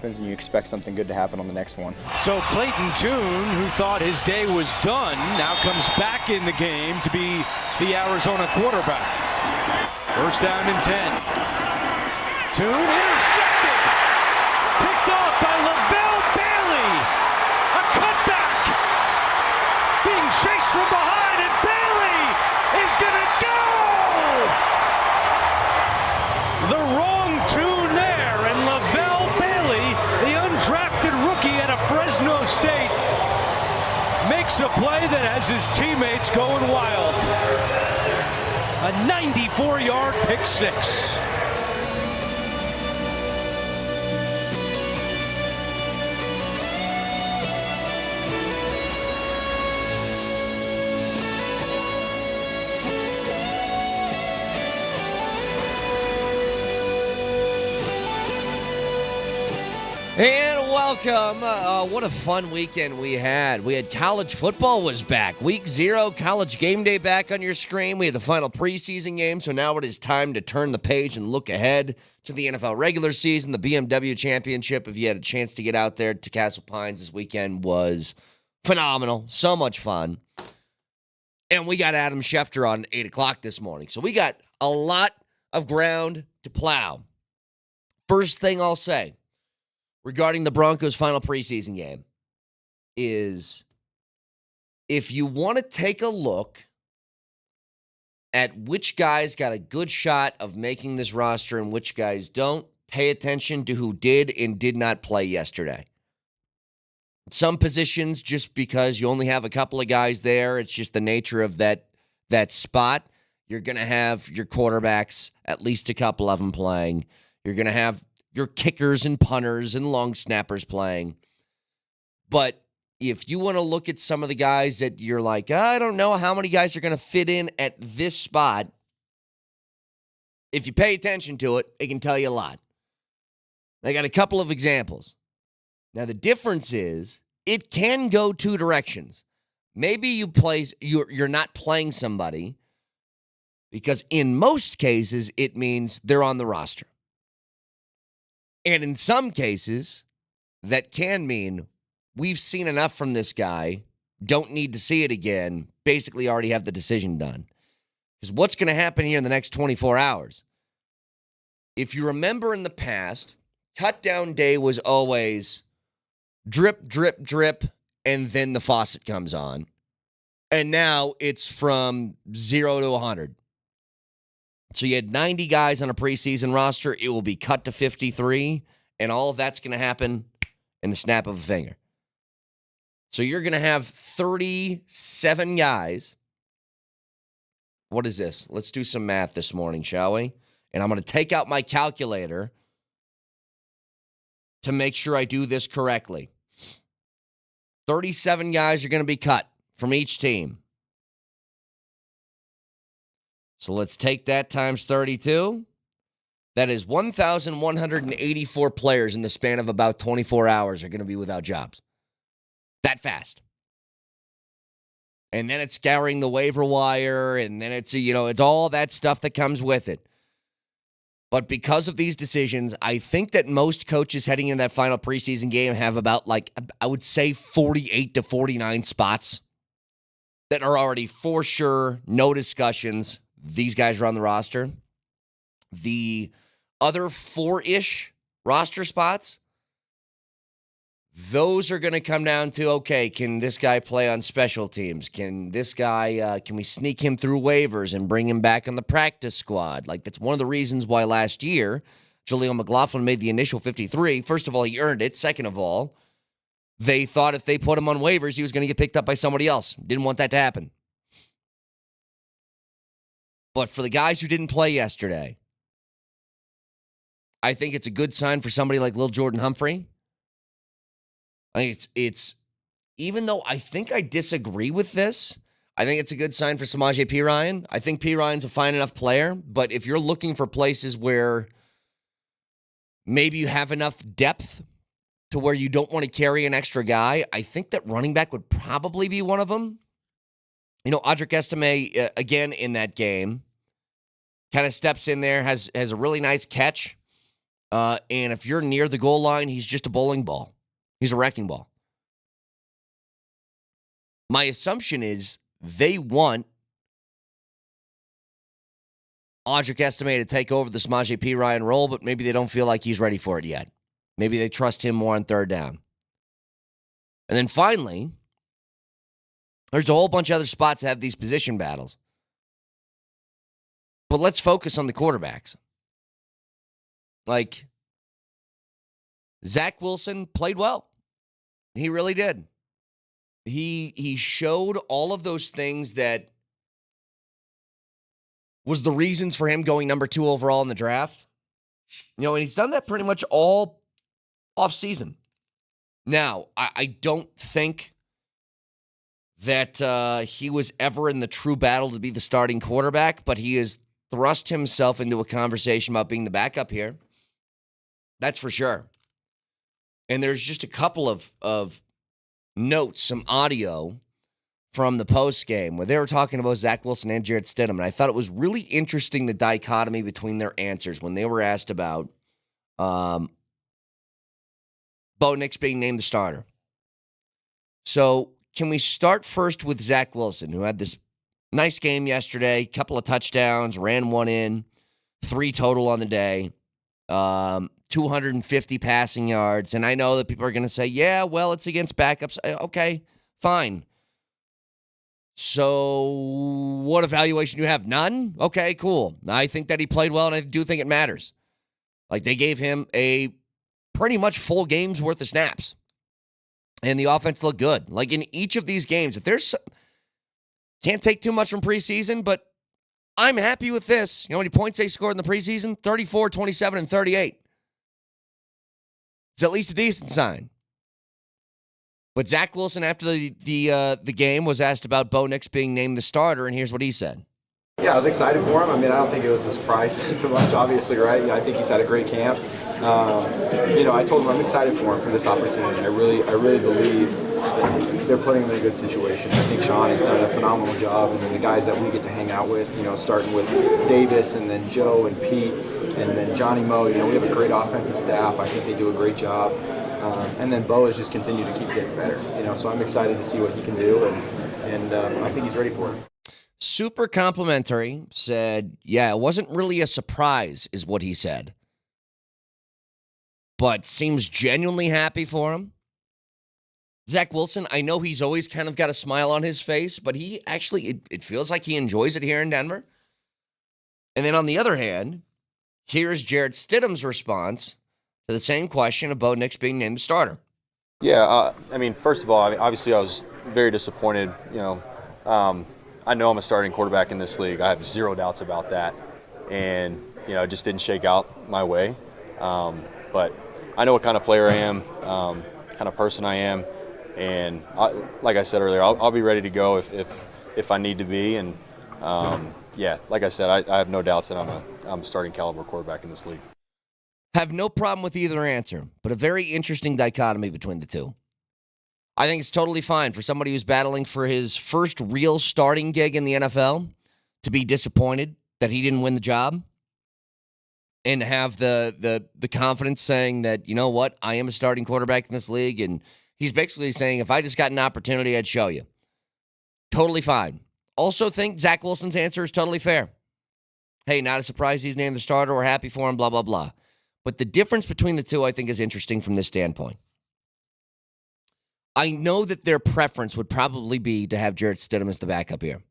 and you expect something good to happen on the next one. So Clayton Tune, who thought his day was done, now comes back in the game to be the Arizona quarterback. First down and 10. Tune intercepted. Picked off by Lavelle Bailey. A cutback. Being chased from behind, and Bailey is going to go. The wrong tune there, and Lavelle Bailey, the undrafted rookie out of Fresno State, makes a play that has his teammates going wild. A 94-yard pick six. And welcome. What a fun weekend we had. We had college football was back. Week 0, college game day back on your screen. We had the final preseason game, so now it is time to turn the page and look ahead to the NFL regular season, the BMW Championship. If you had a chance to get out there to Castle Pines this weekend, was phenomenal. So much fun. And we got Adam Schefter on 8 o'clock this morning. So we got a lot of ground to plow. First thing I'll say regarding the Broncos' final preseason game is if you want to take a look at which guys got a good shot of making this roster and which guys don't, pay attention to who did and did not play yesterday. Some positions, just because you only have a couple of guys there, it's just the nature of that spot. You're going to have your quarterbacks, at least a couple of them playing. You're going to have your kickers and punters and long snappers playing. But if you want to look at some of the guys that you're like, I don't know how many guys are going to fit in at this spot, if you pay attention to it, it can tell you a lot. I got a couple of examples. Now, the difference is it can go two directions. Maybe you're not playing somebody because in most cases, it means they're on the roster. And in some cases, that can mean we've seen enough from this guy, don't need to see it again, basically already have the decision done. Because what's going to happen here in the next 24 hours? If you remember in the past, cutdown day was always drip, drip, drip, and then the faucet comes on. And now it's from 0 to 100. So you had 90 guys on a preseason roster. It will be cut to 53, and all of that's going to happen in the snap of a finger. So you're going to have 37 guys. What is this? Let's do some math this morning, shall we? And I'm going to take out my calculator to make sure I do this correctly. 37 guys are going to be cut from each team. So let's take that times 32. That is 1,184 players in the span of about 24 hours are going to be without jobs. That fast. And then it's scouring the waiver wire, and then it's all that stuff that comes with it. But because of these decisions, I think that most coaches heading into that final preseason game have about, I would say 48 to 49 spots that are already for sure, no discussions. These guys are on the roster. The other 4-ish roster spots, those are going to come down to, okay, can this guy play on special teams? Can this guy, can we sneak him through waivers and bring him back on the practice squad? That's one of the reasons why last year Jaleel McLaughlin made the initial 53. First of all, he earned it. Second of all, they thought if they put him on waivers, he was going to get picked up by somebody else. Didn't want that to happen. But for the guys who didn't play yesterday, I think it's a good sign for somebody like Lil Jordan Humphrey. I think it's even though I think I disagree with this, I think it's a good sign for Samaje Perine. I think Perine's a fine enough player, but if you're looking for places where maybe you have enough depth to where you don't want to carry an extra guy, I think that running back would probably be one of them. Audric Estime, again, in that game, kind of steps in there, has a really nice catch. And if you're near the goal line, he's just a bowling ball. He's a wrecking ball. My assumption is they want Audric Estime to take over the Samaje Perine role, but maybe they don't feel like he's ready for it yet. Maybe they trust him more on third down. And then finally, there's a whole bunch of other spots that have these position battles. But let's focus on the quarterbacks. Like, Zach Wilson played well. He really did. He showed all of those things that was the reasons for him going number 2 overall in the draft. And he's done that pretty much all offseason. Now, I don't think that he was ever in the true battle to be the starting quarterback, but he has thrust himself into a conversation about being the backup here. That's for sure. And there's just a couple of notes, some audio from the post game where they were talking about Zach Wilson and Jarrett Stidham, and I thought it was really interesting the dichotomy between their answers when they were asked about Bo Nix being named the starter. So can we start first with Zach Wilson, who had this nice game yesterday, couple of touchdowns, ran one in, 3 total on the day, 250 passing yards. And I know that people are going to say, yeah, well, it's against backups. Okay, fine. So what evaluation do you have? None? Okay, cool. I think that he played well, and I do think it matters. Like, they gave him a pretty much full game's worth of snaps. And the offense looked good. Like, in each of these games, if there's... Can't take too much from preseason, but I'm happy with this. You know how many points they scored in the preseason? 34, 27, and 38. It's at least a decent sign. But Zach Wilson, after the game, was asked about Bo Nix being named the starter, and here's what he said. Yeah, I was excited for him. I mean, I don't think it was a surprise too much, obviously, right? I think he's had a great camp. I told him I'm excited for him for this opportunity. I really believe that they're putting him in a good situation. I think Sean has done a phenomenal job, and then the guys that we get to hang out with, starting with Davis and then Joe and Pete and then Johnny Moe, we have a great offensive staff. I think they do a great job. And then Bo has just continued to keep getting better. So I'm excited to see what he can do, and I think he's ready for it. Super complimentary, said, yeah, it wasn't really a surprise, is what he said. But seems genuinely happy for him. Zach Wilson, I know he's always kind of got a smile on his face, but he actually, it feels like he enjoys it here in Denver. And then on the other hand, here's Jarrett Stidham's response to the same question of Bo Nix being named the starter. Yeah, first of all, obviously I was very disappointed. I know I'm a starting quarterback in this league. I have zero doubts about that. And, it just didn't shake out my way. But I know what kind of player I am, kind of person I am. And like I said earlier, I'll be ready to go if I need to be. And, like I said, I have no doubts that I'm a starting caliber quarterback in this league. Have no problem with either answer, but a very interesting dichotomy between the two. I think it's totally fine for somebody who's battling for his first real starting gig in the NFL to be disappointed that he didn't win the job and to have the confidence saying that, you know what, I am a starting quarterback in this league, and he's basically saying, if I just got an opportunity, I'd show you. Totally fine. Also think Zach Wilson's answer is totally fair. Hey, not a surprise he's named the starter. We're happy for him, blah, blah, blah. But the difference between the two, I think, is interesting from this standpoint. I know that their preference would probably be to have Jarrett Stidham as the backup here.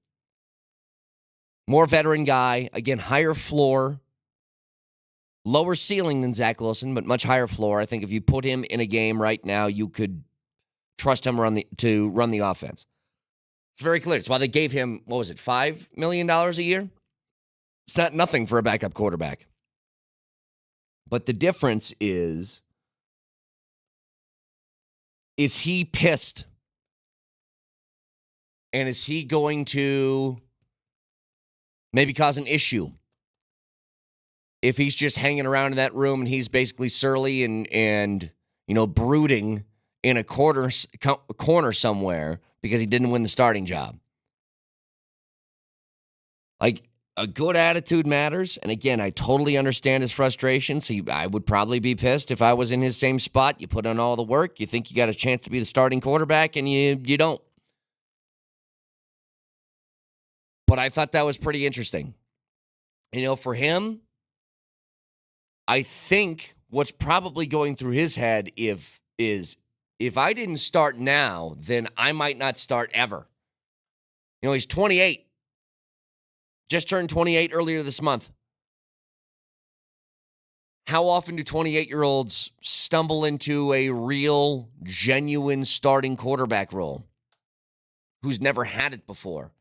More veteran guy, again, higher floor, lower ceiling than Zach Wilson, but much higher floor. I think if you put him in a game right now, you could trust him to run the offense. It's very clear. It's why they gave him, $5 million a year? It's not nothing for a backup quarterback. But the difference is he pissed? And is he going to maybe cause an issue if he's just hanging around in that room and he's basically surly and brooding in a corner somewhere because he didn't win the starting job? Like, a good attitude matters. And again, I totally understand his frustration. So I would probably be pissed if I was in his same spot. You put in all the work. You think you got a chance to be the starting quarterback, and you don't. But I thought that was pretty interesting. For him, I think what's probably going through his head is if I didn't start now, then I might not start ever. He's 28. Just turned 28 earlier this month. How often do 28-year-olds stumble into a real, genuine starting quarterback role who's never had it before?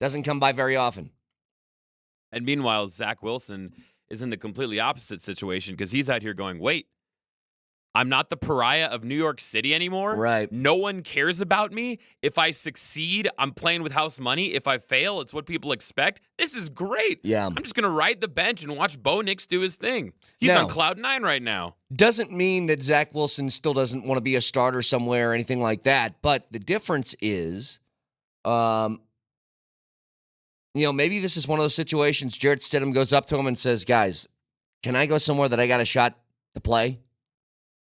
Doesn't come by very often. And meanwhile, Zach Wilson is in the completely opposite situation because he's out here going, wait, I'm not the pariah of New York City anymore. Right. No one cares about me. If I succeed, I'm playing with house money. If I fail, it's what people expect. This is great. Yeah. I'm just going to ride the bench and watch Bo Nix do his thing. He's on cloud 9 right now. Doesn't mean that Zach Wilson still doesn't want to be a starter somewhere or anything like that. But the difference is, maybe this is one of those situations. Jarrett Stidham goes up to him and says, guys, can I go somewhere that I got a shot to play?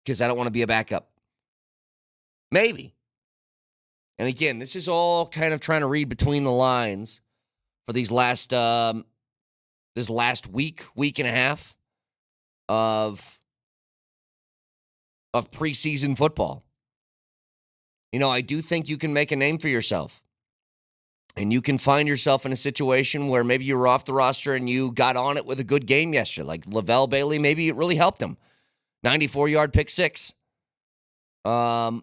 Because I don't want to be a backup. Maybe. And again, this is all kind of trying to read between the lines for these last week and a half of preseason football. I do think you can make a name for yourself. And you can find yourself in a situation where maybe you were off the roster and you got on it with a good game yesterday. Like Lavelle Bailey, maybe it really helped him. 94-yard pick six. For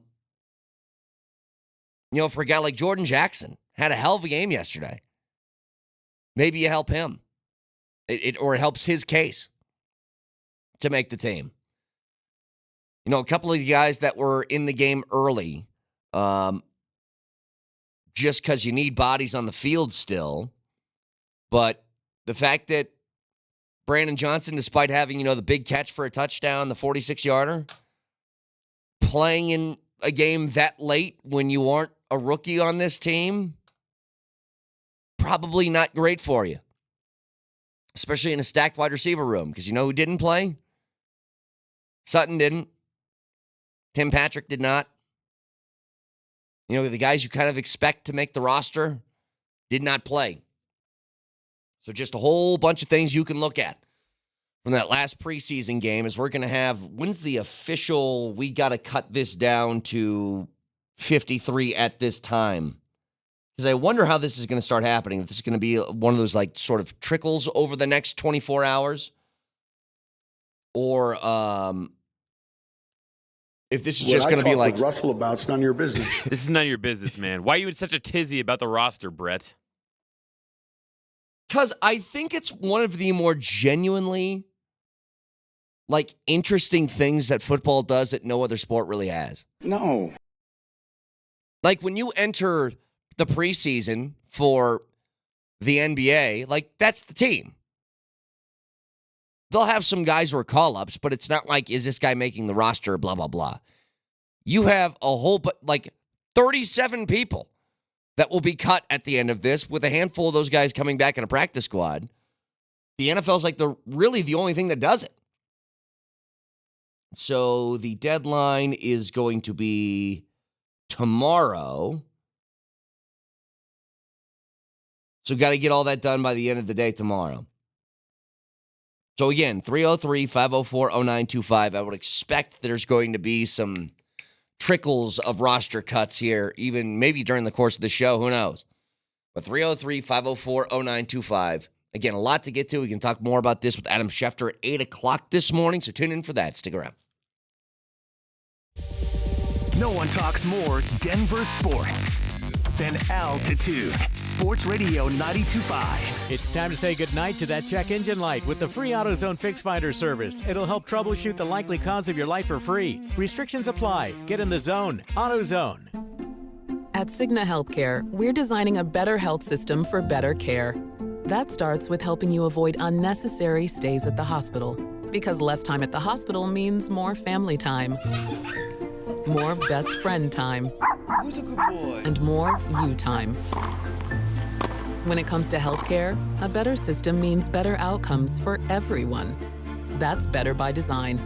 a guy like Jordan Jackson, had a hell of a game yesterday. Maybe you help him. It helps his case to make the team. A couple of the guys that were in the game early, just because you need bodies on the field still. But the fact that Brandon Johnson, despite having, the big catch for a touchdown, the 46-yarder, playing in a game that late when you aren't a rookie on this team, probably not great for you. Especially in a stacked wide receiver room. Because you know who didn't play? Sutton didn't. Tim Patrick did not. The guys you kind of expect to make the roster did not play. So just a whole bunch of things you can look at from that last preseason game as we're going to have, when's the official, we got to cut this down to 53 at this time? Because I wonder how this is going to start happening. If this is going to be one of those sort of trickles over the next 24 hours. Or if this is just going to be like Russell about, it's none of your business. This is none of your business, man. Why are you in such a tizzy about the roster, Brett? Because I think it's one of the more genuinely, interesting things that football does that no other sport really has. No. When you enter the preseason for the NBA, that's the team. They'll have some guys who are call-ups, but it's not is this guy making the roster, blah, blah, blah. You have a whole, 37 people that will be cut at the end of this, with a handful of those guys coming back in a practice squad. The NFL's really the only thing that does it. So the deadline is going to be tomorrow. So got to get all that done by the end of the day tomorrow. So again, 303-504-0925. I would expect there's going to be some trickles of roster cuts here, even maybe during the course of the show. Who knows? But 303-504-0925. Again, a lot to get to. We can talk more about this with Adam Schefter at 8 o'clock this morning, so tune in for that. Stick around. No one talks more Denver sports than Altitude Sports Radio 92.5. It's time to say goodnight to that check engine light with the free AutoZone Fix Finder service. It'll help troubleshoot the likely cause of your light for free. Restrictions apply. Get in the zone. AutoZone. At Cigna Healthcare, we're designing a better health system for better care. That starts with helping you avoid unnecessary stays at the hospital. Because less time at the hospital means more family time. More best friend time. Who's a good boy? And more you time. When it comes to healthcare, a better system means better outcomes for everyone. That's better by design.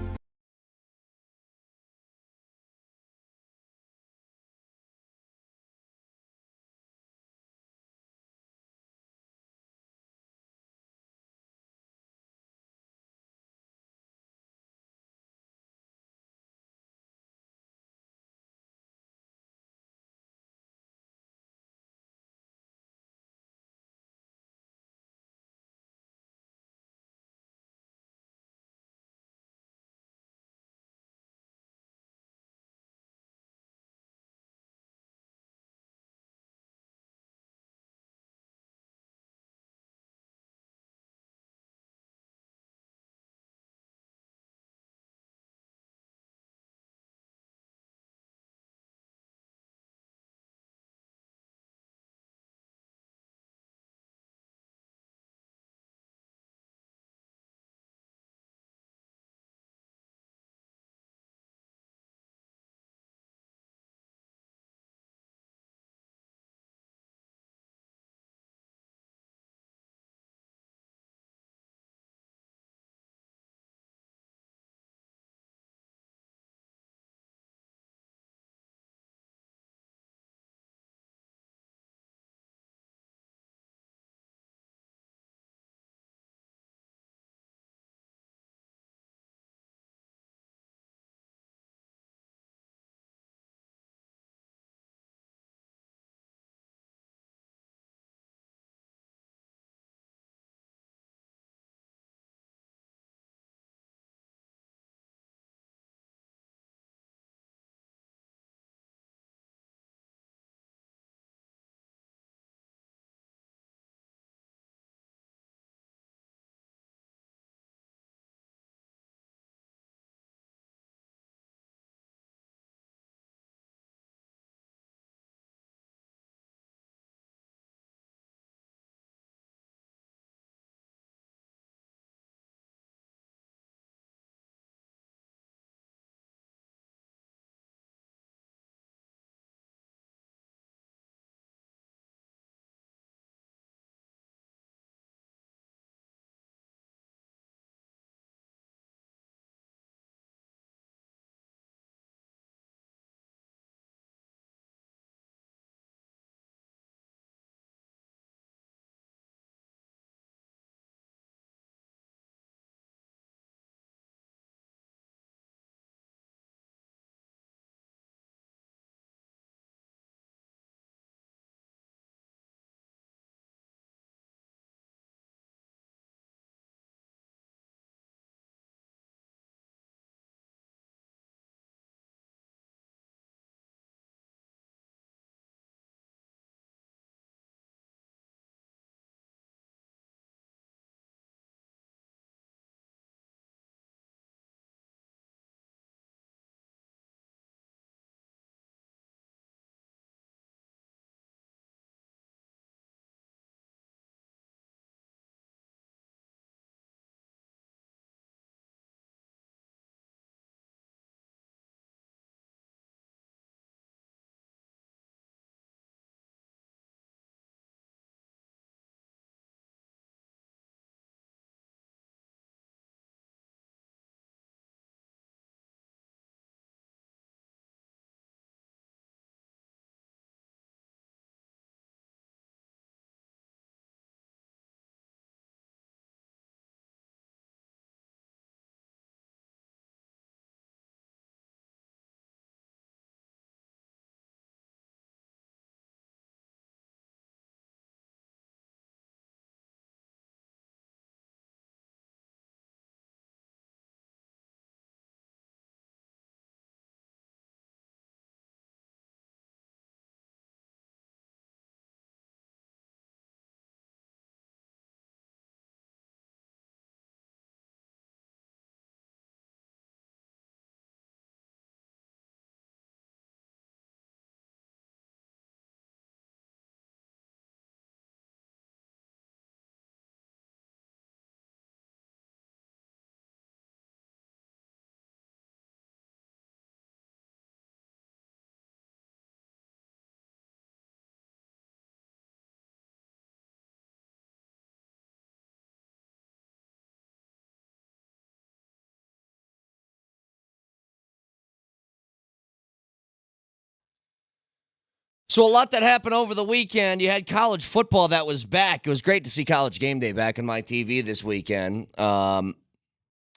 So a lot that happened over the weekend. You had college football that was back. It was great to see College Game Day back on my TV this weekend. And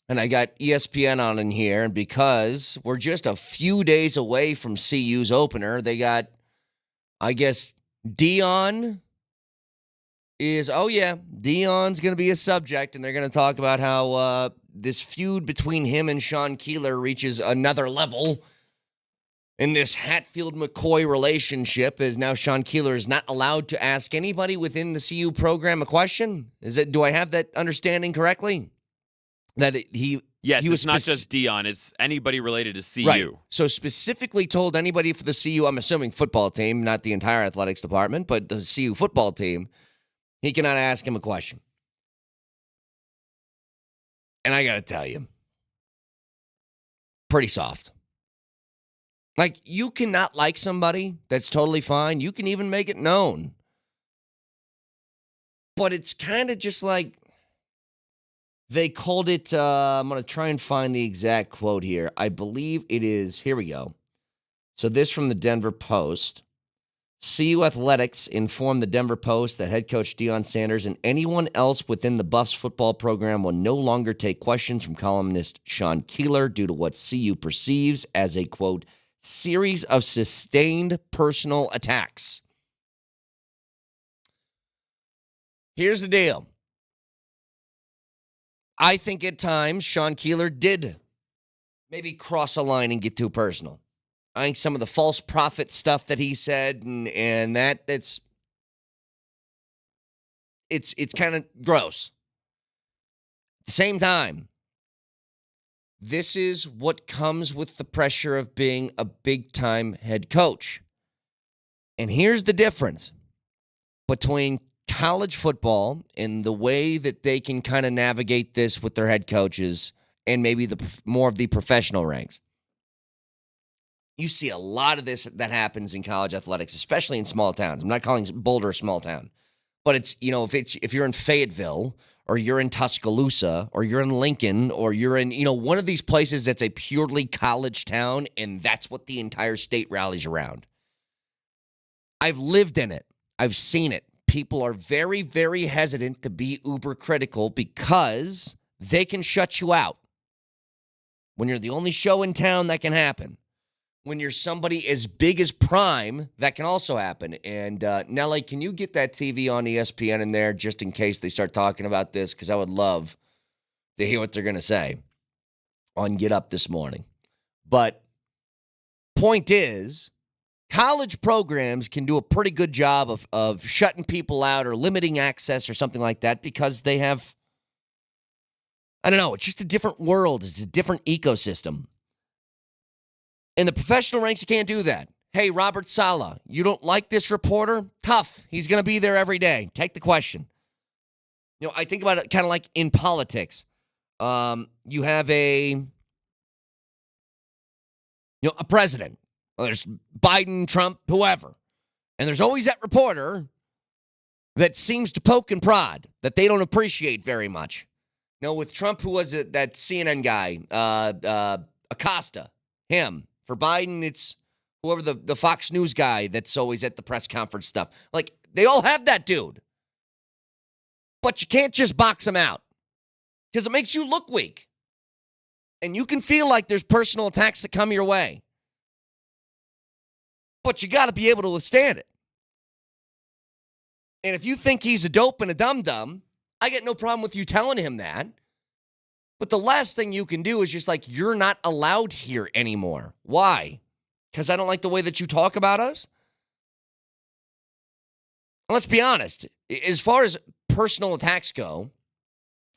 I got ESPN on in here. And because we're just a few days away from CU's opener, they got, I guess, Dion's going to be a subject. And they're going to talk about how this feud between him and Sean Keeler reaches another level in this Hatfield-McCoy relationship, as now Sean Keeler is not allowed to ask anybody within the CU program a question. Do I have that understanding correctly? Yes, he was it's not just Dion. It's anybody related to CU. Right. So specifically told anybody for the CU, I'm assuming football team, not the entire athletics department, but the CU football team, he cannot ask him a question. And I got to tell you, pretty soft. Like, you cannot like somebody. That's totally fine. You can even make it known. But it's kind of just like they called it, I'm going to try and find the exact quote here. I believe it is, here we go. So this from the Denver Post. CU Athletics informed the Denver Post that head coach Deion Sanders and anyone else within the Buffs football program will no longer take questions from columnist Sean Keeler due to what CU perceives as a, quote, series of sustained personal attacks. Here's the deal. I think at times Sean Keeler did maybe cross a line and get too personal. I think some of the false prophet stuff that he said and it's kind of gross. At the same time, this is what comes with the pressure of being a big-time head coach. And here's the difference between college football and the way that they can kind of navigate this with their head coaches and maybe more of the professional ranks. You see a lot of this that happens in college athletics, especially in small towns. I'm not calling Boulder a small town, but it's, if you're in Fayetteville or you're in Tuscaloosa, or you're in Lincoln, or you're in, one of these places that's a purely college town, and that's what the entire state rallies around. I've lived in it. I've seen it. People are very, very hesitant to be uber critical because they can shut you out. When you're the only show in town, that can happen. When you're somebody as big as Prime, that can also happen. And Nelly, can you get that TV on ESPN in there just in case they start talking about this? Because I would love to hear what they're going to say on Get Up this morning. But point is, college programs can do a pretty good job of shutting people out or limiting access or something like that because they have, I don't know, it's just a different world. It's a different ecosystem. In the professional ranks, you can't do that. Hey, Robert Saleh, you don't like this reporter? Tough. He's going to be there every day. Take the question. I think about it kind of like in politics. You have a president. Well, there's Biden, Trump, whoever. And there's always that reporter that seems to poke and prod that they don't appreciate very much. With Trump, who was it? That CNN guy, Acosta, him. For Biden, it's whoever the Fox News guy that's always at the press conference stuff. Like, they all have that dude. But you can't just box him out because it makes you look weak. And you can feel like there's personal attacks that come your way. But you got to be able to withstand it. And if you think he's a dope and a dum-dum, I get no problem with you telling him that. But the last thing you can do is just like, you're not allowed here anymore. Why? Because I don't like the way that you talk about us? Let's be honest. As far as personal attacks go,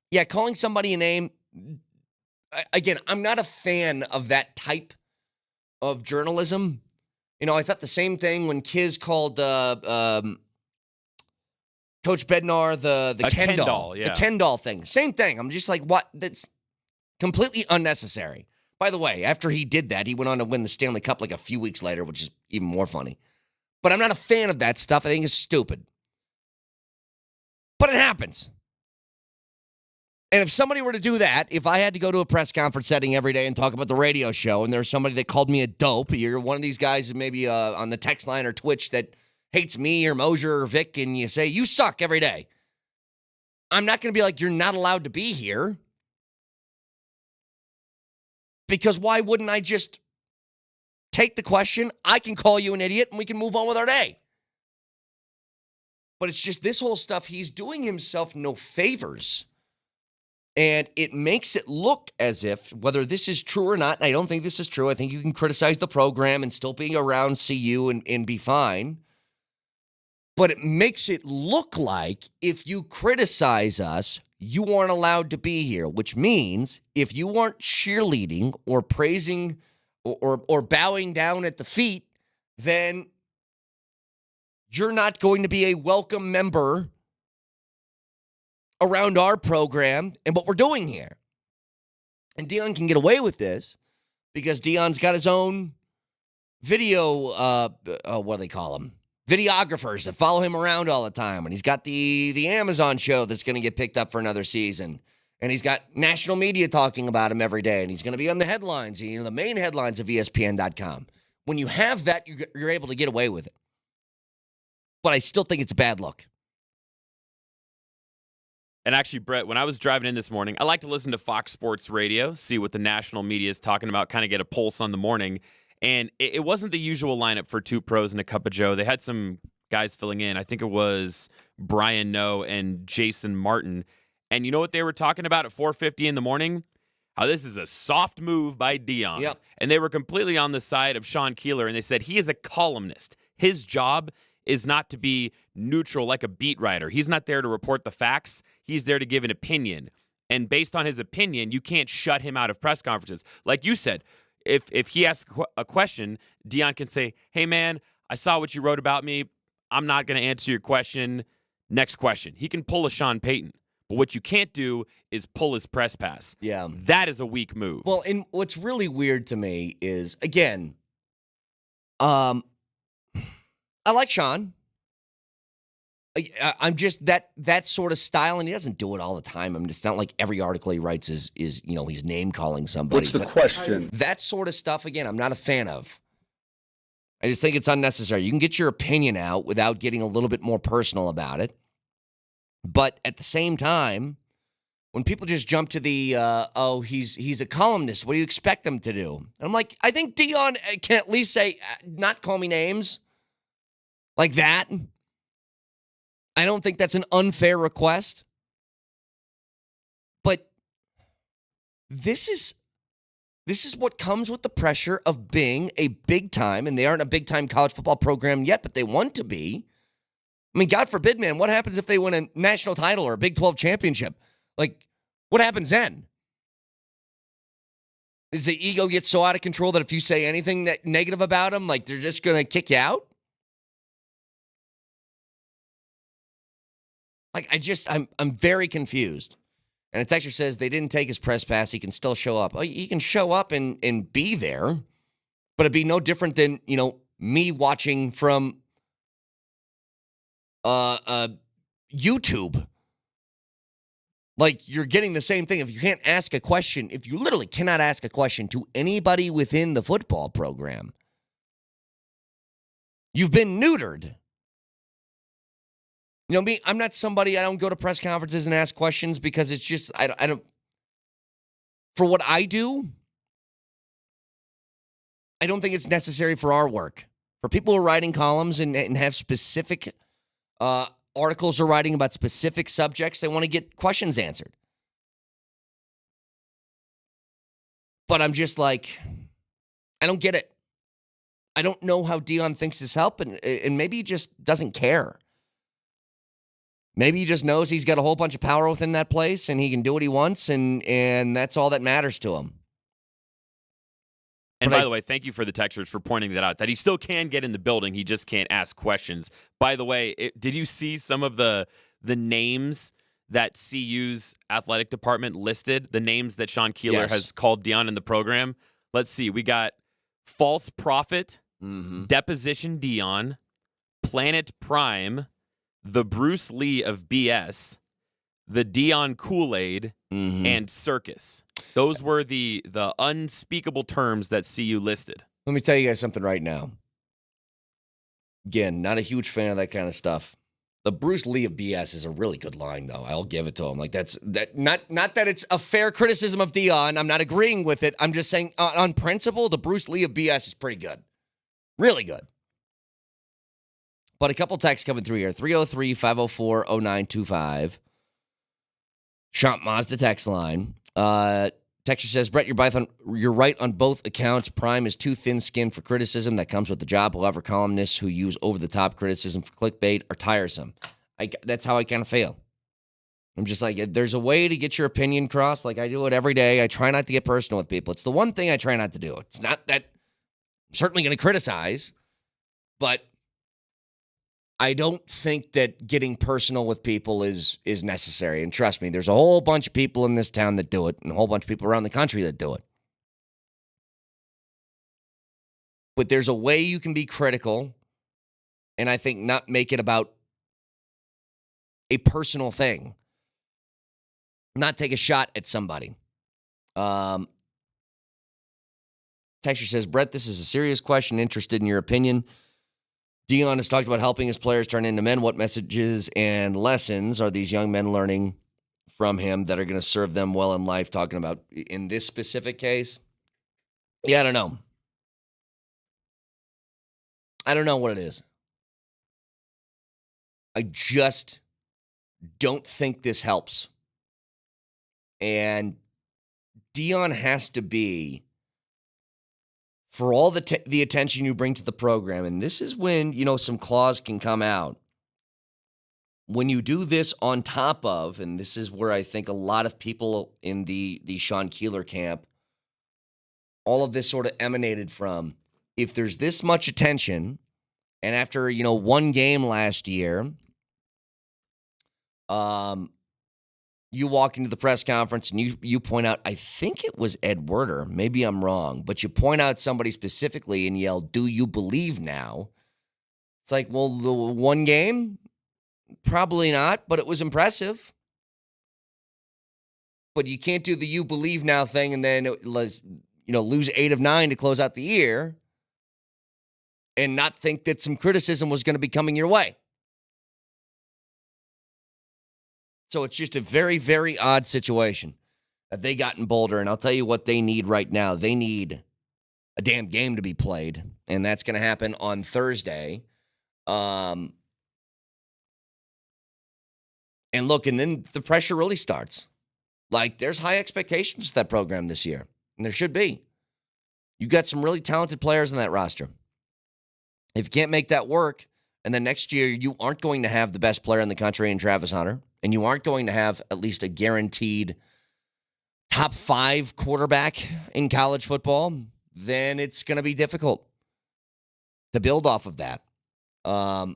yeah, calling somebody a name, again, I'm not a fan of that type of journalism. I thought the same thing when Kiz called Coach Bednar the Ken doll. Yeah. The Ken doll thing. Same thing. I'm just like, what? That's completely unnecessary. By the way, after he did that, he went on to win the Stanley Cup like a few weeks later, which is even more funny. But I'm not a fan of that stuff. I think it's stupid. But it happens. And if somebody were to do that, if I had to go to a press conference setting every day and talk about the radio show, and there's somebody that called me a dope, you're one of these guys maybe on the text line or Twitch that hates me or Mosier or Vic, and you say, you suck every day. I'm not going to be like, you're not allowed to be here. Because why wouldn't I just take the question? I can call you an idiot and we can move on with our day. But it's just this whole stuff, he's doing himself no favors. And it makes it look as if, whether this is true or not, and I don't think this is true. I think you can criticize the program and still be around CU and be fine. But it makes it look like if you criticize us, you aren't allowed to be here, which means if you aren't cheerleading or praising or bowing down at the feet, then you're not going to be a welcome member around our program and what we're doing here. And Deion can get away with this because Deion's got his own video, what do they call them? Videographers that follow him around all the time. And he's got the Amazon show that's going to get picked up for another season. And he's got national media talking about him every day. And he's going to be on the headlines, the main headlines of ESPN.com. When you have that, you're able to get away with it. But I still think it's a bad look. And actually, Brett, when I was driving in this morning, I like to listen to Fox Sports Radio, see what the national media is talking about, kind of get a pulse on the morning. And it wasn't the usual lineup for two pros and a cup of Joe. They had some guys filling in. I think it was Brian Noe and Jason Martin. And you know what they were talking about at 4:50 in the morning? How this is a soft move by Deion. Yep. And they were completely on the side of Sean Keeler, and they said he is a columnist. His job is not to be neutral like a beat writer. He's not there to report the facts. He's there to give an opinion. And based on his opinion, you can't shut him out of press conferences. Like you said, if he asks a question, Deion can say, hey, man, I saw what you wrote about me. I'm not going to answer your question. Next question. He can pull a Sean Payton. But what you can't do is pull his press pass. Yeah. That is a weak move. Well, and what's really weird to me is, again, I like Sean. I'm just that sort of style, and he doesn't do it all the time. I mean, it's not like every article he writes is he's name calling somebody. What's the question? That sort of stuff, again, I'm not a fan of. I just think it's unnecessary. You can get your opinion out without getting a little bit more personal about it. But at the same time, when people just jump to the, he's a columnist, what do you expect them to do? And I'm like, I think Deion can at least say, not call me names like that. I don't think that's an unfair request. But this is what comes with the pressure of being a big time, and they aren't a big time college football program yet, but they want to be. I mean, God forbid, man, what happens if they win a national title or a Big 12 championship? Like, what happens then? Does the ego get so out of control that if you say anything negative about them, like they're just going to kick you out? Like, I'm very confused. And a texter says they didn't take his press pass. He can still show up. He can show up and be there, but it'd be no different than, me watching from YouTube. Like, you're getting the same thing. If you can't ask a question, if you literally cannot ask a question to anybody within the football program, you've been neutered. Me, I'm not somebody, I don't go to press conferences and ask questions because it's just, I don't, for what I do, I don't think it's necessary for our work. For people who are writing columns and have specific articles or writing about specific subjects, they want to get questions answered. But I'm just like, I don't get it. I don't know how Deion thinks his help, and maybe he just doesn't care. Maybe he just knows he's got a whole bunch of power within that place and he can do what he wants, and that's all that matters to him. And by the way, thank you for the texters for pointing that out, that he still can get in the building. He just can't ask questions. By the way, did you see some of the names that CU's athletic department listed, the names that Sean Keeler has called Deion in the program? Let's see. We got False Prophet, Deposition Deion, Planet Prime, the Bruce Lee of BS, the Dion Kool-Aid, and circus. Those were the unspeakable terms that CU listed. Let me tell you guys something right now. Again, not a huge fan of that kind of stuff. The Bruce Lee of BS is a really good line, though. I'll give it to him. Like not that it's a fair criticism of Dion. I'm not agreeing with it. I'm just saying on principle, the Bruce Lee of BS is pretty good. Really good. But a couple texts coming through here. 303-504-0925. Shop Mazda text line. Texture says, Brett, you're right on both accounts. Prime is too thin-skinned for criticism that comes with the job. However, columnists who use over-the-top criticism for clickbait are tiresome. That's how I kind of feel. I'm just like, there's a way to get your opinion across. Like, I do it every day. I try not to get personal with people. It's the one thing I try not to do. It's not that I'm certainly going to criticize, but I don't think that getting personal with people is necessary. And trust me, there's a whole bunch of people in this town that do it and a whole bunch of people around the country that do it. But there's a way you can be critical and I think not make it about a personal thing. Not take a shot at somebody. Texture says, Brett, this is a serious question. Interested in your opinion. Dion has talked about helping his players turn into men. What messages and lessons are these young men learning from him that are going to serve them well in life? Talking about in this specific case? Yeah, I don't know. I don't know what it is. I just don't think this helps. And Dion has to be, for all the attention you bring to the program, and this is when, some claws can come out. When you do this on top of, and this is where I think a lot of people in the Sean Keeler camp, all of this sort of emanated from, if there's this much attention, and after, one game last year, you walk into the press conference and you point out, I think it was Ed Werder, maybe I'm wrong, but you point out somebody specifically and yell, do you believe now? It's like, well, the one game? Probably not, but it was impressive. But you can't do the you believe now thing and then, lose 8 of 9 to close out the year and not think that some criticism was going to be coming your way. So it's just a very, very odd situation that they got in Boulder. And I'll tell you what they need right now. They need a damn game to be played. And that's going to happen on Thursday. And look, and then the pressure really starts. Like, there's high expectations for that program this year. And there should be. You got some really talented players in that roster. If you can't make that work, and then next year you aren't going to have the best player in the country in Travis Hunter, and you aren't going to have at least a guaranteed top 5 quarterback in college football, then it's going to be difficult to build off of that. So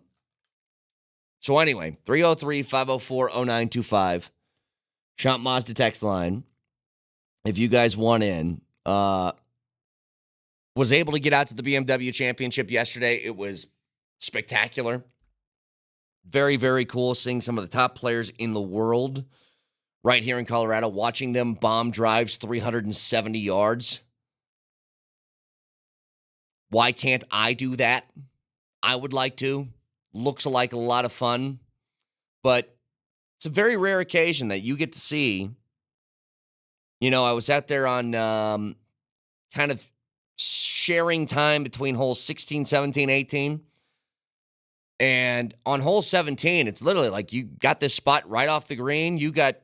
anyway, 303-504-0925, Shop Mazda text line. If you guys want in, was able to get out to the BMW Championship yesterday. It was spectacular. Very, very cool seeing some of the top players in the world right here in Colorado, watching them bomb drives 370 yards. Why can't I do that? I would like to. Looks like a lot of fun. But it's a very rare occasion that you get to see. I was out there on kind of sharing time between holes 16, 17, 18. And on hole 17, it's literally like you got this spot right off the green. You got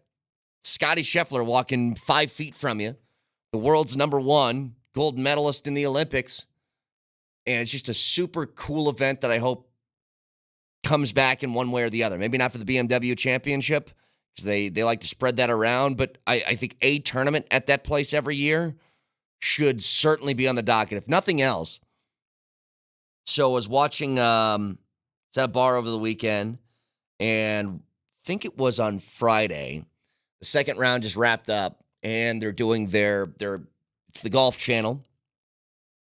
Scotty Scheffler walking 5 feet from you, the world's #1 gold medalist in the Olympics. And it's just a super cool event that I hope comes back in one way or the other. Maybe not for the BMW Championship, because they like to spread that around. But I think a tournament at that place every year should certainly be on the docket, if nothing else. So I was watching... It's at a bar over the weekend, and I think it was on Friday. The second round just wrapped up, and they're doing their it's the Golf Channel,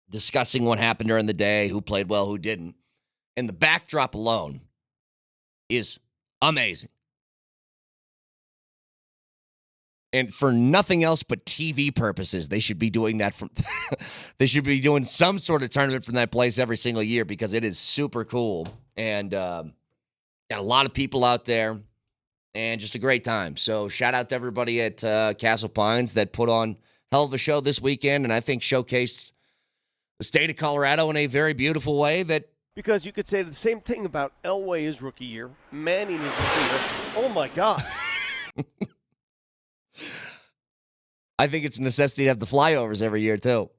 discussing what happened during the day, who played well, who didn't. And the backdrop alone is amazing. And for nothing else but TV purposes, they should be doing that from they should be doing some sort of tournament from that place every single year because it is super cool. And got a lot of people out there and just a great time. So shout out to everybody at Castle Pines that put on hell of a show this weekend and I think showcased the state of Colorado in a very beautiful way that because you could say the same thing about Elway his rookie year, Manning his rookie year. Oh my God. I think it's a necessity to have the flyovers every year, too.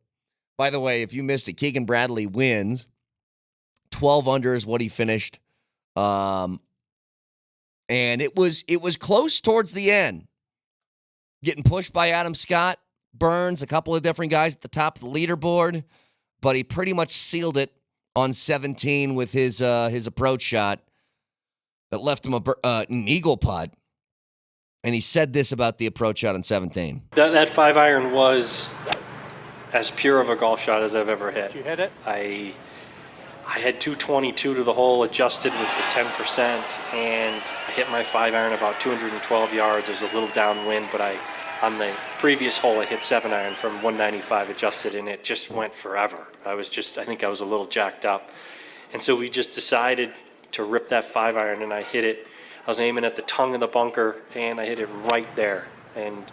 By the way, if you missed it, Keegan Bradley wins. 12 under is what he finished. And it was close towards the end. Getting pushed by Adam Scott, Burns, a couple of different guys at the top of the leaderboard. But he pretty much sealed it on 17 with his approach shot that left him an eagle putt. And he said this about the approach shot on 17. That 5-iron was as pure of a golf shot as I've ever hit. Did you hit it? I had 222 to the hole, adjusted with the 10%, and I hit my 5-iron about 212 yards. There's a little downwind, but on the previous hole I hit 7-iron from 195 adjusted, and it just went forever. I think I was a little jacked up. And so we just decided to rip that 5-iron, and I hit it. I was aiming at the tongue of the bunker, and I hit it right there. And,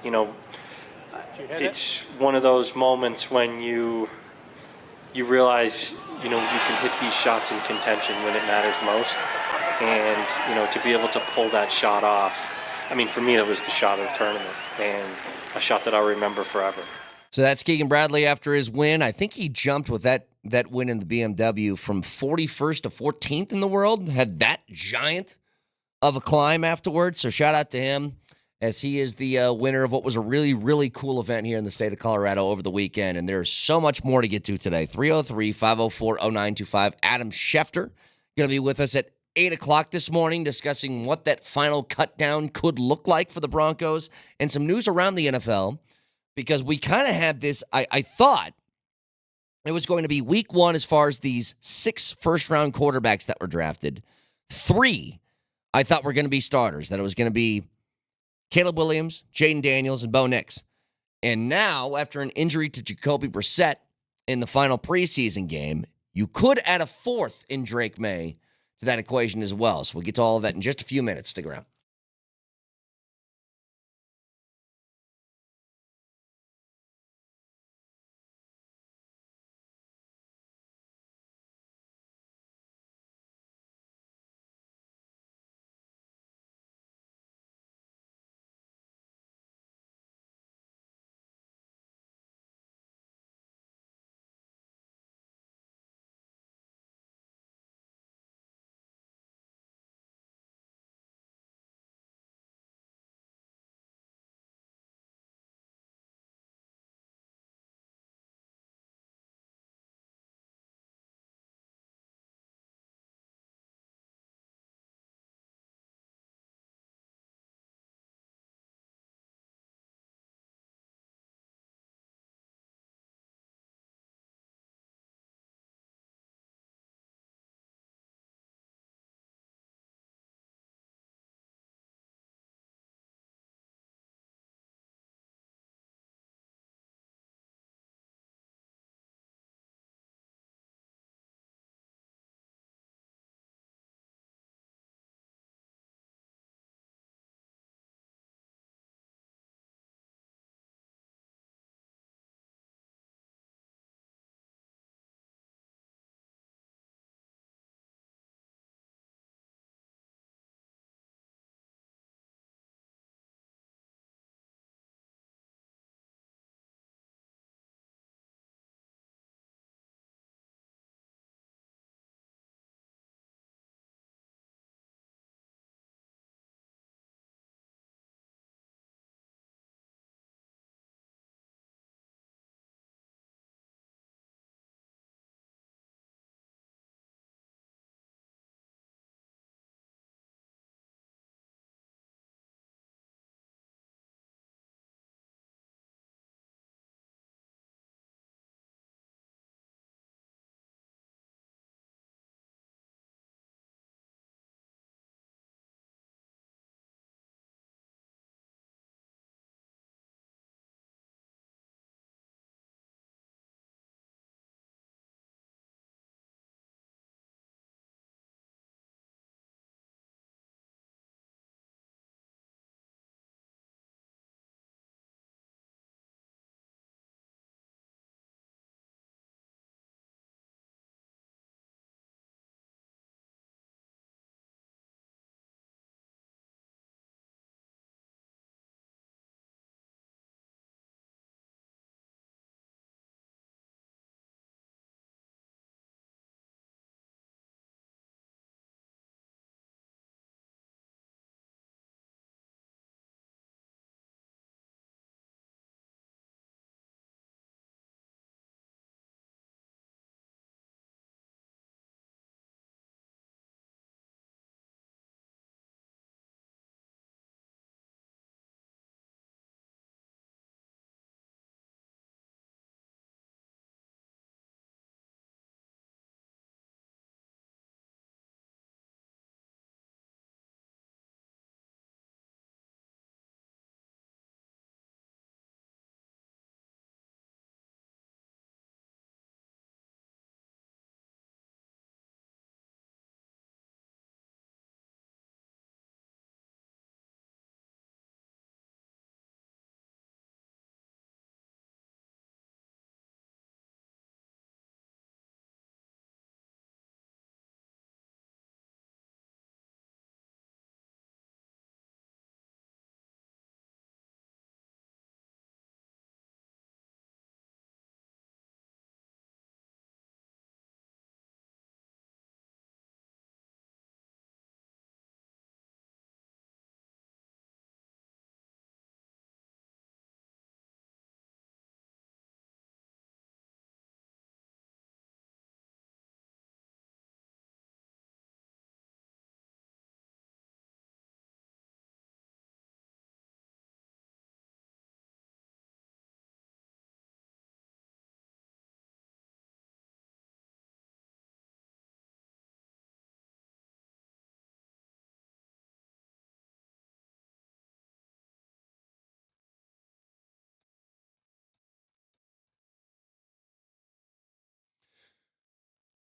it's one of those moments when you realize, you can hit these shots in contention when it matters most. And, to be able to pull that shot off, I mean, for me, that was the shot of the tournament, and a shot that I'll remember forever. So that's Keegan Bradley after his win. I think he jumped with that win in the BMW from 41st to 14th in the world, had that giant of a climb afterwards. So shout out to him as he is the winner of what was a really, really cool event here in the state of Colorado over the weekend. And there's so much more to get to today. 303-504-0925. Adam Schefter going to be with us at 8 o'clock this morning discussing what that final cut down could look like for the Broncos and some news around the NFL because we kind of had this, I thought it was going to be week one as far as these 6 first-round quarterbacks that were drafted. 3 I thought were going to be starters, that it was going to be Caleb Williams, Jaden Daniels, and Bo Nix. And now, after an injury to Jacoby Brissett in the final preseason game, you could add a 4th in Drake May to that equation as well. So we'll get to all of that in just a few minutes. Stick around.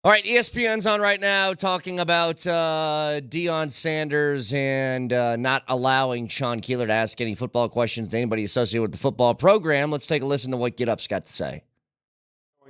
All right, ESPN's on right now talking about Deion Sanders and not allowing Sean Keeler to ask any football questions to anybody associated with the football program. Let's take a listen to what Get Up's got to say.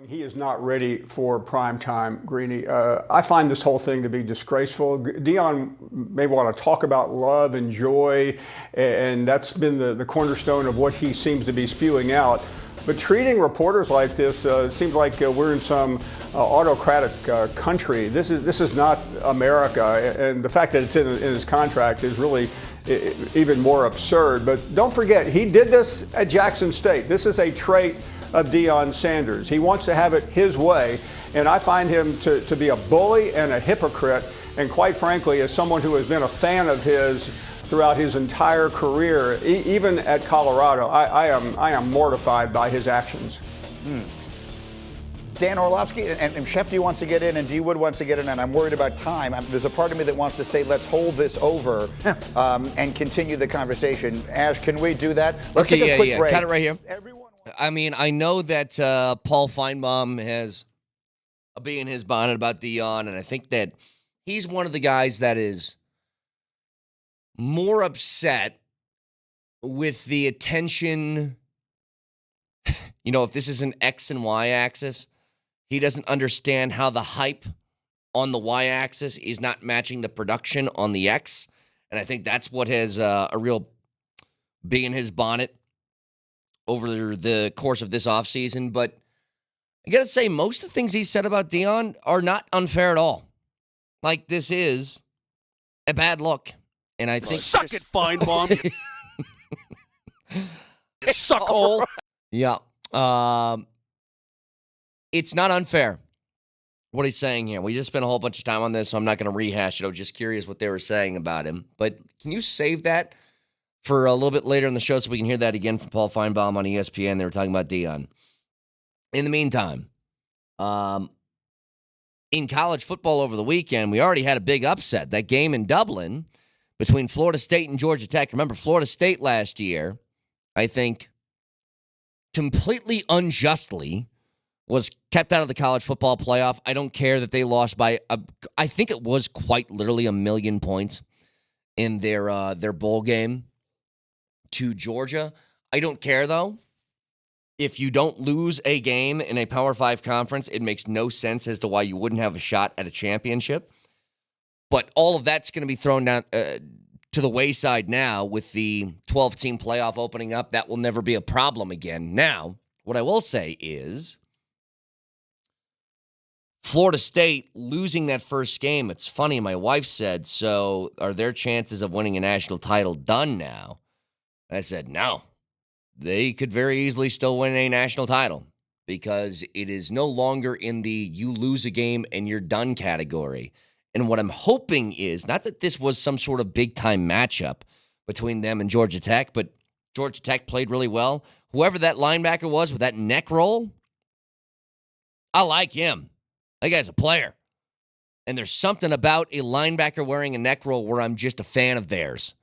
He is not ready for prime time, Greeny. I find this whole thing to be disgraceful. Deion may want to talk about love and joy, and that's been the cornerstone of what he seems to be spewing out. But treating reporters like this seems like we're in some autocratic country. This is not America, and the fact that it's in his contract is really even more absurd. But don't forget, he did this at Jackson State. This is a trait of Deion Sanders. He wants to have it his way, and I find him to be a bully and a hypocrite, and quite frankly, as someone who has been a fan of his throughout his entire career, even at Colorado, I am mortified by his actions. Dan Orlovsky and Shefty wants to get in, and D Wood wants to get in, and I'm worried about time. There's a part of me that wants to say, let's hold this over and continue the conversation. Ash, can we do that? Let's take a quick break. Cut it right here. I mean, I know that Paul Feinbaum has a bee in his bonnet about Deion, and I think that he's one of the guys that is more upset with the attention. You know, if this is an X and Y axis, he doesn't understand how the hype on the Y axis is not matching the production on the X. And I think that's what has a real bee in his bonnet over the course of this offseason. But I got to say, most of the things he said about Deion are not unfair at all. Like, this is a bad look. And I think... Suck it, Feinbaum. Suckhole. Yeah. It's not unfair what he's saying here. We just spent a whole bunch of time on this, so I'm not going to rehash it. I was just curious what they were saying about him. But can you save that for a little bit later in the show so we can hear that again from Paul Feinbaum on ESPN? They were talking about Deion. In the meantime, in college football over the weekend, we already had a big upset. That game in Dublin between Florida State and Georgia Tech. Remember, Florida State last year, I think, completely unjustly was kept out of the college football playoff. I don't care that they lost by, I think it was quite literally 1 million points in their bowl game to Georgia. I don't care, though. If you don't lose a game in a Power 5 conference, it makes no sense as to why you wouldn't have a shot at a championship. But all of that's going to be thrown down to the wayside now with the 12-team playoff opening up. That will never be a problem again. Now, what I will say is Florida State losing that first game, it's funny, my wife said, so are their chances of winning a national title done now? I said, no. They could very easily still win a national title because it is no longer in the you lose a game and you're done category. And what I'm hoping is, not that this was some sort of big-time matchup between them and Georgia Tech, but Georgia Tech played really well. Whoever that linebacker was with that neck roll, I like him. That guy's a player. And there's something about a linebacker wearing a neck roll where I'm just a fan of theirs.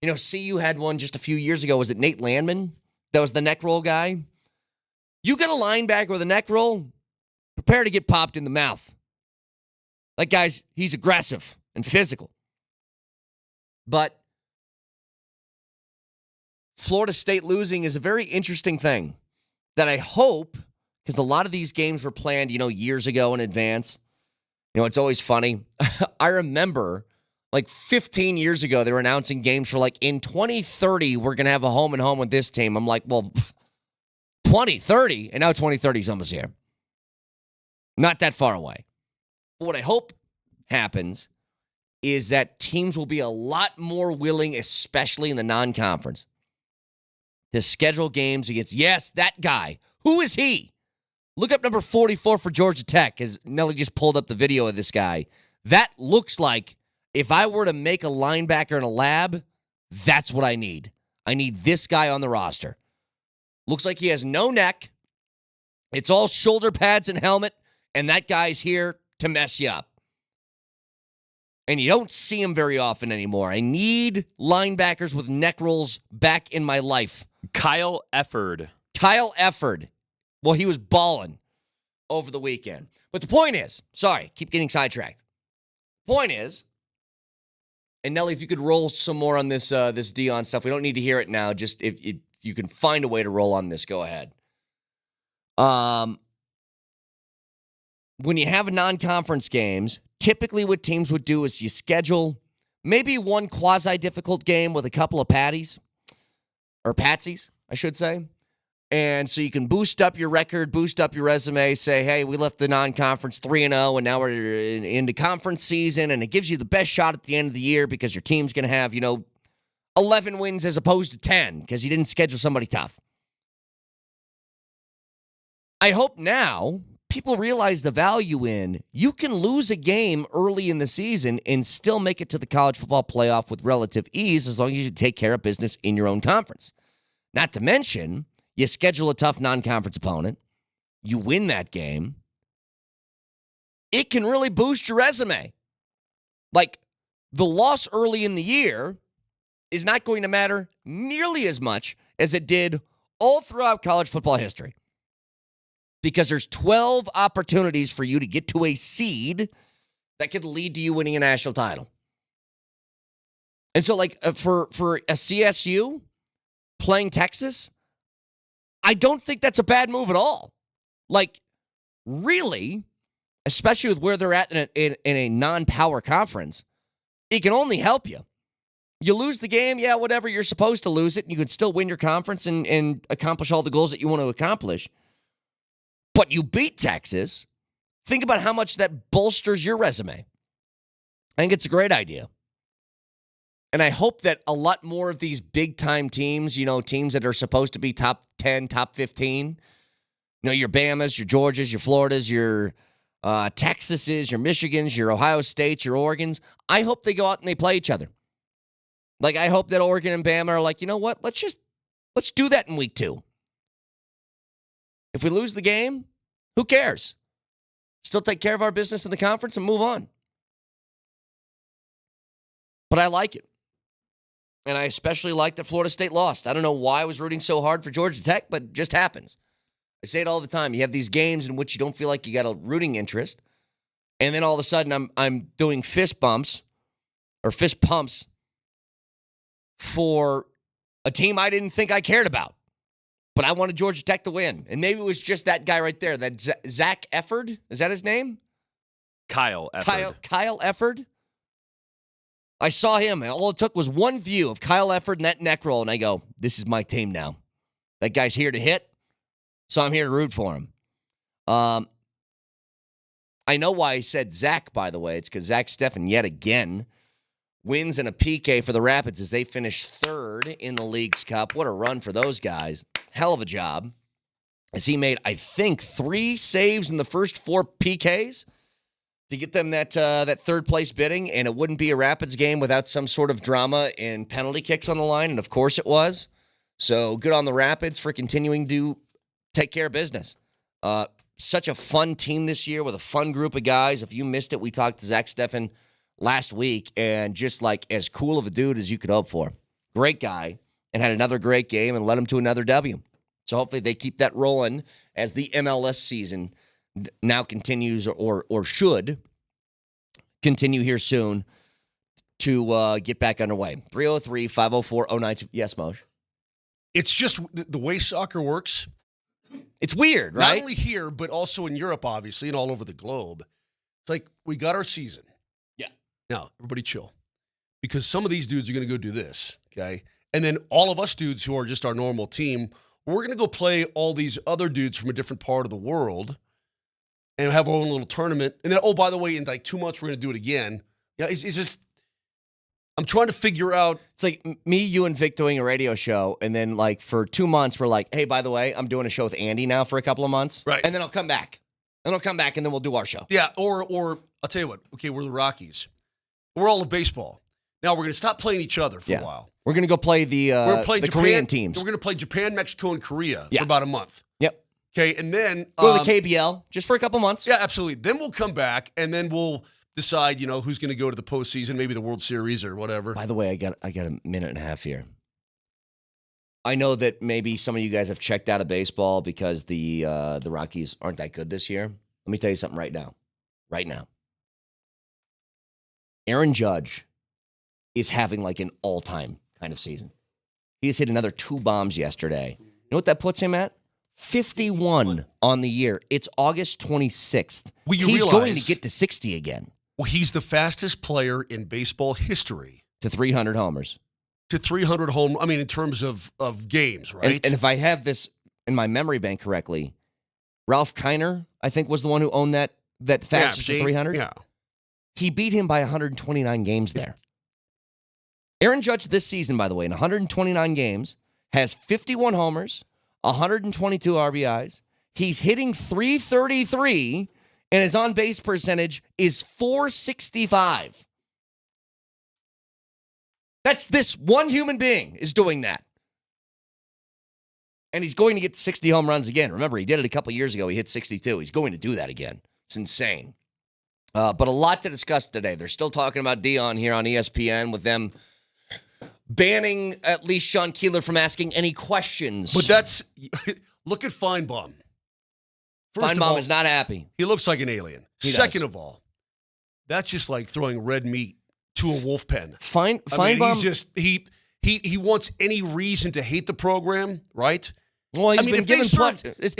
You know, CU had one just a few years ago. Was it Nate Landman? That was the neck roll guy. You get a linebacker with a neck roll, prepare to get popped in the mouth. That guy's, he's aggressive and physical. But Florida State losing is a very interesting thing that I hope, because a lot of these games were planned, years ago in advance. It's always funny. I remember, 15 years ago, they were announcing games for, in 2030, we're going to have a home and home with this team. I'm like, well, 2030? And now 2030 is almost here. Not that far away. But what I hope happens is that teams will be a lot more willing, especially in the non-conference, to schedule games against, yes, that guy. Who is he? Look up number 44 for Georgia Tech, as Nelly just pulled up the video of this guy. That looks like, if I were to make a linebacker in a lab, that's what I need. I need this guy on the roster. Looks like he has no neck. It's all shoulder pads and helmet, and that guy's here to mess you up. And you don't see him very often anymore. I need linebackers with neck rolls back in my life. Kyle Efford. Well, he was balling over the weekend. But the point is, sorry, keep getting sidetracked. Point is, and Nelly, if you could roll some more on this this Deion stuff, we don't need to hear it now. Just if you can find a way to roll on this, go ahead. When you have non-conference games, typically what teams would do is you schedule maybe one quasi-difficult game with a couple of patsies, I should say. And so you can boost up your record, boost up your resume, say, hey, we left the non-conference 3-0, and now we're into conference season, and it gives you the best shot at the end of the year because your team's going to have, 11 wins as opposed to 10 because you didn't schedule somebody tough. I hope now people realize the value in you can lose a game early in the season and still make it to the college football playoff with relative ease as long as you take care of business in your own conference. Not to mention, you schedule a tough non-conference opponent, you win that game, it can really boost your resume. Like, the loss early in the year is not going to matter nearly as much as it did all throughout college football history. Because there's 12 opportunities for you to get to a seed that could lead to you winning a national title. And so, for a CSU playing Texas, I don't think that's a bad move at all. Really, especially with where they're at in a non-power conference, it can only help you. You lose the game, yeah, whatever, you're supposed to lose it, and you can still win your conference and accomplish all the goals that you want to accomplish. But you beat Texas. Think about how much that bolsters your resume. I think it's a great idea. And I hope that a lot more of these big-time teams, teams that are supposed to be top 10, top 15, your Bamas, your Georgias, your Floridas, your Texases, your Michigans, your Ohio States, your Oregons, I hope they go out and they play each other. I hope that Oregon and Bama are like, you know what, let's do that in week 2. If we lose the game, who cares? Still take care of our business in the conference and move on. But I like it. And I especially like that Florida State lost. I don't know why I was rooting so hard for Georgia Tech, but it just happens. I say it all the time. You have these games in which you don't feel like you got a rooting interest. And then all of a sudden I'm doing fist pumps for a team I didn't think I cared about. But I wanted Georgia Tech to win. And maybe it was just that guy right there, that Zach Efford. Is that his name? Kyle Efford. Kyle Efford. I saw him, and all it took was one view of Kyle Efford and that neck roll, and I go, this is my team now. That guy's here to hit, so I'm here to root for him. I know why I said Zach, by the way. It's because Zach Steffen, yet again, wins in a PK for the Rapids as they finish 3rd in the League's Cup. What a run for those guys. Hell of a job. As he made, I think, 3 saves in the first 4 PKs to get them that third place bidding, and it wouldn't be a Rapids game without some sort of drama and penalty kicks on the line, and of course it was. So good on the Rapids for continuing to take care of business. Such a fun team this year with a fun group of guys. If you missed it, we talked to Zach Steffen last week, and just as cool of a dude as you could hope for. Great guy, and had another great game and led him to another W. So hopefully they keep that rolling as the MLS season now continues or should continue here soon to get back underway. 303-504-09. Yes, Moj. It's just the way soccer works. It's weird, right? Not only here, but also in Europe, obviously, and all over the globe. It's like, we got our season. Yeah. Now, everybody chill. Because some of these dudes are going to go do this, okay? And then all of us dudes who are just our normal team, we're going to go play all these other dudes from a different part of the world and have our own little tournament. And then, oh, by the way, in 2 months, we're going to do it again. Yeah, it's just, I'm trying to figure out. It's like me, you, and Vic doing a radio show. And then, for 2 months, we're like, hey, by the way, I'm doing a show with Andy now for a couple of months. Right. And then I'll come back. And then we'll do our show. Yeah, or I'll tell you what. Okay, we're the Rockies. We're all of baseball. Now we're going to stop playing each other for a while. We're going to go play the Korean teams. We're going to play Japan, Mexico, and Korea for about a month. Yep. Okay, and then go to the KBL just for a couple months. Yeah, absolutely. Then we'll come back, and then we'll decide, who's going to go to the postseason, maybe the World Series or whatever. By the way, I got a minute and a half here. I know that maybe some of you guys have checked out of baseball because the Rockies aren't that good this year. Let me tell you something right now. Right now. Aaron Judge is having like an all-time kind of season. He has hit another 2 bombs yesterday. You know what that puts him at? 51 on the year. It's August 26th. Well, you He's realize, going to get to 60 again. Well, he's the fastest player in baseball history to 300 homers. To 300 home. I mean, in terms of games, right? And if I have this in my memory bank correctly, Ralph Kiner, I think, was the one who owned that fastest to 300. Yeah. He beat him by 129 games there. Aaron Judge this season, by the way, in 129 games, has 51 homers, 122 RBIs. He's hitting .333, and his on-base percentage is .465. That's this one human being is doing that. And he's going to get 60 home runs again. Remember, he did it a couple years ago. He hit 62. He's going to do that again. It's insane. But a lot to discuss today. They're still talking about Deion here on ESPN with them banning at least Sean Keeler from asking any questions. But that's look at Feinbaum. Feinbaum is not happy. He looks like an alien. Second of all, that's just like throwing red meat to a wolf pen. Feinbaum, he's just he wants any reason to hate the program, right? Well, he's been given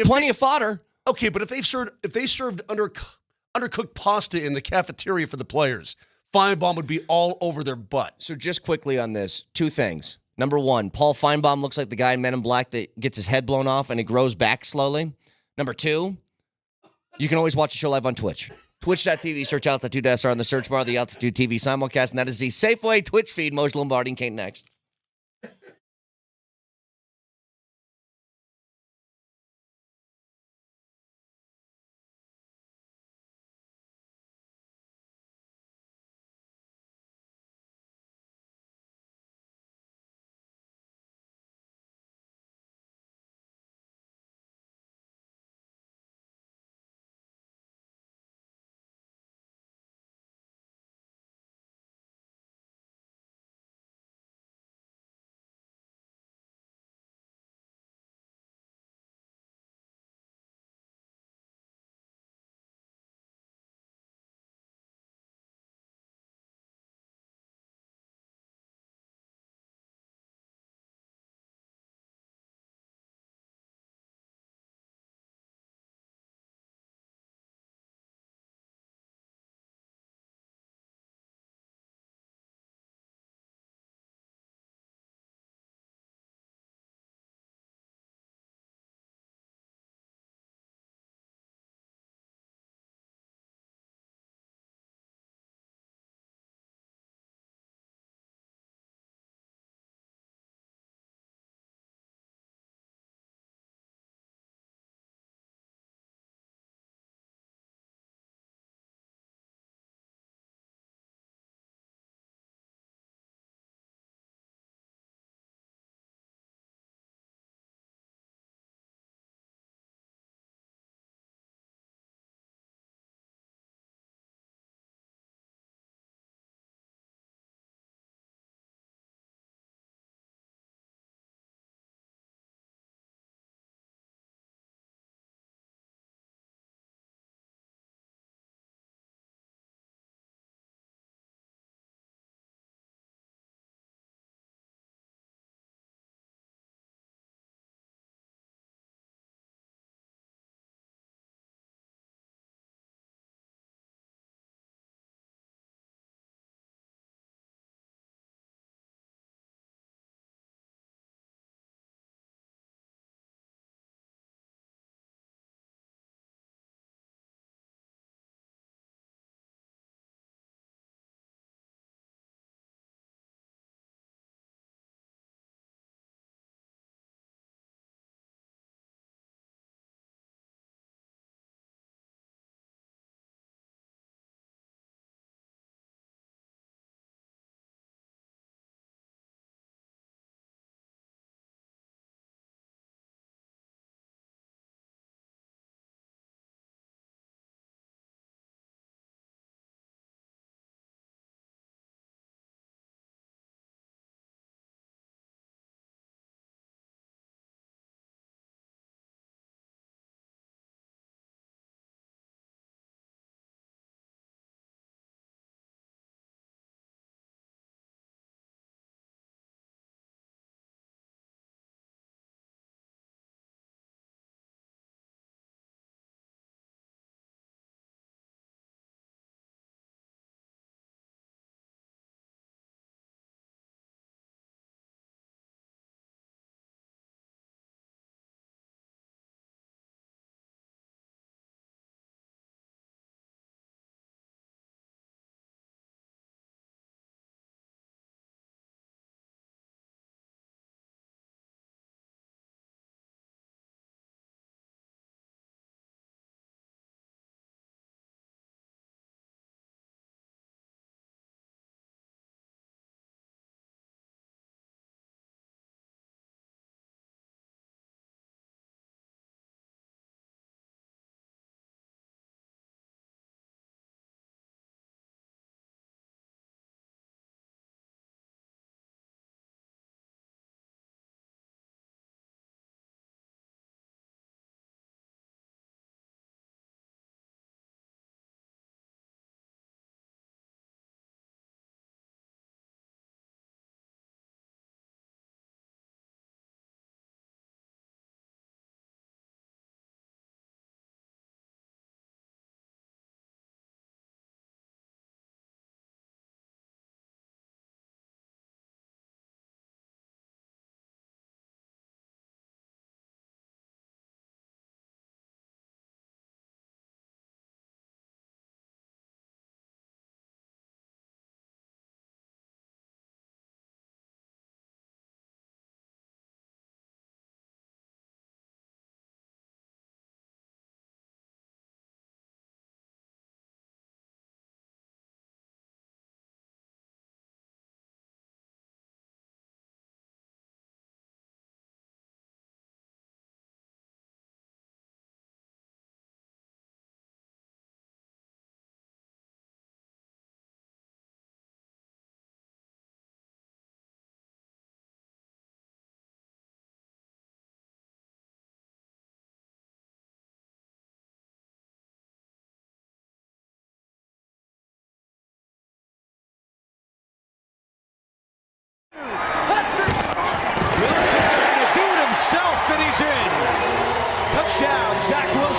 plenty of fodder. Okay, but if they served undercooked pasta in the cafeteria for the players, Feinbaum would be all over their butt. So just quickly on this, 2 things. Number 1, Paul Feinbaum looks like the guy in Men in Black that gets his head blown off and it grows back slowly. Number 2, you can always watch the show live on Twitch. Twitch.tv, search Altitude SR on the search bar of the Altitude TV simulcast, and that is the Safeway Twitch feed. Moshe Lombardi and Kate next.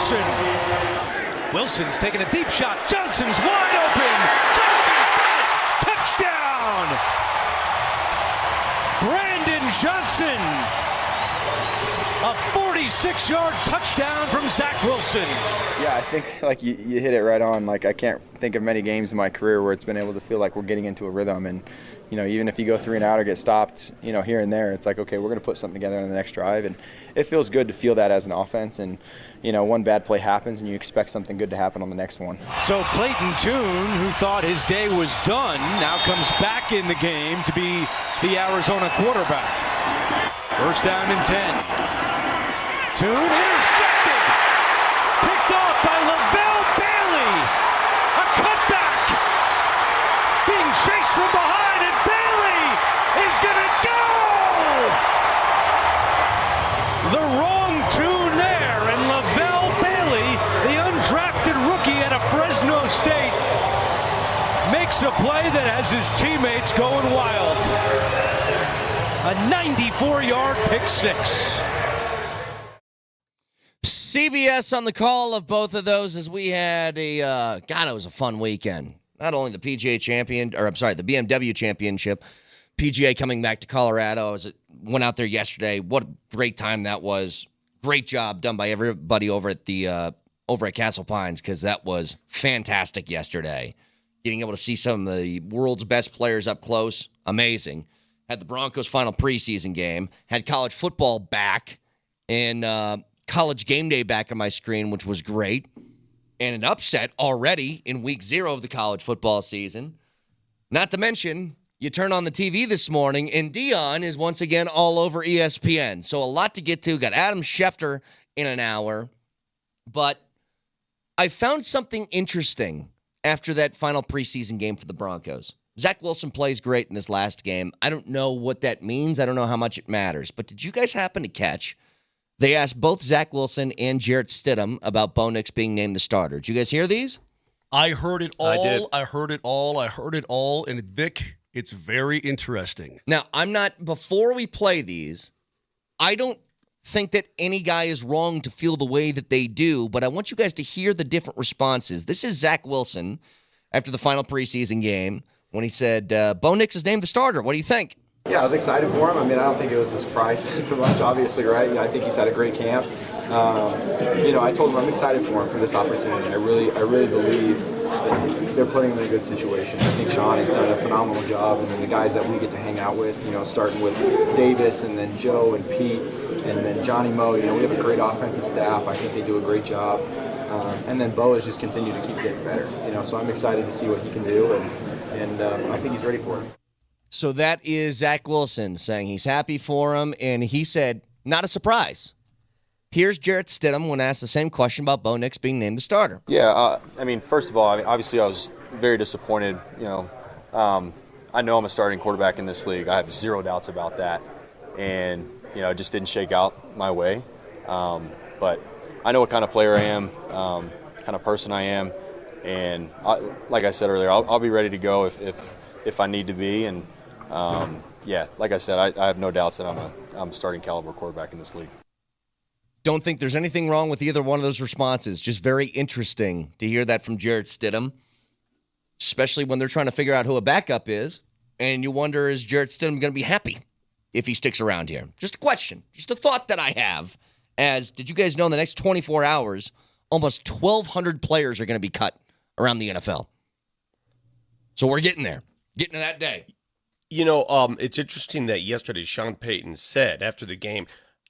Wilson. Wilson's taking a deep shot. Johnson's wide open. Johnson's got it. Touchdown! Brandon Johnson. A 46-yard touchdown from Zach Wilson. Yeah, I think like you hit it right on. Like I can't think of many games in my career where it's been able to feel like we're getting into a rhythm. And even if you go 3 and out or get stopped, here and there, it's like, okay, we're going to put something together on the next drive. And it feels good to feel that as an offense. And one bad play happens, and you expect something good to happen on the next one. So Clayton Tune, who thought his day was done, now comes back in the game to be the Arizona quarterback. First down and 10. Tune intercepted. Picked off by Lavelle Bailey. A cutback. Being chased from behind, and Bailey is going to go. The wrong tune there, and Lavelle Bailey, the undrafted rookie out of Fresno State, makes a play that has his teammates going wild. A 94-yard pick six. CBS on the call of both of those as we had it was a fun weekend. Not only the the BMW Championship, PGA coming back to Colorado. Went out there yesterday. What a great time that was. Great job done by everybody over at Castle Pines, because that was fantastic yesterday. Getting able to see some of the world's best players up close, amazing. Had the Broncos' final preseason game. Had college football back, and College Game Day back on my screen, which was great. And an upset already in week 0 of the college football season. Not to mention, you turn on the TV this morning, and Dion is once again all over ESPN. So a lot to get to. Got Adam Schefter in an hour. But I found something interesting after that final preseason game for the Broncos. Zach Wilson plays great in this last game. I don't know what that means. I don't know how much it matters. But did you guys happen to catch? They asked both Zach Wilson and Jarrett Stidham about Bo Nix being named the starter. Did you guys hear these? I heard it all. I did. I heard it all. And Vic, it's very interesting. Now, before we play these, I don't think that any guy is wrong to feel the way that they do, but I want you guys to hear the different responses. This is Zach Wilson after the final preseason game when he said, Bo Nix is named the starter. What do you think? Yeah, I was excited for him. I mean, I don't think it was a surprise too much, obviously, right? I think he's had a great camp. I told him I'm excited for him for this opportunity. I really believe that they're putting him in a good situation. I think Sean has done a phenomenal job, and then the guys that we get to hang out with, starting with Davis and then Joe and Pete and then Johnny Moe, we have a great offensive staff. I think they do a great job. And then Bo has just continued to keep getting better. So I'm excited to see what he can do, and I think he's ready for it. So that is Zach Wilson saying he's happy for him, and he said, not a surprise. Here's Jarrett Stidham when asked the same question about Bo Nix being named the starter. Yeah, first of all, obviously I was very disappointed. I know I'm a starting quarterback in this league. I have 0 doubts about that. And, it just didn't shake out my way. But I know what kind of player I am, kind of person I am. And like I said earlier, I'll be ready to go if I need to be. And, like I said, I have no doubts that I'm a starting caliber quarterback in this league. Don't think there's anything wrong with either one of those responses. Just very interesting to hear that from Jarrett Stidham, especially when they're trying to figure out who a backup is. And you wonder, is Jarrett Stidham going to be happy if he sticks around here? Just a question, just a thought that I have. Did you guys know in the next 24 hours, almost 1,200 players are going to be cut around the NFL? So we're getting there, getting to that day. It's interesting that yesterday Sean Payton said after the game,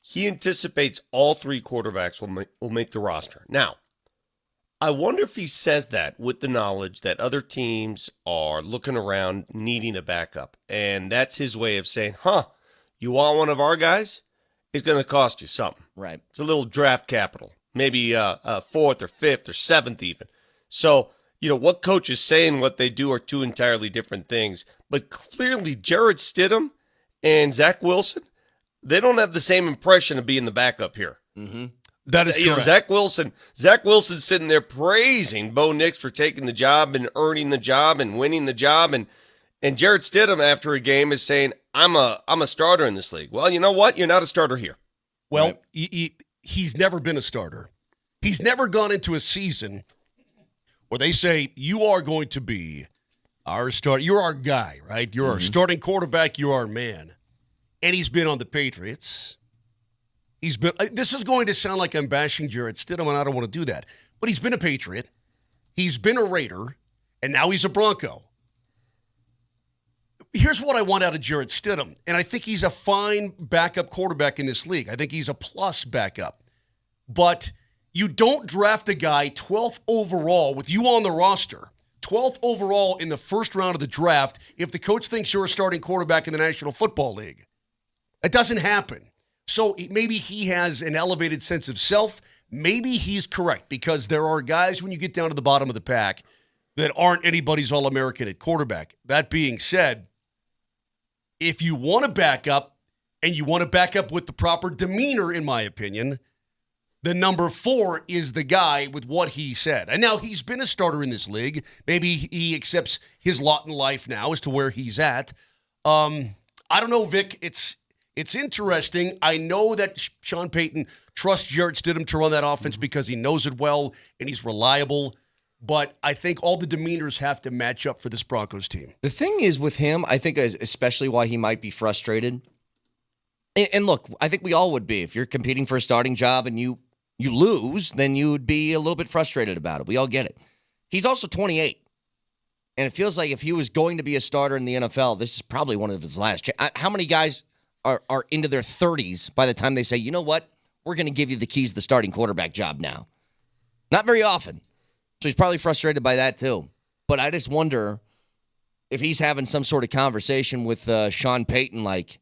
he anticipates all 3 quarterbacks will make the roster. Now, I wonder if he says that with the knowledge that other teams are looking around needing a backup. And that's his way of saying, you want one of our guys? It's going to cost you something. Right. It's a little draft capital, maybe 4th or 5th or 7th even. So, what coach is saying, what they do are 2 entirely different things. But clearly, Jarrett Stidham and Zach Wilson, they don't have the same impression of being the backup here. Mm-hmm. That is correct. Zach Wilson's sitting there praising Bo Nix for taking the job and earning the job and winning the job, and Jarrett Stidham after a game is saying, "I'm a starter in this league." Well, you know what? You're not a starter here. Well, right. He's never been a starter. He's never gone into a season where they say, you are going to be our starter. You're our guy, right? You're our starting quarterback. You're our man. And he's been on the Patriots. He's been. This is going to sound like I'm bashing Jarrett Stidham, and I don't want to do that. But he's been a Patriot. He's been a Raider. And now he's a Bronco. Here's what I want out of Jarrett Stidham. And I think he's a fine backup quarterback in this league. I think he's a plus backup. But you don't draft a guy 12th overall with you on the roster, 12th overall in the first round of the draft, if the coach thinks you're a starting quarterback in the National Football League. It doesn't happen. So maybe he has an elevated sense of self. Maybe he's correct, because there are guys when you get down to the bottom of the pack that aren't anybody's All-American at quarterback. That being said, if you want to back up, and you want to back up with the proper demeanor, in my opinion, the number 4 is the guy with what he said. And now he's been a starter in this league. Maybe he accepts his lot in life now as to where he's at. I don't know, Vic. It's interesting. I know that Sean Payton trusts Jarrett Stidham to run that offense because he knows it well and he's reliable. But I think all the demeanors have to match up for this Broncos team. The thing is with him, I think especially why he might be frustrated. And look, I think we all would be. If you're competing for a starting job and you lose, then you would be a little bit frustrated about it. We all get it. He's also 28. And it feels like if he was going to be a starter in the NFL, this is probably one of his last. How many guys are into their 30s by the time they say, you know what, we're going to give you the keys to the starting quarterback job now? Not very often. So he's probably frustrated by that too. But I just wonder if he's having some sort of conversation with Sean Payton, like,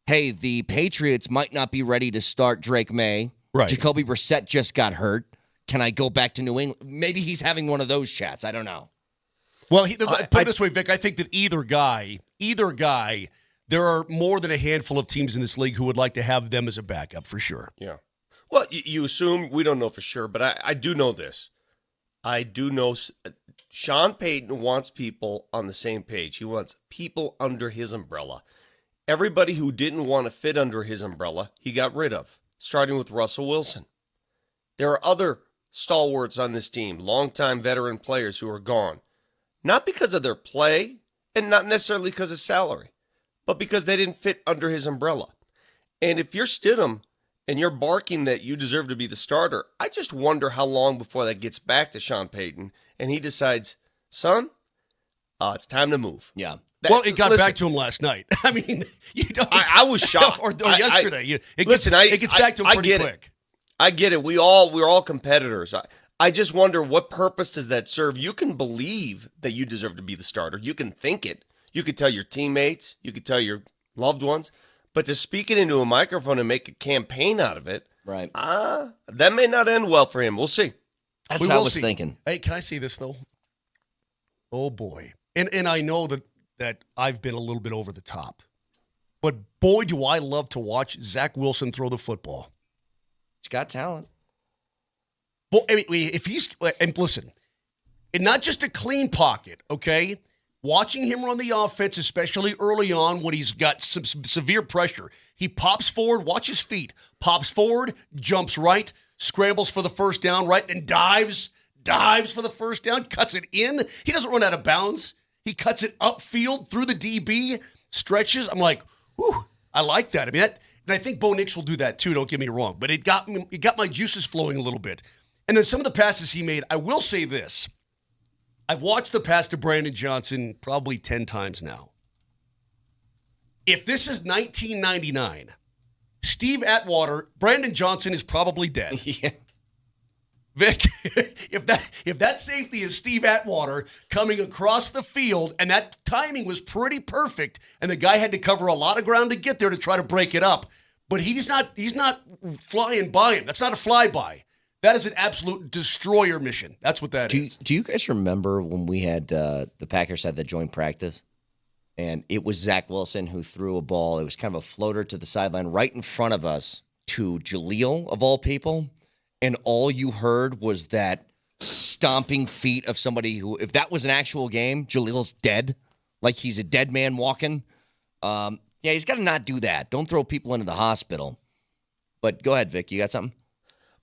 hey, the Patriots might not be ready to start Drake May. Right. Jacoby Brissett just got hurt. Can I go back to New England? Maybe he's having one of those chats. I don't know. Well, put it this way, Vic. I think that either guy, there are more than a handful of teams in this league who would like to have them as a backup for sure. Yeah. Well, you assume, we don't know for sure, but I do know this. I do know Sean Payton wants people on the same page. He wants people under his umbrella. Everybody who didn't want to fit under his umbrella, he got rid of, starting with Russell Wilson. There are other stalwarts on this team, longtime veteran players who are gone. Not because of their play and not necessarily because of salary, but because they didn't fit under his umbrella. And if you're Stidham and you're barking that you deserve to be the starter, I just wonder how long before that gets back to Sean Payton and he decides, son, it's time to move. Yeah. Well, it got back to him last night. I mean, you don't. I was shocked. or yesterday. It gets back to him pretty quick. I get it. We're all competitors. I just wonder, what purpose does that serve? You can believe that you deserve to be the starter. You can think it. You could tell your teammates. You could tell your loved ones. But to speak it into a microphone and make a campaign out of it, right? That may not end well for him. We'll see. That's what I was thinking. Hey, can I see this, though? Oh, boy. And I know that I've been a little bit over the top. But, boy, do I love to watch Zach Wilson throw the football. He's got talent. Well, I mean, if he's – and listen, and not just a clean pocket, okay? Watching him run the offense, especially early on when he's got some severe pressure, he pops forward, watch his feet, pops forward, jumps right, scrambles for the first down, right, then dives for the first down, cuts it in. He doesn't run out of bounds. He cuts it upfield through the DB, stretches. I'm like, whew, I like that. I mean, and I think Bo Nix will do that too, don't get me wrong, but it got my juices flowing a little bit. And then some of the passes he made, I will say this. I've watched the pass to Brandon Johnson probably 10 times now. If this is 1999, Steve Atwater, Brandon Johnson is probably dead. Yeah. Vic, if that safety is Steve Atwater coming across the field, and that timing was pretty perfect, and the guy had to cover a lot of ground to get there to try to break it up, but he's not flying by him. That's not a flyby. That is an absolute destroyer mission. That's what that is. Do you guys remember when we had the Packers had the joint practice, and it was Zach Wilson who threw a ball? It was kind of a floater to the sideline right in front of us to Jaleel, of all people, and all you heard was that stomping feet of somebody who, if that was an actual game, Jaleel's dead, like he's a dead man walking. Yeah, he's got to not do that. Don't throw people into the hospital. But go ahead, Vic. You got something?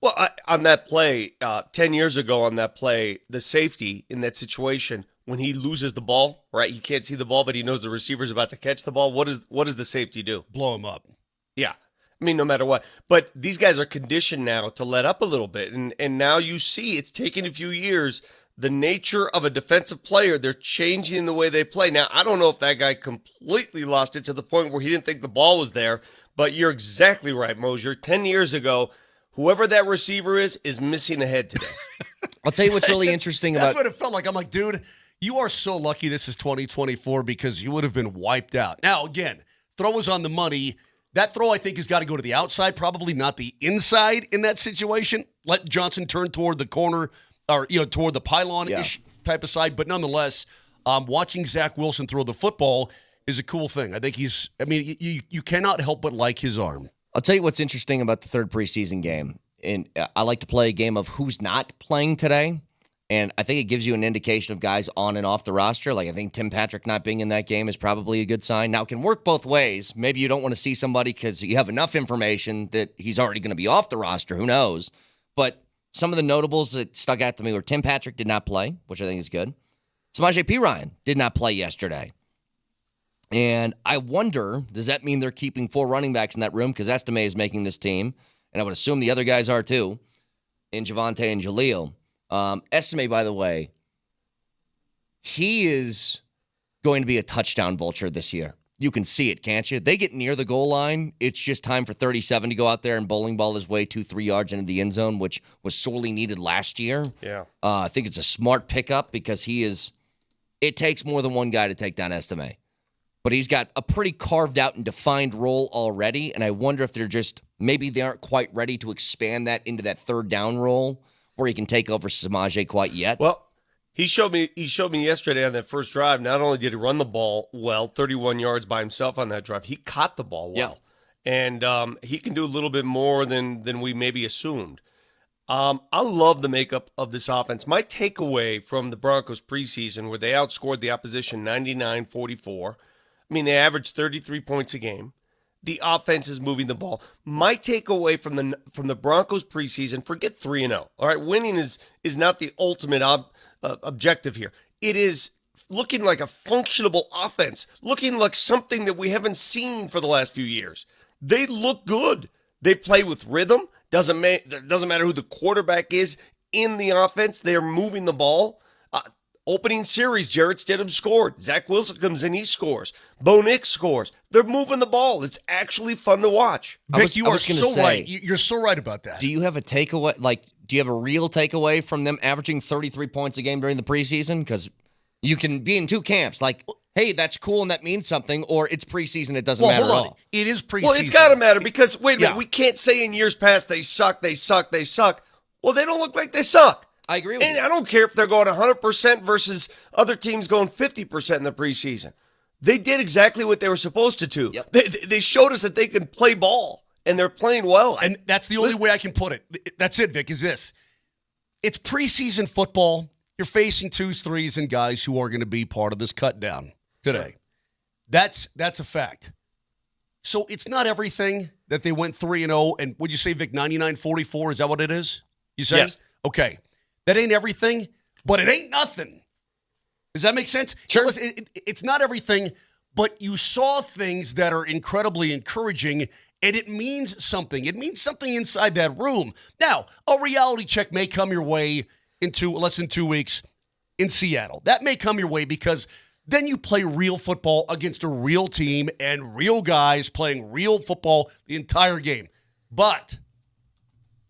Well, on that play, 10 years ago on that play, the safety in that situation, when he loses the ball, right? He can't see the ball, but he knows the receiver's about to catch the ball. What does the safety do? Blow him up. Yeah. I mean, no matter what. But these guys are conditioned now to let up a little bit. And now you see it's taken a few years. The nature of a defensive player, they're changing the way they play. Now, I don't know if that guy completely lost it to the point where he didn't think the ball was there, but you're exactly right, Mosier. 10 years ago, whoever that receiver is missing a head today. I'll tell you what's really interesting That's about. what it felt like. I'm like, dude, you are so lucky this is 2024 because you would have been wiped out. Now, again, throw was on the money. That throw, I think, has got to go to the outside, probably not the inside in that situation. Let Johnson turn toward the corner or, toward the pylon-ish type of side. But nonetheless, watching Zach Wilson throw the football is a cool thing. I think you cannot help but like his arm. I'll tell you what's interesting about the third preseason game. And I like to play a game of who's not playing today. And I think it gives you an indication of guys on and off the roster. Like, I think Tim Patrick not being in that game is probably a good sign. Now, it can work both ways. Maybe you don't want to see somebody because you have enough information that he's already going to be off the roster. Who knows? But some of the notables that stuck out to me were Tim Patrick did not play, which I think is good. Samaje Perine did not play yesterday. And I wonder, does that mean they're keeping 4 running backs in that room? Because Estime is making this team. And I would assume the other guys are too, in Javonte and Jaleel. Estime, by the way, he is going to be a touchdown vulture this year. You can see it, can't you? They get near the goal line. It's just time for 37 to go out there and bowling ball his way 2-3 yards into the end zone, which was sorely needed last year. Yeah. I think it's a smart pickup because it takes more than one guy to take down Estime. But he's got a pretty carved out and defined role already, and I wonder if maybe they aren't quite ready to expand that into that third down role where he can take over Samaje quite yet. Well, he showed me yesterday on that first drive, not only did he run the ball well, 31 yards by himself on that drive, he caught the ball well. Yeah. And he can do a little bit more than we maybe assumed. I love the makeup of this offense. My takeaway from the Broncos preseason, where they outscored the opposition 99-44, I mean, they averaged 33 points a game. The offense is moving the ball. My takeaway from the Broncos preseason, forget 3-0. All right, winning is not the ultimate objective here. It is looking like a functionable offense, looking like something that we haven't seen for the last few years. They look good. They play with rhythm. Doesn't matter who the quarterback is in the offense. They're moving the ball. Opening series, Jarrett Stidham scored. Zach Wilson comes in, he scores. Bo Nix scores. They're moving the ball. It's actually fun to watch. Vic, you are so right. You're so right about that. Do you have a takeaway? Do you have a real takeaway from them averaging 33 points a game during the preseason? Because you can be in two camps. Like, hey, that's cool and that means something, or it's preseason, it doesn't matter at all. It is preseason. Well, it's got to matter because, wait a minute, we can't say in years past they suck. Well, they don't look like they suck. I agree with you. And I don't care if they're going 100% versus other teams going 50% in the preseason. They did exactly what they were supposed to do. Yep. They showed us that they can play ball, and they're playing well. And that's the only way I can put it. That's it, Vic, is this. It's preseason football. You're facing 2s, 3s, and guys who are going to be part of this cut down today. Sure. That's a fact. So it's not everything that they went 3-0, and would you say, Vic, 99-44? Is that what it is? You say? Yes. Okay. That ain't everything, but it ain't nothing. Does that make sense? Sure. Listen, it's not everything, but you saw things that are incredibly encouraging, and it means something. It means something inside that room. Now, a reality check may come your way in less than 2 weeks in Seattle. That may come your way because then you play real football against a real team and real guys playing real football the entire game. But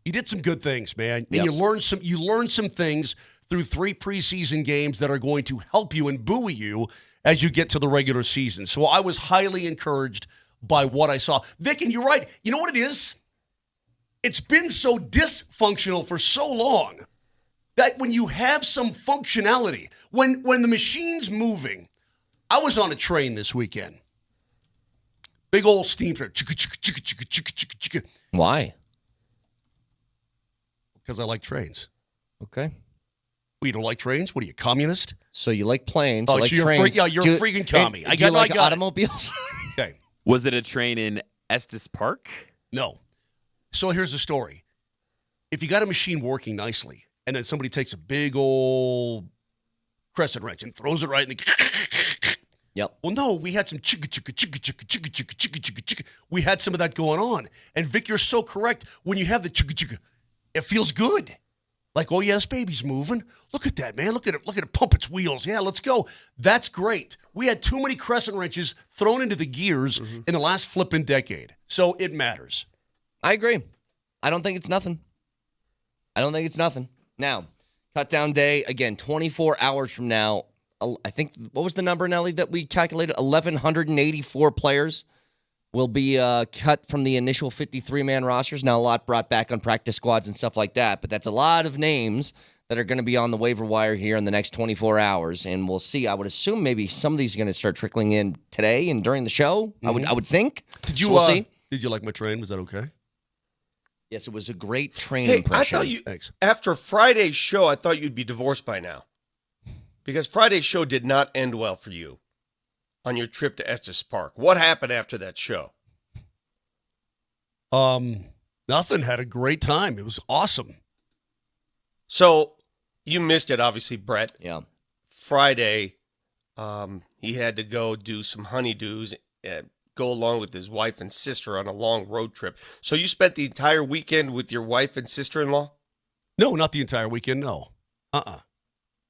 you did some good things, man. And you learned some things through 3 preseason games that are going to help you and buoy you as you get to the regular season. So I was highly encouraged by what I saw. Vic, and you're right. You know what it is? It's been so dysfunctional for so long that when you have some functionality, when the machine's moving, I was on a train this weekend. Big old steam train. Why? Because I like trains. Okay. Well, you don't like trains? What are you, communist? So you like planes. Oh, you like so you're trains. you're a freaking commie. Do you like automobiles? Okay. Was it a train in Estes Park? No. So here's the story. if you got a machine working nicely, and then somebody takes a big old crescent wrench and throws it right in the. Yep. Well, no, we had some chicka. We had some of that going on. And Vic, you're so correct. When you have the chicka, it feels good. Like, oh yeah, this baby's moving. Look at that, man. Look at it pump its wheels. Yeah, let's go. That's great. We had too many crescent wrenches thrown into the gears in the last flipping decade. So it matters. I agree. I don't think it's nothing. Now, cut down day, again, 24 hours from now. I think, what was the number, Nelly, that we calculated? 1,184 players will be cut from the initial 53-man rosters. Now, a lot brought back on practice squads and stuff like that, but that's a lot of names that are going to be on the waiver wire here in the next 24 hours, and we'll see. I would assume maybe some of these are going to start trickling in today and during the show. I would think. We'll see. Did you like my train? Was that okay? Yes, it was a great train Hey, impression. I thought you, Thanks. after Friday's show, I thought you'd be divorced by now. Because Friday's show did not end well for you on your trip to Estes Park. What happened after that show? Nothing. Had a great time. It was awesome. So you missed it, obviously, Brett. Yeah. Friday, he had to go do some honeydews and go along with his wife and sister on a long road trip. So you spent the entire weekend with your wife and sister-in-law? No, not the entire weekend. No.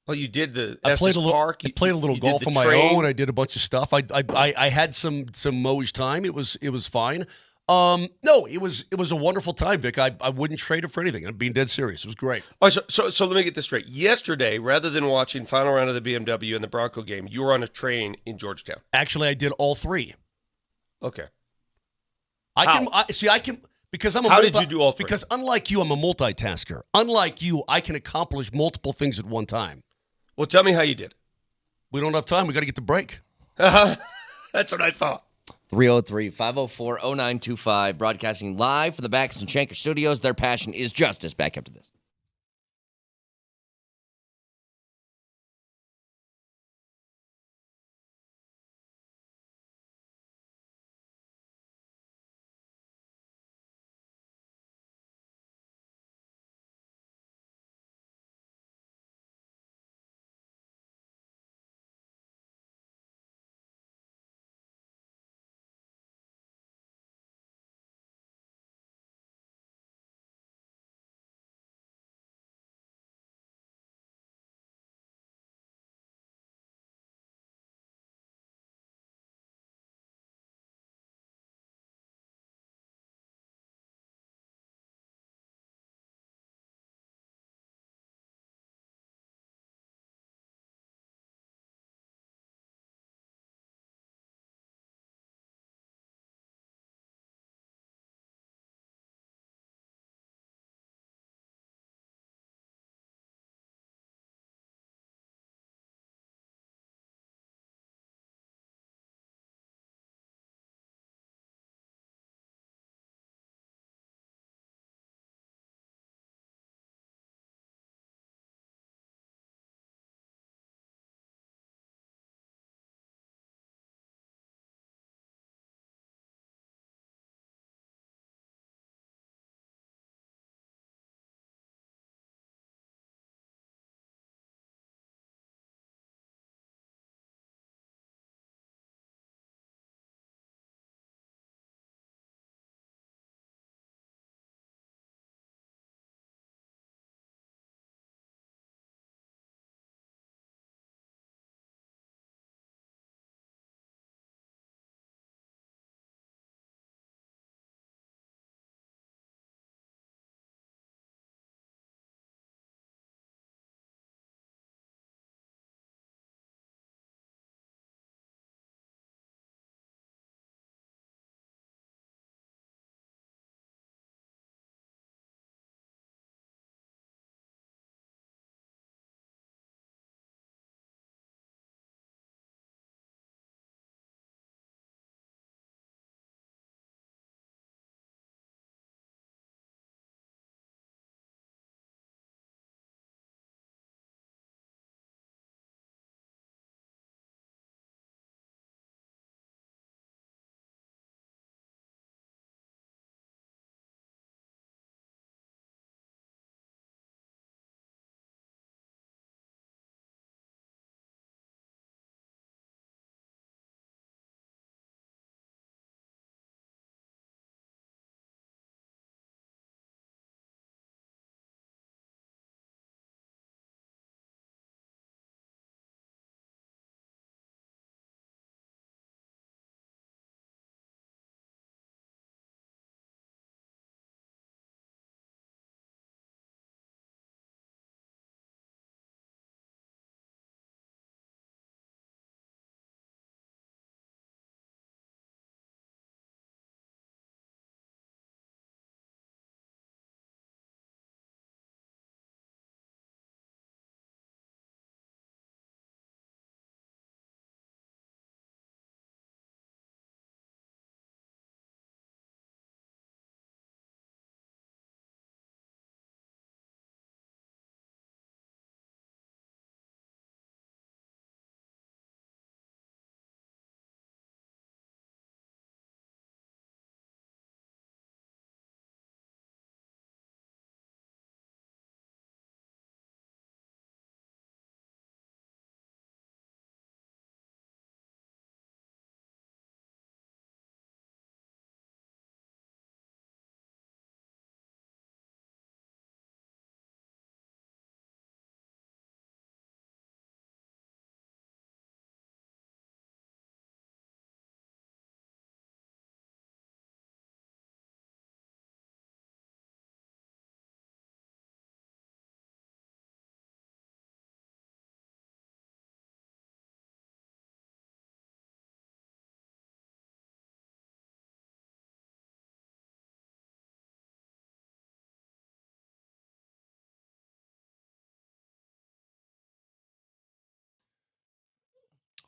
Well, you did the I played Estes a little. Park. I played a little you did golf the on my train. own. I did a bunch of stuff. I had some Moj time. It was fine. No, it was a wonderful time, Vic. I wouldn't trade it for anything. I'm being dead serious. It was great. Oh, so let me get this straight. Yesterday, rather than watching final round of the BMW and the Bronco game, you were on a train in Georgetown. Actually, I did all three. Okay. I can because I'm a How did you do all three? Because unlike you, I'm a multitasker. Unlike you, I can accomplish multiple things at one time. Well, tell me how you did it. We don't have time. We got to get the break. That's what I thought. 303-504-0925, broadcasting live from the Backus and Shanker studios. Their passion is justice. Back after this.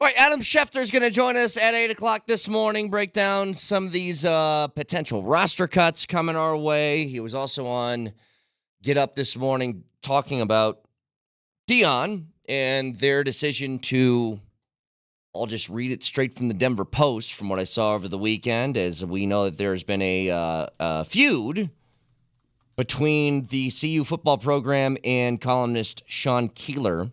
All right, Adam Schefter is going to join us at 8 o'clock this morning, break down some of these potential roster cuts coming our way. He was also on Get Up this morning talking about Deion and their decision to, I'll just read it straight from the Denver Post from what I saw over the weekend, as we know that there's been a feud between the CU football program and columnist Sean Keeler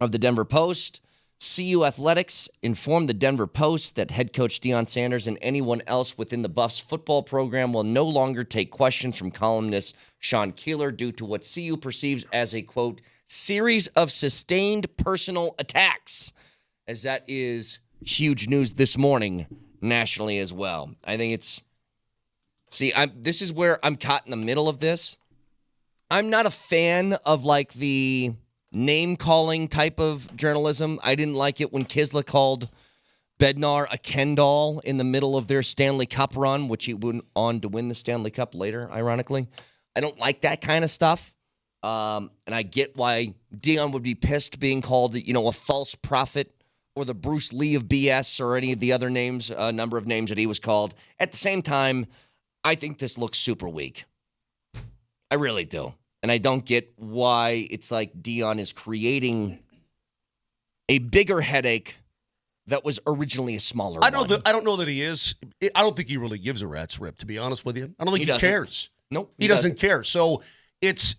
of the Denver Post. CU Athletics informed the Denver Post that head coach Deion Sanders and anyone else within the Buffs football program will no longer take questions from columnist Sean Keeler due to what CU perceives as a, quote, series of sustained personal attacks, as that is huge news this morning nationally as well. I think it's, this is where I'm caught in the middle of this. I'm not a fan of like the name-calling type of journalism. I didn't like it when Kisla called Bednar a Ken doll in the middle of their Stanley Cup run, which he went on to win the Stanley Cup later, ironically. I don't like that kind of stuff. And I get why Deion would be pissed being called, a false prophet or the Bruce Lee of BS or any of the other names, number of names that he was called. At the same time, I think this looks super weak. I really do. And I don't get why it's like Deion is creating a bigger headache that was originally a smaller one. I don't know that he is. I don't think he really gives a rat's rip, to be honest with you. I don't think he cares. Nope. He doesn't care. So it's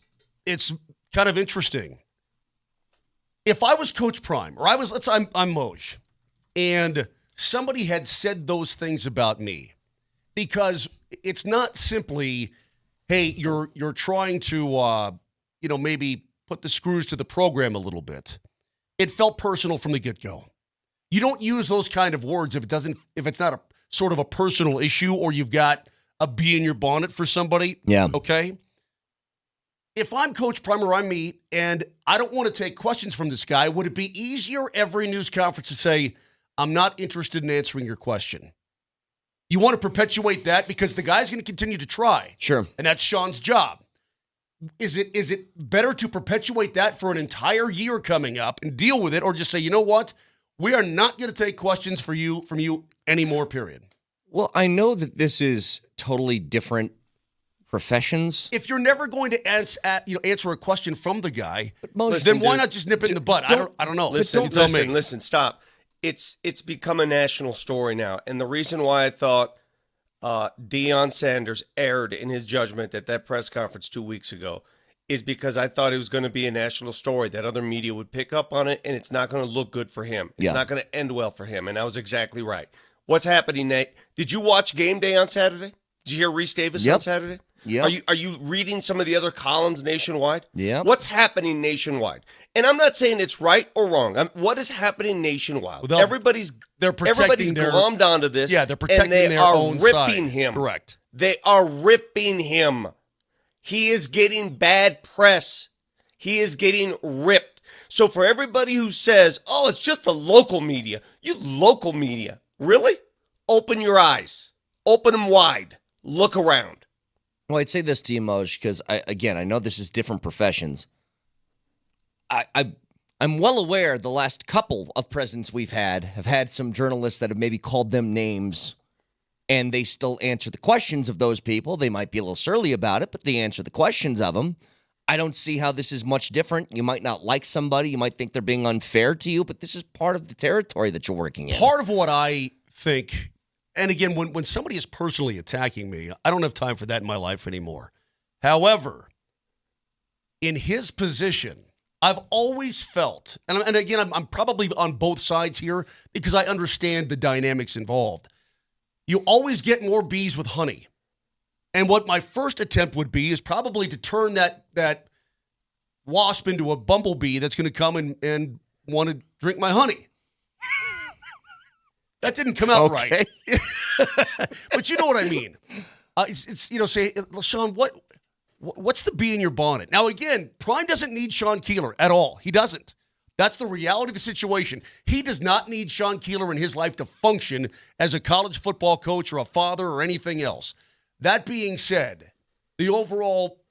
kind of interesting. If I was Coach Prime, or I'm Moj, and somebody had said those things about me, because it's not simply, hey, you're trying to maybe put the screws to the program a little bit. It felt personal from the get-go. You don't use those kind of words if it's not a sort of a personal issue or you've got a bee in your bonnet for somebody. Yeah. Okay. If I'm Coach Prime or I'm me and I don't want to take questions from this guy, would it be easier every news conference to say, I'm not interested in answering your question? You want to perpetuate that because the guy's going to continue to try. Sure. And that's Sean's job. Is it better to perpetuate that for an entire year coming up and deal with it, or just say, you know what? We are not going to take questions from you anymore, period. Well, I know that this is totally different professions. If you're never going to answer a question from the guy, Listen, then why dude, not just nip it in the butt? I don't know. Listen, stop. It's become a national story now. And the reason why I thought Deion Sanders erred in his judgment at that press conference 2 weeks ago is because I thought it was going to be a national story, that other media would pick up on it, and it's not going to look good for him. It's not going to end well for him, and I was exactly right. What's happening, Nate? Did you watch Game Day on Saturday? Did you hear Reese Davis on Saturday? Yeah. Are you reading some of the other columns nationwide? Yeah. What's happening nationwide? And I'm not saying it's right or wrong. What is happening nationwide? Well, everybody's glommed onto this. Yeah, they're protecting and they their are own ripping side. him. Correct. They are ripping him. He is getting bad press. He is getting ripped. So for everybody who says, oh, it's just the local media, you local media, really? Open your eyes. Open them wide. Look around. Well, I'd say this to you, Moj, because I know this is different professions. I'm well aware the last couple of presidents we've had have had some journalists that have maybe called them names, and they still answer the questions of those people. They might be a little surly about it, but they answer the questions of them. I don't see how this is much different. You might not like somebody. You might think they're being unfair to you, but this is part of the territory that you're working in. Part of what I think, and again, when somebody is personally attacking me, I don't have time for that in my life anymore. However, in his position, I've always felt, and again, I'm probably on both sides here because I understand the dynamics involved. You always get more bees with honey. And what my first attempt would be is probably to turn that wasp into a bumblebee that's going to come and want to drink my honey. That didn't come out right. But you know what I mean. It's say, Sean, what's the bee in your bonnet? Now, again, Prime doesn't need Sean Keeler at all. He doesn't. That's the reality of the situation. He does not need Sean Keeler in his life to function as a college football coach or a father or anything else. That being said, the overall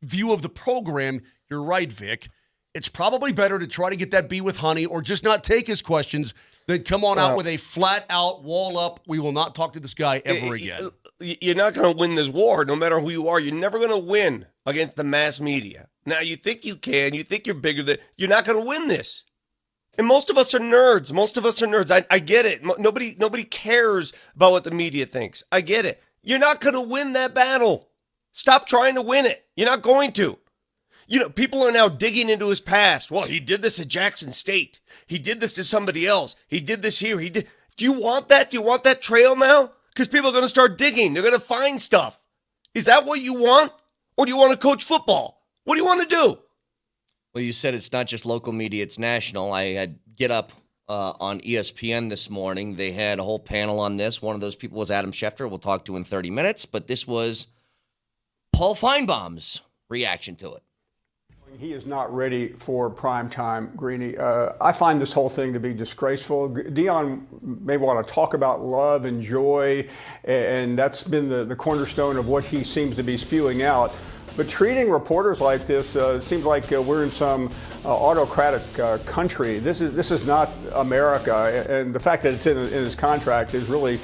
view of the program, you're right, Vic, it's probably better to try to get that B with honey or just not take his questions than come on out with a flat-out wall up, we will not talk to this guy ever again. You're not going to win this war, no matter who you are. You're never going to win against the mass media. Now, you think you can. You think you're bigger than. You're not going to win this. And most of us are nerds. I get it. Nobody cares about what the media thinks. I get it. You're not going to win that battle. Stop trying to win it. You're not going to. You know, people are now digging into his past. Well, he did this at Jackson State. He did this to somebody else. He did this here. Do you want that? Do you want that trail now? Because people are going to start digging. They're going to find stuff. Is that what you want? Or do you want to coach football? What do you want to do? Well, you said it's not just local media, it's national. I had Get Up on ESPN this morning. They had a whole panel on this. One of those people was Adam Schefter. We'll talk to in 30 minutes. But this was Paul Feinbaum's reaction to it. He is not ready for prime time, Greeny. I find this whole thing to be disgraceful. Dion may want to talk about love and joy, and that's been the cornerstone of what he seems to be spewing out. But treating reporters like this seems like we're in some autocratic country. This is not America, and the fact that it's in his contract is really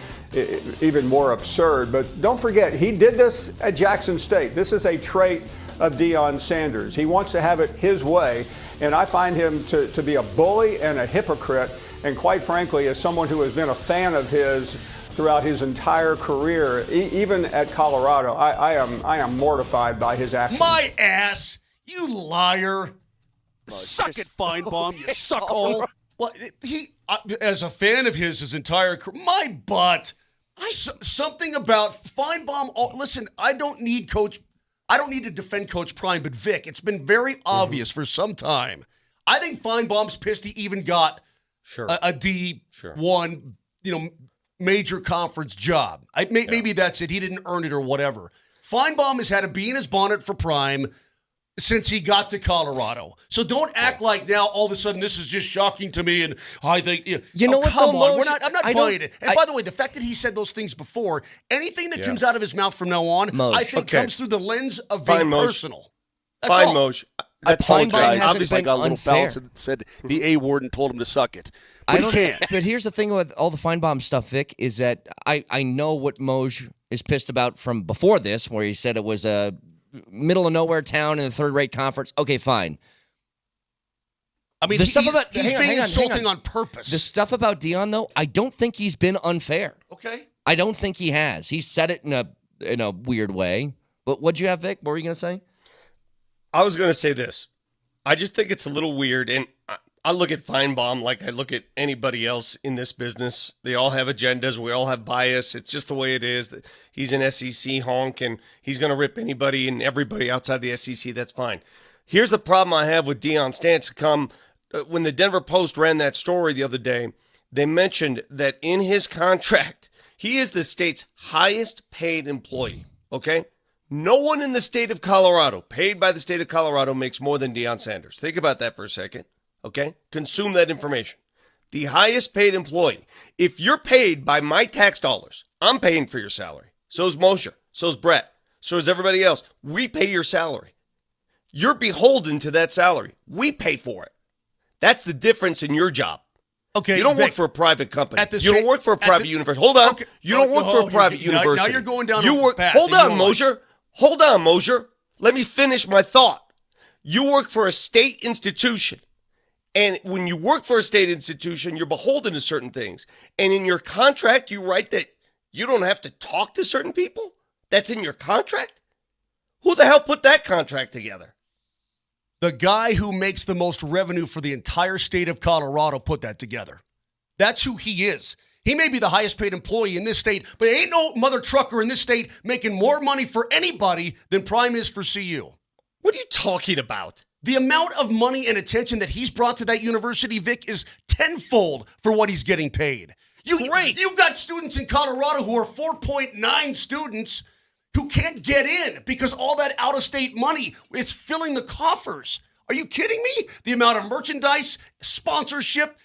even more absurd. But don't forget, he did this at Jackson State. This is a trait of Deion Sanders. He wants to have it his way, and I find him to be a bully and a hypocrite, and quite frankly, as someone who has been a fan of his throughout his entire career, even at Colorado, I am mortified by his actions. My ass, you liar. Suck it, Feinbaum, you suckhole. Well, as a fan of his entire career, my butt. Something about Feinbaum. Listen, I don't need to defend Coach Prime, but Vic, it's been very obvious for some time. I think Feinbaum's pissed he even got a D1, major conference job. Maybe that's it. He didn't earn it or whatever. Feinbaum has had a bee in his bonnet for Prime since he got to Colorado. So don't act like now all of a sudden this is just shocking to me. And I think you know what? Come on, I'm not buying it. And by the way, the fact that he said those things before, anything that comes out of his mouth from now on, I think comes through the lens of being personal. That's all. Moshe. That's Feinbaum hasn't been got a little unfair. bounce and said the A word and told him to suck it. But he can't. But here's the thing with all the Feinbaum stuff, Vic, is that I know what Moshe is pissed about from before this, where he said it was a middle of nowhere town in the third-rate conference. Okay, fine. I mean, he's being insulting on purpose. The stuff about Deion, though, I don't think he's been unfair. Okay. I don't think he has. He said it in a weird way. But what'd you have, Vic? What were you going to say? I was going to say this. I just think it's a little weird, and I look at Feinbaum like I look at anybody else in this business. They all have agendas. We all have bias. It's just the way it is. He's an SEC honk, and he's going to rip anybody and everybody outside the SEC. That's fine. Here's the problem I have with Deion Stance. When the Denver Post ran that story the other day, they mentioned that in his contract, he is the state's highest paid employee, okay? No one in the state of Colorado, paid by the state of Colorado, makes more than Deion Sanders. Think about that for a second, okay? Consume that information. The highest paid employee. If you're paid by my tax dollars, I'm paying for your salary. So's Moshe. So's Brett. So is everybody else. We pay your salary. You're beholden to that salary. We pay for it. That's the difference in your job. Okay, you don't work for a private company. You don't work for a private university. Hold on. Okay. You don't work for a private university. Now you're going down a path. Hold on, Moshe. Hold on, Moshe. Let me finish my thought. You work for a state institution. And when you work for a state institution, you're beholden to certain things. And in your contract, you write that you don't have to talk to certain people? That's in your contract? Who the hell put that contract together? The guy who makes the most revenue for the entire state of Colorado put that together. That's who he is. He may be the highest paid employee in this state, but ain't no mother trucker in this state making more money for anybody than Prime is for CU. What are you talking about? The amount of money and attention that he's brought to that university, Vic, is tenfold for what he's getting paid. You've got students in Colorado who are 4.9 students who can't get in because all that out-of-state money is filling the coffers. Are you kidding me? The amount of merchandise, sponsorship,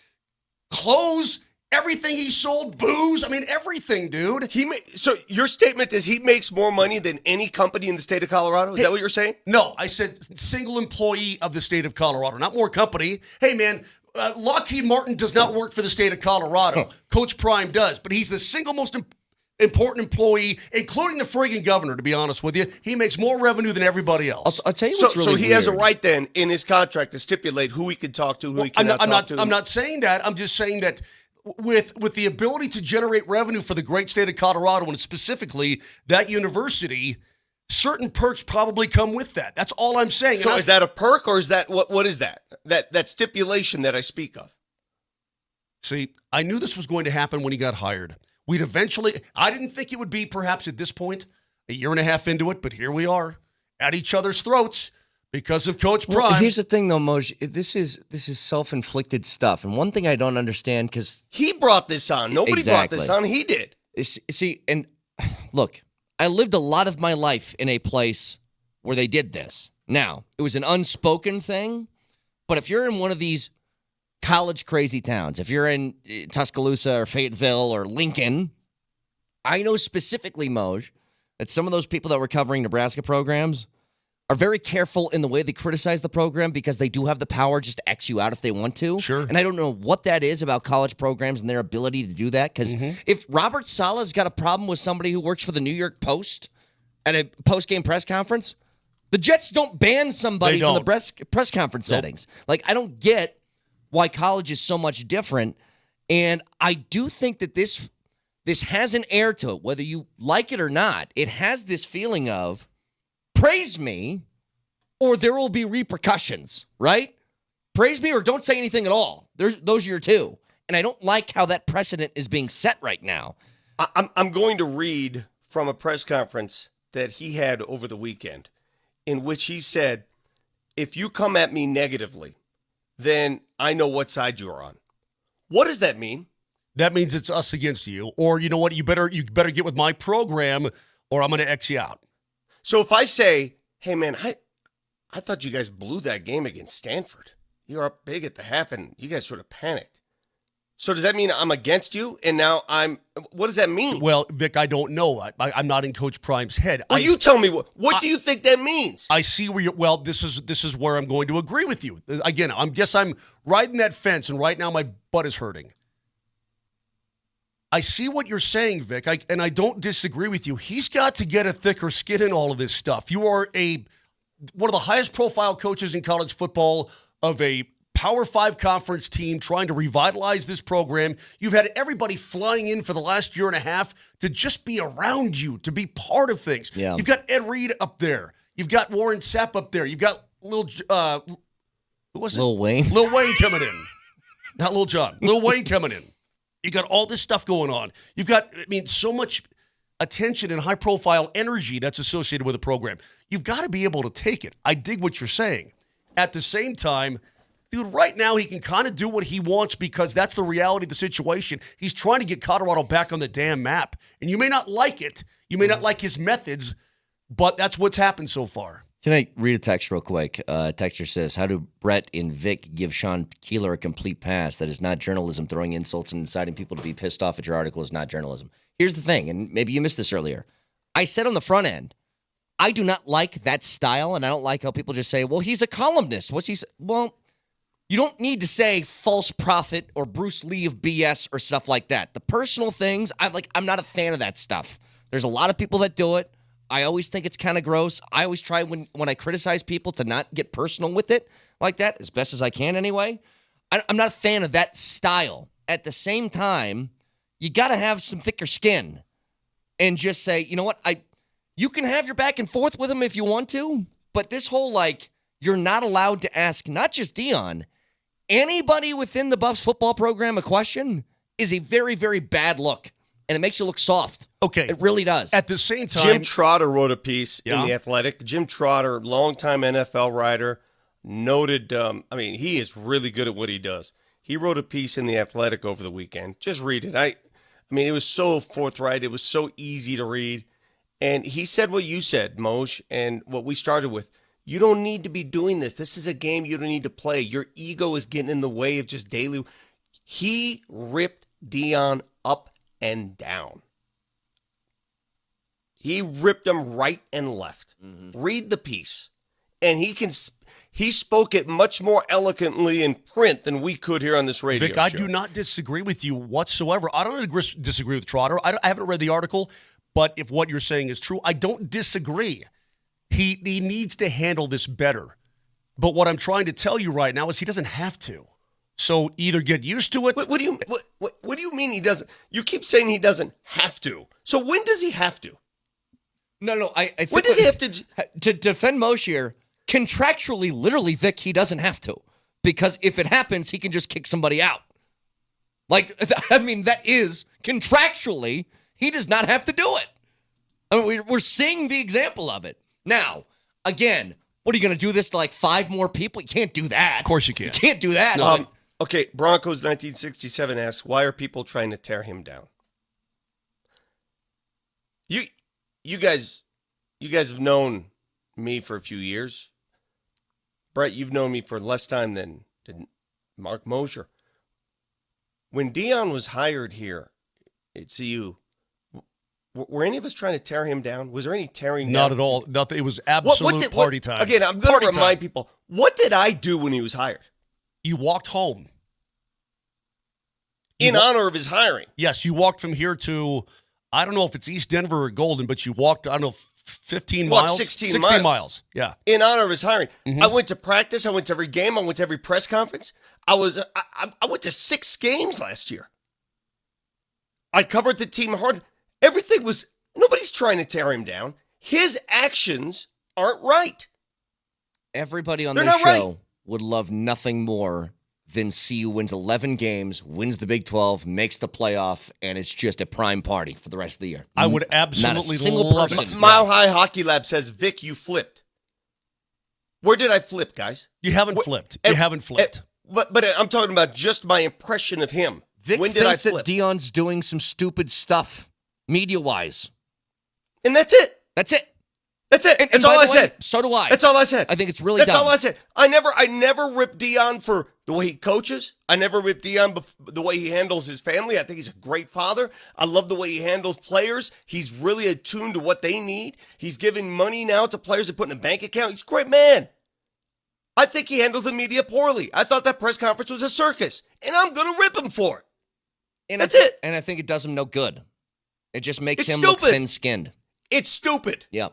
clothes, Everything he sold, booze. I mean, everything, dude. So your statement is he makes more money than any company in the state of Colorado? Is that what you're saying? No, I said single employee of the state of Colorado, not more company. Hey, man, Lockheed Martin does not work for the state of Colorado. Coach Prime does, but he's the single most important employee, including the friggin' governor, to be honest with you. He makes more revenue than everybody else. I'll tell you what's really So he weird. has a right then in his contract to stipulate who he can talk to, who he cannot talk to. I'm not saying that. I'm just saying that with the ability to generate revenue for the great state of Colorado, and specifically that university, certain perks probably come with that. That's all I'm saying. So is that a perk, or is that what is that? That stipulation that I speak of? See, I knew this was going to happen when he got hired. We'd eventually, I didn't think it would be perhaps at this point, a year and a half into it, but here we are at each other's throats because of Coach Prime. Well, here's the thing, though, Moj. This is self-inflicted stuff, and one thing I don't understand because he brought this on. Nobody brought this on. He did. See, and look, I lived a lot of my life in a place where they did this. Now, it was an unspoken thing, but if you're in one of these college crazy towns, if you're in Tuscaloosa or Fayetteville or Lincoln, I know specifically, Moj, that some of those people that were covering Nebraska programs are very careful in the way they criticize the program because they do have the power just to X you out if they want to. Sure. And I don't know what that is about college programs and their ability to do that. Because if Robert Sala's got a problem with somebody who works for the New York Post at a post-game press conference, the Jets don't ban somebody from the press conference settings. Like, I don't get why college is so much different. And I do think that this has an air to it, whether you like it or not. It has this feeling of, praise me, or there will be repercussions, right? Praise me or don't say anything at all. Those are your two. And I don't like how that precedent is being set right now. I'm going to read from a press conference that he had over the weekend in which he said, if you come at me negatively, then I know what side you're on. What does that mean? That means it's us against you. Or you know what? You better get with my program or I'm going to X you out. So if I say, hey, man, I thought you guys blew that game against Stanford. You were up big at the half, and you guys sort of panicked. So does that mean I'm against you, and now what does that mean? Well, Vic, I don't know. I'm not in Coach Prime's head. Well, you tell me, what do you think that means? I see where well, this is where I'm going to agree with you. Again, I guess I'm riding that fence, and right now my butt is hurting. I see what you're saying, Vic, and I don't disagree with you. He's got to get a thicker skin in all of this stuff. You are one of the highest profile coaches in college football of a Power 5 conference team trying to revitalize this program. You've had everybody flying in for the last year and a half to just be around you, to be part of things. Yeah. You've got Ed Reed up there. You've got Warren Sapp up there. You've got who was it? Lil Wayne. Lil Wayne coming in. Not Lil Jon. Lil Wayne coming in. You got all this stuff going on. You've got, so much attention and high-profile energy that's associated with a program. You've got to be able to take it. I dig what you're saying. At the same time, dude, right now he can kind of do what he wants because that's the reality of the situation. He's trying to get Colorado back on the damn map. And you may not like it. You may not like his methods, but that's what's happened so far. Can I read a text real quick? Texter says, how do Brett and Vic give Sean Keeler a complete pass? That is not journalism. Throwing insults and inciting people to be pissed off at your article is not journalism. Here's the thing, and maybe you missed this earlier. I said on the front end, I do not like that style, and I don't like how people just say, well, he's a columnist. What's he say? Well, you don't need to say false prophet or Bruce Lee of BS or stuff like that. The personal things, I'm not a fan of that stuff. There's a lot of people that do it. I always think it's kind of gross. I always try when I criticize people to not get personal with it like that, as best as I can anyway. I'm not a fan of that style. At the same time, you got to have some thicker skin and just say, you know what, you can have your back and forth with him if you want to, but this whole, you're not allowed to ask not just Deion, anybody within the Buffs football program a question is a very, very bad look. And it makes you look soft. Okay. It really does. At the same time, Jim Trotter wrote a piece in The Athletic. Jim Trotter, longtime NFL writer, noted, he is really good at what he does. He wrote a piece in The Athletic over the weekend. Just read it. It was so forthright. It was so easy to read. And he said what you said, Moj, and what we started with. You don't need to be doing this. This is a game you don't need to play. Your ego is getting in the way of just daily. He ripped Deion up and down. He ripped him right and left. Read the piece. And he spoke it much more eloquently in print than we could here on this radio Vic, show. I do not disagree with you whatsoever. I don't disagree with Trotter. I haven't read the article, but if what you're saying is true, I don't disagree. He needs to handle this better. But what I'm trying to tell you right now is he doesn't have to. So either get used to it. What do you mean he doesn't? You keep saying he doesn't have to. So when does he have to? No. I think when does he have to? To defend Moshier, contractually, literally, Vic, he doesn't have to. Because if it happens, he can just kick somebody out. Like, I mean, that is contractually, he does not have to do it. I mean, we're seeing the example of it. Now, again, what are you going to do this to like 5 more people? You can't do that. Of course you can't. You can't do that. Okay, Broncos 1967 asks, why are people trying to tear him down? You guys have known me for a few years. Brett, you've known me for less time than Mark Mosher. When Deion was hired here at CU, were any of us trying to tear him down? Was there any tearing down? Not at all. Nothing. It was absolute party time. Again, I'm going to remind people, what did I do when he was hired? You walked home. In honor of his hiring. Yes, you walked from here to, I don't know if it's East Denver or Golden, but you walked, I don't know, 15 miles? 16 miles. Yeah. In honor of his hiring. I went to practice. I went to every game. I went to every press conference. I went to 6 games last year. I covered the team hard. Everything was, nobody's trying to tear him down. His actions aren't right. Everybody on They're this not show right. would love nothing more than CU wins 11 games, wins the Big 12, makes the playoff, and it's just a prime party for the rest of the year. I would absolutely Not a single love person. it. Mile High Hockey Lab says, Vic, you flipped. Where did I flip, guys? You haven't flipped. You haven't flipped. But I'm talking about just my impression of him. Vic when did I thinks that flip? Deion's doing some stupid stuff, media-wise. And that's it. That's it. That's it. And That's by all the I way, said. So do I. That's all I said. I think it's really That's dumb. all I said. I never rip Deion for the way he coaches. I never rip Deion the way he handles his family. I think he's a great father. I love the way he handles players. He's really attuned to what they need. He's giving money now to players to put in a bank account. He's a great man. I think he handles the media poorly. I thought that press conference was a circus, and I'm going to rip him for it. And That's it. And I think it does him no good. It just makes It's him look stupid. thin-skinned. It's stupid. Yeah.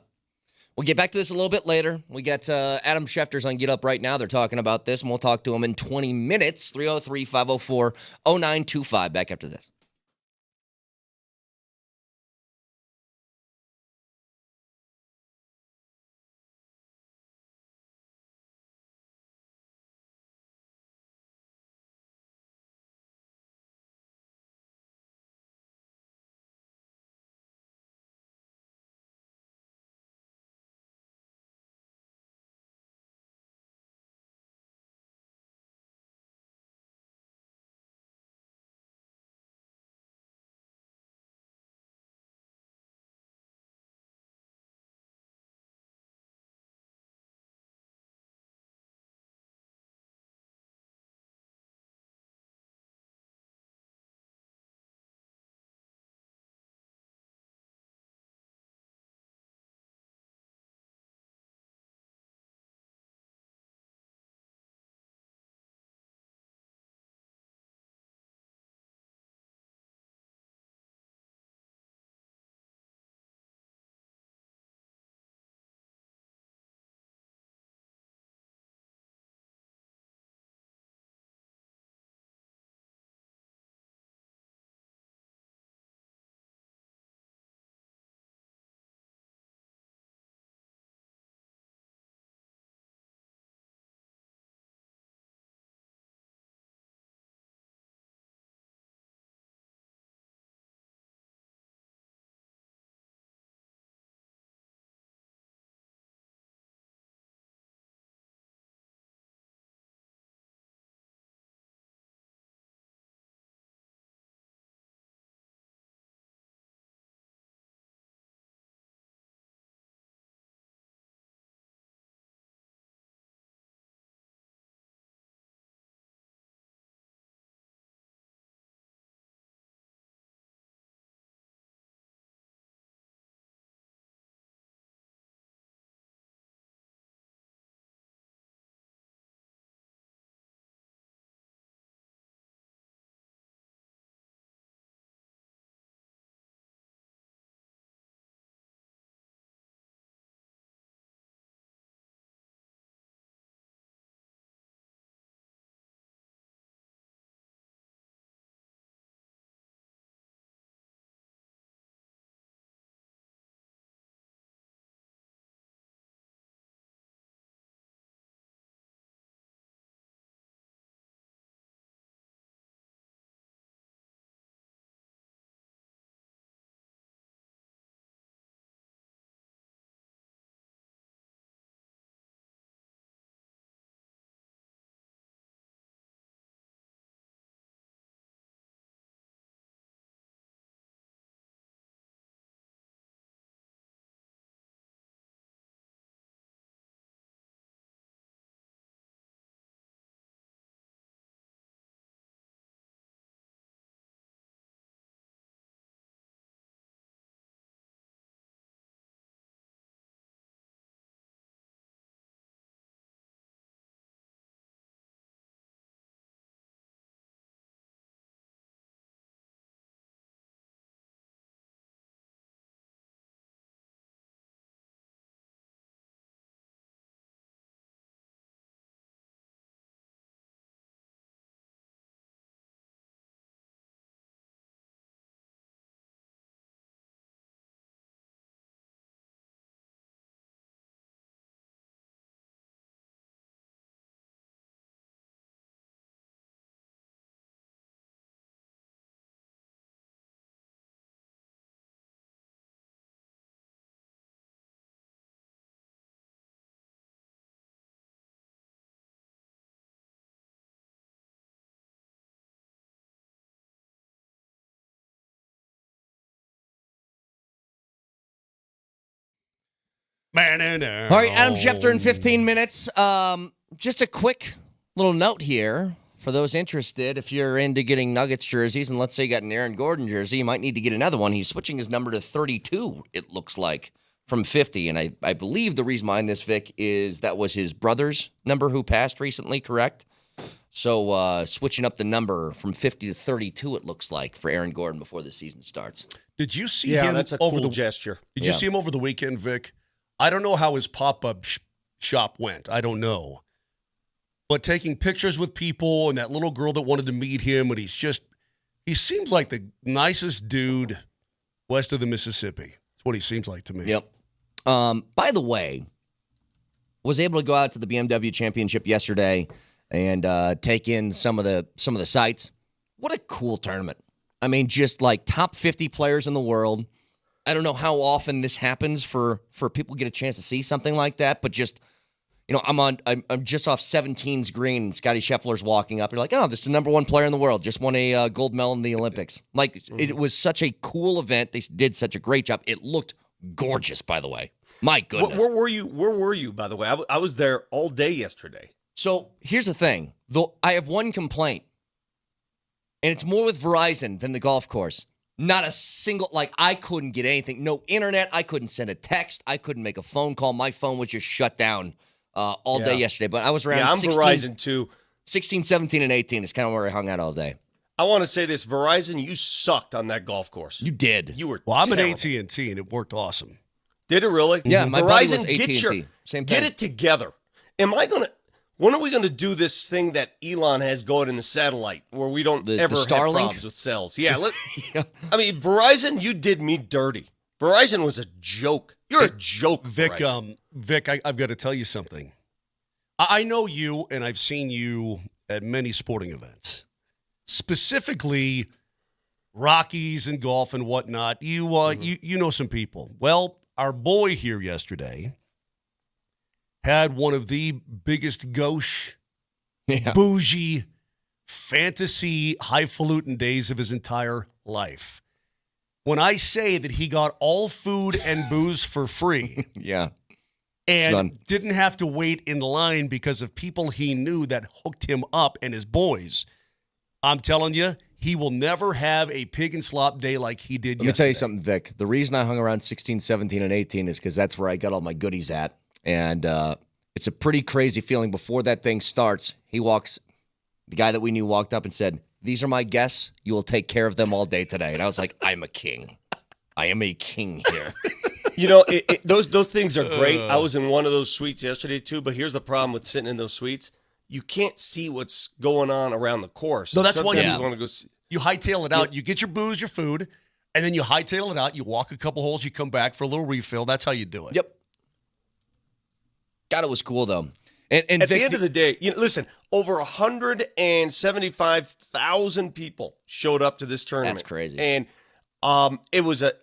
We'll get back to this a little bit later. We got Adam Schefter's on Get Up right now. They're talking about this, and we'll talk to him in 20 minutes. 303-504-0925. Back after this. All right, Adam Schefter in 15 minutes. Just a quick little note here for those interested. If you're into getting Nuggets jerseys, and let's say you got an Aaron Gordon jersey, you might need to get another one. He's switching his number to 32, it looks like, from 50. And I believe the reason behind this, Vic, is that was his brother's number who passed recently, correct? So switching up the number from 50 to 32, it looks like, for Aaron Gordon before the season starts. Did you see him that's a over cool the gesture. Did you see him over the weekend, Vic? I don't know how his pop-up shop went. I don't know. But taking pictures with people and that little girl that wanted to meet him, and he seems like the nicest dude west of the Mississippi. That's what he seems like to me. Yep. By the way, was able to go out to the BMW Championship yesterday and take in some of the sights. What a cool tournament. I mean, just like top 50 players in the world. I don't know how often this happens for people to get a chance to see something like that, but just, I'm just off 17's green, and Scotty Scheffler's walking up. You're like, oh, this is the number one player in the world. Just won a gold medal in the Olympics. Like, it was such a cool event. They did such a great job. It looked gorgeous, by the way. My goodness. Where were you, by the way? I was there all day yesterday. So here's the thing. Though I have one complaint, and it's more with Verizon than the golf course. Not a single, I couldn't get anything. No internet. I couldn't send a text. I couldn't make a phone call. My phone was just shut down all day yesterday. But I was around I'm 16, Verizon too. 16, 17, and 18 is kind of where I hung out all day. I want to say this, Verizon, you sucked on that golf course. You did. You were Well, I'm terrible. at AT&T, and it worked awesome. Did it really? Yeah, my buddy Verizon, was AT&T. Same get thing. it together. When are we going to do this thing that Elon has going in the satellite where we don't The ever have Starlink? problems with cells? Yeah. I mean, Verizon, you did me dirty. Verizon was a joke. You're a joke, Vic. Verizon. Vic, I've got to tell you something. I know you, and I've seen you at many sporting events, specifically Rockies and golf and whatnot. You know some people. Well, our boy here yesterday had one of the biggest gauche, bougie, fantasy, highfalutin days of his entire life. When I say that he got all food and booze for free, and didn't have to wait in line because of people he knew that hooked him up and his boys, I'm telling you, he will never have a pig and slop day like he did yesterday. Let me tell you something, Vic. The reason I hung around 16, 17, and 18 is because that's where I got all my goodies at. And it's a pretty crazy feeling. Before that thing starts, the guy that we knew walked up and said, "These are my guests. You will take care of them all day today." And I was like, I'm a king. I am a king here. Those things are great. I was in one of those suites yesterday too, but here's the problem with sitting in those suites. You can't see what's going on around the course. No, that's why you want to go see. You hightail it out. You get your booze, your food, and then you hightail it out. You walk a couple holes. You come back for a little refill. That's how you do it. Yep. God, it was cool, though. And at the end of the day, listen, over 175,000 people showed up to this tournament. That's crazy. And it was a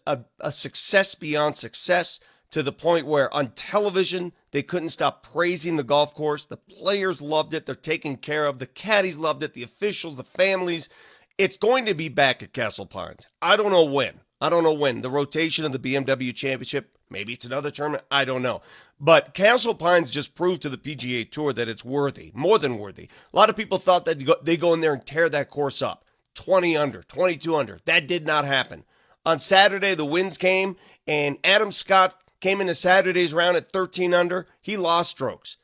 success beyond success, to the point where on television, they couldn't stop praising the golf course. The players loved it. They're taken care of. The caddies loved it. The officials, the families. It's going to be back at Castle Pines. I don't know when. The rotation of the BMW Championship, maybe it's another tournament. I don't know. But Castle Pines just proved to the PGA Tour that it's worthy, more than worthy. A lot of people thought that they go in there and tear that course up. 20 under, 22 under. That did not happen. On Saturday, the winds came, and Adam Scott came into Saturday's round at 13 under. He lost strokes.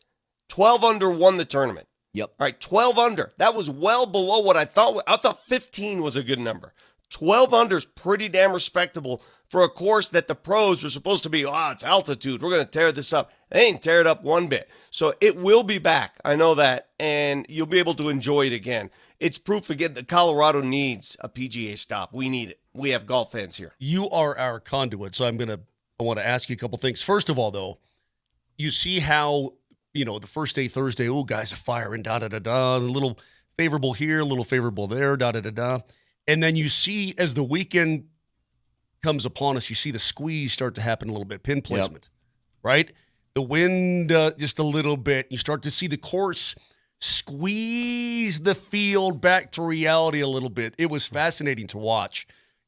12 under won the tournament. Yep. All right, 12 under. That was well below what I thought. I thought 15 was a good number. 12 under is pretty damn respectable for a course that the pros are supposed to be, it's altitude. We're going to tear this up. They ain't tear it up one bit. So it will be back. I know that. And you'll be able to enjoy it again. It's proof again that Colorado needs a PGA stop. We need it. We have golf fans here. You are our conduit, so I want to ask you a couple things. First of all, though, you see how, the first day, Thursday, guys are firing, da-da-da-da, a little favorable here, a little favorable there, da-da-da-da. And then you see, as the weekend comes upon us, you see the squeeze start to happen a little bit, pin placement, right? The wind just a little bit. You start to see the course squeeze the field back to reality a little bit. It was fascinating to watch.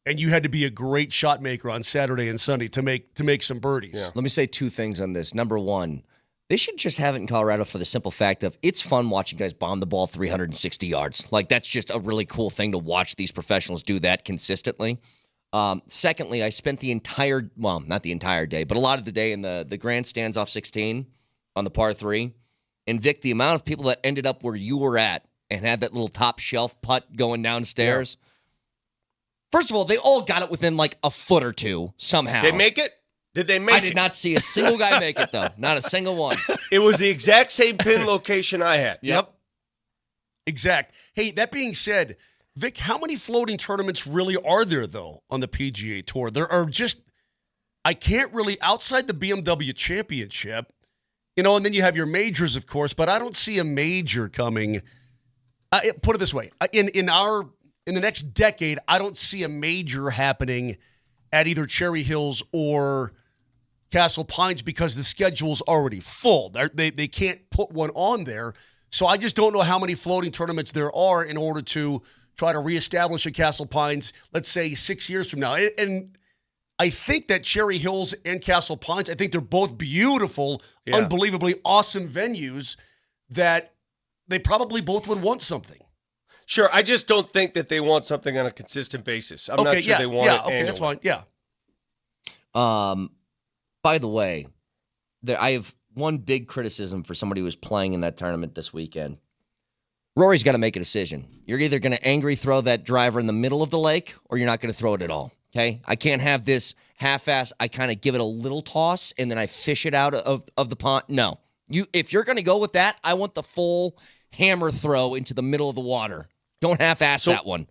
and you had to be a great shot maker on Saturday and Sunday to make some birdies. Let me say two things on this. Number one, they should just have it in Colorado for the simple fact of it's fun watching guys bomb the ball 360 yards. Like, that's just a really cool thing to watch these professionals do that consistently. Secondly, I spent not the entire day, but a lot of the day in the grandstands off 16 on the par 3. And Vic, the amount of people that ended up where you were at and had that little top shelf putt going downstairs. Yeah. First of all, they all got it within like a foot or two somehow. They make it? Did they make it? I did not see a single guy make it, though. Not a single one. It was the exact same pin location I had. Yep. Exact. Hey, that being said, Vic, how many floating tournaments really are there, though, on the PGA Tour? There are just, I can't really, outside the BMW Championship, and then you have your majors, of course, but I don't see a major coming. Put it this way. In the next decade, I don't see a major happening at either Cherry Hills or Castle Pines because the schedule's already full. They can't put one on there. So I just don't know how many floating tournaments there are in order to try to reestablish a Castle Pines, let's say 6 years from now. And I think that Cherry Hills and Castle Pines, I think they're both beautiful, unbelievably awesome venues that they probably both would want something. Sure, I just don't think that they want something on a consistent basis. I'm not sure they want it annually. That's fine. Yeah. By the way, I have one big criticism for somebody who was playing in that tournament this weekend. Rory's got to make a decision. You're either going to angry throw that driver in the middle of the lake or you're not going to throw it at all, okay? I can't have this half-ass, I kind of give it a little toss and then I fish it out of the pond. No. If you're going to go with that, I want the full hammer throw into the middle of the water. Don't half-ass that one.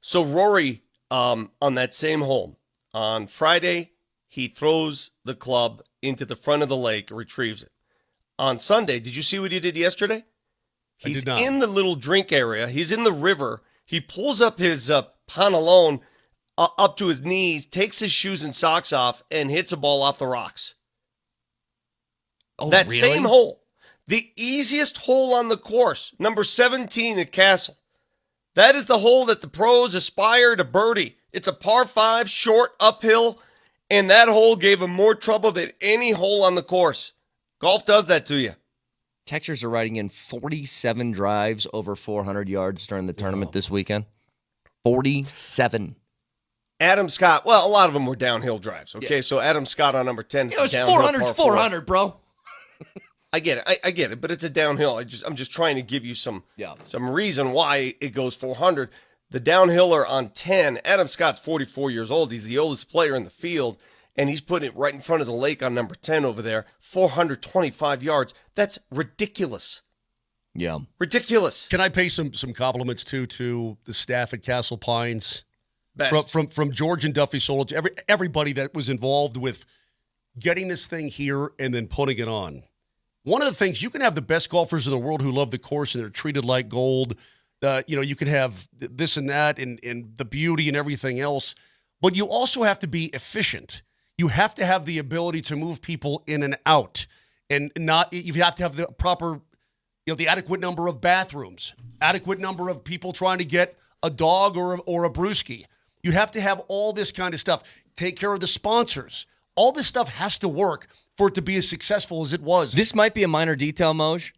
So Rory, on that same hole, on Friday, he throws the club into the front of the lake, retrieves it. On Sunday, did you see what he did yesterday? He's in the little drink area. He's in the river. He pulls up his pantalon up to his knees, takes his shoes and socks off, and hits a ball off the rocks. Oh, that really? same hole. The easiest hole on the course, number 17 at Castle. That is the hole that the pros aspire to birdie. It's a par 5, short, uphill, and that hole gave him more trouble than any hole on the course. Golf does that to you. Texters are riding in 47 drives over 400 yards during the tournament this weekend. 47. Adam Scott, well, a lot of them were downhill drives, okay? Yeah. So Adam Scott on number 10 is downhill. 400's 400, bro. I get it, but it's a downhill. I'm just trying to give you some reason why it goes 400. The downhiller on 10, Adam Scott's 44 years old. He's the oldest player in the field, and he's putting it right in front of the lake on number 10 over there. 425 yards. That's ridiculous. Yeah. Ridiculous. Can I pay some compliments to the staff at Castle Pines? Best. From George and Duffy Solich, everybody that was involved with getting this thing here and then putting it on. One of the things, you can have the best golfers in the world who love the course and they're treated like gold. You can have this and that and the beauty and everything else. But you also have to be efficient. You have to have the ability to move people in and out. And you have to have the proper, the adequate number of bathrooms, adequate number of people trying to get a dog or a brewski. You have to have all this kind of stuff. Take care of the sponsors. All this stuff has to work for it to be as successful as it was. This might be a minor detail, Moj.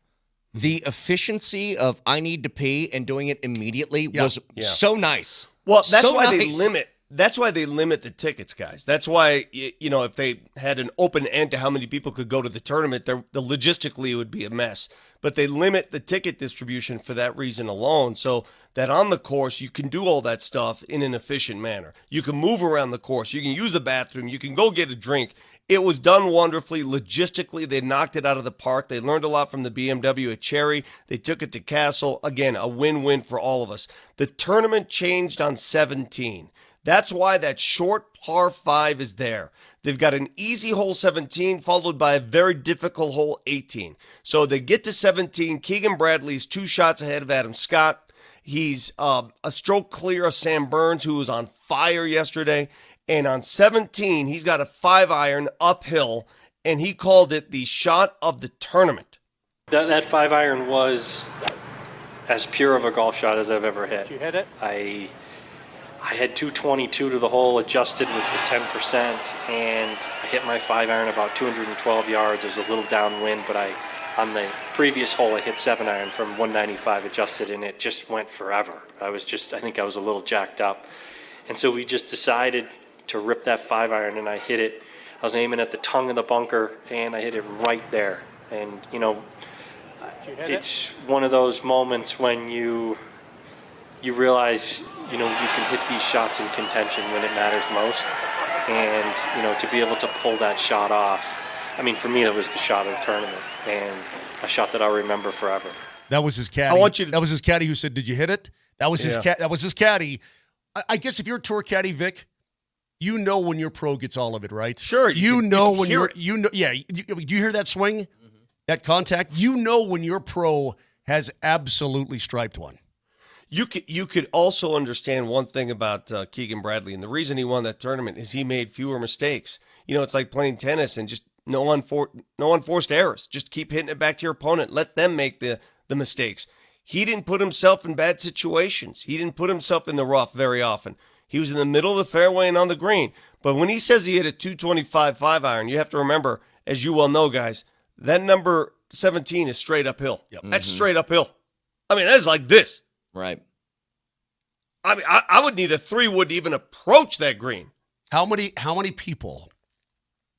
The efficiency of I need to pee and doing it immediately was so nice. Well, that's why they limit. That's why they limit the tickets, guys. That's why, if they had an open end to how many people could go to the tournament, logistically it would be a mess. But they limit the ticket distribution for that reason alone, so that on the course you can do all that stuff in an efficient manner. You can move around the course. You can use the bathroom. You can go get a drink. It was done wonderfully. Logistically, they knocked it out of the park. They learned a lot from the BMW at Cherry. They took it to Castle. Again, a win-win for all of us. The tournament changed on 17. That's why that short par 5 is there. They've got an easy hole 17 followed by a very difficult hole 18. So they get to 17. Keegan Bradley's 2 shots ahead of Adam Scott. He's a stroke clear of Sam Burns, who was on fire yesterday. And on 17, he's got a 5-iron uphill, and he called it the shot of the tournament. That 5-iron was as pure of a golf shot as I've ever hit. Did you hit it? I I had 222 to the hole, adjusted with the 10%, and I hit my 5-iron about 212 yards. There's a little downwind, but on the previous hole, I hit 7-iron from 195 adjusted, and it just went forever. I think I was a little jacked up. And so we just decided to rip that 5-iron, and I hit it. I was aiming at the tongue of the bunker, and I hit it right there. And, it's one of those moments when you realize, you can hit these shots in contention when it matters most. And, to be able to pull that shot off, for me, that was the shot of the tournament, and a shot that I'll remember forever. That was his caddy. That was his caddy who said, "Did you hit it?" That was his That was his caddy. I guess if you're a tour caddy, Vic, you know when your pro gets all of it, right? Sure. You know when you're. Yeah. You hear that swing, that contact. You know when your pro has absolutely striped one. You could also understand one thing about Keegan Bradley, and the reason he won that tournament is he made fewer mistakes. It's like playing tennis and just no unforced errors. Just keep hitting it back to your opponent. Let them make the mistakes. He didn't put himself in bad situations. He didn't put himself in the rough very often. He was in the middle of the fairway and on the green. But when he says he hit a 225 5-iron, you have to remember, as you well know, guys, that number 17 is straight uphill. Yep. That's straight uphill. That is like this. Right. I would need a 3-wood to even approach that green. How many people,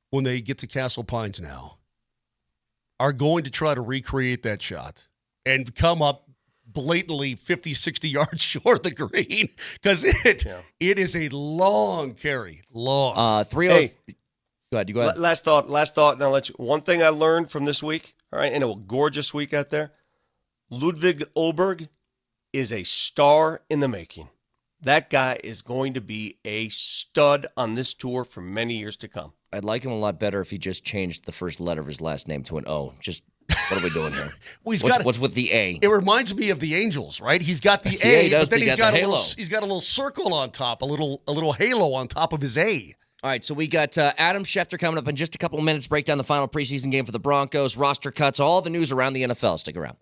when they get to Castle Pines now, are going to try to recreate that shot and come up blatantly 50, 60 yards short of the green? Because it is a long carry. Long. 3-0. Hey, go ahead. You go ahead. Last thought, and I'll let you. One thing I learned from this week, all right, and a gorgeous week out there, Ludwig Olberg is a star in the making. That guy is going to be a stud on this tour for many years to come. I'd like him a lot better if he just changed the first letter of his last name to an O. Just, what are we doing here? What's with the A? It reminds me of the Angels, right? He's got the A, but then he's got a little circle on top, a little halo on top of his A. All right, so we got Adam Schefter coming up in just a couple of minutes. Break down the final preseason game for the Broncos, roster cuts, all the news around the NFL. Stick around.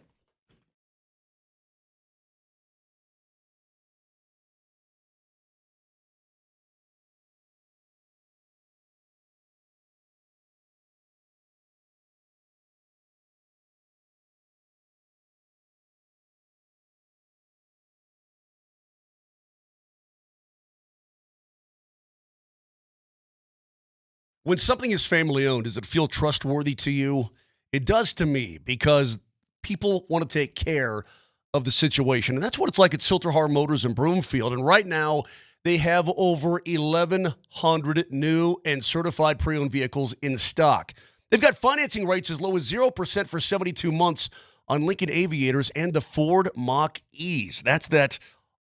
When something is family owned, does it feel trustworthy to you? It does to me, because people want to take care of the situation. And that's what it's like at Silterhar Motors in Broomfield. And right now, they have over 1,100 new and certified pre-owned vehicles in stock. They've got financing rates as low as 0% for 72 months on Lincoln Aviators and the Ford Mach-E's. That's that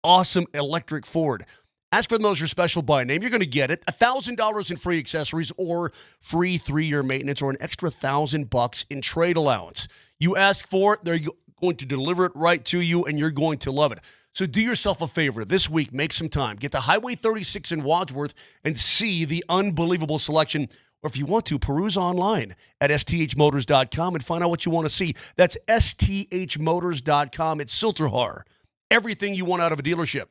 awesome electric Ford. Ask for the Moser Special by name. You're going to get it. $1,000 in free accessories or free 3-year maintenance or an extra $1,000 in trade allowance. You ask for it, they're going to deliver it right to you, and you're going to love it. So do yourself a favor. This week, make some time. Get to Highway 36 in Wadsworth and see the unbelievable selection. Or if you want to, peruse online at sthmotors.com and find out what you want to see. That's sthmotors.com. It's Silterhar. Everything you want out of a dealership.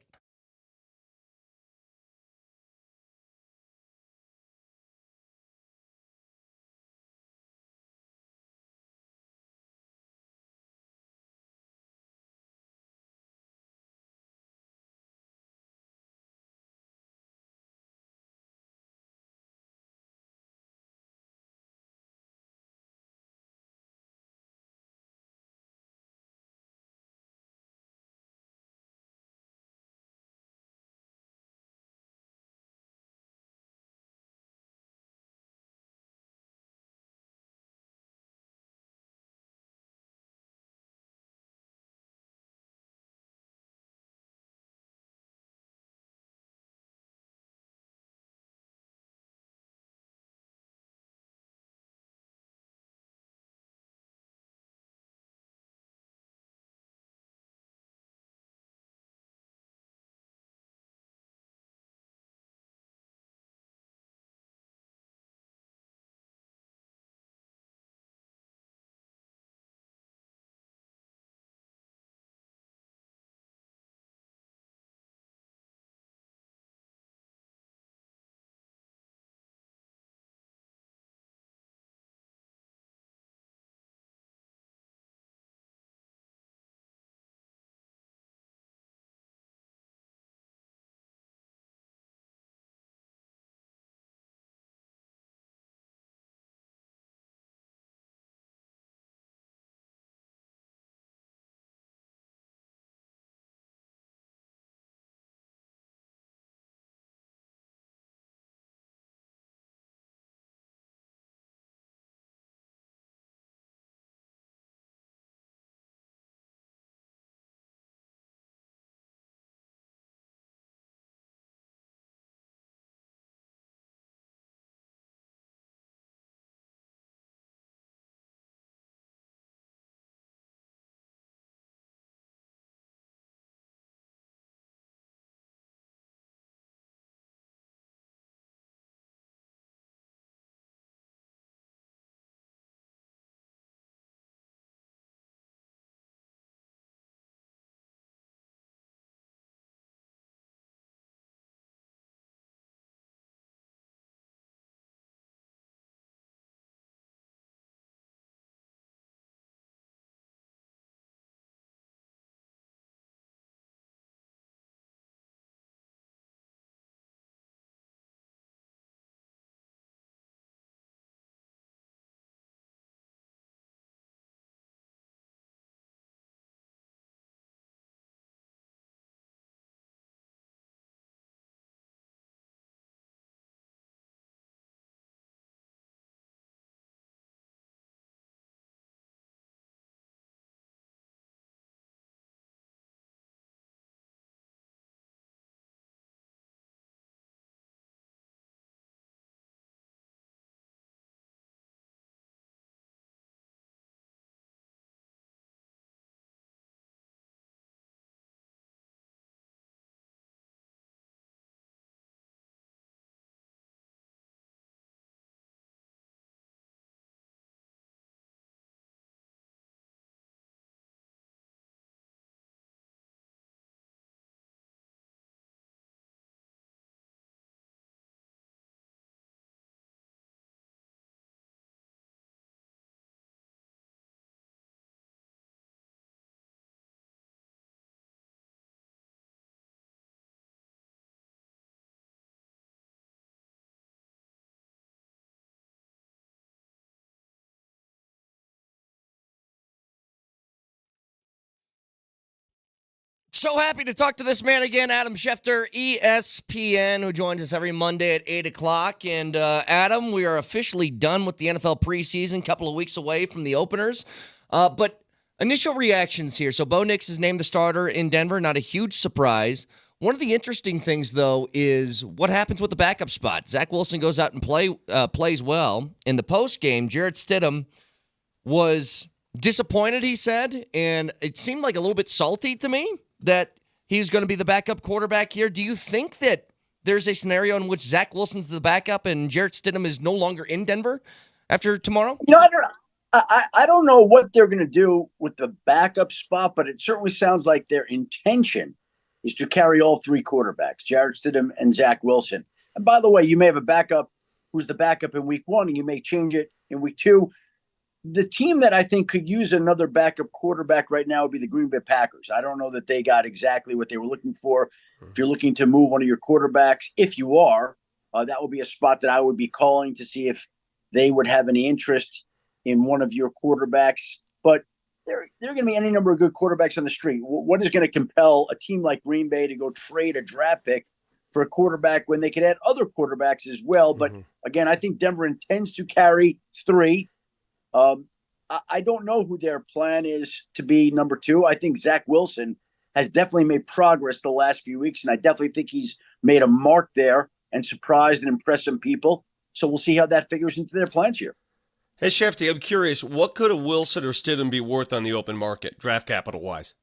So happy to talk to this man again, Adam Schefter, ESPN, who joins us every Monday at 8 o'clock. And Adam, we are officially done with the NFL preseason, couple of weeks away from the openers. But initial reactions here. So Bo Nix is named the starter in Denver, not a huge surprise. One of the interesting things, though, is what happens with the backup spot. Zach Wilson goes out and plays well. In the postgame, Jarrett Stidham was disappointed, he said, and it seemed like a little bit salty to me that he was going to be the backup quarterback here. Do you think that there's a scenario in which Zach Wilson's the backup and Jarrett Stidham is no longer in Denver after tomorrow? I don't know what they're going to do with the backup spot, but it certainly sounds like their intention is to carry all three quarterbacks, Jarrett Stidham and Zach Wilson. And by the way, you may have a backup who's the backup in week 1, and you may change it in week 2. The team that I think could use another backup quarterback right now would be the Green Bay Packers. I don't know that they got exactly what they were looking for. If you're looking to move one of your quarterbacks, if you are, that would be a spot that I would be calling to see if they would have any interest in one of your quarterbacks. But there are going to be any number of good quarterbacks on the street. What is going to compel a team like Green Bay to go trade a draft pick for a quarterback when they could add other quarterbacks as well? But again, I think Denver intends to carry 3. I don't know who their plan is to be number 2. I think Zach Wilson has definitely made progress the last few weeks, and I definitely think he's made a mark there and surprised and impressed some people. So we'll see how that figures into their plans here. Hey, Shefty, I'm curious, what could a Wilson or Stidham be worth on the open market, draft capital-wise?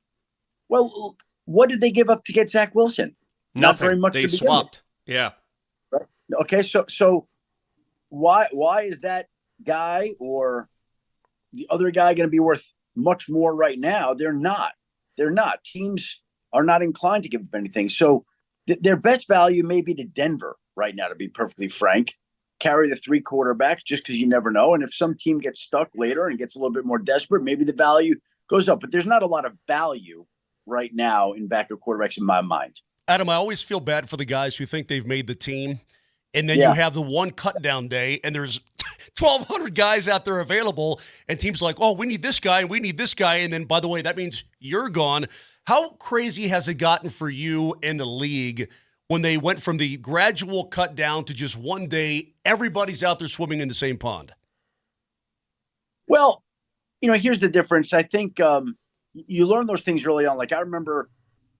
Well, what did they give up to get Zach Wilson? Nothing. Not very much. They swapped. Yeah. Right. Okay, so why is that guy or the other guy going to be worth much more right now? They're not. Teams are not inclined to give up anything. So their best value may be to Denver right now, to be perfectly frank. Carry the 3 quarterbacks just because you never know. And if some team gets stuck later and gets a little bit more desperate, maybe the value goes up. But there's not a lot of value right now in backup quarterbacks in my mind. Adam, I always feel bad for the guys who think they've made the team, and then you have the one cut-down day, and there's 1,200 guys out there available, and teams are like, oh, we need this guy, and we need this guy, and then, by the way, that means you're gone. How crazy has it gotten for you and the league when they went from the gradual cut down to just one day, everybody's out there swimming in the same pond? Well, here's the difference. I think you learn those things early on. Like I remember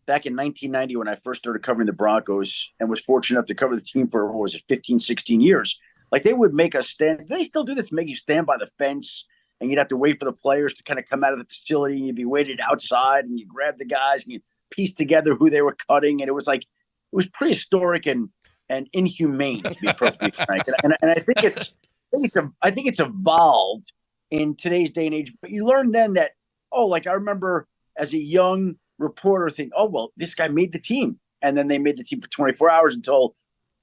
back in 1990 when I first started covering the Broncos and was fortunate enough to cover the team for, 15, 16 years. Like they would make us stand. They still do this, make you stand by the fence, and you'd have to wait for the players to kind of come out of the facility, and you'd be waited outside, and you grab the guys and you piece together who they were cutting. And it was prehistoric and inhumane, to be perfectly frank. And I think it's evolved in today's day and age. But you learn then that, I remember as a young reporter think, this guy made the team. And then they made the team for 24 hours until,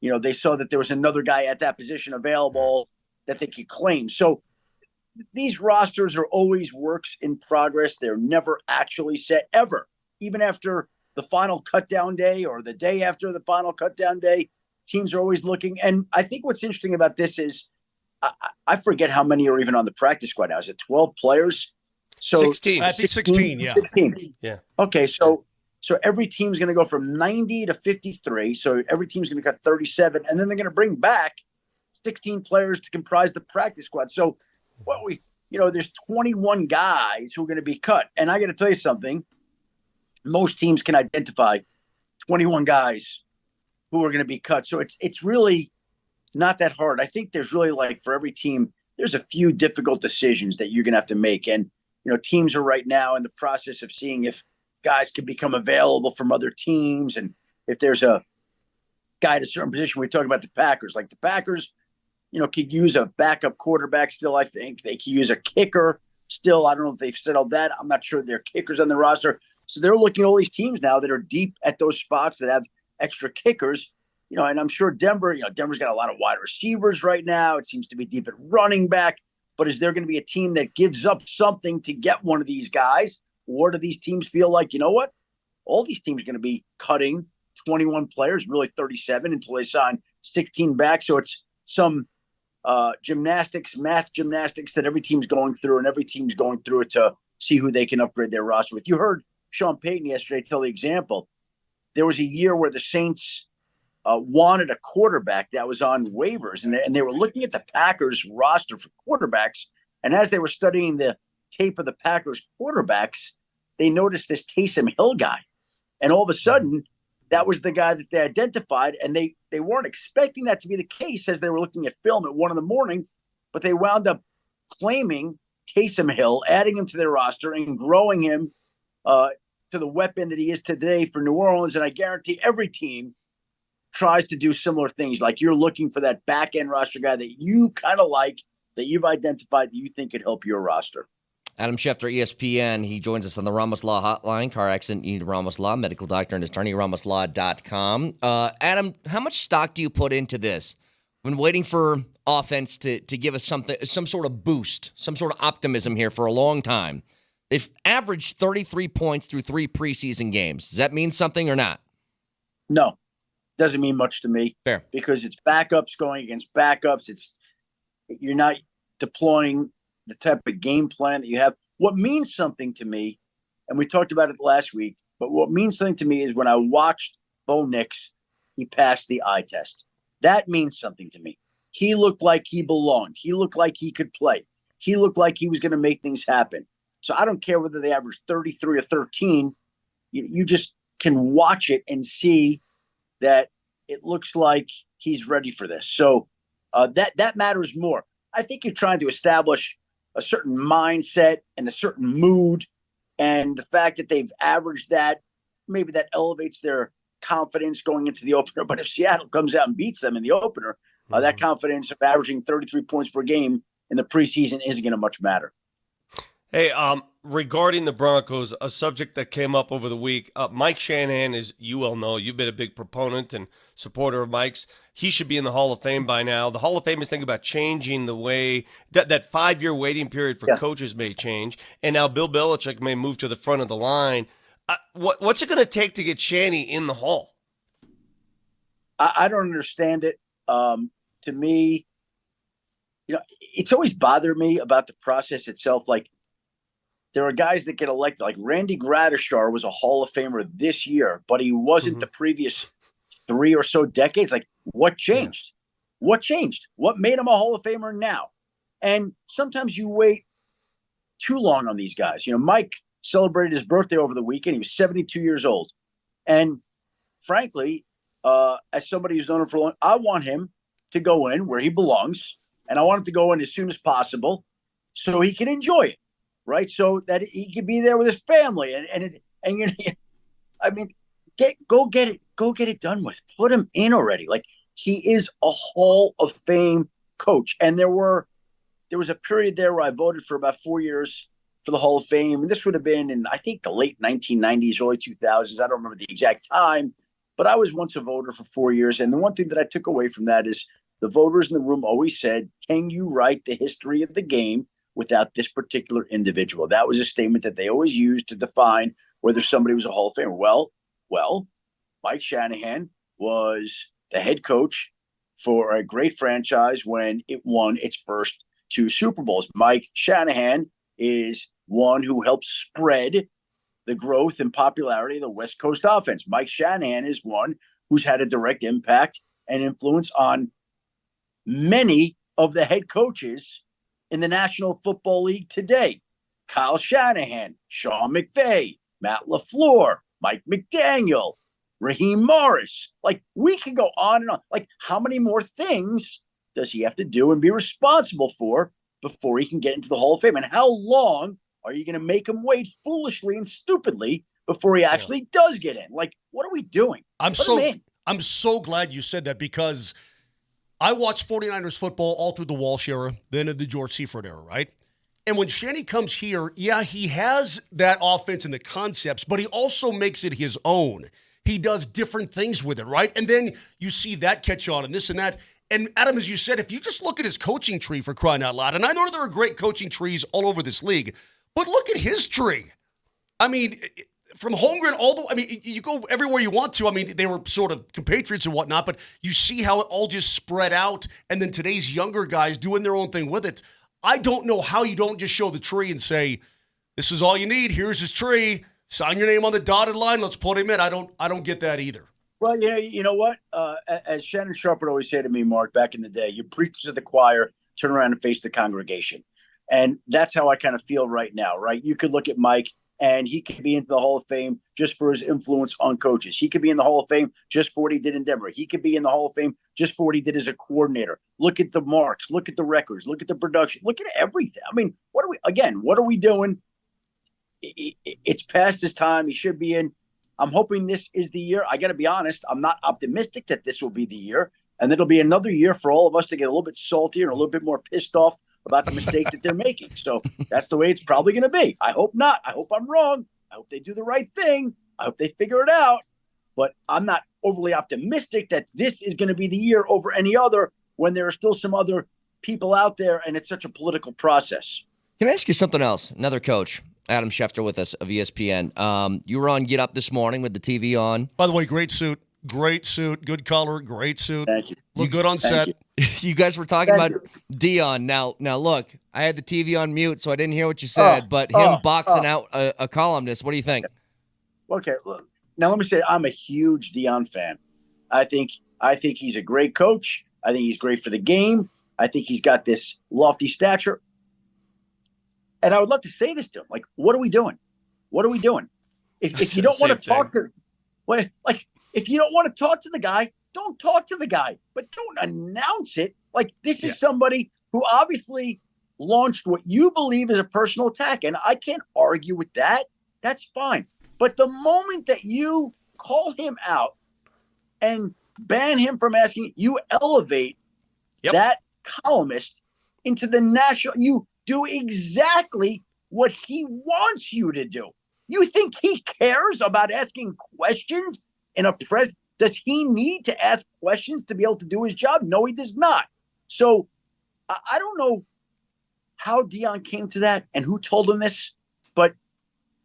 they saw that there was another guy at that position available that they could claim. So these rosters are always works in progress. They're never actually set ever. Even after the final cutdown day or the day after the final cutdown day, teams are always looking. And I think what's interesting about this is I forget how many are even on the practice squad now. Is it 12 players? So 16. I think 16, yeah. 16. Yeah. Okay, so every team's going to go from 90 to 53. So every team's going to cut 37, and then they're going to bring back 16 players to comprise the practice squad. So there's 21 guys who are going to be cut. And I got to tell you something. Most teams can identify 21 guys who are going to be cut. So it's really not that hard. I think there's really for every team, there's a few difficult decisions that you're going to have to make. And, teams are right now in the process of seeing if guys can become available from other teams. And if there's a guy at a certain position, we talk about the Packers, the Packers, could use a backup quarterback still. I think they could use a kicker still. I don't know if they've settled that. I'm not sure there are kickers on the roster. So they're looking at all these teams now that are deep at those spots that have extra kickers, and I'm sure Denver's got a lot of wide receivers right now. It seems to be deep at running back, but is there going to be a team that gives up something to get one of these guys? Or do these teams feel like, what? All these teams are going to be cutting 21 players, really 37 until they sign 16 back. So it's some math gymnastics that every team's going through, and every team's going through it to see who they can upgrade their roster with. You heard Sean Payton yesterday tell the example. There was a year where the Saints wanted a quarterback that was on waivers, and they were looking at the Packers roster for quarterbacks. And as they were studying the tape of the Packers quarterbacks, they noticed this Taysom Hill guy. And all of a sudden, that was the guy that they identified. And they weren't expecting that to be the case as they were looking at film at 1 a.m, but they wound up claiming Taysom Hill, adding him to their roster and growing him to the weapon that he is today for New Orleans. And I guarantee every team tries to do similar things. Like you're looking for that back end roster guy that you kind of like, that you've identified that you think could help your roster. Adam Schefter, ESPN. He joins us on the Ramos Law Hotline. Car accident, you need Ramos Law. Medical doctor and attorney, ramoslaw.com. Adam, how much stock do you put into this? I've been waiting for offense to give us some sort of boost, some sort of optimism here for a long time. They've averaged 33 points through 3 preseason games. Does that mean something or not? No. Doesn't mean much to me. Fair. Because it's backups going against backups. You're not deploying the type of game plan that you have. What means something to me, and we talked about it last week, but what means something to me is when I watched Bo Nix, he passed the eye test. That means something to me. He looked like he belonged. He looked like he could play. He looked like he was going to make things happen. So I don't care whether they average 33 or 13. You just can watch it and see that it looks like he's ready for this. So that matters more. I think you're trying to establish a certain mindset and a certain mood. And the fact that they've averaged that, maybe that elevates their confidence going into the opener. But if Seattle comes out and beats them in the opener, that confidence of averaging 33 points per game in the preseason isn't going to much matter. Hey, regarding the Broncos, a subject that came up over the week, Mike Shanahan, as you well know, you've been a big proponent and supporter of Mike's. He should be in the Hall of Fame by now. The Hall of Fame is thinking about changing the way that 5-year waiting period for coaches may change, and now Bill Belichick may move to the front of the line. What's it going to take to get Shanny in the Hall? I don't understand it. To me, it's always bothered me about the process itself. Like, there are guys that get elected, like Randy Gradishar was a Hall of Famer this year, but he wasn't the previous 3 or so decades. Like, what changed? What changed? What made him a Hall of Famer now? And sometimes you wait too long on these guys. Mike celebrated his birthday over the weekend. He was 72 years old. And frankly, as somebody who's known him for a long, I want him to go in where he belongs. And I want him to go in as soon as possible so he can enjoy it. Right, so that he could be there with his family, go get it done with. Put him in already. Like, he is a Hall of Fame coach, and there was a period there where I voted for about 4 years for the Hall of Fame, and this would have been in, I think, the late 1990s, early 2000s. I don't remember the exact time, but I was once a voter for 4 years, and the one thing that I took away from that is the voters in the room always said, "Can you write the history of the game without this particular individual?" That was a statement that they always used to define whether somebody was a Hall of Famer. Well, Mike Shanahan was the head coach for a great franchise when it won its first 2 Super Bowls. Mike Shanahan is one who helped spread the growth and popularity of the West Coast offense. Mike Shanahan is one who's had a direct impact and influence on many of the head coaches in the National Football League today. Kyle Shanahan, Sean McVay, Matt LaFleur, Mike McDaniel, Raheem Morris. Like, we can go on and on. Like, how many more things does he have to do and be responsible for before he can get into the Hall of Fame? And how long are you going to make him wait foolishly and stupidly before he actually does get in? Like, what are we doing? I'm so glad you said that, because I watched 49ers football all through the Walsh era, then in the George Seifert era, right? And when Shanny comes here, he has that offense and the concepts, but he also makes it his own. He does different things with it, right? And then you see that catch on and this and that. And Adam, as you said, if you just look at his coaching tree, for crying out loud, and I know there are great coaching trees all over this league, but look at his tree. I mean, from Holmgren you go everywhere you want to. I mean, they were sort of compatriots and whatnot, but you see how it all just spread out, and then today's younger guys doing their own thing with it. I don't know how you don't just show the tree and say, this is all you need. Here's his tree. Sign your name on the dotted line. Let's put him in. I don't get that either. Well, you know what? As Shannon Sharp would always say to me, Mark, back in the day, you preach to the choir, turn around and face the congregation. And that's how I kind of feel right now, right? You could look at Mike, and he could be into the Hall of Fame just for his influence on coaches. He could be in the Hall of Fame just for what he did in Denver. He could be in the Hall of Fame just for what he did as a coordinator. Look at the marks. Look at the records. Look at the production. Look at everything. I mean, what are we doing? It's past his time. He should be in. I'm hoping this is the year. I got to be honest. I'm not optimistic that this will be the year. And it'll be another year for all of us to get a little bit saltier and a little bit more pissed off about the mistake that they're making. So that's the way it's probably going to be. I hope not. I hope I'm wrong. I hope they do the right thing. I hope they figure it out. But I'm not overly optimistic that this is going to be the year over any other when there are still some other people out there and it's such a political process. Can I ask you something else? Another coach, Adam Schefter with us of ESPN. You were on Get Up this morning with the TV on. By the way, great suit. Great suit. Good color. Great suit. Thank you. Look good on set. You guys were talking about Dion. Now, look, I had the TV on mute, so I didn't hear what you said, but him boxing out a columnist, what do you think? Okay. Look, now let me say I'm a huge Dion fan. I think he's a great coach. I think he's great for the game. I think he's got this lofty stature. And I would love to say this to him. Like, what are we doing? What are we doing? If you don't want to talk to if you don't want to talk to the guy, don't talk to the guy, but don't announce it. Like, this is somebody who obviously launched what you believe is a personal attack. And I can't argue with that. That's fine. But the moment that you call him out and ban him from asking, you elevate that columnist into the national. You do exactly what he wants you to do. You think he cares about asking questions in a press? Does he need to ask questions to be able to do his job? No, he does not. So I don't know how Dion came to that and who told him this, but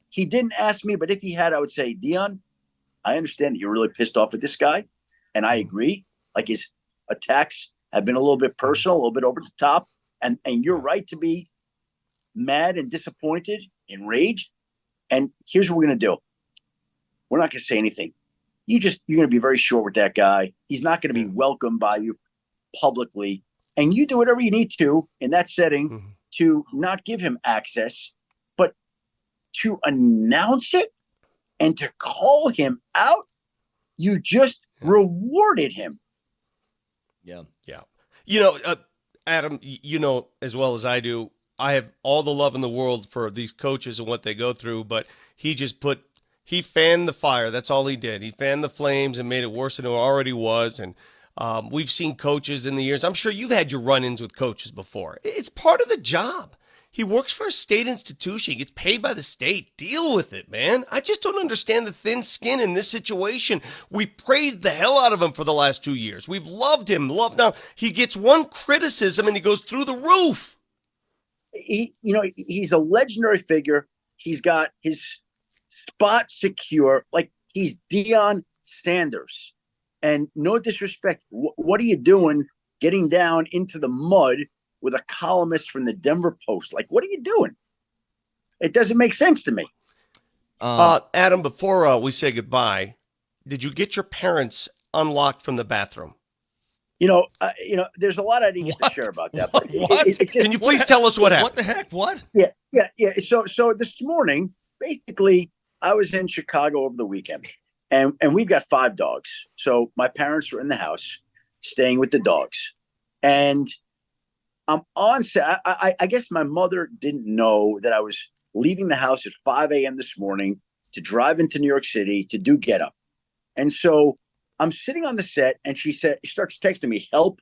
he didn't ask me. But if he had, I would say, Dion, I understand that you're really pissed off at this guy. And I agree. Like, his attacks have been a little bit personal, a little bit over the top. And you're right to be mad and disappointed, enraged. And here's what we're going to do. We're not going to say anything. You're going to be very short with that guy. He's not going to be welcomed by you publicly. And you do whatever you need to in that setting to not give him access, but to announce it and to call him out, you just rewarded him. Yeah. You know, Adam, you know as well as I do, I have all the love in the world for these coaches and what they go through, but he fanned the fire. That's all he did. He fanned the flames and made it worse than it already was. And we've seen coaches in the years. I'm sure you've had your run-ins with coaches before. It's part of the job. He works for a state institution. He gets paid by the state. Deal with it, man. I just don't understand the thin skin in this situation. We praised the hell out of him for the last 2 years. We've loved him. Now he gets one criticism and he goes through the roof. He's a legendary figure. He's got his spot secure. Like, he's Deion Sanders. And no disrespect, what are you doing getting down into the mud with a columnist from the Denver Post? Like, what are you doing? It doesn't make sense to me. Adam, before we say goodbye, did you get your parents unlocked from the bathroom? There's a lot I didn't get to share about that. But Can you please tell us what happened? What the heck? What? Yeah. So this morning, basically, I was in Chicago over the weekend, and we've got 5 dogs. So my parents were in the house staying with the dogs. And I'm on set. I guess my mother didn't know that I was leaving the house at 5 a.m. this morning to drive into New York City to do Get Up. And so I'm sitting on the set, and she starts texting me, "Help,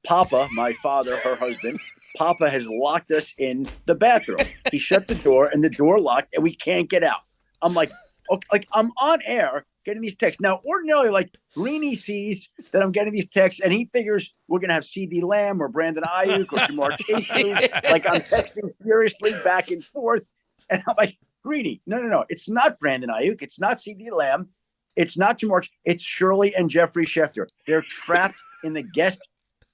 Papa," my father, her husband. "Papa has locked us in the bathroom. He shut the door, and the door locked, and we can't get out." I'm like, okay, like, I'm on air getting these texts. Now, ordinarily, like, Greeny sees that I'm getting these texts, and he figures we're going to have CeeDee Lamb or Brandon Ayuk or Jamar Chase. Like, I'm texting furiously back and forth. And I'm like, Greeny, no. It's not Brandon Ayuk. It's not CeeDee Lamb. It's not Jamar Chase. It's Shirley and Jeffrey Schefter. They're trapped in the guest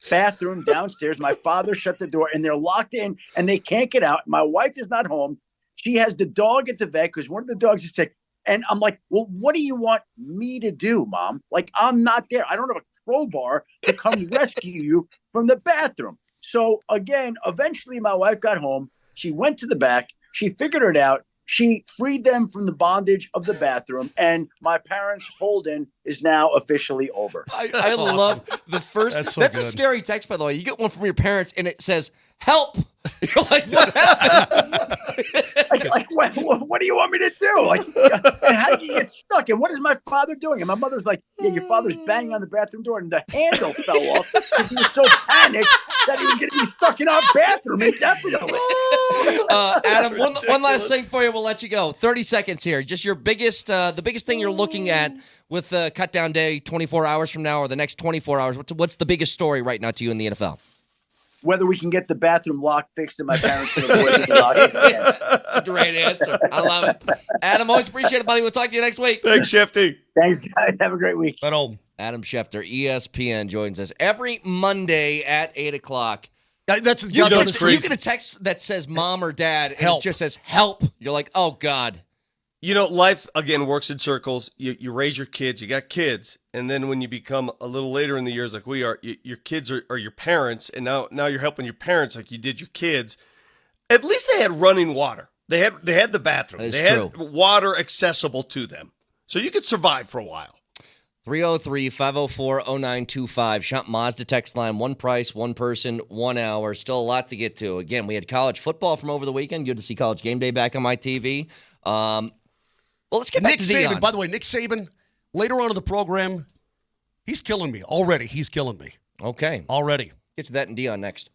bathroom downstairs. My father shut the door, and they're locked in, and they can't get out. My wife is not home. She has the dog at the vet because one of the dogs is sick. And I'm like, well, what do you want me to do, Mom? Like, I'm not there. I don't have a crowbar to come rescue you from the bathroom. So again, eventually my wife got home. She went to the back. She figured it out. She freed them from the bondage of the bathroom, and my parents' hold-in is now officially over. I love the first. That's so that's a good. scary text, by the way. You get one from your parents, and it says "help." You're like, what happened? What do you want me to do? Like, and how do you get stuck? And what is my father doing? And my mother's like, yeah, your father's banging on the bathroom door, and the handle fell off because he was so panicked that he was going to be stuck in our bathroom indefinitely. Adam, one last thing for you. We'll let you go. 30 seconds here. Just your biggest, the biggest thing you're looking at with the cut down day 24 hours from now or the next 24 hours. What's the biggest story right now to you in the NFL? Whether we can get the bathroom lock fixed and my parents can avoid the lock. That's a great answer. I love it. Adam, always appreciate it, buddy. We'll talk to you next week. Thanks, Shefty. Thanks, guys. Have a great week. Adam Schefter, ESPN, joins us every Monday at 8 o'clock. That's You crazy. get a text that says mom or dad, and Help. it just says help. You're like, oh, God. You know, life, again, works in circles. You raise your kids. You got kids. And then when you become a little later in the years like we are, your kids are your parents. And now you're helping your parents like you did your kids. At least they had running water. They had the bathroom. That is They true. had water accessible to them. So you could survive for a while. 303-504-0925. Shop Mazda text line. One price, one person, 1 hour. Still a lot to get to. Again, we had college football from over the weekend. Good to see College Game Day back on my TV. Well, let's get back Nick to Saban. Dion. By the way, Nick Saban, later on in the program, he's killing me. Already, he's killing me. Okay. Already. Get to that in Dion next.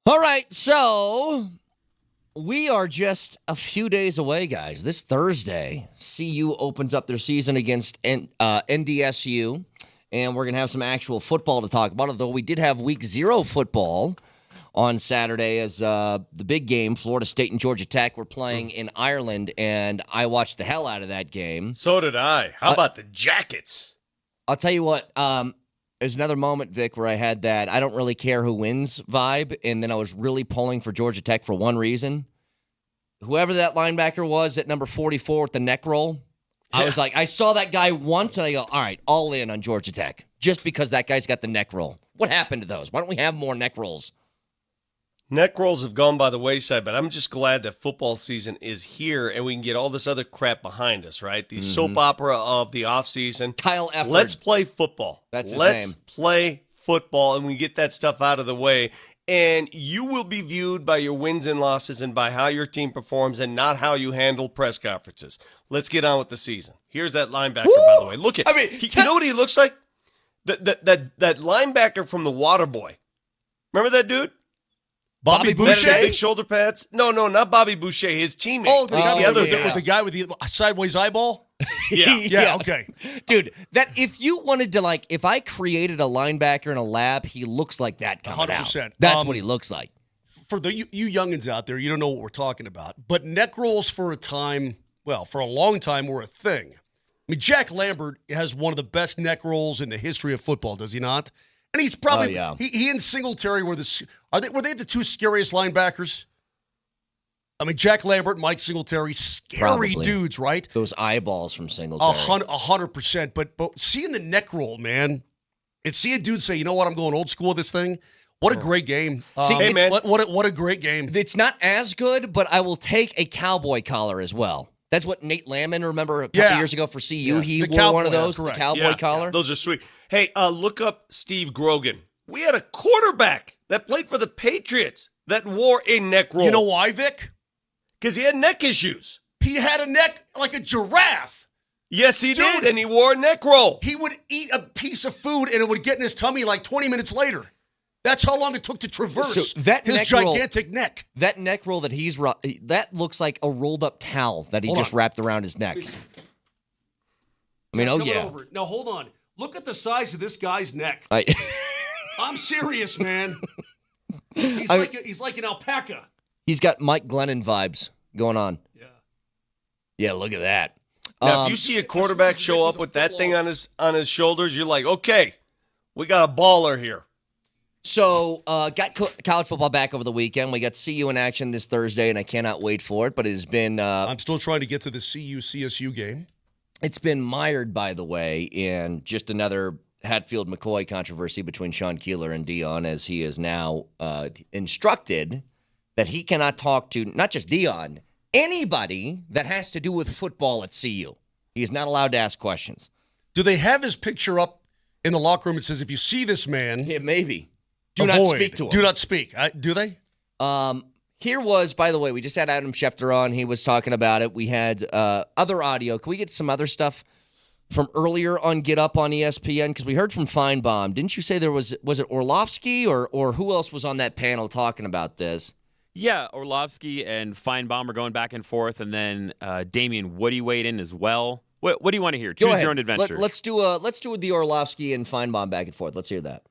All right, so we are just a few days away, guys. This Thursday, CU opens up their season against NDSU, and we're going to have some actual football to talk about, although we did have Week 0 football on Saturday as the big game. Florida State and Georgia Tech were playing in Ireland, and I watched the hell out of that game. So did I. How about the Jackets? I'll tell you what, there's another moment, Vic, where I had that I don't really care who wins vibe, and then I was really pulling for Georgia Tech for one reason. Whoever that linebacker was at number 44 with the neck roll, I was like, I saw that guy once, and I go, all right, all in on Georgia Tech, just because that guy's got the neck roll. What happened to those? Why don't we have more neck rolls? Neck rolls have gone by the wayside, but I'm just glad that football season is here and we can get all this other crap behind us, right? The soap opera of the offseason. Kyle Efford. Let's play football. That's his Let's name. play football, and we get that stuff out of the way. And you will be viewed by your wins and losses and by how your team performs and not how you handle press conferences. Let's get on with the season. Here's that linebacker, by the way. Look at you know what he looks like? That linebacker from the Waterboy. Remember that dude? Bobby Boucher? Big shoulder pads? No, not Bobby Boucher. His teammate. Oh, the guy other with the guy with the sideways eyeball? Yeah. Okay. Dude, that if you wanted to, if I created a linebacker in a lab, he looks like that coming 100%. out. That's what he looks like. For you youngins out there, you don't know what we're talking about. But neck rolls for a long time were a thing. I mean, Jack Lambert has one of the best neck rolls in the history of football, does he not? And he's probably he and Singletary were were they the two scariest linebackers? I mean, Jack Lambert, Mike Singletary, scary dudes, right? Those eyeballs from Singletary. 100%. But seeing the neck roll, man, and seeing dudes say, you know what, I'm going old school with this thing. What a great game. See, man. What a great game. It's not as good, but I will take a cowboy collar as well. That's what Nate Landman, remember a couple years ago for CU, he wore one of those, the cowboy collar. Those are sweet. Hey, look up Steve Grogan. We had a quarterback that played for the Patriots that wore a neck roll. You know why, Vic? Because he had neck issues. He had a neck like a giraffe. Yes, he did, and he wore a neck roll. He would eat a piece of food, and it would get in his tummy like 20 minutes later. That's how long it took to traverse his gigantic neck. That neck roll that looks like a rolled up towel that he wrapped around his neck. I mean, over. Now, hold on. Look at the size of this guy's neck. I'm serious, man. He's like an alpaca. He's got Mike Glennon vibes going on. Yeah, look at that. Now, if you see a quarterback show up with that thing on his shoulders, you're like, okay, we got a baller here. So, got college football back over the weekend. We got CU in action this Thursday, and I cannot wait for it. But it has been... I'm still trying to get to the CU-CSU game. It's been mired, by the way, in just another Hatfield-McCoy controversy between Sean Keeler and Dion, as he is now instructed that he cannot talk to, not just Dion, anybody that has to do with football at CU. He is not allowed to ask questions. Do they have his picture up in the locker room? It says, if you see this man... Yeah, maybe. Do not speak to him. Do not speak. Do they? Here was, by the way, we just had Adam Schefter on. He was talking about it. We had other audio. Can we get some other stuff from earlier on Get Up on ESPN? Because we heard from Feinbaum. Didn't you say there was it Orlovsky or who else was on that panel talking about this? Yeah, Orlovsky and Feinbaum are going back and forth, and then Damian Woody weighed in as well. What do you want to hear? Choose your own adventure. Let's do the Orlovsky and Feinbaum back and forth. Let's hear that.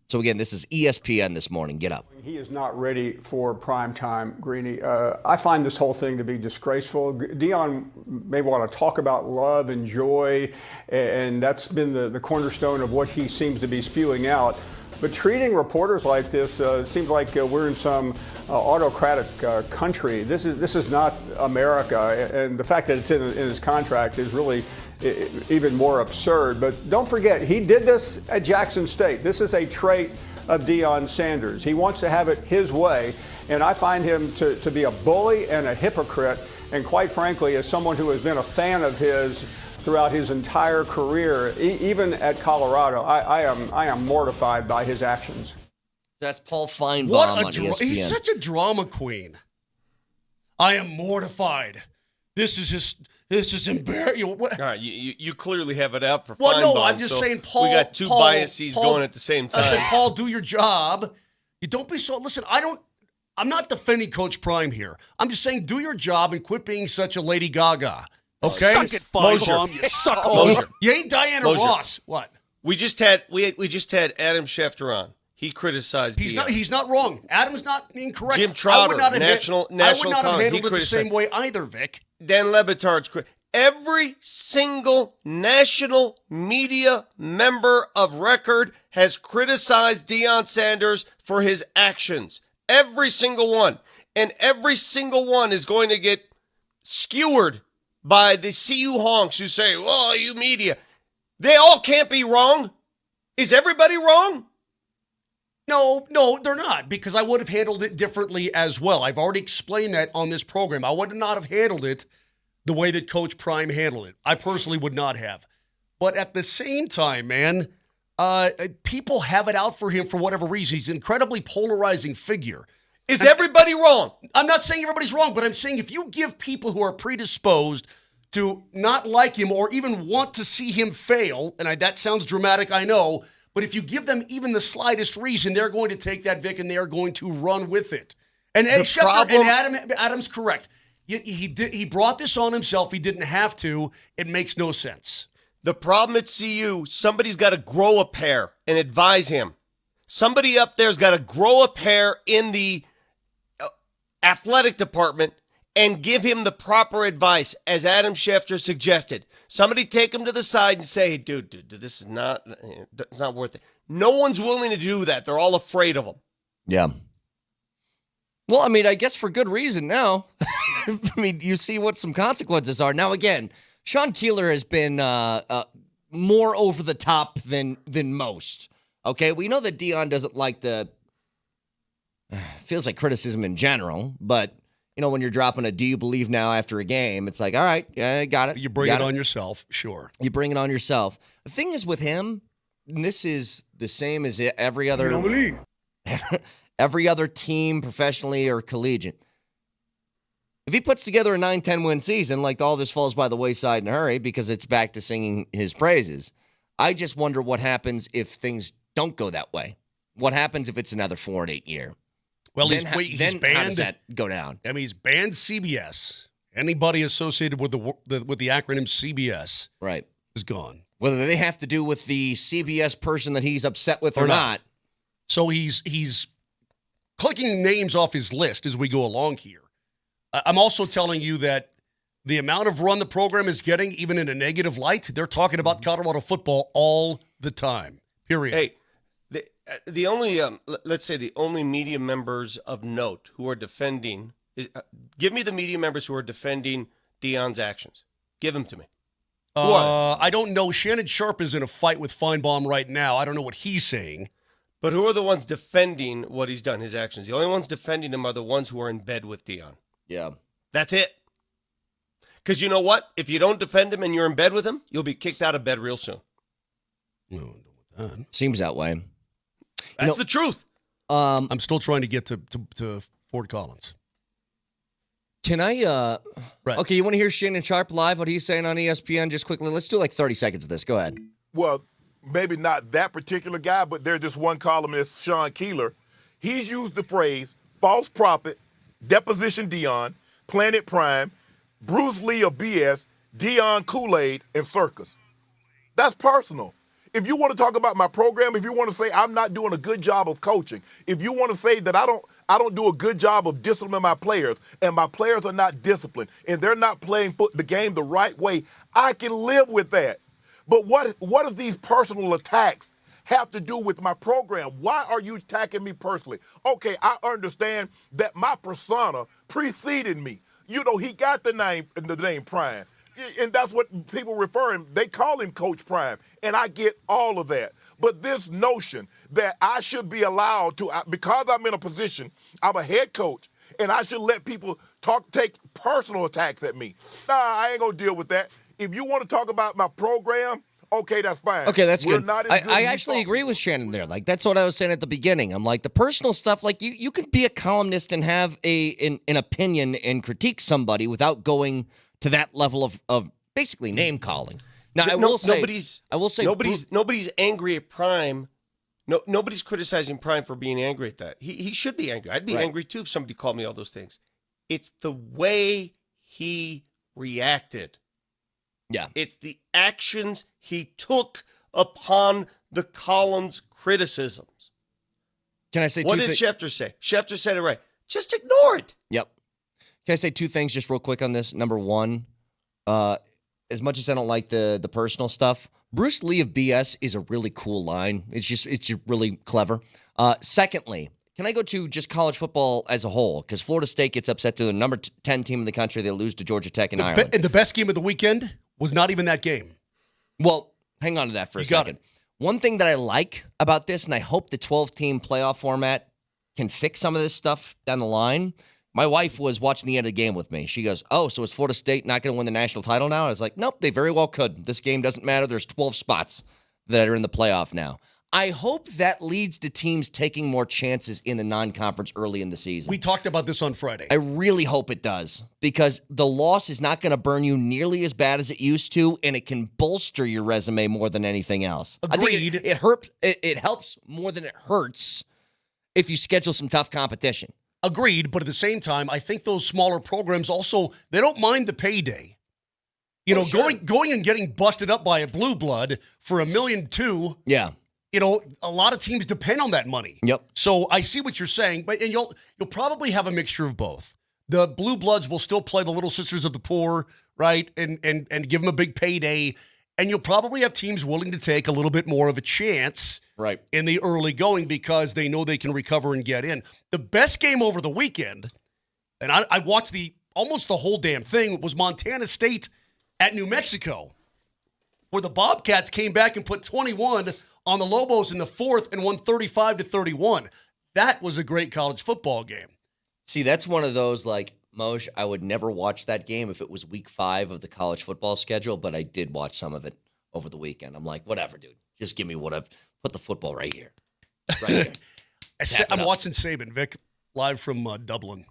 So, again, this is ESPN this morning. Get Up. He is not ready for prime time, Greeny. I find this whole thing to be disgraceful. Dion may want to talk about love and joy, and that's been the cornerstone of what he seems to be spewing out. But treating reporters like this seems like we're in some autocratic country. This is not America, and the fact that it's in his contract is really even more absurd. But don't forget, he did this at Jackson State. This is a trait of Deion Sanders. He wants to have it his way, and I find him to be a bully and a hypocrite. And quite frankly, as someone who has been a fan of his throughout his entire career, even at Colorado, I am mortified by his actions. That's Paul Feinbaum on ESPN. He's such a drama queen. I am mortified. This is embarrassing. All right, you clearly have it out for Feinbaum. Well, no, I'm just saying, Paul. We got two biases going at the same time. I said, Paul, do your job. You don't be so. Listen, I'm not defending Coach Prime here. I'm just saying do your job and quit being such a Lady Gaga. Okay? Suck it, Feinbaum. You suck it. Mosier. You ain't Diana Mosier. Ross. What? We just had Adam Schefter on. He criticized Deion. He's not wrong. Adam's not incorrect. Jim Trotter, I would not have national I would not have comment. handled it the same way either, Vic. Dan Lebitard's every single national media member of record has criticized Deion Sanders for his actions. Every single one. And every single one is going to get skewered by the CU honks who say, well, you media. They all can't be wrong. Is everybody wrong? No, they're not, because I would have handled it differently as well. I've already explained that on this program. I would not have handled it the way that Coach Prime handled it. I personally would not have. But at the same time, man, people have it out for him for whatever reason. He's an incredibly polarizing figure. Is everybody wrong? I'm not saying everybody's wrong, but I'm saying if you give people who are predisposed to not like him or even want to see him fail, and that sounds dramatic, I know, but if you give them even the slightest reason, they're going to take that, Vic, and they are going to run with it. And Schefter and Adam's correct. He brought this on himself. He didn't have to. It makes no sense. The problem at CU, somebody's got to grow a pair and advise him. Somebody up there's got to grow a pair in the athletic department and give him the proper advice, as Adam Schefter suggested. Somebody take him to the side and say, hey, dude, this is it's not worth it. No one's willing to do that. They're all afraid of him. Yeah. Well, I mean, I guess for good reason now. I mean, you see what some consequences are. Now, again, Sean Keeler has been more over the top than most. Okay, we know that Deion doesn't like feels like criticism in general, but you know, when you're dropping a "Do you believe now?" after a game, it's like, all right, yeah, I got it. You bring it on yourself, sure. You bring it on yourself. The thing is with him, and this is the same as every other. You don't believe. Every other team, professionally or collegiate. If he puts together a 9-10 win season, like all this falls by the wayside in a hurry because it's back to singing his praises. I just wonder what happens if things don't go that way. What happens if it's another 4-8 year? Well, he's banned. How does that go down? I mean, he's banned CBS. Anybody associated with the acronym CBS, right, is gone. Whether they have to do with the CBS person that he's upset with or not. So he's clicking names off his list as we go along here. I'm also telling you that the amount of run the program is getting, even in a negative light, they're talking about Colorado football all the time. Period. Hey, the only let's say the only media members of note who are defending give me the media members who are defending Deion's actions. Give them to me. I don't know. Shannon Sharp is in a fight with Feinbaum right now. I don't know what he's saying. But who are the ones defending what he's done, his actions? The only ones defending him are the ones who are in bed with Deion. Yeah. That's it. Because you know what? If you don't defend him and you're in bed with him, you'll be kicked out of bed real soon. Seems that way. That's the truth. I'm still trying to get to Fort Collins. Can I? Right. Okay, you want to hear Shannon Sharp live? What he's saying on ESPN? Just quickly. Let's do like 30 seconds of this. Go ahead. Well, maybe not that particular guy, but there's this one columnist, Sean Keeler. He's used the phrase false prophet, deposition Deion, Planet Prime, Bruce Lee of BS, Deion Kool-Aid, and Circus. That's personal. If you want to talk about my program, if you want to say I'm not doing a good job of coaching, if you want to say that I don't do a good job of disciplining my players, and my players are not disciplined, and they're not playing the game the right way, I can live with that. But what does these personal attacks have to do with my program? Why are you attacking me personally? Okay, I understand that my persona preceded me. You know, he got the name Prime. And that's what people refer him. They call him Coach Prime. And I get all of that. But this notion that I should be allowed to, because I'm in a position, I'm a head coach, and I should let people take personal attacks at me. Nah, I ain't going to deal with that. If you want to talk about my program, okay, that's fine. Okay, that's We're good. not as good I as you actually thought. agree with Shannon there. Like, that's what I was saying at the beginning. I'm like, the personal stuff, like, you can be a columnist and have an opinion and critique somebody without going to that level of basically name calling. Now, I will say nobody's angry at Prime No, nobody's criticizing Prime for being angry at that. He should be angry. I'd be Right. angry too if somebody called me all those things. It's the way he reacted. Yeah. It's the actions he took upon the Collins criticisms. Can I say What two did things? Schefter say? Schefter said it right. Just ignore it. Yep. Can I say two things just real quick on this? Number one, as much as I don't like the personal stuff, Bruce Lee of BS is a really cool line. It's just really clever. Secondly, can I go to just college football as a whole? Because Florida State gets upset to the number 10 team in the country. They lose to Georgia Tech in Ireland. And the best game of the weekend was not even that game. Well, hang on to that for a second. One thing that I like about this, and I hope the 12-team playoff format can fix some of this stuff down the line. My wife was watching the end of the game with me. She goes, oh, so is Florida State not going to win the national title now? I was like, nope, they very well could. This game doesn't matter. There's 12 spots that are in the playoff now. I hope that leads to teams taking more chances in the non-conference early in the season. We talked about this on Friday. I really hope it does, because the loss is not going to burn you nearly as bad as it used to, and it can bolster your resume more than anything else. Agreed. I think it helps more than it hurts if you schedule some tough competition. Agreed, but at the same time, I think those smaller programs also, they don't mind the payday. You know, going and getting busted up by a blue blood for $1.2 million. Yeah. You know, a lot of teams depend on that money. Yep. So I see what you're saying, but and you'll probably have a mixture of both. The blue bloods will still play the Little Sisters of the Poor, right? And give them a big payday. And you'll probably have teams willing to take a little bit more of a chance right in the early going because they know they can recover and get in. The best game over the weekend, and I watched almost the whole damn thing, was Montana State at New Mexico, where the Bobcats came back and put 21 on the Lobos in the fourth and won 35-31. That was a great college football game. See, that's one of those, like, Moj, I would never watch that game if it was week 5 of the college football schedule, but I did watch some of it over the weekend. I'm like, whatever, dude. Just give me whatever. Put the football right here. Right here. I'm watching Saban, Vic, live from Dublin.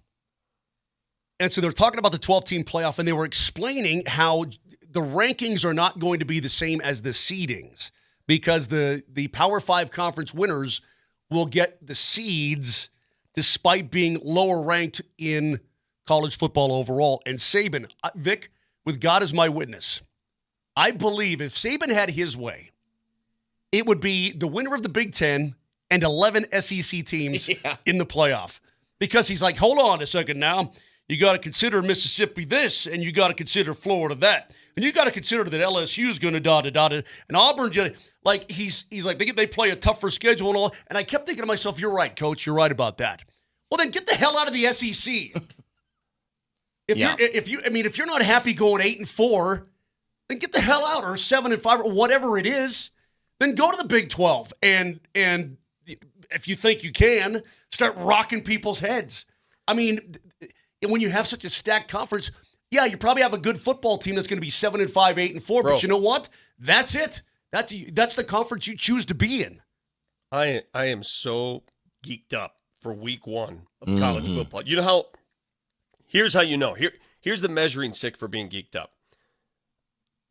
And so they're talking about the 12-team playoff, and they were explaining how the rankings are not going to be the same as the seedings because the Power 5 conference winners will get the seeds despite being lower ranked in college football overall. And Saban, Vic, with God as my witness, I believe if Saban had his way, it would be the winner of the Big Ten and 11 SEC teams in the playoff. Because he's like, hold on a second now. You got to consider Mississippi this, and you got to consider Florida that. And you got to consider that LSU is going to da-da-da-da. And Auburn, like, he's like, they play a tougher schedule and all. And I kept thinking to myself, you're right, Coach. You're right about that. Well, then get the hell out of the SEC. If you're not happy going 8-4, then get the hell out, or 7-5, or whatever it is. Then go to the Big 12 and if you think you can, start rocking people's heads. I mean, when you have such a stacked conference, yeah, you probably have a good football team that's going to be 7-5, 8-4. But you know what? That's it. That's the conference you choose to be in. I am so geeked up for week 1 of college football. You know how? Here's how you know. Here's the measuring stick for being geeked up.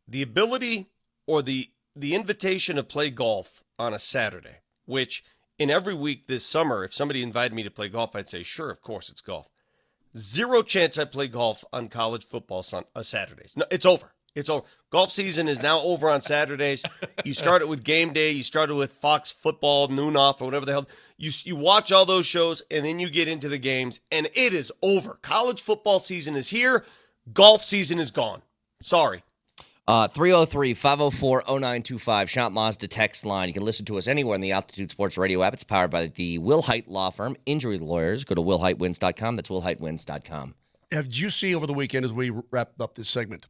The ability or the invitation to play golf on a Saturday, which in every week this summer, if somebody invited me to play golf, I'd say, sure, of course, it's golf. Zero chance I play golf on college football Saturdays. No, it's over. It's over. Golf season is now over on Saturdays. You start it with Game Day. You start it with Fox Football, Noon Off, or whatever the hell. You watch all those shows, and then you get into the games, and it is over. College football season is here. Golf season is gone. Sorry. 303-504-0925, Shop Mazda text line. You can listen to us anywhere in the Altitude Sports Radio app. It's powered by the Will Hite Law Firm. Injury lawyers, go to willhitewins.com. That's willhitewins.com. Did you see over the weekend as we wrap up this segment,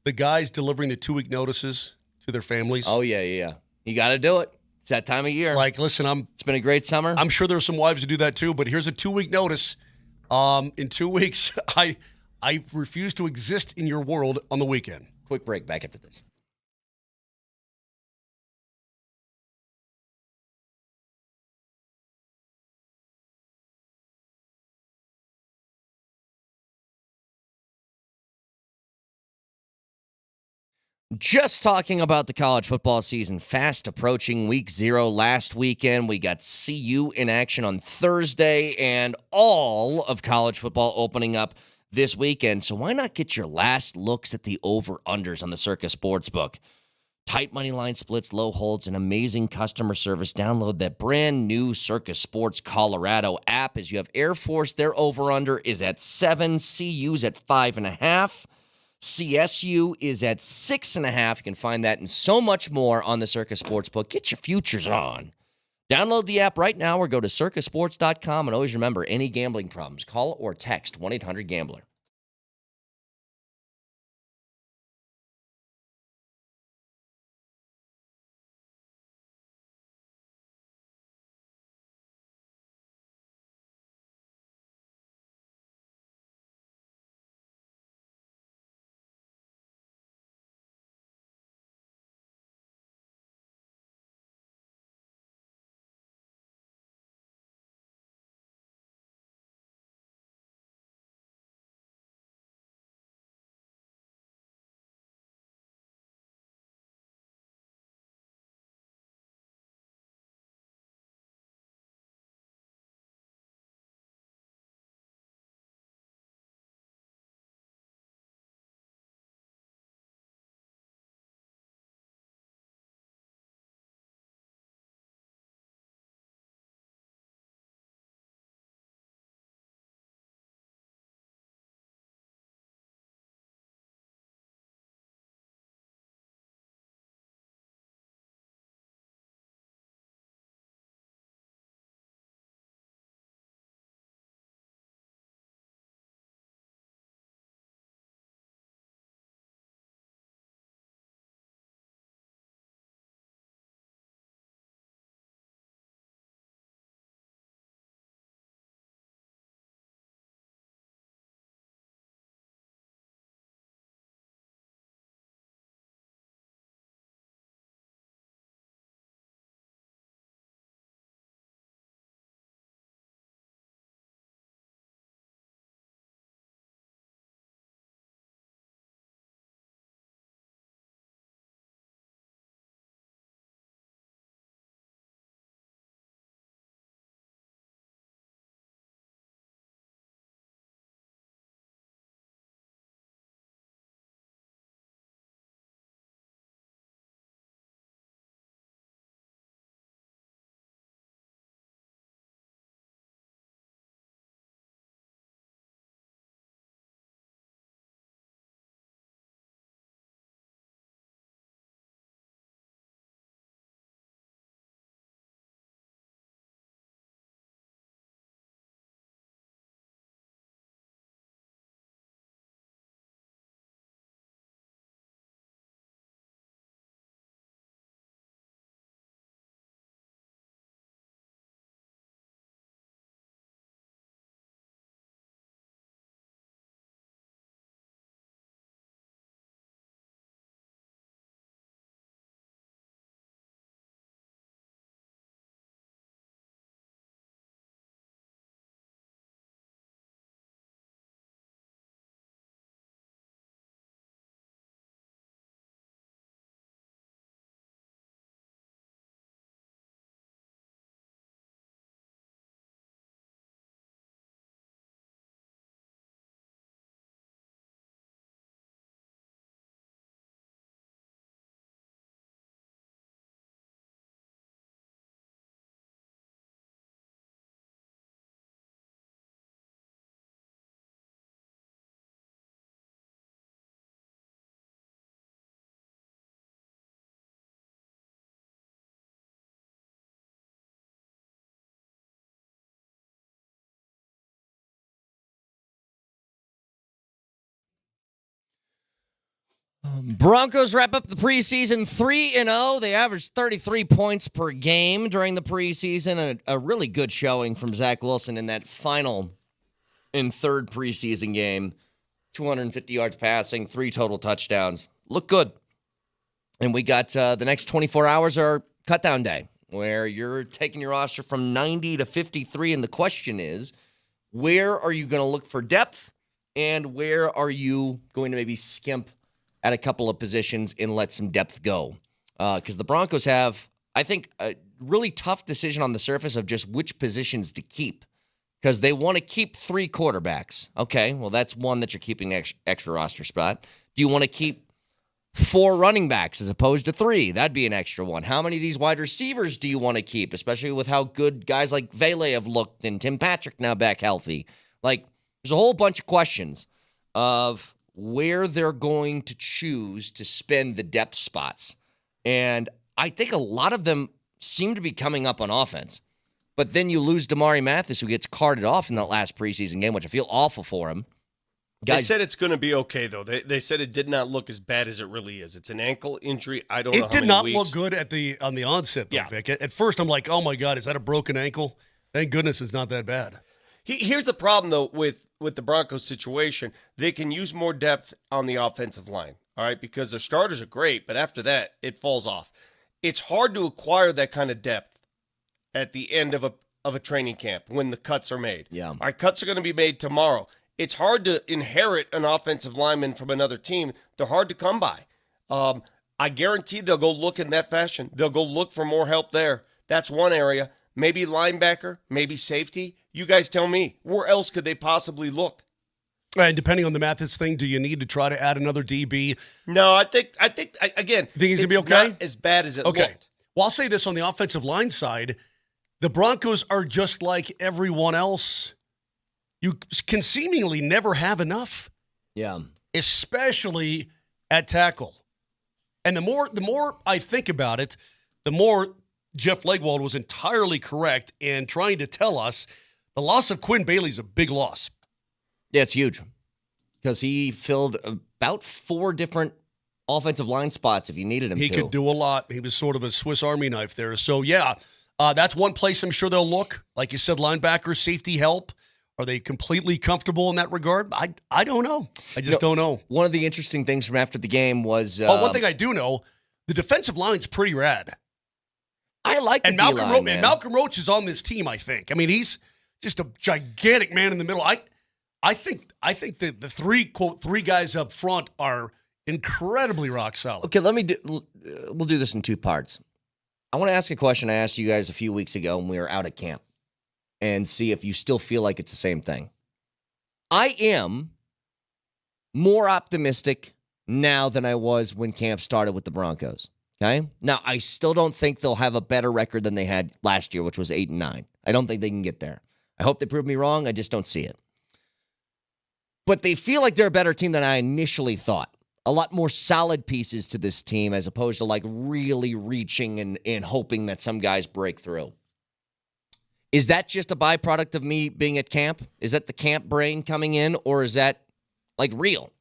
the guys delivering the 2-week notices to their families? Oh, yeah. You got to do it. It's that time of year. Like, listen, it's been a great summer. I'm sure there's some wives who do that too, but here's a 2-week notice. In 2 weeks, I refuse to exist in your world on the weekend. Quick break, back after this. Just talking about the college football season, fast approaching week 0 last weekend. We got CU in action on Thursday and all of college football opening up this weekend. So why not get your last looks at the over-unders on the Circa Sportsbook? Tight money line splits, low holds, and amazing customer service. Download that brand new Circa Sports Colorado app. As you have Air Force, their over-under is at 7, CU's at 5.5. CSU is at 6.5. You can find that and so much more on the Circa Sportsbook. Get your futures on. Download the app right now or go to circasports.com. And always remember, any gambling problems, call or text 1-800-GAMBLER. Broncos wrap up the preseason 3-0. They averaged 33 points per game during the preseason. And a really good showing from Zach Wilson in that final and third preseason game. 250 yards passing, 3 total touchdowns. Look good. And we got the next 24 hours are cutdown day, where you're taking your roster from 90 to 53. And the question is, where are you going to look for depth? And where are you going to maybe skimp at a couple of positions and let some depth go. Because the Broncos have, I think, a really tough decision on the surface of just which positions to keep. Because they want to keep 3 quarterbacks. Okay, well, that's one that you're keeping extra roster spot. Do you want to keep 4 running backs as opposed to 3? That'd be an extra one. How many of these wide receivers do you want to keep, especially with how good guys like Vele have looked and Tim Patrick now back healthy? Like, there's a whole bunch of questions of where they're going to choose to spend the depth spots. And I think a lot of them seem to be coming up on offense. But then you lose Damari Mathis, who gets carted off in that last preseason game, which I feel awful for him. They said it's going to be okay, though. They said it did not look as bad as it really is. It's an ankle injury. I don't know how many It did not weeks. look good on the onset, though, Vic. At first, I'm like, oh, my God, is that a broken ankle? Thank goodness it's not that bad. Here's the problem, though, with the Broncos situation. They can use more depth on the offensive line, all right, because their starters are great, but after that, it falls off. It's hard to acquire that kind of depth at the end of a training camp when the cuts are made. Yeah. All right, cuts are going to be made tomorrow. It's hard to inherit an offensive lineman from another team. They're hard to come by. I guarantee they'll go look in that fashion. They'll go look for more help there. That's one area. Maybe linebacker, maybe safety. You guys tell me. Where else could they possibly look? And depending on the Mathis thing, do you need to try to add another DB? No, I think again, think he's going to be it's okay? not as bad as it Okay. looked. Well, I'll say this on the offensive line side. The Broncos are just like everyone else. You can seemingly never have enough. Yeah. Especially at tackle. And the more I think about it, the more Jeff Legwold was entirely correct in trying to tell us the loss of Quinn Bailey is a big loss. Yeah, it's huge. Because he filled about 4 different offensive line spots if you needed him to. He could do a lot. He was sort of a Swiss Army knife there. So, yeah, that's one place I'm sure they'll look. Like you said, linebacker, safety help. Are they completely comfortable in that regard? I don't know. I just don't know. One of the interesting things from after the game was... one thing I do know, the defensive line's pretty rad. I like the D-line, man. And Malcolm Roach is on this team, I think. I mean, he's just a gigantic man in the middle. I think that the 3 guys up front are incredibly rock solid. Okay, we'll do this in 2 parts. I want to ask a question I asked you guys a few weeks ago when we were out at camp and see if you still feel like it's the same thing. I am more optimistic now than I was when camp started with the Broncos. Okay? Now, I still don't think they'll have a better record than they had last year, which was 8-9. I don't think they can get there. I hope they prove me wrong. I just don't see it. But they feel like they're a better team than I initially thought. A lot more solid pieces to this team as opposed to like really reaching and hoping that some guys break through. Is that just a byproduct of me being at camp? Is that the camp brain coming in, or is that like real?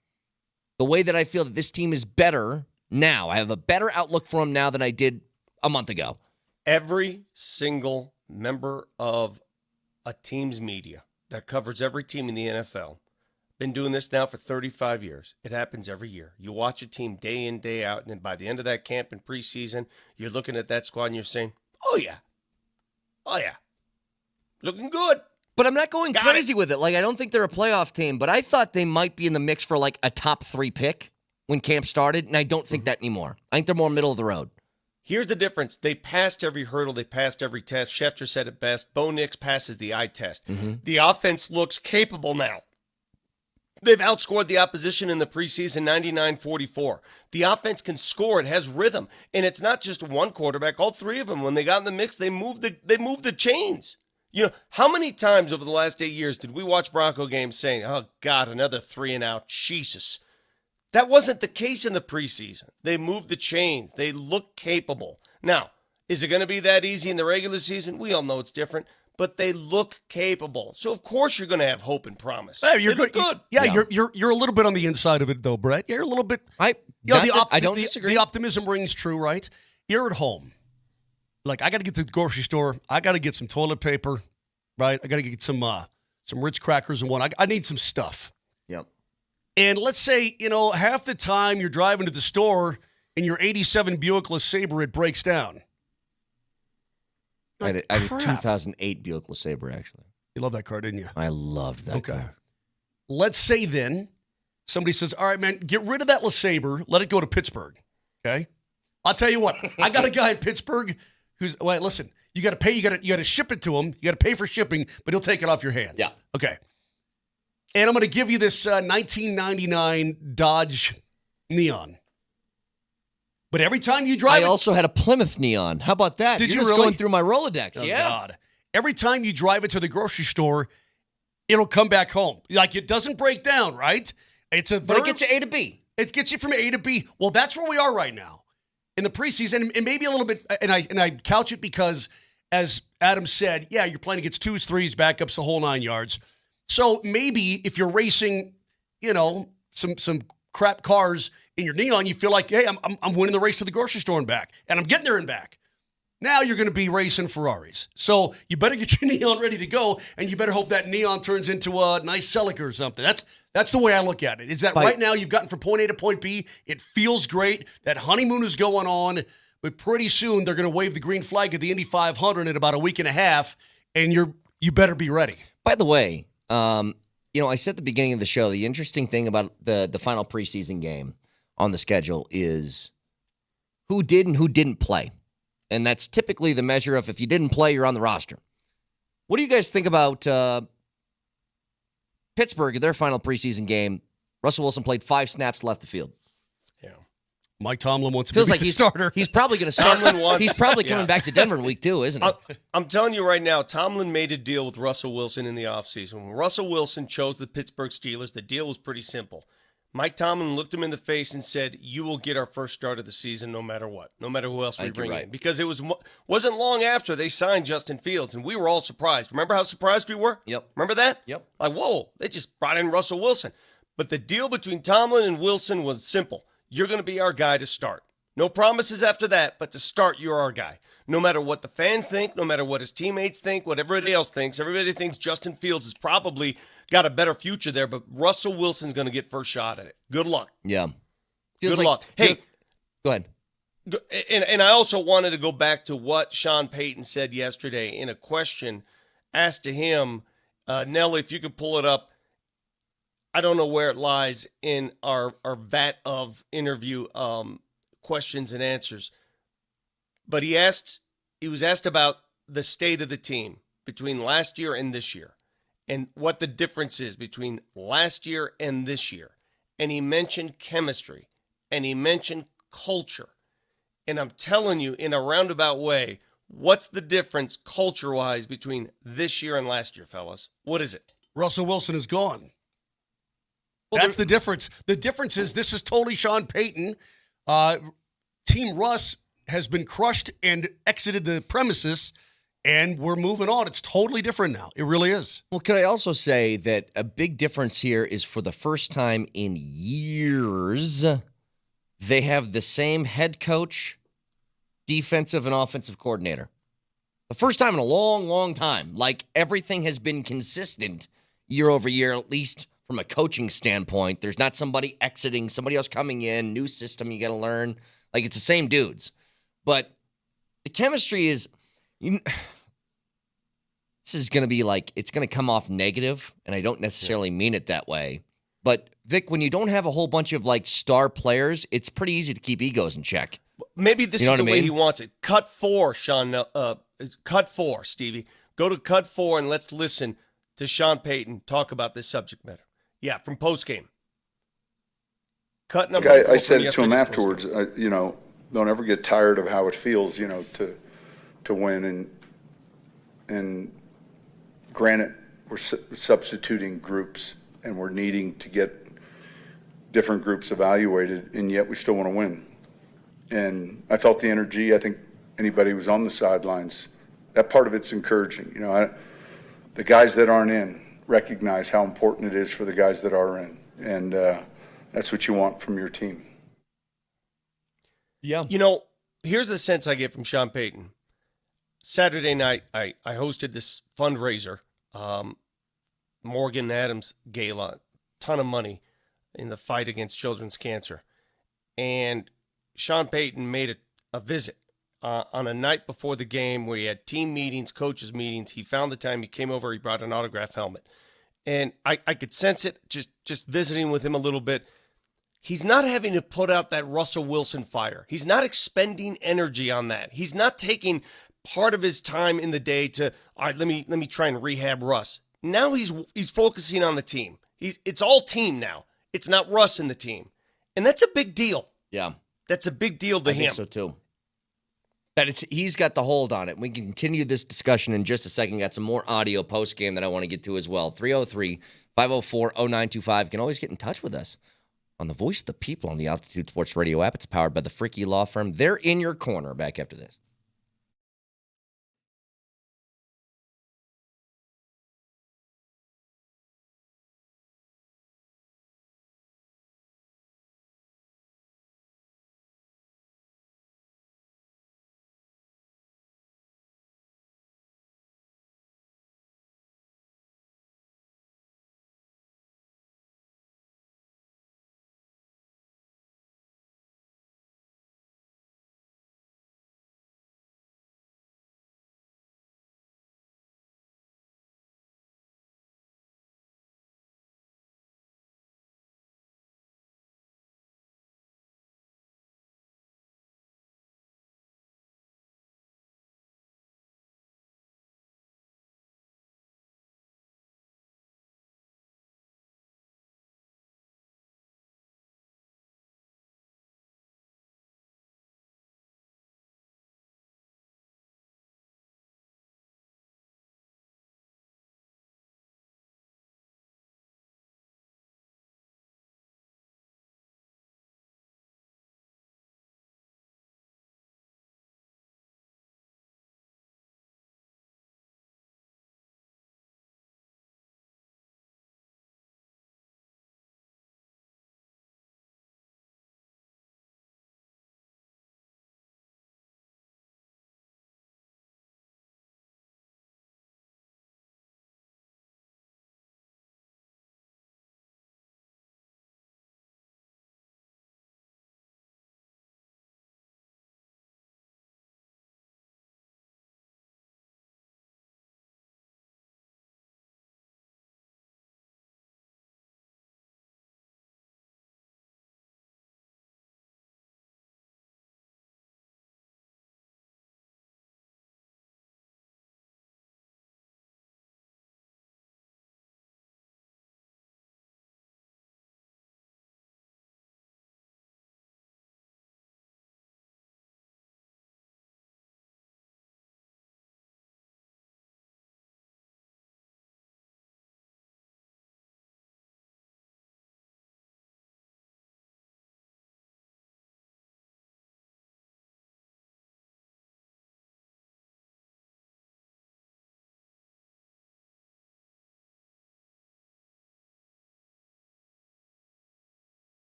The way that I feel that this team is better now. I have a better outlook for them now than I did a month ago. Every single member of a team's media that covers every team in the NFL, been doing this now for 35 years. It happens every year. You watch a team day in, day out, and then by the end of that camp and preseason, you're looking at that squad and you're saying, oh, yeah. Looking good. But I'm not going crazy with it. Like, I don't think they're a playoff team, but I thought they might be in the mix for like a top 3 pick when camp started, and I don't think that anymore. I think they're more middle of the road. Here's the difference. They passed every hurdle. They passed every test. Schefter said it best. Bo Nix passes the eye test. The offense looks capable now. They've outscored the opposition in the preseason 99-44. The offense can score. It has rhythm. And it's not just one quarterback. All 3 of them, when they got in the mix, they moved the chains. You know, how many times over the last 8 years did we watch Bronco games saying, oh, God, another 3 and out, Jesus. That wasn't the case in the preseason. They moved the chains. They look capable. Now, is it going to be that easy in the regular season? We all know it's different, but they look capable. So, of course, you're going to have hope and promise. Hey, you're They look good. Yeah, you're a little bit on the inside of it, though, Brett. You're a little bit. I don't disagree. The optimism rings true, right? You're at home. Like, I got to get to the grocery store. I got to get some toilet paper, right? I got to get some Ritz crackers and one. I need some stuff. Yep. And let's say, half the time you're driving to the store in your 87 Buick LeSabre, it breaks down. I had a 2008 Buick LeSabre, actually. You love that car, didn't you? I loved that car. Let's say then somebody says, all right, man, get rid of that LeSabre. Let it go to Pittsburgh. Okay? I'll tell you what. I got a guy in Pittsburgh who's, well, listen, you got to pay. You got to ship it to him. You got to pay for shipping, but he'll take it off your hands. Yeah. Okay. And I'm going to give you this 1999 Dodge Neon. But every time you drive I also had a Plymouth Neon. How about that? Did You're you just really? going through my Rolodex. Oh, yeah. God. Every time you drive it to the grocery store, it'll come back home. Like, it doesn't break down, right? But it gets you A to B. It gets you from A to B. Well, that's where we are right now in the preseason, and maybe a little bit. And I couch it because, as Adam said, yeah, you're playing against 2s, 3s, backups, the whole 9 yards. So maybe if you're racing, some crap cars in your Neon, you feel like, hey, I'm winning the race to the grocery store and back, and I'm getting there and back. Now you're going to be racing Ferraris. So you better get your Neon ready to go, and you better hope that Neon turns into a nice Celica or something. That's the way I look at it. Is that right now you've gotten from point A to point B. It feels great. That honeymoon is going on, but pretty soon they're going to wave the green flag at the Indy 500 in about a week and a half, and you better be ready. By the way, I said at the beginning of the show, the interesting thing about the final preseason game on the schedule is who did and who didn't play. And that's typically the measure of if you didn't play, you're on the roster. What do you guys think about Pittsburgh, their final preseason game? Russell Wilson played 5 snaps left the field. Yeah. Mike Tomlin wants to Feels be like the he's starter. He's probably going to start. He's probably coming back to Denver in week 2, isn't he? I'm telling you right now, Tomlin made a deal with Russell Wilson in the offseason. When Russell Wilson chose the Pittsburgh Steelers, the deal was pretty simple. Mike Tomlin looked him in the face and said, you will get our first start of the season no matter what, no matter who else we bring in. Because it wasn't long after they signed Justin Fields, and we were all surprised. Remember how surprised we were? Yep. Remember that? Yep. Like, whoa, they just brought in Russell Wilson. But the deal between Tomlin and Wilson was simple. You're going to be our guy to start. No promises after that, but to start, you're our guy. No matter what the fans think, no matter what his teammates think, what everybody else thinks, everybody thinks Justin Fields has probably got a better future there, but Russell Wilson's going to get first shot at it. Good luck. Yeah. Good luck. Hey, go ahead. And I also wanted to go back to what Sean Payton said yesterday in a question asked to him. Nelly, if you could pull it up. I don't know where it lies in our vat of interview questions and answers. But he was asked about the state of the team between last year and this year and what the difference is between last year and this year. And he mentioned chemistry and he mentioned culture. And I'm telling you in a roundabout way, what's the difference culture-wise between this year and last year, fellas? What is it? Russell Wilson is gone. That's the difference. The difference is this is totally Sean Payton. Team Russ has been crushed and exited the premises, and we're moving on. It's totally different now. It really is. Well, could I also say that a big difference here is for the first time in years, they have the same head coach, defensive and offensive coordinator. The first time in a long, long time. Like, everything has been consistent year over year, at least from a coaching standpoint. There's not somebody exiting, somebody else coming in, new system you got to learn. Like, it's the same dudes. But the chemistry is, this is going to be like, it's going to come off negative, and I don't necessarily mean it that way. But, Vic, when you don't have a whole bunch of, like, star players, it's pretty easy to keep egos in check. Maybe this is the way he wants it. Cut 4, Sean. Cut 4, Stevie. Go to cut 4, and let's listen to Sean Payton talk about this subject matter. Yeah, from postgame. Cut number 4. I said it to him afterwards, don't ever get tired of how it feels, to win. And granted, we're substituting groups and we're needing to get different groups evaluated, and yet we still want to win. And I felt the energy. I think anybody who was on the sidelines, that part of it's encouraging. The guys that aren't in recognize how important it is for the guys that are in. And that's what you want from your team. Yeah. Here's the sense I get from Sean Payton. Saturday night, I hosted this fundraiser, Morgan Adams Gala, ton of money in the fight against children's cancer. And Sean Payton made a visit on a night before the game where he had team meetings, coaches meetings. He found the time, he came over, he brought an autograph helmet. and I could sense it just visiting with him a little bit. He's not having to put out that Russell Wilson fire. He's not expending energy on that. He's not taking part of his time in the day to, all right, let me try and rehab Russ. Now he's focusing on the team. It's all team now. It's not Russ in the team. And that's a big deal. Yeah. That's a big deal to I him. think so too. That he's got the hold on it. We can continue this discussion in just a second. Got some more audio post game that I want to get to as well. 303-504-0925. You can always get in touch with us on the Voice of the People on the Altitude Sports Radio app. It's powered by the Freaky Law Firm. They're in your corner. Back after this.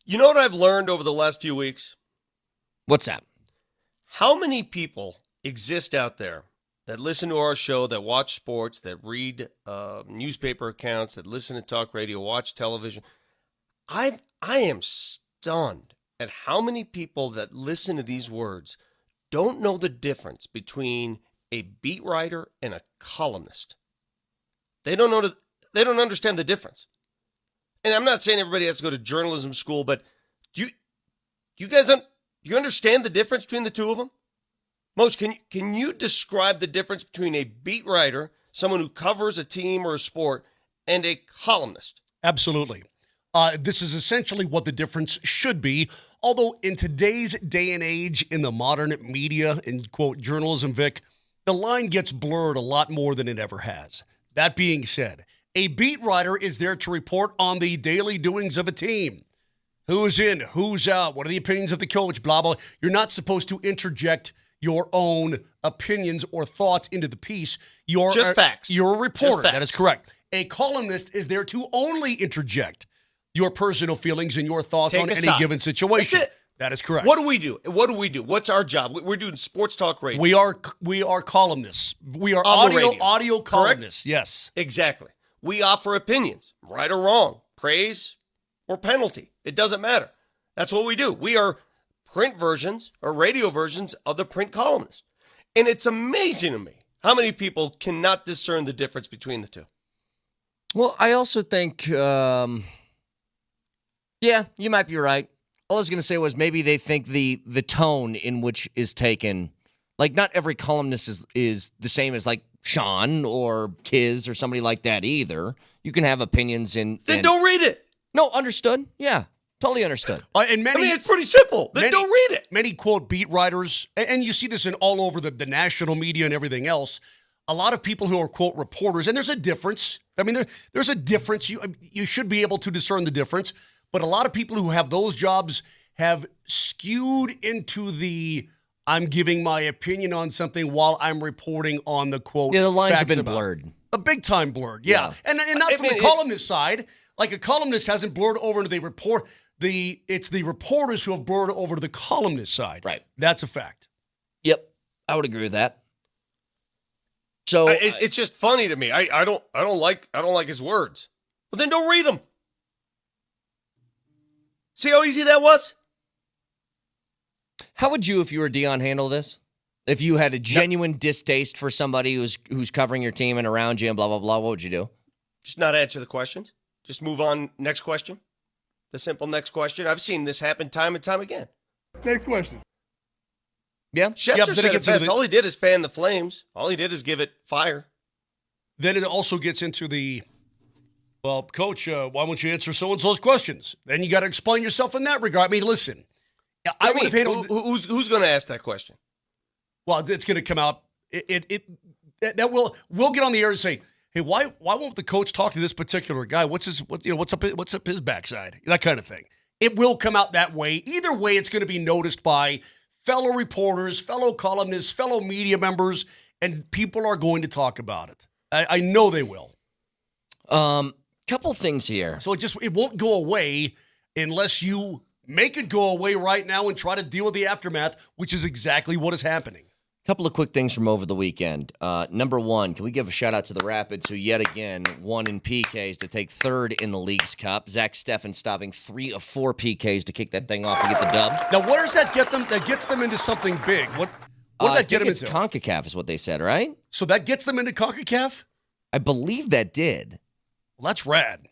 You know what I've learned over the last few weeks? What's that? How many people exist out there that listen to our show, that watch sports, that read newspaper accounts, that listen to talk radio, watch television? I am stunned at how many people that listen to these words don't know the difference between a beat writer and a columnist. They don't know. They don't understand the difference. And I'm not saying everybody has to go to journalism school, but you guys, you understand the difference between the two of them? Moshe, can you describe the difference between a beat writer, someone who covers a team or a sport, and a columnist? Absolutely. This is essentially what the difference should be. Although in today's day and age, in the modern media, in quote journalism, Vic, the line gets blurred a lot more than it ever has. That being said, a beat writer is there to report on the daily doings of a team. Who's in, who's out, what are the opinions of the coach, blah, blah. You're not supposed to interject your own opinions or thoughts into the piece. Just facts. You're a reporter. Just That is correct. A columnist is there to only interject your personal feelings and your thoughts on any given situation. That's it. That is correct. What do we do? What's our job? We're doing sports talk radio. We are columnists. We are On the radio. audio columnists. Correct? Yes. Exactly. We offer opinions, right or wrong, praise or penalty. It doesn't matter. That's what we do. We are print versions or radio versions of the print columnist. And it's amazing to me how many people cannot discern the difference between the two. Well, I also think, yeah, you might be right. All I was going to say was maybe they think the tone in which is taken, like not every columnist is the same as like Sean or Kiz or somebody like that either. You can have opinions in. Then don't read it. No, understood. Yeah, totally understood. And many, it's pretty simple. Then don't read it. Many, quote, beat writers, and you see this in all over the national media and everything else, a lot of people who are, quote, reporters, and there's a difference. I mean, there's a difference. You should be able to discern the difference. But a lot of people who have those jobs have skewed into the I'm giving my opinion on something while I'm reporting on the quote. Yeah, the lines have facts been about it. blurred. A big time blurred, yeah. And not from the columnist side. Like a columnist hasn't blurred over into the report. It's the reporters who have blurred over to the columnist side. Right. That's a fact. Yep, I would agree with that. So it's just funny to me. I don't like his words. Well, then don't read them. See how easy that was? How would you, if you were Deion, handle this? If you had a genuine distaste for somebody who's covering your team and around you and blah, blah, blah, what would you do? Just not answer the questions. Just move on. Next question. The simple next question. I've seen this happen time and time again. Next question. Yeah. Schefter said it best. All he did is fan the flames. All he did is give it fire. Then it also gets into the, well, Coach, why won't you answer so-and-so's questions? Then you got to explain yourself in that regard. I mean, listen. I would have handled. Who's going to ask that question? Well, it's going to come out. We'll get on the air and say, hey, why won't the coach talk to this particular guy? What's up his backside? That kind of thing. It will come out that way. Either way, it's going to be noticed by fellow reporters, fellow columnists, fellow media members, and people are going to talk about it. I know they will. Couple things here. So it won't go away unless you make it go away right now and try to deal with the aftermath, which is exactly what is happening. Couple of quick things from over the weekend. Number one, can we give a shout-out to the Rapids, who yet again won in PKs to take third in the League's Cup. Zach Steffen stopping 3 of 4 PKs to kick that thing off and get the dub. Now, where does that get them? That gets them into something big. What did that get them into? CONCACAF is what they said, right? So that gets them into CONCACAF? I believe that did. Well, that's rad.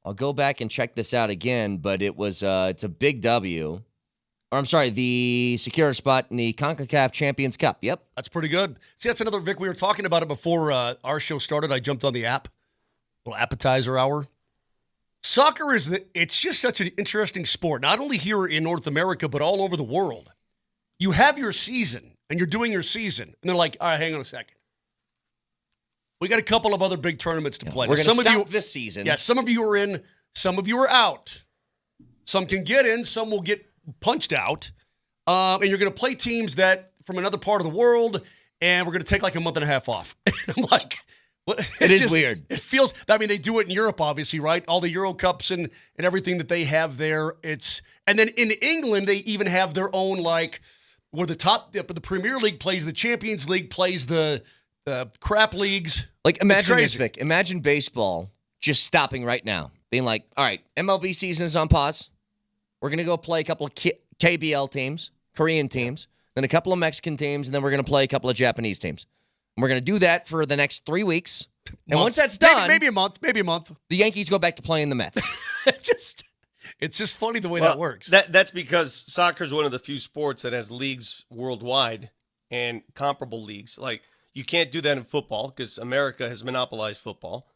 I'll go back and check this out again, but it was it's a big W. Or I'm sorry, the secure spot in the CONCACAF Champions Cup. Yep. That's pretty good. See, that's another, Vic, we were talking about it before our show started. I jumped on the app, little appetizer hour. Soccer it's just such an interesting sport, not only here in North America, but all over the world. You have your season, and you're doing your season, and they're like, all right, hang on a second. We got a couple of other big tournaments to play. We're going to stop this season. Yeah, some of you are in, some of you are out. Some can get in, some will get punched out. And you're going to play teams that from another part of the world, and we're going to take like a month and a half off. And I'm like, It is weird. It feels, I mean, they do it in Europe, obviously, right? All the Euro Cups and everything that they have there. And then in England, they even have their own, like, where the Premier League plays the Champions League, plays the crap leagues. Like, imagine this, Vic. Imagine baseball just stopping right now, being like, all right, MLB season is on pause. We're going to go play a couple of KBL teams, Korean teams, then a couple of Mexican teams, and then we're going to play a couple of Japanese teams. And we're going to do that for the next 3 weeks. And once that's done, maybe a month, the Yankees go back to playing the Mets. It's just funny the way that works. That's because soccer is one of the few sports that has leagues worldwide and comparable leagues. Like, you can't do that in football because America has monopolized football.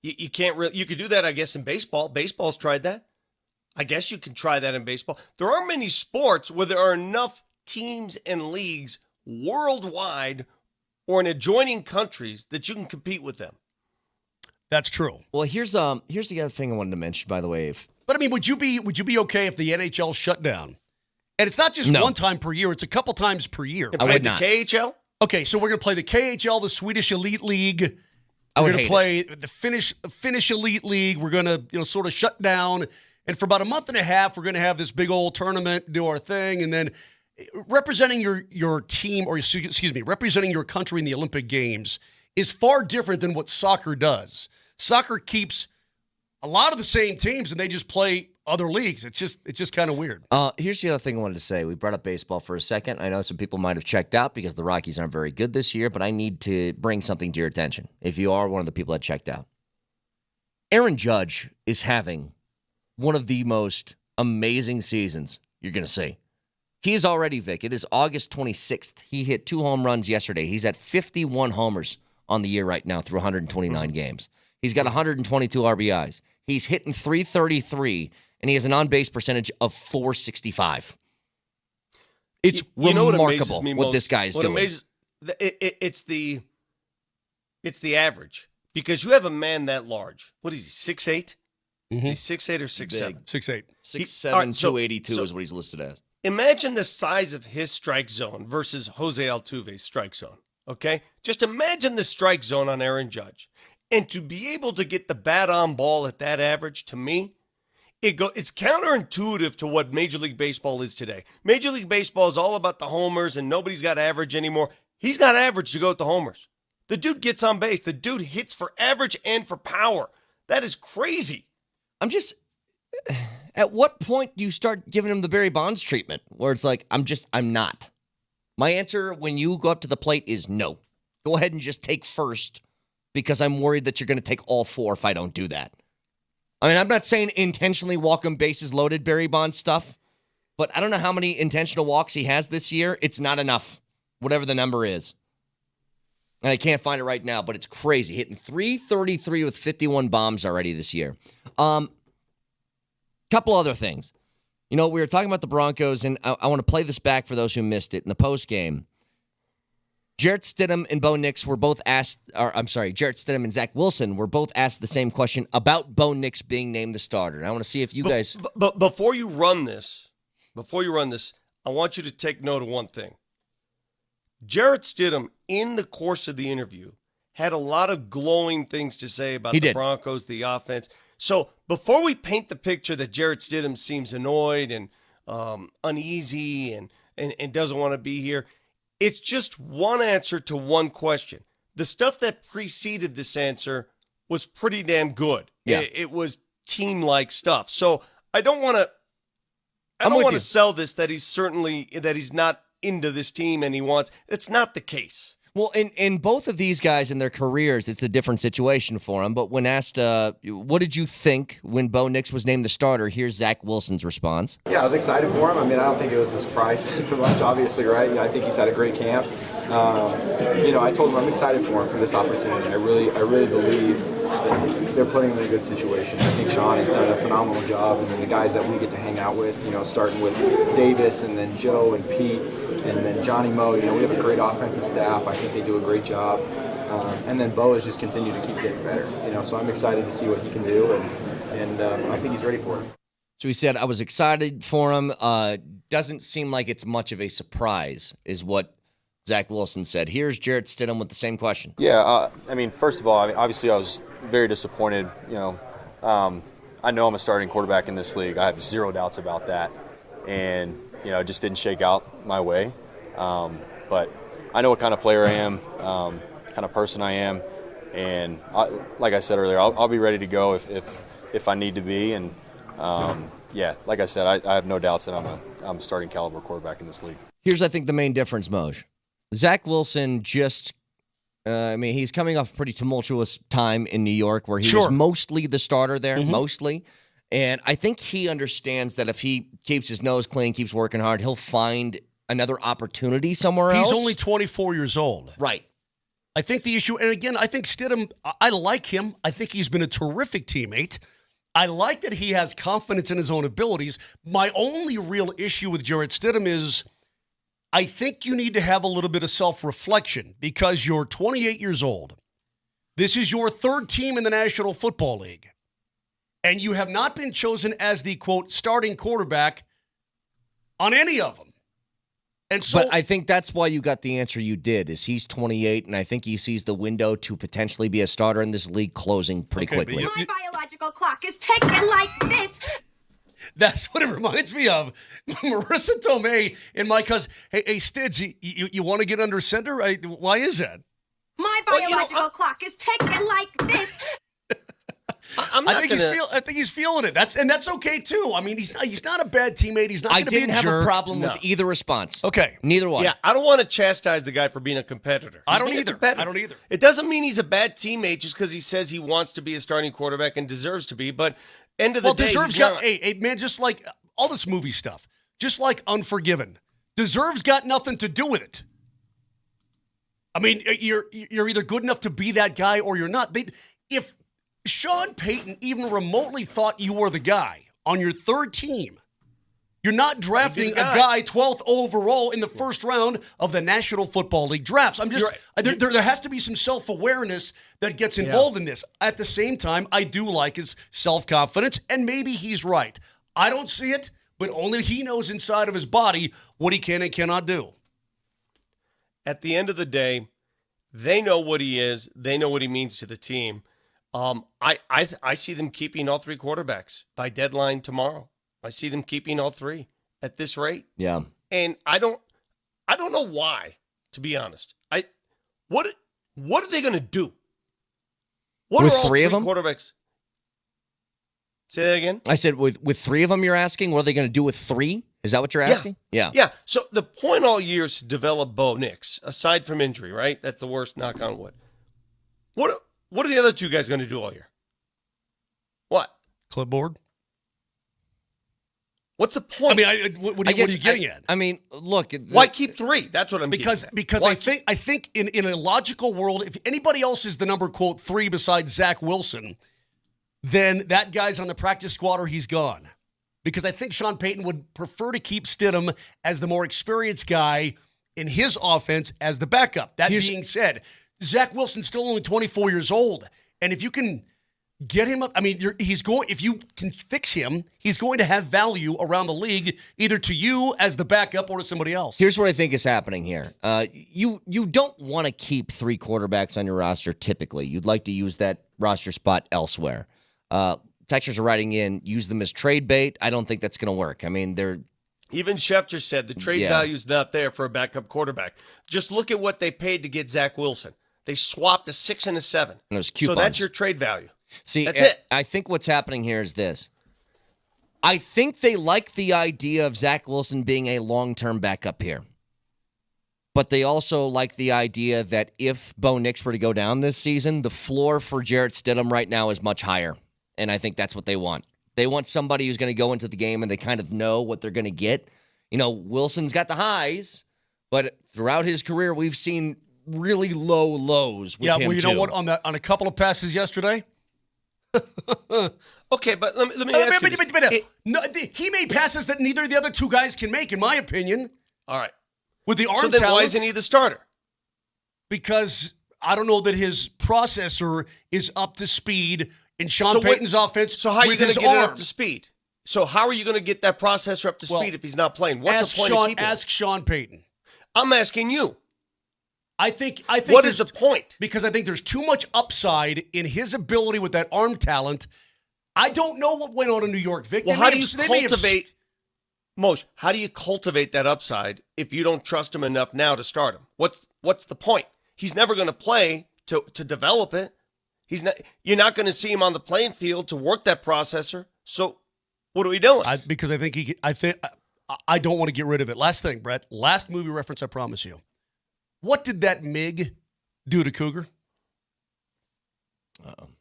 You can't really. You could do that, I guess, in baseball. Baseball's tried that. I guess you can try that in baseball. There aren't many sports where there are enough teams and leagues worldwide or in adjoining countries that you can compete with them. That's true. Well, here's the other thing I wanted to mention, by the way. But I mean, would you be okay if the NHL shut down? And it's not just one time per year; it's a couple times per year. I would not. KHL? Okay, so we're going to play the KHL, the Swedish Elite League. I would We're going to play the Finnish Elite League. We're going to sort of shut down, and for about a month and a half, we're going to have this big old tournament, do our thing, and then representing your team, or excuse me, representing your country in the Olympic Games is far different than what soccer does. Soccer keeps a lot of the same teams, and they just play other leagues. It's just kind of weird. Here's the other thing I wanted to say. We brought up baseball for a second. I know some people might have checked out because the Rockies aren't very good this year, but I need to bring something to your attention if you are one of the people that checked out. Aaron Judge is having one of the most amazing seasons you're going to see. He is already, Vic, it is August 26th. He hit 2 home runs yesterday. He's at 51 homers on the year right now through 129 games. He's got 122 RBIs. He's hitting .333, and he has an on-base percentage of .465. It's remarkable what this guy is doing. It's the average. Because you have a man that large. What is he, 6'8"? He's 6'8" or 6'7"? 6'8". 6'7", 282 is what he's listed as. Imagine the size of his strike zone versus Jose Altuve's strike zone, okay? Just imagine the strike zone on Aaron Judge. And to be able to get the bat on ball at that average, to me, it's counterintuitive to what Major League Baseball is today. Major League Baseball is all about the homers, and nobody's got average anymore. He's got average to go with the homers. The dude gets on base. The dude hits for average and for power. That is crazy. At what point do you start giving him the Barry Bonds treatment where it's like, I'm not? My answer when you go up to the plate is no. Go ahead and just take first because I'm worried that you're going to take all 4 if I don't do that. I mean, I'm not saying intentionally walk him bases loaded Barry Bonds stuff, but I don't know how many intentional walks he has this year. It's not enough, whatever the number is. And I can't find it right now, but it's crazy. Hitting .333 with 51 bombs already this year. Couple other things. We were talking about the Broncos, and I want to play this back for those who missed it in the postgame. Jarrett Stidham and Bo Nix were both asked, Jarrett Stidham and Zach Wilson were both asked the same question about Bo Nix being named the starter. And I want to see if you guys... But before you run this, I want you to take note of one thing. Jarrett Stidham, in the course of the interview, had a lot of glowing things to say about the Broncos, the offense. So before we paint the picture that Jarrett Stidham seems annoyed and uneasy and doesn't want to be here, it's just one answer to one question. The stuff that preceded this answer was pretty damn good. Yeah. It was team-like stuff. So I don't want to sell this that he's not into this team and he wants. It's not the case. Well, in both of these guys in their careers, it's a different situation for them. But when asked, what did you think when Bo Nix was named the starter? Here's Zach Wilson's response. Yeah, I was excited for him. I mean, I don't think it was a surprise too much, obviously, right? I think he's had a great camp. I told him I'm excited for him for this opportunity. I really believe that they're putting him in a good situation. I think Sean has done a phenomenal job, and then the guys that we get to hang out with, starting with Davis and then Joe and Pete and then Johnny Moe, we have a great offensive staff. I think they do a great job. And then Bo has just continued to keep getting better. So I'm excited to see what he can do, and I think he's ready for it. So he said, I was excited for him. Doesn't seem like it's much of a surprise, is what Zach Wilson said. Here's Jarrett Stidham with the same question. Yeah, I mean, first of all, obviously I was very disappointed. I know I'm a starting quarterback in this league. I have zero doubts about that. And, it just didn't shake out my way. But I know what kind of player I am, kind of person I am. And like I said earlier, I'll be ready to go if I need to be. And, like I said, I have no doubts that I'm a starting caliber quarterback in this league. Here's, I think, the main difference, Moj. Zach Wilson just, he's coming off a pretty tumultuous time in New York where he was mostly the starter there, mostly. And I think he understands that if he keeps his nose clean, keeps working hard, he'll find another opportunity somewhere else. He's only 24 years old. Right. I think the issue, and again, I think Stidham, I like him. I think he's been a terrific teammate. I like that he has confidence in his own abilities. My only real issue with Jarrett Stidham is I think you need to have a little bit of self-reflection because you're 28 years old. This is your third team in the National Football League. And you have not been chosen as the, quote, starting quarterback on any of them. And so, but I think that's why you got the answer you did, is he's 28, and I think he sees the window to potentially be a starter in this league closing pretty quickly. My biological clock is ticking like this. That's what it reminds me of. Marissa Tomei and my cousin. Hey, Stids, you want to get under center? Why is that? My biological clock is ticking like this. I think he's feeling it. That's okay too. I mean, he's not a bad teammate. He's not going to be a jerk. I didn't have a problem with either response. Okay, neither one. Yeah, I don't want to chastise the guy for being a competitor. I don't either. It doesn't mean he's a bad teammate just because he says he wants to be a starting quarterback and deserves to be. But end of the day, Deserves got hey man, just like all this movie stuff, just like Unforgiven, Deserves got nothing to do with it. I mean, you're either good enough to be that guy or you're not. If Sean Payton even remotely thought you were the guy on your third team, you're not drafting a guy 12th overall in the first round of the National Football League drafts. I'm just there has to be some self-awareness that gets involved in this. At the same time, I do like his self-confidence, and maybe he's right. I don't see it, but only he knows inside of his body what he can and cannot do. At the end of the day, they know what he is. They know what he means to the team. I see them keeping all three quarterbacks by deadline tomorrow. I see them keeping all three at this rate. Yeah. And I don't know why, to be honest. What are they going to do? What with are all three of them? Quarterbacks? Say that again? I said with three of them you're asking? What are they going to do with three? Is that what you're asking? Yeah. Yeah. So the point all year is to develop Bo Nix, aside from injury, right? That's the worst, knock on wood. What are the other two guys going to do all year? What? Clipboard? What's the point? I mean, what are you getting at? I mean, look. Why keep three? That's what I'm because Why I think in a logical world, if anybody else is the number, quote, 3 besides Zach Wilson, then that guy's on the practice squad or he's gone. Because I think Sean Payton would prefer to keep Stidham as the more experienced guy in his offense as the backup. That being said, Zach Wilson's still only 24 years old. And if you can get him up, I mean, if you can fix him, he's going to have value around the league, either to you as the backup or to somebody else. Here's what I think is happening here. You don't want to keep 3 quarterbacks on your roster typically. You'd like to use that roster spot elsewhere. Texters are writing in, use them as trade bait. I don't think that's going to work. I mean, even Schefter said the trade value is not there for a backup quarterback. Just look at what they paid to get Zach Wilson. They swapped a 6 and a 7. And those So coupons. that's your trade value. See, that's it. I think what's happening here is this. I think they like the idea of Zach Wilson being a long-term backup here. But they also like the idea that if Bo Nix were to go down this season, the floor for Jarrett Stidham right now is much higher. And I think that's what they want. They want somebody who's going to go into the game and they kind of know what they're going to get. You know, Wilson's got the highs, but throughout his career, we've seen really low lows with him, well, you know what? On a couple of passes yesterday. Okay, but let me ask you he made passes that neither of the other two guys can make, in my opinion. All right. With the arm so then talent, why isn't he the starter? Because I don't know that his processor is up to speed in Sean Payton's offense. So how are you going going to get it up to speed? So how are you going to get that processor up to speed if he's not playing? What's the point of keeping him? Ask Sean Payton. I'm asking you. I think What is the point? Because I think there's too much upside in his ability with that arm talent. I don't know what went on in New York, Vic. Well, how do you cultivate, Moshe, how do you cultivate that upside if you don't trust him enough now to start him? What's the point? He's never going to play to develop it. You're not going to see him on the playing field to work that processor. So what are we doing? Because I think I don't want to get rid of it. Last thing, Brett. Last movie reference, I promise you. What did that MiG do to Cougar?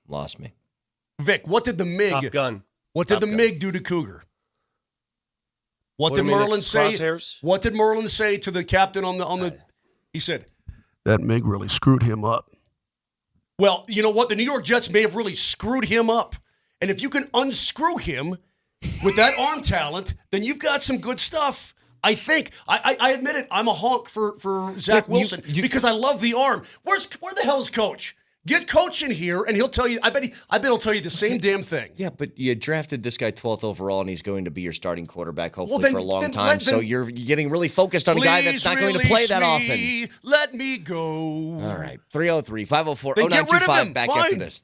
Lost me. Vic, what did the MiG? Top Gun. What did Top the MiG do to Cougar? What do did you mean, Merlin it's say? crosshairs? What did Merlin say to the captain on the? He said, "That MiG really screwed him up." Well, you know what? The New York Jets may have really screwed him up, and if you can unscrew him with that arm talent, then you've got some good stuff. I think. I admit it. I'm a honk for Zach Wilson because I love the arm. Where the hell's Coach? Get Coach in here, and he'll tell you. I bet he'll tell you the same damn thing. Yeah, but you drafted this guy 12th overall, and he's going to be your starting quarterback hopefully for a long time. So you're getting really focused on a guy that's not going to play that often. Let me go. All right, 303-504-0925 back after this.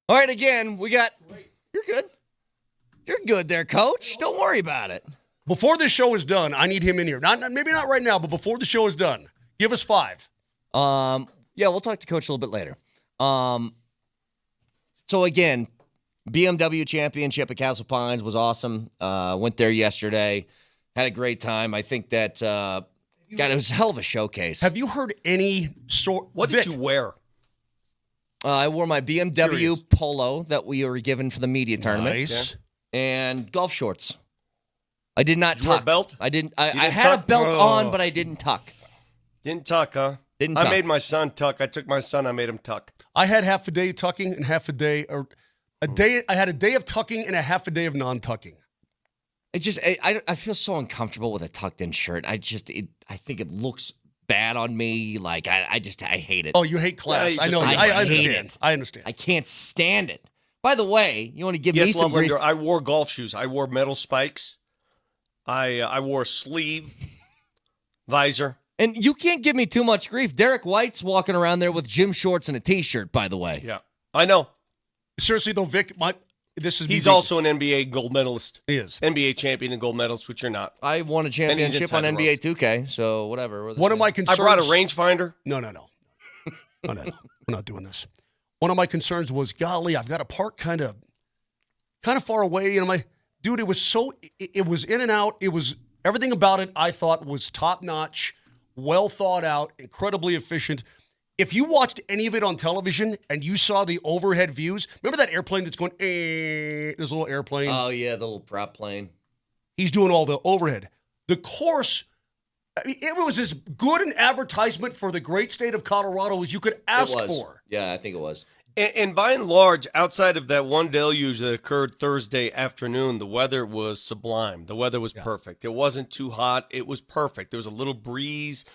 All right, again, you're good. You're good there, Coach. Don't worry about it. Before this show is done, I need him in here. Maybe not right now, but before the show is done, give us 5. Yeah, we'll talk to Coach a little bit later. So again, BMW Championship at Castle Pines was awesome. Went there yesterday. Had a great time. I think that, God, it was a hell of a showcase. Have you heard any sort? What did you wear? I wore my BMW polo that we were given for the media tournament. Nice. And golf shorts. I did not Did you wear tuck. a belt? I didn't. I didn't had tuck? a belt Oh. on, but I didn't tuck. Didn't tuck, huh? Didn't I tuck. made my son tuck. I took my son. I made him tuck. I had half a day of tucking and half a day, or a day. I had a day of tucking and a half a day of non-tucking. It just, I feel so uncomfortable with a tucked-in shirt. I think it looks bad on me. Like I hate it. Oh, you hate class. I know. I hate understand. it. I understand. I can't stand it. By the way, you want to give me Yes, some grief? Loveland, I wore golf shoes. I wore metal spikes. I wore a sleeve, visor. And you can't give me too much grief. Derek White's walking around there with gym shorts and a T-shirt, by the way. Yeah, I know. Seriously though, Vic, he's also an NBA gold medalist. He is. NBA champion and gold medalist, which you're not. I won a And he's championship inside on the NBA 2K, so whatever. One of my concerns. I brought a rangefinder. No. No. We're not doing this. One of my concerns was, golly, I've got to park kind of far away. Dude, it was in and out. It was everything about it. I thought was top notch, well thought out, incredibly efficient. If you watched any of it on television and you saw the overhead views, remember that airplane that's going, there's a little airplane. Oh yeah, the little prop plane. He's doing all the overhead. The course, I mean, it was as good an advertisement for the great state of Colorado as you could ask It was. for. Yeah, I think it was. And by and large, outside of that one deluge that occurred Thursday afternoon, the weather was sublime. The weather was perfect. It wasn't too hot. It was perfect. There was a little breeze.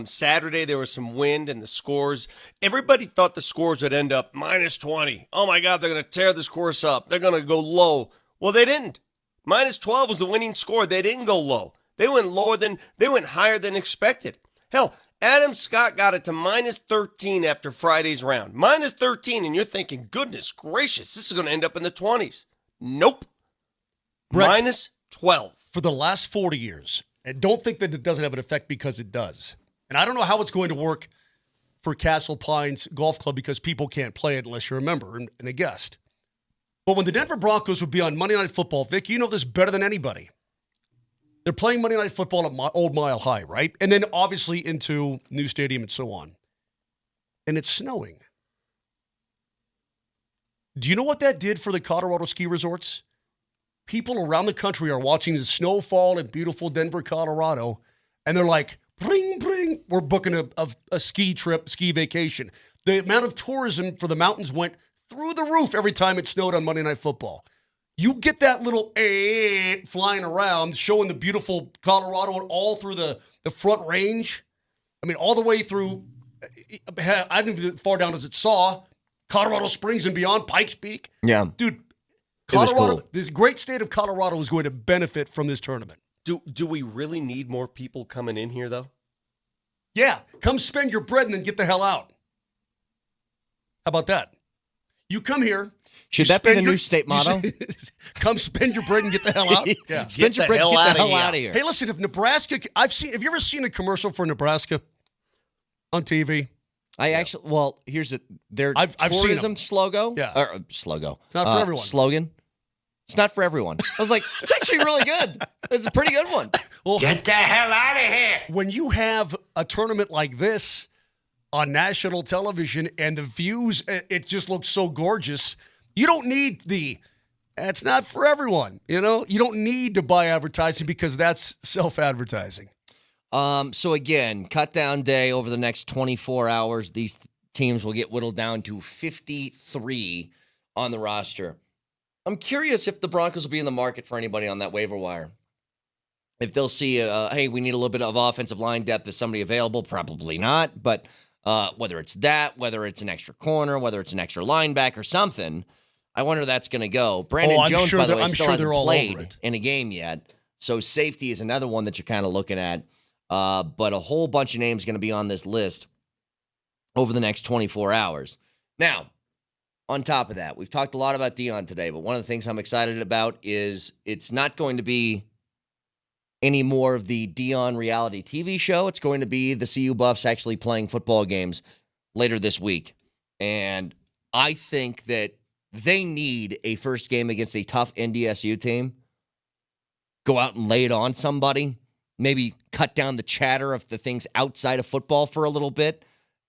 Saturday, there was some wind and the scores. Everybody thought the scores would end up minus 20. Oh, my God, they're going to tear this course up. They're going to go low. Well, they didn't. Minus 12 was the winning score. They didn't go low. They went higher than expected. Hell, Adam Scott got it to minus 13 after Friday's round. Minus 13, and you're thinking, goodness gracious, this is going to end up in the 20s. Nope. Brett, minus 12. For the last 40 years, and don't think that it doesn't have an effect because it does. And I don't know how it's going to work for Castle Pines Golf Club because people can't play it unless you're a member and a guest. But when the Denver Broncos would be on Monday Night Football, Vic, you know this better than anybody. They're playing Monday Night Football at Old Mile High, right? And then obviously into new stadium and so on. And it's snowing. Do you know what that did for the Colorado ski resorts? People around the country are watching the snowfall in beautiful Denver, Colorado, and they're like, bring, we're booking a ski trip, ski vacation. The amount of tourism for the mountains went through the roof every time it snowed on Monday Night Football. You get that little flying around, showing the beautiful Colorado and all through the front range. I mean, all the way through, I didn't even as far down as it saw, Colorado Springs and beyond, Pikes Peak. Yeah. Dude, It was Colorado, cool. this great state of Colorado is going to benefit from this tournament. Do we really need more people coming in here, though? Yeah, come spend your bread and then get the hell out. How about that? You come here. Should that be the new state motto? Come spend your bread and get the hell out. Yeah. Spend your bread, get the hell out of here. Hey, listen, if Nebraska, have you ever seen a commercial for Nebraska on TV? Here's their I've seen tourism them. slogan. Yeah. Slogan. It's not for everyone. Slogan. It's not for everyone. I was like, it's actually really good. It's a pretty good one. Well, get the hell out of here. When you have a tournament like this on national television and the views, it just looks so gorgeous. You don't need it's not for everyone. You know, you don't need to buy advertising because that's self-advertising. So again, cut down day over the next 24 hours. These teams will get whittled down to 53 on the roster. I'm curious if the Broncos will be in the market for anybody on that waiver wire. If they'll see, hey, we need a little bit of offensive line depth. Is somebody available? Probably not. But whether it's that, whether it's an extra corner, whether it's an extra linebacker, something, I wonder that's going to go. Brandon Jones, by the way, still hasn't played in a game yet. So safety is another one that you're kind of looking at. But a whole bunch of names going to be on this list over the next 24 hours. Now, On top of that, we've talked a lot about Deion today, but one of the things I'm excited about is it's not going to be any more of the Deion reality TV show. It's going to be the CU Buffs actually playing football games later this week. And I think that they need a first game against a tough NDSU team. Go out and lay it on somebody. Maybe cut down the chatter of the things outside of football for a little bit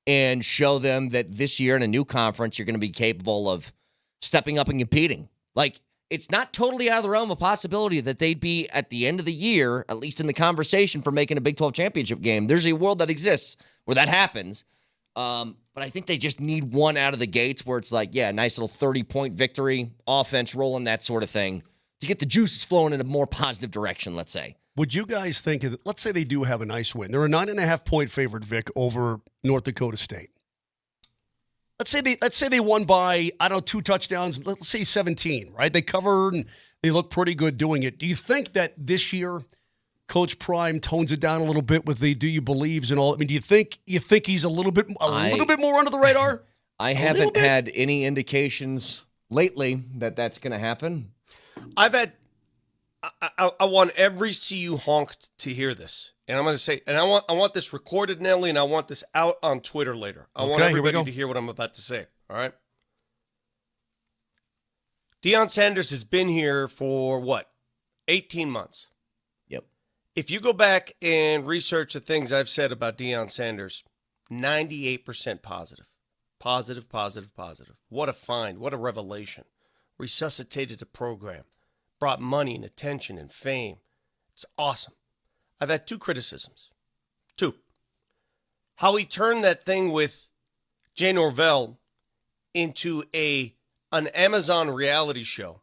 and show them that this year in a new conference, you're going to be capable of stepping up and competing. Like, it's not totally out of the realm of possibility that they'd be at the end of the year, at least in the conversation for making a Big 12 championship game. There's a world that exists where that happens. But I think they just need one out of the gates where it's like, yeah, nice little 30-point victory, offense rolling, that sort of thing, to get the juices flowing in a more positive direction, let's say. Would you guys think, let's say they do have a nice win. They're a 9.5-point favorite, Vic, over North Dakota State. Let's say they won by, 2 touchdowns. Let's say 17, right? They covered and they look pretty good doing it. Do you think that this year Coach Prime tones it down a little bit with the "do you believes" and all? I mean, do you think he's a little bit more under the radar? I haven't had any indications lately that that's going to happen. I want every CU honk to hear this. And I'm going to say, and I want this recorded, Nelly, and I want this out on Twitter later. I want everybody to hear what I'm about to say. All right? Deion Sanders has been here for, 18 months. Yep. If you go back and research the things I've said about Deion Sanders, 98% positive. Positive, positive, positive. What a find. What a revelation. Resuscitated a program. Brought money and attention and fame. It's awesome. I've had 2 criticisms. 2. How he turned that thing with Jay Norvell into an Amazon reality show.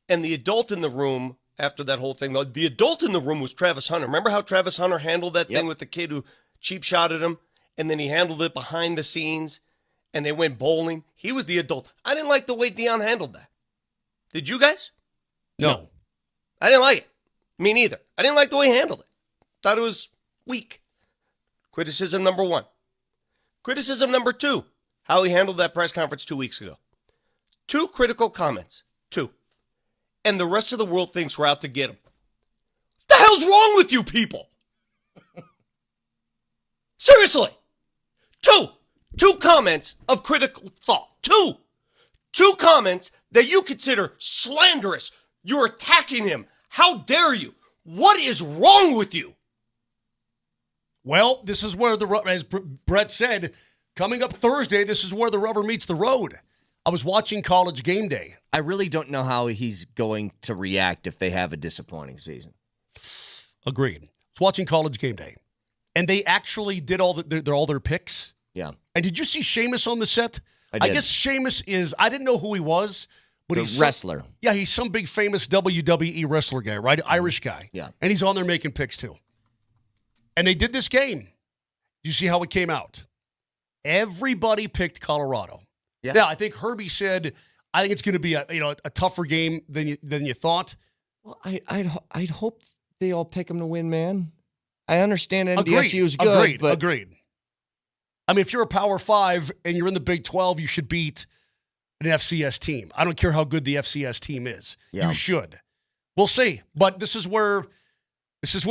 And the adult in the room, after that whole thing, the adult in the room was Travis Hunter. Remember how Travis Hunter handled that thing with the kid who cheap shotted him? And then he handled it behind the scenes. And they went bowling. He was the adult. I didn't like the way Deion handled that. Did you guys? No. I didn't like it. Me neither. I didn't like the way he handled it. Thought it was weak. Criticism number 1. Criticism number 2, how he handled that press conference 2 weeks ago. 2 critical comments. 2. And the rest of the world thinks we're out to get him. What the hell's wrong with you people? Seriously. 2 comments of critical thought. 2 comments that you consider slanderous. You're attacking him. How dare you? What is wrong with you? Well, this is where as Brett said, coming up Thursday, this is where the rubber meets the road. I was watching College Game Day. I really don't know how he's going to react if they have a disappointing season. Agreed. I was watching College Game Day, and they actually did all their picks. Yeah. And did you see Sheamus on the set? I did. I guess Sheamus I didn't know who he was. But he's wrestler. He's some big famous WWE wrestler guy, right? Irish guy. Yeah. And he's on there making picks too. And they did this game. Did you see how it came out? Everybody picked Colorado. Yeah. Now, I think Herbie said, I think it's going to be a tougher game than you thought. Well, I'd hope they all pick him to win, man. I understand NDSU is good. Agreed. I mean, if you're a Power 5 and you're in the Big 12, you should beat an FCS team. I don't care how good the FCS team is. Yeah. You should. We'll see. But this is where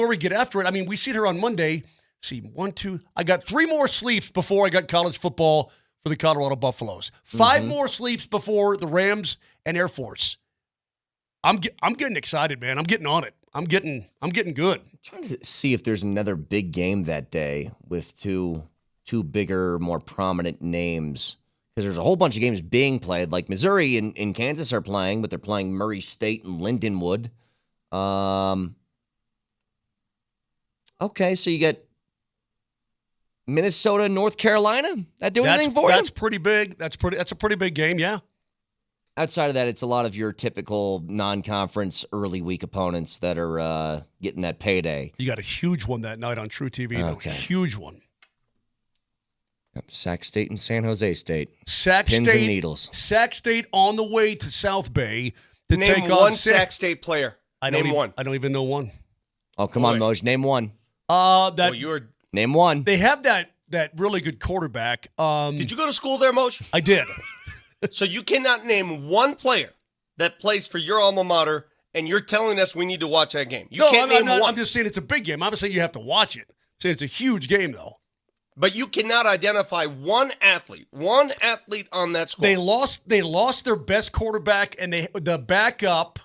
we get after it. I mean, we sit here on Monday. See, 1, 2. I got 3 more sleeps before I got college football for the Colorado Buffaloes. 5 more sleeps before the Rams and Air Force. I'm getting excited, man. I'm getting on it. I'm getting good. I'm trying to see if there's another big game that day with two bigger, more prominent names. Because there's a whole bunch of games being played. Like Missouri and Kansas are playing, but they're playing Murray State and Lindenwood. Okay, so you got Minnesota, North Carolina. That do anything for you? That's pretty big. That's a pretty big game, yeah. Outside of that, it's a lot of your typical non-conference early week opponents that are getting that payday. You got a huge one that night on True TV. Okay. A huge one. Sac State and San Jose State. Sac Pins State, and needles. Sac State on the way to South Bay to Name take on one Sac State player. Name one. I don't even know one. Oh, come on, Moj. Name one. Name one. They have that really good quarterback. Did you go to school there, Moj? I did. So you cannot name one player that plays for your alma mater, and you're telling us we need to watch that game. You can't name one. I'm just saying it's a big game. I'm not saying you have to watch it. I'm saying it's a huge game, though. But you cannot identify one athlete on that squad. They lost their best quarterback, and the backup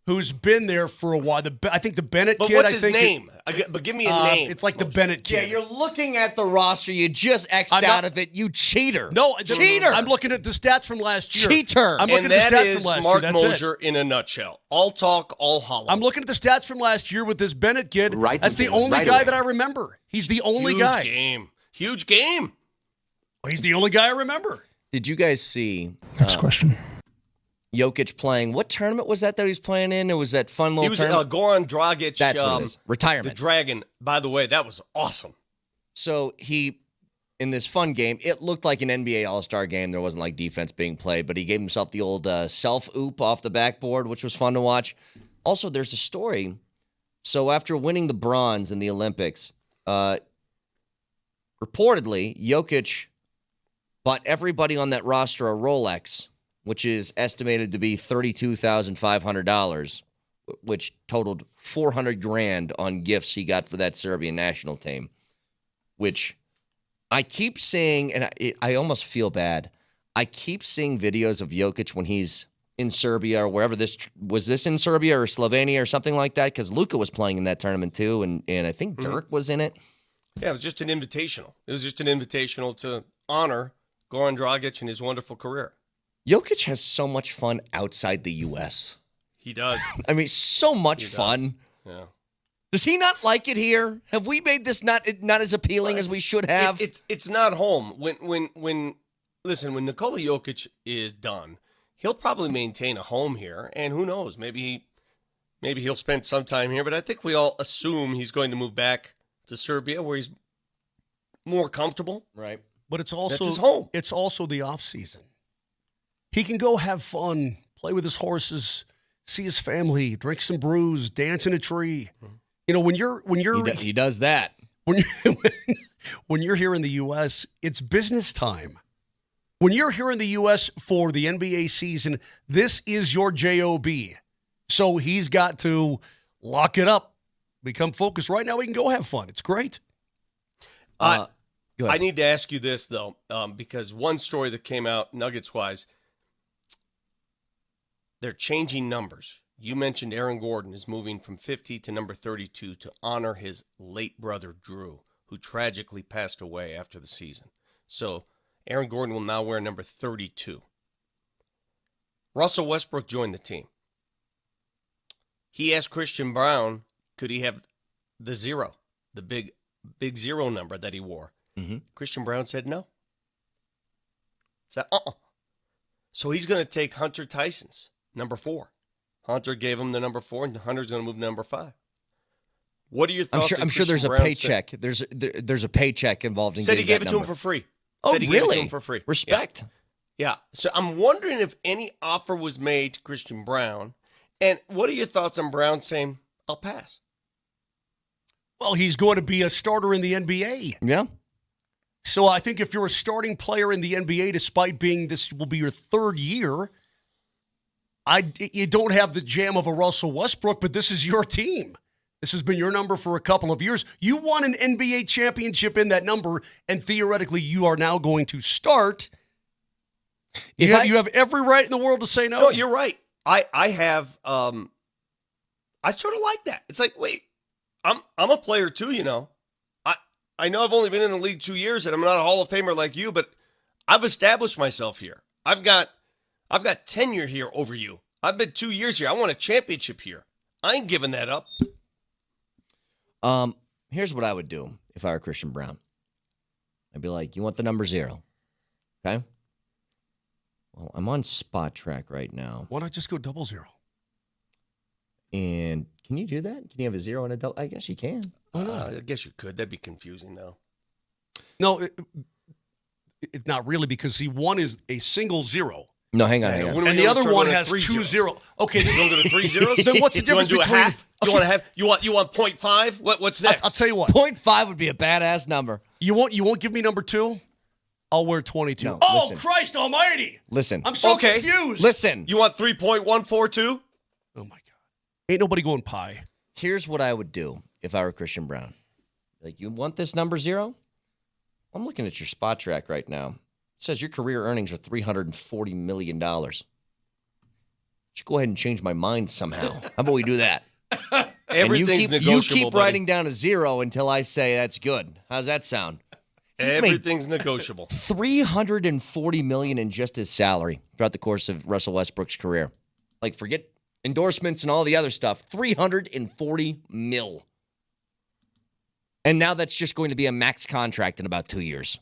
who's been there for a while. I think the Bennett kid. But what's his name? But give me a name. It's like the Bennett kid. Yeah, you're looking at the roster. You just X'd out of it. You cheater. No, cheater. I'm looking at the stats from last year. Cheater. I'm looking and at the that stats is from last Mark year. That's Mosier in a nutshell. All talk, all hollow. I'm looking at the stats from last year with this Bennett kid. Right. That's the only guy that I remember. He's the only guy. Huge game. Well, he's the only guy I remember. Did you guys see? Next question. Jokic playing. What tournament was that he was playing in? It was that fun little tournament. Goran Dragic. That's what it is. Retirement. The Dragon. By the way, that was awesome. So he, in this fun game, it looked like an NBA All-Star game. There wasn't like defense being played, but he gave himself the old self-oop off the backboard, which was fun to watch. Also, there's a story. So after winning the bronze in the Olympics, reportedly, Jokic bought everybody on that roster a Rolex, which is estimated to be $32,500, which totaled $400,000 on gifts he got for that Serbian national team, which I keep seeing, and I almost feel bad. I keep seeing videos of Jokic when he's in Serbia or wherever this was in Serbia or Slovenia or something like that, because Luka was playing in that tournament too, and I think Dirk was in it. Yeah, it was just an invitational. It was just an invitational to honor Goran Dragic and his wonderful career. Jokic has so much fun outside the U.S. He does. I mean, so much fun. Yeah. Does he not like it here? Have we made this not as appealing as we should have? It's not home. When Nikola Jokic is done, he'll probably maintain a home here, and who knows? Maybe he'll spend some time here. But I think we all assume he's going to move back to Serbia, where he's more comfortable. Right. But it's also That's his home. It's also the off season. He can go have fun, play with his horses, see his family, drink some brews, dance in a tree. You know, when you're he does that. When you're here in the U.S., it's business time. When you're here in the U.S. for the NBA season, this is your job. So he's got to lock it up, become focused. Right now, he can go have fun. It's great. I need to ask you this, though, because one story that came out Nuggets-wise, they're changing numbers. You mentioned Aaron Gordon is moving from 50 to number 32 to honor his late brother, Drew, who tragically passed away after the season. So Aaron Gordon will now wear number 32. Russell Westbrook joined the team. He asked Christian Brown, could he have the zero, the big zero number that he wore? Mm-hmm. Christian Brown said no. Said, So he's going to take Hunter Tyson's number 4. Hunter gave him the number 4, and Hunter's going to move to number 5. What are your thoughts? I'm sure there's a paycheck. There's a paycheck involved in. Said he getting gave that it to him number. for free. Oh, Said he really? gave it to him for free. Respect. Yeah. So I'm wondering if any offer was made to Christian Brown, and what are your thoughts on Brown saying, "I'll pass"? Well, he's going to be a starter in the NBA. Yeah. So I think if you're a starting player in the NBA, despite being this will be your third year, you don't have the jam of a Russell Westbrook, but this is your team. This has been your number for a couple of years. You won an NBA championship in that number, and theoretically, you are now going to start. You have every right in the world to say no. No, you're right. I have. I sort of like that. It's like, wait, I'm a player too, you know. I know I've only been in the league 2 years, and I'm not a Hall of Famer like you, but I've established myself here. I've got tenure here over you. I've been 2 years here. I won a championship here. I ain't giving that up. Here's what I would do if I were Christian Brown. I'd be like, you want the number 0? Okay. Well, I'm on Spot Track right now. Why not just go 00? And can you do that? Can you have a 0 and a double? I guess you can. I guess you could. That'd be confusing, though. No, it's not really, because see, one is a single 0. No, hang on. And the other one has 2 0. Okay, you want to go to 3 zeros? Then what's the difference between? between? You want 0.5? What's next? I'll tell you what. 0.5 would be a badass number. You won't give me number 2? I'll wear 22. No, Oh, listen. Christ almighty. Listen. I'm so Okay. confused. Listen. You want 3.142? Oh, my God. Ain't nobody going pie. Here's what I would do if I were Christian Brown. Like, you want this number 0? I'm looking at your spot track right now. It says your career earnings are $340 million. Should go ahead and change my mind somehow. How about we do that? Everything's and negotiable, you keep buddy. writing down a 0 until I say that's good. How's that sound? He's made Everything's negotiable. $340 million in just his salary throughout the course of Russell Westbrook's career. Like, forget endorsements and all the other stuff. $340 million. And now that's just going to be a max contract in about 2 years.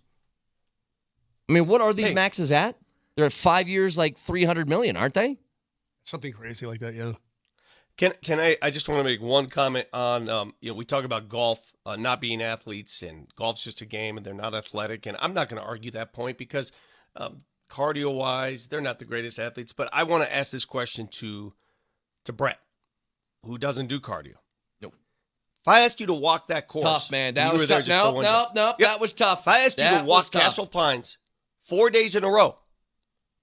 I mean, what are these maxes at? They're at 5 years, like $300 million, aren't they? Something crazy like that, yeah. Can I just want to make one comment on, we talk about golf not being athletes, and golf's just a game and they're not athletic. And I'm not going to argue that point because cardio-wise, they're not the greatest athletes. But I want to ask this question to Brett, who doesn't do cardio. Nope. If I asked you to walk that course. Tough, man. and That you was were there tough. just for one day. Nope. Yep. That was tough. If I asked you That to walk was tough. Castle Pines 4 days in a row,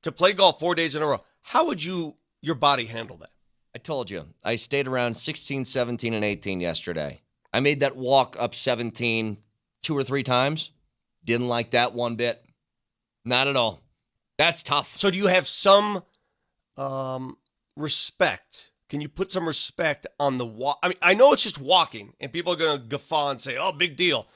to play golf 4 days in a row, how would your body handle that? I told you. I stayed around 16, 17, and 18 yesterday. I made that walk up 17 2 or 3 times. Didn't like that one bit. Not at all. That's tough. So do you have some respect? Can you put some respect on the walk? I mean, I know it's just walking, and people are going to guffaw and say, oh, big deal.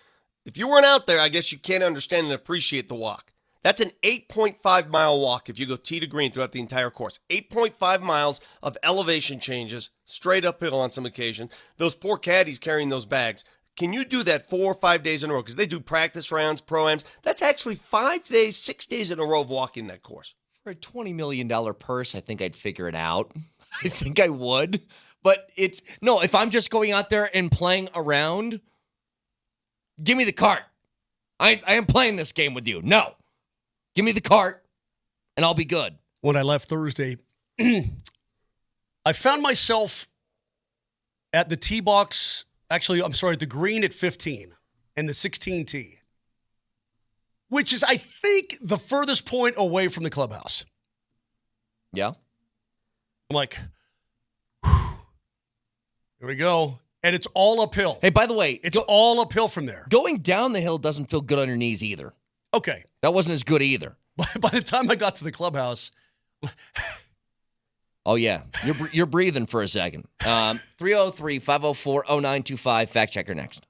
If you weren't out there, I guess you can't understand and appreciate the walk. That's an 8.5-mile walk if you go tee to green throughout the entire course. 8.5 miles of elevation changes, straight uphill on some occasions. Those poor caddies carrying those bags. Can you do that 4 or 5 days in a row? Because they do practice rounds, pro-ams. That's actually 5 days, 6 days in a row of walking that course. For a $20 million purse, I think I'd figure it out. I think I would. But if I'm just going out there and playing around, give me the cart. I am playing this game with you. No. Give me the cart, and I'll be good. When I left Thursday, I found myself at the tee box. Actually, I'm sorry, at the green at 15 and the 16 tee, which is, I think, the furthest point away from the clubhouse. Yeah. I'm like, whew, here we go. And it's all uphill. Hey, by the way, it's all uphill from there. Going down the hill doesn't feel good on your knees either. Okay. That wasn't as good either. By the time I got to the clubhouse. Oh, yeah. You're breathing for a second. 303-504-0925. Fact checker next.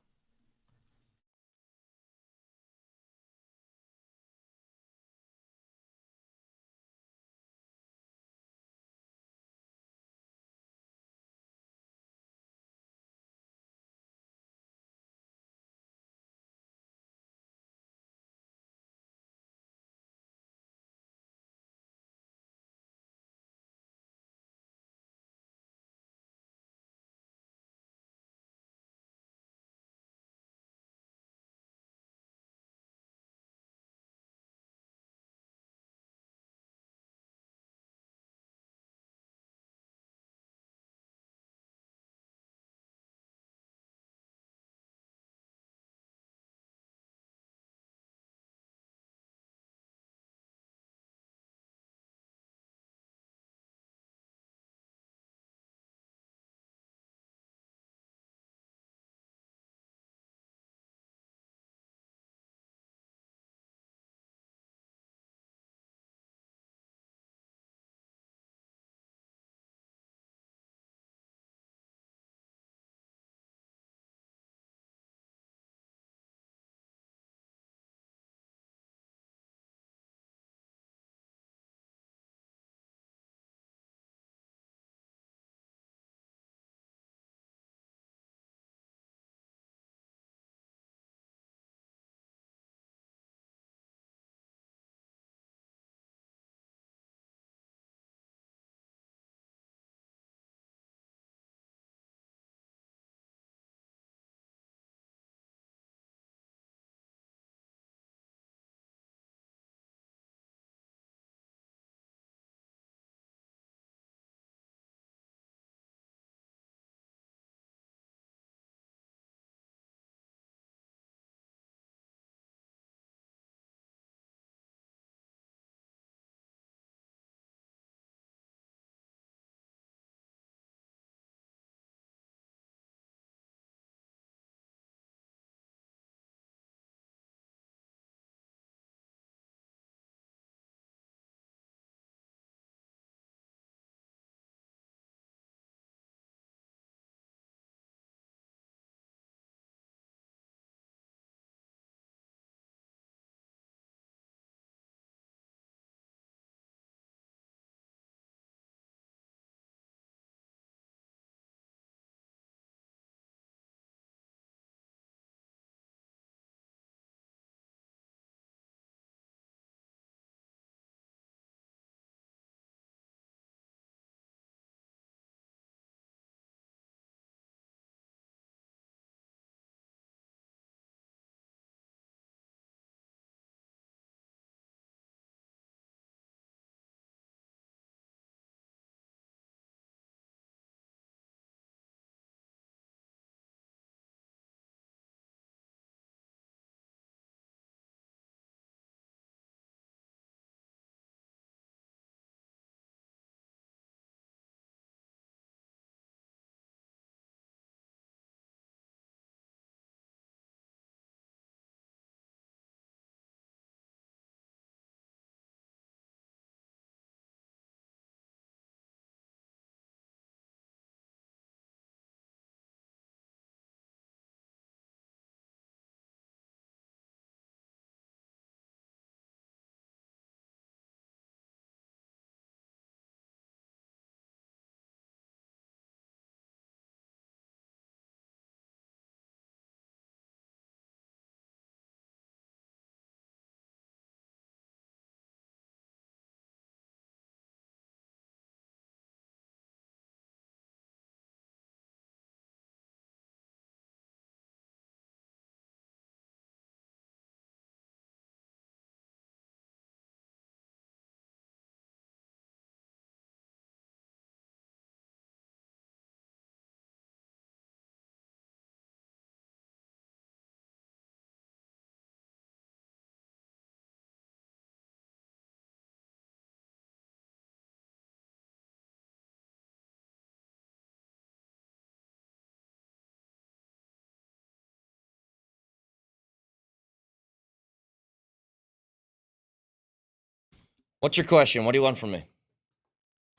What's your question? What do you want from me?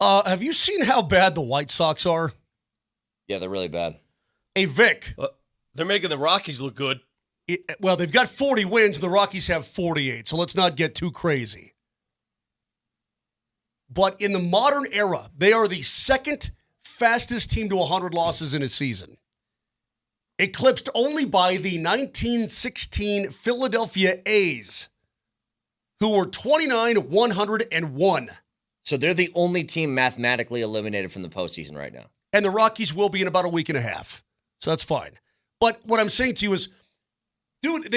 Have you seen how bad the White Sox are? Yeah, they're really bad. Hey, Vic. They're making the Rockies look good. Well, they've got 40 wins. The Rockies have 48, so let's not get too crazy. But in the modern era, they are the second fastest team to 100 losses in a season, eclipsed only by the 1916 Philadelphia A's, who were 29-101. So they're the only team mathematically eliminated from the postseason right now. And the Rockies will be in about a week and a half. So that's fine. But what I'm saying to you is, dude,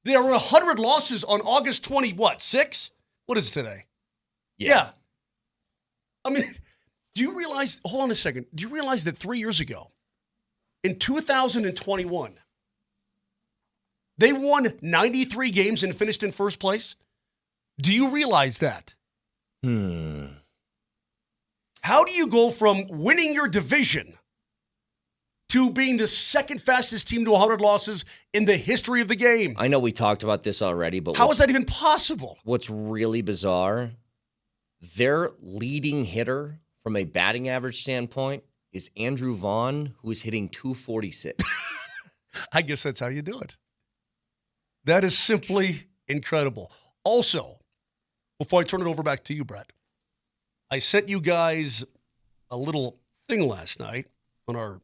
there were 100 losses on August 6? What is it today? Yeah. I mean, do you realize, hold on a second, do you realize that 3 years ago, in 2021, they won 93 games and finished in first place? Do you realize that? How do you go from winning your division to being the second fastest team to 100 losses in the history of the game? I know we talked about this already, but how is that even possible? What's really bizarre, their leading hitter from a batting average standpoint is Andrew Vaughn, who is hitting .246. I guess that's how you do it. That is simply incredible. Also, before I turn it over back to you, Brett, I sent you guys a little thing last night on our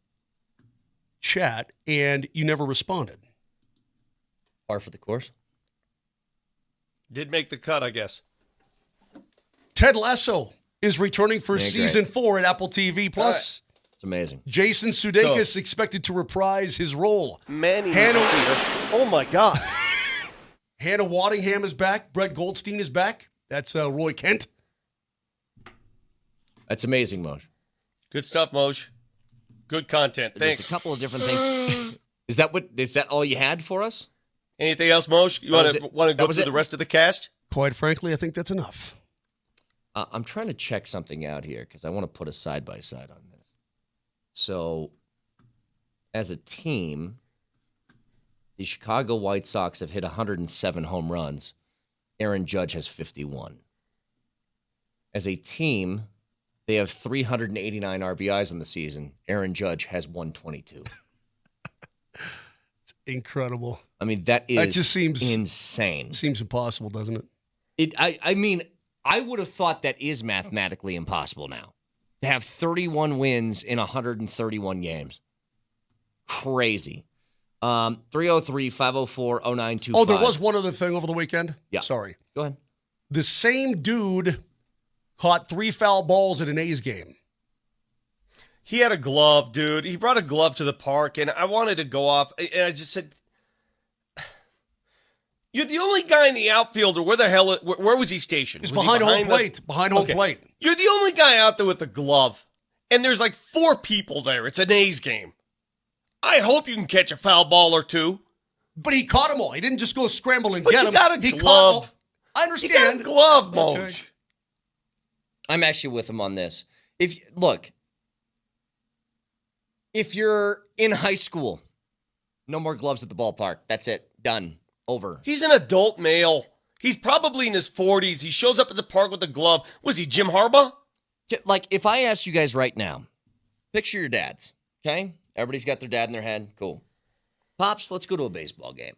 chat, and you never responded. Par for the course. Did make the cut, I guess. Ted Lasso is returning for Yeah, season great. 4 at Apple TV+. Plus. It's amazing. Jason Sudeikis expected to reprise his role. Manny. Hannah, Oh, my God. Hannah Waddingham is back. Brett Goldstein is back. That's Roy Kent. That's amazing, Moj. Good stuff, Moj. Good content. There's Thanks. a couple of different things. Is that all you had for us? Anything else, Moj? You want to go through the rest of the cast? Quite frankly, I think that's enough. I'm trying to check something out here because I want to put a side-by-side on this. So, as a team, the Chicago White Sox have hit 107 home runs. Aaron Judge has 51. As a team, they have 389 RBIs in the season. Aaron Judge has 122. It's incredible. I mean, that just seems insane. Seems impossible, doesn't it? I mean, I would have thought that is mathematically impossible now. To have 31 wins in 131 games. Crazy. 303-504-0925. Oh, there was one other thing over the weekend? Yeah. Sorry. Go ahead. The same dude caught 3 foul balls at an A's game. He had a glove, dude. He brought a glove to the park, and I wanted to go off. And I just said, you're the only guy in the outfield, or where was he stationed? He's Was he behind home plate. Behind home plate. You're the only guy out there with a glove, and there's like 4 people there. It's an A's game. I hope you can catch a foul ball or two. But he caught them all. He didn't just go scramble and But get you them. got a He glove. caught I understand. You got a glove, Moj. Okay. I'm actually with him on this. If you're in high school, no more gloves at the ballpark. That's it. Done. Over. He's an adult male. He's probably in his 40s. He shows up at the park with a glove. Was he Jim Harbaugh? Like, if I asked you guys right now, picture your dads, okay? Everybody's got their dad in their head. Cool. Pops, let's go to a baseball game.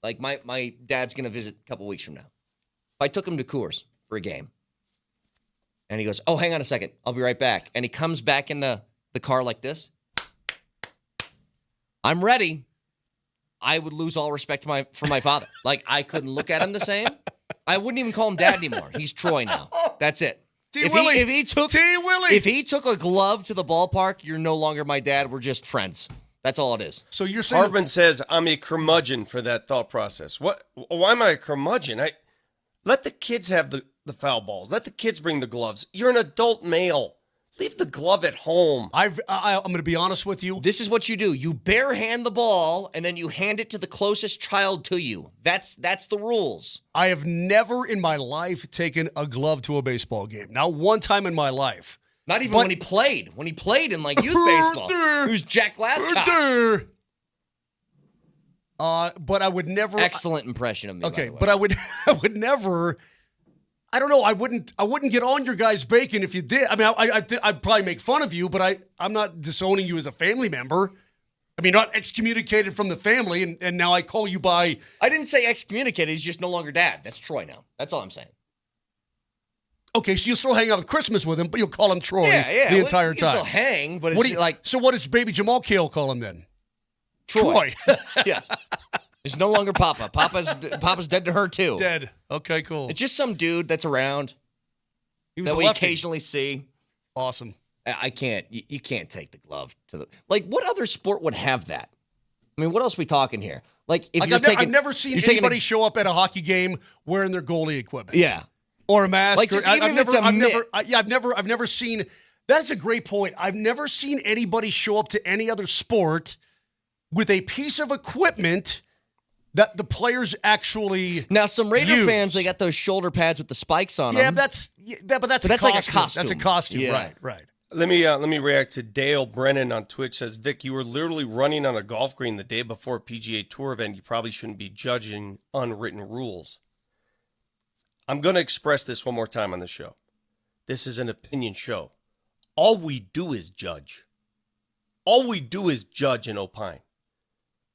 Like, my dad's going to visit a couple weeks from now. If I took him to Coors for a game, and he goes, oh, hang on a second. I'll be right back. And he comes back in the car like this. I'm ready. I would lose all respect for my father. Like, I couldn't look at him the same. I wouldn't even call him dad anymore. He's Troy now. That's it. If he took a glove to the ballpark, you're no longer my dad. We're just friends. That's all it is. So you're saying Hardman says I'm a curmudgeon for that thought process. What? Why am I a curmudgeon? Let the kids have the foul balls. Let the kids bring the gloves. You're an adult male. Leave the glove at home. I'm going to be honest with you. This is what you do. You barehand the ball, and then you hand it to the closest child to you. That's the rules. I have never in my life taken a glove to a baseball game. Not one time in my life. Not even when he played. When he played in, like, youth baseball. Who's Jack Glasscock? But I would never. Excellent impression of me. Okay, by the way. but I would never I don't know. I wouldn't get on your guys' bacon if you did. I mean, I'd probably make fun of you, but I'm not disowning you as a family member. I mean, not excommunicated from the family, and now I call you by. I didn't say excommunicated. He's just no longer dad. That's Troy now. That's all I'm saying. Okay, so you'll still hang out with Christmas with him, but you'll call him Troy the entire time. Still hang, but it's So what does baby Jamal Kale call him then? Troy. Yeah. It's no longer Papa. Papa's dead to her too. Dead. Okay, cool. It's just some dude that's around was that a we lefty. occasionally see. Awesome. I can't. You can't take the glove to the. Like, what other sport would have that? I mean, what else are we talking here? Like, if I've never seen anybody show up at a hockey game wearing their goalie equipment. Yeah. Or a mask. Like, just even if it's a mitt. I've never seen. That's a great point. I've never seen anybody show up to any other sport with a piece of equipment that the players actually Now, some Raider use. fans, they got those shoulder pads with the spikes on them. Yeah, but that's a that's costume. like a costume. That's a costume. Yeah. Right. Let me react to Dale Brennan on Twitch. Says, Vic, you were literally running on a golf green the day before a PGA Tour event. You probably shouldn't be judging unwritten rules. I'm going to express this one more time on the show. This is an opinion show. All we do is judge. All we do is judge and opine.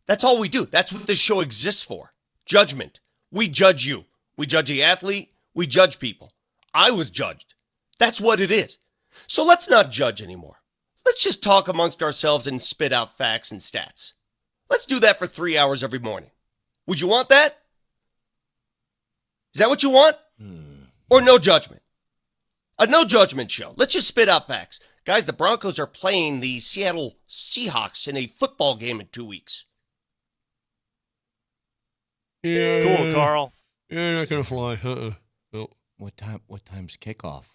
That's all we do. That's what this show exists for. Judgment. We judge you. We judge the athlete. We judge people. I was judged. That's what it is. So let's not judge anymore. Let's just talk amongst ourselves and spit out facts and stats. Let's do that for 3 hours every morning. Would you want that? Is that what you want? Or no judgment? A no judgment show. Let's just spit out facts. Guys, the Broncos are playing the Seattle Seahawks in a football game in 2 weeks. Yeah. Cool, Carl. Yeah, not gonna fly. No. What time's kickoff?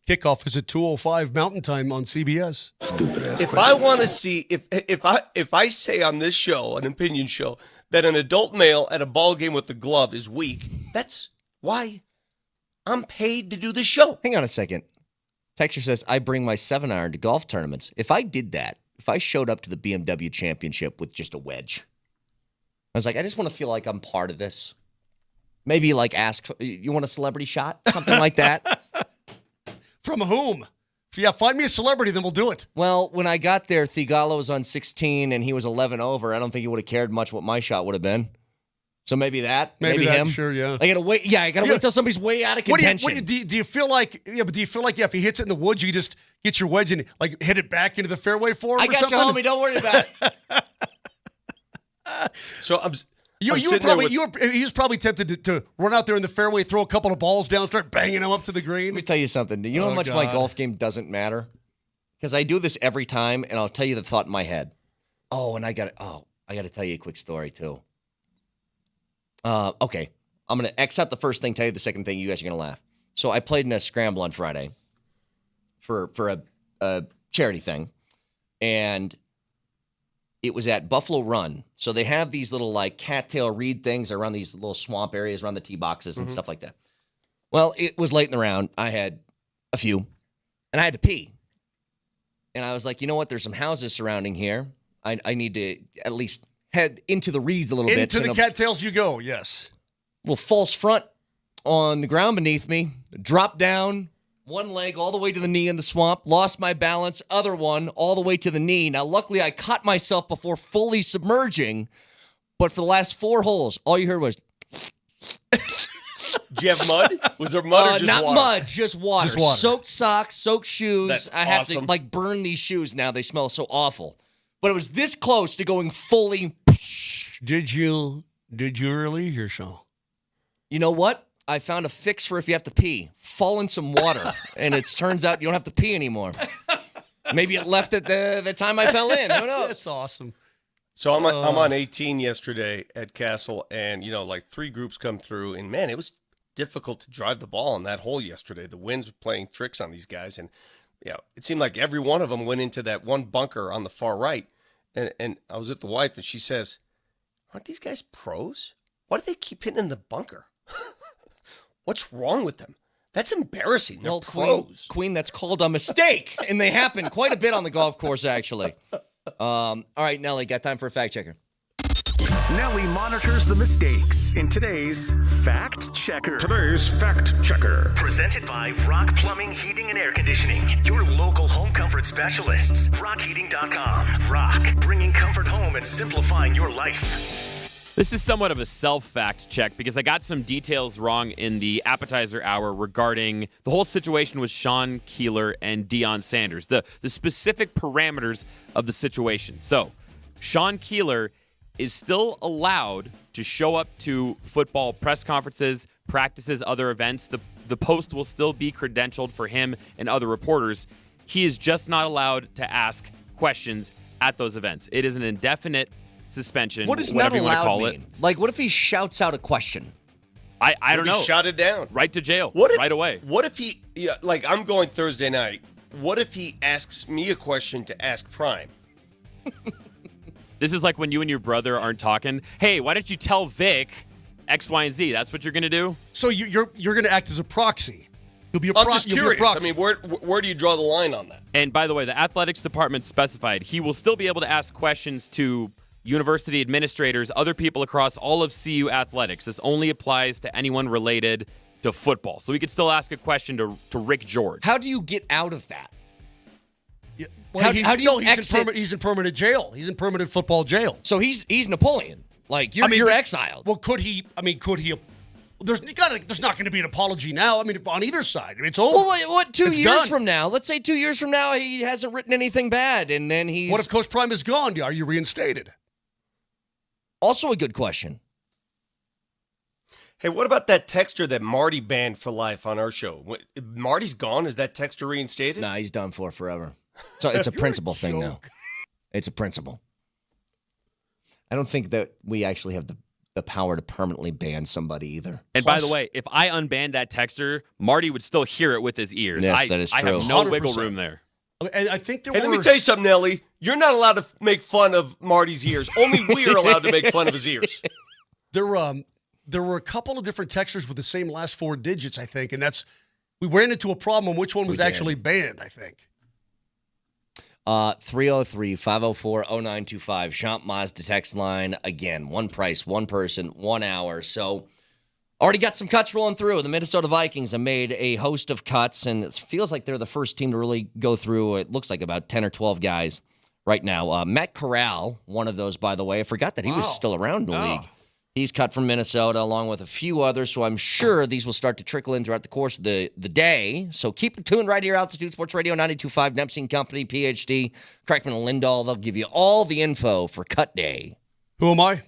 Kickoff is at 2:05 Mountain Time on CBS. Stupid ass. If I want to see, if I say on this show, an opinion show, that an adult male at a ball game with a glove is weak, that's why I'm paid to do the show. Hang on a second. Texture says, I bring my 7-iron to golf tournaments. If I did that, if I showed up to the BMW Championship with just a wedge, I was like, I just want to feel like I'm part of this. Maybe like ask, you want a celebrity shot? Something like that. From whom? Yeah, find me a celebrity, then we'll do it. Well, when I got there, Thigala was on 16 and he was 11 over. I don't think he would have cared much what my shot would have been. So maybe that. Maybe that, him. Sure, yeah. I gotta wait. Yeah, I gotta wait till somebody's way out of contention. Do you feel like? Yeah, but do you feel like if he hits it in the woods, you just get your wedge and like hit it back into the fairway for him? I or got something? you, homie. Don't worry about it. So he was probably tempted to run out there in the fairway, throw a couple of balls down, start banging them up to the green. Let me tell you something. You know how much my golf game doesn't matter? Because I do this every time, and I'll tell you the thought in my head. I got to tell you a quick story too. Okay, I'm gonna X out the first thing, tell you the second thing. You guys are gonna laugh. So I played in a scramble on Friday for a charity thing, and it was at Buffalo Run. So they have these little like cattail reed things around these little swamp areas around the tee boxes and stuff like that. Well, it was late in the round. I had a few, and I had to pee. And I was like, you know what? There's some houses surrounding here. I need to at least head into the reeds a little bit. Into the cattails you go, yes. Little false front on the ground beneath me. Drop down, one leg all the way to the knee in the swamp. Lost my balance. Other one all the way to the knee. Now, luckily, I caught myself before fully submerging. But for the last 4 holes, all you heard was... Did you have mud? Was there mud or just not water? mud, just water. Just water. Soaked socks, soaked shoes. That's I have awesome. to burn these shoes now. They smell so awful. But it was this close to going fully. Did you relieve yourself? You know what? I found a fix for if you have to pee. Fall in some water, and it turns out you don't have to pee anymore. Maybe it left at the time I fell in. Who knows? That's awesome. So I'm on 18 yesterday at Castle, and 3 groups come through, and man, it was difficult to drive the ball in that hole yesterday. The winds were playing tricks on these guys, and it seemed like every one of them went into that one bunker on the far right. And I was with the wife, and she says, "Aren't these guys pros? Why do they keep hitting in the bunker? What's wrong with them? That's embarrassing. They're pros." Queen, that's called a mistake, and they happen quite a bit on the golf course, actually. All right, Nelly, got time for a fact checker. Nelly monitors the mistakes in today's Fact Checker. Today's Fact Checker. Presented by Rock Plumbing, Heating, and Air Conditioning. Your local home comfort specialists. RockHeating.com. Rock, bringing comfort home and simplifying your life. This is somewhat of a self-fact check because I got some details wrong in the appetizer hour regarding the whole situation with Sean Keeler and Deion Sanders, the specific parameters of the situation. So, Sean Keeler is still allowed to show up to football press conferences, practices, other events. The post will still be credentialed for him and other reporters. He is just not allowed to ask questions at those events. It is an indefinite suspension, What does whatever not you want to allowed call mean? it. Like, what if he shouts out a question? I don't know. Shut it down. Right to jail. What if, right away. What if he, like, I'm going Thursday night. What if he asks me a question to ask Prime? This is like when you and your brother aren't talking. Hey, why don't you tell Vic X, Y, and Z? That's what you're going to do? So you're going to act as a proxy. You'll be a I'm just you'll be a curious. I proxy. mean, where do you draw the line on that? And by the way, the athletics department specified he will still be able to ask questions to university administrators, other people across all of CU athletics. This only applies to anyone related to football. So he could still ask a question to Rick George. How do you get out of that? Well, How do you exit? He's in permanent jail. He's in permanent football jail. So he's Napoleon. Like, you're exiled. Well, could he? There's not going to be an apology now. I mean, on either side, it's over. Well, what? 2 It's years done. from now? Let's say 2 years from now, he hasn't written anything bad, and then he's. What if Coach Prime is gone? Are you reinstated? Also a good question. Hey, what about that texter that Marty banned for life on our show? Marty's gone. Is that texter reinstated? Nah, he's done for forever. So it's a principle thing now. It's a principle. I don't think that we actually have the power to permanently ban somebody either. And by the way, if I unbanned that texter, Marty would still hear it with his ears. Yes, that is I true. have no 100%. wiggle room there. And I think there Hey, were. let me tell you something, Nelly. You're not allowed to make fun of Marty's ears. Only we are allowed to make fun of his ears. There were a couple of different texters with the same last four digits, I think, and we ran into a problem on which one was actually banned, I think. 303-504-0925. Champ Mazda text line. Again, one price, one person, 1 hour. So already got some cuts rolling through. The Minnesota Vikings have made a host of cuts, and it feels like they're the first team to really go through, it looks like about 10 or 12 guys right now. Matt Corral, one of those, by the way. I forgot that he was still around the league. He's cut from Minnesota along with a few others, so I'm sure these will start to trickle in throughout the course of the day. So keep it tuned right here, Altitude Sports Radio 92.5, Nepsy and Company, PhD, Kreckman and Lindahl. They'll give you all the info for cut day. Who am I?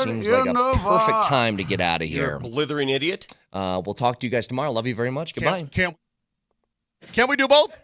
Seems like a perfect time to get out of You're here. a blithering idiot. We'll talk to you guys tomorrow. Love you very much. Goodbye. Can't we do both?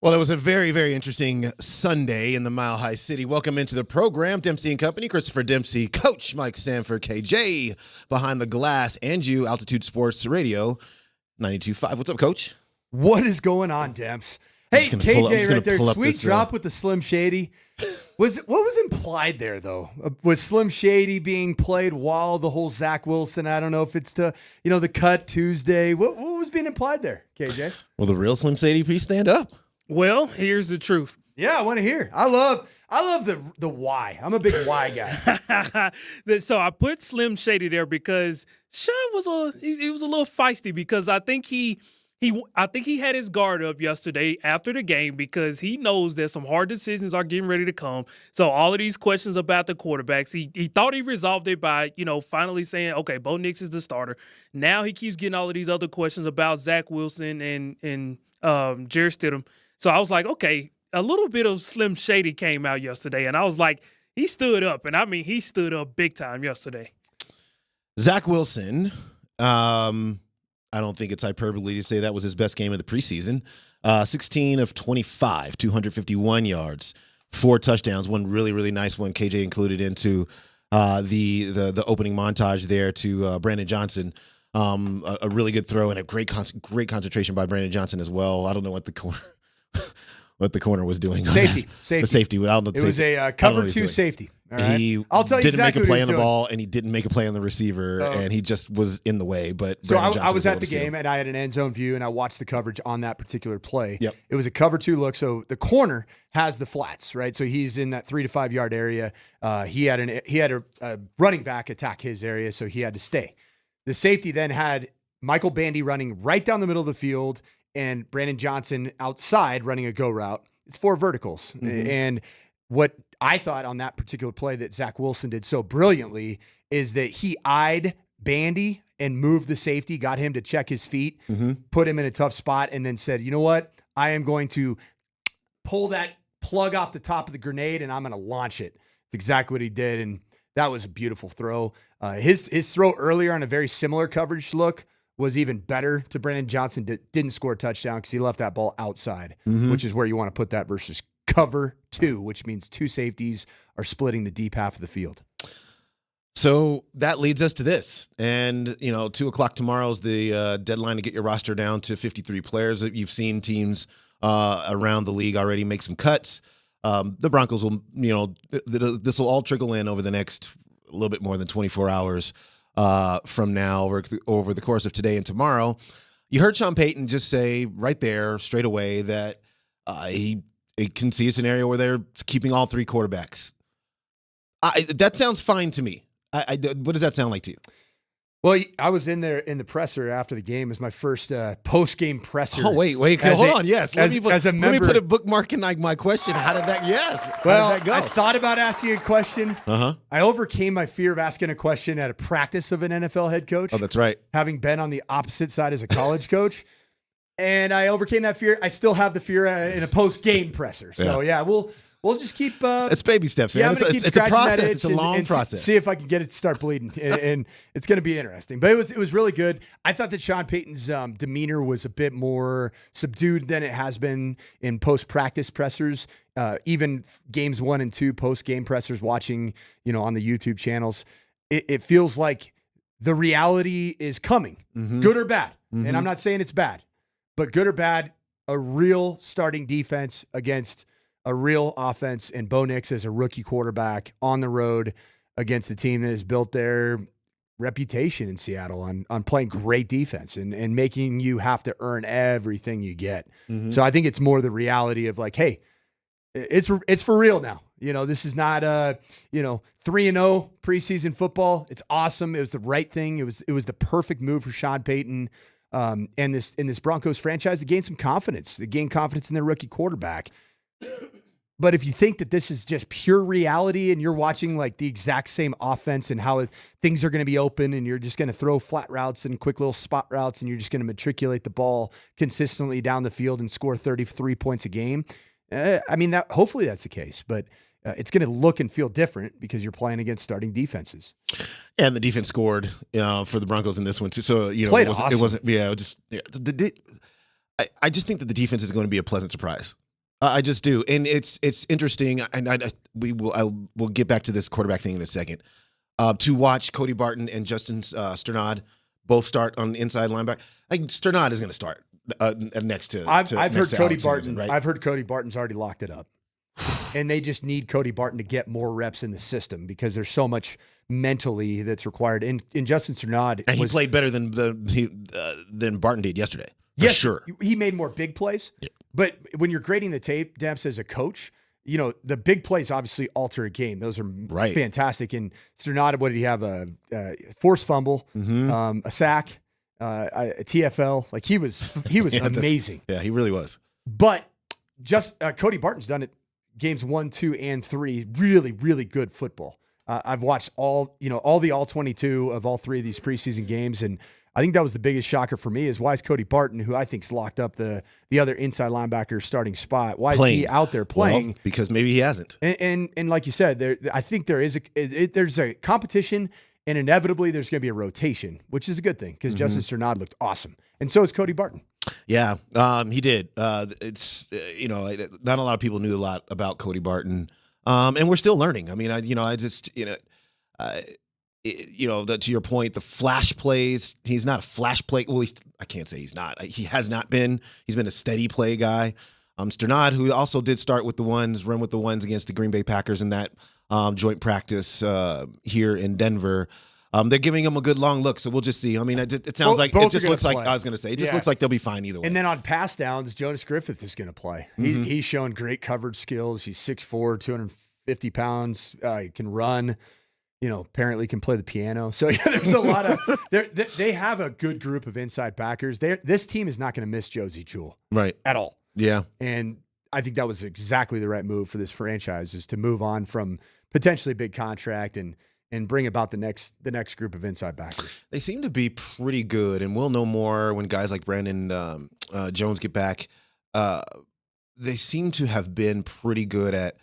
Well, it was a very, very interesting Sunday in the Mile High City. Welcome into the program, Dempsey and Company. Christopher Dempsey, Coach Mike Sanford, KJ behind the glass, and you, Altitude Sports Radio 92.5. What's up, Coach? What is going on, Demps? Hey, KJ right there. Sweet drop with the Slim Shady. What was implied there, though? Was Slim Shady being played while the whole Zach Wilson? I don't know if it's to, the cut Tuesday. What was being implied there, KJ? Well, the real Slim Shady, please stand up. Well, here's the truth. Yeah, I want to hear. I love the why. I'm a big why guy. So I put Slim Shady there because Sean was a little feisty because I think he had his guard up yesterday after the game because he knows that some hard decisions are getting ready to come. So all of these questions about the quarterbacks, he thought he resolved it by, finally saying, okay, Bo Nix is the starter. Now he keeps getting all of these other questions about Zach Wilson and Jarrett Stidham. So I was like, okay, a little bit of Slim Shady came out yesterday, and I was like, he stood up, and I mean, he stood up big time yesterday. Zach Wilson, I don't think it's hyperbole to say that was his best game of the preseason. 16 of 25, 251 yards, 4 touchdowns, one really, really nice one KJ included into the opening montage there to Brandon Johnson. A really good throw and a great concentration by Brandon Johnson as well. I don't know what the corner was doing. Safety. The safety. It was a cover 2 safety. All right? I'll tell you exactly make a play on the ball, and he didn't make a play on the receiver, and he just was in the way. But so I was at the game, and I had an end zone view, and I watched the coverage on that particular play. Yep. It was a cover 2 look, so the corner has the flats, right? So he's in that 3 to 5 yard area. He had a running back attack his area, so he had to stay. The safety then had Michael Bandy running right down the middle of the field and Brandon Johnson outside running a go route. It's 4 verticals. Mm-hmm. And what I thought on that particular play that Zach Wilson did so brilliantly is that he eyed Bandy and moved the safety, got him to check his feet, put him in a tough spot, and then said, you know what? I am going to pull that plug off the top of the grenade and I'm going to launch it. That's exactly what he did. And that was a beautiful throw. His throw earlier on a very similar coverage look was even better to Brandon Johnson. Didn't score a touchdown because he left that ball outside, which is where you want to put that versus cover 2, which means 2 safeties are splitting the deep half of the field. So that leads us to this. And, 2:00 tomorrow is the deadline to get your roster down to 53 players. You've seen teams around the league already make some cuts. The Broncos will, this will all trickle in over the next a little bit more than 24 hours from now over the course of today and tomorrow. You heard Sean Payton just say right there straight away that he can see a scenario where they're keeping all 3 quarterbacks. That sounds fine to me. What does that sound like to you? Well, I was in there in the presser after the game. It was my first post-game presser. Oh, wait. Hold on. Yes. Let me put a bookmark in my question. How did that? Yes. Well, how did that go? I thought about asking a question. Uh-huh. I overcame my fear of asking a question at a practice of an NFL head coach. Oh, that's right. Having been on the opposite side as a college coach. And I overcame that fear. I still have the fear in a post-game presser. So, yeah we'll just keep. It's baby steps, man. Yeah, it's a process. It's a long process. See if I can get it to start bleeding, and it's going to be interesting. But it was really good. I thought that Sean Payton's demeanor was a bit more subdued than it has been in post-practice pressers. Even games 1 and 2 post-game pressers, watching on the YouTube channels, it feels like the reality is coming, good or bad. And I'm not saying it's bad, but good or bad, a real starting defense against a real offense, and Bo Nix as a rookie quarterback on the road against a team that has built their reputation in Seattle on playing great defense and making you have to earn everything you get. So I think it's more the reality of like, hey, it's for real now. This is not 3-0 preseason football. It's awesome. It was the right thing. It was the perfect move for Sean Payton and this Broncos franchise to gain some confidence. They gain confidence in their rookie quarterback. But if you think that this is just pure reality and you're watching like the exact same offense and how things are going to be open and you're just going to throw flat routes and quick little spot routes and you're just going to matriculate the ball consistently down the field and score 33 points a game, hopefully that's the case. But it's going to look and feel different because you're playing against starting defenses. And the defense scored for the Broncos in this one too. So Played awesome. It wasn't. I just think that the defense is going to be a pleasant surprise. I just do, and it's interesting, and we'll get back to this quarterback thing in a second. To watch Cody Barton and Justin Sternad both start on the inside linebacker. Sternad is going to start next to. I've heard Cody Alex Barton. Henderson, right? I've heard Cody Barton's already locked it up, and they just need Cody Barton to get more reps in the system because there's so much mentally that's required. And Justin Sternad, and he played better than Barton did yesterday. For sure. He made more big plays. Yeah. But when you're grading the tape, Dempsey, as a coach, the big plays obviously alter a game. Those are fantastic. And Sternad, what did he have? A forced fumble, a sack, a TFL. Like he was amazing. Yeah, he really was. But just Cody Barton's done it games 1, 2, and 3. Really, really good football. I've watched all the all 22 of all 3 of these preseason games, and I think that was the biggest shocker for me is why is Cody Barton, who I think's locked up the other inside linebacker starting spot, why is he out there playing? Well, because maybe he hasn't. And like you said, I think there's a competition, and inevitably there's going to be a rotation, which is a good thing because Justin Sternad looked awesome, and so is Cody Barton. Yeah, he did. It's not a lot of people knew a lot about Cody Barton, and we're still learning. I mean, to your point, the flash plays, he's not a flash play. Well, I can't say he's not. He has not been. He's been a steady play guy. Sternad, who also did run with the ones against the Green Bay Packers in that joint practice here in Denver. They're giving him a good long look, so we'll just see. I mean, it sounds like it just looks like I was going to say. It just looks like they'll be fine either way. And then on pass downs, Jonas Griffith is going to play. He's shown great coverage skills. He's 6'4", 250 pounds. He can run. Apparently can play the piano. So there's a lot of they have a good group of inside backers. This team is not going to miss Josie Jewell, right, at all. Yeah, and I think that was exactly the right move for this franchise is to move on from potentially a big contract and bring about the next group of inside backers. They seem to be pretty good, and we'll know more when guys like Brandon Jones get back. They seem to have been pretty good at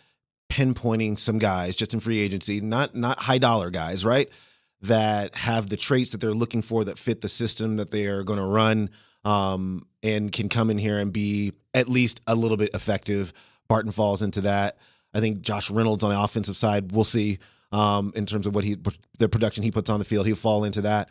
pinpointing some guys just in free agency, not high dollar guys, right? That have the traits that they're looking for that fit the system that they are going to run, and can come in here and be at least a little bit effective. Barton falls into that. I think Josh Reynolds on the offensive side, we'll see in terms of the production he puts on the field. He'll fall into that.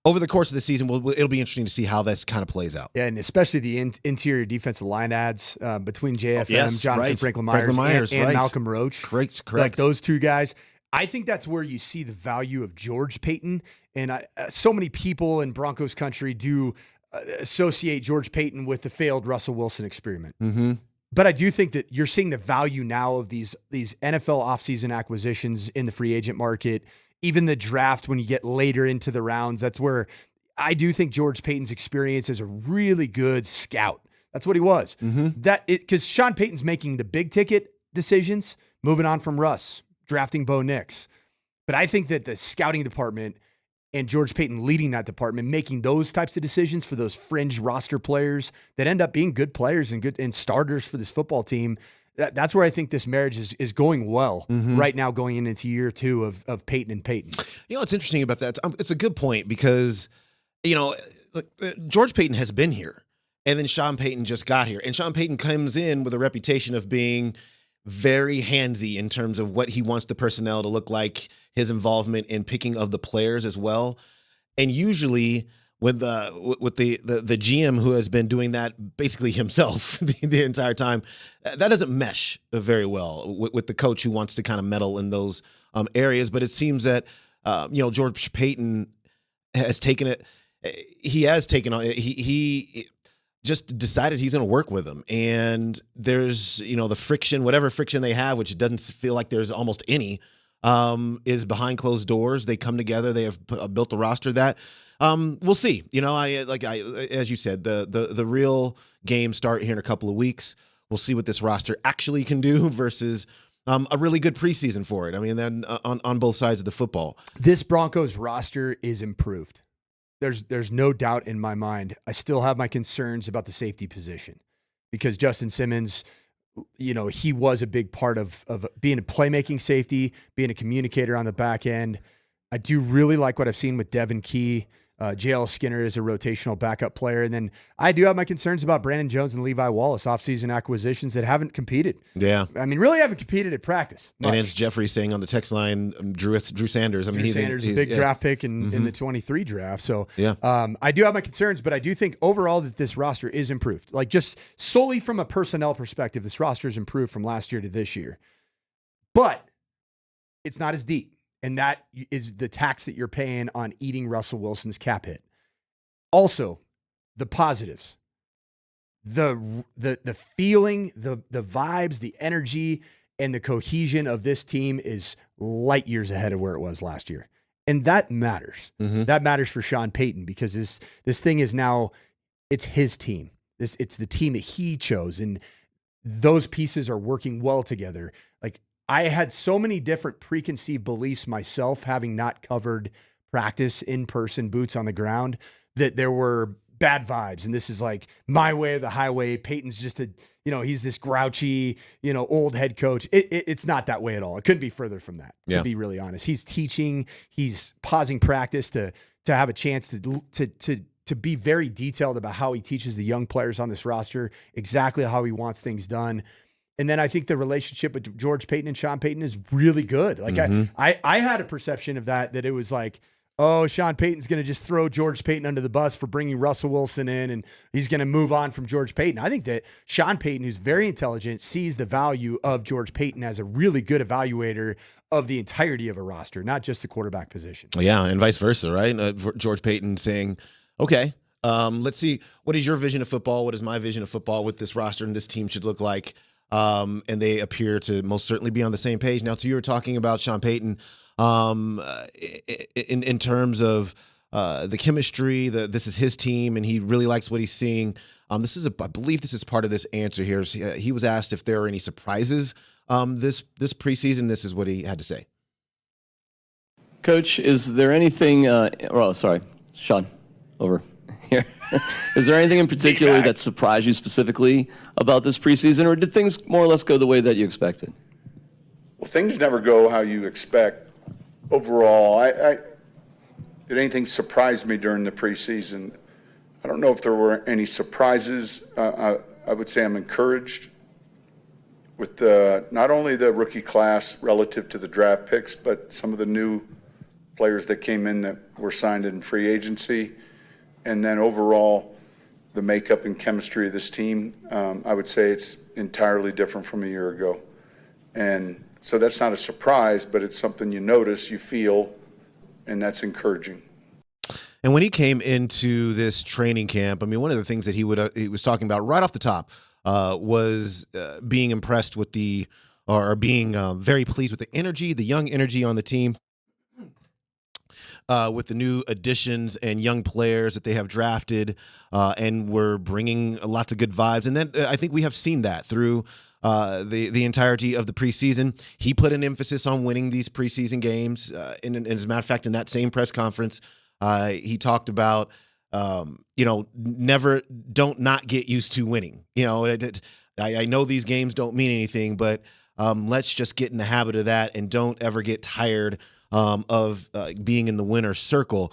Over the course of the season, it'll be interesting to see how this kind of plays out. Yeah, and especially the interior defensive line adds between JFM, Jonathan Franklin-Myers, and Malcolm Roach. Correct. Like those two guys. I think that's where you see the value of George Paton. And so many people in Broncos country do associate George Paton with the failed Russell Wilson experiment. Mm-hmm. But I do think that you're seeing the value now of these NFL offseason acquisitions in the free agent market. Even the draft, when you get later into the rounds, that's where I do think George Paton's experience as a really good scout. That's what he was. Because Sean Payton's making the big ticket decisions, moving on from Russ, drafting Bo Nix. But I think that the scouting department and George Paton leading that department, making those types of decisions for those fringe roster players that end up being good players and starters for this football team. That's where I think this marriage is going well right now, going into year 2 of Paton and Paton. What's interesting about that? It's a good point because, George Paton has been here, and then Sean Payton just got here, and Sean Payton comes in with a reputation of being very handsy in terms of what he wants the personnel to look like, his involvement in picking of the players as well, and usually with the GM who has been doing that basically himself the entire time, that doesn't mesh very well with the coach who wants to kind of meddle in those areas. But it seems that George Paton has taken it. He has taken on. He just decided he's going to work with them, and there's the friction, whatever friction they have, which doesn't feel like there's almost any, is behind closed doors. They come together. They have built a roster that. We'll see. As you said, the real games start here in a couple of weeks. We'll see what this roster actually can do versus a really good preseason for it. I mean, then on both sides of the football, this Broncos roster is improved. There's no doubt in my mind. I still have my concerns about the safety position because Justin Simmons, he was a big part of being a playmaking safety, being a communicator on the back end. I do really like what I've seen with Devin Key. JL Skinner is a rotational backup player. And then I do have my concerns about Brandon Jones and Levi Wallace, offseason acquisitions that haven't competed. Yeah. I mean, really haven't competed at practice. And as Jeffrey saying on the text line, Drew Sanders. I mean, Drew Sanders, a big draft pick in the 23 draft. So yeah. I do have my concerns, but I do think overall that this roster is improved. Like just solely from a personnel perspective, this roster is improved from last year to this year. But it's not as deep. And that is the tax that you're paying on eating Russell Wilson's cap hit. Also, the positives, the feeling, the vibes, the energy, and the cohesion of this team is light years ahead of where it was last year. And that matters. That matters for Sean Payton because this thing is now, it's his team. It's the team that he chose. And those pieces are working well together. Like, I had so many different preconceived beliefs myself, having not covered practice in person, boots on the ground, that there were bad vibes. And this is like my way or the highway. Peyton's just he's this grouchy, old head coach. It's not that way at all. It couldn't be further from that, to be really honest. He's teaching, he's pausing practice to have a chance to be very detailed about how he teaches the young players on this roster, exactly how he wants things done. And then I think the relationship with George Paton and Sean Payton is really good. Like I had a perception of that it was like, oh, Sean Payton's going to just throw George Paton under the bus for bringing Russell Wilson in and he's going to move on from George Paton. I think that Sean Payton, who's very intelligent, sees the value of George Paton as a really good evaluator of the entirety of a roster, not just the quarterback position. Yeah, and vice versa, right? George Paton saying, okay, let's see, what is your vision of football? What is my vision of football? What this roster and this team should look like? And they appear to most certainly be on the same page. Now, you were talking about Sean Payton in terms of the chemistry. This is his team, and he really likes what he's seeing. I believe this is part of this answer here. He was asked if there are any surprises this preseason. This is what he had to say. Coach, is there anything? Sean, over here. Is there anything in particular that surprised you specifically about this preseason, or did things more or less go the way that you expected? Well, things never go how you expect. Overall, did anything surprise me during the preseason? I don't know if there were any surprises. I would say I'm encouraged with not only the rookie class relative to the draft picks, but some of the new players that came in that were signed in free agency. And then overall, the makeup and chemistry of this team, I would say it's entirely different from a year ago. And so that's not a surprise, but it's something you notice, you feel, and that's encouraging. And when he came into this training camp, I mean, one of the things that he was talking about right off the top was being impressed with being very pleased with the energy, the young energy on the team. With the new additions and young players that they have drafted, and we're bringing lots of good vibes. And then I think we have seen that through the entirety of the preseason. He put an emphasis on winning these preseason games. And as a matter of fact, in that same press conference, he talked about, don't not get used to winning. I know these games don't mean anything, but let's just get in the habit of that and don't ever get tired of being in the winner's circle.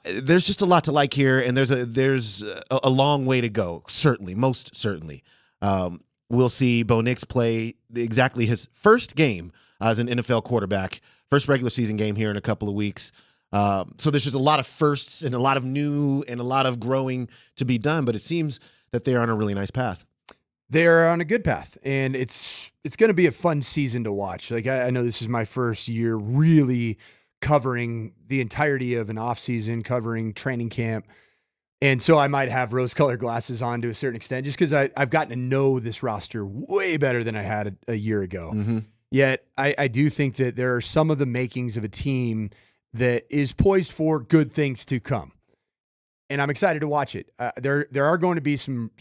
There's just a lot to like here, and there's a long way to go. Certainly, most certainly. We'll see Bo Nix play exactly his first game as an NFL quarterback, first regular season game here in a couple of weeks. So there's just a lot of firsts and a lot of new and a lot of growing to be done, but it seems that they are on a really nice path. They're on a good path, and it's going to be a fun season to watch. Like I know this is my first year really covering the entirety of an off season, covering training camp. And so I might have rose-colored glasses on to a certain extent just because I've gotten to know this roster way better than I had a year ago. Mm-hmm. Yet I do think that there are some of the makings of a team that is poised for good things to come. And I'm excited to watch it. There are going to be some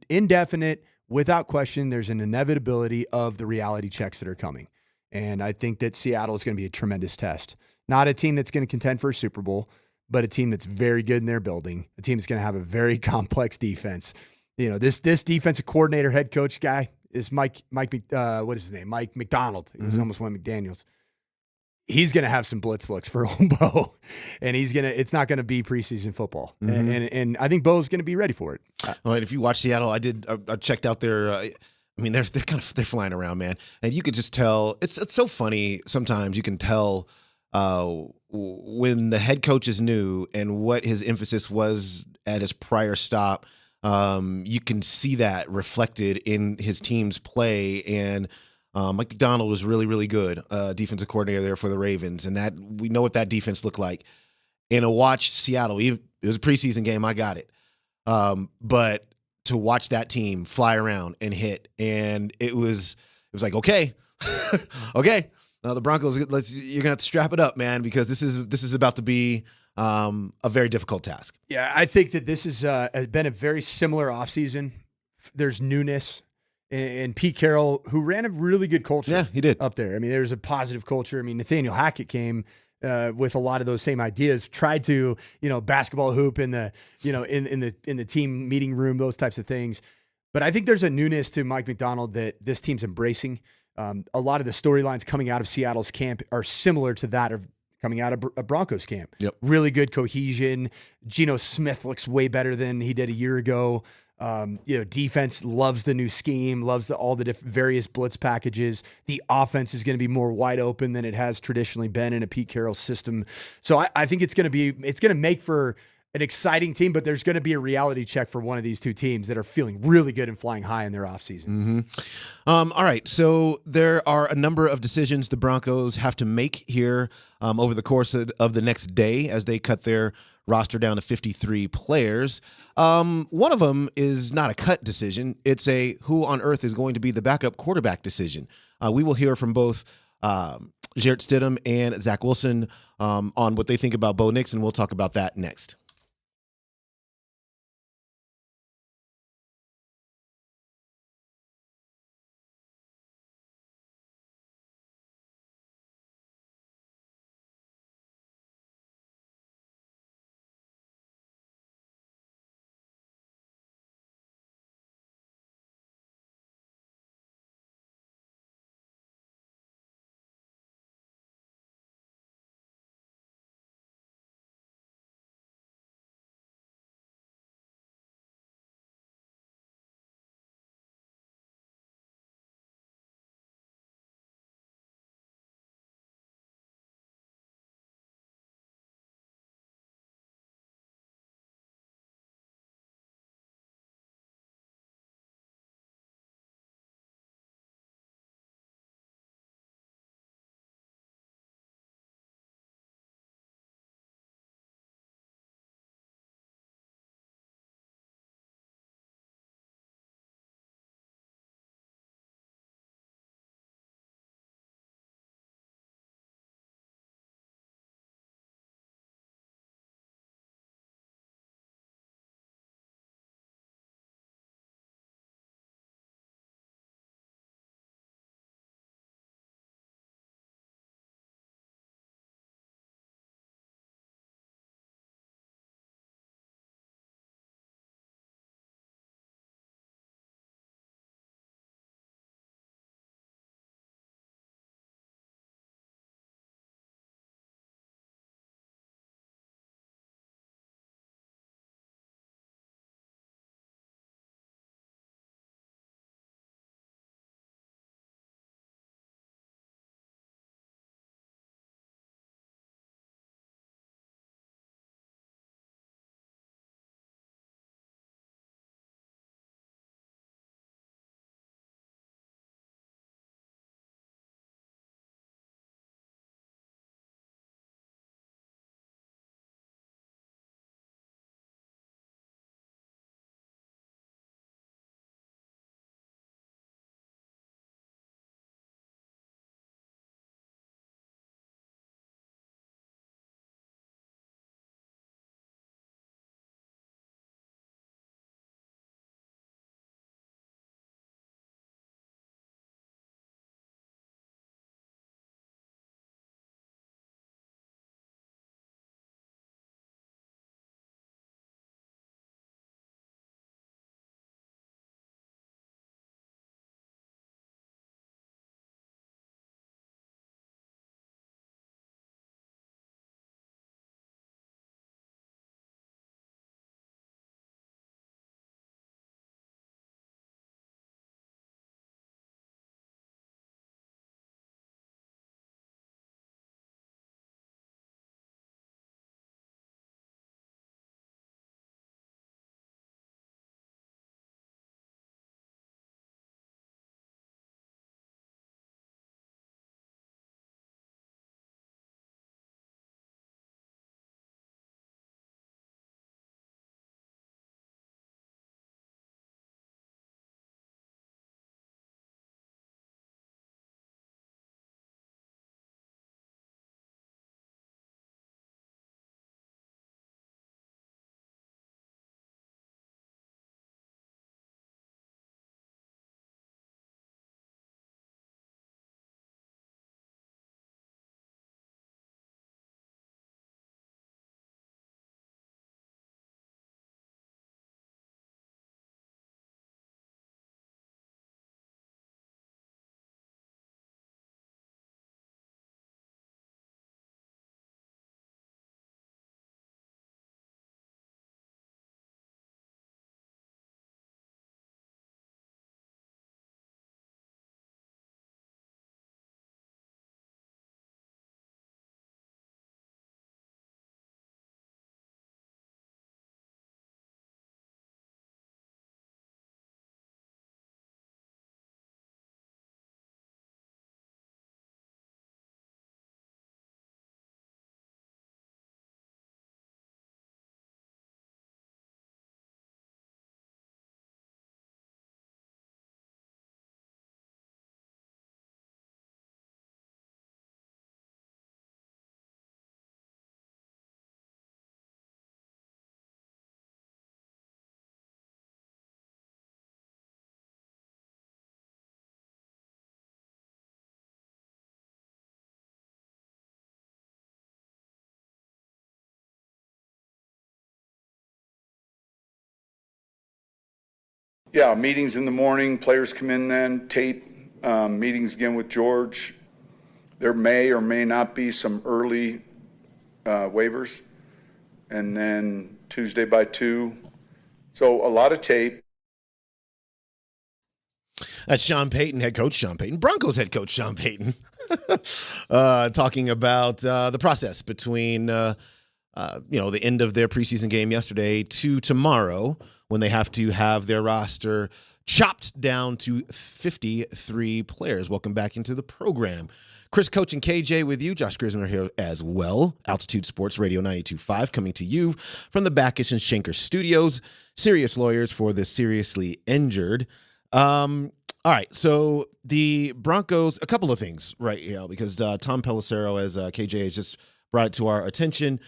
indefinite, without question, there's an inevitability of the reality checks that are coming. And I think that Seattle is going to be a tremendous test. Not a team that's going to contend for a Super Bowl, but a team that's very good in their building. A team that's going to have a very complex defense. This defensive coordinator, head coach guy is Mike. What is his name? Mike McDonald. He was almost one McDaniels. he's going to have some blitz looks for Bo, and it's not going to be preseason football. And I think Bo's going to be ready for it. Well, and if you watch Seattle, I checked out their, I mean, they're flying around, man. And you could just tell, it's so funny. Sometimes you can tell when the head coach is new and what his emphasis was at his prior stop. You can see that reflected in his team's play. And Mike Macdonald was really, really good defensive coordinator there for the Ravens. And that we know what that defense looked like. And to watch Seattle, it was a preseason game, I got it. But to watch that team fly around and hit, and it was like, okay, okay. The Broncos, you're gonna have to strap it up, man, because this is about to be a very difficult task. Yeah, I think that this has been a very similar offseason. There's newness, and Pete Carroll, who ran a really good culture. Yeah, he did up there. I mean, there's a positive culture. I mean, Nathaniel Hackett came with a lot of those same ideas. Tried to, basketball hoop in the, in the team meeting room, those types of things. But I think there's a newness to Mike Macdonald that this team's embracing. A lot of the storylines coming out of Seattle's camp are similar to that of coming out of a Broncos camp. Yep. Really good cohesion. Geno Smith looks way better than he did a year ago. Defense loves the new scheme, loves all the various blitz packages. The offense is going to be more wide open than it has traditionally been in a Pete Carroll system. So I think it's going to make for an exciting team, but there's going to be a reality check for one of these two teams that are feeling really good and flying high in their offseason. All right, so there are a number of decisions the Broncos have to make here over the course of the next day as they cut their roster down to 53 players. One of them is not a cut decision. It's a who on earth is going to be the backup quarterback decision. We will hear from both Jarrett Stidham and Zach Wilson on what they think about Bo Nix, and we'll talk about that next. Yeah, meetings in the morning. Players come in then, tape, meetings again with George. There may or may not be some early waivers. And then Tuesday by 2. So a lot of tape. That's Sean Payton, head coach Sean Payton, Broncos head coach Sean Payton, talking about the process between, the end of their preseason game yesterday to tomorrow when they have to have their roster chopped down to 53 players. Welcome back into the program. Chris, Coach, and KJ with you. Josh Grisman here as well. Altitude Sports Radio 92.5 coming to you from the Backus and Schenker Studios. Serious lawyers for the seriously injured. All right, so the Broncos, a couple of things, right? Because Tom Pelissero, as KJ has just brought it to our attention,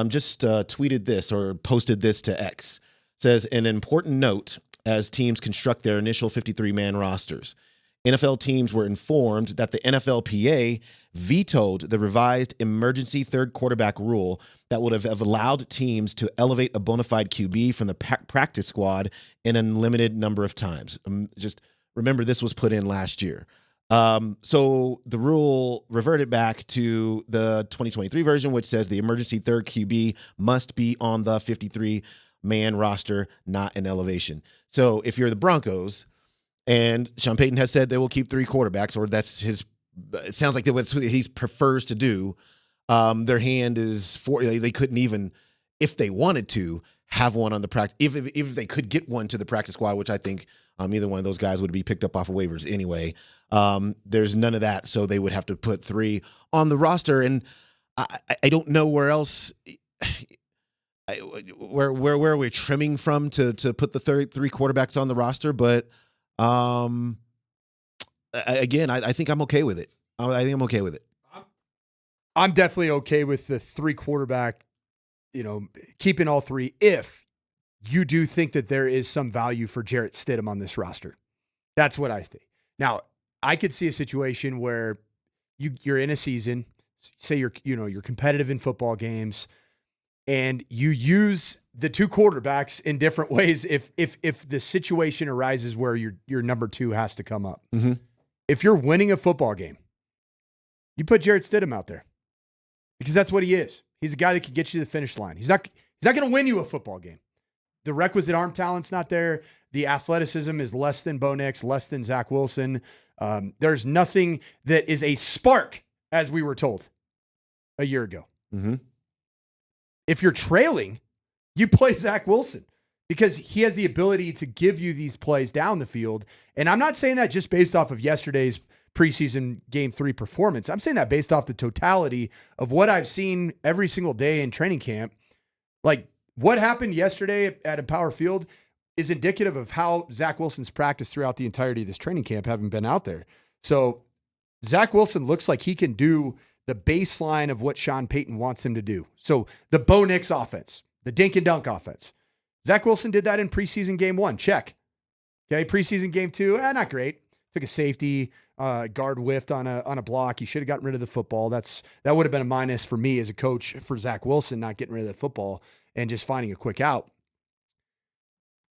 just tweeted this or posted this to X. Says, an important note as teams construct their initial 53-man rosters. NFL teams were informed that the NFLPA vetoed the revised emergency third quarterback rule that would have allowed teams to elevate a bona fide QB from the practice squad an unlimited number of times. Just remember, this was put in last year. So the rule reverted back to the 2023 version, which says the emergency third QB must be on the 53-man roster, not an elevation. So if you're the Broncos, and Sean Payton has said they will keep 3 quarterbacks, or that's his. It sounds like that's what he prefers to do. Their hand is for. They couldn't even, if they wanted to, have one on the practice. If they could get one to the practice squad, which I think either one of those guys would be picked up off of waivers anyway. There's none of that, so they would have to put 3 on the roster, and I don't know where else. Where are we trimming from to put the 3 quarterbacks on the roster, but. Again, I think I'm okay with it. I think I'm okay with it. I'm definitely okay with the 3 quarterback, keeping all 3 if you do think that there is some value for Jarrett Stidham on this roster. That's what I think. Now, I could see a situation where you're in a season, say you're competitive in football games, and you use the 2 quarterbacks in different ways if the situation arises where your number 2 has to come up. Mm-hmm. If you're winning a football game, you put Jarrett Stidham out there because that's what he is. He's a guy that can get you to the finish line. He's not going to win you a football game. The requisite arm talent's not there. The athleticism is less than Bo Nix, less than Zach Wilson. There's nothing that is a spark, as we were told a year ago. Mm-hmm. If you're trailing, you play Zach Wilson because he has the ability to give you these plays down the field. And I'm not saying that just based off of yesterday's preseason game 3 performance. I'm saying that based off the totality of what I've seen every single day in training camp. Like what happened yesterday at Empower Field is indicative of how Zach Wilson's practiced throughout the entirety of this training camp, having been out there. So Zach Wilson looks like he can do the baseline of what Sean Payton wants him to do. So the Bo Nix offense, the dink and dunk offense. Zach Wilson did that in preseason game 1. Check. Okay. Preseason game 2. Not great. Took a safety, guard whiffed on a block. He should have gotten rid of the football. That would have been a minus for me as a coach for Zach Wilson, not getting rid of the football and just finding a quick out.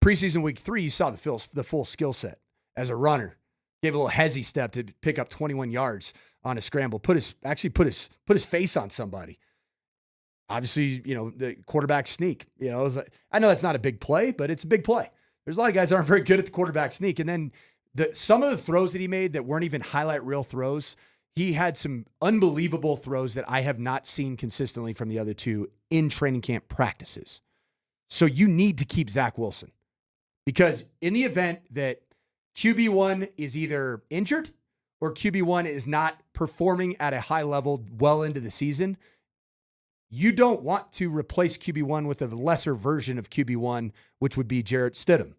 Preseason week 3, you saw the full skill set as a runner. Gave a little hezzy step to pick up 21 yards on a scramble. Put his face on somebody. Obviously, the quarterback sneak. I know that's not a big play, but it's a big play. There's a lot of guys that aren't very good at the quarterback sneak. And then some of the throws that he made that weren't even highlight reel throws, he had some unbelievable throws that I have not seen consistently from the other 2 in training camp practices. So you need to keep Zach Wilson because in the event that QB1 is either injured or QB1 is not performing at a high level well into the season, you don't want to replace QB1 with a lesser version of QB1, which would be Jarrett Stidham.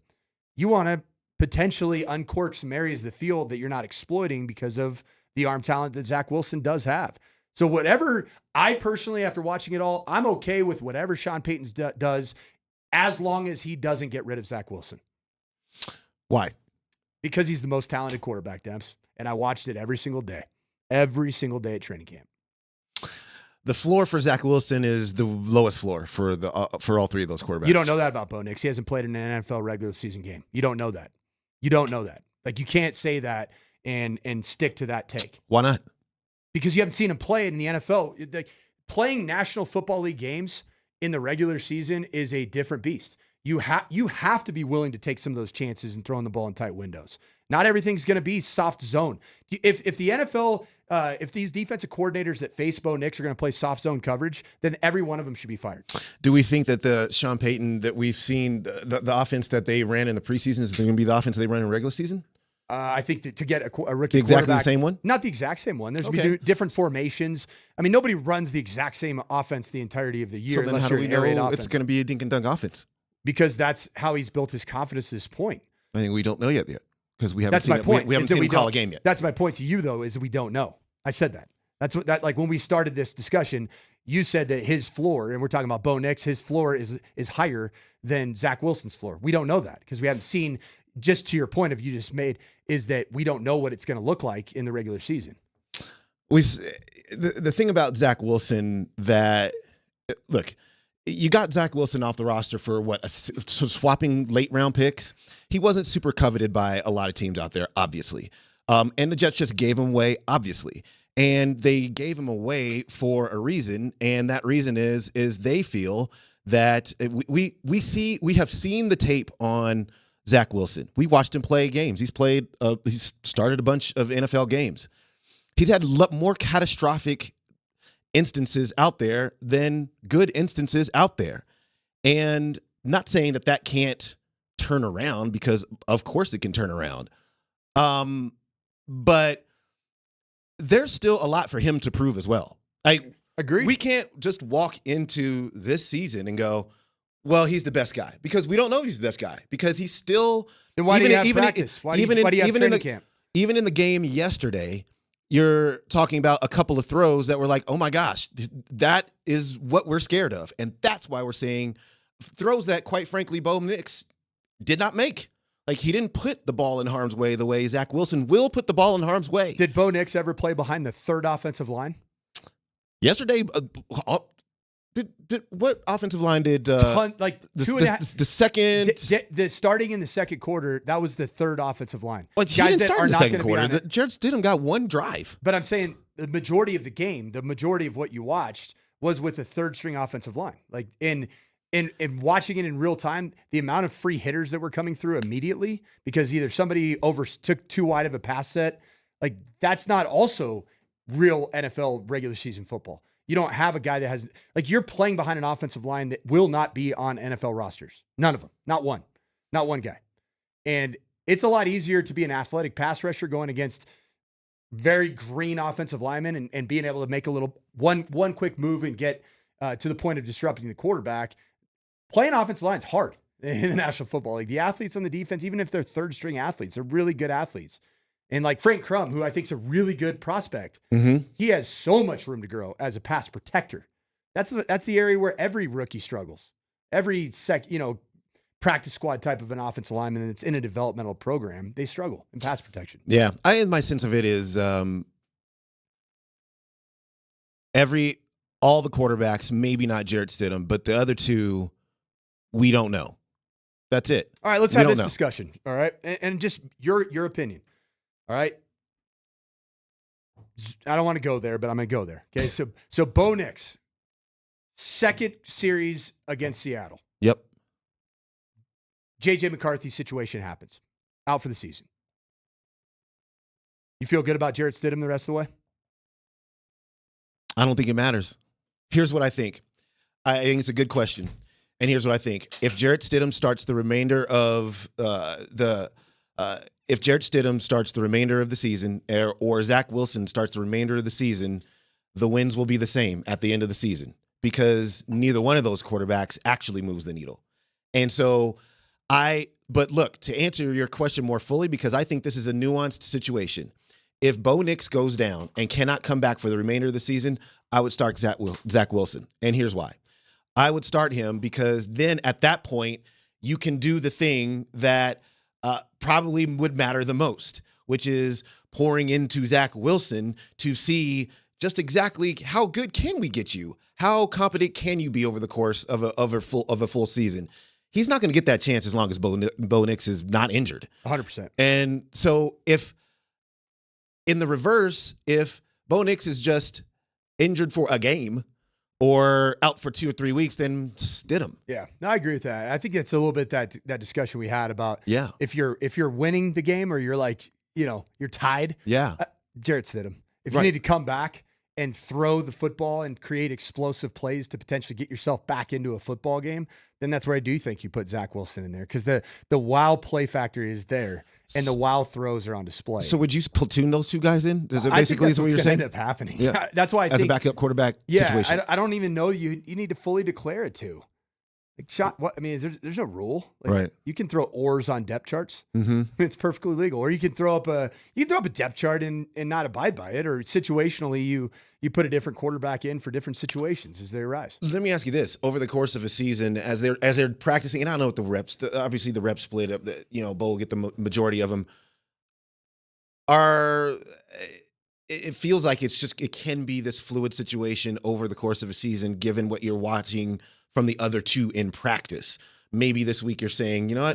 You want to potentially uncork some areas of the field that you're not exploiting because of the arm talent that Zach Wilson does have. So whatever, I personally, after watching it all, I'm okay with whatever Sean Payton does as long as he doesn't get rid of Zach Wilson. Why? Because he's the most talented quarterback, Demps. And I watched it every single day at training camp. The floor for Zach Wilson is the lowest floor for all 3 of those quarterbacks. You don't know that about Bo Nix. He hasn't played in an NFL regular season game. You don't know that. You don't know that. Like, you can't say that and stick to that take. Why not? Because you haven't seen him play in the NFL. Like, playing National Football League games in the regular season is a different beast. You have to be willing to take some of those chances and throwing the ball in tight windows. Not everything's going to be soft zone. If the NFL, if these defensive coordinators that face Bo Nix are going to play soft zone coverage, then every one of them should be fired. Do we think that the Sean Payton that we've seen, the offense that they ran in the preseason is going to be the offense they run in the regular season? I think to get a rookie exactly quarterback, the same one? Not the exact same one. There's Okay. going to be different formations. I mean, nobody runs the exact same offense the entirety of the year So then unless how do you're we an air raid know offense. it's going to be a dink and dunk offense? Because that's how he's built his confidence to this point. I think we don't know yet because we haven't That's seen my it. point. We haven't is that seen him we call don't- a game yet. That's my point to you, though, is that we don't know. I said that. That's what that like when we started this discussion. You said that his floor, and we're talking about Bo Nix, his floor is higher than Zach Wilson's floor. We don't know that because we haven't seen. Just to your point of you just made is that we don't know what it's going to look like in the regular season. The thing about Zach Wilson that look. You got Zach Wilson off the roster for what, swapping late round picks. He wasn't super coveted by a lot of teams out there, obviously. And the Jets just gave him away, obviously. And they gave him away for a reason. And that reason is they feel that we have seen the tape on Zach Wilson. We watched him play games. He's started a bunch of NFL games. He's had more catastrophic instances out there than good instances out there. And not saying that can't turn around, because of course it can turn around. But there's still a lot for him to prove as well. I agree. We can't just walk into this season and go, well, he's the best guy, because we don't know he's the best guy, because he's still. Then why do you have practice? Why do you have training camp? Even in the game yesterday, you're talking about a couple of throws that were like, oh my gosh, that is what we're scared of. And that's why we're seeing throws that, quite frankly, Bo Nix did not make. Like, he didn't put the ball in harm's way the way Zach Wilson will put the ball in harm's way. Did Bo Nix ever play behind the third offensive line? Yesterday, what offensive line did the second? The starting in the second quarter, that was the third offensive line. Well, he didn't start in the second quarter. Jarrett Stidham got one drive. But I'm saying the majority of the game, the majority of what you watched was with the third string offensive line. Like in watching it in real time, the amount of free hitters that were coming through immediately because either somebody took too wide of a pass set, like that's not also real NFL regular season football. You don't have a guy that has, like, you're playing behind an offensive line that will not be on NFL rosters. None of them. Not one guy. And it's a lot easier to be an athletic pass rusher going against very green offensive linemen and being able to make a little one quick move and get to the point of disrupting the quarterback. Playing offensive line is hard in the National Football League. The athletes on the defense, even if they're third string athletes, they're really good athletes. And like Frank Crum, who I think is a really good prospect, he has so much room to grow as a pass protector. That's the area where every rookie struggles. Every practice squad type of an offensive lineman that's in a developmental program, they struggle in pass protection. Yeah, my sense of it is all the quarterbacks, maybe not Jarrett Stidham, but the other two, we don't know. That's it. All right, let's have this discussion. All right, and just your opinion. All right. I don't want to go there, but I'm going to go there. Okay. So Bo Nix, second series against Seattle. Yep. JJ McCarthy's situation happens. Out for the season. You feel good about Jarrett Stidham the rest of the way? I don't think it matters. Here's what I think. I think it's a good question. And here's what I think. If Jarrett Stidham starts the remainder of if Jarrett Stidham starts the remainder of the season, or Zach Wilson starts the remainder of the season, the wins will be the same at the end of the season, because neither one of those quarterbacks actually moves the needle. And so but look, to answer your question more fully, because I think this is a nuanced situation. If Bo Nix goes down and cannot come back for the remainder of the season, I would start Zach Wilson. And here's why. I would start him because then at that point, you can do the thing that probably would matter the most, which is pouring into Zach Wilson to see just exactly how good can we get you? How competent can you be over the course of a full season? he's not going to get that chance as long as Bo Nix is not injured. 100%. And so if in the reverse, if Bo Nix is just injured for a game or out for 2 or 3 weeks, then Stidham. Yeah, no, I agree with that. I think it's a little bit that discussion we had about if you're winning the game or you're like, you're tied. Yeah. Jarrett Stidham. If you need to come back and throw the football and create explosive plays to potentially get yourself back into a football game, then that's where I do think you put Zach Wilson in there because the wow play factor is there and the wow throws are on display. So would you platoon those two guys in? Is it I think basically that's what you're what's saying? End up happening. Yeah. That's why I think as a backup quarterback situation. I don't even know you need to fully declare it to. Like what I mean is there's no rule. Like, right. You can throw ors on depth charts. Mm-hmm. It's perfectly legal. Or you can throw up a depth chart and not abide by it. Or situationally you put a different quarterback in for different situations as they arise. Let me ask you this: over the course of a season, as they're practicing, and I don't know what the reps. Obviously, the reps split up. Bo will get the majority of them. It feels like it can be this fluid situation over the course of a season, given what you're watching from the other two in practice. Maybe this week you're saying, you know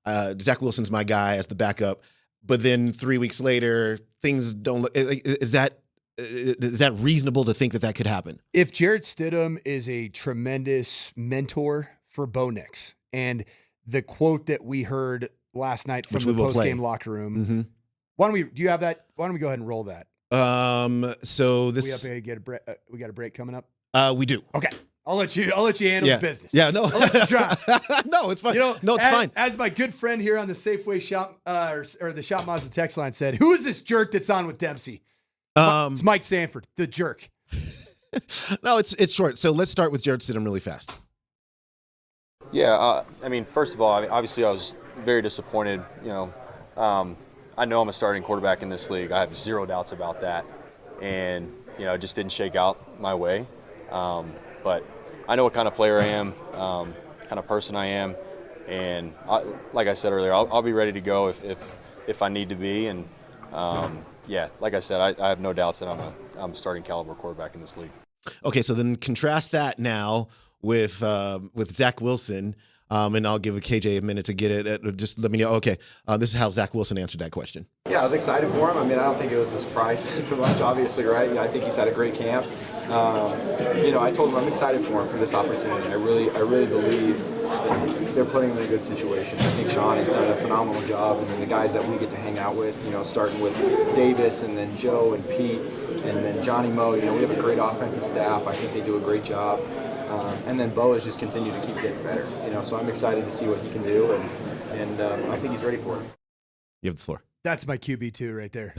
what, Zach Wilson's my guy as the backup, but then 3 weeks later things don't look. Is that reasonable to think that could happen? If Jarrett Stidham is a tremendous mentor for Bo Nix, and the quote that we heard last night from the post-game locker room, mm-hmm. Do you have that? Why don't we go ahead and roll that? So this we got a break coming up. We do. Okay. I'll let you handle the business. Yeah, no. I'll let you drive. No, it's fine. It's fine. As my good friend here on the Safeway shop or the Shop Mazda text line said, who is this jerk that's on with Dempsey? It's Mike Sanford, the jerk. No, it's short. So let's start with Jarrett Stidham really fast. Yeah, first of all, obviously I was very disappointed. I know I'm a starting quarterback in this league. I have zero doubts about that. And, it just didn't shake out my way. But I know what kind of player I am, kind of person I am. And like I said earlier, I'll be ready to go if I need to be. And, like I said, I have no doubts that I'm a starting caliber quarterback in this league. Okay, so then contrast that now with Zach Wilson. And I'll give KJ a minute to get it. Just let me know. Okay, this is how Zach Wilson answered that question. Yeah, I was excited for him. I don't think it was a surprise too much, obviously, right? I think he's had a great camp. I told him I'm excited for him for this opportunity. I really believe that they're putting him in a good situation. I think Sean has done a phenomenal job, and then the guys that we get to hang out with, starting with Davis and then Joe and Pete and then Johnny Moe. We have a great offensive staff. I think they do a great job. And then Bo has just continued to keep getting better. So I'm excited to see what he can do, and I think he's ready for it. You have the floor. That's my QB2 right there.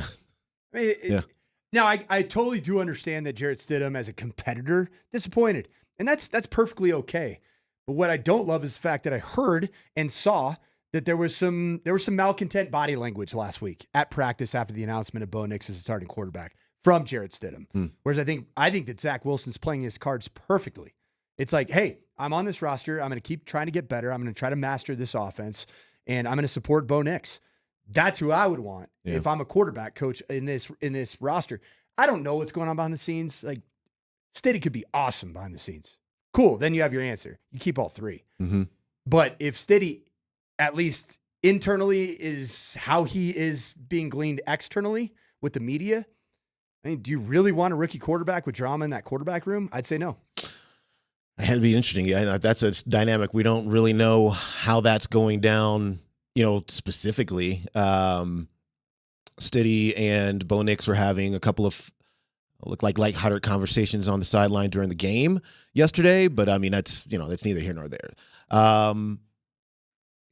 Now, I totally do understand that Jarrett Stidham, as a competitor, disappointed. And that's perfectly okay. But what I don't love is the fact that I heard and saw that there was some malcontent body language last week at practice after the announcement of Bo Nix as a starting quarterback from Jarrett Stidham. Whereas I think that Zach Wilson's playing his cards perfectly. It's like, hey, I'm on this roster. I'm going to keep trying to get better. I'm going to try to master this offense, and I'm going to support Bo Nix. That's who I would want if I'm a quarterback coach in this roster. I don't know what's going on behind the scenes. Like, Stiddy could be awesome behind the scenes. Cool. Then you have your answer. You keep all three. Mm-hmm. But if Stiddy, at least internally, is how he is being gleaned externally with the media, do you really want a rookie quarterback with drama in that quarterback room? I'd say no. It'd be interesting. That's a dynamic. We don't really know how that's going down, specifically. Stiddy and Bo Nix were having a couple of lighthearted conversations on the sideline during the game yesterday, but that's neither here nor there.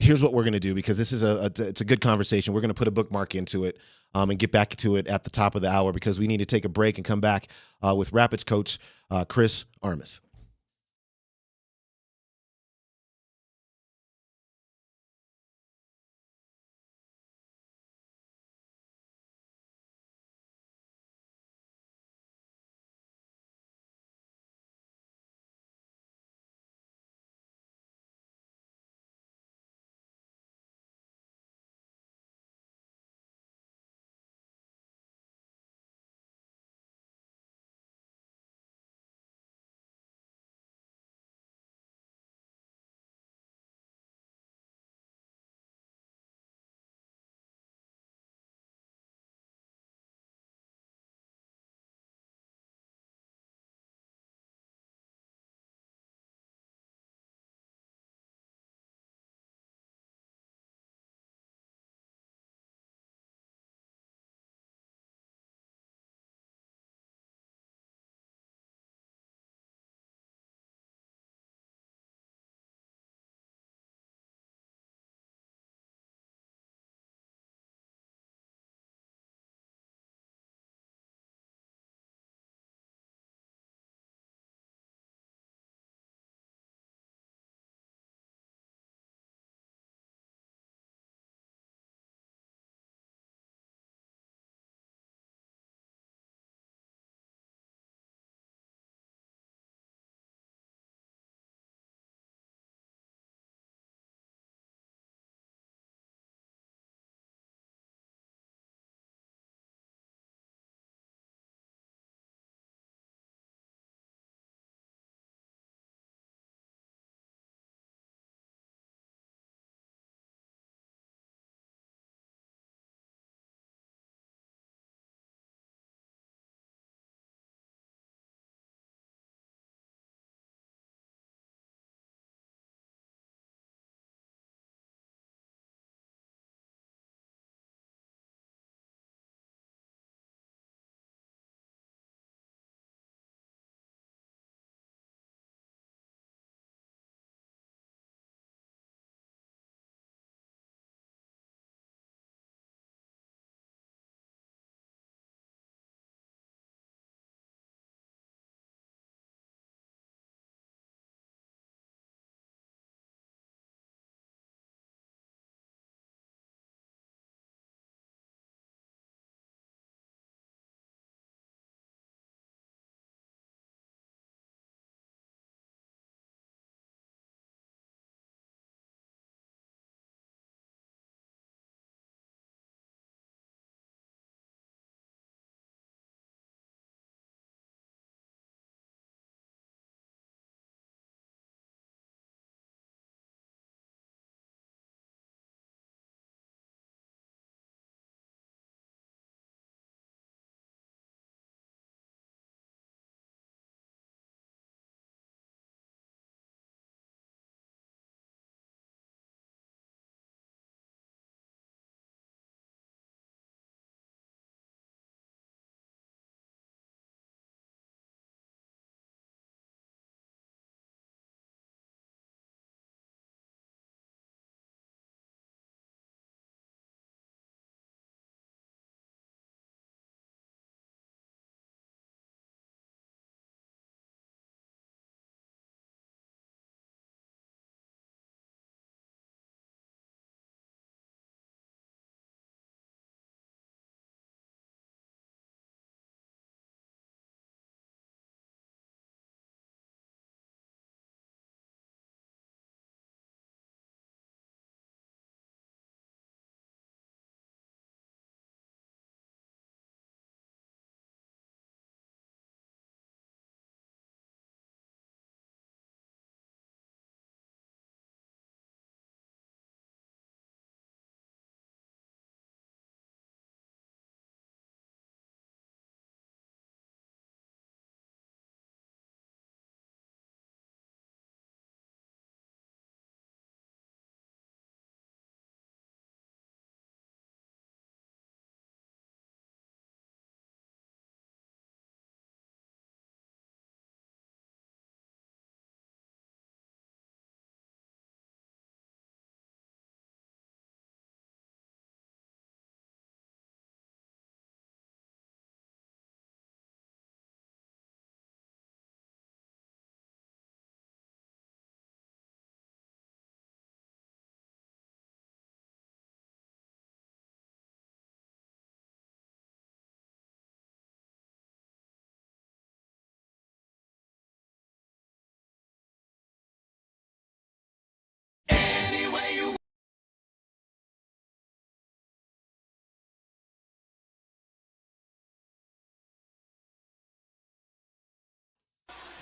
Here's what we're going to do, because this is it's a good conversation. We're going to put a bookmark into it and get back to it at the top of the hour, because we need to take a break and come back with Rapids coach Chris Armas.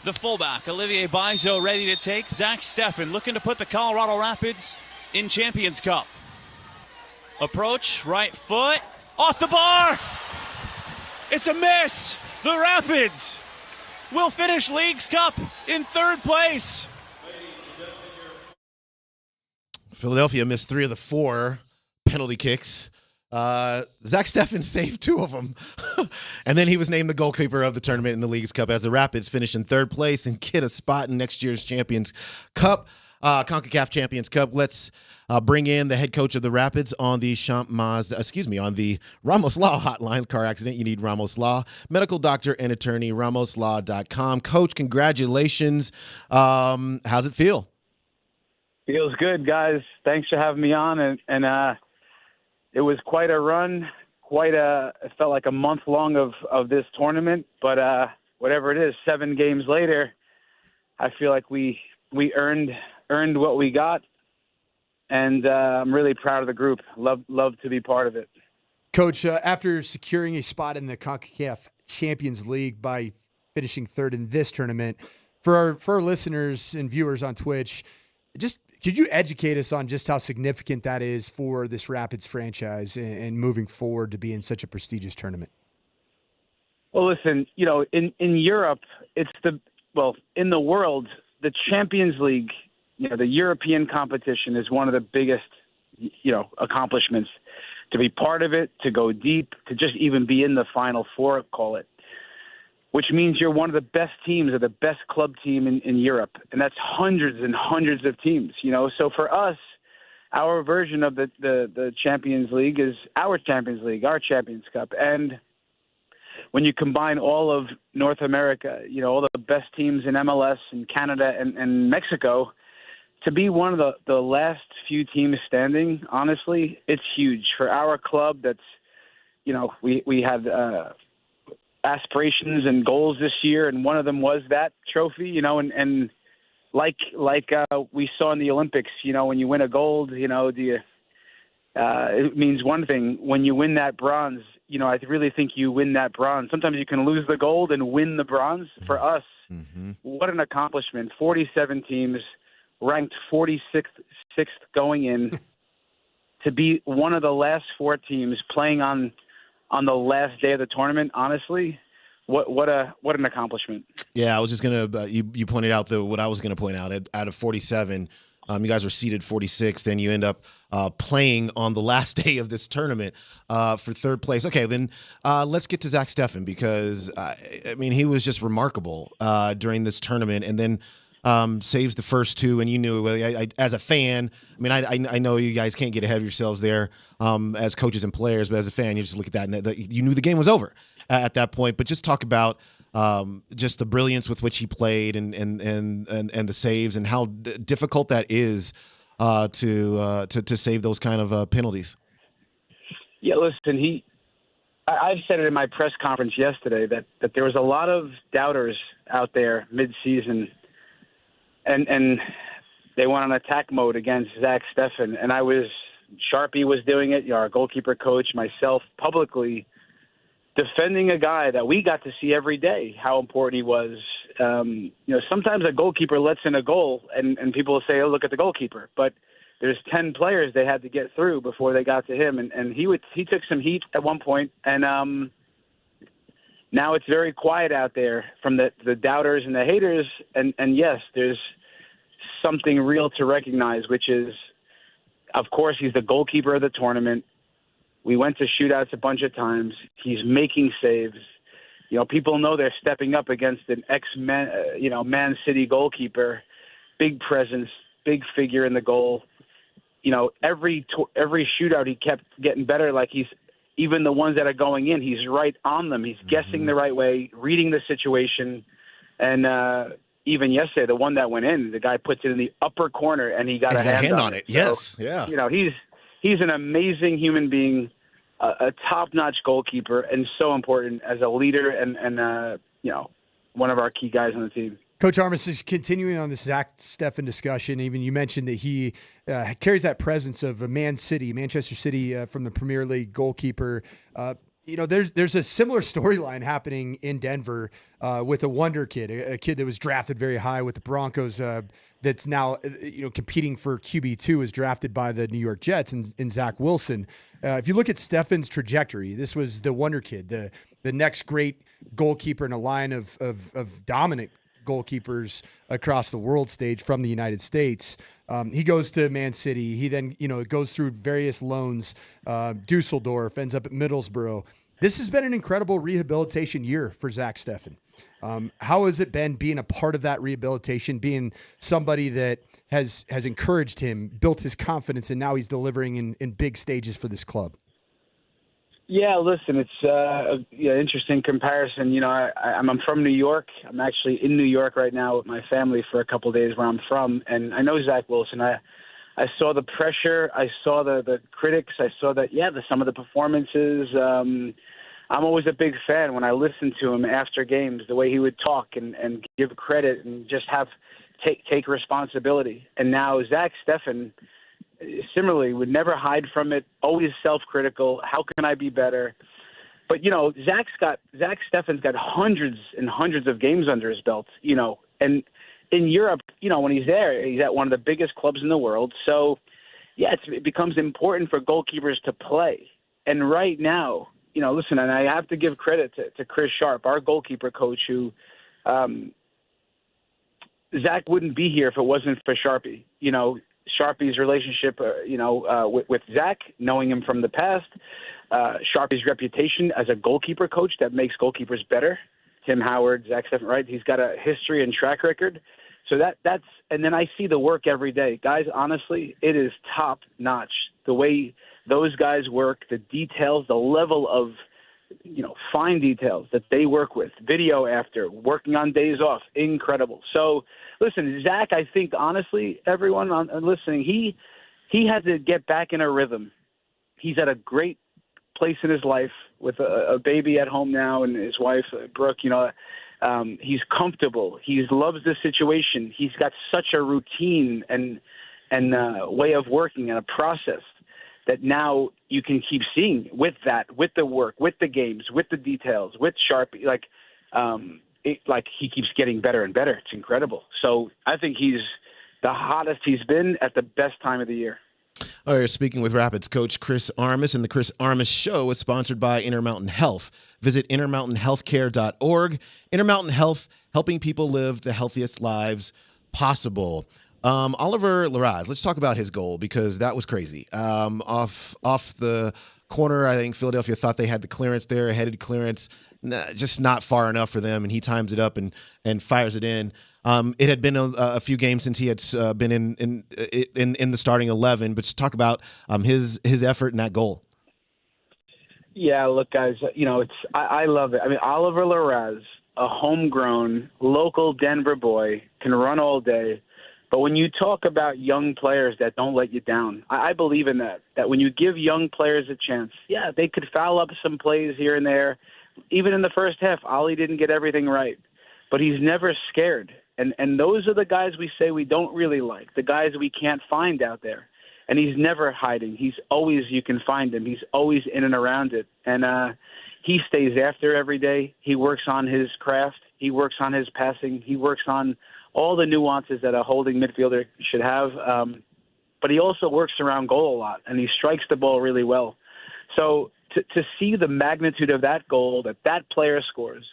the fullback, Olivier Bizo, ready to take. Zach Steffen looking to put the Colorado Rapids in Champions Cup. Approach, right foot, off the bar. It's a miss. The Rapids will finish Leagues Cup in third place. Philadelphia missed 3 of the 4 penalty kicks. Zach Steffen saved 2 of them. And then he was named the goalkeeper of the tournament in the Leagues Cup as the Rapids finish in third place and get a spot in next year's Champions Cup, CONCACAF Champions Cup. Let's bring in the head coach of the Rapids on the on the Ramos Law hotline. Car accident, you need Ramos Law. Medical doctor and attorney, ramoslaw.com. Coach, congratulations. How's it feel? Feels good, guys. Thanks for having me on. And it was quite a run, it felt like a month long of this tournament. But whatever it is, 7 games later, I feel like we earned what we got. And I'm really proud of the group. Love to be part of it. Coach, after securing a spot in the CONCACAF Champions League by finishing third in this tournament, for our listeners and viewers on Twitch, just could you educate us on just how significant that is for this Rapids franchise and moving forward to be in such a prestigious tournament? Well, listen, in Europe, in the world, the Champions League, the European competition is one of the biggest, accomplishments. To be part of it, to go deep, to just even be in the Final Four, call it, which means you're one of the best teams or the best club team in Europe. And that's hundreds and hundreds of teams, So for us, our version of the Champions League is our Champions League, our Champions Cup. And when you combine all of North America, all the best teams in MLS and Canada and Mexico, to be one of the last few teams standing, honestly, it's huge. For our club that's, we had aspirations and goals this year, and one of them was that trophy, and like we saw in the Olympics, when you win a gold, it means one thing. When you win that bronze, I really think you win that bronze. Sometimes you can lose the gold and win the bronze. For us, what an accomplishment. 47 teams, ranked 46th going in, to be one of the last 4 teams playing on the last day of the tournament. Honestly, what an accomplishment. Yeah, I was just gonna. You pointed out what I was gonna point out. Out of 47, you guys were seeded 46th, then you end up playing on the last day of this tournament for third place. Okay, then let's get to Zach Steffen, because he was just remarkable during this tournament, and then saves the first 2, and you knew as a fan. I know you guys can't get ahead of yourselves there as coaches and players, but as a fan, you just look at that and you knew the game was over at that point. But just talk about just the brilliance with which he played and the saves, and how difficult that is to save those kind of penalties. Yeah, listen, I've said it in my press conference yesterday that there was a lot of doubters out there mid-season. And they went on attack mode against Zach Steffen. And Sharpie was doing it, our goalkeeper coach, myself, publicly defending a guy that we got to see every day, how important he was. Sometimes a goalkeeper lets in a goal and people will say, oh, look at the goalkeeper. But there's 10 players they had to get through before they got to him. And he took some heat at one point. And now it's very quiet out there from the doubters and the haters. And yes, there's something real to recognize, which is, of course, he's the goalkeeper of the tournament. We went to shootouts a bunch of times. He's making saves. People know they're stepping up against an Man City goalkeeper, big presence, big figure in the goal. Every shootout he kept getting better. Like even the ones that are going in, he's right on them. He's guessing the right way, reading the situation. And even yesterday, the one that went in, the guy puts it in the upper corner and he got a hand on it. Yes, yeah. He's an amazing human being, a top-notch goalkeeper, and so important as a leader and one of our key guys on the team. Coach Armitage, continuing on this Zach Steffen discussion, even you mentioned that he carries that presence of a Manchester City from the Premier League goalkeeper. there's a similar storyline happening in Denver with a wonder kid, a kid that was drafted very high with the Broncos. That's now competing for QB2, is drafted by the New York Jets, and Zach Wilson. If you look at Stephen's trajectory, this was the wonder kid, the next great goalkeeper in a line of dominant goalkeepers across the world stage from the United States. He goes to Man City. He then, goes through various loans. Dusseldorf, ends up at Middlesbrough. This has been an incredible rehabilitation year for Zach Steffen. How has it been being a part of that rehabilitation, being somebody that has encouraged him, built his confidence, and now he's delivering in big stages for this club? Yeah, listen, it's an interesting comparison. I'm from New York. I'm actually in New York right now with my family for a couple of days where I'm from, and I know Zach Wilson. I saw the pressure. I saw the critics. I saw that, some of the performances. I'm always a big fan when I listen to him after games, the way he would talk and give credit and just take responsibility. And now Zach Steffen, similarly, would never hide from it, always self-critical. How can I be better? But, Zach Steffen's got hundreds and hundreds of games under his belt, and in Europe, when he's there, he's at one of the biggest clubs in the world. So, it becomes important for goalkeepers to play. And right now, listen, and I have to give credit to Chris Sharp, our goalkeeper coach, who Zach wouldn't be here if it wasn't for Sharpie. Sharpie's relationship, with Zach, knowing him from the past, Sharpie's reputation as a goalkeeper coach that makes goalkeepers better. Tim Howard, Zach Steffen, right? He's got a history and track record. So that's and then I see the work every day. Guys, honestly, it is top notch. The way those guys work, the details, the level of, fine details that they work with, video after, working on days off, incredible. So, listen, Zach, I think, honestly, everyone listening, he had to get back in a rhythm. He's at a great place in his life with a baby at home now and his wife, Brooke. He's comfortable. He loves the situation. He's got such a routine and way of working and a process that now you can keep seeing with that, with the work, with the games, with the details, with Sharpie. He keeps getting better and better. It's incredible. So I think he's the hottest he's been at the best time of the year. All right, speaking with Rapids coach Chris Armas, and the Chris Armas Show is sponsored by Intermountain Health. Visit intermountainhealthcare.org. Intermountain Health, helping people live the healthiest lives possible. Oliver Larraz, let's talk about his goal, because that was crazy. Off the corner, I think Philadelphia thought they had the clearance there, headed clearance, just not far enough for them, and he times it up and fires it in. It had been a few games since he had been in the starting 11, but just talk about his effort in that goal. Yeah, look, guys, I love it. I mean, Oliver Larraz, a homegrown, local Denver boy, can run all day. But when you talk about young players that don't let you down, I believe in that when you give young players a chance, they could foul up some plays here and there. Even in the first half, Ollie didn't get everything right, but he's never scared. And those are the guys we say we don't really like, the guys we can't find out there. And he's never hiding. He's always, you can find him. He's always in and around it. And he stays after every day. He works on his craft. He works on his passing. He works on all the nuances that a holding midfielder should have. But he also works around goal a lot, and he strikes the ball really well. So to see the magnitude of that goal that player scores,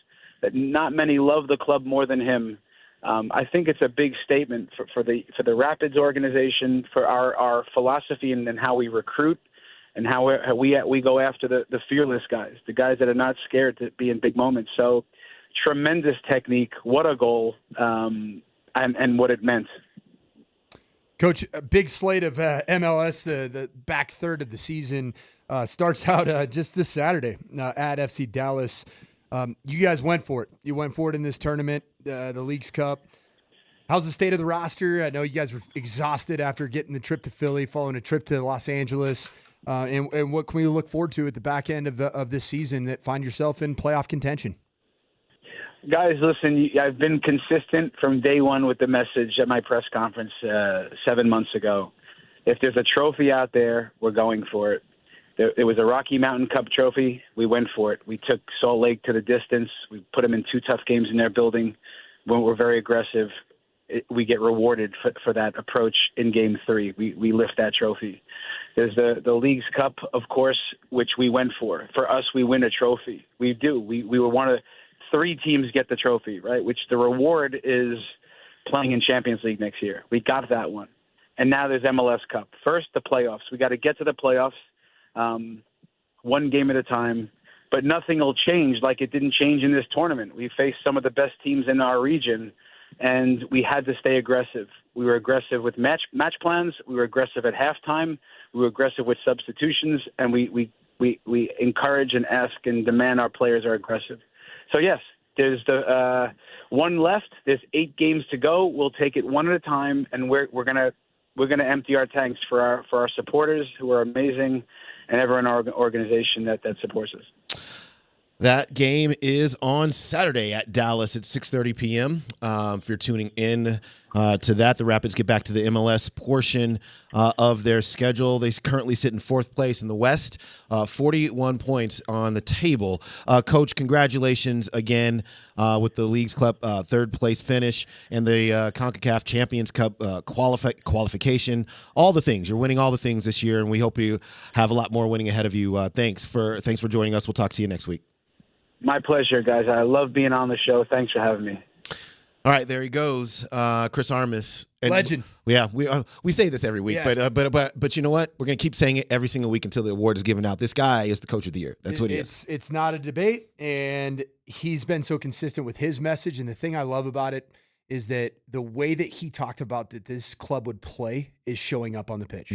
that not many love the club more than him, I think it's a big statement for the Rapids organization, for our philosophy and how we recruit and how we go after the fearless guys, the guys that are not scared to be in big moments. So tremendous technique. What a goal. And what it meant. Coach, a big slate of MLS, the back third of the season starts out just this Saturday at FC Dallas. You guys went for it. You went for it in this tournament, the Leagues Cup. How's the state of the roster? I know you guys were exhausted after getting the trip to Philly, following a trip to Los Angeles. And what can we look forward to at the back end of this season that find yourself in playoff contention? Guys, listen, I've been consistent from day one with the message at my press conference 7 months ago. If there's a trophy out there, we're going for it. It was a Rocky Mountain Cup trophy. We went for it. We took Salt Lake to the distance. We put them in 2 tough games in their building. When we're very aggressive, we get rewarded for that approach in Game 3. We lift that trophy. There's the League's Cup, of course, which we went for. For us, we win a trophy. We do. We were one of 3 teams get the trophy, right? Which the reward is playing in Champions League next year. We got that one. And now there's MLS Cup. First, the playoffs. We got to get to the playoffs. 1 game at a time, but nothing will change like it didn't change in this tournament. We faced some of the best teams in our region, and we had to stay aggressive. We were aggressive with match plans. We were aggressive at halftime. We were aggressive with substitutions, and we encourage and ask and demand our players are aggressive. So yes, there's the 1 left. There's 8 games to go. We'll take it one at a time, and we're gonna empty our tanks for our supporters who are amazing, and everyone in our organization that supports us. That game is on Saturday at Dallas at 6:30 p.m. If you're tuning in to that, the Rapids get back to the MLS portion of their schedule. They currently sit in 4th place in the West, 41 points on the table. Coach, congratulations again with the League's Cup 3rd place finish and the CONCACAF Champions Cup qualification. All the things. You're winning all the things this year, and we hope you have a lot more winning ahead of you. Thanks for joining us. We'll talk to you next week. My pleasure, guys. I love being on the show. Thanks for having me. All right, there he goes, Chris Armas, legend. Yeah, we say this every week, Yeah. but you know what? We're gonna keep saying it every single week until the award is given out. This guy is the coach of the year. That's what he is. It's not a debate, and he's been so consistent with his message. And the thing I love about it is that the way that he talked about that this club would play is showing up on the pitch,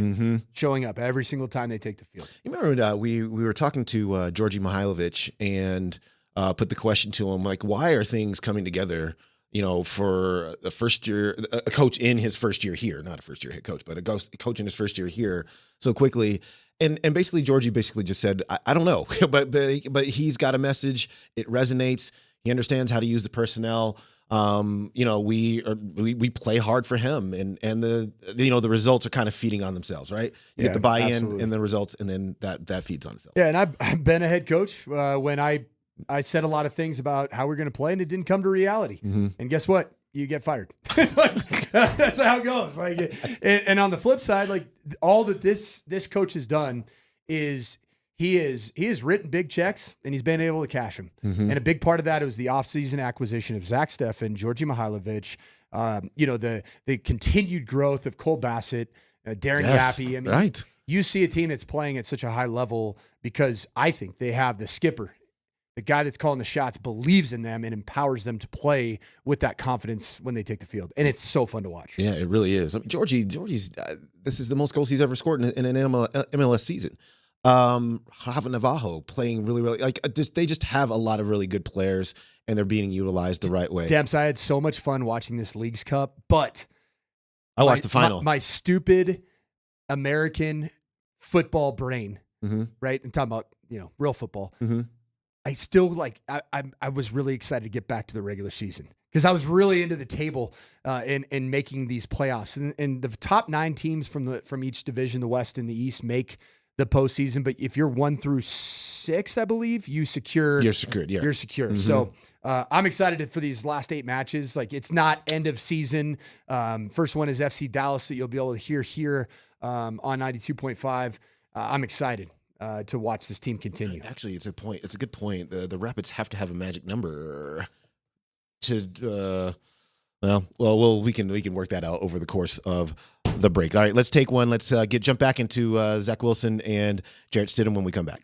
showing up every single time they take the field. You remember we were talking to Georgi Mihailovic and put the question to him like, why are things coming together? You know, for a coach in his first year here, not a first-year head coach, but a coach in his first year here so quickly. And basically, Georgie just said, I don't know, but he's got a message. It resonates. He understands how to use the personnel. We play hard for him, and the results are kind of feeding on themselves, right? You get the buy-in absolutely. And the results, and then that feeds on itself. Yeah, and I've been a head coach when I said a lot of things about how we're going to play, and it didn't come to reality. And guess what? You get fired. That's how it goes. And on the flip side, all that this coach has done is he has written big checks, and he's been able to cash them. And a big part of that was the offseason acquisition of Zach Steffen, Georgi Mihailovic, the continued growth of Cole Bassett, Darren Yappy. I mean, right. You see a team that's playing at such a high level because I think they have the skipper. The guy that's calling the shots believes in them and empowers them to play with that confidence when they take the field. And it's so fun to watch. Yeah, it really is. I mean, Georgie's this is the most goals he's ever scored in an MLS season. Hava Navajo playing really, really they just have a lot of really good players, and they're being utilized the right way. Debs, I had so much fun watching this League's Cup, but I watched the final. My stupid American football brain, right? I'm talking about real football. I still I was really excited to get back to the regular season because I was really into the table in making these playoffs. And the top 9 teams from each division, the West and the East, make the postseason. But if you're 1 through 6, I believe you're secured. Yeah, you're secure. So I'm excited for these last 8 matches. It's not end of season. First one is FC Dallas that you'll be able to hear here on 92.5. I'm excited to watch this team continue. Actually, it's a good point. The Rapids have to have a magic number to we can work that out over the course of the break. All right, let's take one. Let's jump back into Zach Wilson and Jarrett Stidham when we come back.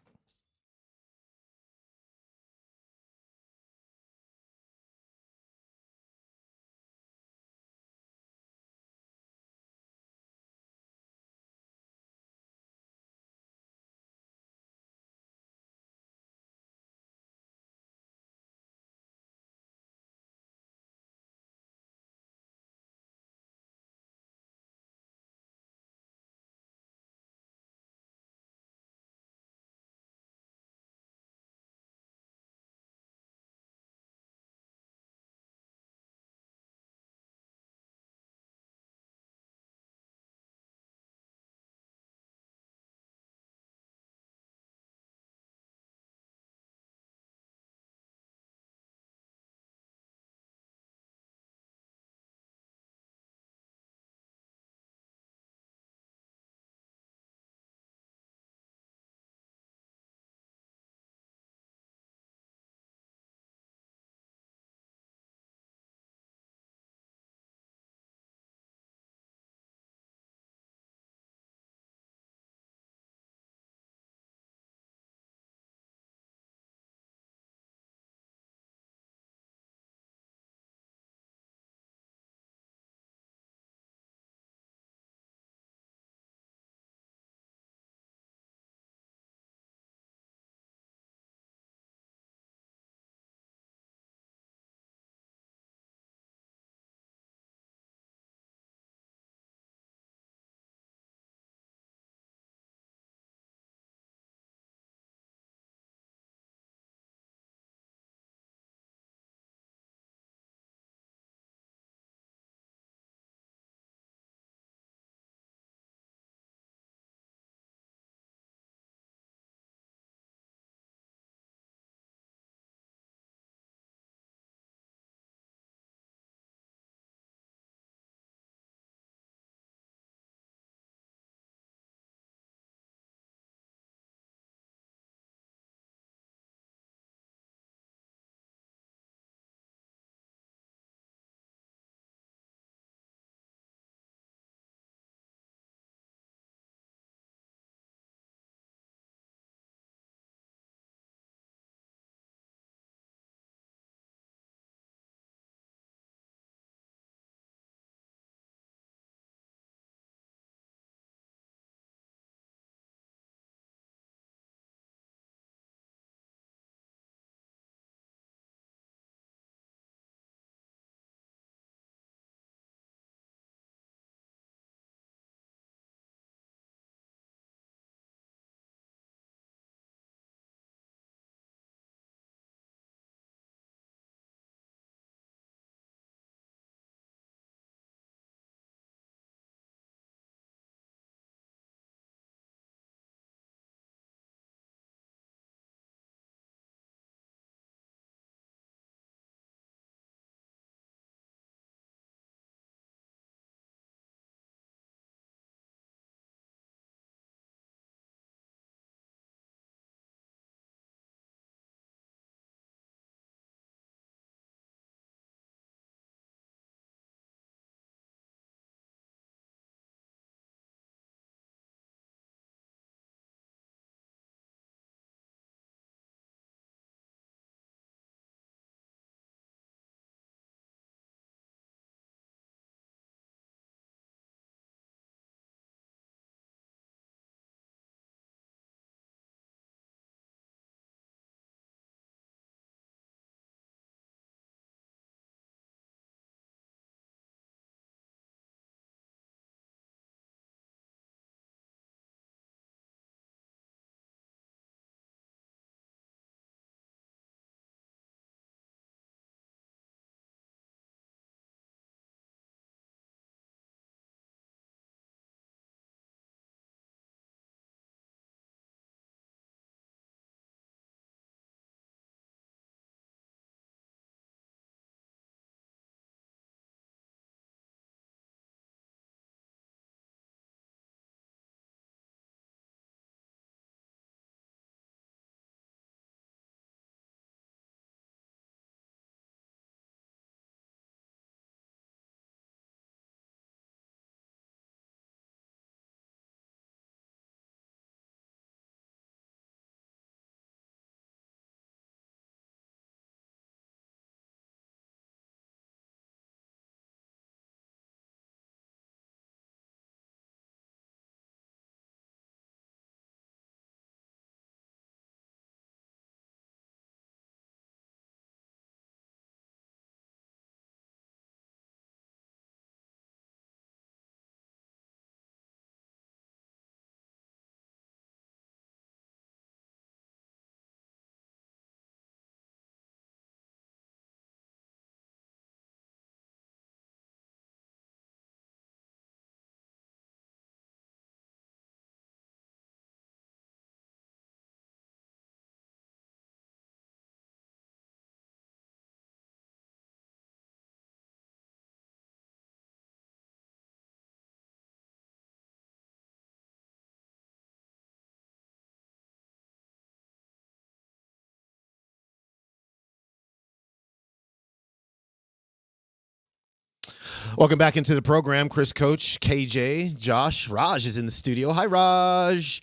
Welcome back into the program. Chris, Coach, KJ, Josh, Raj is in the studio. Hi, Raj.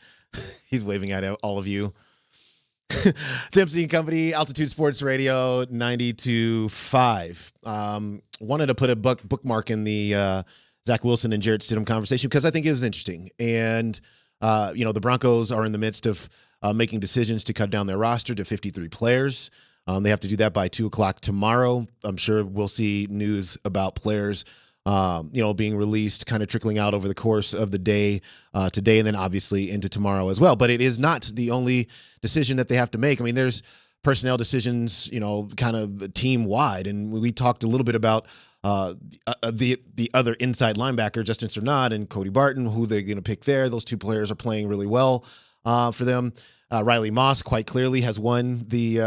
He's waving at all of you. Dempsey and Company, Altitude Sports Radio 92.5. Wanted to put a bookmark in the Zach Wilson and Jarrett Stidham conversation because I think it was interesting. And, the Broncos are in the midst of making decisions to cut down their roster to 53 players. They have to do that by 2 o'clock tomorrow. I'm sure we'll see news about players, being released, kind of trickling out over the course of the day today and then obviously into tomorrow as well. But it is not the only decision that they have to make. I mean, there's personnel decisions, kind of team-wide. And we talked a little bit about the other inside linebacker, Justin Cernat and Cody Barton, who they're going to pick there. Those two players are playing really well for them. Riley Moss quite clearly has won the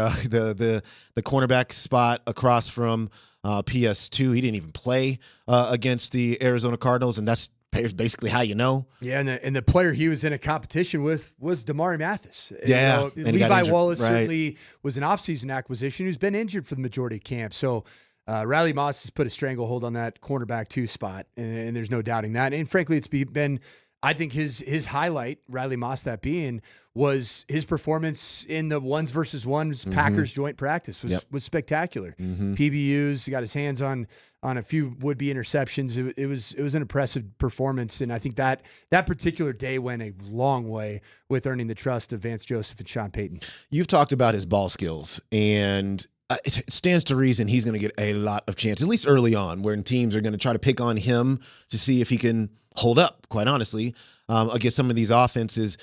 cornerback spot across from PS2. He didn't even play against the Arizona Cardinals, and that's basically how you know. Yeah, and the player he was in a competition with was Damari Mathis. Yeah, and Levi Wallace certainly was an offseason acquisition who's been injured for the majority of camp. So Riley Moss has put a stranglehold on that cornerback 2 spot, and there's no doubting that. And frankly, it's been I think his highlight, Riley Moss that being, was his performance in the 1s versus 1s Packers joint practice was spectacular. PBUs, he got his hands on a few would-be interceptions. It was an impressive performance, and I think that particular day went a long way with earning the trust of Vance Joseph and Sean Payton. You've talked about his ball skills, and it stands to reason he's going to get a lot of chances, at least early on, when teams are going to try to pick on him to see if he can hold up, quite honestly, against some of these offenses.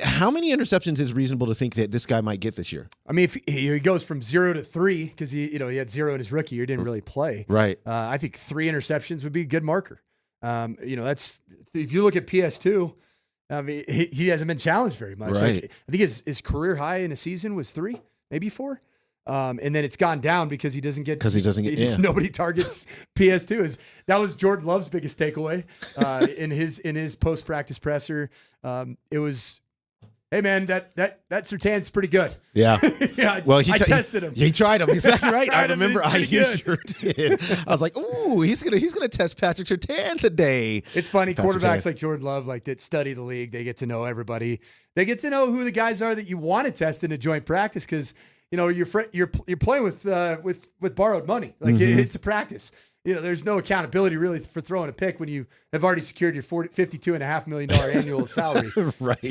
How many interceptions is reasonable to think that this guy might get this year? I mean, if he goes from 0 to 3, because he had 0 in his rookie year, didn't really play. Right. I think 3 interceptions would be a good marker. That's if you look at PS2. I mean, he hasn't been challenged very much. Right. I think his career high in a season was 3, maybe 4. And then it's gone down because he doesn't get nobody targets PS2. That was Jordan Love's biggest takeaway in his post practice presser. It was, hey man, that Surtain's pretty good. Yeah. Yeah. Well, I tested him. He tried him. Exactly right. I remember I sure did. I was like, ooh, he's gonna test Patrick Surtain today. It's funny, Patrick quarterbacks Surtain. like Jordan Love, like that study the league, they get to know everybody. They get to know who the guys are that you want to test in a joint practice because you're playing with borrowed money. Like it's a practice. There's no accountability really for throwing a pick when you have already secured your $52.5 million annual salary. Right.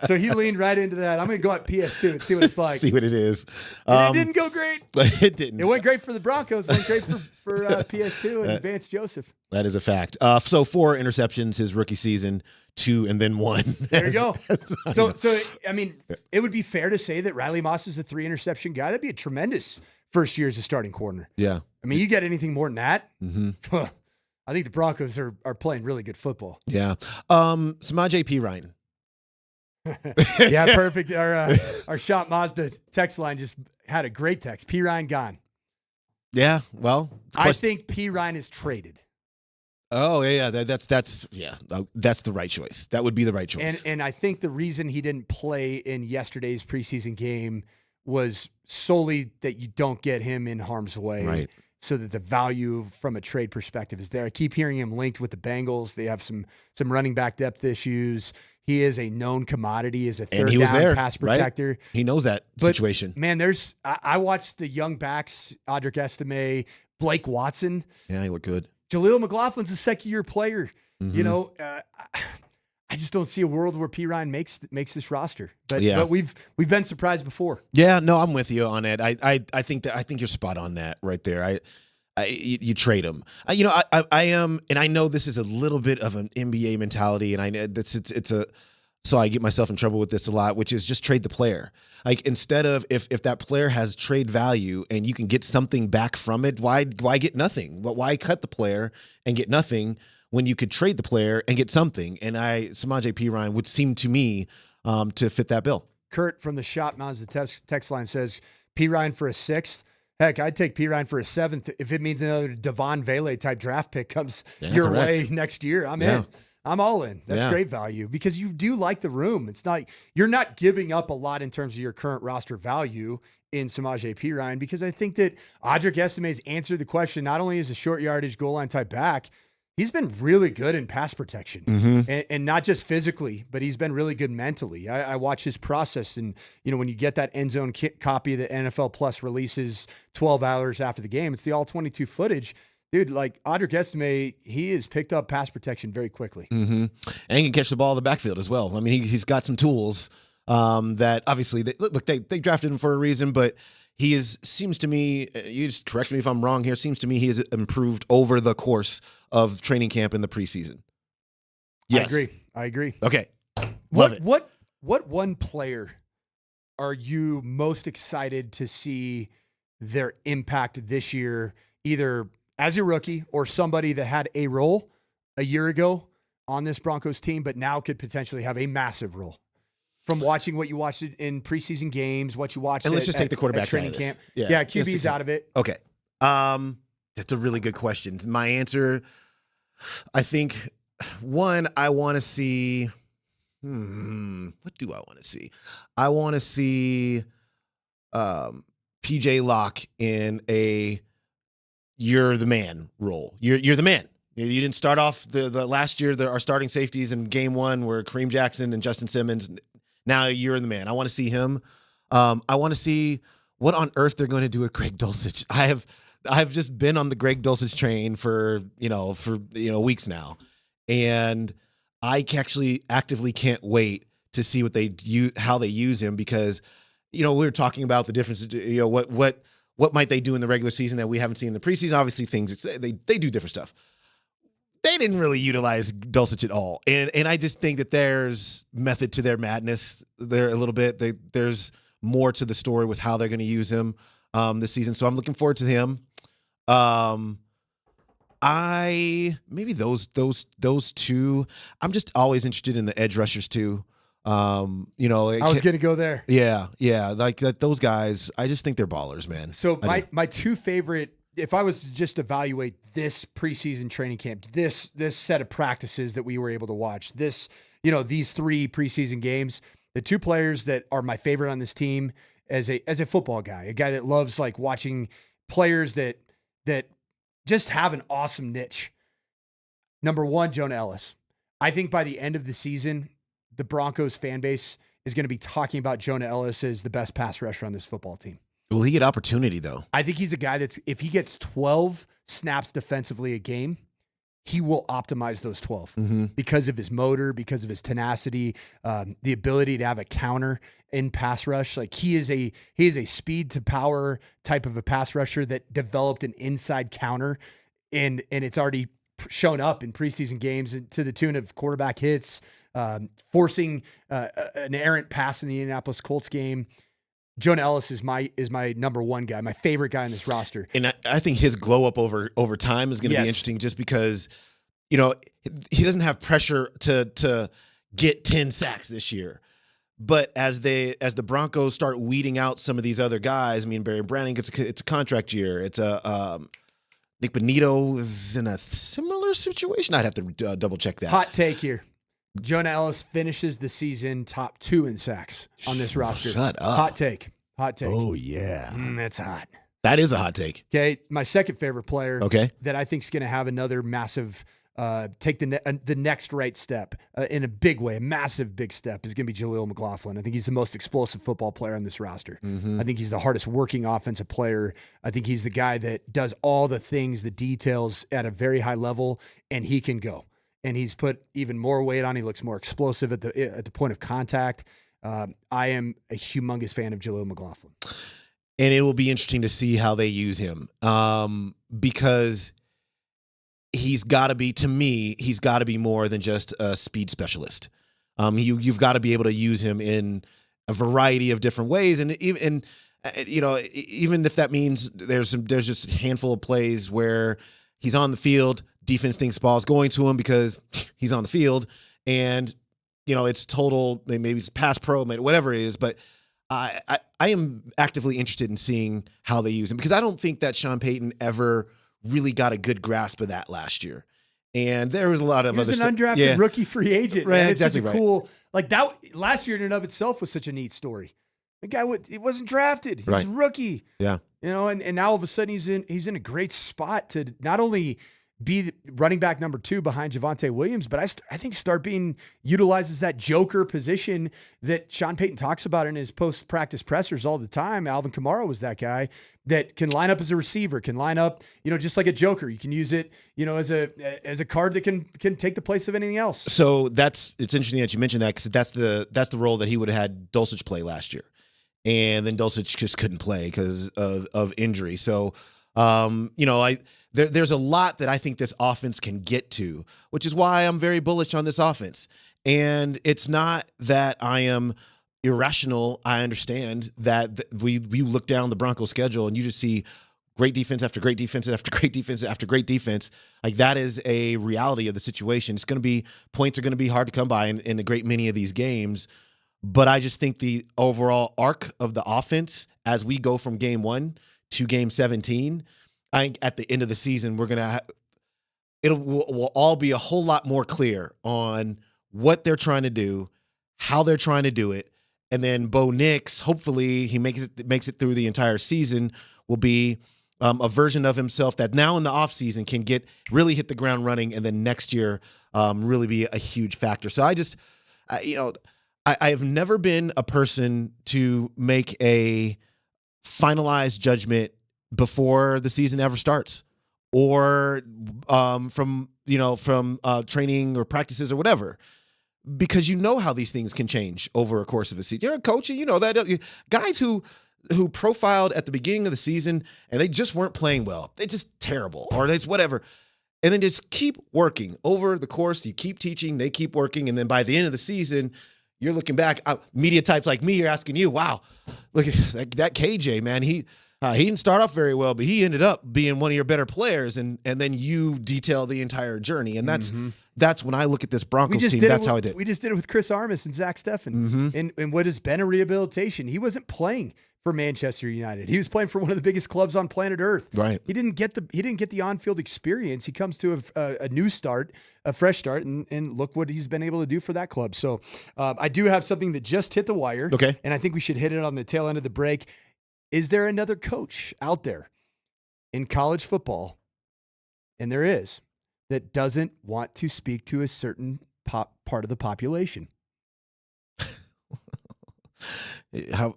So he leaned right into that. I'm going to go at PS2 and see what it's like. See what it is. And it didn't go great. It didn't. It went great for the Broncos. It went great for PS2 and Vance Joseph. That is a fact. So 4 interceptions his rookie season, 2 and then 1. There you go. So I mean, it would be fair to say that Riley Moss is a 3 interception guy. That'd be a tremendous first year as a starting corner. Yeah. I mean, you get anything more than that, I think the Broncos are playing really good football. Yeah. Samaje Perine. Yeah, perfect. Our Shop Mazda text line just had a great text. Perine gone. Yeah. Well, I think Perine is traded. Oh yeah, that's the right choice. That would be the right choice. And I think the reason he didn't play in yesterday's preseason game was solely that you don't get him in harm's way, right? So that the value from a trade perspective is there. I keep hearing him linked with the Bengals. They have some running back depth issues. He is a known commodity as a third down pass protector. Right? He knows that situation. Man, I watched the young backs, Audric Estime, Blake Watson. Yeah, he looked good. Jaleel McLaughlin's a second-year player. I just don't see a world where Perine makes this roster. But we've been surprised before. Yeah, no, I'm with you on it. I think you're spot on that right there. You trade him. I am, and I know this is a little bit of an NBA mentality, and I know so I get myself in trouble with this a lot, which is just trade the player. Like instead of if that player has trade value and you can get something back from it, why get nothing? Why cut the player and get nothing when you could trade the player and get something? And Samaje Perine would seem to me to fit that bill. Kurt from the Shop Mazda text line says Perine for a 6th. Heck, I'd take Perine for a 7th if it means another Devon Vele type draft pick comes your way next year. I'm in. I'm all in. That's Yeah. great value because you do like the room. It's not, you're not giving up a lot in terms of your current roster value in Samaje Perine, because I think that Audric Estime's answered the question, not only as a short yardage goal line type back, he's been really good in pass protection and not just physically, but he's been really good mentally. I watch his process, and when you get that end zone copy that NFL Plus releases 12 hours after the game, it's the all 22 footage. Dude, like Audric Estime, he has picked up pass protection very quickly. And he can catch the ball in the backfield as well. I mean, he's got some tools that obviously they drafted him for a reason, but he seems to me, you just correct me if I'm wrong here, seems to me he has improved over the course of training camp in the preseason. Yes. I agree. Okay. Love it. What one player are you most excited to see their impact this year, either as a rookie or somebody that had a role a year ago on this Broncos team, but now could potentially have a massive role? From watching what you watched in preseason games, what you watched, And let's just take the quarterbacks training out of this. camp. Yeah. Yeah, QB's out of it. Okay. That's a really good question. My answer, I think, one, I want to see. What do I want to see? I want to see PJ Locke in a "you're the man" role. You're the man. You didn't start off the last year. Our starting safeties in game one were Kareem Jackson and Justin Simmons. Now you're the man. I want to see him. I want to see what on earth they're going to do with Greg Dulcich. I've just been on the Greg Dulcich train for weeks now, and I actually actively can't wait to see how they use him, because we were talking about the difference. What might they do in the regular season that we haven't seen in the preseason? Obviously, they do different stuff. They didn't really utilize Dulcich at all. And I just think that there's method to their madness there a little bit. There's more to the story with how they're going to use him this season. So I'm looking forward to him. Maybe those two. I'm just always interested in the edge rushers too. I was going to go there. Yeah. Like those guys, I just think they're ballers, man. So my two favorite, if I was to just evaluate this preseason training camp, this set of practices that we were able to watch, these 3 preseason games, the two players that are my favorite on this team as a football guy, a guy that loves like watching players that just have an awesome niche. Number one, Jonah Ellis. I think by the end of the season, the Broncos fan base is going to be talking about Jonah Ellis as the best pass rusher on this football team. Will he get opportunity though? I think he's a guy that's, if he gets 12 snaps defensively a game, he will optimize those 12 because of his motor, because of his tenacity, the ability to have a counter in pass rush. Like he is a speed to power type of a pass rusher that developed an inside counter, and it's already shown up in preseason games to the tune of quarterback hits, forcing an errant pass in the Indianapolis Colts game. Jonah Ellis is my number one guy, my favorite guy on this roster. And I think his glow up over time is going to be interesting, just because, he doesn't have pressure to get 10 sacks this year. But as the Broncos start weeding out some of these other guys, I mean, Barry Browning, it's a contract year. It's Nick Bonito is in a similar situation. I'd have to double check that. Hot take here. Jonah Ellis finishes the season top 2 in sacks on this roster. Shut up. Hot take. Oh, yeah. That's hot. That is a hot take. Okay. My second favorite player that I think is going to have another massive, take the next right step in a big way, a massive big step, is going to be Jaleel McLaughlin. I think he's the most explosive football player on this roster. I think he's the hardest working offensive player. I think he's the guy that does all the things, the details at a very high level, and he can go. And he's put even more weight on. He looks more explosive at the point of contact. I am a humongous fan of Jaleel McLaughlin. And it will be interesting to see how they use him, because he's got to be more than just a speed specialist. You've got to be able to use him in a variety of different ways. And even if that means there's just a handful of plays where he's on the field, defense thinks the ball is going to him because he's on the field, and it's total, maybe it's pass pro, whatever it is. But I am actively interested in seeing how they use him, because I don't think that Sean Payton ever really got a good grasp of that last year. And there was a lot of He was other an undrafted rookie free agent. Right, Man. It's exactly such a right. cool, like that last year in and of itself was such a neat story. The guy he wasn't drafted. He was a Right. rookie. Yeah. And now all of a sudden he's in a great spot to not only be the running back number 2 behind Javonte Williams, but I think start being utilized as that joker position that Sean Payton talks about in his post-practice pressers all the time. Alvin Kamara was that guy that can line up as a receiver, can line up, just like a joker. You can use it, as a card that can take the place of anything else. So it's interesting that you mentioned that because that's the role that he would have had Dulcich play last year. And then Dulcich just couldn't play because of injury. So, there's a lot that I think this offense can get to, which is why I'm very bullish on this offense. And it's not that I am irrational. I understand that we look down the Broncos schedule and you just see great defense after great defense after great defense after great defense. Like that is a reality of the situation. It's going to be points are going to be hard to come by in a great many of these games. But I just think the overall arc of the offense as we go from game 1 to game 17, I think at the end of the season, will all be a whole lot more clear on what they're trying to do, how they're trying to do it. And then Bo Nix, hopefully he makes it through the entire season, will be a version of himself that now in the offseason can really hit the ground running. And then next year really be a huge factor. So I have never been a person to make a finalized judgment before the season ever starts or from training or practices or whatever, because how these things can change over a course of a season. You're a coach and that guys who profiled at the beginning of the season and they just weren't playing well. They're just terrible or it's whatever. And then just keep working over the course. You keep teaching, they keep working. And then by the end of the season, you're looking back, media types like me are asking you, wow, look at that KJ, man. He didn't start off very well, but he ended up being one of your better players. And then you detail the entire journey. And that's when I look at this Broncos team, that's how I did. We just did it with Chris Armas and Zach Steffen. And what has been a rehabilitation. He wasn't playing for Manchester United. He was playing for one of the biggest clubs on planet Earth. Right. He didn't get the on-field experience. He comes to a new start, a fresh start, and look what he's been able to do for that club. So I do have something that just hit the wire. Okay. And I think we should hit it on the tail end of the break. Is there another coach out there in college football, and there is, that doesn't want to speak to a certain part of the population? How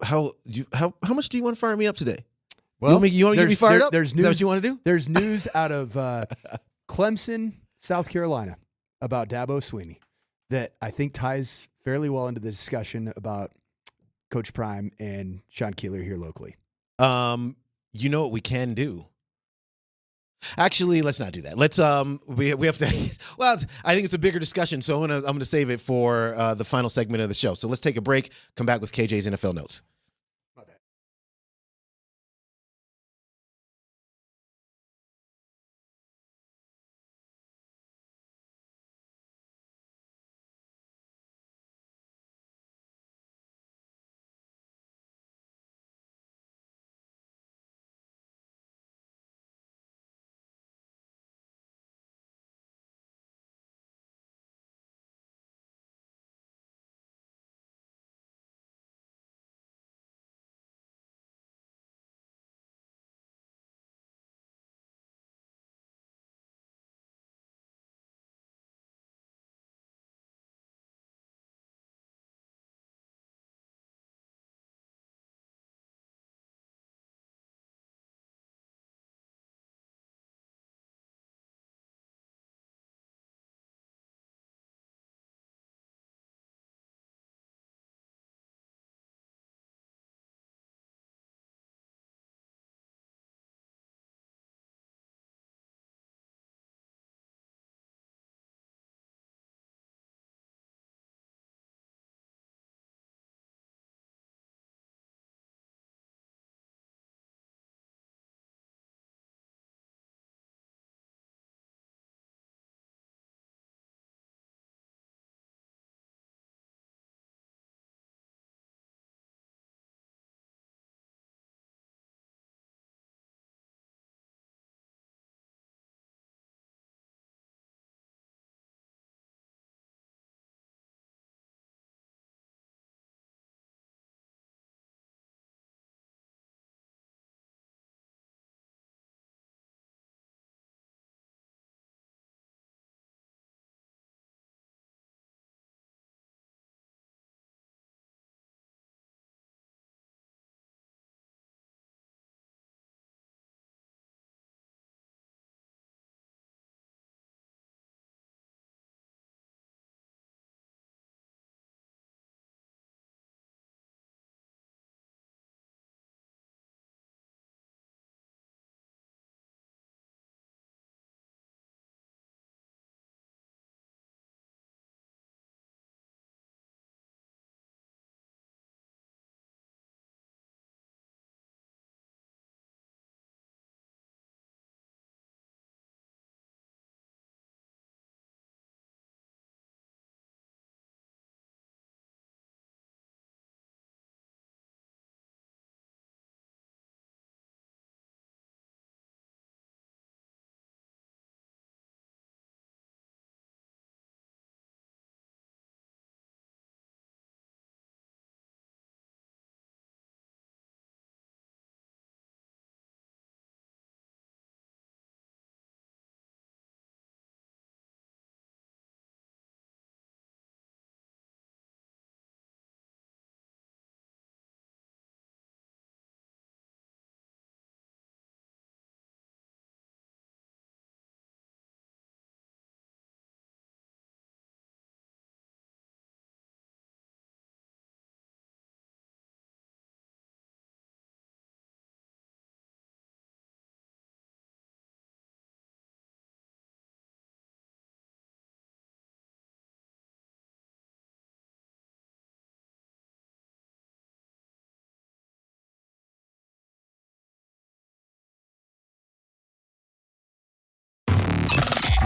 much do you want to fire me up today? Well, you want to get me fired up? There's Is news, that what you want to do? There's news out of Clemson, South Carolina, about Dabo Swinney that I think ties fairly well into the discussion about Coach Prime and Sean Keeler here locally. You know what we can do? Actually, let's not do that. Let's we have to. Well, I think it's a bigger discussion, so I'm gonna save it for the final segment of the show. So let's take a break. Come back with KJ's NFL notes.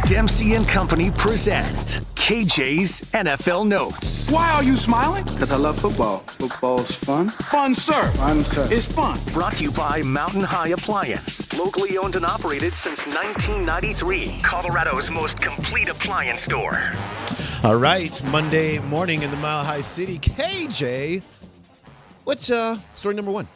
Dempsey and Company present KJ's NFL Notes. Why are you smiling? Because I love football. Football's fun. Fun, sir. Fun, sir. It's fun. Brought to you by Mountain High Appliance. Locally owned and operated since 1993. Colorado's most complete appliance store. All right, Monday morning in the Mile High City. KJ, what's story number one?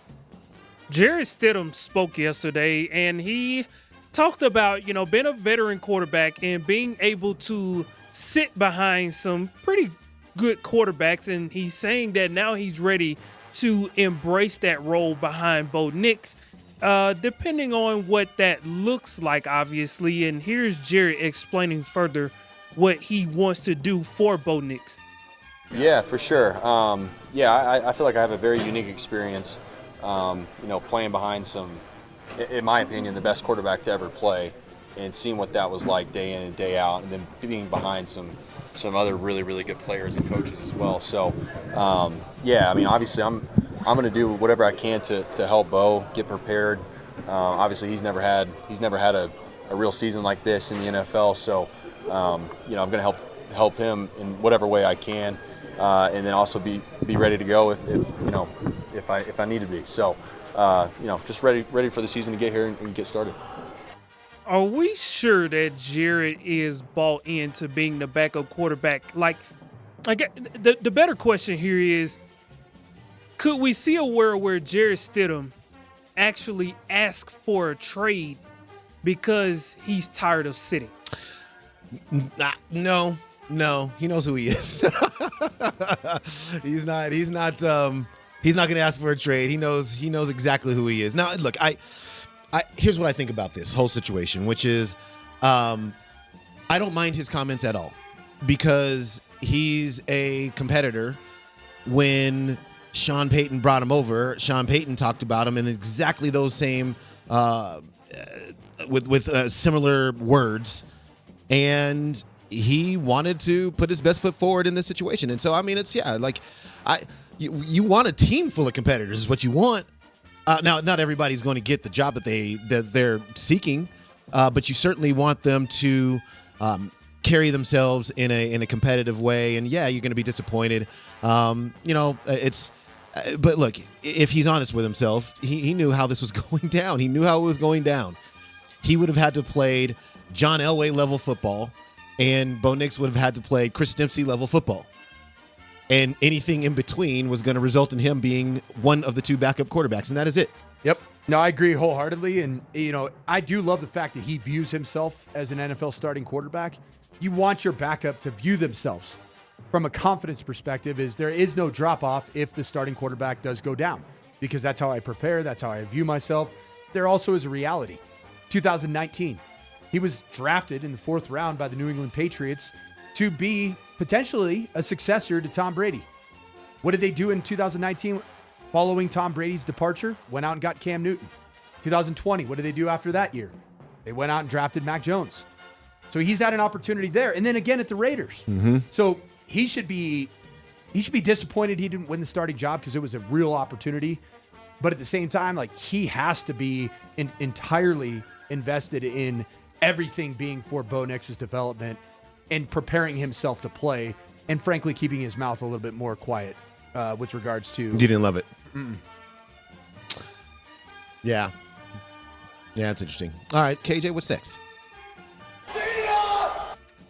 Jarrett Stidham spoke yesterday, and he talked about, being a veteran quarterback and being able to sit behind some pretty good quarterbacks. And he's saying that now he's ready to embrace that role behind Bo Nix, depending on what that looks like, obviously. And here's Jarrett explaining further what he wants to do for Bo Nix. Yeah, for sure. I feel like I have a very unique experience, playing behind some, in my opinion, the best quarterback to ever play, and seeing what that was like day in and day out, and then being behind some other really, really good players and coaches as well. So, obviously I'm going to do whatever I can to help Bo get prepared. Obviously he's never had a real season like this in the NFL. So, I'm going to help him in whatever way I can, and then also be ready to go if I need to be. So, just ready for the season to get here and get started. Are we sure that Jarrett is bought into being the backup quarterback? The better question here is, could we see a world where Jarrett Stidham actually asks for a trade because he's tired of sitting? No, he knows who he is. He's not going to ask for a trade. He knows exactly who he is. Now, look, here's what I think about this whole situation, which is, I don't mind his comments at all, because he's a competitor. When Sean Payton brought him over, Sean Payton talked about him in exactly those same, with similar words. And he wanted to put his best foot forward in this situation. And so, you want a team full of competitors is what you want. Now, not everybody's going to get the job that they're seeking, but you certainly want them to carry themselves in a competitive way. And yeah, you're going to be disappointed. But look, if he's honest with himself, he knew how this was going down. He knew how it was going down. He would have had to played John Elway level football, and Bo Nix would have had to play Chris Dempsey level football. And anything in between was going to result in him being one of the two backup quarterbacks, and that is it. Yep. No, I agree wholeheartedly. And, I do love the fact that he views himself as an NFL starting quarterback. You want your backup to view themselves from a confidence perspective is there is no drop-off if the starting quarterback does go down, because that's how I prepare. That's how I view myself. There also is a reality. 2019, he was drafted in the 4th round by the New England Patriots to be potentially a successor to Tom Brady. What did they do in 2019 following Tom Brady's departure? Went out and got Cam Newton. 2020, what did they do after that year? They went out and drafted Mac Jones. So he's had an opportunity there. And then again at the Raiders. Mm-hmm. So he should be disappointed he didn't win the starting job, because it was a real opportunity. But at the same time, he has to be entirely invested in everything being for Bo Nix's development and preparing himself to play, and frankly keeping his mouth a little bit more quiet with regards to. You didn't love it. Mm-mm. Yeah, it's interesting. All right, KJ, what's next?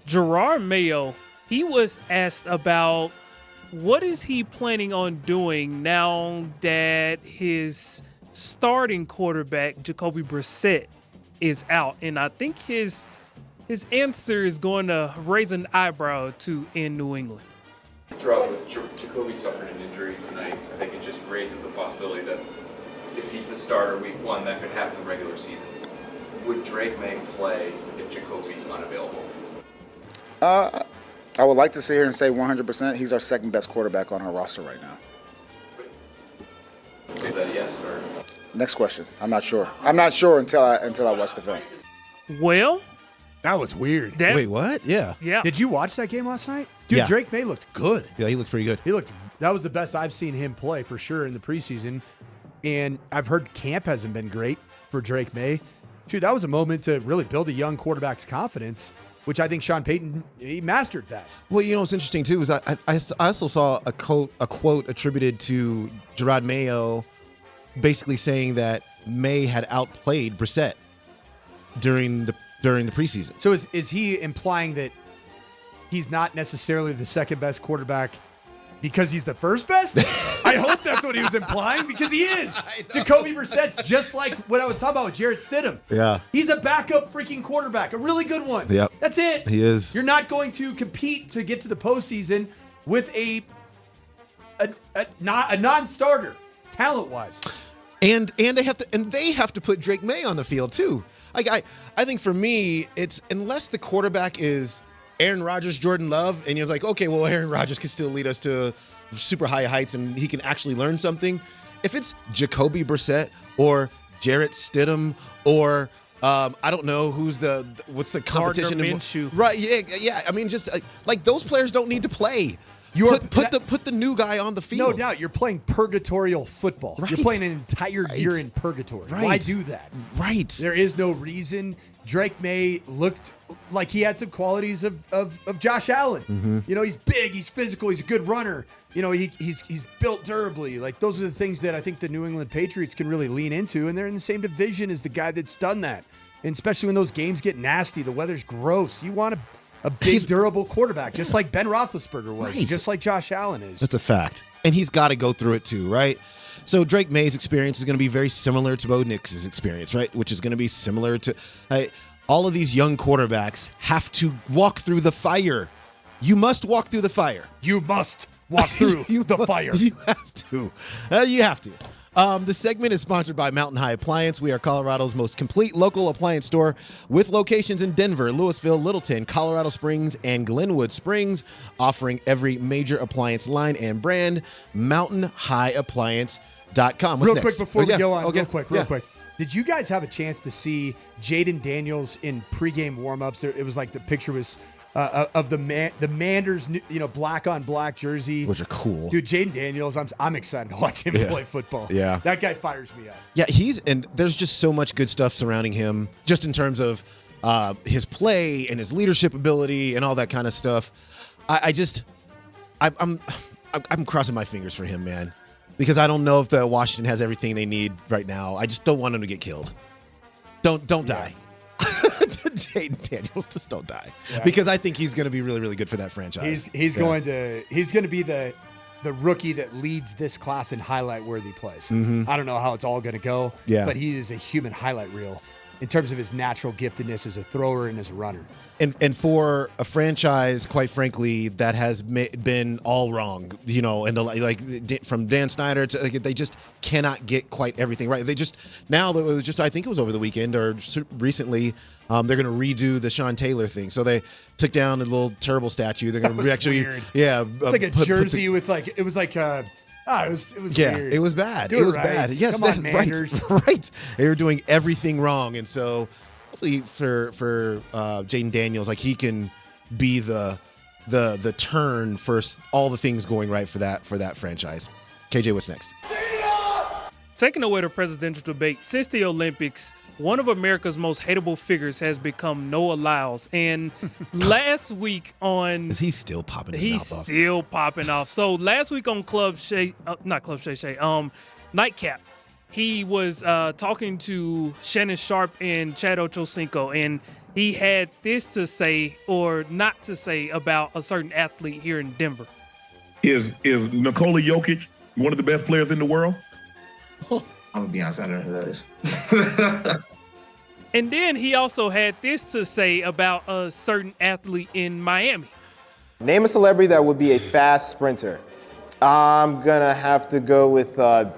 Gerard Mayo, he was asked about what is he planning on doing now that his starting quarterback, Jacoby Brissett, is out. And I think his answer is going to raise an eyebrow in New England. With Jacoby suffering an injury tonight, I think it just raises the possibility that if he's the starter week 1, that could happen in the regular season. Would Drake May play if Jacoby's unavailable? I would like to sit here and say 100%. He's our second best quarterback on our roster right now. So is that a yes or? Next question. I'm not sure. I'm not sure until I watch the film. Well, that was weird. Wait, what? Yeah. Did you watch that game last night? Dude, Yeah. Drake May looked good. Yeah, he looked pretty good. That was the best I've seen him play for sure in the preseason. And I've heard camp hasn't been great for Drake May. Dude, that was a moment to really build a young quarterback's confidence. which I think Sean Payton, he mastered that. Well, you know what's interesting too is I also saw a quote attributed to Gerard Mayo, basically saying that May had outplayed Brissett during the preseason. So is he implying that he's not necessarily the second best quarterback because he's the first best? I hope that's what he was implying, because he is. Jacoby Brissett's just like what I was talking about with Jarrett Stidham. Yeah. He's a backup freaking quarterback, a really good one. Yep. That's it. He is. You're not going to compete to get to the postseason with a non-starter, talent-wise. And they have to put Drake May on the field too. I think for me, it's unless the quarterback is Aaron Rodgers, Jordan Love, and you're like, okay, well, Aaron Rodgers can still lead us to super high heights and he can actually learn something. If it's Jacoby Brissett or Jarrett Stidham or I don't know what's the competition? Gardner Minshew. Right? Yeah. I mean, just like those players don't need to play. Put the new guy on the field. No doubt, you're playing purgatorial football. Right. You're playing an entire year in purgatory. Right. Why do that? Right. There is no reason. Drake May looked like he had some qualities of Josh Allen. Mm-hmm. You know, he's big, he's physical, he's a good runner. You know, he's built durably. Like, those are the things that I think the New England Patriots can really lean into, and they're in the same division as the guy that's done that. And especially when those games get nasty, the weather's gross. You want a big, durable quarterback, just like Ben Roethlisberger was, Right. just like Josh Allen is. That's a fact. And he's got to go through it too, right? So Drake May's experience is going to be very similar to Bo Nix's experience, right? Which is going to be similar to all of these young quarterbacks have to walk through the fire. You must walk through the fire. You must walk through the fire. You have to. You have to. The segment is sponsored by Mountain High Appliance. We are Colorado's most complete local appliance store with locations in Denver, Louisville, Littleton, Colorado Springs, and Glenwood Springs, offering every major appliance line and brand. MountainHighAppliance.com. What's Real next? quick before Oh, we yeah. go on, Okay. real quick. Did you guys have a chance to see Jaden Daniels in pregame warmups? It was like the picture was of the Manders, black on black jersey, Which are cool. Dude, Jaden Daniels, I'm excited to watch him play football. Yeah. That guy fires me up. Yeah, and there's just so much good stuff surrounding him, just in terms of his play and his leadership ability and all that kind of stuff. I'm crossing my fingers for him, man, because I don't know if the Washington has everything they need right now. I just don't want him to get killed. Don't die. Jaden Daniels, just don't die, because I think he's going to be really, really good for that franchise. He's going to be the rookie that leads this class in highlight worthy plays. Mhm. I don't know how it's all going to go, Yeah. but he is a human highlight reel in terms of his natural giftedness as a thrower and as a runner. And for a franchise, quite frankly, that has been all wrong, and from Dan Snyder to they just cannot get quite everything right. They just I think it was over the weekend or recently, they're going to redo the Sean Taylor thing. So they took down a little terrible statue. They're going to actually, weird. yeah, It's like a jersey with like it was like. It was weird. It was bad. Do it was right. bad. Yes, Come on, Manders. right. They were doing everything wrong, and so hopefully for Jaden Daniels, like he can be the turn for all the things going right for that franchise. KJ, what's next? Taking away the presidential debate, since the Olympics, one of America's most hateable figures has become Noah Lyles. And last week on... Is he still popping his mouth off? He's still popping off. So last week on Nightcap, he was talking to Shannon Sharp and Chad Ochocinco, and he had this to say or not to say about a certain athlete here in Denver. Is Nikola Jokic one of the best players in the world? I'm gonna be honest, I don't know who that is. And then he also had this to say about a certain athlete in Miami. Name a celebrity that would be a fast sprinter. I'm gonna have to go with, I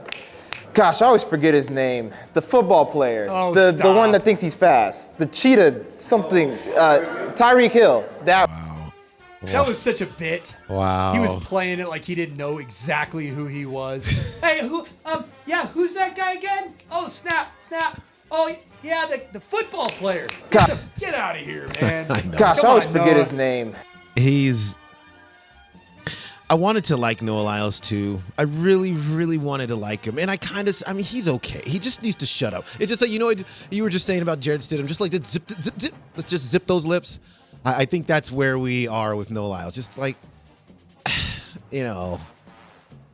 always forget his name. The football player, the one that thinks he's fast, the cheetah, Tyreek Hill. That was such a bit. Wow. He was playing it like he didn't know exactly who he was. Hey, who's that guy again? Oh, snap. Oh, yeah, the football player. Get out of here, man. I always forget his name. I wanted to like Noah Lyles too. I really, really wanted to like him. And he's okay. He just needs to shut up. It's just like, you were just saying about Jarrett Stidham, just like zip. Let's just zip those lips. I think that's where we are with Noah Lyles. Just like,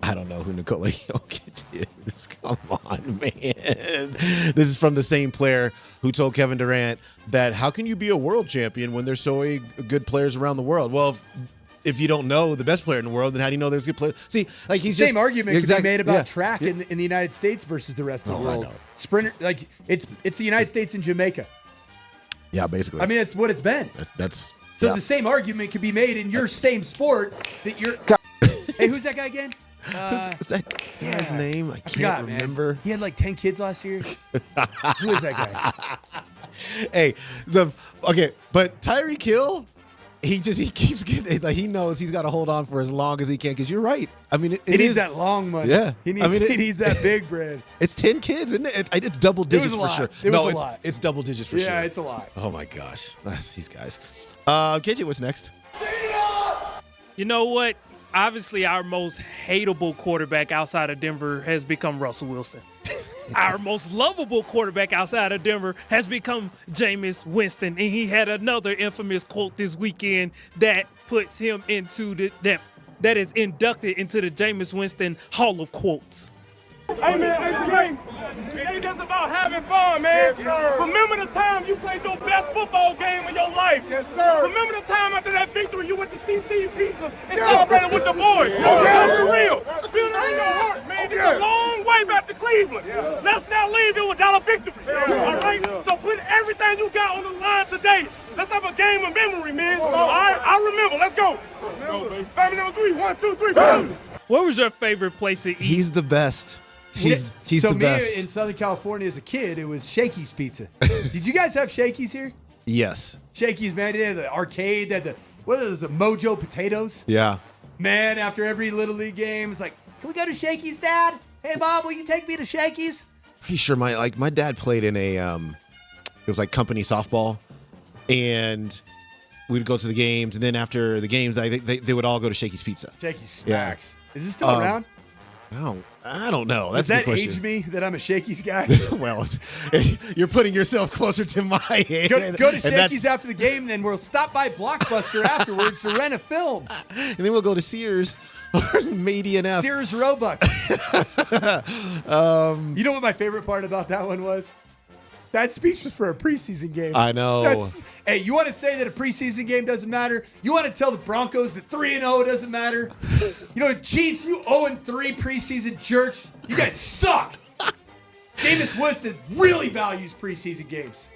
I don't know who Nikola Jokic is. Come on, man. This is from the same player who told Kevin Durant that how can you be a world champion when there's so many good players around the world? Well, if you don't know the best player in the world, then how do you know there's good players? See, like he's same argument could be made about yeah. track in the United States versus the rest of the I world. know. Sprinter, like it's the United States and Jamaica. Yeah, basically. I mean, it's what it's been. That's So yeah. the same argument could be made in your same sport that you're. Hey, who's that guy again? What's that guy's name? I can't forgot, remember. Man. He had like 10 kids last year. Who is that guy? Hey, but Tyreek Hill, he keeps getting like he knows he's got to hold on for as long as he can. Because you're right. I mean, he needs that long money. Yeah, he needs that big bread. It's 10 kids, isn't it? It's double digits for sure. It was a lot. It's double digits for sure. Yeah, it's a lot. Oh my gosh, these guys. KJ, what's next? You know what? Obviously, our most hateable quarterback outside of Denver has become Russell Wilson. Our most lovable quarterback outside of Denver has become Jameis Winston, and he had another infamous quote this weekend that puts him into that is inducted into the Jameis Winston Hall of Quotes. Hey man, Trey, it ain't just about having fun, man. Yes, remember the time you played your best football game of your life. Yes, sir. Remember the time after that victory you went to CC Pizza and celebrated with the boys. That's for real. Feeling in your heart, man. It's a long way back to Cleveland. Let's not leave you without a victory. All right? So put everything you got on the line today. Let's have a game of memory, man. All right? I remember. Let's go. Family number 3. 1, 2, 3. What was your favorite place to eat? He's the best. He's so the best. Me in Southern California as a kid, it was Shakey's Pizza. Did you guys have Shakey's here? Yes. Shakey's, man. They had the arcade. They had what is it, Mojo potatoes? Yeah. Man, after every Little League game, it's like, can we go to Shakey's, Dad? Hey, Mom, will you take me to Shakey's? Pretty sure my dad played in a it was like company softball, and we'd go to the games, and then after the games, they would all go to Shakey's Pizza. Shakey's Smacks. Yeah. Is this still around? I don't know. That's Does that the question. age me that I'm a Shakey's guy? Well, you're putting yourself closer to my age. Go to Shakey's after the game, then we'll stop by Blockbuster afterwards to rent a film. And then we'll go to Sears or Median F. Sears Roebuck. You know what my favorite part about that one was? That speech was for a preseason game. I know. Hey, you want to say that a preseason game doesn't matter? You want to tell the Broncos that 3-0 doesn't matter? You know, Chiefs, you 0-3 preseason jerks. You guys suck. Jameis Winston really values preseason games.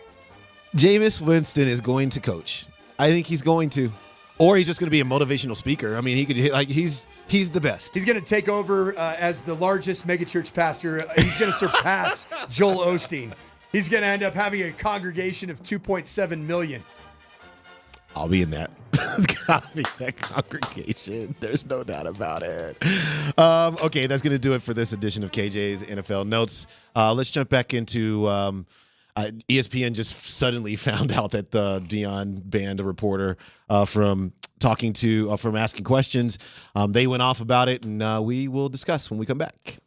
Jameis Winston is going to coach. I think he's going to. Or he's just going to be a motivational speaker. I mean, he could he's the best. He's going to take over as the largest megachurch pastor. He's going to surpass Joel Osteen. He's going to end up having a congregation of 2.7 million. I'll be in that. It's got to be that congregation. There's no doubt about it. Okay, that's going to do it for this edition of KJ's NFL Notes. Let's jump back into ESPN just suddenly found out that Deion banned a reporter from asking questions. They went off about it, and we will discuss when we come back.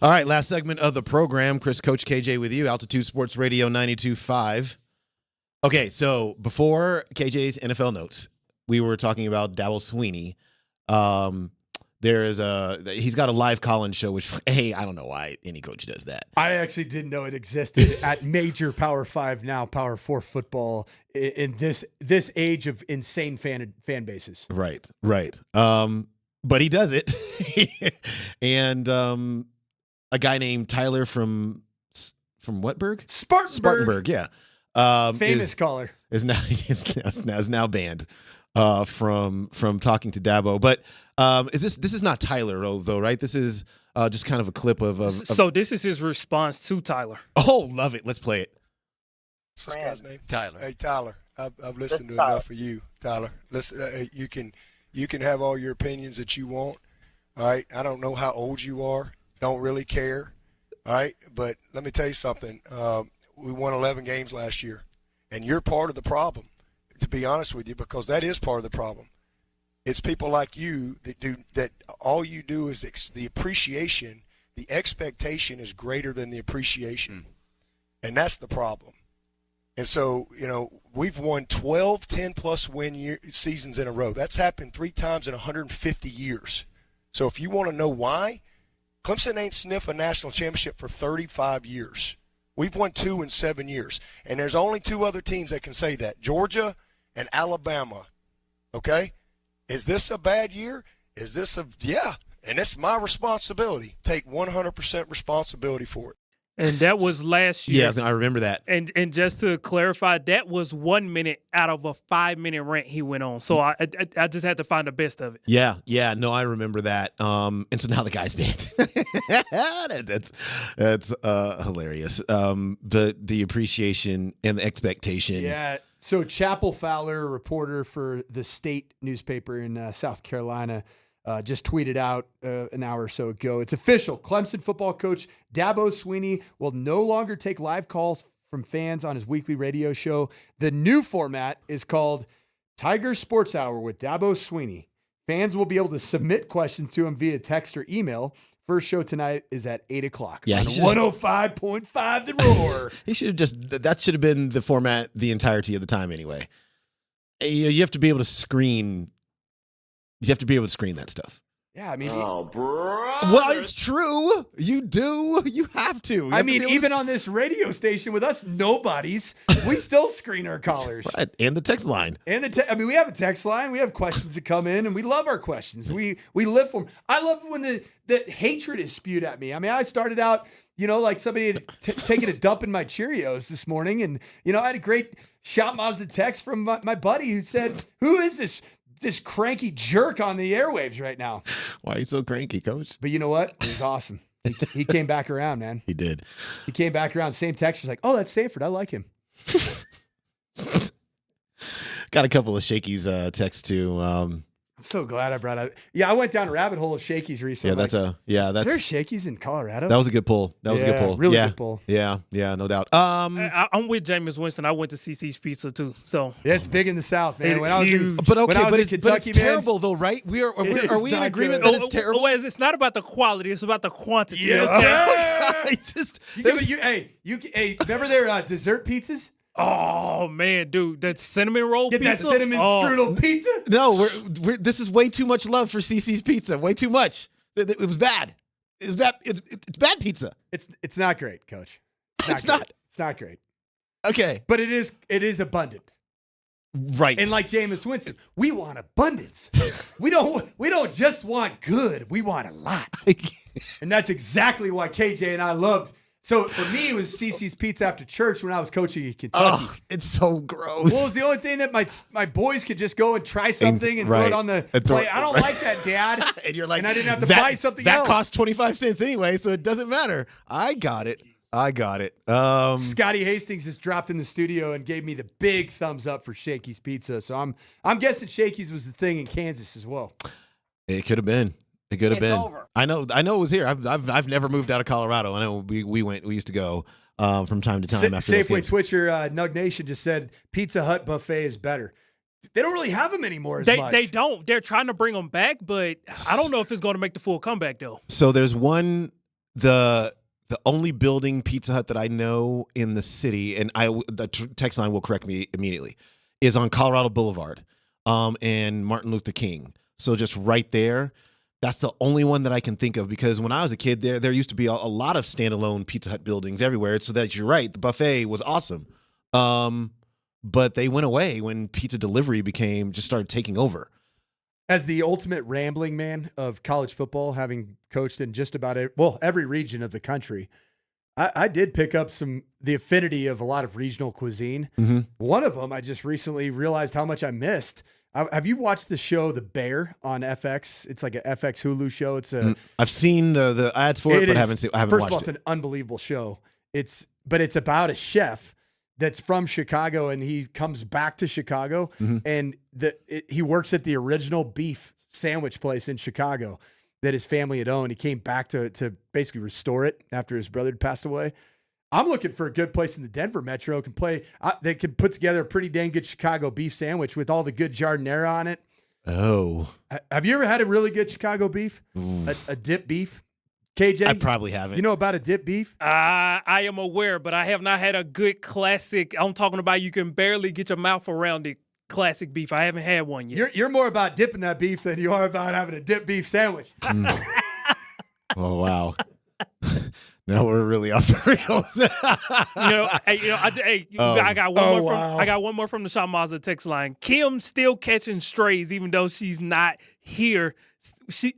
All right, last segment of the program. Coach KJ with you, Altitude Sports Radio 92.5. Okay, so before KJ's NFL notes, we were talking about Dabo Swinney. He's got a live call-in show, which, hey, I don't know why any coach does that. I actually didn't know it existed at major Power 5, now Power 4 football in this age of insane fan bases. Right. But he does it. And a guy named Tyler from Whatburg? Spartanburg, yeah. Famous caller. Is now banned from talking to Dabo. But this is not Tyler though, right? This is just kind of a clip of So this is his response to Tyler. Oh, love it. Let's play it. What's this guy's name? Tyler. Hey, Tyler. I've listened to enough of you, Tyler. Listen, you can have all your opinions that you want. All right. I don't know how old you are. Don't really care. All right. But let me tell you something. We won 11 games last year, and you're part of the problem, to be honest with you, because that is part of the problem. It's people like you that all you do is the appreciation, the expectation is greater than the appreciation. And that's the problem. And so, we've won 12 10-plus win seasons in a row. That's happened 3 times in 150 years. So if you want to know why, Clemson ain't sniffed a national championship for 35 years. We've won 2 in 7 years. And there's only 2 other teams that can say that, Georgia and Alabama. Okay? Is this a bad year? Yeah. And it's my responsibility. Take 100% responsibility for it. And that was last year. Yeah, I remember that. And just to clarify, that was 1 minute out of a 5-minute rant he went on. So I just had to find the best of it. Yeah. No, I remember that. And so now the guy's banned. that's hilarious. The appreciation and the expectation. Yeah. So Chapel Fowler, a reporter for the State newspaper in South Carolina, just tweeted out an hour or so ago. It's official. Clemson football coach Dabo Swinney will no longer take live calls from fans on his weekly radio show. The new format is called Tiger Sports Hour with Dabo Swinney. Fans will be able to submit questions to him via text or email. First show tonight is at 8 o'clock. Yeah, on 105.5 The Roar. That should have been the format the entirety of the time anyway. You have to be able to screen. You have to be able to screen that stuff. Yeah, I mean, well, it's true. You do. You have to. Even on this radio station with us nobodies, we still screen our callers. Right. And the text line. And we have a text line. We have questions that come in, and we love our questions. We live for them. I love when the hatred is spewed at me. I mean, I started out, like somebody had taken a dump in my Cheerios this morning, and I had a great Shop Mazda text from my buddy who said, "Who is this cranky jerk on the airwaves right now?" Why are you so cranky, Coach? But you know what? It was awesome. He came back around, man. He did. He came back around. Same text. He's like, "Oh, that's Sanford. I like him." Got a couple of Shakey's texts too. I'm so glad I brought up. Yeah, I went down a rabbit hole of Shakey's recently. Is there Shakey's in Colorado? That was a good pull. Really good pull. Yeah, no doubt. I'm with Jameis Winston. I went to CC's Pizza too. So yeah, it's big in the South, man. But it's terrible though, right? Are we in agreement that it's terrible? It's not about the quality; it's about the quantity. Yes, remember their dessert pizzas? Oh man, dude, that cinnamon roll pizza. Get that cinnamon strudel pizza? No, this is way too much love for CC's Pizza. Way too much. It was bad. It's bad. It's bad pizza. It's not great, Coach. It's not great. Okay, but it is abundant. Right. And like Jameis Winston, we want abundance. we don't just want good. We want a lot. And that's exactly why KJ and I loved. So for me, it was CC's Pizza after church when I was coaching in Kentucky. Oh, it's so gross. Well, it was the only thing that my boys could just go and try something and throw it on the plate. I don't like that, Dad. And you're like, and I didn't have to buy something else. That cost 25 cents anyway, so it doesn't matter. I got it. Scotty Hastings just dropped in the studio and gave me the big thumbs up for Shakey's Pizza. So I'm guessing Shakey's was the thing in Kansas as well. It could have been. It could have been. Over. I know it was here. I've never moved out of Colorado. I know we used to go from time to time after Safeway Twitcher Nug Nation just said Pizza Hut buffet is better. They don't really have them anymore much. They don't. They're trying to bring them back, but I don't know if it's going to make the full comeback though. So there's one The only building Pizza Hut that I know in the city, and the text line will correct me immediately, is on Colorado Boulevard and Martin Luther King. So just right there. That's the only one that I can think of, because when I was a kid, there used to be a lot of standalone Pizza Hut buildings everywhere. So that you're right, the buffet was awesome, but they went away when pizza delivery just started taking over. As the ultimate rambling man of college football, having coached in just about every region of the country, I did pick up the affinity of a lot of regional cuisine. Mm-hmm. One of them, I just recently realized how much I missed. Have you watched the show The Bear on FX? It's like a FX Hulu show. It's I've seen the ads for it, but I haven't watched it. First of all, it's an unbelievable show. It's about a chef that's from Chicago, and he comes back to Chicago, and he works at the original beef sandwich place in Chicago that his family had owned. He came back to basically restore it after his brother had passed away. I'm looking for a good place in the Denver metro they can put together a pretty dang good Chicago beef sandwich with all the good jardinera on it. Oh. Have you ever had a really good Chicago beef? A dip beef? KJ? I probably haven't. You know about a dip beef? I am aware, but I have not had a good classic. I'm talking about you can barely get your mouth around it. Classic beef. I haven't had one yet. You're more about dipping that beef than you are about having a dip beef sandwich. Oh, wow. Now we're really off the rails. I got one more I got one more from the Sean Mazda text line. Kim still catching strays even though she's not here. She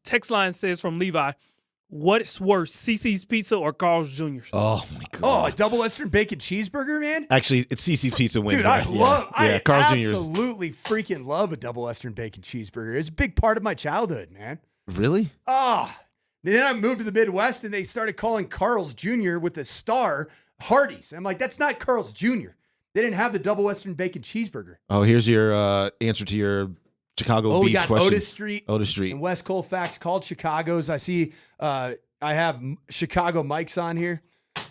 text line says from Levi, what's worse, CC's Pizza or Carl's Jr.? Oh my god! Oh, a double Western bacon cheeseburger, man. Actually, it's CC's Pizza wins. Dude, I Carl's Jr. absolutely freaking love a double Western bacon cheeseburger. It's a big part of my childhood, man. Really? Oh. Then I moved to the Midwest, and they started calling Carl's Jr. with a star Hardee's. I'm like, that's not Carl's Jr. They didn't have the double Western bacon cheeseburger. Oh, here's your answer to your Chicago beef we got question. Otis Street. And West Colfax called Chicago's. I see I have Chicago Mike's on here.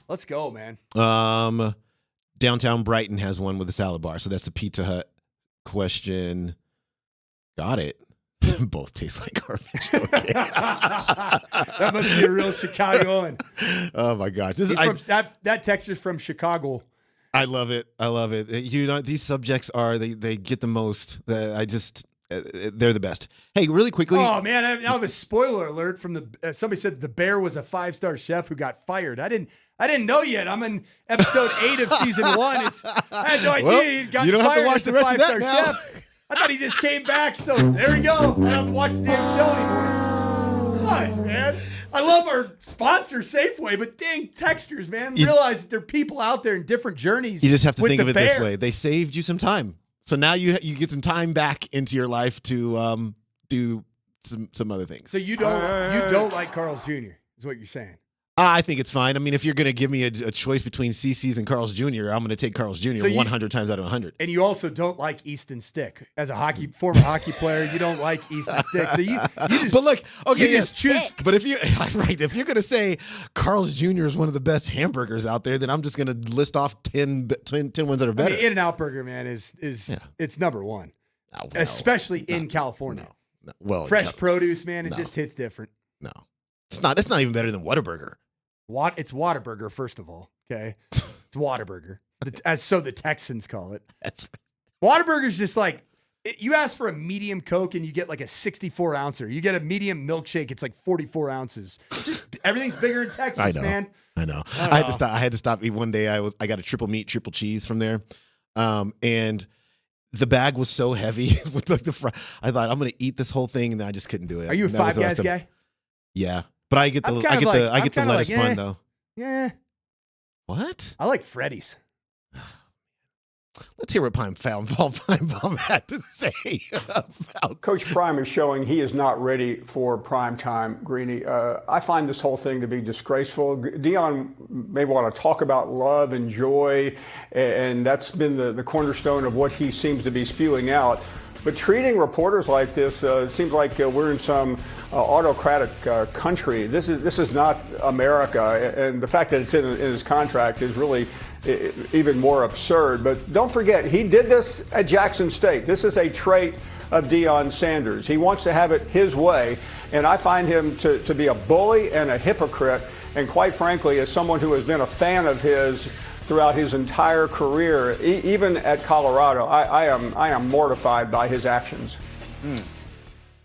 Let's go, man. Downtown Brighton has one with a salad bar. So that's the Pizza Hut question. Got it. Both taste like garbage. Okay. That must be a real Chicagoan. Oh my gosh. That texter's from Chicago. I love it. I love it. You know, these subjects they get the most. They're the best. Hey, really quickly. Oh man, I have a spoiler alert from somebody said the Bear was a 5-star chef who got fired. I didn't know yet. I'm in episode 8 of season 1. I had no idea he got fired. You don't have to watch the rest of that now. Chef. I thought he just came back, so there we go. I don't have to watch the damn show anymore. Gosh, man. I love our sponsor, Safeway, but dang, texters, man. Realize that there are people out there in different journeys. You just have to think of it this Bear. way. They saved you some time. So now you get some time back into your life to do some other things. So you don't like Carl's Jr. is what you're saying. I think it's fine. I mean, if you're going to give me a choice between CC's and Carl's Jr., I'm going to take Carl's Jr. 100 times out of 100. And you also don't like Easton Stick. As a former hockey player, you don't like Easton Stick. So you just, but look, okay, you just choose. But if if you're going to say Carl's Jr. is one of the best hamburgers out there, then I'm just going to list off 10 ones that are better. I mean, In-N-Out Burger, man, is it's number one, especially in California. Well, fresh produce, man, it just hits different. No, it's not. It's not even better than Whataburger. It's Whataburger, first of all. Okay, it's Whataburger, as so the Texans call it. That's Whataburger's just like you ask for a medium Coke and you get like a 64 ouncer. You get a medium milkshake, it's like 44 ounces. Just everything's bigger in Texas, man. I know. I had to stop. I had to stop. One day, I got a triple meat, triple cheese from there, and the bag was so heavy with like I thought I'm gonna eat this whole thing, and then I just couldn't do it. Are you a Five Guys guy? Yeah. But I get the lettuce bun though. Yeah. What? I like Freddy's. Let's hear what Paul Finebaum had to say about Coach Prime is showing he is not ready for prime time, Greeny. I find this whole thing to be disgraceful. Deion may want to talk about love and joy, and that's been the cornerstone of what he seems to be spewing out. But treating reporters like this seems like we're in some autocratic country. This is not America, and the fact that it's in his contract is really even more absurd. But don't forget, he did this at Jackson State. This is a trait of Deion Sanders. He wants to have it his way, And I find him to be a bully and a hypocrite. And quite frankly, as someone who has been a fan of his throughout his entire career, even at Colorado, I am mortified by his actions.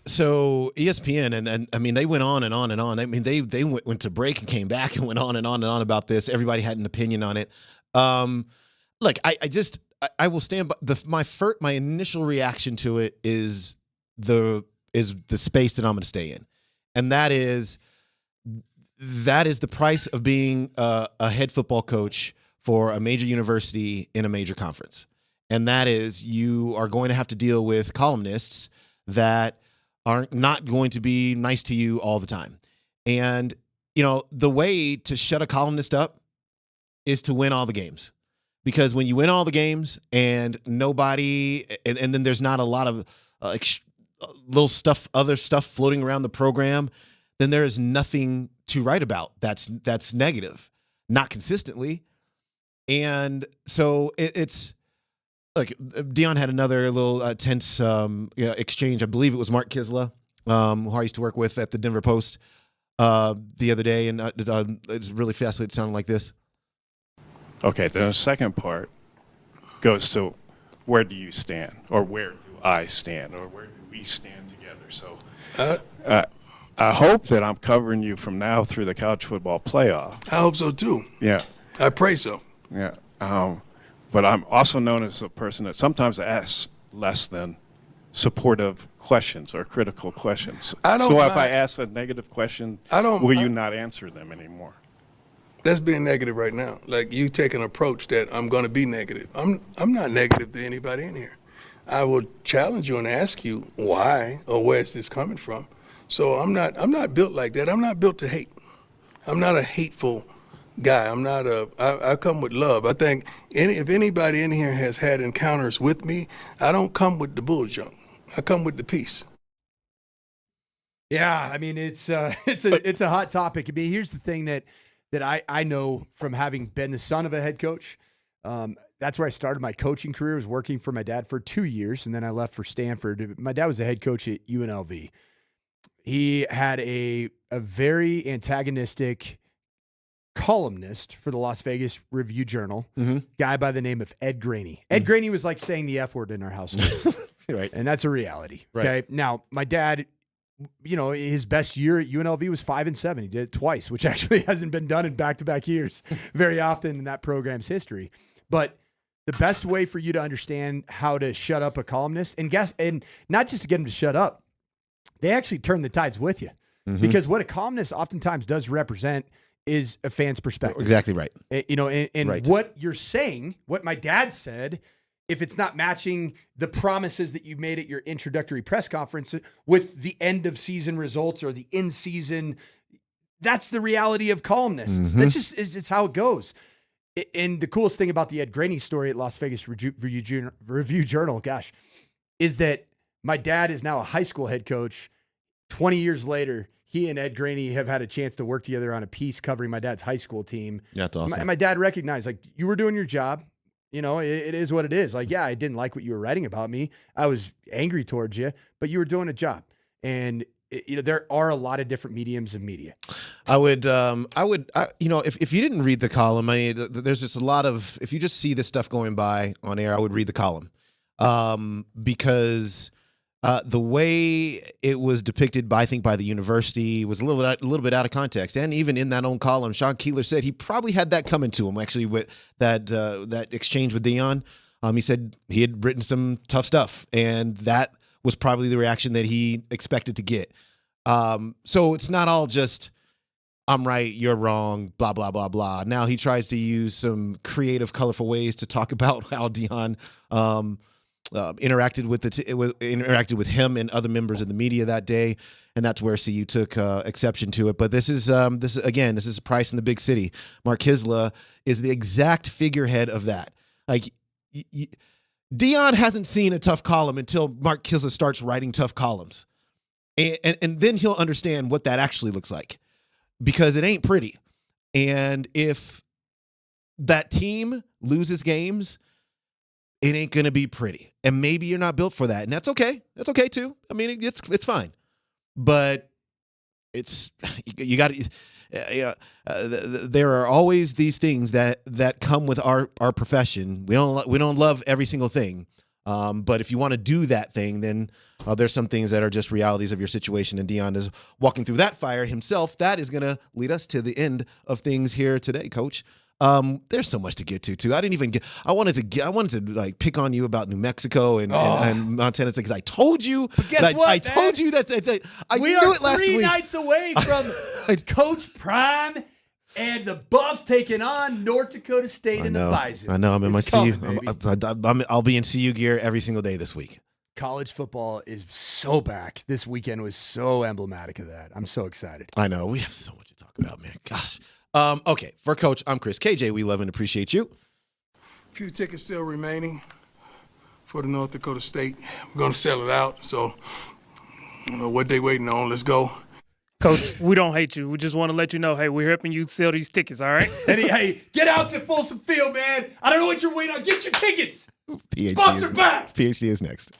So ESPN, and I mean, they went on and on and on. I mean, they went to break and came back and went on and on and on about this. Everybody had an opinion on it. Look, I will stand by my initial reaction to it is the space that I'm going to stay in, and that is the price of being a head football coach for a major university in a major conference, and that is you are going to have to deal with columnists that are not going to be nice to you all the time. And, the way to shut a columnist up is to win all the games. Because when you win all the games and nobody, and then there's not a lot of other stuff floating around the program, then there is nothing to write about that's negative, not consistently. And so it's, like Deion had another little tense exchange. I believe it was Mark Kisla, who I used to work with at the Denver Post the other day, and it's really fast. It sounded like this. Okay, the second part goes to where do you stand, or where do I stand, or where do we stand together? So I hope that I'm covering you from now through the college football playoff. I hope so too. Yeah. I pray so. Yeah. But I'm also known as a person that sometimes asks less than supportive questions or critical questions. So if I ask a negative question, will you not answer them anymore? That's being negative right now. Like you take an approach that I'm going to be negative. I'm not negative to anybody in here. I will challenge you and ask you why or where is this coming from. So I'm not built like that. I'm not built to hate. I'm not a hateful guy. I come with love. I think if anybody in here has had encounters with me, I don't come with the bull junk. I come with the peace. Yeah, I mean it's a hot topic. I mean, here's the thing that I know from having been the son of a head coach. That's where I started my coaching career. I was working for my dad for 2 years, and then I left for Stanford. My dad was the head coach at UNLV. He had a very antagonistic columnist for the Las Vegas Review-Journal, guy by the name of Ed Graney. Ed Graney was like saying the F word in our household. Right. And that's a reality. Right. Okay. Now, my dad, his best year at UNLV was 5-7. He did it twice, which actually hasn't been done in back-to-back years very often in that program's history. But the best way for you to understand how to shut up a columnist and not just to get him to shut up, they actually turn the tides with you. Because what a columnist oftentimes does represent is a fan's perspective. Exactly right. And right. What you're saying, what my dad said, if it's not matching the promises that you made at your introductory press conference with the end of season results or the in season, that's the reality of columnists. That's just it's how it goes. And the coolest thing about the Ed Graney story at Las Vegas Review-Journal, is that my dad is now a high school head coach. 20 years later, he and Ed Graney have had a chance to work together on a piece covering my dad's high school team. Yeah, that's awesome. And my dad recognized, like, you were doing your job. It is what it is. Like, yeah, I didn't like what you were writing about me. I was angry towards you, but you were doing a job. And there are a lot of different mediums of media. I would, if you didn't read the column, there's just a lot of, if you just see this stuff going by on air, I would read the column, because the way it was depicted by the university was a little bit out of context. And even in that own column, Sean Keeler said he probably had that coming to him, actually, with that exchange with Deion. He said he had written some tough stuff, and that was probably the reaction that he expected to get. So it's not all just, I'm right, you're wrong, blah, blah, blah, blah. Now he tries to use some creative, colorful ways to talk about how Deion interacted with him and other members of the media that day, and that's where CU took exception to it. But this is a price in the big city. Mark Kisla is the exact figurehead of that. Like, Deion hasn't seen a tough column until Mark Kisla starts writing tough columns, and then he'll understand what that actually looks like, because it ain't pretty. And if that team loses games, it ain't going to be pretty. And maybe you're not built for that. And that's okay. That's okay too. I mean, it's fine. But it's you got to. There are always these things that come with our profession. We don't love every single thing, but if you want to do that thing, then there's some things that are just realities of your situation. And Deion is walking through that fire himself. That is going to lead us to the end of things here today, Coach. There's so much to get to too. I wanted to like pick on you about New Mexico and Montana because I told you. But guess what? I told you that. We knew are it last 3 week. nights away from Coach Prime and the Buffs taking on North Dakota State and the Bison. I know. I'm in my It's CU. coming, I'll be in CU gear every single day this week. College football is so back. This weekend was so emblematic of that. I'm so excited. I know. We have so much to talk about, man. Gosh. Okay, for Coach, I'm Chris. KJ, we love and appreciate you. Few tickets still remaining for the North Dakota State. We're going to sell it out, so I don't know what they waiting on. Let's go. Coach, we don't hate you. We just want to let you know, hey, we're helping you sell these tickets, all right? Hey, get out to Folsom Field, man. I don't know what you're waiting on. Get your tickets. Buffs are back. PhD is next.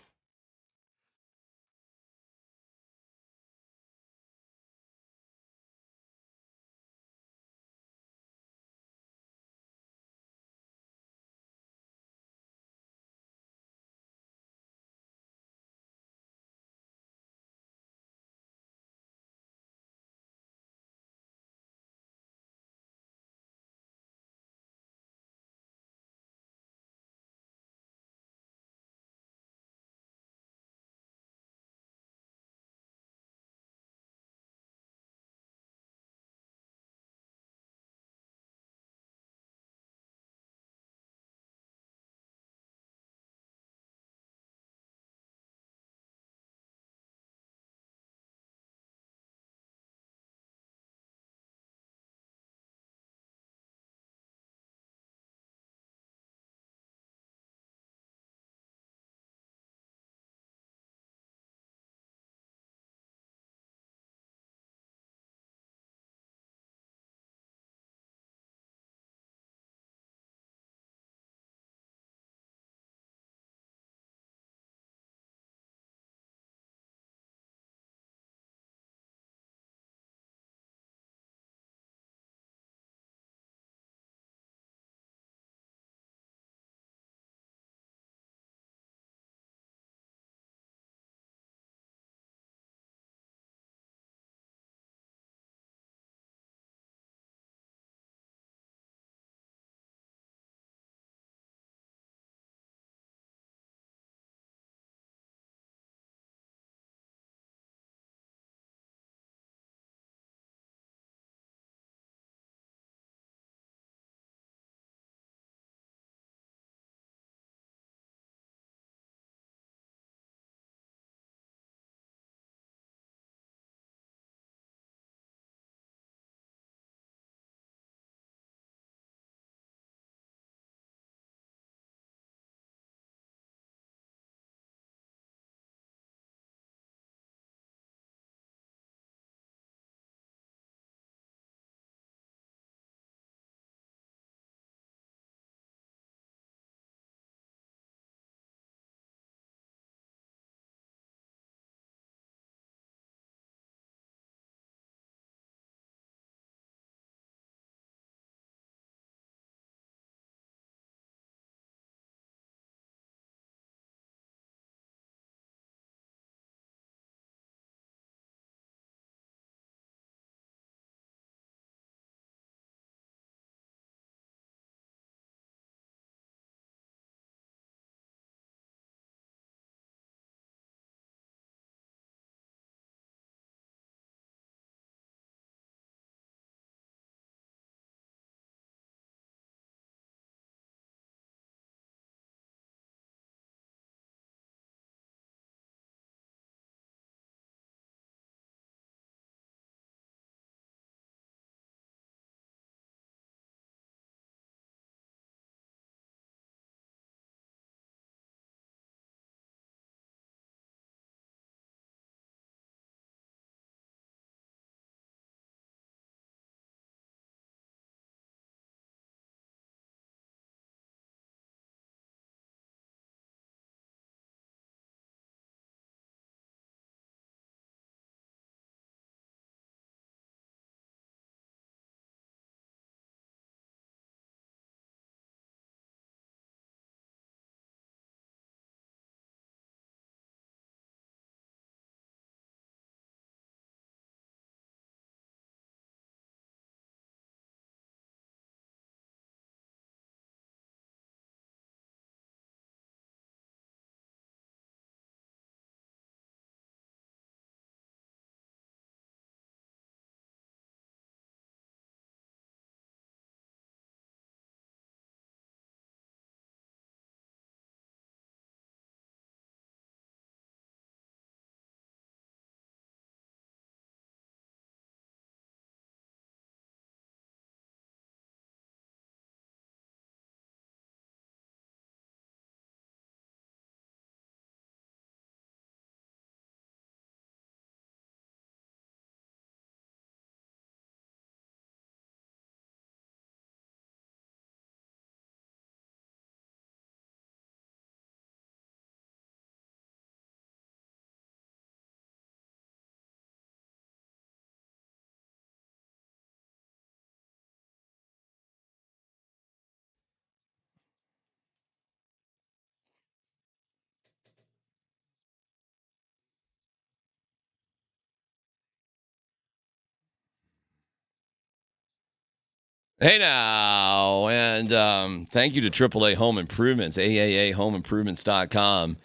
Hey now, and thank you to AAA Home Improvements, AAAHomeImprovements.com.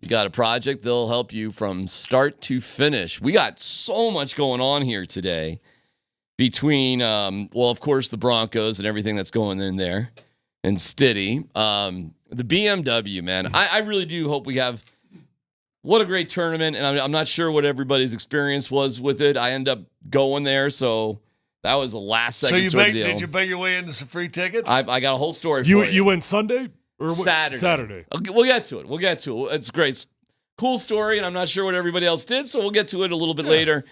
You got a project, they'll help you from start to finish. We got so much going on here today between, of course, the Broncos and everything that's going in there, and Stiddy. The BMW, man, I really do hope we have, what a great tournament, and I'm not sure what everybody's experience was with it. I end up going there, so that was a last second sort of deal. Did you pay your way into some free tickets? I got a whole story for you. You went Sunday? Or Saturday. Okay, we'll get to it. It's great. Cool story, and I'm not sure what everybody else did, so we'll get to it a little bit later.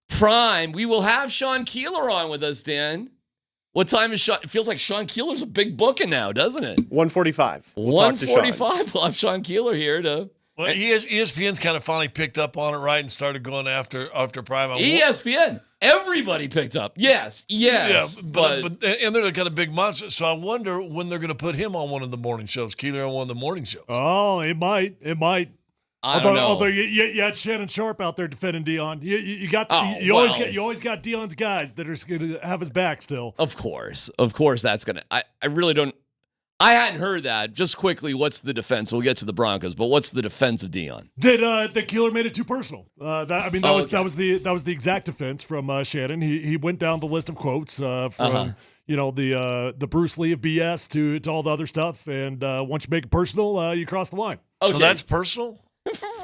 Prime, we will have Sean Keeler on with us, Dan. What time is Sean? It feels like Sean Keeler's a big booking now, doesn't it? 1:45. 1:45. We'll have Sean Keeler here to... Well, ESPN's kind of finally picked up on it, right, and started going after Prime. ESPN. Everybody picked up. Yes. Yeah, but and they're kind of big monster. So I wonder when they're going to put him on one of the morning shows, Keeler on one of the morning shows. Oh, it might. I don't know. Although you had Shannon Sharp out there defending Deion. You always got Deion's guys that are going to have his back still. Of course, that's going to. I really don't. I hadn't heard that. Just quickly, what's the defense? We'll get to the Broncos, but what's the defense of Deion? That Keeler made it too personal. That was the exact defense from Shannon. He went down the list of quotes from the Bruce Lee of BS to all the other stuff, and once you make it personal, you cross the line. Okay. So that's personal,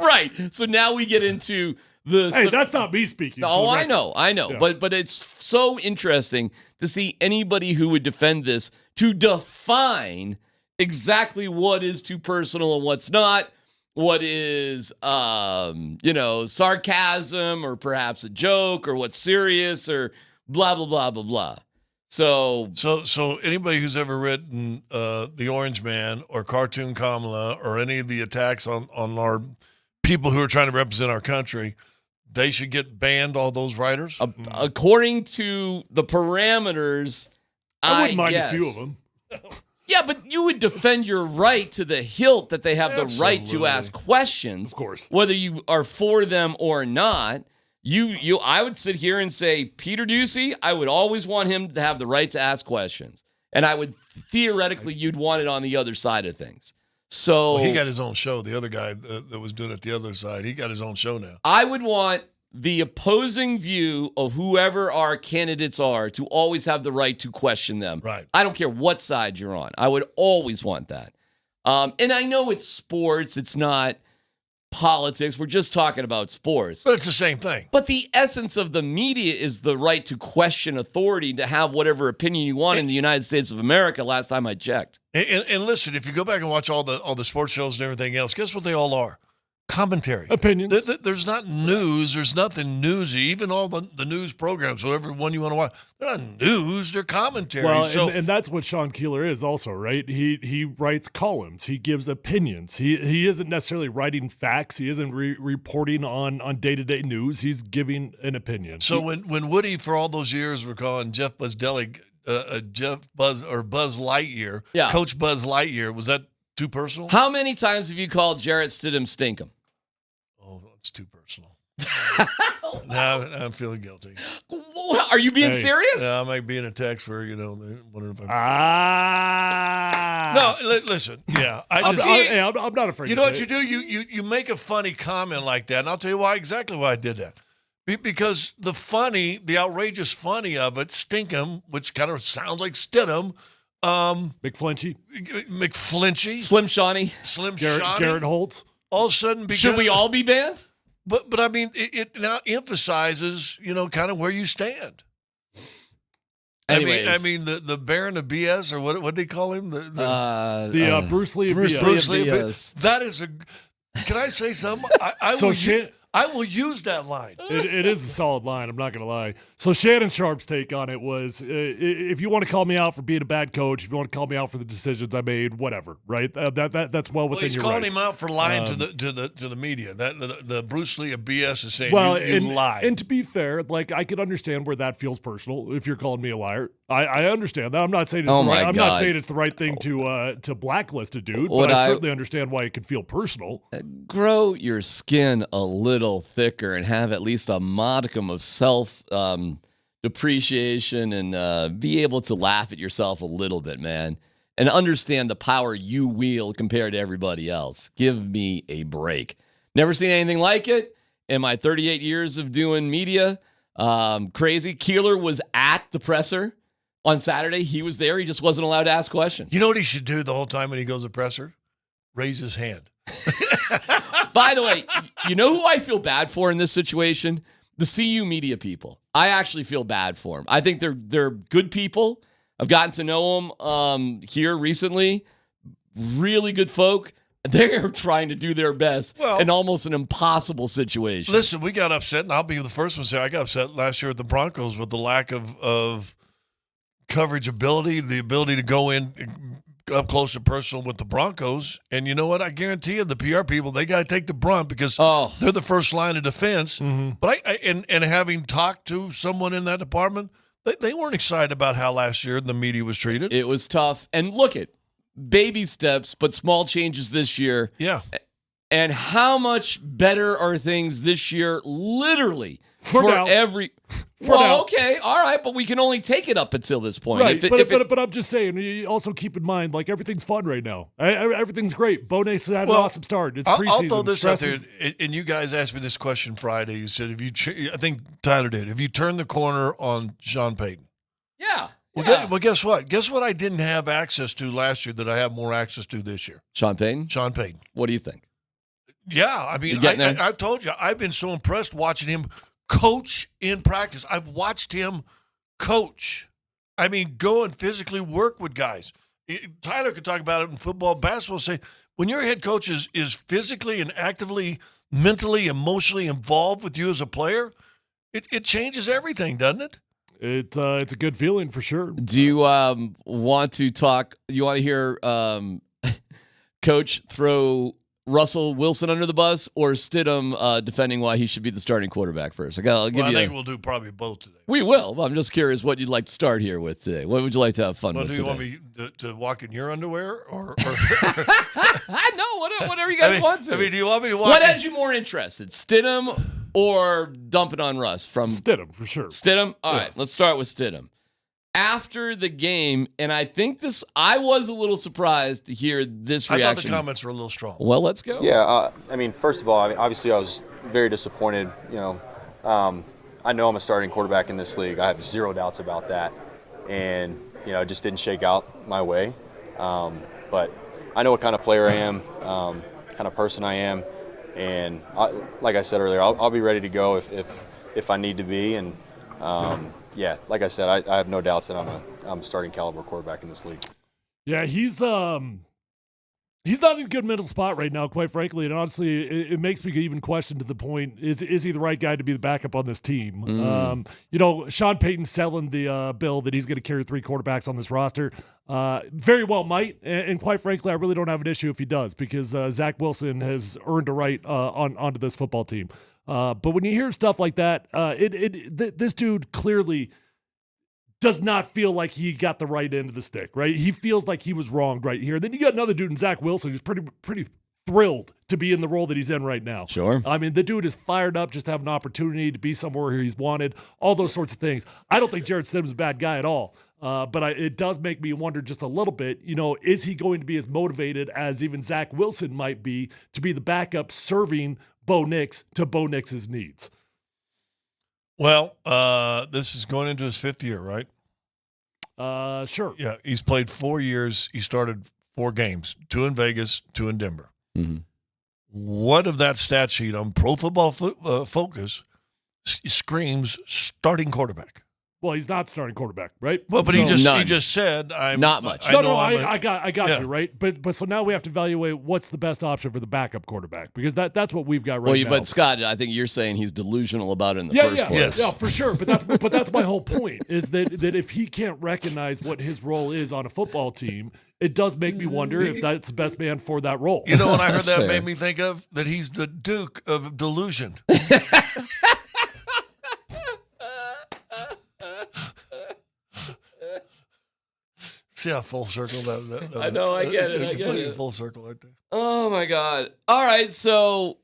right? So now we get into the. Hey, that's not me speaking. Oh, I know, yeah. but it's so interesting to see anybody who would defend this to define exactly what is too personal and what's not, what is, sarcasm or perhaps a joke or what's serious or blah, blah, blah, blah, blah. So anybody who's ever written The Orange Man or Cartoon Kamala or any of the attacks on our people who are trying to represent our country, they should get banned, all those writers? According to the parameters, I wouldn't mind a few of them. Yeah, but you would defend your right to the hilt that they have the right to ask questions. Of course. Whether you are for them or not. I would sit here and say, Peter Ducey, I would always want him to have the right to ask questions. And I would theoretically, you'd want it on the other side of things. So he got his own show. The other guy that was doing it the other side, he got his own show now. I would want the opposing view of whoever our candidates are to always have the right to question them. Right. I don't care what side you're on. I would always want that. And I know it's sports. It's not politics. We're just talking about sports. But it's the same thing. But the essence of the media is the right to question authority, to have whatever opinion you want in the United States of America, last time I checked. And listen, if you go back and watch all the sports shows and everything else, guess what they all are? Commentary. Opinions. There's not news. There's nothing newsy. Even all the news programs, whatever one you want to watch, they're not news. They're commentary. Well, and that's what Sean Keeler is also, right? He writes columns. He gives opinions. He isn't necessarily writing facts. He isn't reporting on day-to-day news. He's giving an opinion. So when Woody, for all those years, were calling Jeff Buzz Lightyear, Coach Buzz Lightyear, was that too personal? How many times have you called Jarrett Stidham Stinkum? It's too personal. Now I'm feeling guilty. Are you being serious? Yeah, I might be in a text where, wondering if I'm... No, listen. Yeah. I'm not afraid You know what you do? You make a funny comment like that, and I'll tell you exactly why I did that. Because the outrageous funny of it, Stinkum, which kind of sounds like Stidham, McFlinchy, Slim Shawnee, Garrett Holtz. All of a sudden, should we all be banned? But I mean, it now emphasizes, kind of where you stand. Anyways. I mean, the Baron of BS, or what they call him, the Bruce Lee of BS. Bruce Lee of BS. That is Can I say something? I will use that line. It is a solid line. I'm not going to lie. So Shannon Sharp's take on it was, if you want to call me out for being a bad coach, if you want to call me out for the decisions I made, whatever, right? That's well within your rights. He's calling him out for lying to the media. That the Bruce Lee of BS is saying you lie. And to be fair, I could understand where that feels personal. If you're calling me a liar, I understand that. I'm not saying it's I'm not saying it's the right thing to blacklist a dude, but I certainly understand why it could feel personal. Grow your skin a little thicker and have at least a modicum of self appreciation and be able to laugh at yourself a little bit, man, and understand the power you wield compared to everybody else. Give me a break. Never seen anything like it in my 38 years of doing media. Crazy. Keeler was at the presser on Saturday. He was there. He just wasn't allowed to ask questions. You know what he should do the whole time when he goes to presser? Raise his hand. By the way, you know who I feel bad for in this situation? The CU media people. I actually feel bad for them. I think they're good people. I've gotten to know them here recently. Really good folk. They're trying to do their best in almost an impossible situation. Listen, we got upset, and I'll be the first one to say I got upset last year at the Broncos with the lack of coverage ability, the ability to go in up close and personal with the Broncos. And you know what? I guarantee you, the PR people, they got to take the brunt because they're the first line of defense. Mm-hmm. But and having talked to someone in that department, they weren't excited about how last year the media was treated. It was tough. And look at baby steps, but small changes this year. Yeah. And how much better are things this year, literally, For now. Okay, all right, but we can only take it up until this point. Right, but I'm just saying, you also keep in mind, like, everything's fun right now. Everything's great. Bo Nix had an awesome start. It's preseason. I'll throw this out there, and you guys asked me this question Friday. You said, I think Tyler did, if you turn the corner on Sean Payton. Yeah. Well, guess what? Guess what I didn't have access to last year that I have more access to this year? Sean Payton? Sean Payton. What do you think? Yeah, I mean, I've told you, I've been so impressed watching him coach in practice. I've watched him coach. I mean, go and physically work with guys. Tyler could talk about it in football, basketball, say, when your head coach is physically and actively, mentally, emotionally involved with you as a player, it changes everything, doesn't it? It's a good feeling for sure. Do you want to talk? You want to hear Coach throw Russell Wilson under the bus or Stidham defending why he should be the starting quarterback first? I think we'll do probably both today. We will. I'm just curious what you'd like to start here with today. What would you like to have fun with today? Do you want me to walk in your underwear? Or? No, whatever you guys want to. I mean, do you want me to walk What has you more interested, Stidham or dumping on Russ? From Stidham, for sure. Stidham? All right, let's start with Stidham. After the game, and I think I was a little surprised to hear this reaction. I thought the comments were a little strong. Well, let's go. Yeah, I mean, first of all, obviously I was very disappointed. I know I'm a starting quarterback in this league. I have zero doubts about that. And, it just didn't shake out my way. But I know what kind of player I am, kind of person I am. And like I said earlier, I'll be ready to go if I need to be. And, yeah, like I said, I have no doubts that I'm a starting caliber quarterback in this league. Yeah, he's not in a good mental spot right now, quite frankly. And honestly, it makes me even question to the point, is he the right guy to be the backup on this team? Sean Payton selling the bill that he's going to carry 3 quarterbacks on this roster. Very well might. And quite frankly, I really don't have an issue if he does because Zach Wilson has earned a right onto this football team. But when you hear stuff like that, this dude clearly does not feel like he got the right end of the stick, right? He feels like he was wronged right here. Then you got another dude in Zach Wilson who's pretty thrilled to be in the role that he's in right now. Sure. I mean, the dude is fired up just to have an opportunity to be somewhere where he's wanted, all those sorts of things. I don't think Jarrett Stidham's a bad guy at all. But it does make me wonder just a little bit, is he going to be as motivated as even Zach Wilson might be to be the backup serving Bo Nix to Bo Nix's needs? Well, this is going into his 5th year, right? Sure. Yeah, he's played 4 years. He started 4 games, 2 in Vegas, 2 in Denver. Mm-hmm. What of that stat sheet on Pro Football Focus screams starting quarterback? Well, he's not starting quarterback, right? Well, but he just said I'm not much. I got you, right? But so now we have to evaluate what's the best option for the backup quarterback because that's what we've got right now. But Scott, I think you're saying he's delusional about it in the first place. Yes. Yeah, for sure. But that's my whole point is that if he can't recognize what his role is on a football team, it does make me wonder if that's the best man for that role. You know what I heard that made me think of? That he's the Duke of delusion. See how full circle that I know, I get it. Completely full circle right there. Oh, my God. All right, so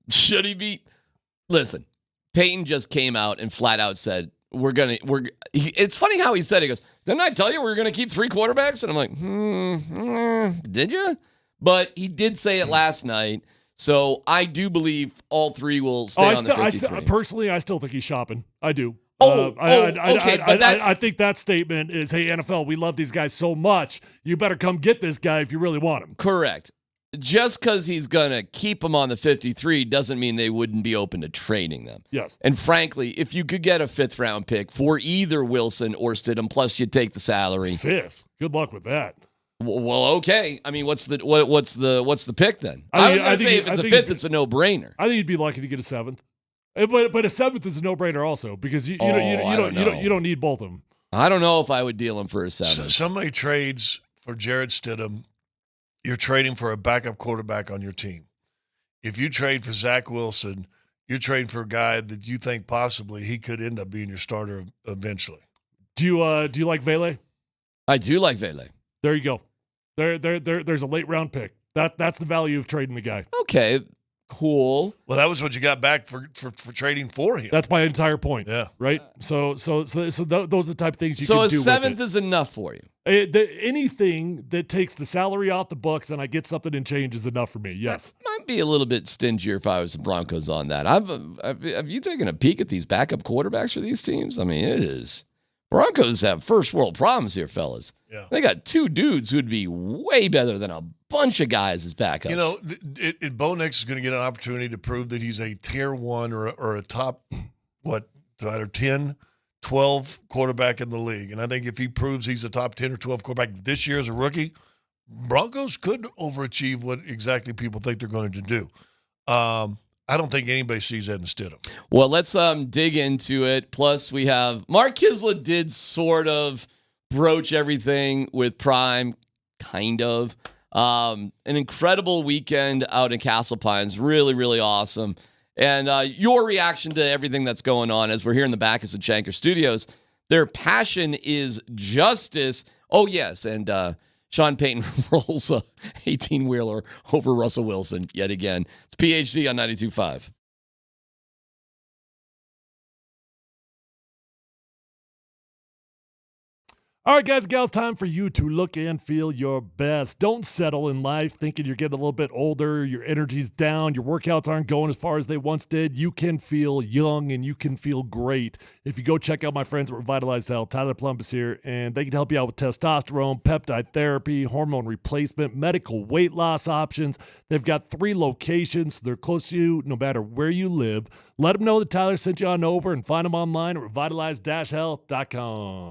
should he be – listen, Peyton just came out and flat out said, It's funny how he said it. He goes, didn't I tell you we were going to keep 3 quarterbacks? And I'm like, did you? But he did say it last night. So I do believe all 3 will stay on the 53. Personally, I still think he's shopping. I do. Okay. I think that statement is, hey, NFL, we love these guys so much. You better come get this guy if you really want him. Correct. Just because he's going to keep them on the 53 doesn't mean they wouldn't be open to trading them. Yes. And frankly, if you could get a 5th-round pick for either Wilson or Stidham, plus you take the salary. 5th? Good luck with that. Well, okay. I mean, what's the pick then? I was going to say if it's a 5th, it's a no-brainer. I think you'd be lucky to get a 7th. But a 7th is a no-brainer also because you don't need both of them. I don't know if I would deal him for a 7th. Somebody trades for Jarrett Stidham. You're trading for a backup quarterback on your team. If you trade for Zach Wilson, you're trading for a guy that you think possibly he could end up being your starter eventually. Do you like Vele? I do like Vele. There you go. There's a late round pick. That's the value of trading the guy. Okay, cool. Well, that was what you got back for trading for him. That's my entire point. Yeah. Right. So those are the type of things you can do. So a 7th is enough for you. Anything that takes the salary off the books and I get something in change is enough for me. Yes. I'd be a little bit stingier if I was the Broncos on that. Have you taken a peek at these backup quarterbacks for these teams? I mean, it is. Broncos have first world problems here, fellas. Yeah. They got 2 dudes who'd be way better than a bunch of guys as backups. You know, Bo Nix is going to get an opportunity to prove that he's a tier 1 or a top, either 10, 12 quarterback in the league. And I think if he proves he's a top 10 or 12 quarterback this year as a rookie, Broncos could overachieve what exactly people think they're going to do. I don't think anybody sees that in Stidham. Well, let's dig into it. Plus, we have Mark Kiszla did sort of broach everything with Prime, kind of. An incredible weekend out in Castle Pines. Really, really awesome. And your reaction to everything that's going on as we're here in the Backus and Shanker Studios. Their passion is justice. Oh, yes. And Sean Payton rolls a 18-wheeler over Russell Wilson yet again. It's PhD on 92.5. All right, guys and gals, time for you to look and feel your best. Don't settle in life thinking you're getting a little bit older, your energy's down, your workouts aren't going as far as they once did. You can feel young and you can feel great. If you go check out my friends at Revitalize Health, Tyler Plump is here, and they can help you out with testosterone, peptide therapy, hormone replacement, medical weight loss options. They've got 3 locations. They're close to you no matter where you live. Let them know that Tyler sent you on over and find them online at revitalize-health.com.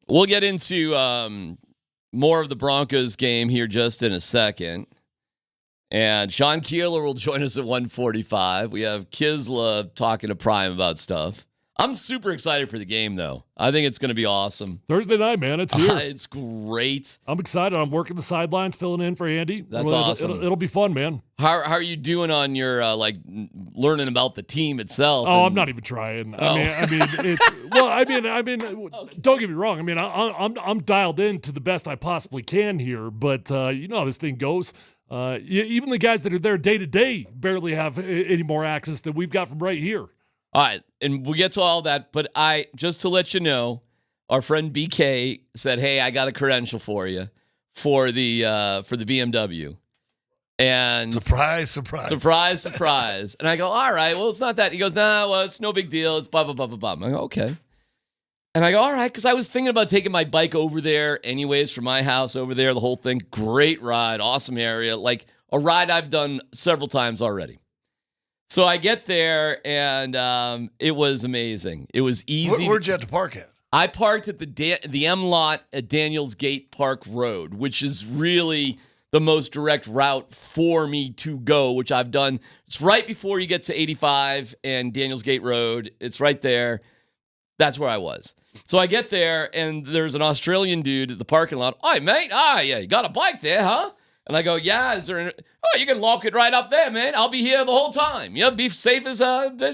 We'll get into more of the Broncos game here just in a second. And Sean Keeler will join us at 1:45. We have Kisla talking to Prime about stuff. I'm super excited for the game, though. I think it's going to be awesome. Thursday night, man. It's here. It's great. I'm excited. I'm working the sidelines, filling in for Andy. That's awesome. It'll be fun, man. How are you doing on your learning about the team itself? Oh, I'm not even trying. I mean, it's well. I mean, don't get me wrong. I mean, I'm dialed in to the best I possibly can here, but you know how this thing goes. Even the guys that are there day to day barely have any more access than we've got from right here. All right, and we'll get to all that, but just to let you know, our friend BK said, "Hey, I got a credential for you for the BMW." And surprise. And I go, all right, well, it's not that. He goes, nah, well, it's no big deal. It's blah, blah, blah, blah, blah. I go, okay. And I go, all right, because I was thinking about taking my bike over there anyways from my house over there, the whole thing. Great ride, awesome area, like a ride I've done several times already. So I get there, and it was amazing. It was easy. Where'd you have to park at? I parked at the M lot at Daniels Gate Park Road, which is really the most direct route for me to go, which I've done. It's right before you get to 85 and Daniels Gate Road. It's right there. That's where I was. So I get there, and there's an Australian dude at the parking lot. Hi, mate. Yeah, you got a bike there, huh? And I go, yeah, you can lock it right up there, man. I'll be here the whole time. Yeah, be safe as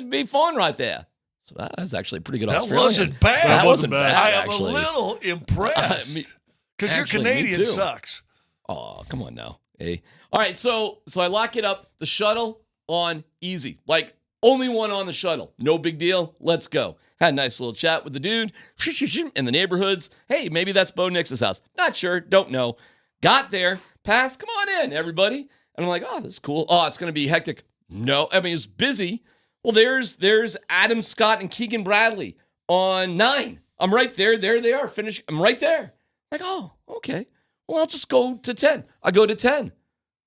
be fun right there. So that was actually a pretty good Australian. That wasn't bad. That wasn't bad, I am actually. a little impressed. Because your Canadian sucks. Oh, come on now. Hey. All right, so I lock it up. The shuttle on easy. Like, only one on the shuttle. No big deal. Let's go. Had a nice little chat with the dude in the neighborhoods. Hey, maybe that's Bo Nix's house. Not sure. Don't know. Got there. Passed. Come on in, everybody. And I'm like, oh, this is cool. Oh, it's going to be hectic. No. I mean, it's busy. Well, there's Adam Scott and Keegan Bradley on 9. I'm right there. There they are. Finish. I'm right there. Like, oh, okay. Well, I'll just go to 10. I go to 10.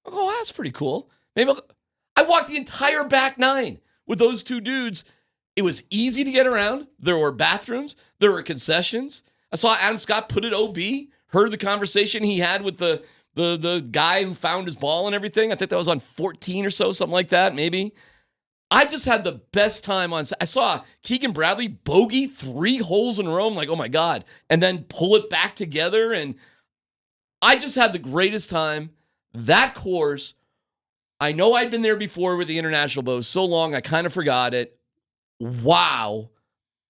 I go, oh, that's pretty cool. I walked the entire back 9 with those two dudes. It was easy to get around. There were bathrooms. There were concessions. I saw Adam Scott put it OB. Heard the conversation he had with the guy who found his ball and everything. I think that was on 14 or so, something like that, maybe. I just had the best time on. I saw Keegan Bradley bogey 3 holes in a row. I'm like, oh my God. And then pull it back together. And I just had the greatest time. That course, I know I'd been there before with the International Bow so long, I kind of forgot it. Wow.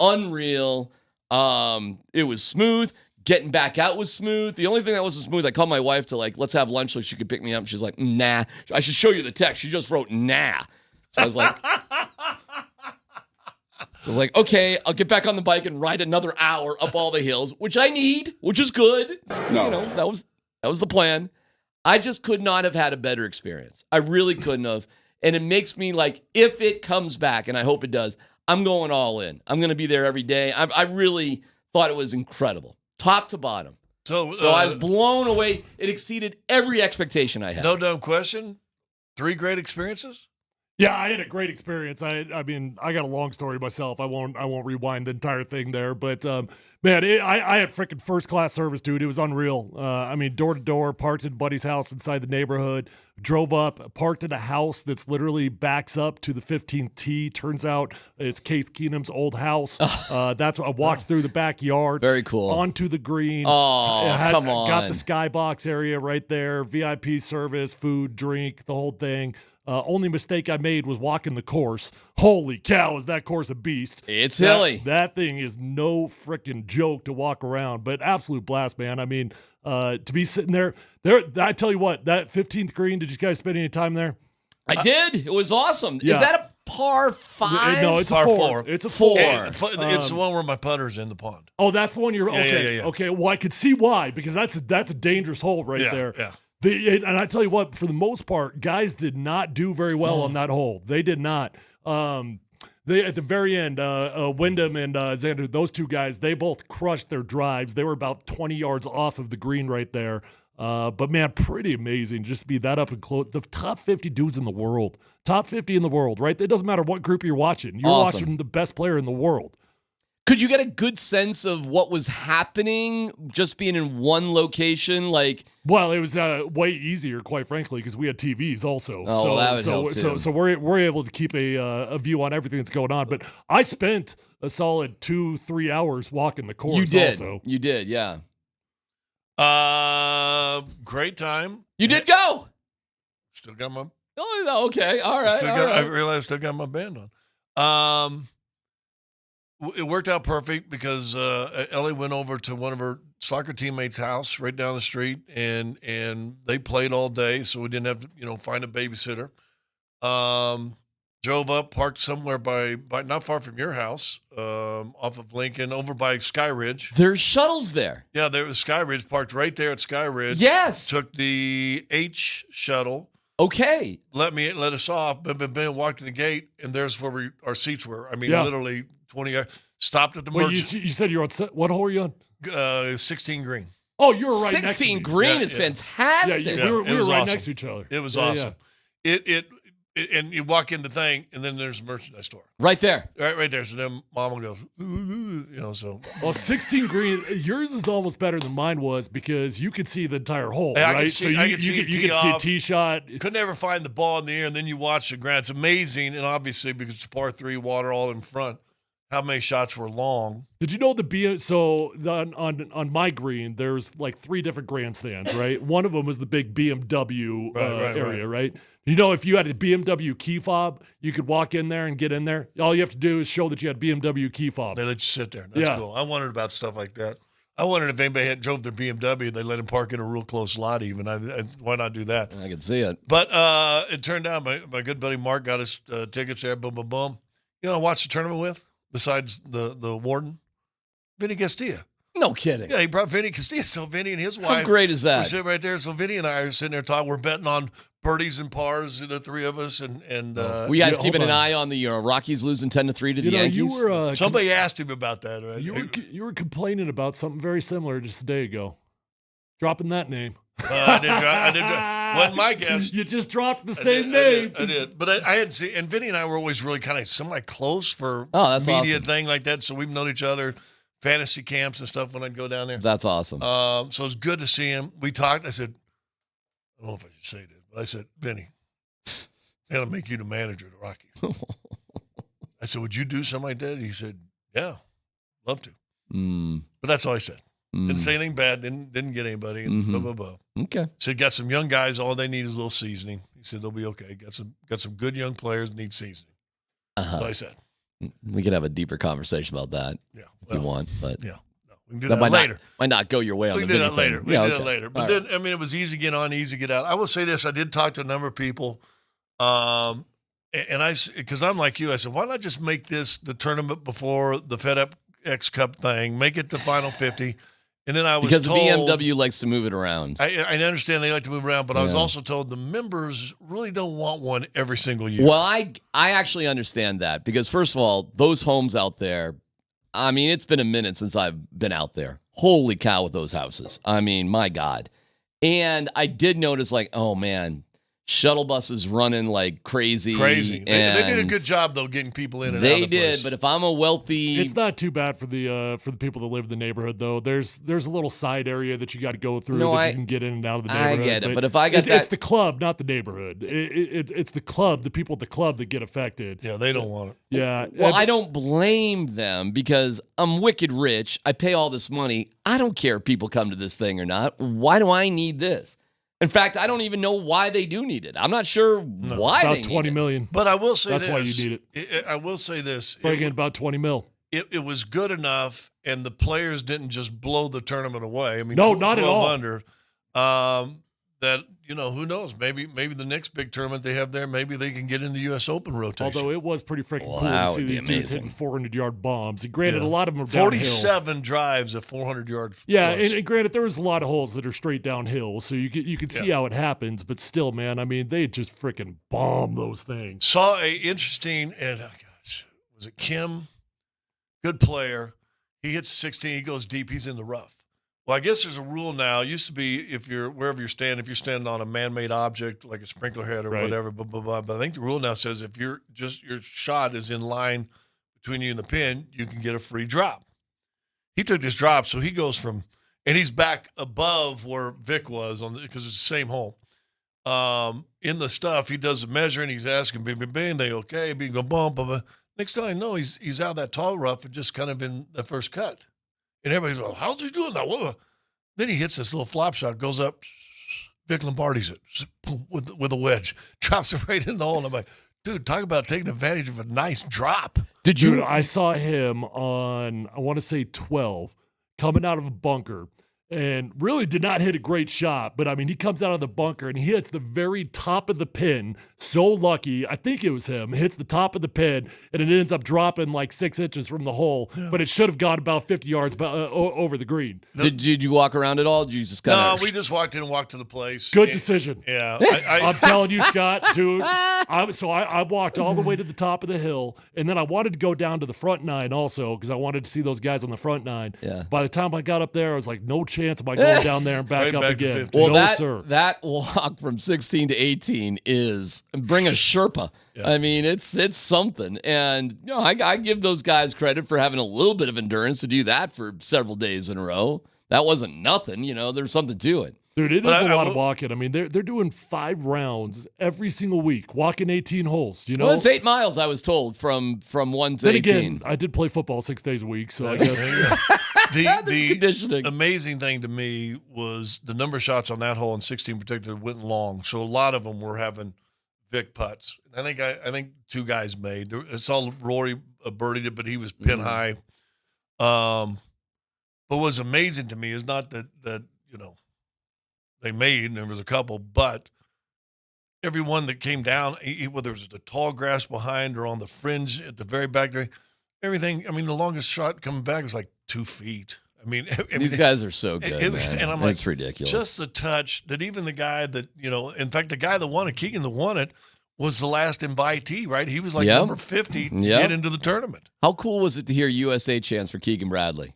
Unreal. It was smooth. Getting back out was smooth. The only thing that wasn't smooth, I called my wife to let's have lunch so she could pick me up. She's like, nah. I should show you the text. She just wrote, nah. So I was like, okay, I'll get back on the bike and ride another hour up all the hills, which I need, which is good. No. You know, that was the plan. I just could not have had a better experience. I really couldn't have. And it makes me if it comes back, and I hope it does, I'm going all in. I'm going to be there every day. I really thought it was incredible. Top to bottom. So I was blown away. It exceeded every expectation I had. No dumb question. 3 great experiences? Yeah, I had a great experience. I mean, I got a long story myself. I won't rewind the entire thing there, but man, I had freaking first class service, dude. It was unreal. I mean, door to door, parked at buddy's house inside the neighborhood, drove up, parked at a house that's literally backs up to the 15th tee. Turns out it's Case Keenum's old house. That's what I walked through the backyard. Very cool. Onto the green. Oh, come on. Got the skybox area right there. VIP service, food, drink, the whole thing. Only mistake I made was walking the course. Holy cow, is that course a beast? It's hilly. That thing is no freaking joke to walk around, but absolute blast, man. I mean, to be sitting there, I tell you what, that 15th green, did you guys spend any time there? I did. It was awesome. Yeah. Is that a par 5? No, it's par a 4. 4. It's a 4. It's the one where my putter's in the pond. Oh, that's the one you're, okay. Yeah. Okay, well, I could see why, because that's a dangerous hole right there. Yeah. And I tell you what, for the most part, guys did not do very well on that hole. They did not. They at the very end, Wyndham and Xander, those two guys, they both crushed their drives. They were about 20 yards off of the green right there. But man, pretty amazing just to be that up and close. The top 50 dudes in the world. Top 50 in the world, right? It doesn't matter what group you're watching. You're watching the best player in the world. Could you get a good sense of what was happening just being in one location? Like, well, it was way easier, quite frankly, because we had TVs also. Oh, well, that would help, too. So we're able to keep a view on everything that's going on. But I spent a solid 2-3 hours walking the course. You did. Also. You did, yeah. Great time. You did go. Still got my. Oh, okay. All right. I realized I still got my band on. It worked out perfect because Ellie went over to one of her soccer teammates' house right down the street, and they played all day, so we didn't have to find a babysitter. Drove up, parked somewhere by not far from your house, off of Lincoln, over by Sky Ridge. There's shuttles there. Yeah, there was Sky Ridge, parked right there at Sky Ridge. Yes. Took the H shuttle. Okay. Let us off. Ben walked to the gate, and there's where our seats were. I mean, Yeah. literally 20. Stopped at the Wait, merchant. you said you're on what hole are you on? 16 green. Oh, you were right next to 16 me. green Yeah, is yeah. fantastic. Yeah, we were right awesome. next to each other. It was Yeah, awesome. It and you walk in the thing, and then there's a merchandise store Right there. right there. So then Mama goes, so. Well, 16 green. Yours is almost better than mine was because you could see the entire hole, Hey, I right? could see- so you I could see you a could tee see a off. tee shot. Could never find the ball in the air, and then you watch the ground. It's amazing, and obviously because it's par 3, water all in front, how many shots were long. Did you know on my green, there's like 3 different grandstands, right? One of them was the big BMW Right. area, right? You know, if you had a BMW key fob, you could walk in there and get in there. All you have to do is show that you had BMW key fob. They let you sit there. That's Yeah. cool. I wondered about stuff like that. I wondered if anybody had drove their BMW, they let him park in a real close lot even. Why not do that? I can see it. But it turned out my good buddy Mark got us tickets there, boom, boom, boom. You know, I watched the tournament with, besides the warden, Vinny Castilla. No kidding. Yeah, he brought Vinny Castilla. So Vinny and his wife. How great is that? We're sitting right there. So Vinny and I are sitting there talking. We're betting on birdies and pars, the 3 of us. And Were you guys Yeah, keeping hold an on. eye on the Rockies losing 10-3 to the You know, Yankees? you were somebody asked him about that. Right? you were complaining about something very similar just a day ago. Dropping that name. I did drop. Wasn't my guess. You just dropped the same name. I did. But I hadn't seen, and Vinny and I were always really kind of semi-close for Oh, that's media awesome. thing like that. So we've known each other, fantasy camps and stuff when I'd go down there. That's awesome. So it's good to see him. We talked. I said, I don't know if I should say this, but I said, Vinny, they gotta make you the manager of the Rockies. I said, would you do something like that? He said, yeah, love to. But that's all I said. Didn't say anything bad. Didn't get anybody. And blah, blah, blah. Okay. Said got some young guys. All they need is a little seasoning. He said they'll be okay. Got some good young players. Need seasoning. So I said, We could have a deeper conversation about that if you want, but yeah, no, we can do that that might later. Might not go your way on We the can do that Vinny thing. later. We Yeah, can do okay. that later. But All then, right. I mean, it was easy to get on, easy to get out. I will say this: I did talk to a number of people, and because I'm like you, I said, why not just make this the tournament before the FedEx Cup thing? Make it the final 50. And then I was because told, the BMW likes to move it around. I understand they like to move around, but I was Yeah. also told the members really don't want one every single year. Well, I actually understand that because first of all, those homes out there, I mean, it's been a minute since I've been out there. Holy cow with those houses. I mean, my God. And I did notice like, oh man, shuttle buses running like crazy. Crazy. They did a and good job though getting people in and out. They of the did, place. but if I'm a wealthy, It's not too bad for the people that live in the neighborhood though. There's a little side area that you got to go through No, that you can get in and out of the I neighborhood. get it, but if I got it's that- the club, not the neighborhood. It's the club, the people at the club that get affected. Yeah, they don't want it. Yeah. Well, I don't blame them because I'm wicked rich. I pay all this money. I don't care if people come to this thing or not. Why do I need this? In fact, I don't even know why they do need it. I'm not sure why about they need 20 it. million. But I will say That's this. why you need it. I will say this. Breaking about 20 mil. It was good enough, and the players didn't just blow the tournament away. I mean, No, not at 12 all. under. That, who knows? Maybe the next big tournament they have there, maybe they can get in the U.S. Open rotation. Although it was pretty freaking Well, cool that to see would be these dudes amazing. hitting 400-yard bombs. And granted, Yeah. a lot of them are downhill. 47 drives at 400 yards. Yeah, plus. and granted, there was a lot of holes that are straight downhill, so you can see how it happens. But still, man, I mean, they just freaking bomb those things. Saw a interesting, and was it Kim? Good player. He hits 16. He goes deep. He's in the rough. Well, I guess there's a rule now. It used to be if you're wherever you're standing, if you're standing on a man-made object like a sprinkler head or Right. whatever, blah, blah, blah. But I think the rule now says if your shot is in line between you and the pin, you can get a free drop. He took this drop, so he goes from, and he's back above where Vic was because it's the same hole. In the stuff, he does the measuring. He's asking, bing, bing, bing. They okay, bing, go, bump, blah, blah. Next thing I know, he's out of that tall rough and just kind of in the first cut. And everybody's like, how's he doing that? Whoa. Then he hits this little flop shot, goes up. Vic Lombardi's it with a wedge, drops it right in the hole. And I'm like, dude, talk about taking advantage of a nice drop. Dude, I saw him on, I want to say 12, coming out of a bunker. And really did not hit a great shot. But, I mean, he comes out of the bunker and he hits the very top of the pin. So lucky. I think it was him. Hits the top of the pin, and it ends up dropping like 6 inches from the hole. Yeah. But it should have gone about 50 yards over the green. Did you walk around at all? Did you just kind of... No, we just walked in and walked to the place. Good decision. Yeah. I'm telling you, Scott, dude. I walked all the way to the top of the hill, and then I wanted to go down to the front nine also because I wanted to see those guys on the front nine. Yeah. By the time I got up there, I was like, no chance am I going down there and back right up back again. Well, no, sir. That walk from 16 to 18 is bring a Sherpa. Yeah. I mean, it's something. And, I give those guys credit for having a little bit of endurance to do that for several days in a row. That wasn't nothing. There's something to it. Dude, it is a lot of walking. I mean, they're doing 5 rounds every single week, walking 18 holes. Well, it's 8 miles, I was told, from 1 to then 18. Again, I did play football 6 days a week, so I guess. The conditioning. Amazing thing to me was the number of shots on that hole in 16 particular went long. So a lot of them were having Vic putts. I think 2 guys made. It's all Rory birdied it, but he was pin high. But what's amazing to me is not that they made, and there was a couple, but everyone that came down, whether it was the tall grass behind or on the fringe at the very back there, everything. I mean, the longest shot coming back was like 2 feet. I mean, these guys are so good, man. And I'm That's like, ridiculous. Just a touch that even the guy that, in fact, the guy that won it, Keegan that won it, was the last invitee, right? He was like number 50 to get into the tournament. How cool was it to hear USA chants for Keegan Bradley?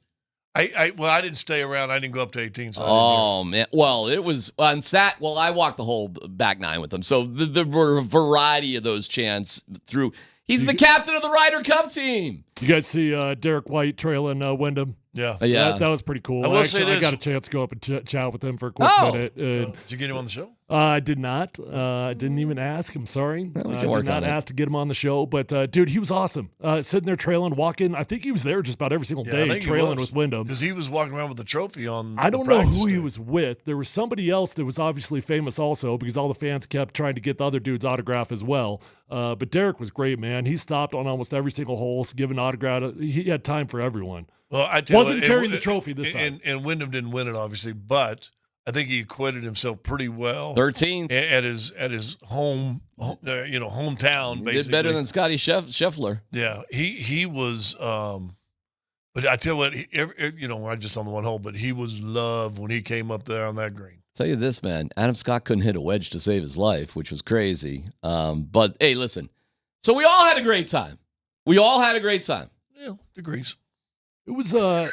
I didn't stay around. I didn't go up to 18. So oh, man. Well, it was on Well, I walked the whole back 9 with them. So there were a variety of those chants through. He's the captain of the Ryder Cup team. You guys see Derek White trailing Wyndham? Yeah. That was pretty cool. I will say this. I got a chance to go up and chat with him for a quick minute. Did you get him on the show? I did not. I didn't even ask. I'm sorry. I did not ask to get him on the show. But, dude, he was awesome. Sitting there trailing, walking. I think he was there just about every single day trailing with Wyndham. Because he was walking around with the trophy on I don't know who he was with. There was somebody else that was obviously famous also because all the fans kept trying to get the other dude's autograph as well. But Derek was great, man. He stopped on almost every single hole, giving autograph. He had time for everyone. Well, I wasn't carrying the trophy this time. And Wyndham didn't win it, obviously, but I think he acquitted himself pretty well. 13th at his hometown. Basically, did better than Scotty Scheffler. Yeah, he was. But I tell you what, I just on the one hole, but he was loved when he came up there on that green. Tell you this, man, Adam Scott couldn't hit a wedge to save his life, which was crazy. But hey, listen. So we all had a great time. Yeah, degrees. It was what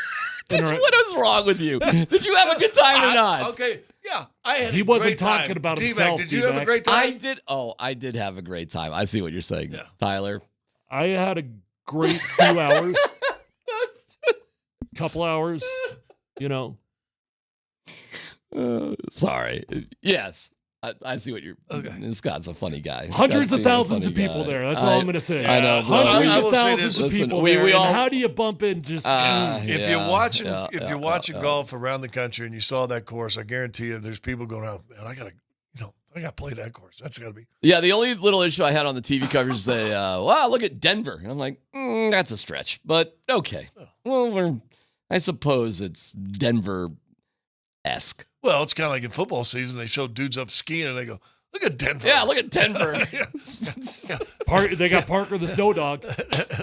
was wrong with you? Did you have a good time or not? Okay, yeah, I had. He wasn't talking time. about T-Mac, himself. Did you have a great time? I did. Oh, I did have a great time. I see what you're saying, Tyler. I had a great few hours, couple hours. Sorry. Yes. I see what you're. Okay. Scott's a funny guy. Hundreds of thousands of people there. That's all I'm going to say. I know. Hundreds of thousands of people there. And how do you bump in just? If you're watching golf around the country and you saw that course, I guarantee you, there's people going out. Man, I gotta play that course. That's gotta be. Yeah. The only little issue I had on the TV coverage is say, "Wow, look at Denver," and I'm like, that's a stretch, but okay. Well, I suppose it's Denver-esque. Well, it's kind of like in football season. They show dudes up skiing and they go, look at Denver. Yeah, look at Denver. They got Parker the Snow Dog.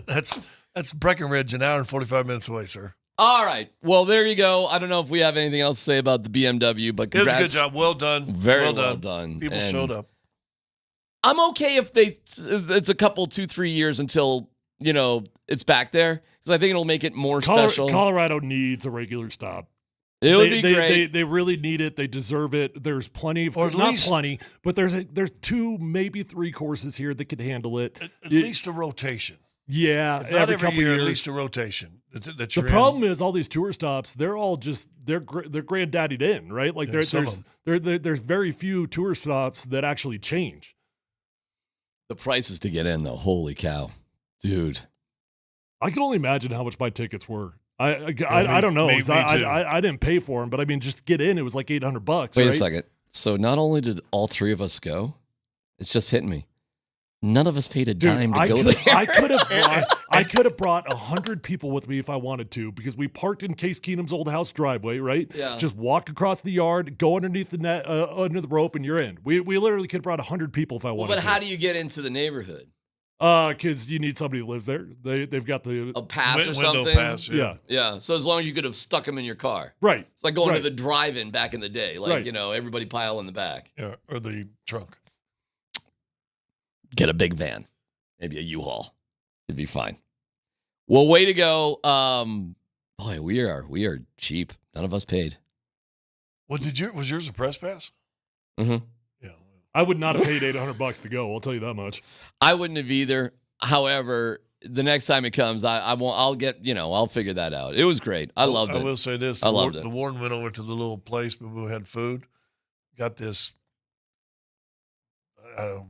That's Breckenridge, an hour and 45 minutes away, sir. All right. Well, there you go. I don't know if we have anything else to say about the BMW, but congrats. It was a good job. Well done. Very well done. People showed up. I'm okay if it's a couple, 2-3 years until, it's back there. Because I think it'll make it more special. Colorado needs a regular stop. It would be great. They really need it. They deserve it. There's plenty of, but there's 2, maybe 3 courses here that could handle it. At least a rotation. Yeah, Not every couple year, years. at least a rotation. That The you're problem is all these tour stops. They're all just they're granddaddied in, right? Like Yeah, some there's very few tour stops that actually change. The prices to get in, though, holy cow, dude! I can only imagine how much my tickets were. I don't know. me 'Cause too. I didn't pay for them, but I mean, just to get in, it was like $800. Wait right? a second. So not only did all three of us go, it's just hitting me. None of us paid a Dude, dime to I go could, there. I could have brought 100 people with me if I wanted to, because we parked in Case Keenum's old house driveway, right? Yeah. Just walk across the yard, go underneath the net, under the rope, and you're in. We literally could have brought 100 people if I Well, wanted but to. how do you get into the neighborhood? Because you need somebody who lives there. They've got the A pass or Window something? pass, yeah. Yeah. So as long as you could have stuck them in your car. Right. It's like going Right. to the drive-in back in the day. Like, Right. everybody pile in the back. Yeah, or the trunk. Get a big van. Maybe a U-Haul. It'd be fine. Well, way to go. Boy, we are cheap. None of us paid. What was yours a press pass? Mm-hmm. I would not have paid $800 to go. I'll tell you that much. I wouldn't have either. However, the next time it comes, I won't. I'll get. I'll figure that out. It was great. I loved it. I will say this. I loved it. The Warden went over to the little place where we had food. Got this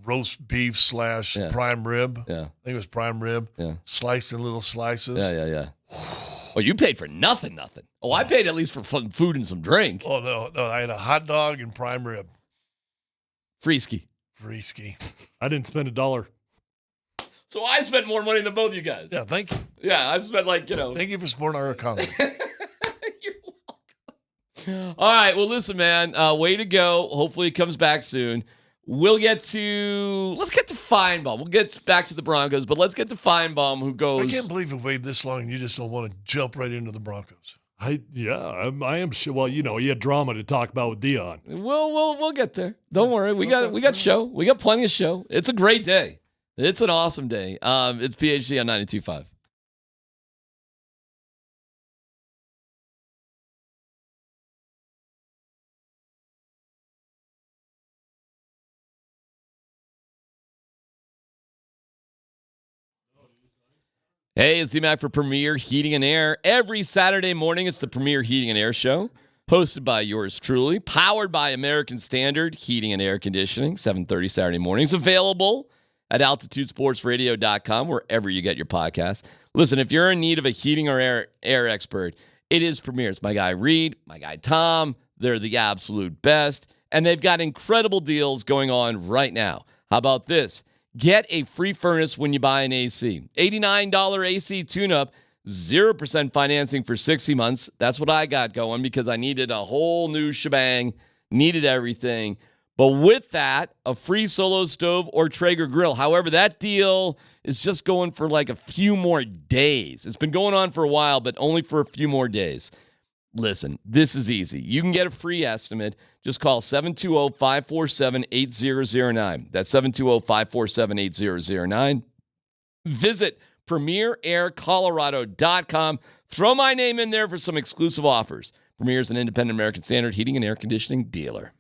roast beef / prime rib. Yeah. I think it was prime rib. Yeah. Sliced in little slices. Yeah. Oh, you paid for nothing. Oh, I paid at least for fun food and some drink. Oh no! I had a hot dog and prime rib. Freeski. I didn't spend $1. So I spent more money than both you guys. Yeah, thank you. Yeah, I've spent Thank you for supporting our economy. All right. Well, listen, man. Way to go. Hopefully, it comes back soon. Let's get to Feinbaum. We'll get back to the Broncos, but let's get to Feinbaum, who goes. I can't believe it waited this long and you just don't want to jump right into the Broncos. I am sure. Well, he had drama to talk about with Dion. We'll get there. Don't worry. We got show. We got plenty of show. It's a great day. It's an awesome day. It's PHC on 92.5. Hey, it's D-Mac for Premier Heating and Air. Every Saturday morning, it's the Premier Heating and Air Show, hosted by yours truly, powered by American Standard Heating and Air Conditioning, 7:30 Saturday mornings, available at altitudesportsradio.com, wherever you get your podcasts. Listen, if you're in need of a heating or air expert, it is Premier. It's my guy Reed, my guy Tom. They're the absolute best, and they've got incredible deals going on right now. How about this? Get a free furnace when you buy an AC. $89 AC tune-up, 0% financing for 60 months. That's what I got going because I needed a whole new shebang, needed everything. But with that, a free Solo stove or Traeger grill. However, that deal is just going for like a few more days. It's been going on for a while, but only for a few more days. Listen, this is easy. You can get a free estimate. Just call 720-547-8009. That's 720-547-8009. Visit PremierAirColorado.com. Throw my name in there for some exclusive offers. Premier is an independent American Standard heating and air conditioning dealer.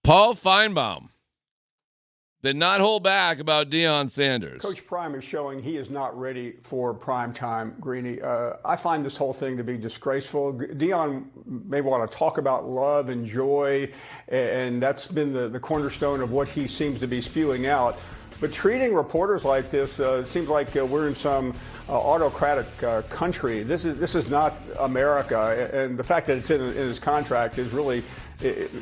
Paul Feinbaum did not hold back about Deion Sanders. Coach Prime is showing he is not ready for prime time, Greeny. I find this whole thing to be disgraceful. Deion may want to talk about love and joy, and that's been the cornerstone of what he seems to be spewing out. But treating reporters like this seems like we're in some autocratic country. This is not America, and the fact that it's in his contract is really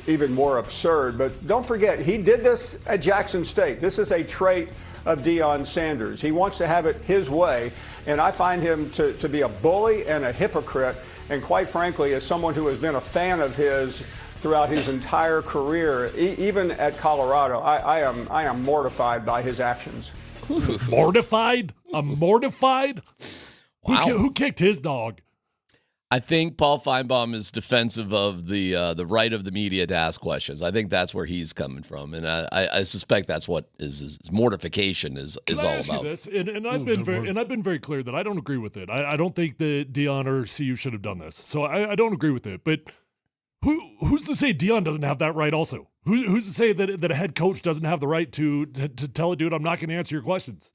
even more absurd. But don't forget, he did this at Jackson State. This is a trait of Deion Sanders. He wants to have it his way, and I find him to be a bully and a hypocrite. And quite frankly, as someone who has been a fan of his throughout his entire career, even at Colorado, I am mortified by his actions. Mortified? I'm mortified? Wow. Who kicked his dog? I think Paul Feinbaum is defensive of the right of the media to ask questions. I think that's where he's coming from, and I suspect that's what his mortification is Can all I ask about. you this? And I've been very clear that I don't agree with it. I don't think that Deion or CU should have done this. So I don't agree with it. But who's to say Deion doesn't have that right also? Who's to say that a head coach doesn't have the right to tell a dude, I'm not going to answer your questions?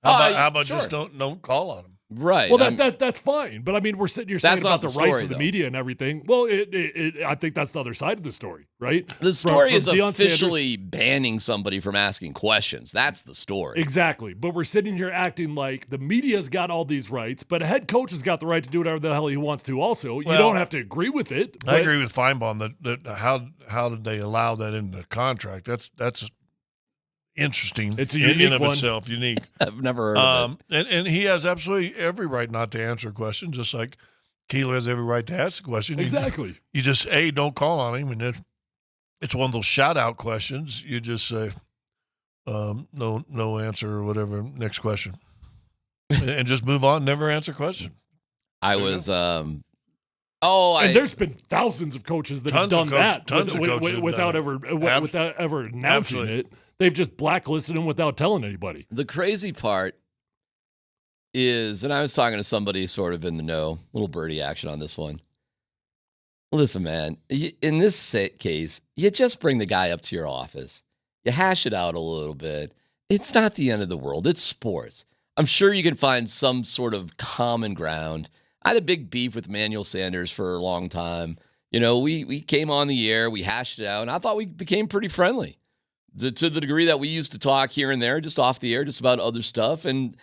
How about sure. just don't call on him? Right. Well, that's fine. But I mean, we're sitting here saying That's about not the the rights story, of the though. media and everything. Well, I think that's the other side of the story, right? The story From is Deion officially banning somebody from asking questions. That's the story. Exactly. But we're sitting here acting like the media's got all these rights, but a head coach has got the right to do whatever the hell he wants to also. You Well, don't have to agree with it. I agree with Feinbaum that how did they allow that in the contract? That's interesting. It's a in unique of one. itself, unique. I've never heard of it. And he has absolutely every right not to answer a question, just like Keeler has every right to ask a question. Exactly. You just don't call on him, and then it's one of those shout out questions. You just say no answer or whatever. Next question, and just move on. Never answer question. I was and there's been thousands of coaches that have done that without ever announcing it. They've just blacklisted him without telling anybody. The crazy part is, and I was talking to somebody sort of in the know, little birdie action on this one. Listen, man, in this case, you just bring the guy up to your office. You hash it out a little bit. It's not the end of the world. It's sports. I'm sure you can find some sort of common ground. I had a big beef with Emmanuel Sanders for a long time. You know, we came on the air, we hashed it out, and I thought we became pretty friendly to the degree that we used to talk here and there, just off the air, just about other stuff. And,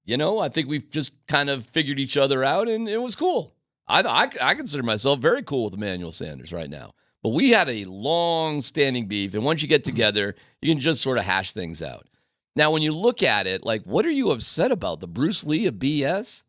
you know, I think we've just kind of figured each other out, and it was cool. I consider myself very cool with Emmanuel Sanders right now. But we had a long-standing beef, and once you get together, you can just sort of hash things out. Now, when you look at it, like, what are you upset about? The Bruce Lee of BS?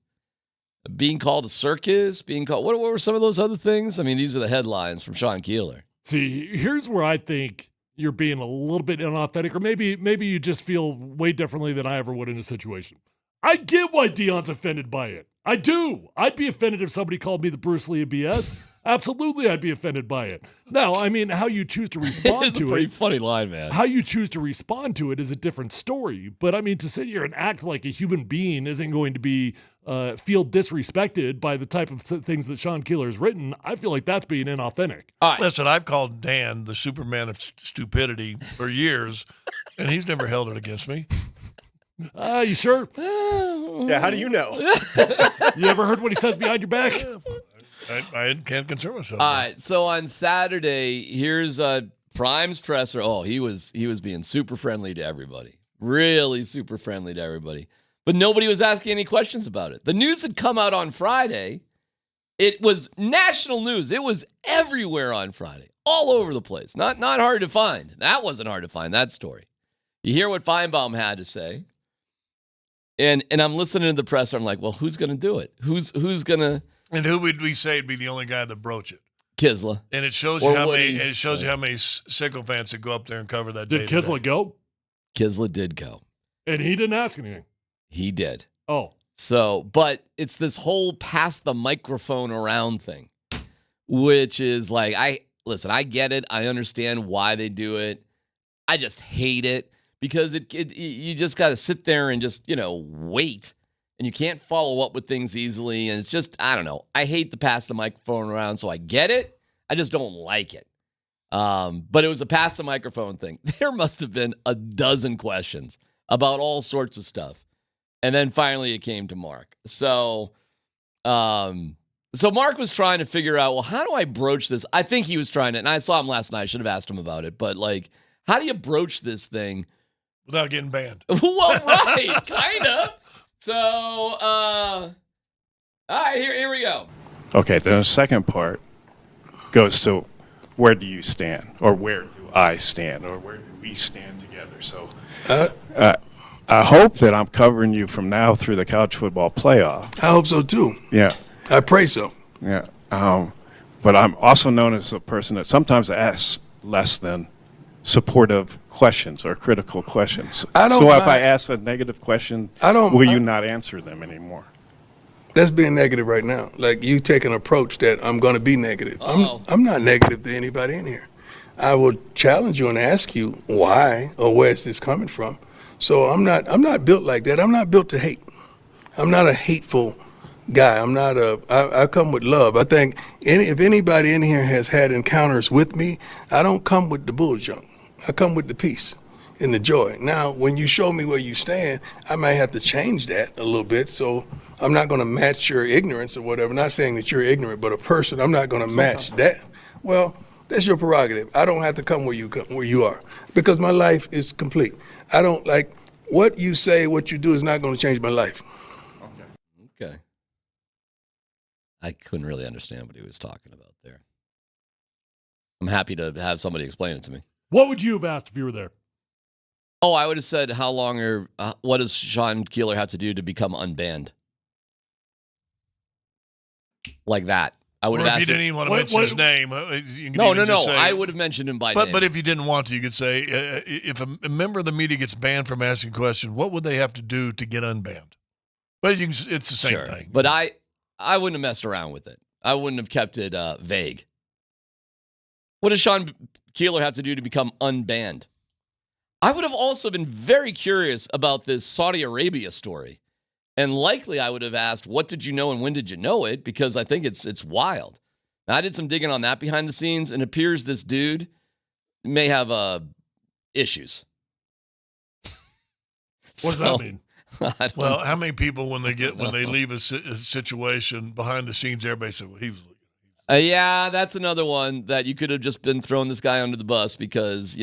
Being called a circus? Being called, what were some of those other things? I mean, these are the headlines from Sean Keeler. See, here's where I think you're being a little bit inauthentic, or maybe you just feel way differently than I ever would in a situation. I get why Deion's offended by it. I do. I'd be offended if somebody called me the Bruce Lee of BS. Absolutely, I'd be offended by it. Now, I mean, how you choose to respond It's to a pretty it. funny line, man. How you choose to respond to it is a different story. But I mean, to sit here and act like a human being isn't going to be feel disrespected by the type of things that Sean Keeler has written, I feel like that's being inauthentic. Listen, I've called Dan the Superman of stupidity for years, and he's never held it against me. You sure? Yeah, how do you know? You ever heard what he says behind your back? I can't concern myself. All right, so on Saturday, here's Prime's presser. Oh, he was being super friendly to everybody. Really super friendly to everybody. But nobody was asking any questions about it. The news had come out on Friday. It was national news. It was everywhere on Friday, all over the place. Not hard to find. That wasn't hard to find, that story. You hear what Feinbaum had to say. And I'm listening to the presser. I'm like, well, who's going to do it? Who's going to? And who would we say would be the only guy that broach it? Kisla. And it shows you how many. And it shows you how many sycophants that go up there and cover that. Did Kisla go? Kisla did go, and he didn't ask anything. He did. Oh, so but it's this whole pass the microphone around thing, which is like I get it. I understand why they do it. I just hate it because you just got to sit there and just wait. And you can't follow up with things easily. And it's just, I don't know. I hate to pass the microphone around, so I get it. I just don't like it. But it was a pass the microphone thing. There must have been a dozen questions about all sorts of stuff. And then finally it came to Mark. So Mark was trying to figure out, well, how do I broach this? I think he was trying to, and I saw him last night. I should have asked him about it. But, like, how do you broach this thing? Without getting banned. Well, right, kind of. So, all right, here we go. Okay, the second part goes to where do you stand, or where do I stand, or where do we stand together? So I hope that I'm covering you from now through the college football playoff. I hope so too. Yeah. I pray so. Yeah. But I'm also known as a person that sometimes asks less than supportive questions or critical questions. So if I ask a negative question, will you not answer them anymore? That's being negative right now. Like, you take an approach that I'm going to be negative. I'm not negative to anybody in here. I will challenge you and ask you why or where is this coming from. So I'm not built like that. I'm not built to hate. I'm not a hateful guy. I come with love. I think if anybody in here has had encounters with me, I don't come with the bull junk. I come with the peace and the joy. Now, when you show me where you stand, I might have to change that a little bit. So I'm not going to match your ignorance or whatever. Not saying that you're ignorant, but a person, I'm not going to match that. Well, that's your prerogative. I don't have to come where you are, because my life is complete. I don't like what you say, what you do is not going to change my life. Okay. I couldn't really understand what he was talking about there. I'm happy to have somebody explain it to me. What would you have asked if you were there? Oh, I would have said, how long or what does Sean Keeler have to do to become unbanned? Like that. I would have asked. If you didn't even want to mention his name. No. I would have mentioned him by name. But if you didn't want to, you could say, if a member of the media gets banned from asking a question, what would they have to do to get unbanned? But it's the same thing. But I wouldn't have messed around with it. I wouldn't have kept it vague. What does Sean Keeler have to do to become unbanned? I would have also been very curious about this Saudi Arabia story. And likely I would have asked, what did you know and when did you know it? Because I think it's wild. Now, I did some digging on that behind the scenes, and it appears this dude may have issues. What does that mean? Well, how many people, when they leave a situation behind the scenes, everybody said, well, he was yeah, that's another one that you could have just been throwing this guy under the bus because,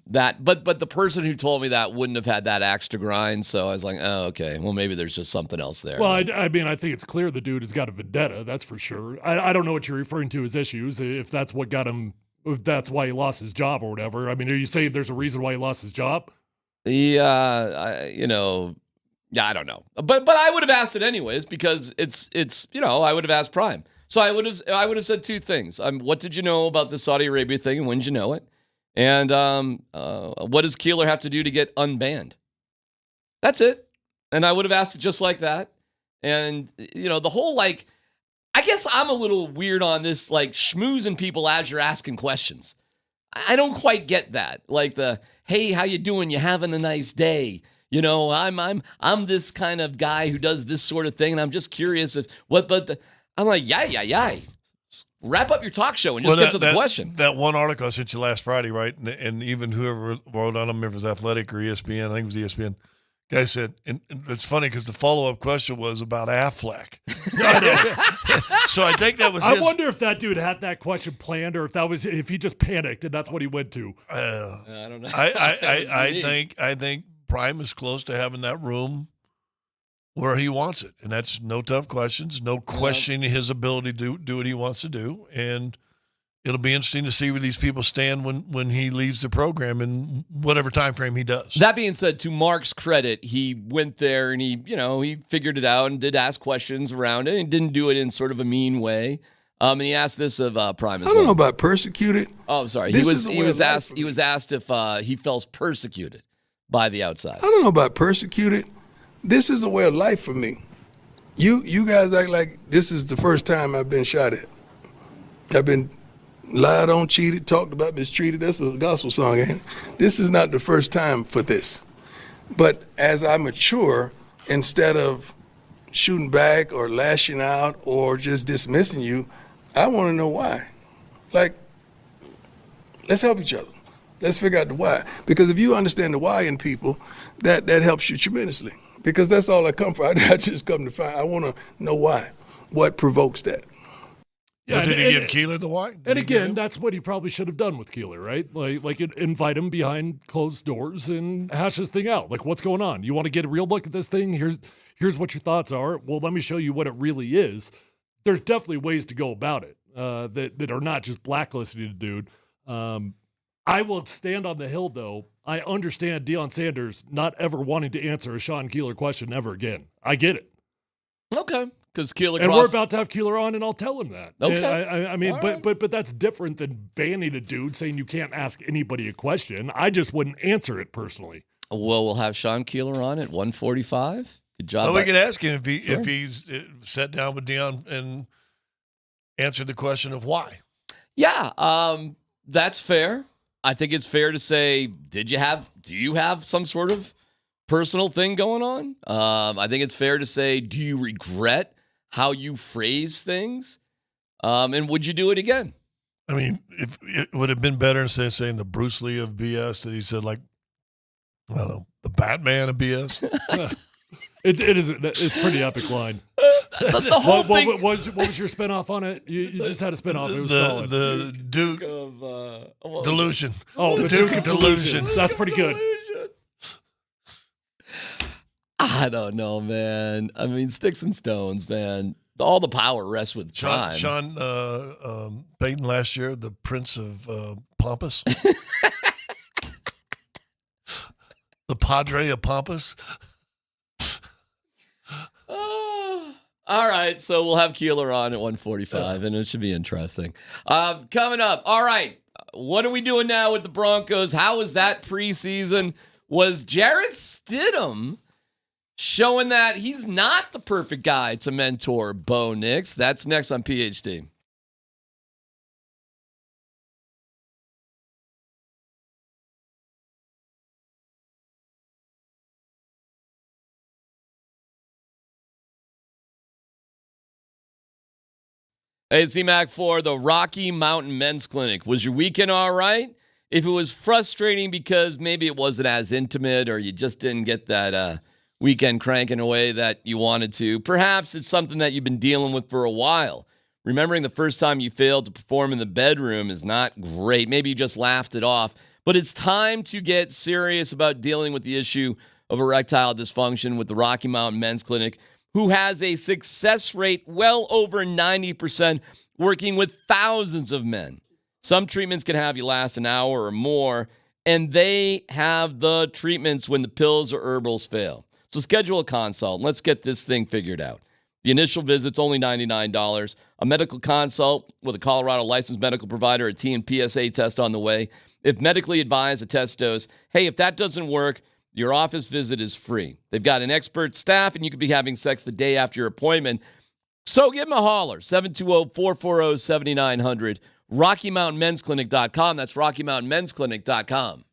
that. But the person who told me that wouldn't have had that axe to grind. So I was like, oh, okay. Well, maybe there's just something else there. Well, I mean, I think it's clear the dude has got a vendetta. That's for sure. I don't know what you're referring to as issues. If that's what got him, if that's why he lost his job or whatever. I mean, are you saying there's a reason why he lost his job? Yeah, I don't know. But I would have asked it anyways because it's I would have asked Prime. So I would have said two things. What did you know about the Saudi Arabia thing and when did you know it? And what does Keeler have to do to get unbanned? That's it. And I would have asked it just like that. And, the whole, I guess I'm a little weird on this, schmoozing people as you're asking questions. I don't quite get that. Like hey, how you doing? You having a nice day? I'm this kind of guy who does this sort of thing. And I'm just curious I'm like, yeah. Wrap up your talk show and just get to the question. That one article I sent you last Friday, right? And even whoever wrote on, I don't remember if it was Athletic or ESPN, I think it was ESPN, guy said, and it's funny because the follow-up question was about Affleck. So I think that was I wonder if that dude had that question planned or if he just panicked and that's what he went to. I don't know. I think Prime is close to having that room where he wants it. And that's no tough questions, no questioning his ability to do what he wants to do. And it'll be interesting to see where these people stand when he leaves the program in whatever time frame he does. That being said, to Mark's credit, he went there and he figured it out and did ask questions around it and didn't do it in sort of a mean way. And he asked this of Prime as well. I don't know about persecuted. Oh, I'm sorry. He was asked if he feels persecuted by the outside. I don't know about persecuted. This is a way of life for me. You guys act like this is the first time I've been shot at. I've been lied on, cheated, talked about, mistreated. That's a gospel song, ain't it? This is not the first time for this. But as I mature, instead of shooting back or lashing out or just dismissing you, I want to know why. Like, Let's help each other. Let's figure out the why. Because if you understand the why in people, that helps you tremendously. Because that's all I come for. I just come to find. I want to know why. What provokes that? Yeah, did he give Keeler the why? And again, that's what he probably should have done with Keeler, right? Like invite him behind closed doors and hash this thing out. Like, what's going on? You want to get a real look at this thing? Here's what your thoughts are. Well, let me show you what it really is. There's definitely ways to go about it that are not just blacklisting a dude. I will stand on the hill, though. I understand Deion Sanders not ever wanting to answer a Sean Keeler question ever again. I get it. Okay. Because Keeler and we're about to have Keeler on, and I'll tell him that. Okay. I mean, but that's different than banning a dude saying you can't ask anybody a question. I just wouldn't answer it personally. Well, we'll have Sean Keeler on at 1:45. Good job. Well, we could ask him if he's sat down with Deion and answered the question of why. Yeah, that's fair. I think it's fair to say, do you have some sort of personal thing going on? I think it's fair to say, do you regret how you phrase things? And would you do it again? I mean, if it would have been better instead of saying the Bruce Lee of BS that he said, like, I don't know, the Batman of BS. It's a pretty epic line. The whole thing. What was your spinoff on it? You just had a spinoff. It was solid. The Duke of Delusion. Oh, the Duke of Delusion. That's pretty good. I don't know, man. I mean, sticks and stones, man. All the power rests with time. Sean Payton last year, the Prince of Pompous. The Padre of Pompous. All right, so we'll have Keeler on at 1:45, and it should be interesting. Coming up, all right, what are we doing now with the Broncos? How was that preseason? Was Jarrett Stidham showing that he's not the perfect guy to mentor Bo Nix? That's next on PhD. Hey, it's C-Mac for the Rocky Mountain Men's Clinic. Was your weekend all right? If it was frustrating because maybe it wasn't as intimate or you just didn't get that weekend cranking away that you wanted to, perhaps it's something that you've been dealing with for a while. Remembering the first time you failed to perform in the bedroom is not great. Maybe you just laughed it off. But it's time to get serious about dealing with the issue of erectile dysfunction with the Rocky Mountain Men's Clinic, who has a success rate well over 90%, working with thousands of men. Some treatments can have you last an hour or more, and they have the treatments when the pills or herbals fail. So schedule a consult, and let's get this thing figured out. The initial visit's only $99. A medical consult with a Colorado licensed medical provider, a T and PSA test on the way. If medically advised, a test dose. Hey, if that doesn't work, your office visit is free. They've got an expert staff, and you could be having sex the day after your appointment. So give them a holler, 720-440-7900, RockyMountainMen'sClinic.com. That's RockyMountainMen'sClinic.com.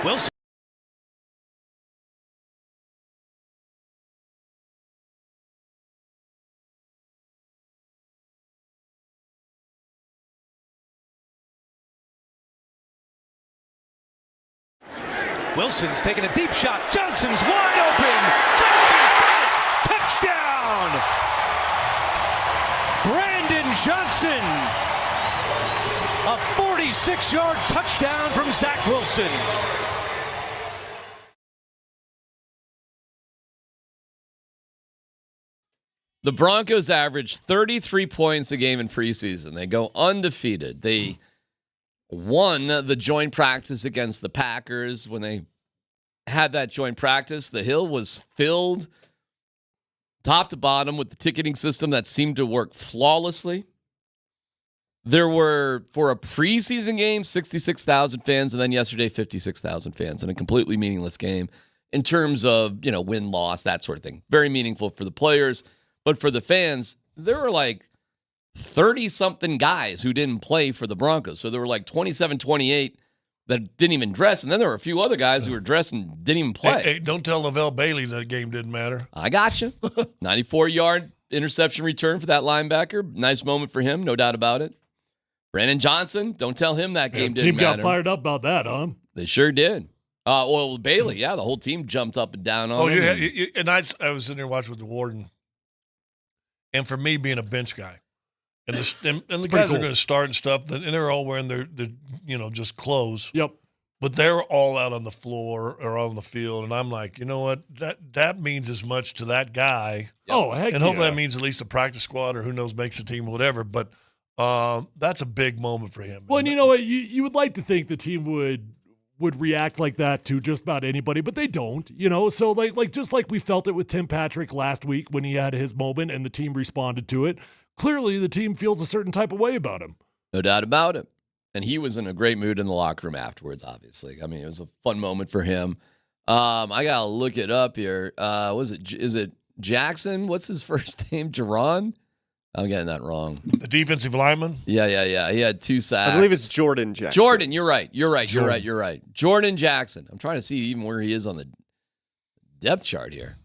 Wilson. Wilson's taking a deep shot. Johnson's wide open. Johnson's got it. Touchdown! Brandon Johnson. A 46-yard touchdown from Zach Wilson. The Broncos average 33 points a game in preseason. They go undefeated. They won the joint practice against the Packers. When they had that joint practice, the hill was filled top to bottom with the ticketing system that seemed to work flawlessly. There were, for a preseason game, 66,000 fans, and then yesterday, 56,000 fans in a completely meaningless game in terms of, win-loss, that sort of thing. Very meaningful for the players, but for the fans, there were like 30-something guys who didn't play for the Broncos. So there were like 27-28 that didn't even dress, and then there were a few other guys who were dressed and didn't even play. Hey, don't tell Lavelle Bailey that game didn't matter. I got you. 94-yard interception return for that linebacker. Nice moment for him, no doubt about it. Brandon Johnson, don't tell him that game didn't matter. Team got fired up about that, huh? They sure did. Well, Bailey, yeah, the whole team jumped up and down on him. And I was sitting there watching with the warden, and for me, being a bench guy, and the guys are going to start and stuff, and they're all wearing their just clothes. Yep. But they're all out on the floor or on the field, and I'm like, you know what? That means as much to that guy. Oh, heck and hopefully that means at least a practice squad or who knows makes a team or whatever. But that's a big moment for him. Well, and you know what? You would like to think the team would react like that to just about anybody, but they don't. So like just like we felt it with Tim Patrick last week when he had his moment and the team responded to it. Clearly, the team feels a certain type of way about him. No doubt about it. And he was in a great mood in the locker room afterwards, obviously. I mean, it was a fun moment for him. I got to look it up here. Is it Jackson? What's his first name? Jerron? I'm getting that wrong. The defensive lineman? Yeah. He had 2 sacks. I believe it's Jordan Jackson. Jordan, you're right. You're right. Jordan Jackson. I'm trying to see even where he is on the depth chart here.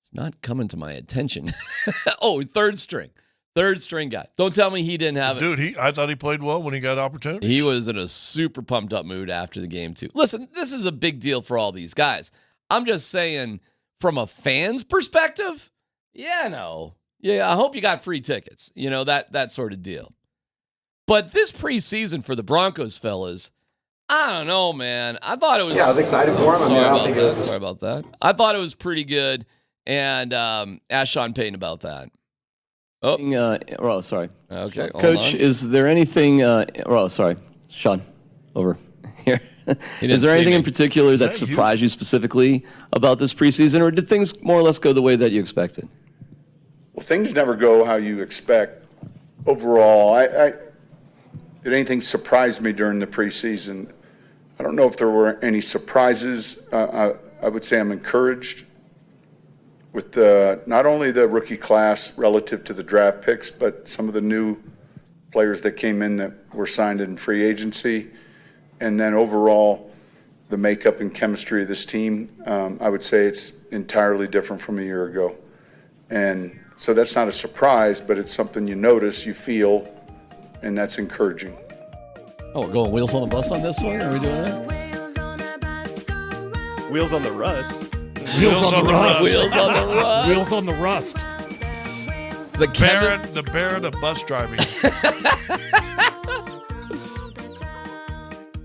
It's not coming to my attention. Oh, third string guy. Don't tell me he didn't have it. Dude, I thought he played well when he got opportunities. He was in a super pumped up mood after the game, too. Listen, this is a big deal for all these guys. I'm just saying, from a fan's perspective, I hope you got free tickets. That sort of deal. But this preseason for the Broncos, fellas, I don't know, man. I thought it was... Yeah, I was excited for him. Sorry about that. I thought it was pretty good. And ask Sean Payton about that. Oh, sorry. Okay, Coach, is there anything... sorry. Sean, over here. Is there anything in particular that surprised you specifically about this preseason, or did things more or less go the way that you expected? Well, things never go how you expect. Overall, did anything surprise me during the preseason? I don't know if there were any surprises. I would say I'm encouraged with not only the rookie class relative to the draft picks, but some of the new players that came in that were signed in free agency. And then overall, the makeup and chemistry of this team, I would say it's entirely different from a year ago. And so that's not a surprise, but it's something you notice, you feel, and that's encouraging. Oh, we're going wheels on the bus on this one? Are we doing that? Wheels on the Russ. Wheels on the rust. Wheels on the rust. Wheels on the rust. The Baron of bus driving.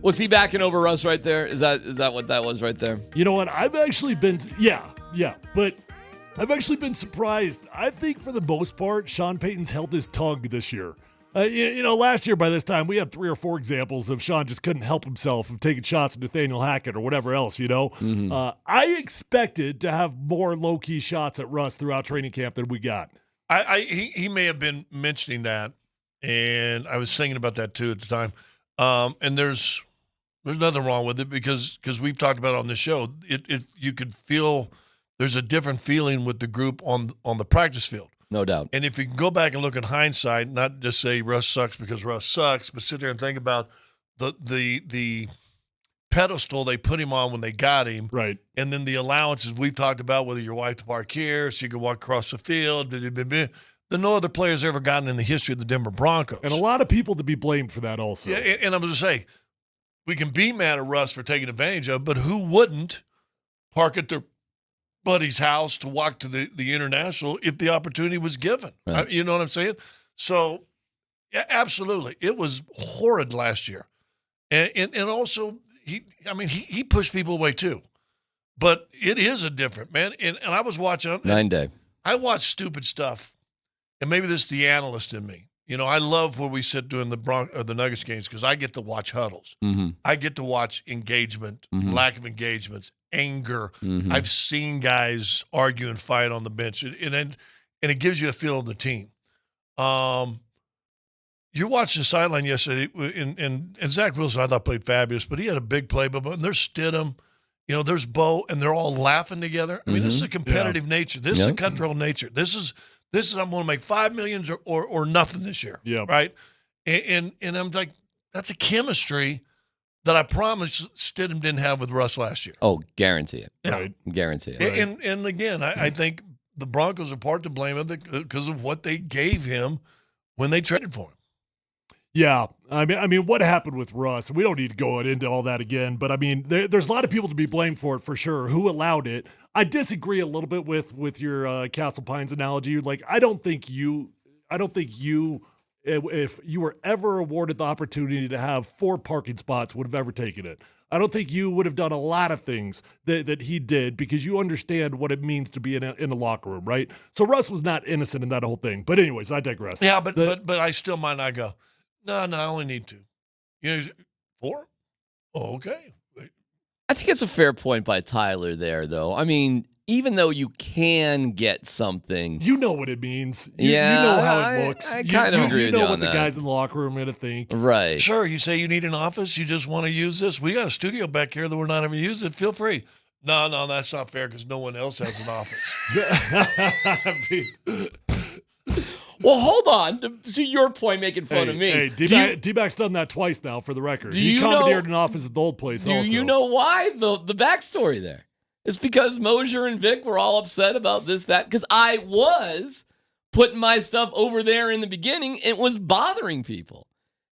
Was he backing over Russ right there? Is that what that was right there? You know what? I've actually been, but I've actually been surprised. I think for the most part, Sean Payton's held his tongue this year. Last year by this time, we had 3 or 4 examples of Sean just couldn't help himself of taking shots at Nathaniel Hackett or whatever else, Mm-hmm. I expected to have more low-key shots at Russ throughout training camp than we got. He may have been mentioning that, and I was thinking about that too at the time. And there's nothing wrong with it because we've talked about it on the show. You could feel there's a different feeling with the group on the practice field. No doubt. And if you can go back and look in hindsight, not just say Russ sucks because Russ sucks, but sit there and think about the pedestal they put him on when they got him. Right. And then the allowances we've talked about, whether your wife to park here, so you can walk across the field, that no other players ever gotten in the history of the Denver Broncos. And a lot of people to be blamed for that also. Yeah, and I'm going to say, we can be mad at Russ for taking advantage of, but who wouldn't park at their buddy's house to walk to the International if the opportunity was given? Right. You know what I'm saying? So, yeah, absolutely. It was horrid last year. And also, he pushed people away too. But it is a different, man. And I was watching. 9 day. I watch stupid stuff, and maybe this is the analyst in me. You know, I love where we sit doing the Nuggets games because I get to watch huddles. Mm-hmm. I get to watch engagement, lack of engagements, anger. Mm-hmm. I've seen guys argue and fight on the bench, and it gives you a feel of the team. You watched the sideline yesterday, and Zach Wilson, I thought, played fabulous, but he had a big play. But there's Stidham, you know, there's Bo, and they're all laughing together. I mean, this is a competitive nature. This is a cutthroat nature. This is I'm going to make $5 million or nothing this year, right? And I'm like, that's a chemistry that I promise Stidham didn't have with Russ last year. Oh, guarantee it. Yeah. Guarantee it. And again, I think the Broncos are part to blame because of what they gave him when they traded for him. Yeah, I mean, what happened with Russ? We don't need to go into all that again, but I mean, there's a lot of people to be blamed for it for sure. Who allowed it? I disagree a little bit with your Castle Pines analogy. Like, I don't think you, if you were ever awarded the opportunity to have 4 parking spots, would have ever taken it. I don't think you would have done a lot of things that he did because you understand what it means to be in a locker room, right? So Russ was not innocent in that whole thing. But anyways, I digress. Yeah, but I still might not go. No, I only need 2. You know, 4? Oh, okay. I think it's a fair point by Tyler there, though. I mean, even though you can get something, you know what it means. You know how it looks. I kind of agree with you on know what that. the guys in the locker room are going to think. Right. Sure, you say you need an office, you just want to use this. We got a studio back here that we're not even using. Feel free. No, that's not fair because no one else has an office. Well, hold on. To your point, making fun of me. Hey, D-Back's done that twice now, for the record. He commandeered an office at the old place also. Do you know why? The backstory there. It's because Mosier and Vic were all upset about this, that, because I was putting my stuff over there in the beginning. It was bothering people.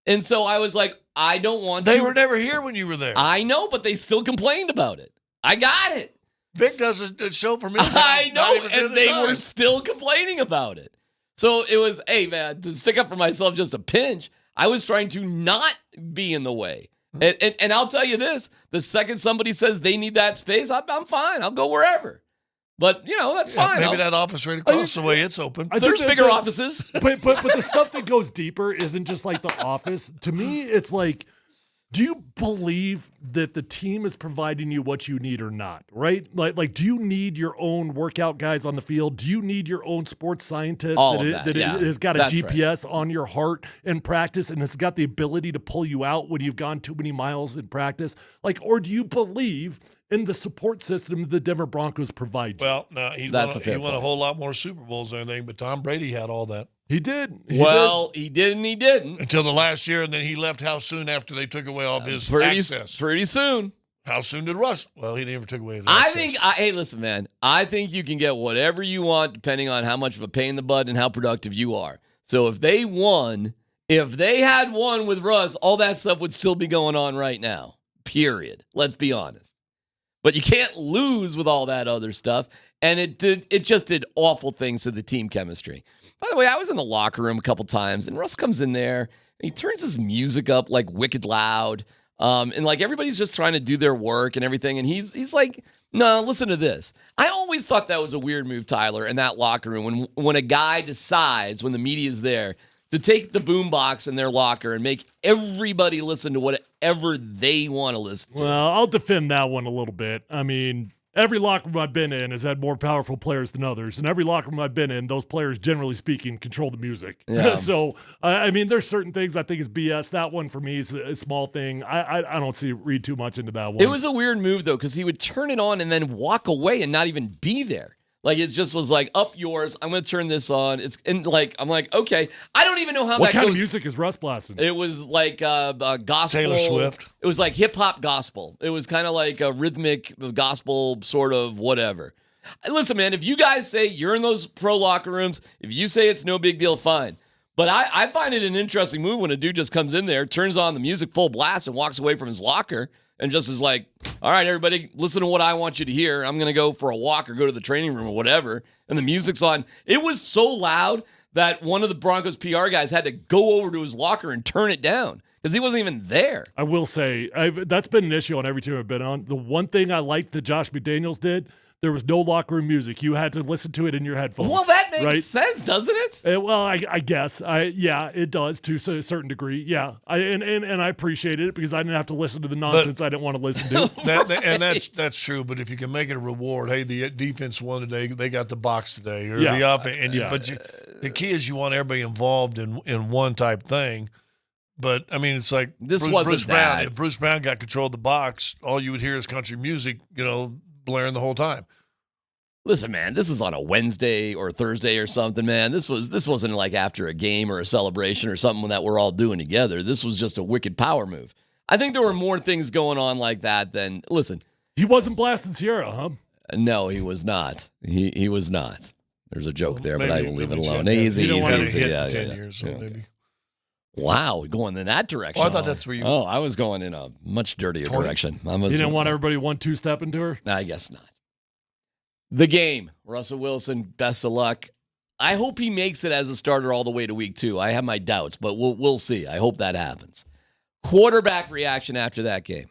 And so I was like, I don't want to. They were never here when you were there. I know, but they still complained about it. I got it. Vic does a show from his house. I know, and they were still complaining about it. So it was, hey, man, to stick up for myself just a pinch, I was trying to not be in the way. And I'll tell you this, the second somebody says they need that space, I'm fine. I'll go wherever. But, you know, that's fine. Maybe that office right across the way, it's open. There's bigger offices. But the stuff that goes deeper isn't just like the office. To me, it's like, do you believe that the team is providing you what you need or not, right? Like, do you need your own workout guys on the field? Do you need your own sports scientist that has got a GPS on your heart in practice and has got the ability to pull you out when you've gone too many miles in practice? Like, or do you believe in the support system the Denver Broncos provide you? Well, no, he won a whole lot more Super Bowls than anything, but Tom Brady had all that. He did. He did and he didn't. Until the last year, and then he left how soon after they took away all of his access? Pretty soon. How soon did Russ? Well, he never took away his access. Hey, listen, man. I think you can get whatever you want depending on how much of a pain in the butt and how productive you are. So if they had won with Russ, all that stuff would still be going on right now. Period. Let's be honest. But you can't lose with all that other stuff. And it just did awful things to the team chemistry. By the way, I was in the locker room a couple times, and Russ comes in there, and he turns his music up like wicked loud. And like everybody's just trying to do their work and everything. And he's like, no, listen to this. I always thought that was a weird move, Tyler, in that locker room. When a guy decides, when the media's there, to take the boombox in their locker and make everybody listen to whatever they want to listen to. Well, I'll defend that one a little bit. I mean, every locker room I've been in has had more powerful players than others. And every locker room I've been in, those players, generally speaking, control the music. Yeah. So, I mean, there's certain things I think is BS. That one for me is a small thing. I don't read too much into that one. It was a weird move, though, because he would turn it on and then walk away and not even be there. Like it just was like up yours. I'm gonna turn this on. I'm like, okay. I don't even know how What that kind goes. of music is Russ blasting? It was like gospel. Taylor Swift. It was like hip hop gospel. It was kind of like a rhythmic gospel sort of whatever. Listen, man, if you guys say you're in those pro locker rooms, if you say it's no big deal, fine. But I find it an interesting move when a dude just comes in there, turns on the music full blast, and walks away from his locker and just is like, all right, everybody, listen to what I want you to hear. I'm going to go for a walk or go to the training room or whatever. And the music's on. It was so loud that one of the Broncos PR guys had to go over to his locker and turn it down because he wasn't even there. I will say, that's been an issue on every team I've been on. The one thing I liked that Josh McDaniels did, there was no locker room music. You had to listen to it in your headphones. Well, that makes right? sense, doesn't it? Well, I guess. Yeah, it does to a certain degree. Yeah, and I appreciated it because I didn't have to listen to the nonsense I didn't want to listen to. That's true. But if you can make it a reward, hey, the defense won today. They got the box today, or Yeah. the offense. The key is you want everybody involved in one type thing. But I mean, it's like This Bruce wasn't Brown. that. If Bruce Brown got control of the box, all you would hear is country music, blaring the whole time. Listen, man, this is on a Wednesday or Thursday or something, man. This wasn't like after a game or a celebration or something that we're all doing together. This was just a wicked power move. I think there were more things going on like that than, listen. He wasn't blasting Sierra, huh? No, he was not. He was not. There's a joke there, but I will leave it alone. You Easy. don't want to easy. hit Yeah, in 10 yeah, years, so yeah. maybe. Wow, going in that direction. Oh, I thought that's where you. Oh, I was going in a much dirtier direction. You didn't want everybody 1-2 step into her? I guess not. The game. Russell Wilson, best of luck. I hope he makes it as a starter all the way to week 2. I have my doubts, but we'll see. I hope that happens. Quarterback reaction after that game.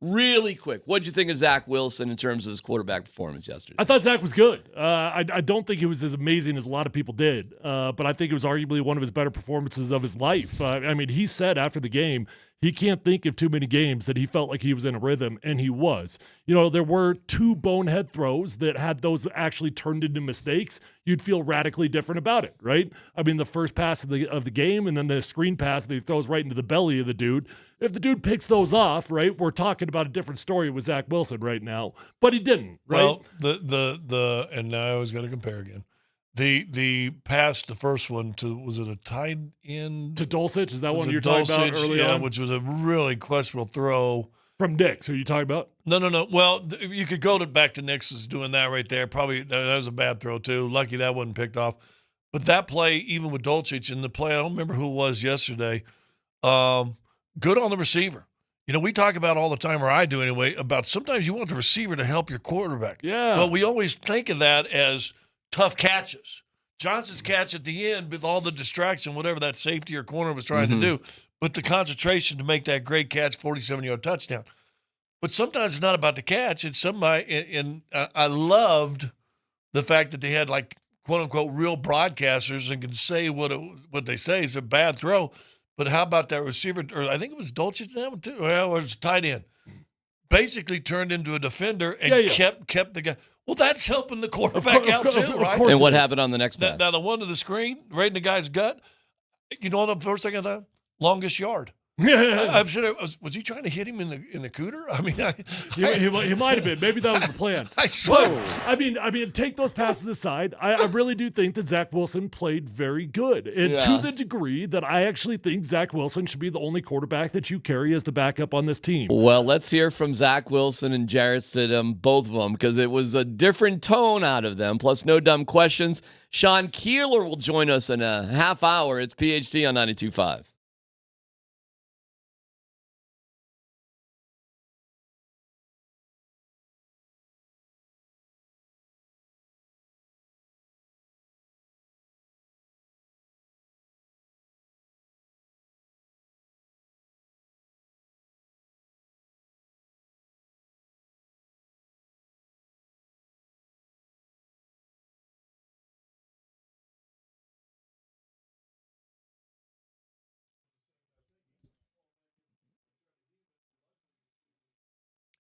Really quick. What'd you think of Zach Wilson in terms of his quarterback performance yesterday? I thought Zach was good. I don't think it was as amazing as a lot of people did, but I think it was arguably one of his better performances of his life. I mean, he said after the game, he can't think of too many games that he felt like he was in a rhythm, and he was. There were 2 bonehead throws that had those actually turned into mistakes. You'd feel radically different about it, right? I mean, the first pass of the game and then the screen pass that he throws right into the belly of the dude. If the dude picks those off, right, we're talking about a different story with Zach Wilson right now. But he didn't, right? Well, and now I was going to compare again. The pass, the first one was it a tight end to Dulcich? Is that one you're talking about early on? Which was a really questionable throw from Nix. Who are you talking about? No. Well, you could go back to Nix is doing that right there. Probably that was a bad throw too. Lucky that wasn't picked off. But that play, even with Dulcich in the play, I don't remember who it was yesterday. Good on the receiver. We talk about all the time, or I do anyway, about sometimes you want the receiver to help your quarterback. Yeah. Well, we always think of that as tough catches. Johnson's catch at the end with all the distraction, whatever that safety or corner was trying to do, but the concentration to make that great catch, 47-yard touchdown. But sometimes it's not about the catch. It's somebody, and I loved the fact that they had like quote unquote real broadcasters and can say what they say is a bad throw. But how about that receiver? Or I think it was Dulcich that one too. Well, it was a tight end. Basically turned into a defender and kept the guy. Well, that's helping the quarterback out too, right? And what happened on the next pass? Now the one to the screen, right in the guy's gut. You know what the first thing I thought? Longest yard. I'm sure was he trying to hit him in the cooter? I mean, he might have been. Maybe that was the plan. I swear. But, I mean, take those passes aside. I really do think that Zach Wilson played very good, and to the degree that I actually think Zach Wilson should be the only quarterback that you carry as the backup on this team. Well, let's hear from Zach Wilson and Jarrett Stidham, both of them, because it was a different tone out of them. Plus, no dumb questions. Sean Keeler will join us in a half hour. It's PhD on 92.5.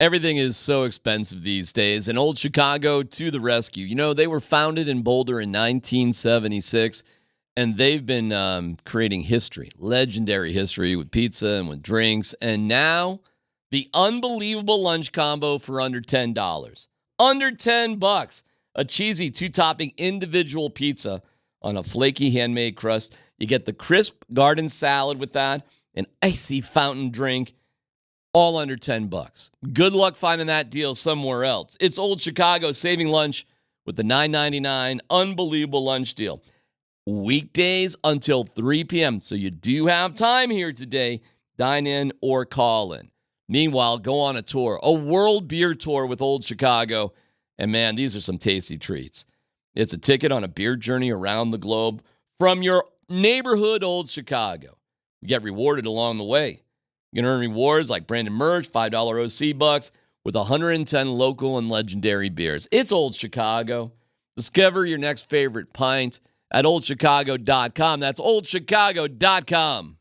Everything is so expensive these days, and Old Chicago to the rescue. They were founded in Boulder in 1976, and they've been creating history, legendary history with pizza and with drinks, and now the unbelievable lunch combo for under $10. Under $10. a cheesy 2-topping individual pizza on a flaky handmade crust. You get the crisp garden salad with that, an icy fountain drink, all under $10. Good luck finding that deal somewhere else. It's Old Chicago saving lunch with the $9.99 unbelievable lunch deal. Weekdays until 3 p.m. So you do have time here today. Dine in or call in. Meanwhile, go on a tour, a world beer tour with Old Chicago. And man, these are some tasty treats. It's a ticket on a beer journey around the globe from your neighborhood Old Chicago. You get rewarded along the way. You can earn rewards like branded merch, $5 OC bucks, with 110 local and legendary beers. It's Old Chicago. Discover your next favorite pint at oldchicago.com. That's oldchicago.com.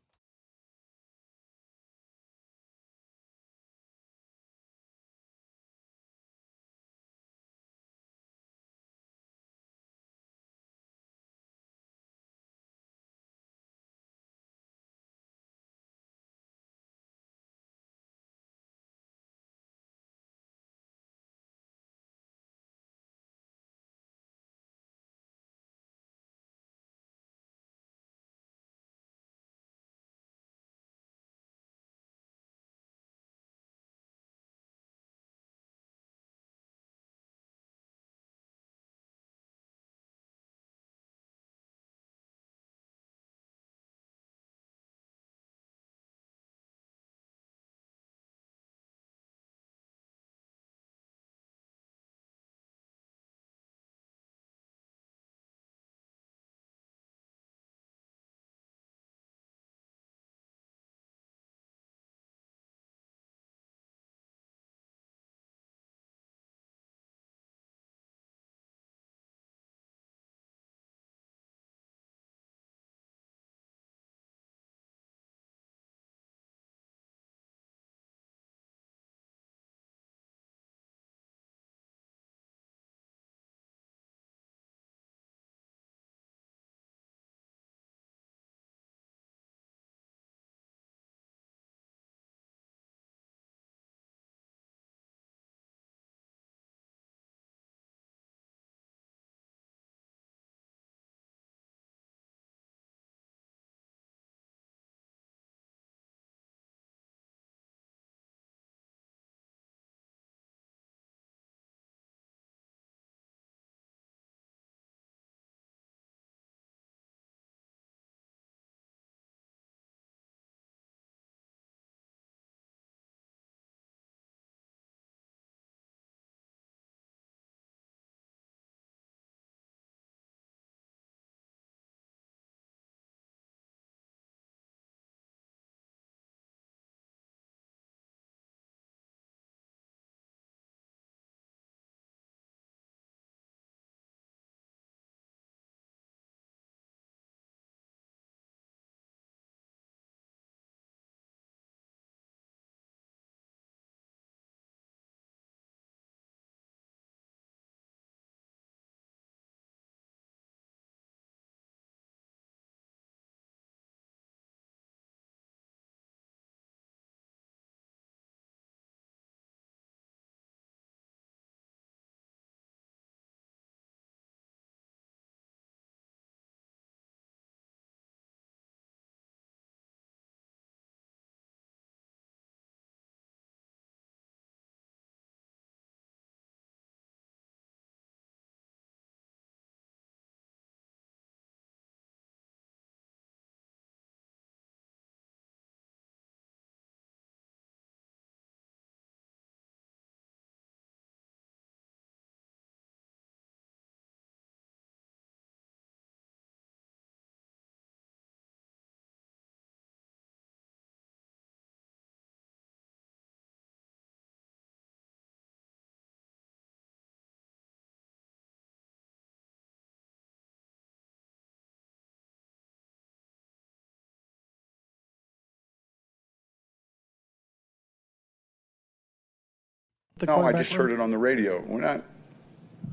No, I just heard it on the radio. We're not.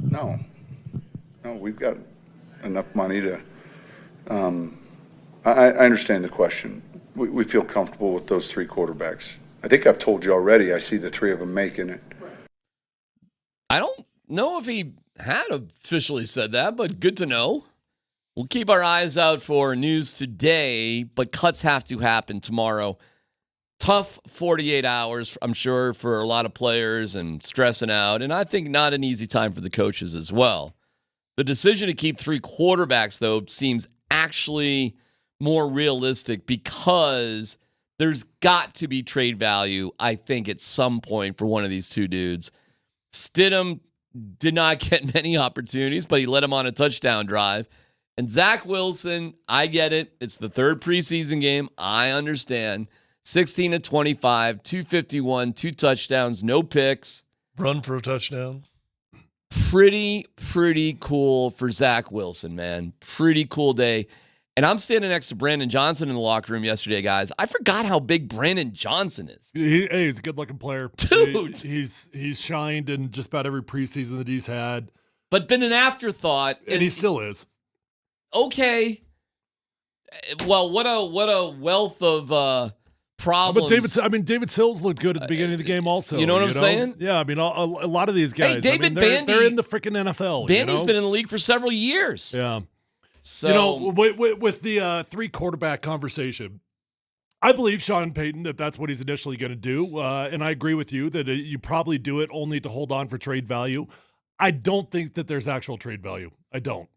No, we've got enough money to. I understand the question. We feel comfortable with those three quarterbacks. I think I've told you already. I see the three of them making it. I don't know if he had officially said that, but good to know. We'll keep our eyes out for news today, but cuts have to happen tomorrow. Tough 48 hours, I'm sure, for a lot of players and stressing out, and I think not an easy time for the coaches as well. The decision to keep 3 quarterbacks, though, seems actually more realistic because there's got to be trade value, I think, at some point for one of these 2 dudes. Stidham did not get many opportunities, but he led him on a touchdown drive. And Zach Wilson, I get it. It's the 3rd preseason game. I understand. 16 of 25, 251, 2 touchdowns, no picks. Run for a touchdown. Pretty cool for Zach Wilson, man. Pretty cool day. And I'm standing next to Brandon Johnson in the locker room yesterday, guys. I forgot how big Brandon Johnson is. He's a good-looking player. Dude. He's shined in just about every preseason that he's had. But been an afterthought. And he still is. Okay. Well, what a wealth of problems. But David Sills looked good at the beginning of the game also. You know what I'm saying? Yeah, I mean, a lot of these guys. Hey, David Bandy, they're in the freaking NFL. Bandy's been in the league for several years. Yeah. So, with the 3 quarterback conversation, I believe Sean Payton that's what he's initially going to do. And I agree with you that you probably do it only to hold on for trade value. I don't think that there's actual trade value. I don't.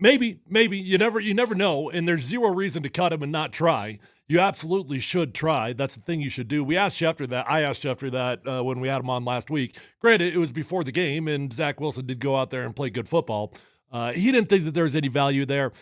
Maybe you never know. And there's zero reason to cut him and not try. You absolutely should try. That's the thing you should do. I asked Schefter that when we had him on last week. Granted, it was before the game, and Zach Wilson did go out there and play good football. He didn't think that there was any value there.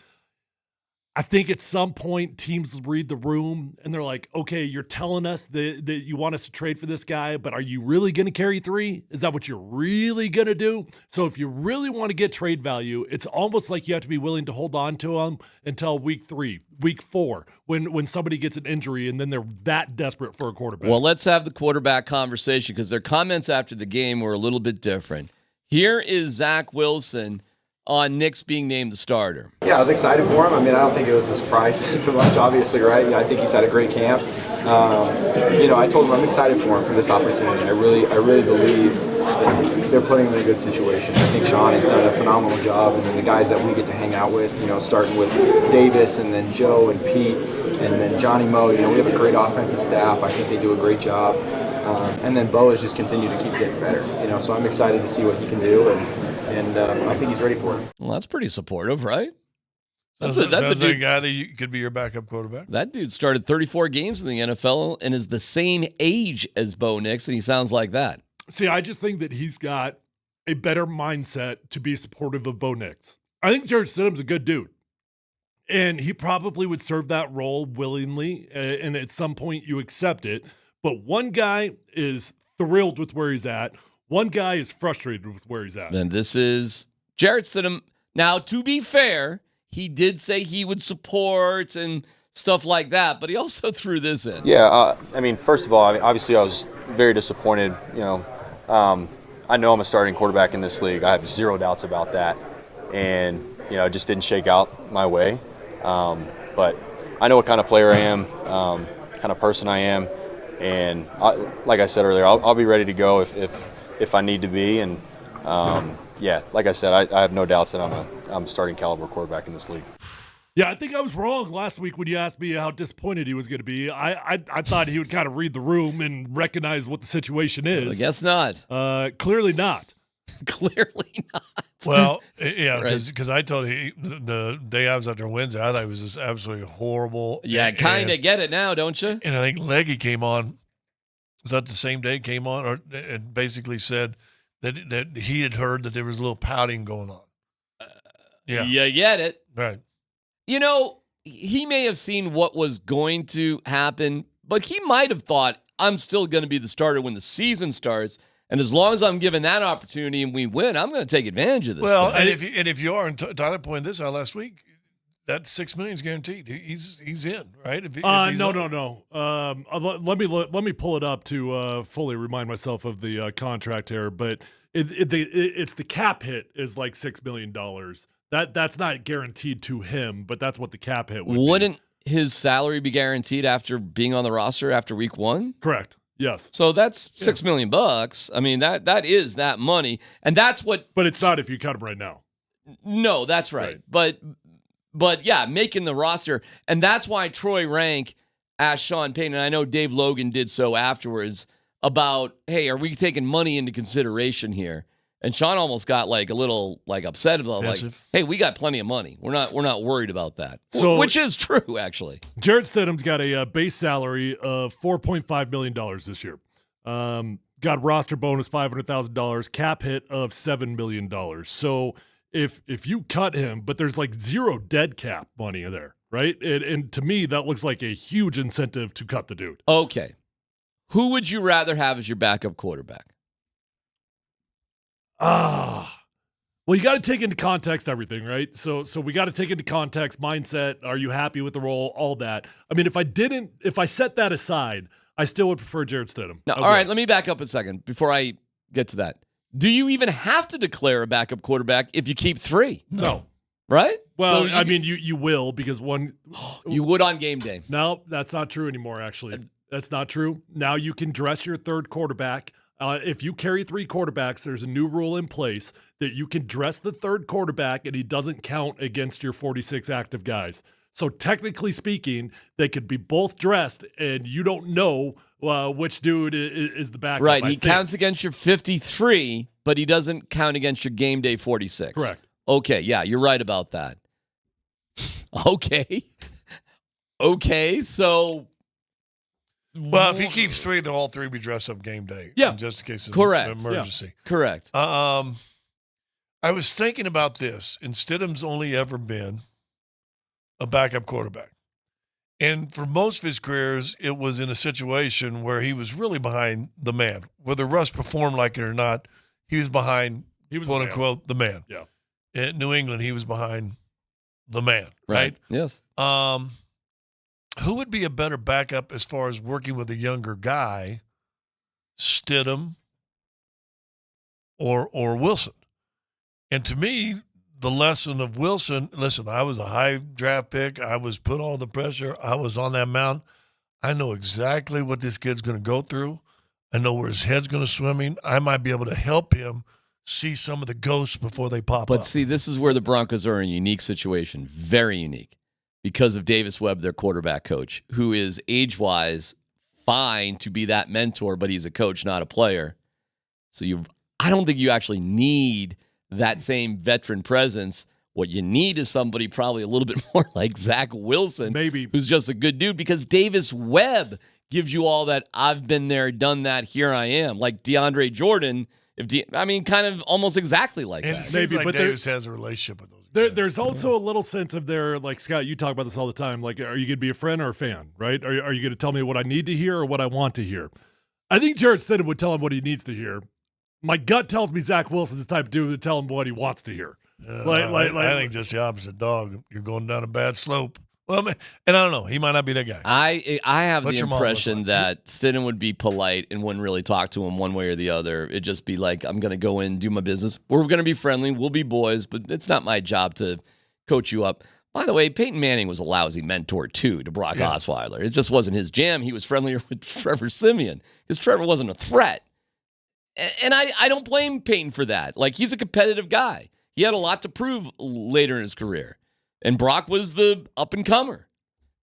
I think at some point teams read the room and they're like, okay, you're telling us that you want us to trade for this guy, but are you really going to carry 3? Is that what you're really going to do? So if you really want to get trade value, it's almost like you have to be willing to hold on to him until week 3, week 4, when somebody gets an injury and then they're that desperate for a quarterback. Well, let's have the quarterback conversation because their comments after the game were a little bit different. Here is Zach Wilson on Knicks being named the starter. Yeah, I was excited for him. I mean, I don't think it was a surprise too much, obviously, right? I think he's had a great camp. I told him I'm excited for him for this opportunity. I really believe that they're putting him in a good situation. I think Sean has done a phenomenal job, and then the guys that we get to hang out with, starting with Davis and then Joe and Pete and then Johnny Moe, we have a great offensive staff. I think they do a great job. And then Bo has just continued to keep getting better. So I'm excited to see what he can do, and I think he's ready for it. Well, that's pretty supportive, right? That's a dude, guy that could be your backup quarterback. That dude started 34 games in the NFL and is the same age as Bo Nix, and he sounds like that. See, I just think that he's got a better mindset to be supportive of Bo Nix. I think Jared Stidham's a good dude, and he probably would serve that role willingly, and at some point you accept it. But one guy is thrilled with where he's at. One guy is frustrated with where he's at. And this is Jarrett Stidham. Now, to be fair, he did say he would support and stuff like that, but he also threw this in. Yeah, first of all, obviously I was very disappointed. I know I'm a starting quarterback in this league. I have zero doubts about that. And, it just didn't shake out my way. But I know what kind of player I am, kind of person I am. And like I said earlier, I'll be ready to go if I need to be. And like I said, I have no doubts that I'm a starting caliber quarterback in this league. Yeah, I think I was wrong last week when you asked me how disappointed he was going to be. I thought he would kind of read the room and recognize what the situation is. I guess not. Clearly not. Clearly not. Well, yeah, because I told you the day I was out there Wednesday, I thought it was just absolutely horrible. Yeah, kind of get it now, don't you? And I think Leggy came on. Was that the same day came on, and basically said that he had heard that there was a little pouting going on. Yeah, you get it, right? He may have seen what was going to happen, but he might have thought, I'm still going to be the starter when the season starts. And as long as I'm given that opportunity and we win, I'm going to take advantage of this. Well, and if you are, and Tyler pointed this out last week, that $6 million is guaranteed. He's in, right? No. Let me pull it up to fully remind myself of the contract here. But it's the cap hit is like $6 million. That's not guaranteed to him, but that's what the cap hit would be. Wouldn't his salary be guaranteed after being on the roster after week 1? Correct. Yes. So that's $6 million. I mean, that is that money. And that's what. But it's not if you cut him right now. No, that's right. But yeah, making the roster. And that's why Troy Rank asked Sean Payton, and I know Dave Logan did so afterwards, about, hey, are we taking money into consideration here? And Sean almost got like a little like upset about like, hey, we got plenty of money. We're not worried about that. So, which is true, actually. Jarrett Stidham's got a base salary of $4.5 million this year. Got roster bonus $500,000, cap hit of $7 million. So if you cut him, but there's like zero dead cap money there, right? And to me, that looks like a huge incentive to cut the dude. Okay. Who would you rather have as your backup quarterback? Well, you got to take into context everything, right? So we got to take into context mindset. Are you happy with the role? All that. I mean, if I set that aside, I still would prefer Jarrett Stidham. Now, all right, let me back up a second before I get to that. Do you even have to declare a backup quarterback if you keep 3? No. Right? Well, I mean, you will, because one. You would on game day. No, that's not true anymore, actually. That's not true. Now you can dress your third quarterback. If you carry 3 quarterbacks, there's a new rule in place that you can dress the third quarterback and he doesn't count against your 46 active guys. So technically speaking, they could be both dressed and you don't know which dude is the backup. Right. He counts against your 53, but he doesn't count against your game day 46. Correct. Okay. Yeah, you're right about that. Okay. Okay. So. Well, if he keeps 3, they'll all 3 be dressed up game day. Yeah. Just in case of Correct. an emergency. Yeah. Correct. I was thinking about this, and Stidham's only ever been a backup quarterback. And for most of his careers, it was in a situation where he was really behind the man. Whether Russ performed like it or not, he was behind, quote unquote, the man. Yeah. In New England, he was behind the man, right? Yes. Who would be a better backup as far as working with a younger guy, Stidham or Wilson? And to me, the lesson of Wilson, listen, I was a high draft pick. I was put all the pressure. I was on that mountain. I know exactly what this kid's going to go through. I know where his head's going to swimming. I might be able to help him see some of the ghosts before they pop up. But see, this is where the Broncos are in a unique situation, very unique, because of Davis Webb, their quarterback coach, who is age-wise fine to be that mentor, but he's a coach, not a player. So I don't think you actually need that same veteran presence. What you need is somebody probably a little bit more like Zach Wilson, maybe, who's just a good dude, because Davis Webb gives you all that I've been there, done that, here I am. Like DeAndre Jordan, kind of almost exactly like and that. It seems like Davis has a relationship with those. There's also a little sense of there, like, Scott, you talk about this all the time. Like, are you going to be a friend or a fan, right? Are you going to tell me what I need to hear or what I want to hear? I think Jarrett Stidham would tell him what he needs to hear. My gut tells me Zach Wilson's the type of dude to tell him what he wants to hear. I think just the opposite, dog. You're going down a bad slope. Well, and I don't know. He might not be that guy. I have the impression that Stidham would be polite and wouldn't really talk to him one way or the other. It'd just be like, I'm going to go in and do my business. We're going to be friendly. We'll be boys, but it's not my job to coach you up. By the way, Peyton Manning was a lousy mentor, too, to Brock Osweiler. It just wasn't his jam. He was friendlier with Trevor Siemian because Trevor wasn't a threat. And I don't blame Peyton for that. Like, he's a competitive guy. He had a lot to prove later in his career. And Brock was the up-and-comer.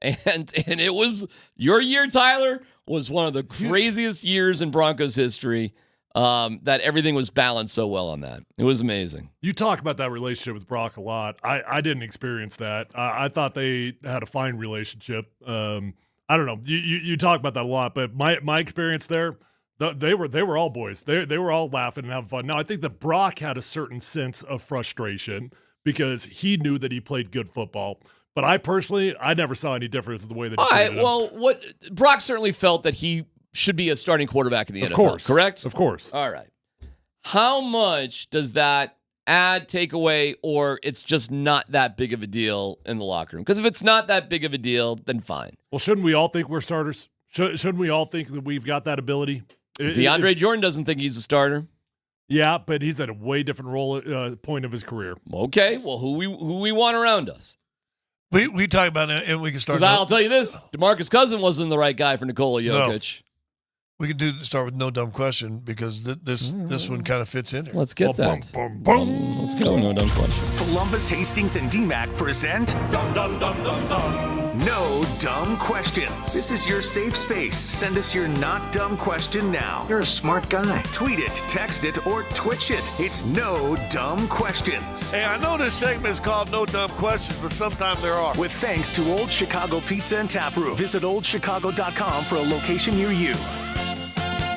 And it was, your year, Tyler, was one of the craziest years in Broncos history, that everything was balanced so well on that. It was amazing. You talk about that relationship with Brock a lot. I didn't experience that. I thought they had a fine relationship. I don't know. You talk about that a lot, but my experience there, they were all boys. They were all laughing and having fun. Now, I think that Brock had a certain sense of frustration because he knew that he played good football. But I never saw any difference in the way that he treated him. Well, Brock certainly felt that he should be a starting quarterback in the NFL, course. Correct? Of course. All right. How much does that add, take away, or it's just not that big of a deal in the locker room? Because if it's not that big of a deal, then fine. Well, shouldn't we all think we're starters? Shouldn't we all think that we've got that ability? DeAndre Jordan doesn't think he's a starter. Yeah, but he's at a way different point of his career. Okay, well, who we want around us? We talk about it, and we can start. Because I'll tell you this: DeMarcus Cousins wasn't the right guy for Nikola Jokic. We could start with no dumb question because this one kind of fits in here. Let's get that. Let's go. No dumb question. Columbus, Hastings, and DMAC present No Dumb Questions. This is your safe space. Send us your not dumb question now. You're a smart guy. Tweet it, text it, or Twitch it. It's No Dumb Questions. Hey, I know this segment is called No Dumb Questions, but sometimes there are. With thanks to Old Chicago Pizza and Tap Room. Visit oldchicago.com for a location near you.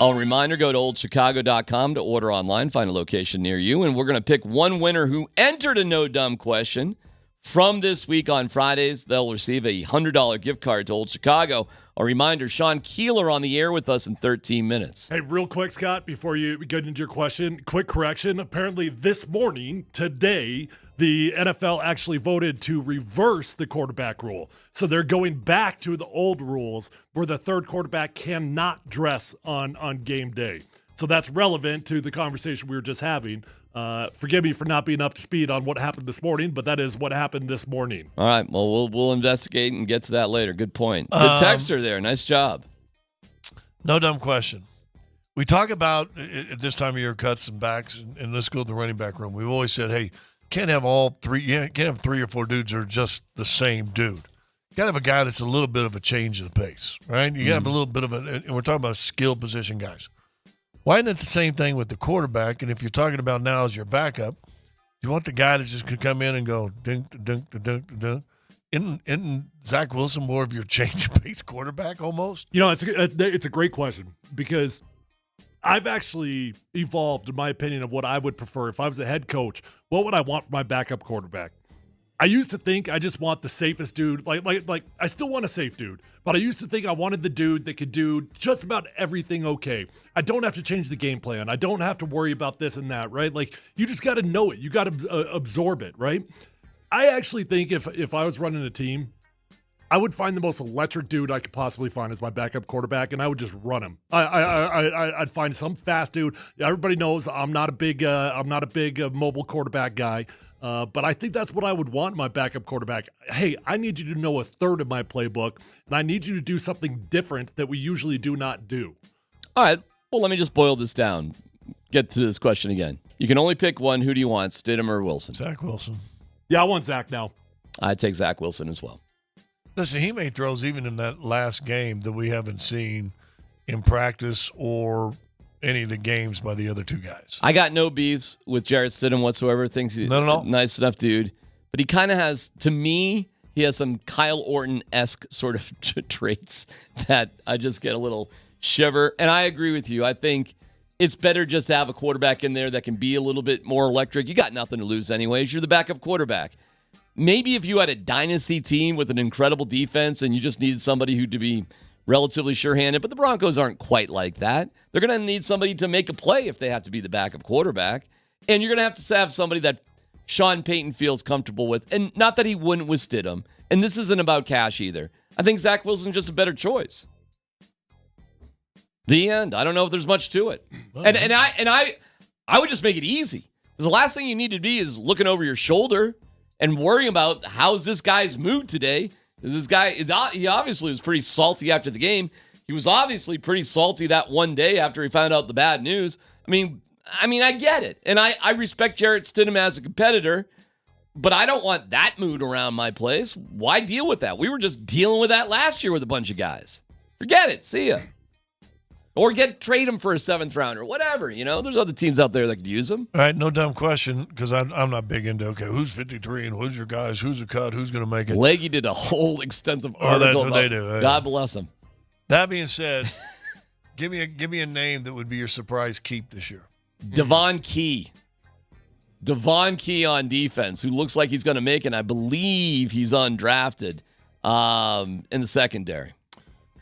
A reminder, go to oldchicago.com to order online, find a location near you, and we're going to pick one winner who entered a No Dumb Question. From this week on Fridays, they'll receive a $100 gift card to Old Chicago. A reminder, Sean Keeler on the air with us in 13 minutes. Hey, real quick, Scott, before you get into your question, quick correction. Apparently this morning, today, the NFL actually voted to reverse the quarterback rule. So they're going back to the old rules where the third quarterback cannot dress on game day. So that's relevant to the conversation we were just having. Forgive me for not being up to speed on what happened this morning, but that is what happened this morning. All right, well, we'll investigate and get to that later. Good point. Good texter there. Nice job. No dumb question. We talk about, at this time of year, cuts and backs, and let's go to the running back room. We've always said, hey, can't have can't have 3 or 4 dudes that are just the same dude. You got to have a guy that's a little bit of a change of the pace, right? You got to have a little bit of and we're talking about skill position guys. Why isn't it the same thing with the quarterback? And if you're talking about now as your backup, you want the guy that just could come in and go dink, dink, dink, dink. Isn't Zach Wilson more of your change of pace quarterback almost? You know, it's a great question because I've actually evolved, in my opinion, of what I would prefer. If I was a head coach, what would I want for my backup quarterback? I used to think I just want the safest dude. Like I still want a safe dude, but I used to think I wanted the dude that could do just about everything okay. I don't have to change the game plan. I don't have to worry about this and that, right? Like, you just got to know it. You got to absorb it, right? I actually think if I was running a team, I would find the most electric dude I could possibly find as my backup quarterback, and I would just run him. I'd find some fast dude. Everybody knows I'm not a big mobile quarterback guy. But I think that's what I would want in my backup quarterback. Hey, I need you to know a third of my playbook, and I need you to do something different that we usually do not do. All right. Well, let me just boil this down. Get to this question again. You can only pick one. Who do you want, Stidham or Wilson? Zach Wilson. Yeah, I want Zach now. I'd take Zach Wilson as well. Listen, he made throws even in that last game that we haven't seen in practice or any of the games by the other two guys. I got no beefs with Jarrett Stidham whatsoever. Thinks he's a nice enough dude. But he kind of has, to me, he has some Kyle Orton-esque sort of traits that I just get a little shiver. And I agree with you. I think it's better just to have a quarterback in there that can be a little bit more electric. You got nothing to lose anyways. You're the backup quarterback. Maybe if you had a dynasty team with an incredible defense and you just needed somebody who to be relatively sure-handed, but the Broncos aren't quite like that. They're going to need somebody to make a play if they have to be the backup quarterback. And you're going to have somebody that Sean Payton feels comfortable with. And not that he wouldn't with Stidham. And this isn't about cash either. I think Zach Wilson's just a better choice. The end. I don't know if there's much to it. And I would just make it easy. Because the last thing you need to be is looking over your shoulder and worrying about how's this guy's mood today. This guy he obviously was pretty salty after the game. He was obviously pretty salty that one day after he found out the bad news. I mean, I get it. And I respect Jarrett Stidham as a competitor, but I don't want that mood around my place. Why deal with that? We were just dealing with that last year with a bunch of guys. Forget it. See ya. Or trade him for a 7th rounder, whatever. You know, there's other teams out there that could use him. All right, no dumb question, because I'm not big into, okay, who's 53 and who's your guys, who's a cut, who's going to make it. Leggy did a whole extensive article. Oh, that's what they do. God bless him. That being said, give me a name that would be your surprise keep this year. Devon Key. Devon Key on defense, who looks like he's going to make it. I believe he's undrafted in the secondary.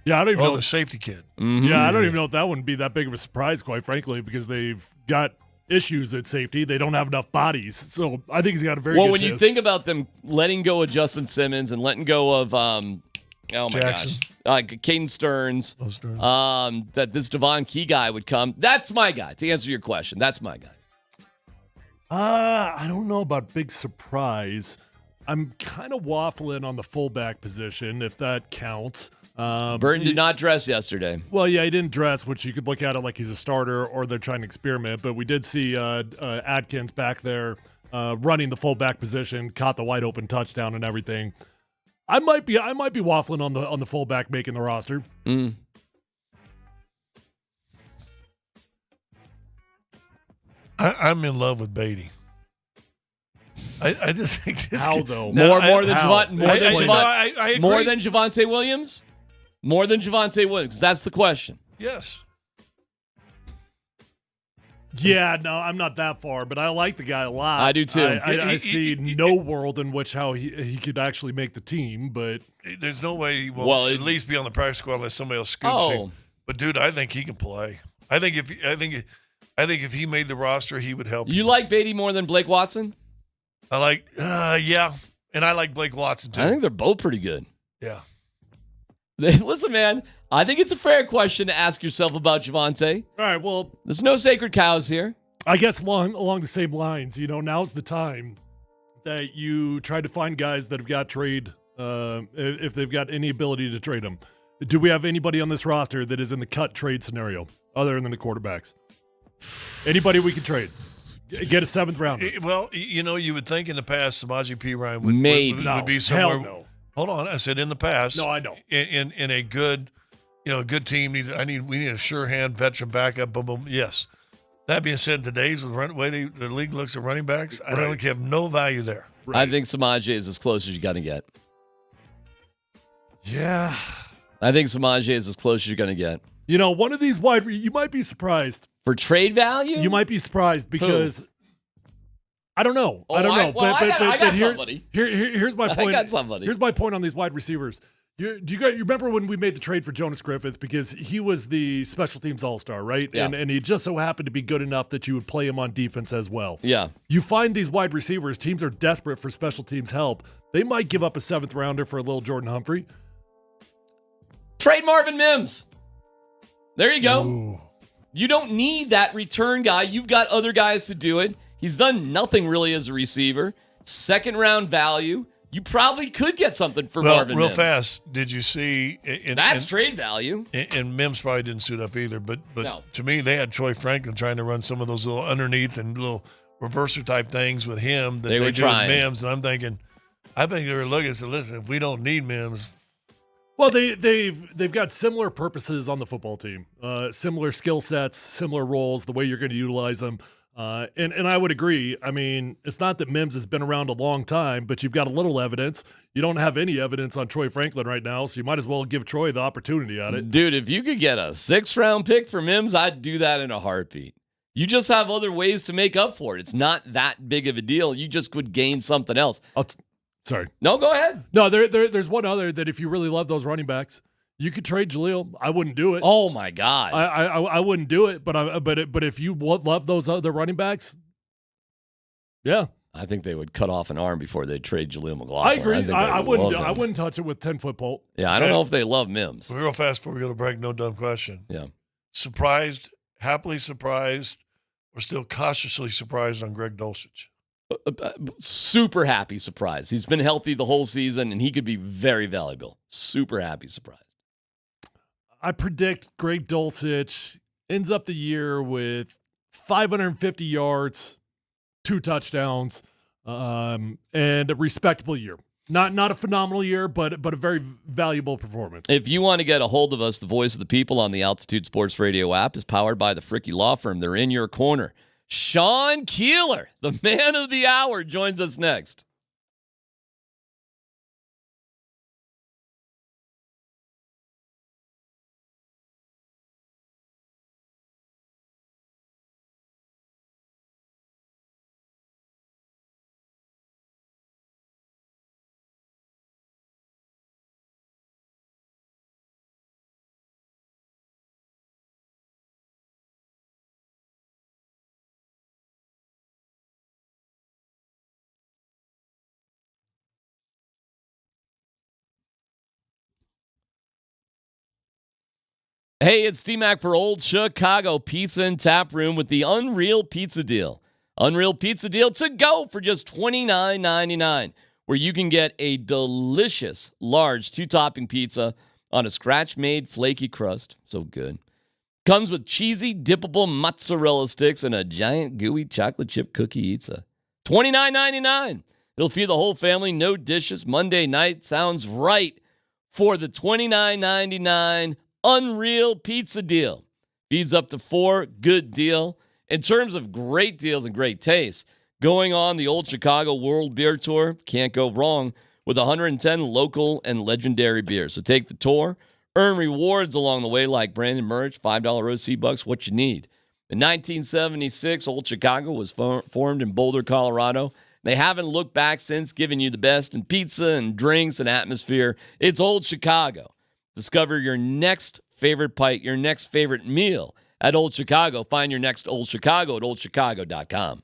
Yeah, I don't even know the safety kid. Mm-hmm. Yeah, I don't even know if that wouldn't be that big of a surprise, quite frankly, because they've got issues at safety. They don't have enough bodies. So I think he's got a very good Well, when chance. you think about them letting go of Justin Simmons and letting go of, Jackson. Caden Stearns, that this Devon Key guy would come. That's my guy. To answer your question, that's my guy. I don't know about big surprise. I'm kind of waffling on the fullback position, if that counts. Burton did not dress yesterday. Well, yeah, he didn't dress, which you could look at it like he's a starter or they're trying to experiment. But we did see Adkins back there running the fullback position, caught the wide open touchdown and everything. I might be waffling on the fullback making the roster. I'm in love with Beatty. I just think this How kid, though? More than agree. Javonte Williams? More than Javonte Williams? That's the question. Yes. Yeah, no, I'm not that far, but I like the guy a lot. I do too. I see no world in which how he could actually make the team, but There's no way he will at least be on the practice squad unless somebody else scoops him. But dude, I think he can play. I think if he made the roster, he would help. You like Beatty more than Blake Watson? I like, yeah, and I like Blake Watson too. I think they're both pretty good. Yeah. Listen, man, I think it's a fair question to ask yourself about Javonte. all right, well, There's no sacred cows here. I guess along the same lines, now's the time that you try to find guys that have got trade, if they've got any ability to trade them. Do we have anybody on this roster that is in the cut trade scenario other than the quarterbacks? Anybody we can trade? Get a seventh rounder. Well, you would think in the past, Samaje Perine would be hell somewhere. no. Hold on, I said in the past. No, I know. In a good, good team. We need a sure hand veteran backup. Boom, boom. Yes. That being said, today's way the league looks at running backs, I don't have no value there. I think Samaje is as close as you're going to get. Yeah. I think Samaje is as close as you're going to get. One of these you might be surprised. For trade value? You might be surprised because I don't know. Oh, I don't know. I got somebody. Here's my point. I got somebody. Here's my point on these wide receivers. You remember when we made the trade for Jonas Griffith because he was the special teams all-star, right? Yeah. And he just so happened to be good enough that you would play him on defense as well. Yeah. You find these wide receivers, teams are desperate for special teams help. They might give up a seventh rounder for a little Jordan Humphrey. Trade Marvin Mims. There you go. Ooh. You don't need that return guy. You've got other guys to do it. He's done nothing really as a receiver. Second round value. You probably could get something for Marvin real Mims. fast. Did you see? That's trade value. And Mims probably didn't suit up either. But No. to me, they had Troy Franklin trying to run some of those little underneath and little reverser type things with him that They were do with trying. Mims. And I'm thinking, I think they were looking and said, listen, if we don't need Mims. Well, they've got similar purposes on the football team, similar skill sets, similar roles, the way you're going to utilize them. And I would agree. I mean, it's not that Mims has been around a long time, but you've got a little evidence. You don't have any evidence on Troy Franklin right now, so you might as well give Troy the opportunity at it. Dude, if you could get a 6th round pick for Mims, I'd do that in a heartbeat. You just have other ways to make up for it. It's not that big of a deal. You just could gain something else. Sorry. No, go ahead. No, there's one other that if you really love those running backs, you could trade Jaleel. I wouldn't do it. Oh my God. I wouldn't do it. But if you love those other running backs, yeah, I think they would cut off an arm before they trade Jaleel McLaughlin. I agree. I wouldn't. love him. I wouldn't touch it with 10-foot pole. Yeah, I don't know if they love Mims. Real fast before we go to break, no dumb question. Yeah. Surprised, happily surprised, or still cautiously surprised on Greg Dulcich? Super happy surprise. He's been healthy the whole season, and he could be very valuable. Super happy surprise. I predict Greg Dulcich ends up the year with 550 yards, 2 touchdowns, and a respectable year. Not a phenomenal year, but a very valuable performance. If you want to get a hold of us, the voice of the people on the Altitude Sports Radio app is powered by the Fricky Law Firm. They're in your corner. Sean Keeler, the man of the hour, joins us next. Hey, it's D-Mac for Old Chicago Pizza and Tap Room with the Unreal Pizza Deal. Unreal Pizza Deal to go for just $29.99. where you can get a delicious, large 2-topping pizza on a scratch-made flaky crust. So good. Comes with cheesy, dippable mozzarella sticks and a giant, gooey chocolate chip cookie pizza. $29.99. It'll feed the whole family. No dishes. Monday night sounds right for the $29.99 Unreal Pizza Deal. Feeds up to 4. Good deal. In terms of great deals and great taste, going on the Old Chicago World Beer Tour, can't go wrong with 110 local and legendary beers. So take the tour, earn rewards along the way like branded merch, $5 OC bucks, what you need. In 1976, Old Chicago was formed in Boulder, Colorado. They haven't looked back since, giving you the best in pizza and drinks and atmosphere. It's Old Chicago. Discover your next favorite pint, your next favorite meal at Old Chicago. Find your next Old Chicago at oldchicago.com.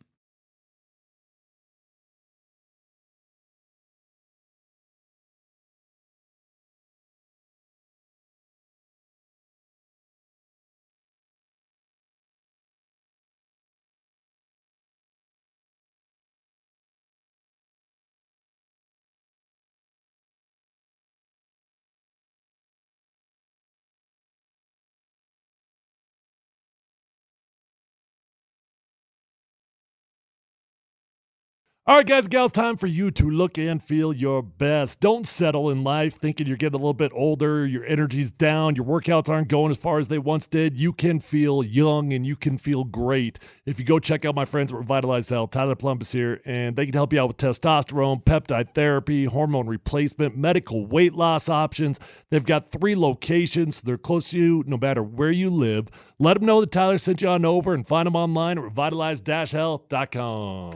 All right, guys and gals, time for you to look and feel your best. Don't settle in life thinking you're getting a little bit older, your energy's down, your workouts aren't going as far as they once did. You can feel young and you can feel great. If you go check out my friends at Revitalize Health, Tyler Plumpus here, and they can help you out with testosterone, peptide therapy, hormone replacement, medical weight loss options. They've got 3 locations. They're close to you no matter where you live. Let them know that Tyler sent you on over and find them online at revitalize-health.com.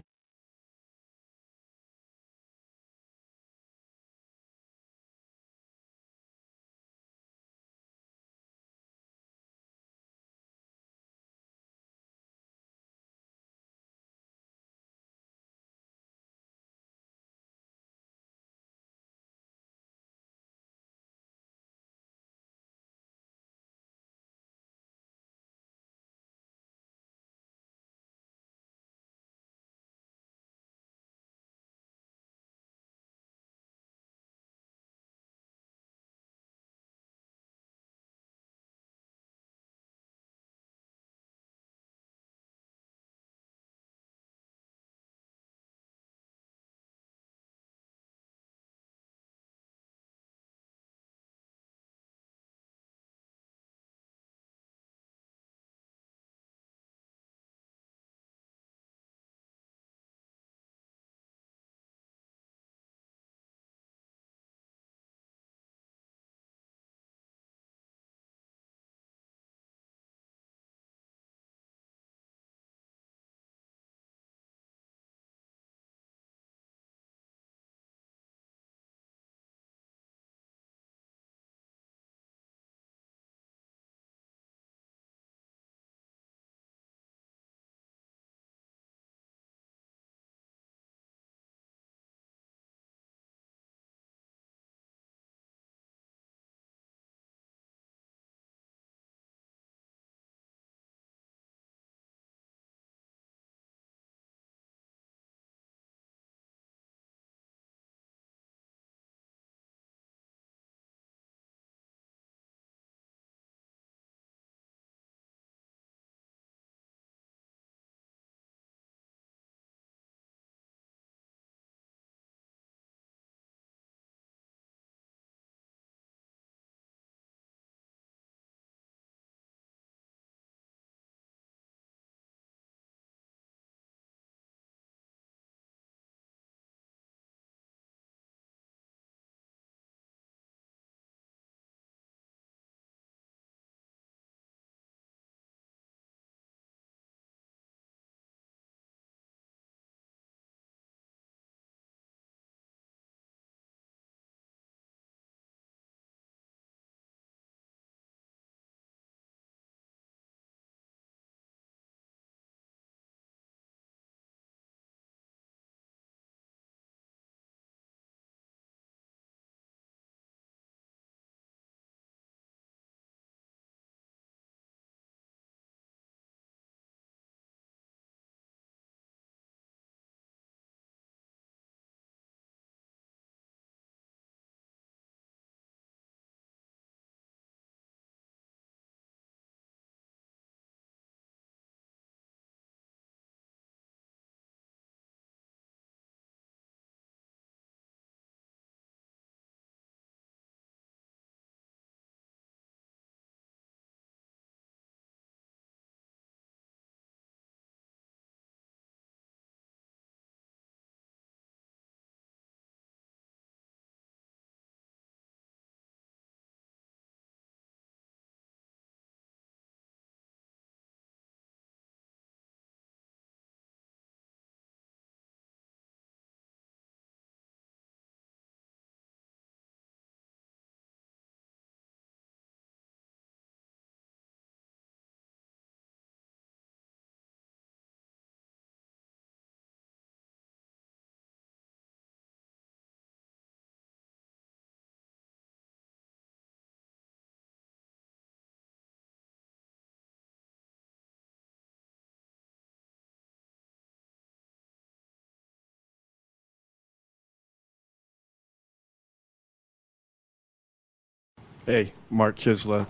Hey, Mark Kisla,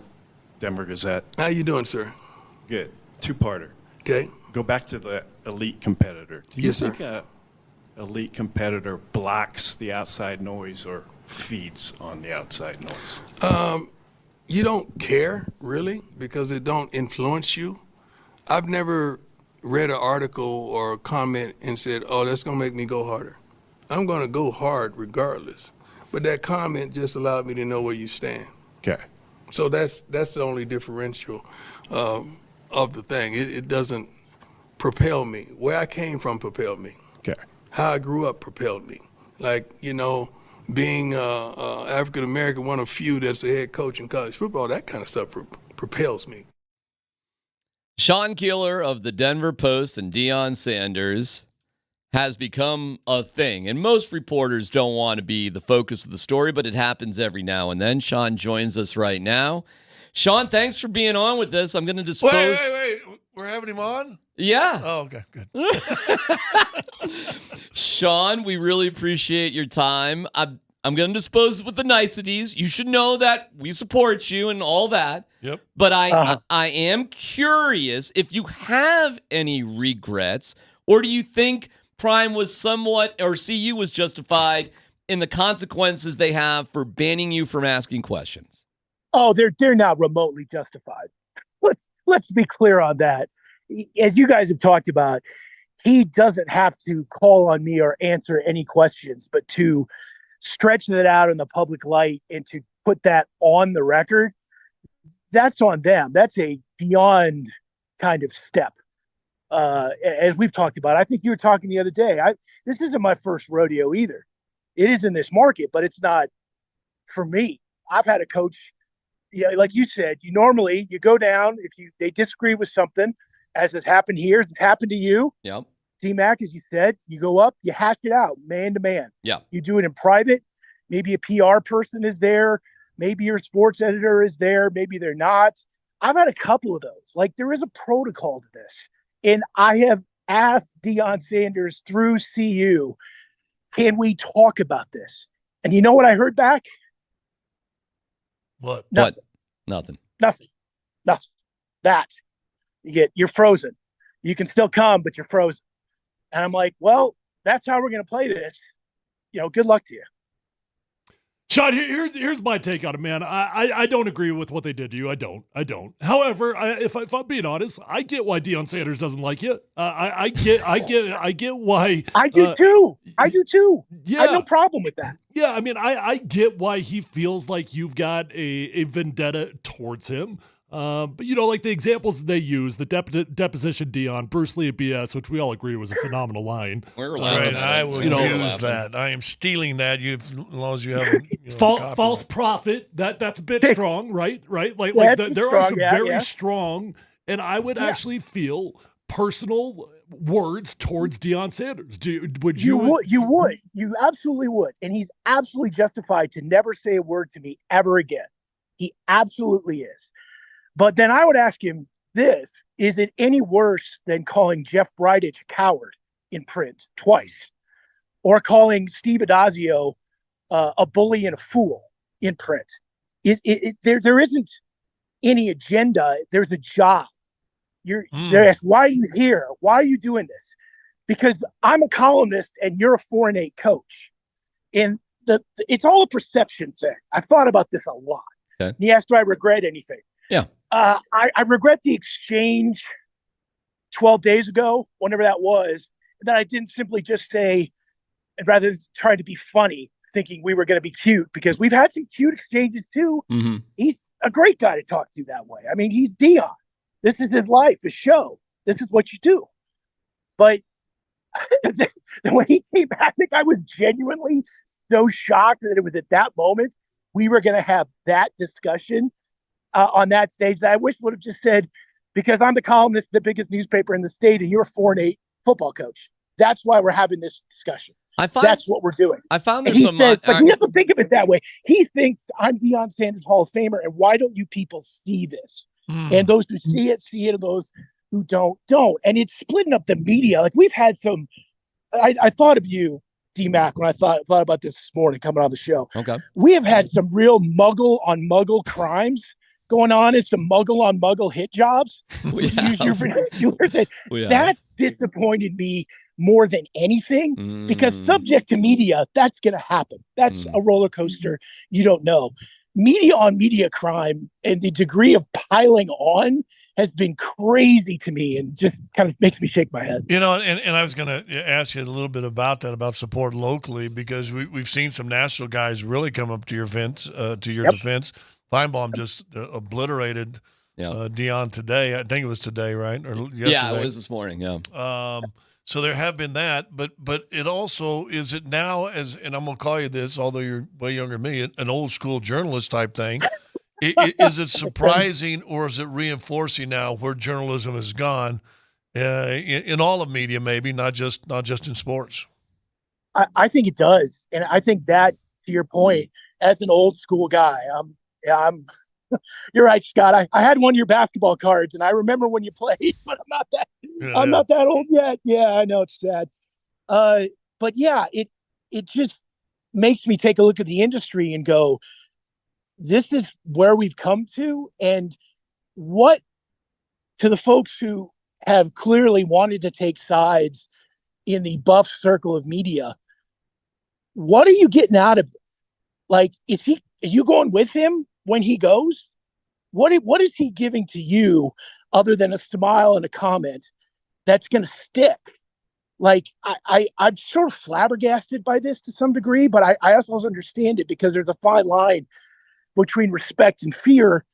Denver Gazette. How you doing, sir? Good. Two-parter. Okay. Go back to the elite competitor. Do you Yes, think sir. a elite competitor blocks the outside noise or feeds on the outside noise? You don't care, really, because it don't influence you. I've never read an article or a comment and said, oh, that's going to make me go harder. I'm going to go hard regardless. But that comment just allowed me to know where you stand. Okay. So that's the only differential of the thing. It doesn't propel me. Where I came from propelled me. Okay. How I grew up propelled me. Like, you know, being African American, one of few that's a head coach in college football, that kind of stuff propels me. Sean Keeler of the Denver Post and Deion Sanders has become a thing. And most reporters don't want to be the focus of the story, but it happens every now and then. Sean joins us right now. Sean, thanks for being on with this. I'm going to dispose. Wait. We're having him on? Yeah. Oh, okay, good. Sean, we really appreciate your time. I'm going to dispose with the niceties. You should know that we support you and all that. Yep. But I am curious if you have any regrets, or do you think Prime was somewhat, or CU was justified in the consequences they have for banning you from asking questions? Oh, they're not remotely justified. Let's be clear on that. As you guys have talked about, he doesn't have to call on me or answer any questions, but to stretch that out in the public light and to put that on the record, that's on them. That's a beyond kind of step. As we've talked about, I think you were talking the other day. This isn't my first rodeo either. It is in this market, but it's not for me. I've had a coach, like you said, you go down if they disagree with something, as has happened here, it's happened to you. Yep. T-Mac, as you said, you go up, you hash it out, man to man. Yeah. You do it in private. Maybe a PR person is there. Maybe your sports editor is there. Maybe they're not. I've had a couple of those. Like, there is a protocol to this. And I have asked Deion Sanders through CU, can we talk about this? And you know what I heard back? What? Nothing. Nothing. That. You're frozen. You can still come, but you're frozen. And I'm like, well, that's how we're going to play this. Good luck to you. Sean, here's my take on it, man. I don't agree with what they did to you. I don't. However, if I'm being honest, I get why Deion Sanders doesn't like you. I get why. I do too. Yeah. I have no problem with that. Yeah, I mean, I get why he feels like you've got a vendetta towards him. But like the examples that they use, the deposition Deion, Bruce Lee at BS, which we all agree was a phenomenal line. We're Right, I will use that. I am stealing that. As long as you have false prophet. That's a bit strong, right? Like there are some very strong, and I would actually feel personal words towards Deion Sanders. Would you? You absolutely would, and he's absolutely justified to never say a word to me ever again. He absolutely is. But then I would ask him this: is it any worse than calling Jeff Bridich a coward in print twice, or calling Steve Adazio a bully and a fool in print? There isn't any agenda. There's a job. They're asked, why are you here? Why are you doing this? Because I'm a columnist and you're a 4-8 coach. And it's all a perception thing. I've thought about this a lot. Okay. He asked, do I regret anything? Yeah. I regret the exchange 12 days ago, whenever that was, that I didn't simply just say, and rather than trying to be funny, thinking we were going to be cute, because we've had some cute exchanges too. Mm-hmm. He's a great guy to talk to that way. I mean, he's Deion. This is his life, his show. This is what you do. But when he came back, I think I was genuinely so shocked that it was at that moment we were going to have that discussion on that stage that I wish would have just said, because I'm the columnist, the biggest newspaper in the state, and you're a 4-8 football coach. That's why we're having this discussion. That's what we're doing. I found And there's he some. says, but he doesn't think of it that way. He thinks I'm Deion Sanders Hall of Famer, and why don't you people see this? And those who see it, and those who don't. And it's splitting up the media. Like, we've had some. I thought of you, D-Mac when I thought about this morning coming on the show. Okay. We have had some real muggle on muggle crimes going on and some muggle on muggle hit jobs. That's disappointed me more than anything because subject to media, that's going to happen. That's a roller coaster. You don't know. Media on media crime and the degree of piling on has been crazy to me and just kind of makes me shake my head. And I was going to ask you a little bit about that, about support locally, because we've seen some national guys really come up to your defense. Feinbaum just obliterated Deion today. I think it was today, right? Or yesterday. Yeah, it was this morning. Yeah. So there have been that, but it also is it now as, and I'm going to call you this, although you're way younger than me, an old school journalist type thing. Is it surprising or is it reinforcing now where journalism has gone in all of media, maybe not just in sports? I think it does, and I think that, to your point, as an old school guy, I'm. You're right, Scott. I had one of your basketball cards, and I remember when you played, but I'm not that old yet. Yeah, I know it's sad. But yeah, it just makes me take a look at the industry and go, this is where we've come to, and what to the folks who have clearly wanted to take sides in the buff circle of media, what are you getting out of it? Like, are you going with him when he goes? What is he giving to you other than a smile and a comment that's going to stick? Like, I'm sort of flabbergasted by this to some degree, but I also understand it because there's a fine line between respect and fear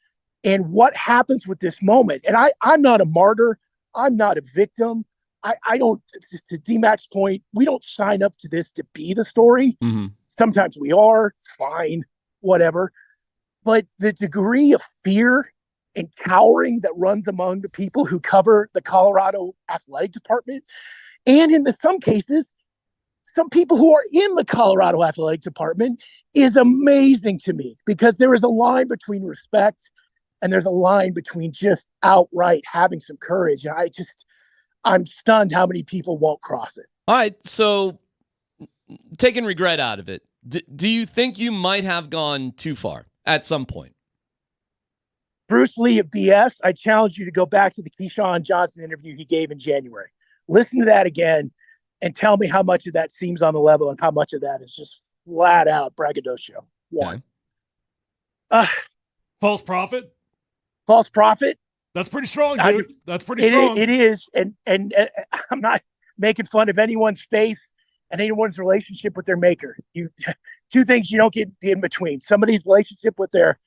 and what happens with this moment. And I'm not a martyr. I'm not a victim. I don't, to D-Mac's point, we don't sign up to this to be the story. Mm-hmm. Sometimes we are, fine, whatever. But the degree of fear and cowering that runs among the people who cover the Colorado athletic department, and in some cases, some people who are in the Colorado athletic department, is amazing to me, because there is a line between respect and there's a line between just outright having some courage. And I'm stunned how many people won't cross it. All right. So taking regret out of it, do you think you might have gone too far at some point? Bruce Lee of BS, I challenge you to go back to the Keyshawn Johnson interview he gave in January. Listen to that again and tell me how much of that seems on the level and how much of that is just flat out braggadocio. One. False prophet? False prophet? That's pretty strong, dude. That's pretty strong. It is. And I'm not making fun of anyone's faith and anyone's relationship with their maker. Two things you don't get in between: somebody's relationship with their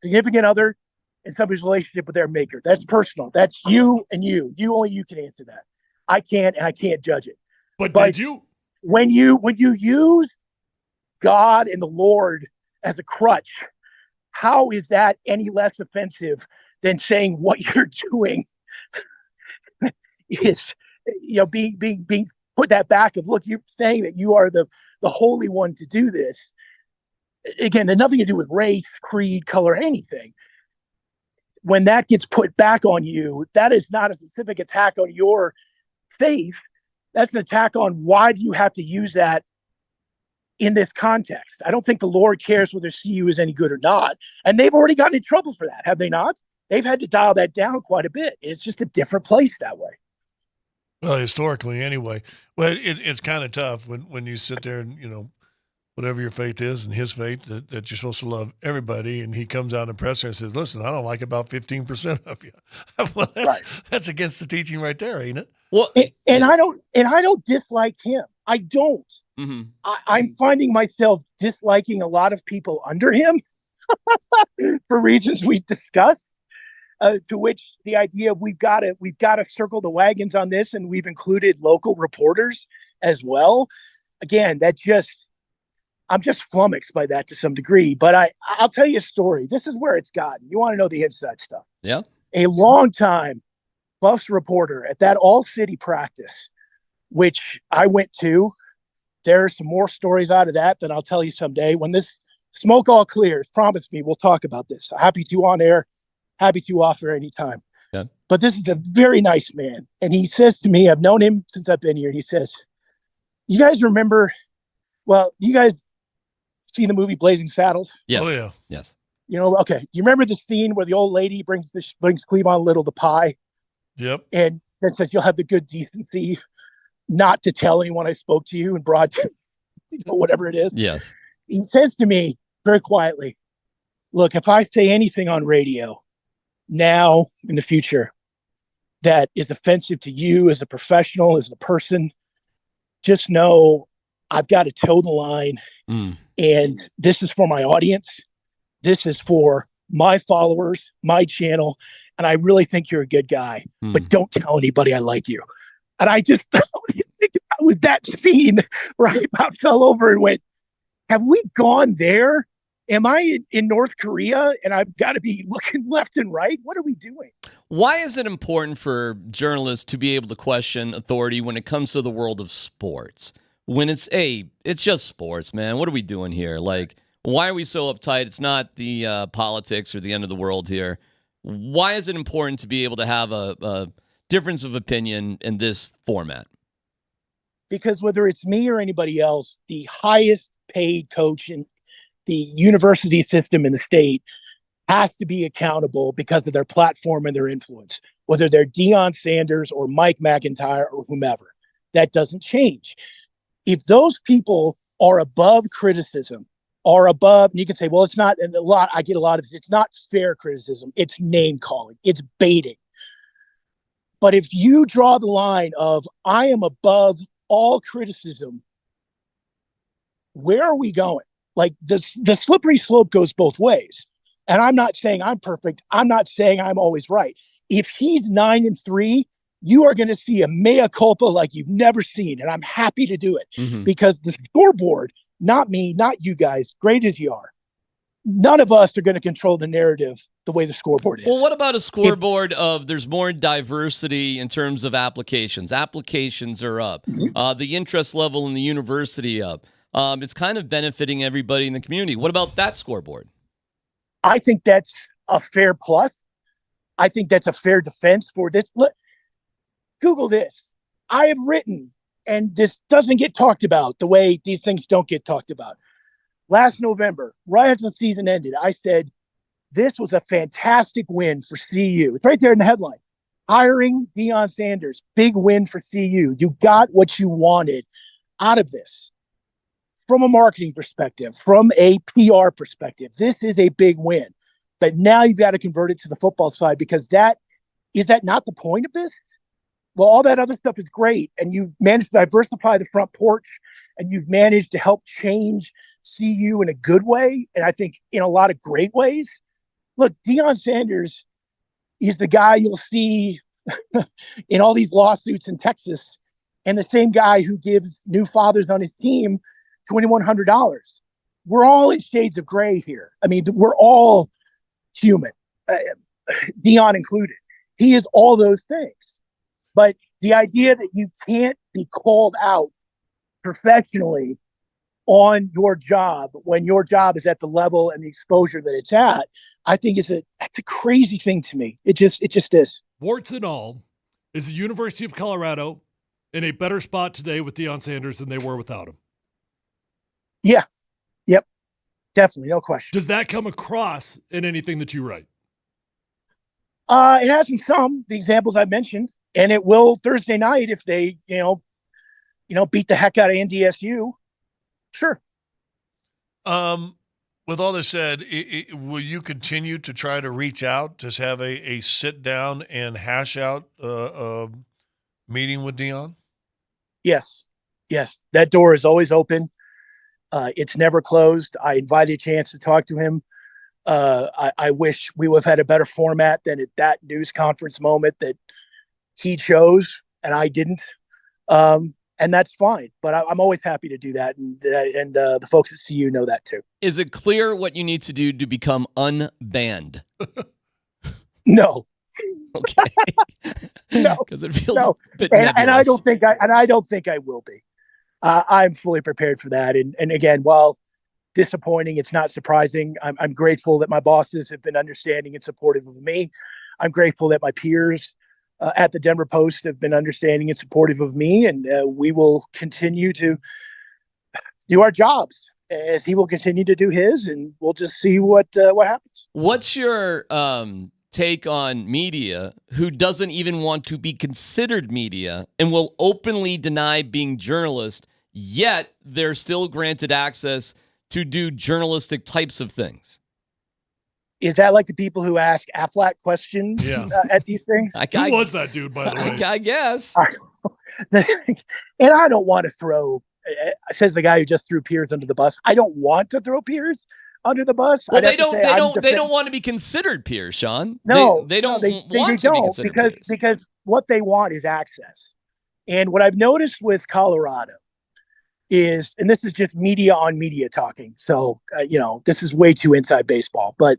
significant other and somebody's relationship with their maker. That's personal. That's you and you. Only you can answer that. I can't, and I can't judge it. But did you? When you use God and the Lord as a crutch, how is that any less offensive than saying what you're doing is, being put that back of, look, you're saying that you are the holy one to do this. Again, there's nothing to do with race, creed, color, anything. When that gets put back on you, that is not a specific attack on your faith. That's an attack on why do you have to use that in this context. I don't think the Lord cares whether CU is any good or not. And they've already gotten in trouble for that, have they not? They've had to dial that down quite a bit. It's just a different place that way. Well, historically anyway. Well, it's kind of tough when you sit there and, whatever your faith is and his faith, that you're supposed to love everybody, and he comes out in the presser and says, listen, I don't like about 15% of you. Well, that's against the teaching right there, ain't it? Well, and I don't dislike him. I don't. Mm-hmm. I'm finding myself disliking a lot of people under him for reasons we've discussed. To which the idea of we've got to circle the wagons on this, and we've included local reporters as well. Again, I'm just flummoxed by that to some degree. But I'll tell you a story. This is where it's gotten. You want to know the inside stuff? Yeah. A long time Buffs reporter at that all-city practice, which I went to. There are some more stories out of that I'll tell you someday. When this smoke all clears, promise me we'll talk about this. Happy to on air, happy to off air anytime. Yeah. But this is a very nice man. And he says to me, I've known him since I've been here. And he says, you guys remember Well, you guys seen the movie Blazing Saddles? Yes. Oh, yeah. Yes. You know, okay. Do you remember the scene where the old lady brings Cleavon Little the pie? Yep. And then says, you'll have the good decency not to tell anyone I spoke to you and brought, whatever it is. Yes. He says to me very quietly, look, if I say anything on radio now in the future that is offensive to you as a professional, as a person, just know I've got to toe the line. And this is for my audience. This is for my followers, my channel. And I really think you're a good guy, but don't tell anybody I like you. And I just with that scene where I about fell over and went, have we gone there? Am I in North Korea and I've got to be looking left and right? What are we doing? Why is it important for journalists to be able to question authority when it comes to the world of sports? When it's just sports, man. What are we doing here? Like, why are we so uptight? It's not the politics or the end of the world here. Why is it important to be able to have a difference of opinion in this format? Because whether it's me or anybody else, the highest paid coach in the university system in the state has to be accountable because of their platform and their influence, whether they're Deion Sanders or Mike McIntyre or whomever. That doesn't change. If those people are above criticism, are above, and you can say, well, it's not, and I get a lot of this, it's not fair criticism, it's name calling, it's baiting. But if you draw the line of, I am above all criticism, where are we going? Like the slippery slope goes both ways. And I'm not saying I'm perfect. I'm not saying I'm always right. If he's 9-3, you are going to see a mea culpa like you've never seen. And I'm happy to do it because the scoreboard, not me, not you guys, great as you are, none of us are going to control the narrative the way the scoreboard is. Well, what about a scoreboard of there's more diversity in terms of applications? Applications are up. The interest level in the university up. It's kind of benefiting everybody in the community. What about that scoreboard? I think that's a fair plus. I think that's a fair defense for this. Look, Google this. I have written, and this doesn't get talked about the way these things don't get talked about. Last November, right after the season ended, I said, this was a fantastic win for CU. It's right there in the headline. Hiring Deion Sanders, big win for CU. You got what you wanted out of this. From a marketing perspective, from a PR perspective, this is a big win. But now you've got to convert it to the football side because is that not the point of this? Well, all that other stuff is great. And you've managed to diversify the front porch and you've managed to help change CU in a good way. And I think in a lot of great ways. Look, Deion Sanders is the guy you'll see in all these lawsuits in Texas and the same guy who gives new fathers on his team $2,100. We're all in shades of gray here. I mean, we're all human, Deion included. He is all those things. But the idea that you can't be called out professionally on your job when your job is at the level and the exposure that it's at, I think that's a crazy thing to me. It just is. Warts and all, is the University of Colorado in a better spot today with Deion Sanders than they were without him? Yeah. Yep. Definitely. No question. Does that come across in anything that you write? It has in some, the examples I mentioned, and it will Thursday night if they, beat the heck out of NDSU. Sure. With all this said, will you continue to try to reach out, to have a sit down and hash out meeting with Deion? Yes. That door is always open. It's never closed. I invited a chance to talk to him. I wish we would have had a better format than at that news conference moment that he chose and I didn't. And that's fine, but I'm always happy to do that. And the folks at CU know that too. Is it clear what you need to do to become unbanned? No. Okay. No, because it feels no. a bit and I nebulous. don't think I will be. I'm fully prepared for that. And again, while disappointing, it's not surprising. I'm grateful that my bosses have been understanding and supportive of me. I'm grateful that my peers at the Denver Post have been understanding and supportive of me. And we will continue to do our jobs as he will continue to do his, and we'll just see what happens. What's your take on media who doesn't even want to be considered media and will openly deny being journalist, yet they're still granted access to do journalistic types of things? Is that like the people who ask Aflac questions at these things? Who was that dude, by the way? I guess. And I don't want to throw, says the guy who just threw Piers under the bus. I don't want to throw Piers under the bus. Well, they don't want to be considered peers, Sean. No, they don't they want to be don't considered because what they want is access. And what I've noticed with Colorado is, and this is just media on media talking. So, this is way too inside baseball, but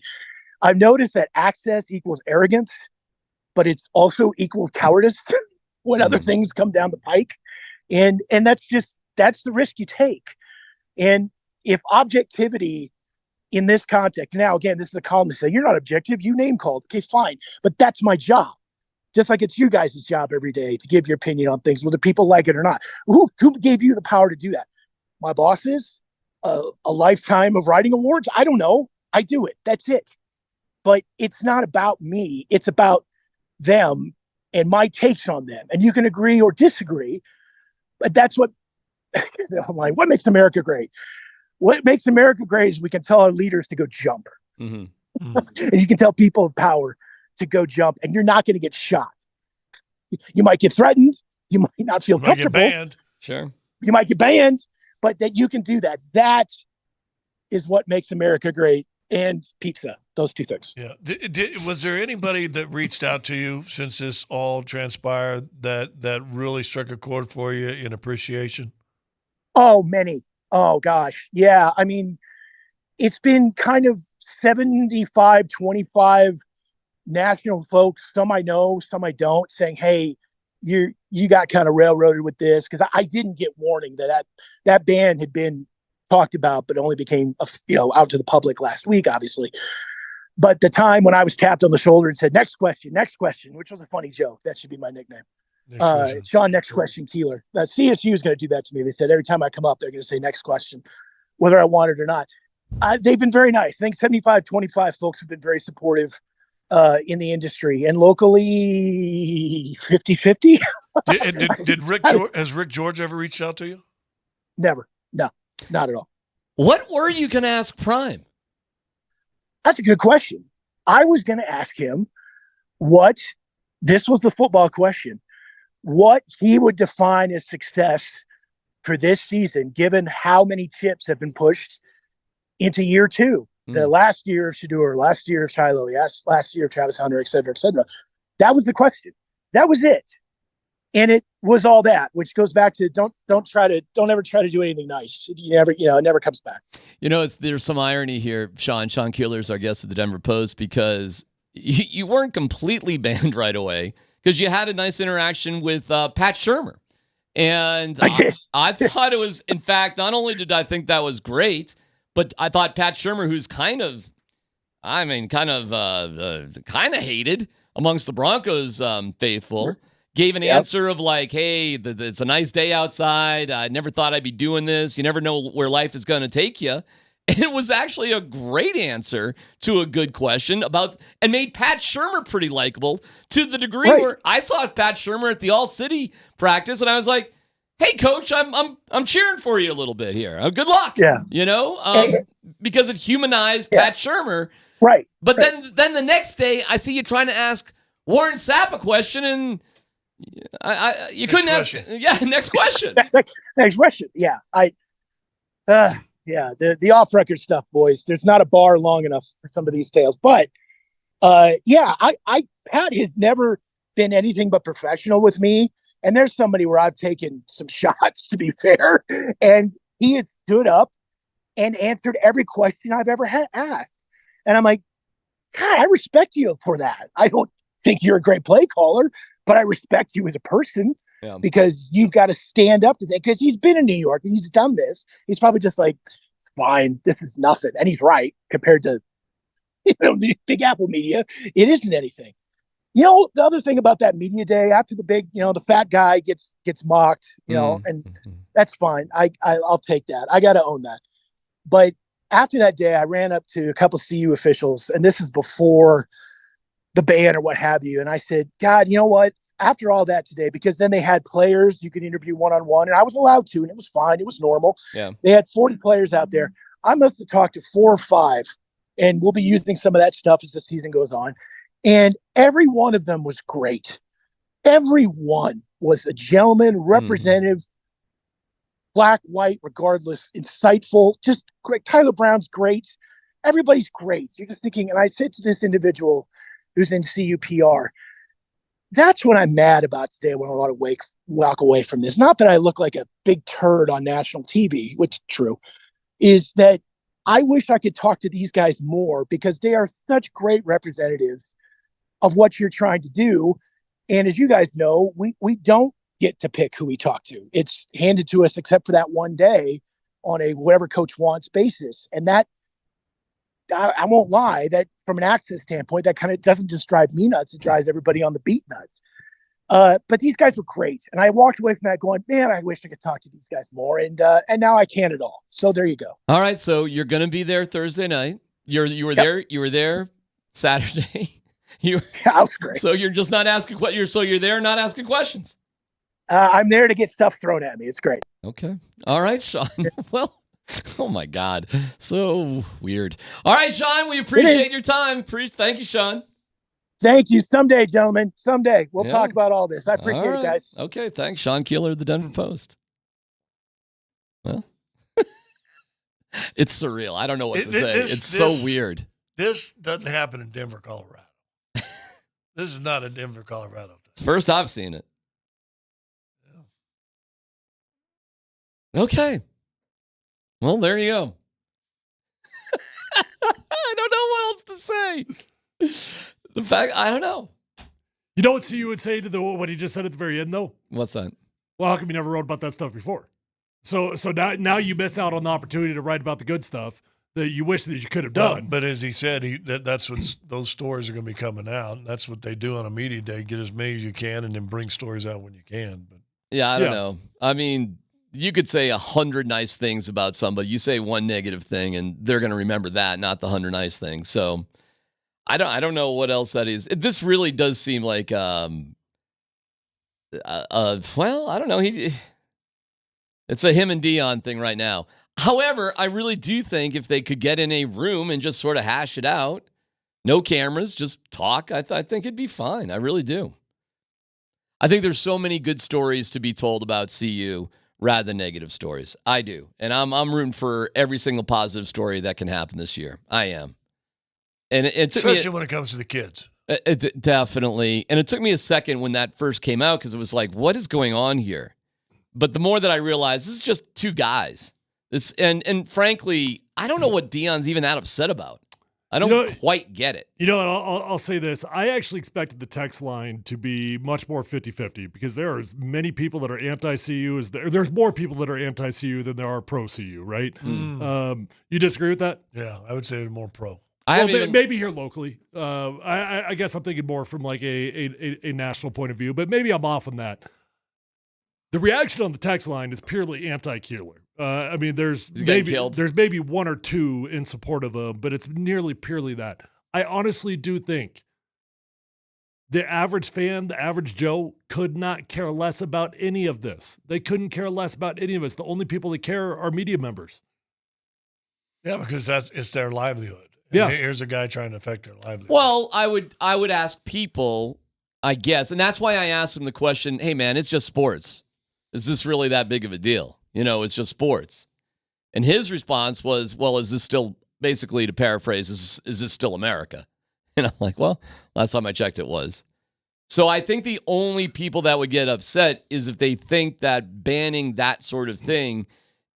I've noticed that access equals arrogance, but it's also equal cowardice when other things come down the pike. And that's the risk you take. And if objectivity in this context, now again, this is a column to say, you're not objective, you name called. Okay, fine. But that's my job. Just like it's you guys' job every day to give your opinion on things, whether people like it or not. Who gave you the power to do that? My bosses? A lifetime of writing awards? I don't know. I do it. That's it. But it's not about me. It's about them and my takes on them. And you can agree or disagree, but that's what what makes America great? What makes America great is we can tell our leaders to go jump. Mm-hmm. And you can tell people of power to go jump, and you're not going to get shot. You might get threatened. You might not feel comfortable. Get banned. Sure. You might get banned, but that you can do that. That is what makes America great. And pizza, those two things. Yeah. Was there anybody that reached out to you since this all transpired that really struck a chord for you in appreciation? Oh, many. Oh, gosh. Yeah. I mean, it's been kind of 75, 25 national folks. Some I know, some I don't, saying, hey, you got kind of railroaded with this. Because I didn't get warning that ban had been talked about, but only became out to the public last week, obviously. But the time when I was tapped on the shoulder and said, next question, which was a funny joke. That should be my nickname. Sean, next question, Keeler. CSU is going to do that to me. They said every time I come up, they're going to say next question, whether I want it or not. They've been very nice. I think 75-25 folks have been very supportive in the industry, and locally 50-50. Has Rick George ever reached out to you? Never. No, not at all. What were you going to ask Prime? That's a good question. I was going to ask him this was the football question, what he would define as success for this season, given how many chips have been pushed into year two. The last year of Shedeur, last year of Shiloh, last year of Travis Hunter, et cetera, et cetera. That was the question. That was it. And it was all that, which goes back to don't ever try to do anything nice. It never comes back. There's some irony here, Sean. Sean Keeler is our guest at the Denver Post, because you weren't completely banned right away because you had a nice interaction with Pat Shurmur. And I thought it was, in fact, not only did I think that was great, but I thought Pat Shurmur, who's kind of hated amongst the Broncos faithful, gave an answer of like, hey, it's a nice day outside. I never thought I'd be doing this. You never know where life is going to take you. And it was actually a great answer to a good question and made Pat Shurmur pretty likable to the degree where I saw Pat Shurmur at the All-City practice, and I was like, hey, coach, I'm cheering for you a little bit here. Good luck. Yeah. Because it humanized Pat Shurmur. Right. But then the next day, I see you trying to ask Warren Sapp a question, and you couldn't ask. Yeah, next question. Next question. Yeah. The off-record stuff, boys. There's not a bar long enough for some of these tales. But Pat has never been anything but professional with me. And there's somebody where I've taken some shots, to be fair, and he has stood up and answered every question I've ever asked. And I'm like, God, I respect you for that. I don't think you're a great play caller, but I respect you as a person because you've got to stand up to that, because he's been in New York and he's done this. He's probably just like, fine, this is nothing. And he's right compared to the Big Apple media. It isn't anything. You know, the other thing about that media day after the big, the fat guy gets mocked, and that's fine. I'll take that. I got to own that. But after that day, I ran up to a couple CU officials, and this is before the ban or what have you. And I said, God, you know what? After all that today, because then they had players you could interview one-on-one, and I was allowed to, and it was fine. It was normal. Yeah. They had 40 players out there. I must have talked to 4 or 5, and we'll be using some of that stuff as the season goes on. And every one of them was great. Every one was a gentleman, representative, black, white, regardless, insightful, just great. Tyler Brown's great. Everybody's great. You're just thinking, and I said to this individual who's in CUPR, that's what I'm mad about today when I want to walk away from this. Not that I look like a big turd on national TV, which is true, is that I wish I could talk to these guys more because they are such great representatives of what you're trying to do. And as you guys know, we don't get to pick who we talk to. It's handed to us except for that one day on a whatever coach wants basis. And that, I won't lie, that from an access standpoint, that kind of doesn't just drive me nuts. It drives everybody on the beat nuts. But these guys were great. And I walked away from that going, man, I wish I could talk to these guys more. And now I can't at all. So there you go. All right. So you're going to be there Thursday night. You were there. You were there Saturday. That was great. So you're just not asking questions. So you're there not asking questions. I'm there to get stuff thrown at me. It's great. Okay. All right, Sean. Well, oh my God. So weird. All right, Sean, we appreciate your time. Thank you, Sean. Thank you. Someday, gentlemen. Someday. We'll talk about all this. I appreciate it, guys. Okay. Thanks. Sean Keeler of the Denver Post. Well, it's surreal. I don't know what to say. It's so weird. This doesn't happen in Denver, Colorado. This is not a Denver, Colorado thing. It's the first I've seen it. Yeah. Okay. Well, there you go. I don't know what else to say. The fact, I don't know. You know what CU would say to what he just said at the very end, though? What's that? Well, how come you never wrote about that stuff before? So now you miss out on the opportunity to write about the good stuff that you wish that you could have done. But as he said, that's what those stories are going to be coming out. And that's what they do on a media day: get as many as you can, and then bring stories out when you can. But yeah, I don't know. I mean, you could say 100 nice things about somebody. You say one negative thing, and they're going to remember that, not the 100 nice things. So I don't know what else that is. This really does seem like well, I don't know. It's a him and Dion thing right now. However, I really do think if they could get in a room and just sort of hash it out, no cameras, just talk, I think it'd be fine. I really do. I think there's so many good stories to be told about CU rather than negative stories. I do. And I'm rooting for every single positive story that can happen this year. I am. And especially when it comes to the kids. Definitely. And it took me a second when that first came out because it was like, what is going on here? But the more that I realized, this is just 2 guys. And frankly, I don't know what Dion's even that upset about. I don't quite get it. You know, I'll say this. I actually expected the text line to be much more 50-50 because there are as many people that are anti-CU as there's more people that are anti-CU than there are pro-CU, right? You disagree with that? Yeah, I would say they're more pro. Maybe here locally. I guess I'm thinking more from like a national point of view, but maybe I'm off on that. The reaction on the text line is purely anti-Keeler. I mean, there's maybe 1 or 2 in support of him, but it's nearly purely that. I honestly do think the average fan, the average Joe, could not care less about any of this. They couldn't care less about any of us. The only people that care are media members. Yeah, because it's their livelihood. Yeah. And here's a guy trying to affect their livelihood. Well, I would ask people, I guess, and that's why I asked him the question, hey, man, it's just sports. Is this really that big of a deal? You know, it's just sports. And his response was, well, is this still, basically to paraphrase, is this still America? And I'm like, well, last time I checked it was. So I think the only people that would get upset is if they think that banning that sort of thing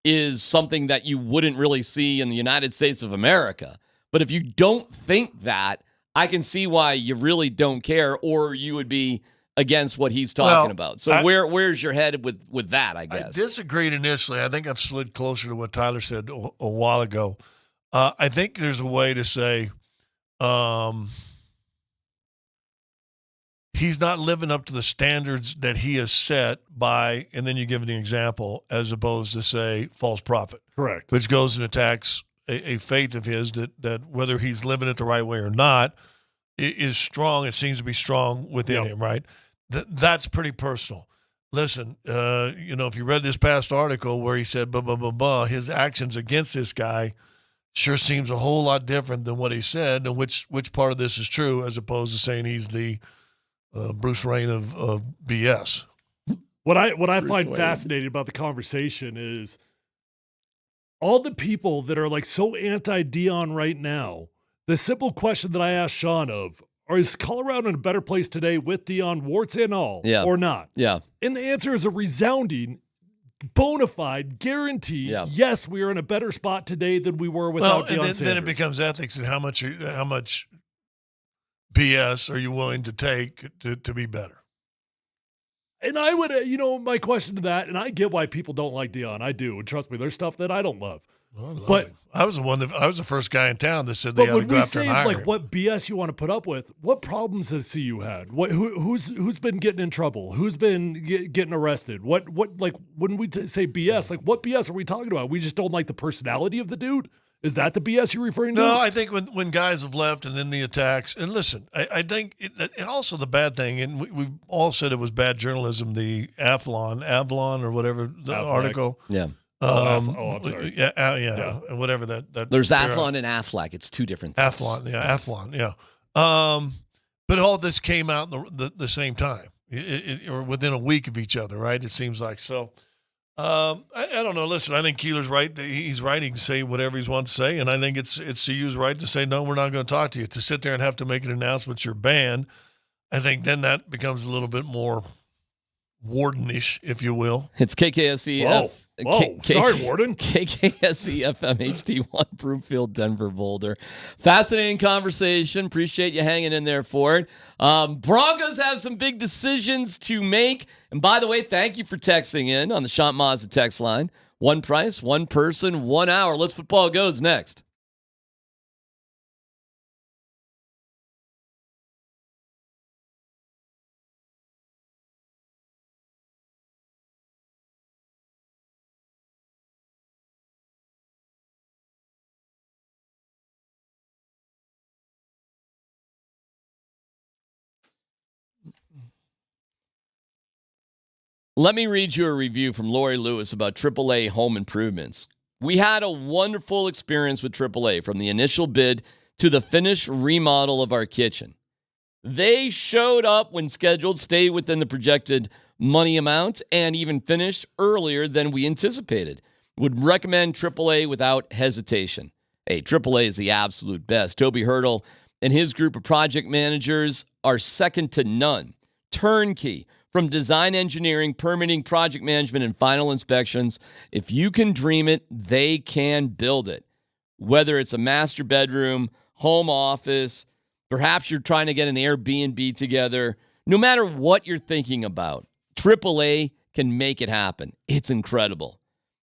is something that you wouldn't really see in the United States of America. But if you don't think that, I can see why you really don't care, or you would be against what he's talking about. So where's your head with that, I guess? I disagreed initially. I think I've slid closer to what Tyler said a while ago. I think there's a way to say he's not living up to the standards that he has set by, and then you give an example, as opposed to, say, false prophet. Correct. Which goes and attacks a faith of his that whether he's living it the right way or not is strong. It seems to be strong within him, right? That's pretty personal. Listen, if you read this past article where he said, his actions against this guy sure seems a whole lot different than what he said, and which part of this is true, as opposed to saying he's the Bruce Wayne of BS. What I find fascinating about the conversation is all the people that are like so anti-Deion right now. The simple question that I asked Sean is Colorado in a better place today with Deion, warts and all, or not? Yeah. And the answer is a resounding, bona fide, guaranteed, yes, we are in a better spot today than we were without Deion Sanders. Then it becomes ethics and how much BS are you willing to take to be better? And I would, my question to that, and I get why people don't like Deion. I do. And trust me, there's stuff that I don't love. But I was the first guy in town that said they had to go after and hire him. What BS you want to put up with, what problems has CU had? Who's been getting in trouble? Who's been getting arrested? What when we say BS, like what BS are we talking about? We just don't like the personality of the dude? Is that the BS you're referring to? No, I think when guys have left and then the attacks, and listen, I think and also the bad thing, and we all said it was bad journalism, the Avalon or whatever the article. Yeah. I'm sorry. Yeah, whatever that. There's Athlon and Aflac. It's two different things. Athlon, yeah. But all this came out the same time, or within a week of each other, right? It seems like so. I don't know. Listen, I think Keeler's right. He's right. He can say whatever he wants to say, and I think it's CU's right to say no. We're not going to talk to you. To sit there and have to make an announcement you're banned, I think then that becomes a little bit more wardenish, if you will. It's KKSE. Whoa. Sorry, Warden. KKSE FM HD1 Broomfield, Denver, Boulder. Fascinating conversation. Appreciate you hanging in there for it. Broncos have some big decisions to make. And by the way, thank you for texting in on the Shant Mazda text line. One price, one person, 1 hour. Let's Football Goes next. Let me read you a review from Lori Lewis about AAA home improvements. We had a wonderful experience with AAA from the initial bid to the finished remodel of our kitchen. They showed up when scheduled, stayed within the projected money amount, and even finished earlier than we anticipated. Would recommend AAA without hesitation. Hey, AAA is the absolute best. Toby Hurdle and his group of project managers are second to none. Turnkey. From design engineering, permitting, project management, and final inspections, if you can dream it, they can build it. Whether it's a master bedroom, home office, perhaps you're trying to get an Airbnb together, no matter what you're thinking about, AAA can make it happen. It's incredible.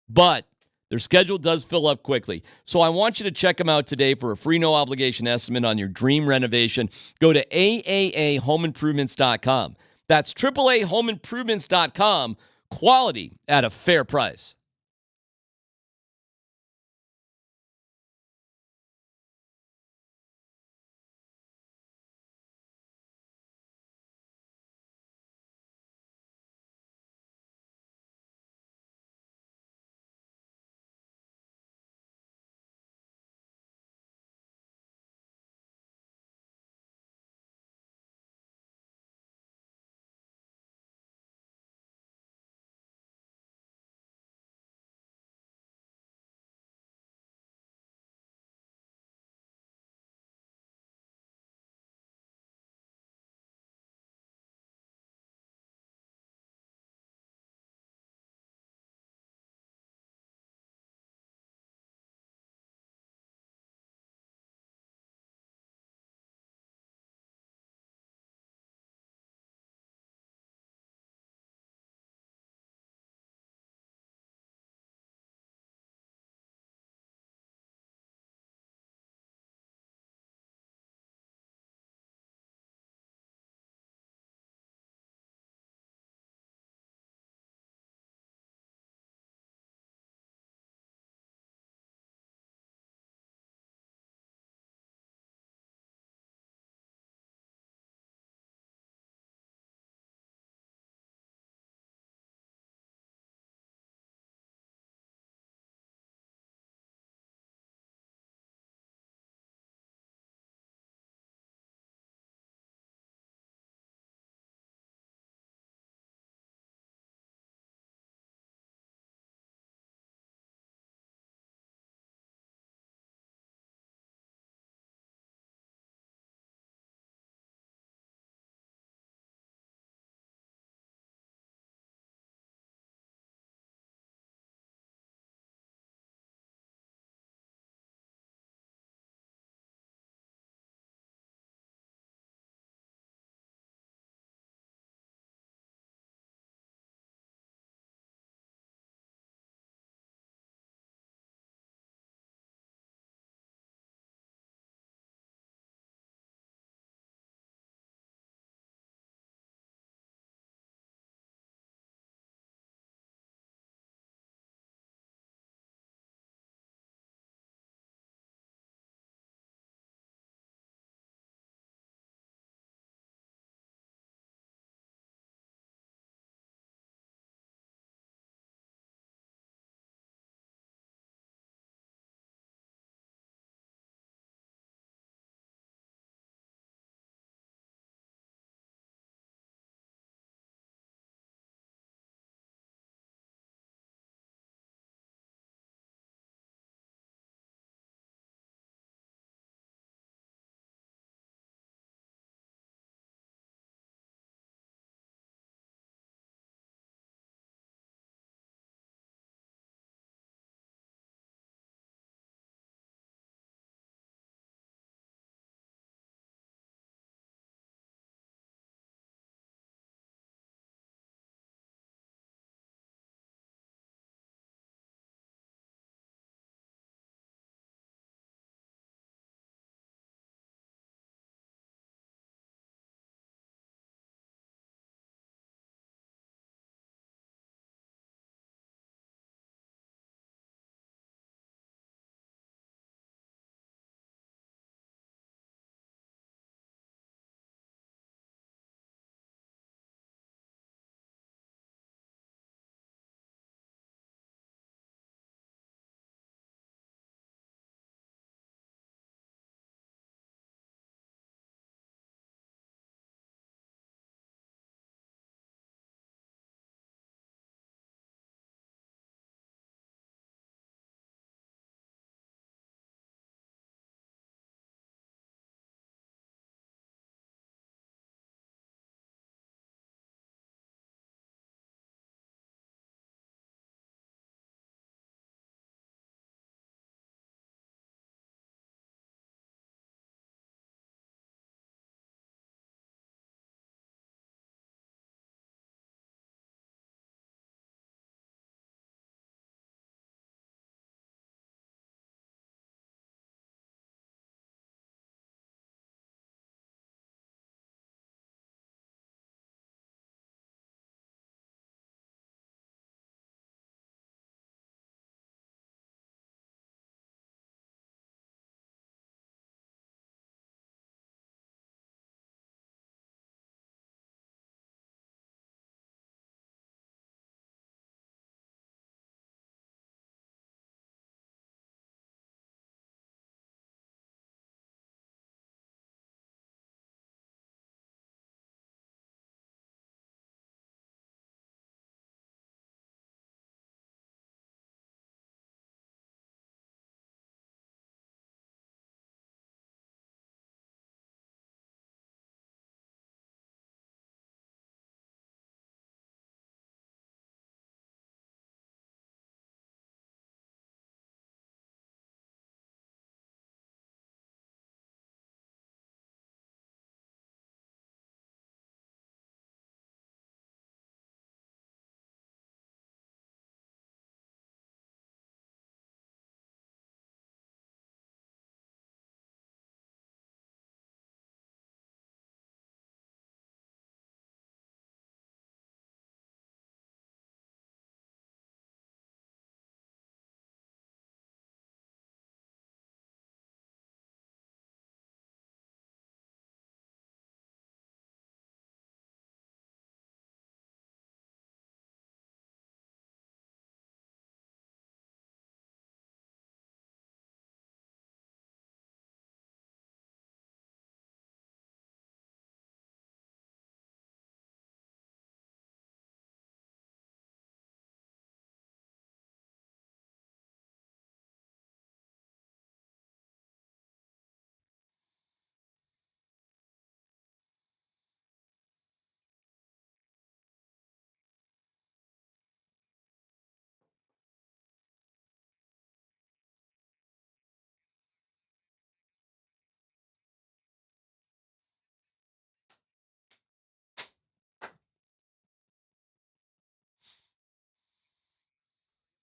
But their schedule does fill up quickly. So I want you to check them out today for a free no-obligation estimate on your dream renovation. Go to AAAHomeImprovements.com. That's AAAHomeImprovements.com. Quality at a fair price.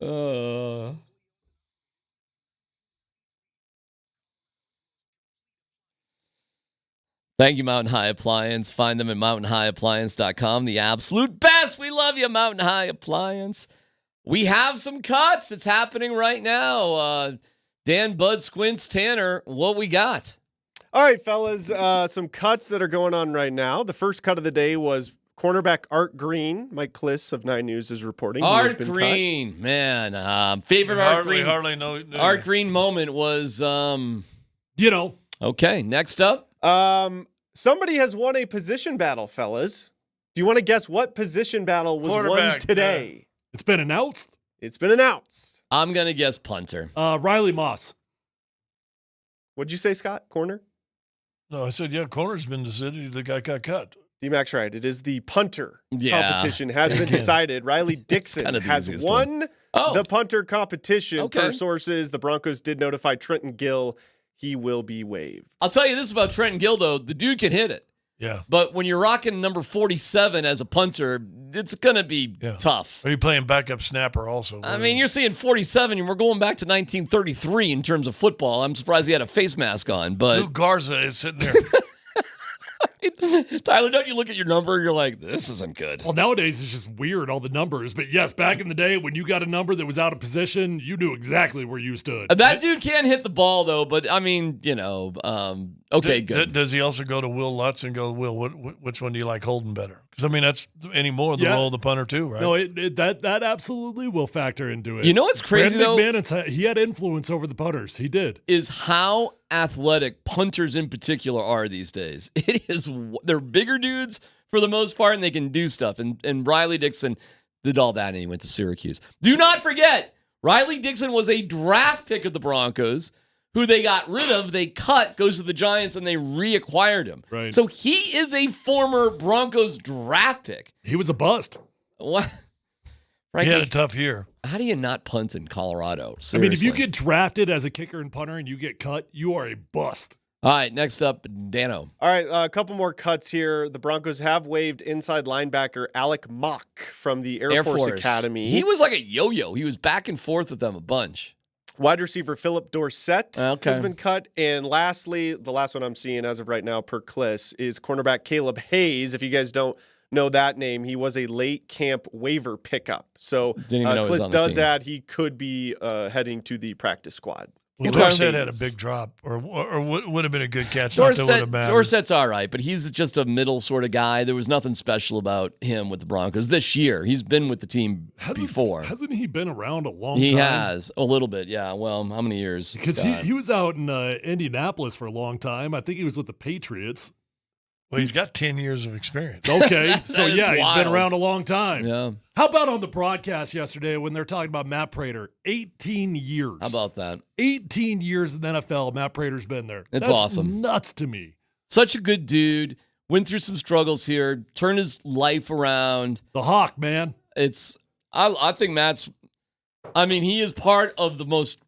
Thank you, Mountain High Appliance. Find them at mountainhighappliance.com. The absolute best. We love you, Mountain High Appliance. We have some cuts. It's happening right now. Dan, Bud, Squints, Tanner, what we got? All right, fellas, some cuts that are going on right now. The first cut of the day was cornerback Art Green. Mike Kliss of 9 News is reporting. Art Green, cut. Man. Favorite Art Green. Hardly know. Art Green moment was, Okay, next up. Somebody has won a position battle, fellas. Do you want to guess what position battle was won today? It's been announced? It's been announced. I'm going to guess punter. Riley Moss. What'd you say, Scott? Corner? No, I said, corner's been decided. The guy got cut. D-Mac's right. It is the punter competition has been decided. Riley Dixon has won the punter competition. Per sources, the Broncos did notify Trenton Gill he will be waived. I'll tell you this about Trenton Gill, though. The dude can hit it. Yeah. But when you're rocking number 47 as a punter, it's going to be tough. Are you playing backup snapper also? I mean, you're seeing 47, and we're going back to 1933 in terms of football. I'm surprised he had a face mask on. But Luke Garza is sitting there. Tyler, don't you look at your number and you're like, this isn't good? Well, nowadays it's just weird, all the numbers. But yes, back in the day when you got a number that was out of position, you knew exactly where you stood. That dude can hit the ball, though. But, I mean, okay, good. Does he also go to Will Lutz and go, Will, which one do you like holding better? Because, I mean, that's anymore the role of the punter, too, right? No, that absolutely will factor into it. You know what's crazy, though? He had influence over the punters. He did. Is how athletic punters in particular are these days. They're bigger dudes for the most part, and they can do stuff. And Riley Dixon did all that, and he went to Syracuse. Do not forget, Riley Dixon was a draft pick of the Broncos, who they got rid of, they cut, goes to the Giants, and they reacquired him. Right. So he is a former Broncos draft pick. He was a bust. What? Frankly, he had a tough year. How do you not punt in Colorado? Seriously. I mean, if you get drafted as a kicker and punter and you get cut, you are a bust. All right, next up, Dano. All right, a couple more cuts here. The Broncos have waived inside linebacker Alec Mock from the Air Force Academy. He was like a yo-yo. He was back and forth with them a bunch. Wide receiver Philip Dorsett has been cut. And lastly, the last one I'm seeing as of right now per Kliss is cornerback Caleb Hayes. If you guys don't know that name, he was a late camp waiver pickup. So Kliss does add he could be heading to the practice squad. Well, Dorsett had a big drop, or would have been a good catch. Dorsett's all right, but he's just a middle sort of guy. There was nothing special about him with the Broncos this year. He's been with the team before. Hasn't he been around a long time? He has, a little bit, yeah. Well, how many years? Because he was out in Indianapolis for a long time. I think he was with the Patriots. Well, he's got 10 years of experience. Okay, so yeah, he's been around a long time. Yeah. How about on the broadcast yesterday when they're talking about Matt Prater? 18 years. How about that? 18 years in the NFL, Matt Prater's been there. That's That's awesome. Nuts to me. Such a good dude. Went through some struggles here. Turned his life around. The Hawk, man. I think Matt's. I mean, he is part of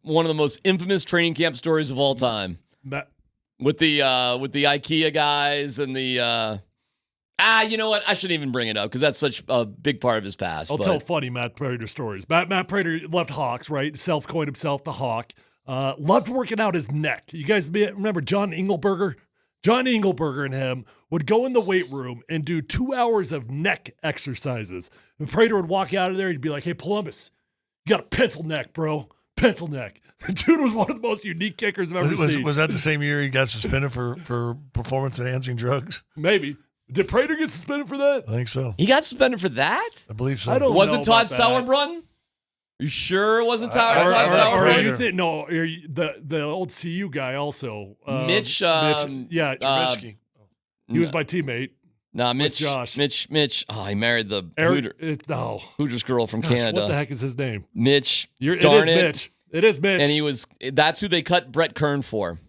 one of the most infamous training camp stories of all time. With the IKEA guys and the you know what? I shouldn't even bring it up because that's such a big part of his past. I'll tell funny Matt Prater stories. Matt Prater left Hawks, right? Self-coined himself the Hawk. Loved working out his neck. You guys remember John Engelberger? John Engelberger and him would go in the weight room and do 2 hours of neck exercises. And Prater would walk out of there. He'd be like, "Hey, Columbus, you got a pencil neck, bro. Pencil neck." The dude was one of the most unique kickers I've ever seen. Was that the same year he got suspended for performance-enhancing drugs? Maybe. Did Prater get suspended for that? I think so. He got suspended for that? I believe so. I don't Was it know Todd about that. Sauerbrunn? You sure it wasn't Todd Sauerbrunn? No, the old CU guy also. Mitch. Trubisky. He was my teammate. Nah, Mitch. Josh. Mitch. Oh, he married the Hooters girl from Canada. What the heck is his name? Mitch. It is Mitch. It is Mitch. And that's who they cut Brett Kern for.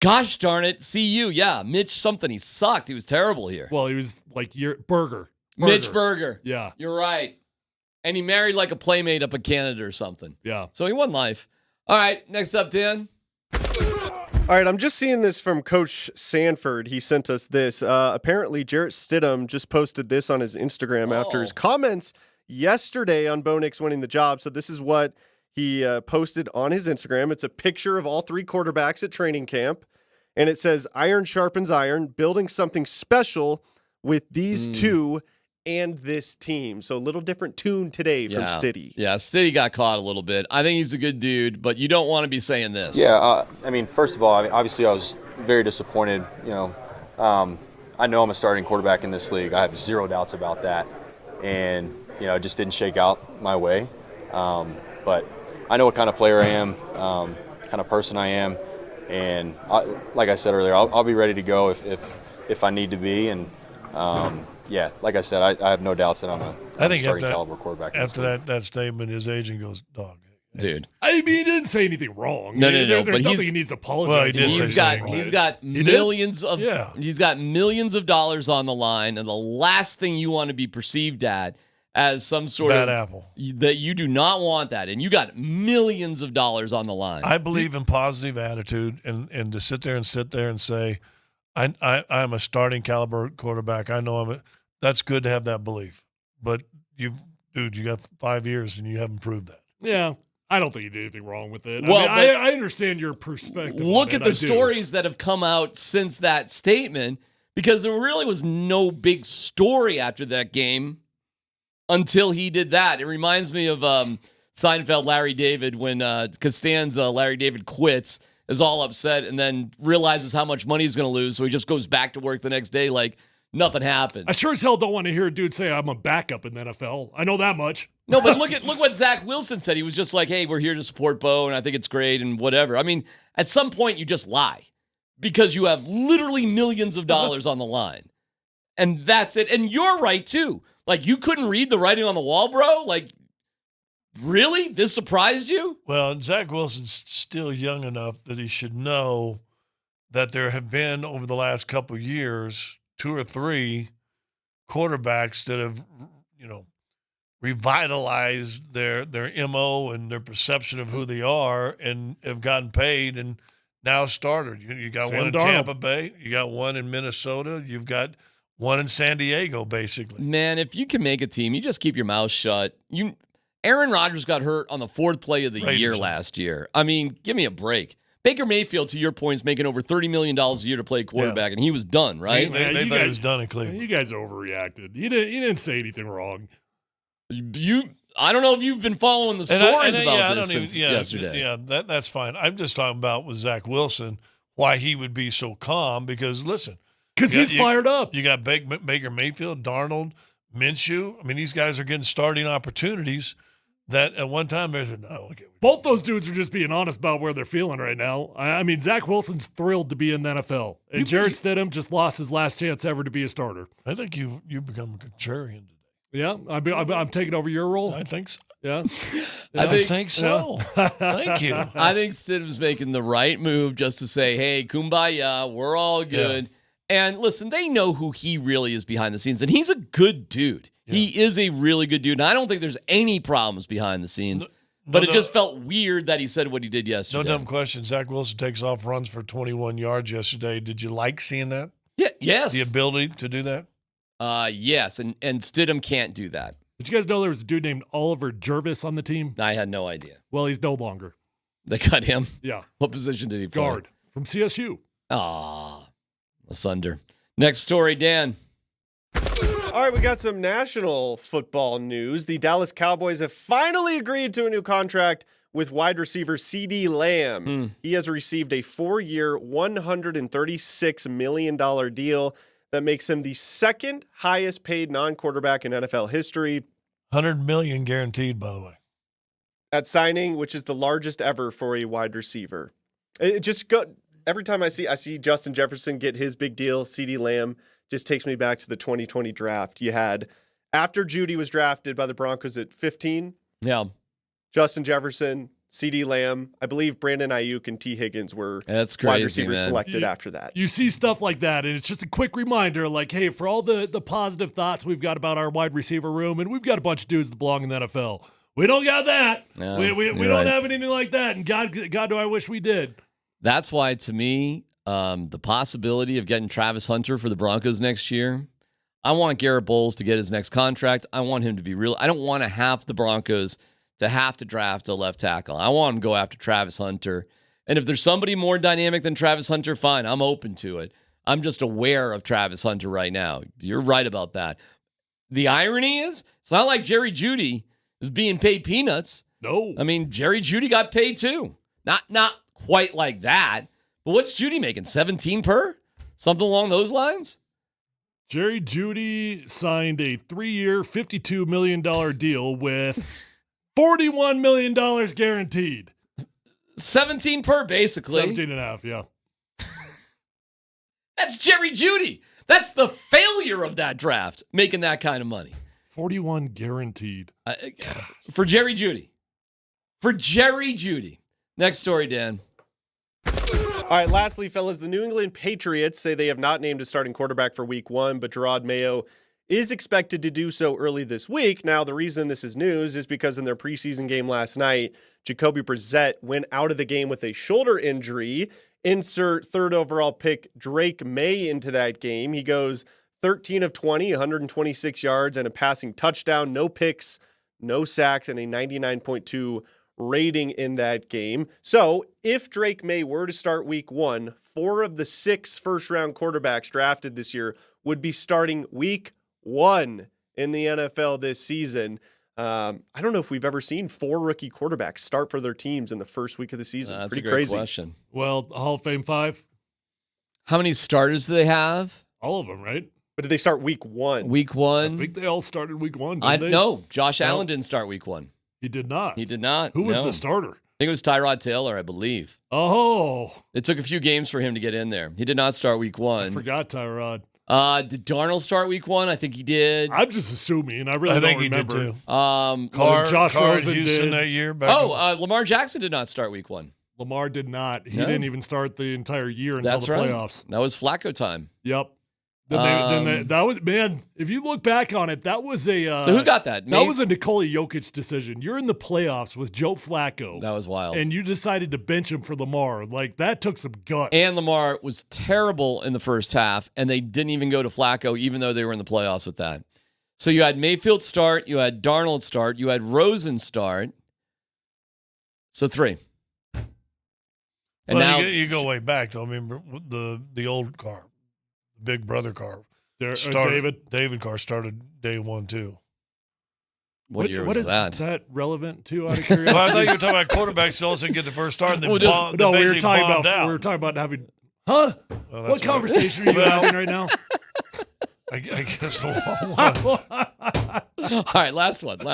Gosh darn it. CU. Yeah. Mitch something. He sucked. He was terrible here. Well, he was like Berger. Mitch Berger. Yeah. You're right. And he married like a playmate up in Canada or something. Yeah. So he won life. All right. Next up, Dan. All right, I'm just seeing this from Coach Sanford. He sent us this. Apparently, Jarrett Stidham just posted this on his Instagram after his comments yesterday on Bo Nix winning the job. So this is what he posted on his Instagram. It's a picture of all 3 quarterbacks at training camp. And it says, iron sharpens iron, building something special with these 2 and this team. So a little different tune today from Stiddy. Yeah, Stiddy got caught a little bit. I think he's a good dude, but you don't want to be saying this. Yeah, first of all, obviously I was very disappointed. I know I'm a starting quarterback in this league. I have 0 doubts about that. And, it just didn't shake out my way. But I know what kind of player I am, kind of person I am. And like I said earlier, I'll be ready to go if I need to be. And, like I said, I have no doubts that I'm a starting caliber quarterback. After that statement, his agent goes, dog. Dude. I mean, he didn't say anything wrong. No. There's But nothing he needs to apologize for. He's got millions of dollars on the line, and the last thing you want to be perceived as some sort bad of apple. That you do not want that, and you got millions of dollars on the line. I believe in positive attitude, and to sit there and say, I'm a starting caliber quarterback. I know that's good to have that belief, but you got 5 years and you haven't proved that. Yeah. I don't think you did anything wrong with it. Well, I understand your perspective. Look at the stories that have come out since that statement, because there really was no big story after that game until he did that. It reminds me of Seinfeld, Larry David, when Costanza, Larry David quits, is all upset, and then realizes how much money he's going to lose, so he just goes back to work the next day like nothing happened. I sure as hell don't want to hear a dude say I'm a backup in the NFL. I know that much. No, but look what Zach Wilson said. He was just like, hey, we're here to support Bo, and I think it's great and whatever. I mean, at some point, you just lie because you have literally millions of dollars on the line. And that's it. And you're right, too. Like, you couldn't read the writing on the wall, bro? Like, really? This surprised you? Well, Zach Wilson's still young enough that he should know that there have been, over the last couple of years, 2 or 3 quarterbacks that have, revitalized their MO and their perception of who they are and have gotten paid and now started. You got Sam one in Darnold. Tampa Bay. You got one in Minnesota. You've got one in San Diego, basically. Man, if you can make a team, you just keep your mouth shut. Aaron Rodgers got hurt on the 4th play of the year last year. I mean, give me a break. Baker Mayfield, to your point, is making over $30 million a year to play quarterback, and he was done, right? They thought he was done in Cleveland. You guys overreacted. You didn't say anything wrong. I don't know if you've been following the stories about this since yesterday. Yeah, that's fine. I'm just talking about with Zach Wilson, why he would be so calm, because, listen. Because he's fired up. You got Baker Mayfield, Darnold, Minshew. I mean, these guys are getting starting opportunities that at one time they said, no, okay. Both those dudes are just being honest about where they're feeling right now. I mean, Zach Wilson's thrilled to be in the NFL. And Jarrett Stidham just lost his last chance ever to be a starter. I think you've become a contrarian. Yeah, I'm taking over your role. I think so. Yeah, I think so. Thank you. I think Stidham's making the right move just to say, hey, kumbaya, we're all good. Yeah. And listen, they know who he really is behind the scenes, and he's a good dude. Yeah. He is a really good dude, and I don't think there's any problems behind the scenes. But it just felt weird that he said what he did yesterday. No dumb question. Zach Wilson takes off runs for 21 yards yesterday. Did you like seeing that? Yeah. Yes. The ability to do that? Yes, and Stidham can't do that. Did you guys know there was a dude named Oliver Jervis on the team? I had no idea. Well, he's no longer. They cut him? Yeah. What position did he play? Guard from CSU. Asunder. Next story, Dan. All right, we got some national football news. The Dallas Cowboys have finally agreed to a new contract with wide receiver CeeDee Lamb. He has received a 4-year, $136 million deal that makes him the second highest paid non-quarterback in NFL history. $100 million guaranteed, by the way. At signing, which is the largest ever for a wide receiver. Every time I see Justin Jefferson get his big deal, CeeDee Lamb just takes me back to the 2020 draft. You had, after Judy was drafted by the Broncos at 15. Yeah. Justin Jefferson, CeeDee Lamb. I believe Brandon Ayuk and T. Higgins were That's crazy, wide receivers man. selected after that. You see stuff like that, and it's just a quick reminder, like, hey, for all the positive thoughts we've got about our wide receiver room, and we've got a bunch of dudes that belong in the NFL. We don't got that. No, we don't have anything like that, and God, do I wish we did. That's why, to me, the possibility of getting Travis Hunter for the Broncos next year, I want Garrett Bowles to get his next contract. I want him to be real. I don't want to have the Broncos to have to draft a left tackle. I want him to go after Travis Hunter. And if there's somebody more dynamic than Travis Hunter, fine. I'm open to it. I'm just aware of Travis Hunter right now. You're right about that. The irony is, it's not like Jerry Jeudy is being paid peanuts. No. I mean, Jerry Jeudy got paid too. Not quite like that. But what's Jeudy making? 17 per? Something along those lines? Jerry Jeudy signed a 3-year, $52 million deal with $41 million guaranteed. 17 per, basically. 17 and a half, yeah. That's Jerry Jeudy. That's the failure of that draft, making that kind of money. 41 guaranteed. For Jerry Jeudy. For Jerry Jeudy. Next story, Dan. All right, lastly, fellas, the New England Patriots say they have not named a starting quarterback for week 1, but Gerard Mayo is expected to do so early this week. Now, the reason this is news is because in their preseason game last night, Jacoby Brissett went out of the game with a shoulder injury. Insert third overall pick Drake May into that game. He goes 13 of 20, 126 yards and a passing touchdown, no picks, no sacks, and a 99.2 rating in that game. So if Drake May were to start week 1, 4 of the 6 first-round quarterbacks drafted this year would be starting week 1 in the NFL this season. I don't know if we've ever seen 4 rookie quarterbacks start for their teams in the first week of the season. That's pretty a great crazy. question. Well, Hall of Fame 5? How many starters do they have? All of them, right? But did they start week 1? Week 1? I think they all started week 1, I didn't they? know. Josh Allen didn't start week 1. He did not. He did not. Who was No. the starter? I think it was Tyrod Taylor, I believe. Oh. It took a few games for him to get in there. He did not start week 1. I forgot Tyrod. Did Darnold start week 1? I think he did. I'm just assuming. I really don't remember. He did too. Josh Carr Rosen Houston did. that year. Lamar Jackson did not start week 1. Lamar did not. He No. didn't even start the entire year until That's the right. playoffs. That was Flacco time. Yep. That was, man, if you look back on it, that was a So who got that? That was a Nikola Jokic decision. You're in the playoffs with Joe Flacco. That was wild. And you decided to bench him for Lamar. Like, that took some guts. And Lamar was terrible in the first half, and they didn't even go to Flacco, even though they were in the playoffs with that. So you had Mayfield start, you had Darnold start, you had Rosen start. So 3. And well, now you go way back, though. I mean, the old Carr, the Big Brother Carr. David Carr started day 1, too. What year was is that? Is that relevant, too, out of curiosity? Well, I thought you were talking about quarterbacks who also get the first start and then we were talking about having. Huh? Well, what conversation are you having right now? I guess. All right, last one. Dan.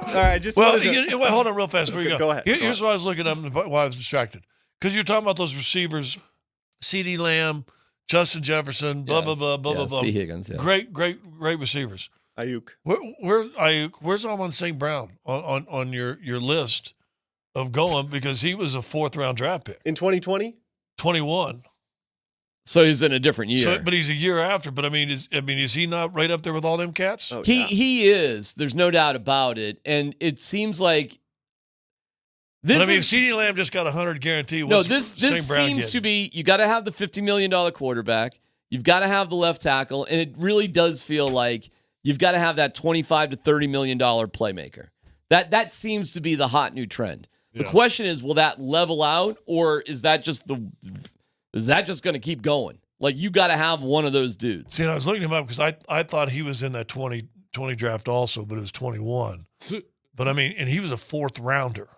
All right, just well, hold on real fast before you go. Go ahead. Here's what I was looking up and why I was distracted. Because you're talking about those receivers, CeeDee Lamb, Justin Jefferson, blah, blah, blah, blah, blah, blah. T. Higgins, yeah. Great receivers. Ayuk. Where's Ayuk? Where's Amon St. Brown on your list of going? Because he was a 4th-round draft pick. In 2020? 21. So he's in a different year. But he's a year after. But is he not right up there with all them cats? Oh, He is. There's no doubt about it. And it seems like CeeDee Lamb just got 100 guaranteed. This seems to be, you got to have the $50 million quarterback. You've got to have the left tackle. And it really does feel like you've got to have that $25 to $30 million playmaker. That seems to be the hot new trend. The question is, will that level out, or is that just going to keep going? Like, you got to have one of those dudes. See, and I was looking him up because I thought he was in that 2020 draft also, but it was 21. But and he was a 4th rounder.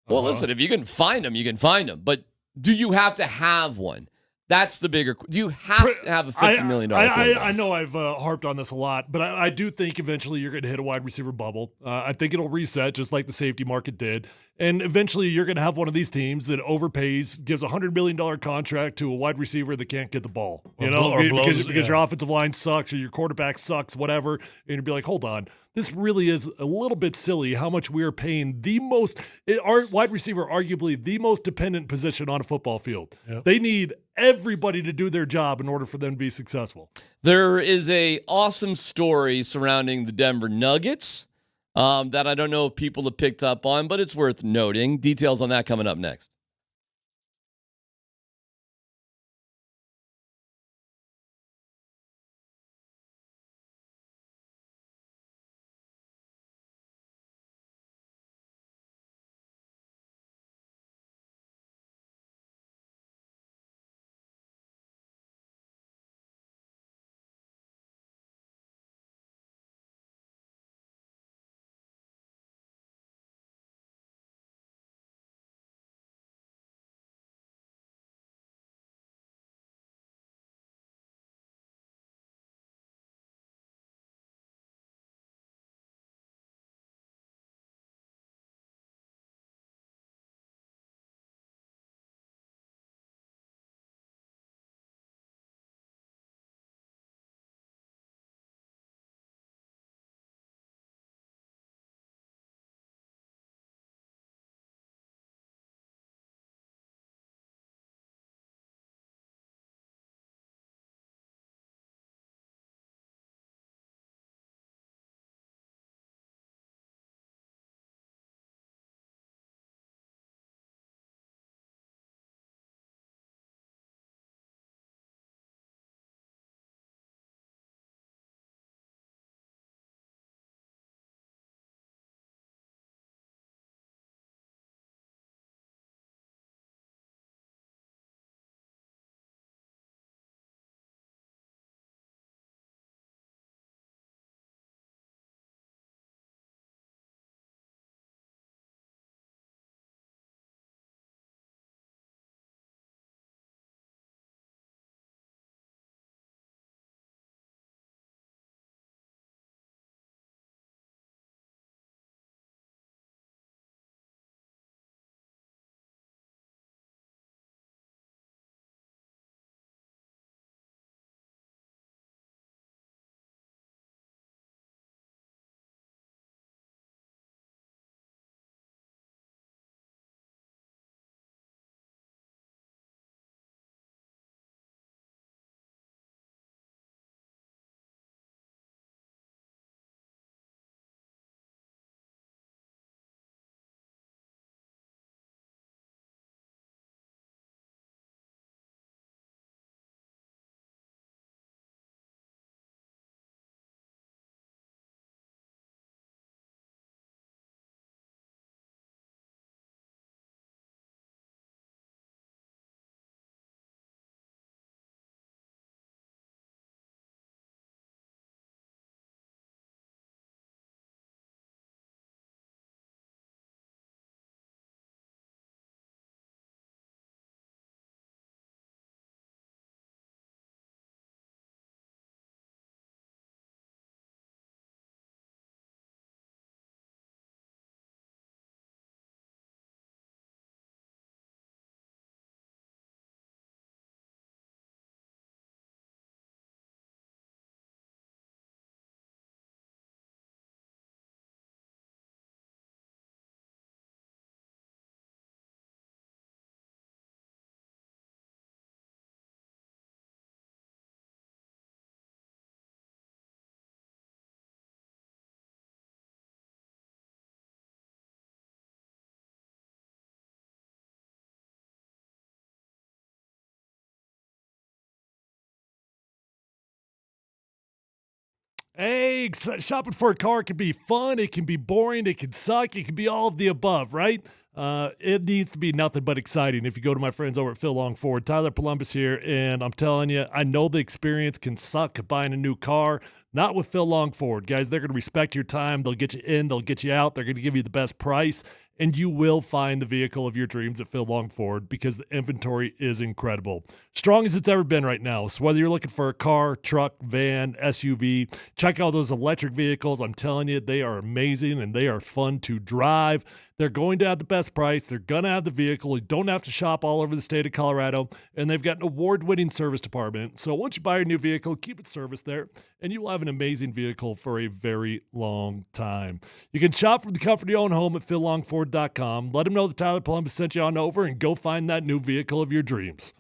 Well, listen, if you can find him, you can find him. But do you have to have one? That's the bigger. Do you have to have a $50 million quarterback? I know I've harped on this a lot, but I do think eventually you're going to hit a wide receiver bubble. I think it'll reset just like the safety market did. And eventually you're going to have one of these teams that overpays, gives a $100 million contract to a wide receiver that can't get the ball. Because your offensive line sucks or your quarterback sucks, whatever. And you'd be like, hold on. This really is a little bit silly how much we are paying our wide receiver, arguably the most dependent position on a football field. Yep. They need everybody to do their job in order for them to be successful. There is a awesome story surrounding the Denver Nuggets that I don't know if people have picked up on, but it's worth noting. Details on that coming up next. shopping for a car can be fun. It can be boring. It can suck. It can be all of the above, right? It needs to be nothing but exciting. If you go to my friends over at Phil Long Ford, Tyler Columbus here, and I'm telling you, I know the experience can suck buying a new car. Not with Phil Long Ford, guys. They're going to respect your time. They'll get you in. They'll get you out. They're going to give you the best price, and you will find the vehicle of your dreams at Phil Long Ford because the inventory is incredible. Strong as it's ever been right now. So whether you're looking for a car, truck, van, SUV, check out those electric vehicles. I'm telling you, they are amazing and they are fun to drive. They're going to have the best price. They're going to have the vehicle. You don't have to shop all over the state of Colorado, and they've got an award-winning service department. So once you buy your new vehicle, keep it serviced there, and you will have an amazing vehicle for a very long time. You can shop from the comfort of your own home at phillongford.com. Let them know that Tyler Columbus sent you on over, and go find that new vehicle of your dreams.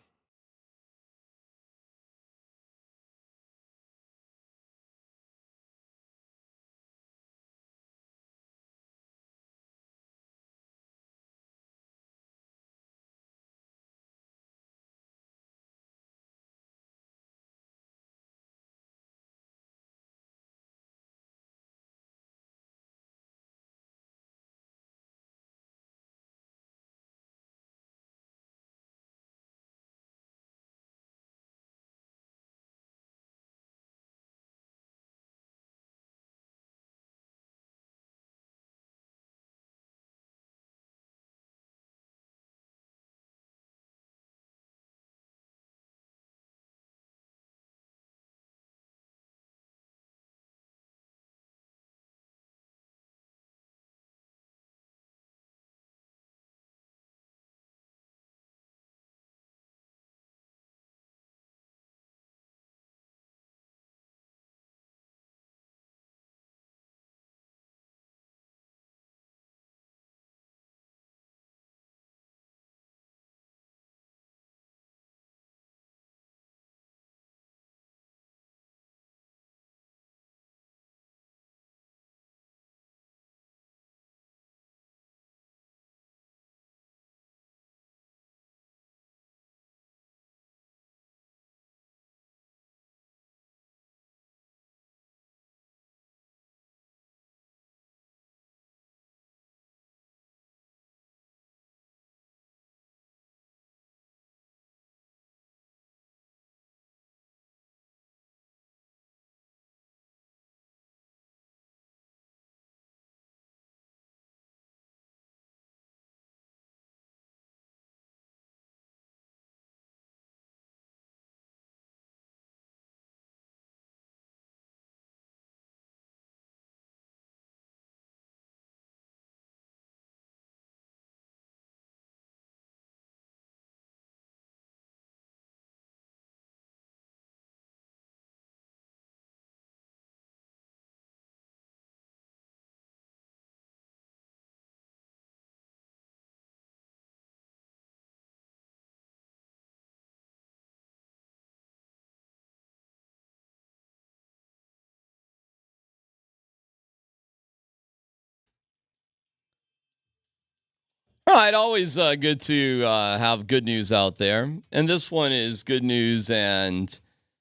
All right, always good to have good news out there. And this one is good news and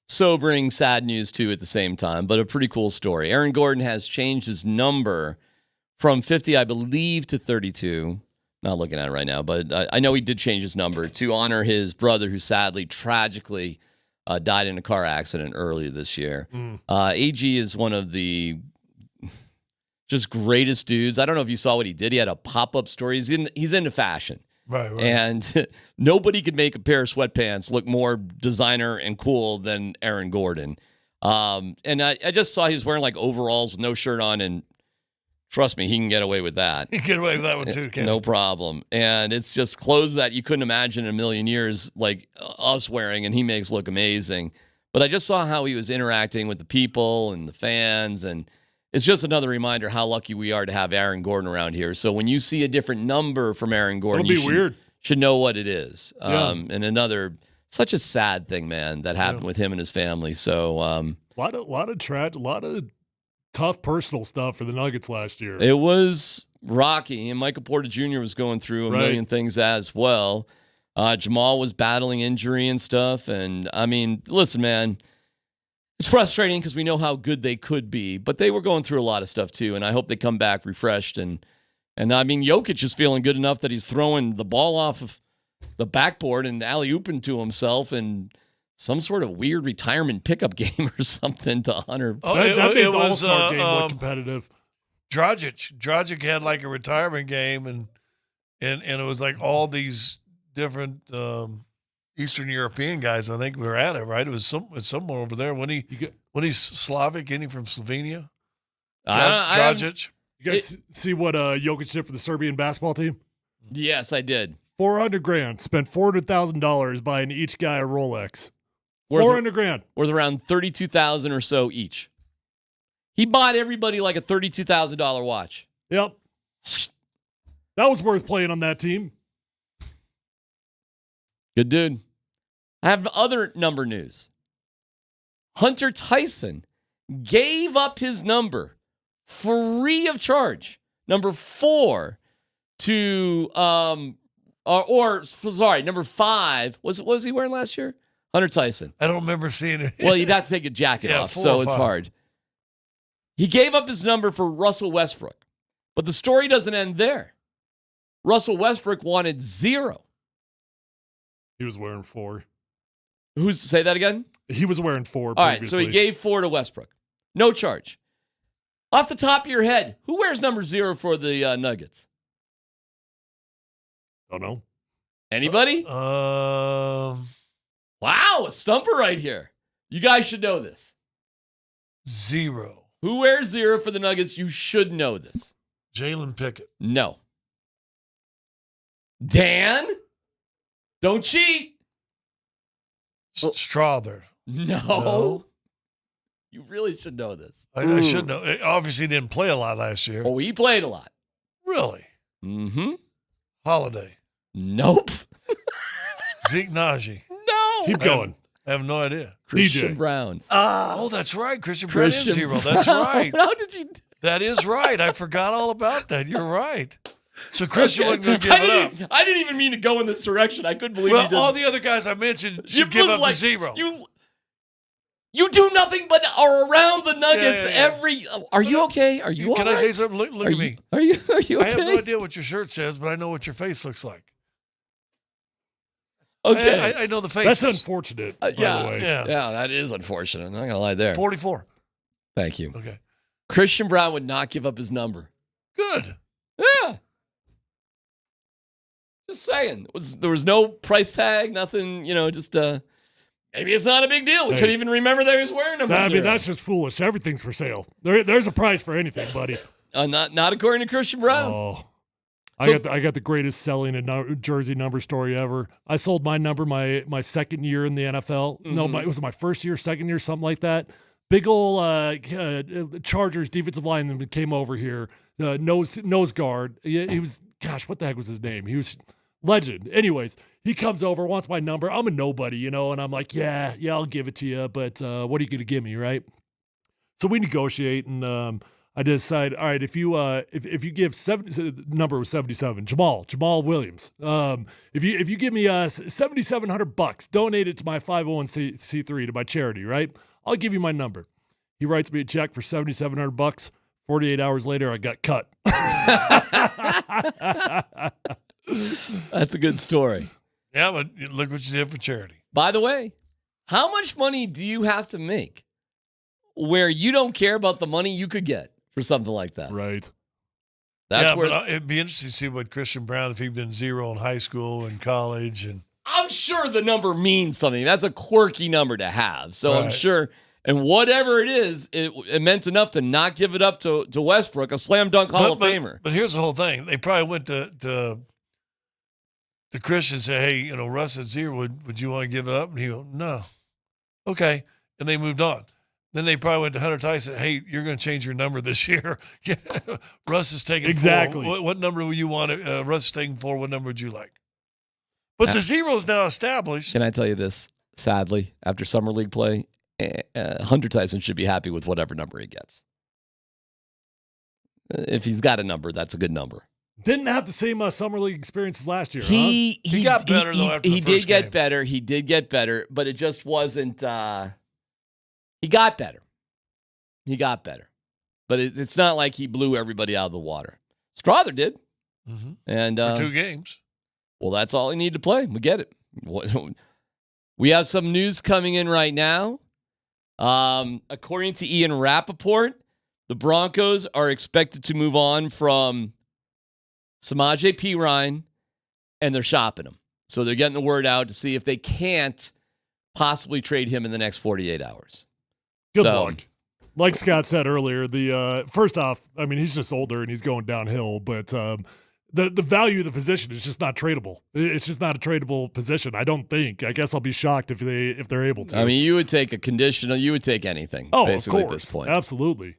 sobering, sad news too at the same time, but a pretty cool story. Aaron Gordon has changed his number from 50, I believe, to 32. Not looking at it right now, but I know he did change his number to honor his brother who sadly, tragically died in a car accident earlier this year. AG is one of the just greatest dudes. I don't know if you saw what he did. He had a pop-up store. He's into fashion. Right. And nobody could make a pair of sweatpants look more designer and cool than Aaron Gordon. And I just saw he was wearing like overalls with no shirt on, and trust me, he can get away with that. He can get away with that one too, Ken. No problem. And it's just clothes that you couldn't imagine in a million years, like us wearing, and he makes look amazing. But I just saw how he was interacting with the people and the fans, and it's just another reminder how lucky we are to have Aaron Gordon around here. So when you see a different number from Aaron Gordon, you should know what it is. And another, such a sad thing, man, that happened with him and his family. So a lot of tough personal stuff for the Nuggets last year. It was rocky, and Michael Porter Jr. was going through a million things as well. Jamal was battling injury and stuff. And I mean, listen, man, It's frustrating because we know how good they could be, but they were going through a lot of stuff too, and I hope they come back refreshed. And I mean, Jokic is feeling good enough that he's throwing the ball off of the backboard and alley-ooping to himself in some sort of weird retirement pickup game or something to Hunter. Oh, that made the All-Star game look competitive. Dragic had like a retirement game, and it was like all these different Eastern European guys. I think we were at it, right? It was somewhere over there. When he's Slavic, isn't he from Slovenia? Dragic. You guys see what Jokic did for the Serbian basketball team? Yes, I did. $400,000. Spent $400,000 buying each guy a Rolex. $400,000. Worth around $32,000 or so each. He bought everybody like a $32,000 watch. Yep. That was worth playing on that team. Good dude. I have other number news. Hunter Tyson gave up his number free of charge. Number 4 to number 5. What was he wearing last year? Hunter Tyson. I don't remember seeing it. Well, you'd have to take a jacket off, so it's hard. He gave up his number for Russell Westbrook. But the story doesn't end there. Russell Westbrook wanted 0. He was wearing 4. Say that again? He was wearing 4 All previously. right, so he gave 4 to Westbrook. No charge. Off the top of your head, who wears number 0 for the Nuggets? Don't know. Anybody? Wow, a stumper right here. You guys should know this. 0. Who wears 0 for the Nuggets? You should know this. Jalen Pickett. No. Dan? Don't cheat. Strother. No. You really should know this. I should know. Obviously, he didn't play a lot last year. Oh, he played a lot. Really? Mm-hmm. Holiday. Nope. Zeke Naji. No. Keep going. I have no idea. Christian Brown. Oh, that's right. Christian Brown is 0. That's right. How did you? That is right. I forgot all about that. You're right. So Christian wasn't going to give it up. I didn't even mean to go in this direction. I couldn't believe Well, all the other guys I mentioned should give up the 0. You do nothing but are around the Nuggets every. Are you okay? Are you? Can I say something? Look at me. Are you? Okay? I have no idea what your shirt says, but I know what your face looks like. Okay, I know the face. That's unfortunate. By the way. Yeah, that is unfortunate. I'm not gonna lie there. 44. Thank you. Okay. Christian Brown would not give up his number. Good. Yeah. Just saying. There was no price tag, nothing, just maybe it's not a big deal. We couldn't even remember that he was wearing number 0. I mean, that's just foolish. Everything's for sale. There's a price for anything, buddy. Not according to Christian Brown. Oh. I got the greatest selling a jersey number story ever. I sold my number my second year in the NFL. Mm-hmm. No, it was my first year, second year, something like that. Big old Chargers defensive lineman came over here, nose guard. He was, gosh, what the heck was his name? He was legend. Anyways, he comes over, wants my number. I'm a nobody, and I'm like, yeah, I'll give it to you, but what are you going to give me, right? So we negotiate, and I decide, all right, if you give the number was 77, Jamal Williams. If you give me $7,700, donate it to my 501c3 to my charity, right? I'll give you my number. He writes me a check for $7,700. 48 hours later, I got cut. That's a good story. Yeah, but look what you did for charity. By the way, how much money do you have to make where you don't care about the money you could get for something like that? Right. That's where but it'd be interesting to see what Christian Brown, if he'd been 0 in high school and college. And I'm sure the number means something. That's a quirky number to have. So Right. I'm sure, and whatever it is, it meant enough to not give it up to Westbrook, a slam dunk Hall of Famer. But here's the whole thing. They probably went to Christian and said, hey, Russ at 0, would you want to give it up? And he go, no. Okay. And they moved on. Then they probably went to Hunter Tyson. Hey, you're going to change your number this year. Yeah, Russ is taking 4. What number would you want? Russ is taking 4. What number would you like? But the 0 is now established. Can I tell you this? Sadly, after Summer League play, Hunter Tyson should be happy with whatever number he gets. If he's got a number, that's a good number. Didn't have the same Summer League experiences last year. He got better, though, after the first He did get game. better. He did get better, but it just wasn't He got better. But it's not like he blew everybody out of the water. Strother did. Mm-hmm. And for 2 games. Well, that's all he needed to play. We get it. We have some news coming in right now. According to Ian Rappaport, the Broncos are expected to move on from Samaje Perine, and they're shopping him. So they're getting the word out to see if they can't possibly trade him in the next 48 hours. Good luck. Like Scott said earlier, first off, I mean, he's just older and he's going downhill, but the value of the position is just not tradable. It's just not a tradable position, I don't think. I guess I'll be shocked if they're able to. I mean, you would take a conditional, you would take anything, basically, of course. At this point. Absolutely.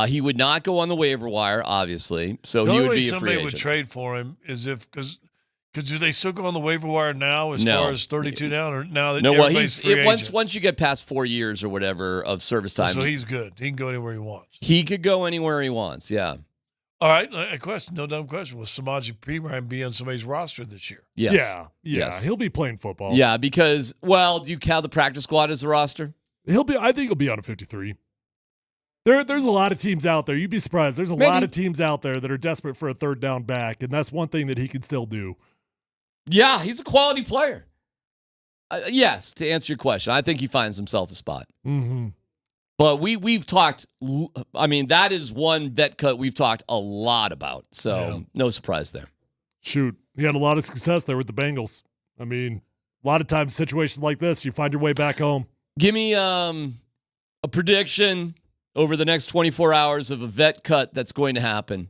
He would not go on the waiver wire, obviously, so the he only would way be a free somebody agent. would trade for him is because do they still go on the waiver wire now as far as 32 down, or now that everybody's free agent? Once you get past 4 years or whatever of service time. So he's good. He can go anywhere he wants. He could go anywhere he wants, yeah. All right, a question, no dumb question. Will Samaje Perine be on somebody's roster this year? Yes. Yeah. Yes. He'll be playing football. Yeah, because, well, do you count the practice squad as the roster? I think he'll be on a 53. There's a lot of teams out there. You'd be surprised. There's a lot of teams out there that are desperate for a third down back, and that's one thing that he can still do. Yeah, he's a quality player. Yes, to answer your question, I think he finds himself a spot. Mm-hmm. But we've talked, I mean, that is one vet cut we've talked a lot about. So no surprise there. Shoot, he had a lot of success there with the Bengals. I mean, a lot of times situations like this, you find your way back home. Give me a prediction over the next 24 hours of a vet cut that's going to happen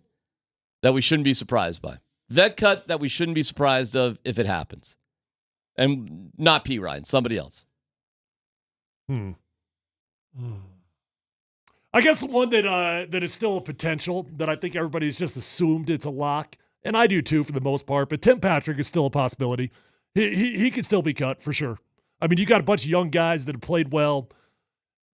that we shouldn't be surprised by. Vet cut that we shouldn't be surprised of if it happens. And not Perine, somebody else. I guess the one that is still a potential that I think everybody's just assumed it's a lock, and I do too for the most part, but Tim Patrick is still a possibility. He could still be cut for sure. I mean, you got a bunch of young guys that have played well,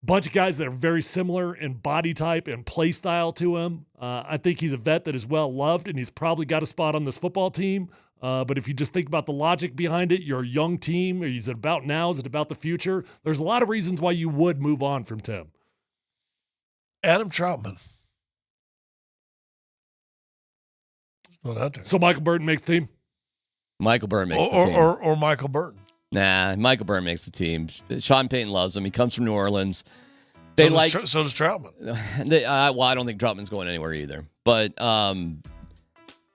bunch of guys that are very similar in body type and play style to him. I think he's a vet that is well loved, and he's probably got a spot on this football team. But if you just think about the logic behind it, you're a young team. Is it about now? Is it about the future? There's a lot of reasons why you would move on from Tim. Adam Troutman. Not out there. So Michael Burton makes the team? Michael Burton makes the team. Or Michael Burton. Nah, Michael Burton makes the team. Sean Payton loves him. He comes from New Orleans. So does Troutman. Well, I don't think Troutman's going anywhere either. But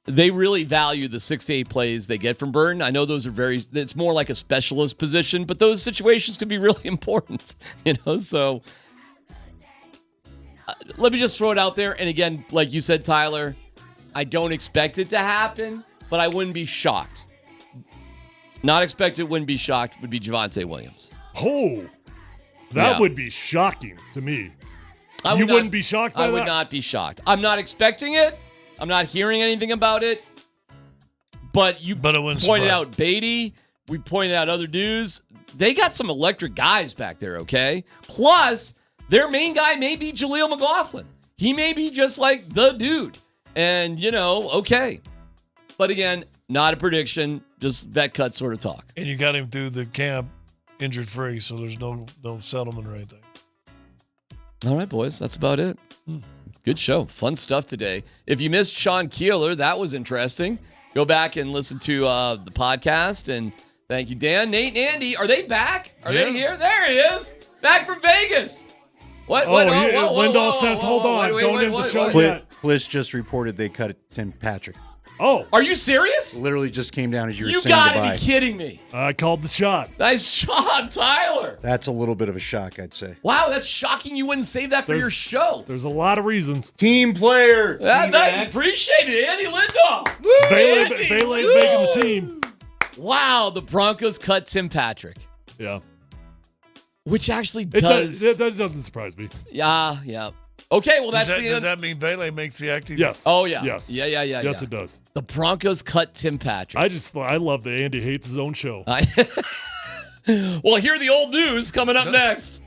they really value the 6 to 8 plays they get from Burton. I know those are it's more like a specialist position, but those situations can be really important, so let me just throw it out there. And again, like you said, Tyler, I don't expect it to happen, but I wouldn't be shocked. Not expected, wouldn't be shocked, would be Javonte Williams. Oh, that would be shocking to me. You wouldn't be shocked by that? I would not be shocked. I'm not expecting it. I'm not hearing anything about it. But you pointed out Beatty. We pointed out other dudes. They got some electric guys back there, okay? Plus, their main guy may be Jaleel McLaughlin. He may be just like the dude. And, okay. But again, not a prediction, just vet cut sort of talk. And you got him through the camp injured free, so there's no settlement or anything. All right, boys, that's about it. Good show. Fun stuff today. If you missed Sean Keeler, that was interesting. Go back and listen to the podcast. And thank you, Dan. Nate and Andy, are they back? Are they here? There he is. Back from Vegas. What? Lindahl says, hold on. Don't end the show yet. Kliss just reported they cut Tim Patrick. Oh. Are you serious? Literally just came down as you were saying gotta goodbye. be kidding me. I called the shot. Nice job, Tyler. That's a little bit of a shock, I'd say. Wow, that's shocking you wouldn't save that for your show. There's a lot of reasons. Team player. I appreciate it. Andy Lindahl. Vele's making the team. Wow, the Broncos cut Tim Patrick. Yeah. Which actually does. That doesn't surprise me. Yeah. Okay, well, Does that mean Vele makes the active? Yes. Oh, yeah. Yes. Yeah. Yes, it does. The Broncos cut Tim Patrick. I love that Andy hates his own show. Well, here are the old news coming up next.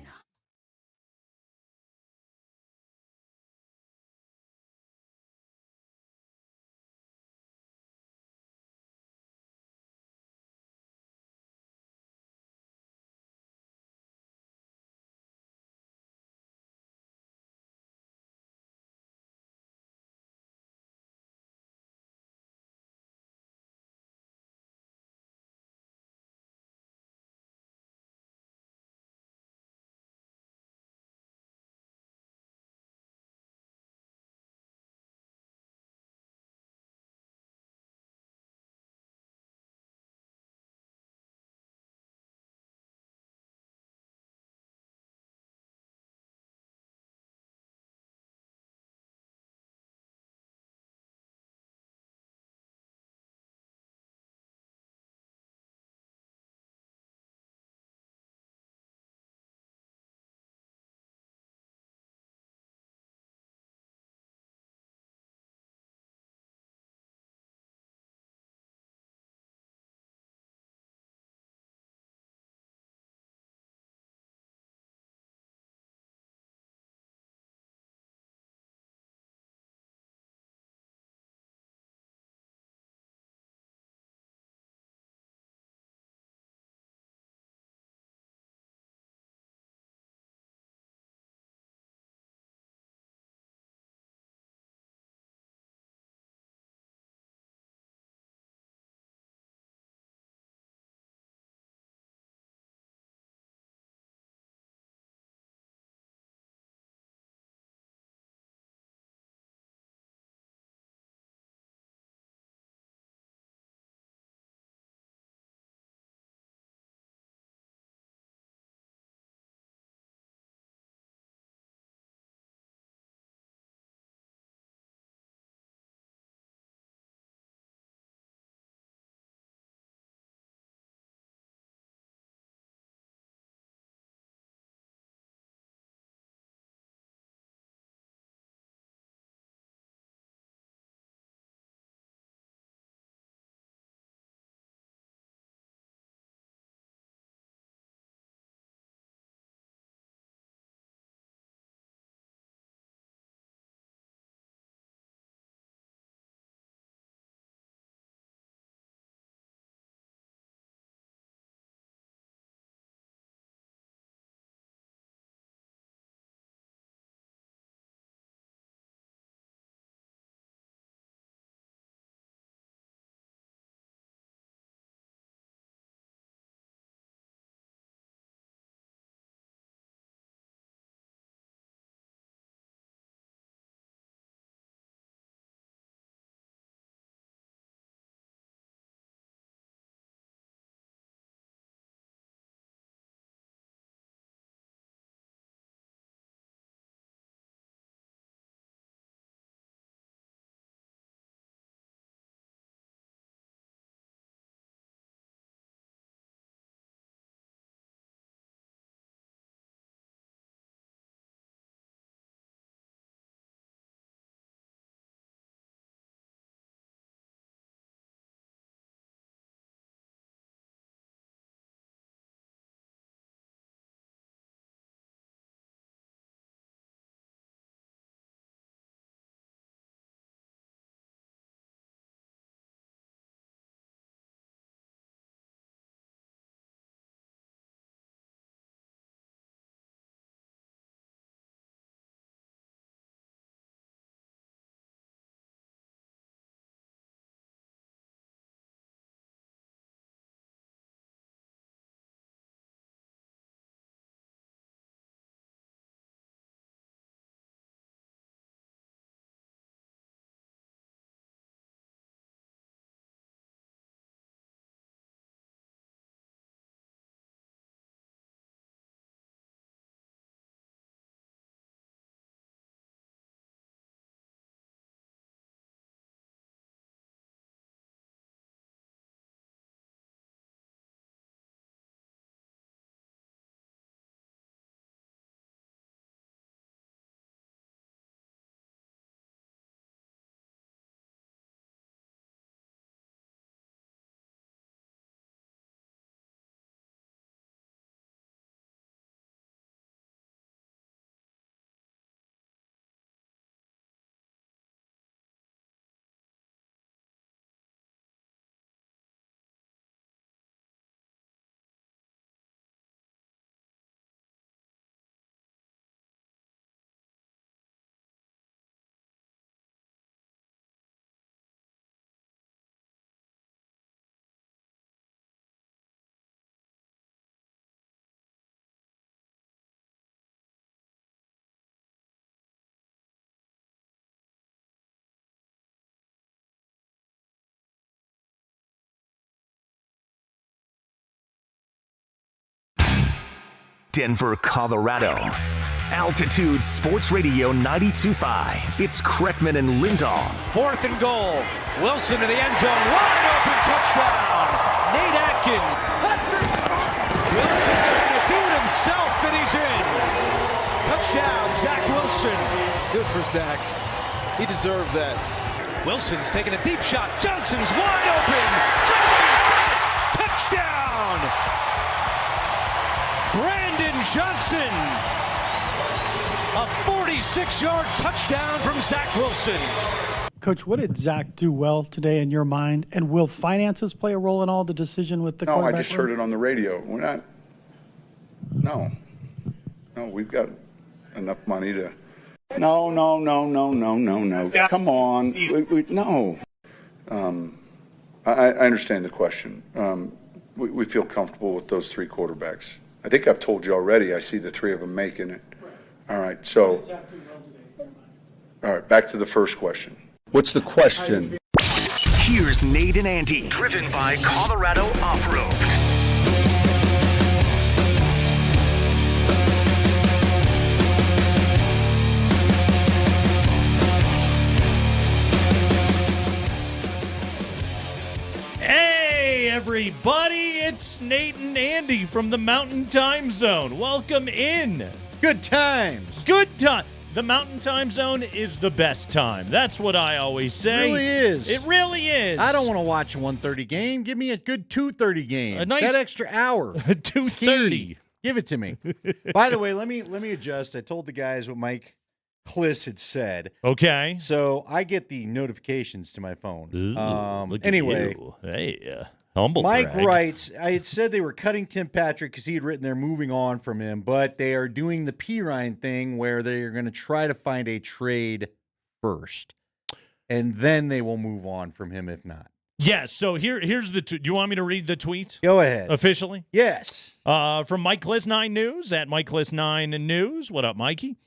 Denver, Colorado. Altitude Sports Radio 92.5. It's Kreckman and Lindahl. 4th and goal. Wilson to the end zone. Wide open touchdown. Nate Atkins. Wilson trying to do it himself, and he's in. Touchdown, Zach Wilson. Good for Zach. He deserved that. Wilson's taking a deep shot. Johnson's wide open. Johnson's got it. Touchdown. Brandon Johnson. A 46-yard touchdown from Zach Wilson. Coach, what did Zach do well today in your mind? And will finances play a role in all the decision with the quarterback? No, I just heard it on the radio. We're not. No, we've got enough money to. No. Yeah. Come on. No. I understand the question. We feel comfortable with those 3 quarterbacks. I think I've told you already. I see the 3 of them making it. All right. So. All right. Back to the first question. What's the question? Here's Nate and Andy, driven by Colorado Off-Road. Hey, everybody, it's Nate and Andy from the Mountain Time Zone. Welcome in. Good times. Good time. The Mountain Time Zone is the best time. That's what I always say. It really is. It really is. I don't want to watch a 1:30 game. Give me a good 2:30 game. A nice that extra hour. 2:30. Give it to me. By the way, let me adjust. I told the guys what Mike Kliss had said. Okay. So I get the notifications to my phone. Look at Anyway. you. Hey, humble Mike brag. writes, I had said they were cutting Tim Patrick because he had written they're moving on from him, but they are doing the Pirine thing where they are going to try to find a trade first, and then they will move on from him if not. Yes, so here's the do you want me to read the tweet? Go ahead. Officially? Yes. From Mike Kliss 9 News, at Mike Kliss 9 News. What up, Mikey?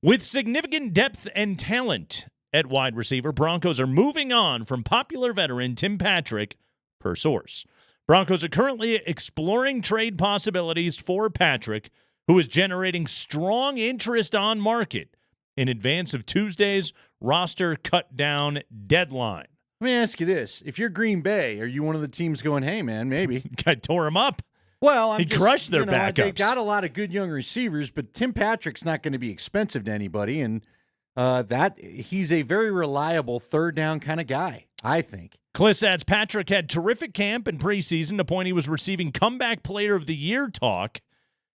With significant depth and talent at wide receiver, Broncos are moving on from popular veteran Tim Patrick, per source. Broncos are currently exploring trade possibilities for Patrick, who is generating strong interest on market in advance of Tuesday's roster cut-down deadline. Let me ask you this. If you're Green Bay, are you one of the teams going, hey, man, maybe? I tore him up. Well, he crushed their backups. They got a lot of good young receivers, but Tim Patrick's not going to be expensive to anybody, and he's a very reliable third down kind of guy, I think. Kliss adds Patrick had terrific camp and preseason to the point he was receiving Comeback Player of the Year talk.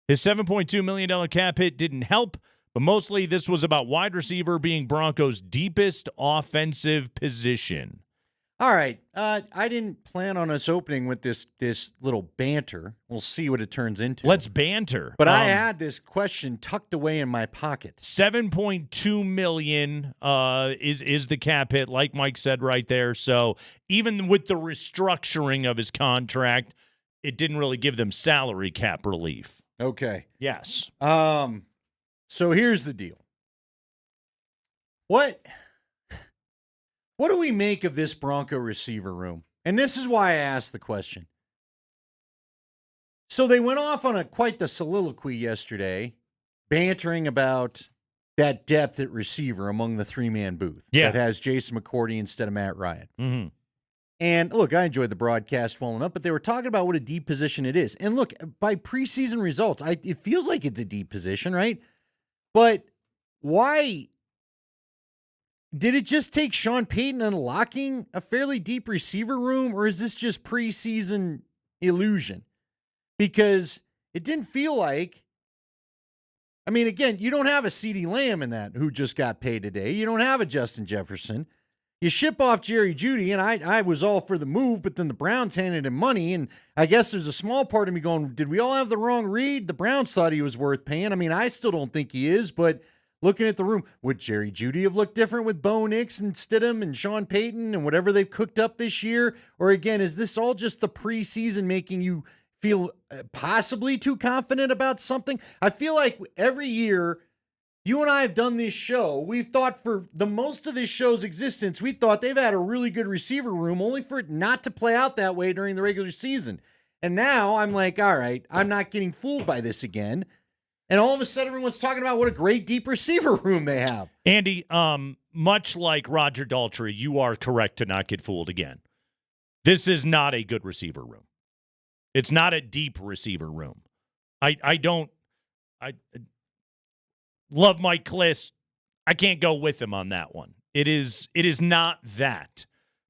His $7.2 million cap hit didn't help, but mostly this was about wide receiver being Broncos' deepest offensive position. All right. I didn't plan on us opening with this little banter. We'll see what it turns into. Let's banter. But I had this question tucked away in my pocket. $7.2 million is the cap hit, like Mike said right there. So even with the restructuring of his contract, it didn't really give them salary cap relief. Okay. Yes. So here's the deal. What do we make of this Bronco receiver room? And this is why I asked the question. So they went off on quite the soliloquy yesterday, bantering about that depth at receiver among the 3-man booth that has Jason McCourty instead of Matt Ryan. Mm-hmm. And look, I enjoyed the broadcast well enough, but they were talking about what a deep position it is. And look, by preseason results, it feels like it's a deep position, right? But why? Did it just take Sean Payton unlocking a fairly deep receiver room, or is this just preseason illusion? Because it didn't feel like, I mean, again, you don't have a CeeDee Lamb in that who just got paid today. You don't have a Justin Jefferson. You ship off Jerry Jeudy, and I was all for the move, but then the Browns handed him money, and I guess there's a small part of me going, did we all have the wrong read? The Browns thought he was worth paying. I mean, I still don't think he is, but looking at the room, would Jerry Jeudy have looked different with Bo Nix and Stidham and Sean Payton and whatever they've cooked up this year? Or again, is this all just the preseason making you feel possibly too confident about something? I feel like every year you and I have done this show, we've thought for the most of this show's existence, we thought they've had a really good receiver room, only for it not to play out that way during the regular season. And now I'm like, all right, I'm not getting fooled by this again. And all of a sudden, everyone's talking about what a great deep receiver room they have. Andy, much like Roger Daltrey, you are correct to not get fooled again. This is not a good receiver room. It's not a deep receiver room. I love Mike Kliss. I can't go with him on that one. It is not that.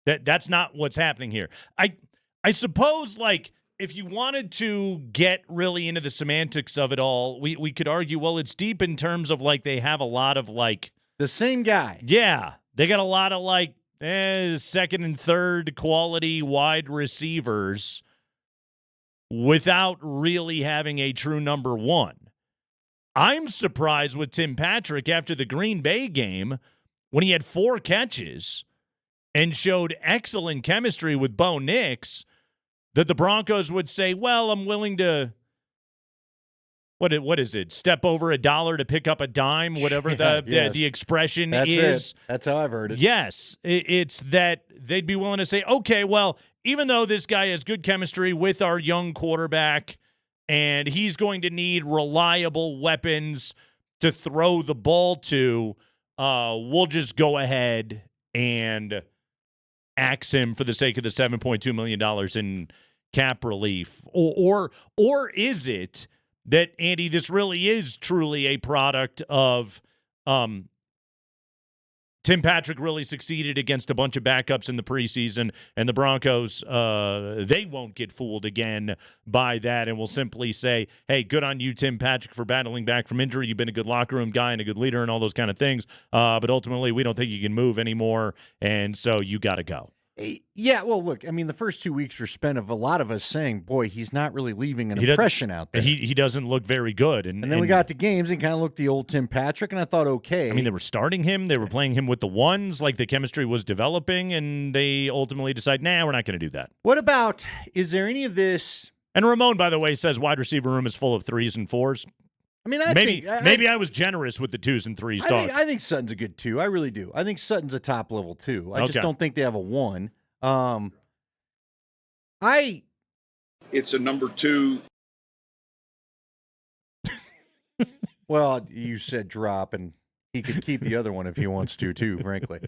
That's not what's happening here. I suppose, like, if you wanted to get really into the semantics of it all, we could argue, well, it's deep in terms of, like, they have a lot of, like, the same guy. Yeah. They got a lot of, like, second and third quality wide receivers without really having a true number one. I'm surprised with Tim Patrick after the Green Bay game when he had 4 catches and showed excellent chemistry with Bo Nix that the Broncos would say, well, I'm willing to, what is it, step over $1 to pick up a dime, whatever the expression is. That's how I've heard it. Yes, it's that they'd be willing to say, okay, well, even though this guy has good chemistry with our young quarterback and he's going to need reliable weapons to throw the ball to, we'll just go ahead and axe him for the sake of the $7.2 million in cap relief. Or is it that, Andy, this really is truly a product of Tim Patrick really succeeded against a bunch of backups in the preseason, and the Broncos, they won't get fooled again by that and will simply say, hey, good on you, Tim Patrick, for battling back from injury. You've been a good locker room guy and a good leader and all those kind of things, but ultimately we don't think you can move anymore, and so you got to go. Yeah, well, look, I mean, the first 2 weeks were spent of a lot of us saying, boy, he's not really leaving an impression out there. He doesn't look very good. And then we got to games and kind of looked the old Tim Patrick, and I thought, okay. I mean, they were starting him. They were playing him with the ones, like the chemistry was developing, and they ultimately decide, nah, we're not going to do that. What about, is there any of this? And Ramon, by the way, says wide receiver room is full of 3s and 4s. I mean, maybe I was generous with the 2s and 3s. I think Sutton's a good 2. I really do. I think Sutton's a top level 2. I just don't think they have a 1. It's a number 2. Well, you said drop, and he could keep the other one if he wants to, too, frankly.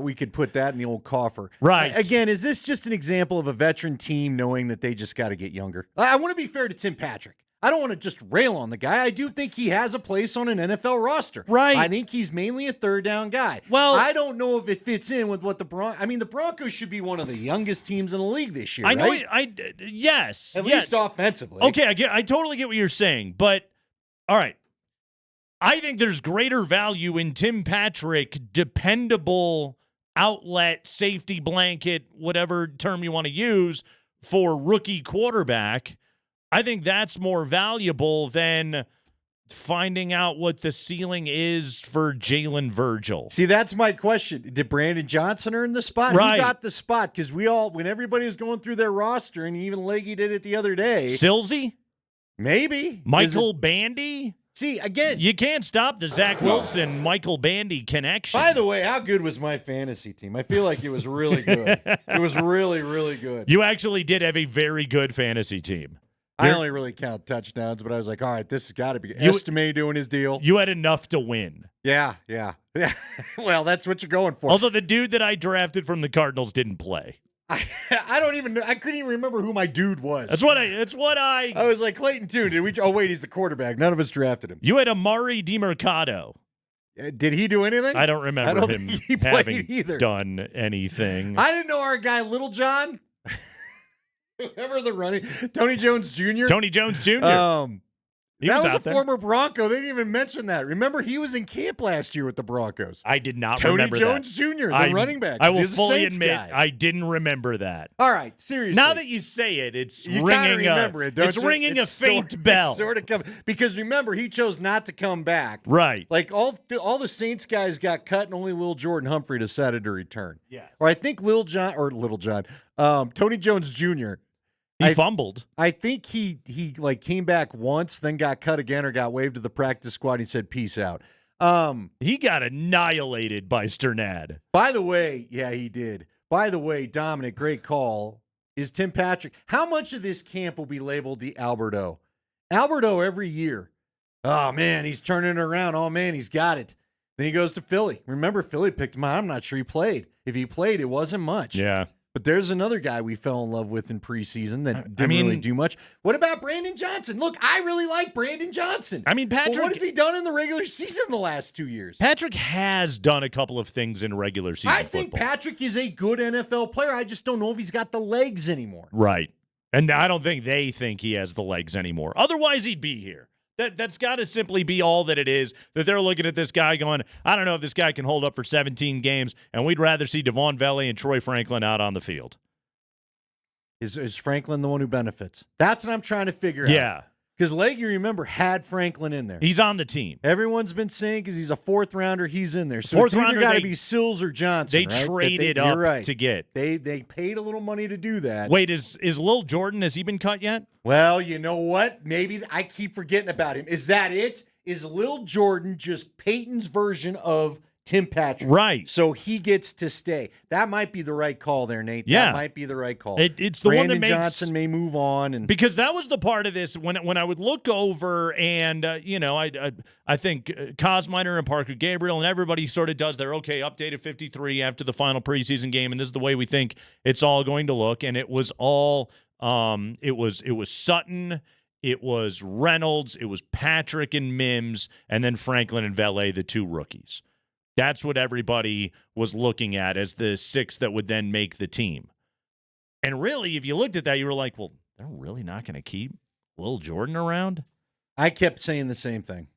We could put that in the old coffer. Right. Again, is this just an example of a veteran team knowing that they just got to get younger? I want to be fair to Tim Patrick. I don't want to just rail on the guy. I do think he has a place on an NFL roster. Right. I think he's mainly a third down guy. Well, I don't know if it fits in with what the Broncos should be one of the youngest teams in the league this year, I know. right? Yes. At least offensively. Okay, I totally get what you're saying, but all right. I think there's greater value in Tim Patrick, dependable outlet, safety blanket, whatever term you want to use, for rookie quarterback. I think that's more valuable than finding out what the ceiling is for Jalen Virgil. See, that's my question. Did Brandon Johnson earn the spot? Right. Who got the spot? Because when everybody was going through their roster, and even Leggy did it the other day. Silsey? Maybe. Michael Bandy? See, again. You can't stop the Zach Wilson, Michael Bandy connection. By the way, how good was my fantasy team? I feel like it was really good. It was really, really good. You actually did have a very good fantasy team. I only really count touchdowns, but I was like, all right, this has got to be Estime doing his deal. You had enough to win. Yeah. Well, that's what you're going for. Also, the dude that I drafted from the Cardinals didn't play. I couldn't even remember who my dude was. That's what I was like, Clayton Tune. Oh wait, he's the quarterback. None of us drafted him. You had Amari DiMercado. Did he do anything? I don't remember him having either. Done anything. I didn't know our guy Little John. Whoever the running Tony Jones Jr. Tony Jones Jr. That was a former Bronco. They didn't even mention that. Remember, he was in camp last year with the Broncos. I did not remember that. Tony Jones Jr., the running back. I will fully admit I didn't remember that. All right, seriously. Now that you say it, it's you ringing. Remember it, don't it's you? ringing a faint bell. Because remember, he chose not to come back. Right. Like all the Saints guys got cut, and only Lil Jordan Humphrey decided to return. Yeah. Or I think Little John, Tony Jones Jr. He fumbled. I think he came back once, then got cut again or got waived to the practice squad. And he said, peace out. He got annihilated by Sternad. By the way, yeah, he did. By the way, Dominic, great call. Is Tim Patrick. How much of this camp will be labeled the Alberto? Alberto every year Oh, man, he's turning it around. Oh, man, he's got it. Then he goes to Philly. Remember, Philly picked him out. I'm not sure he played. If he played, it wasn't much. Yeah. But there's another guy we fell in love with in preseason that didn't really do much. What about Brandon Johnson? Look, I really like Brandon Johnson. I mean, Patrick. Well, what has he done in the regular season the last 2 years? Patrick has done a couple of things in regular season I think Patrick is a good NFL player. I just don't know if he's got the legs anymore. Right. And I don't think they think he has the legs anymore. Otherwise, he'd be here. That's got to simply be all that it is, that they're looking at this guy going, I don't know if this guy can hold up for 17 games, and we'd rather see Devon Valley and Troy Franklin out on the field. Is Franklin the one who benefits? That's what I'm trying to figure out. Yeah. Because Leahy, remember, had Franklin in there. He's on the team. Everyone's been saying because he's a fourth rounder, he's in there. So Fourth it's either rounder, got to be Sills or Johnson. They right? traded you're up right. to get. They paid a little money to do that. Wait, is Lil Jordan, has he been cut yet? Well, you know what? Maybe I keep forgetting about him. Is that it? Is Lil Jordan just Peyton's version of Tim Patrick? Right. So he gets to stay. That might be the right call there, Nate. Yeah. That might be the right call. It's the Brandon one that makes Johnson may move on, and because that was the part of this when I would look over and I think Cosminer and Parker Gabriel and everybody sort of does their updated 53 after the final preseason game, and this is the way we think it's all going to look. And it was all it was Sutton, it was Reynolds, it was Patrick and Mims, and then Franklin and Valet, the two rookies. That's what everybody was looking at as the six that would then make the team. And really, if you looked at that, you were like, well, they're really not going to keep Lil Jordan around? I kept saying the same thing.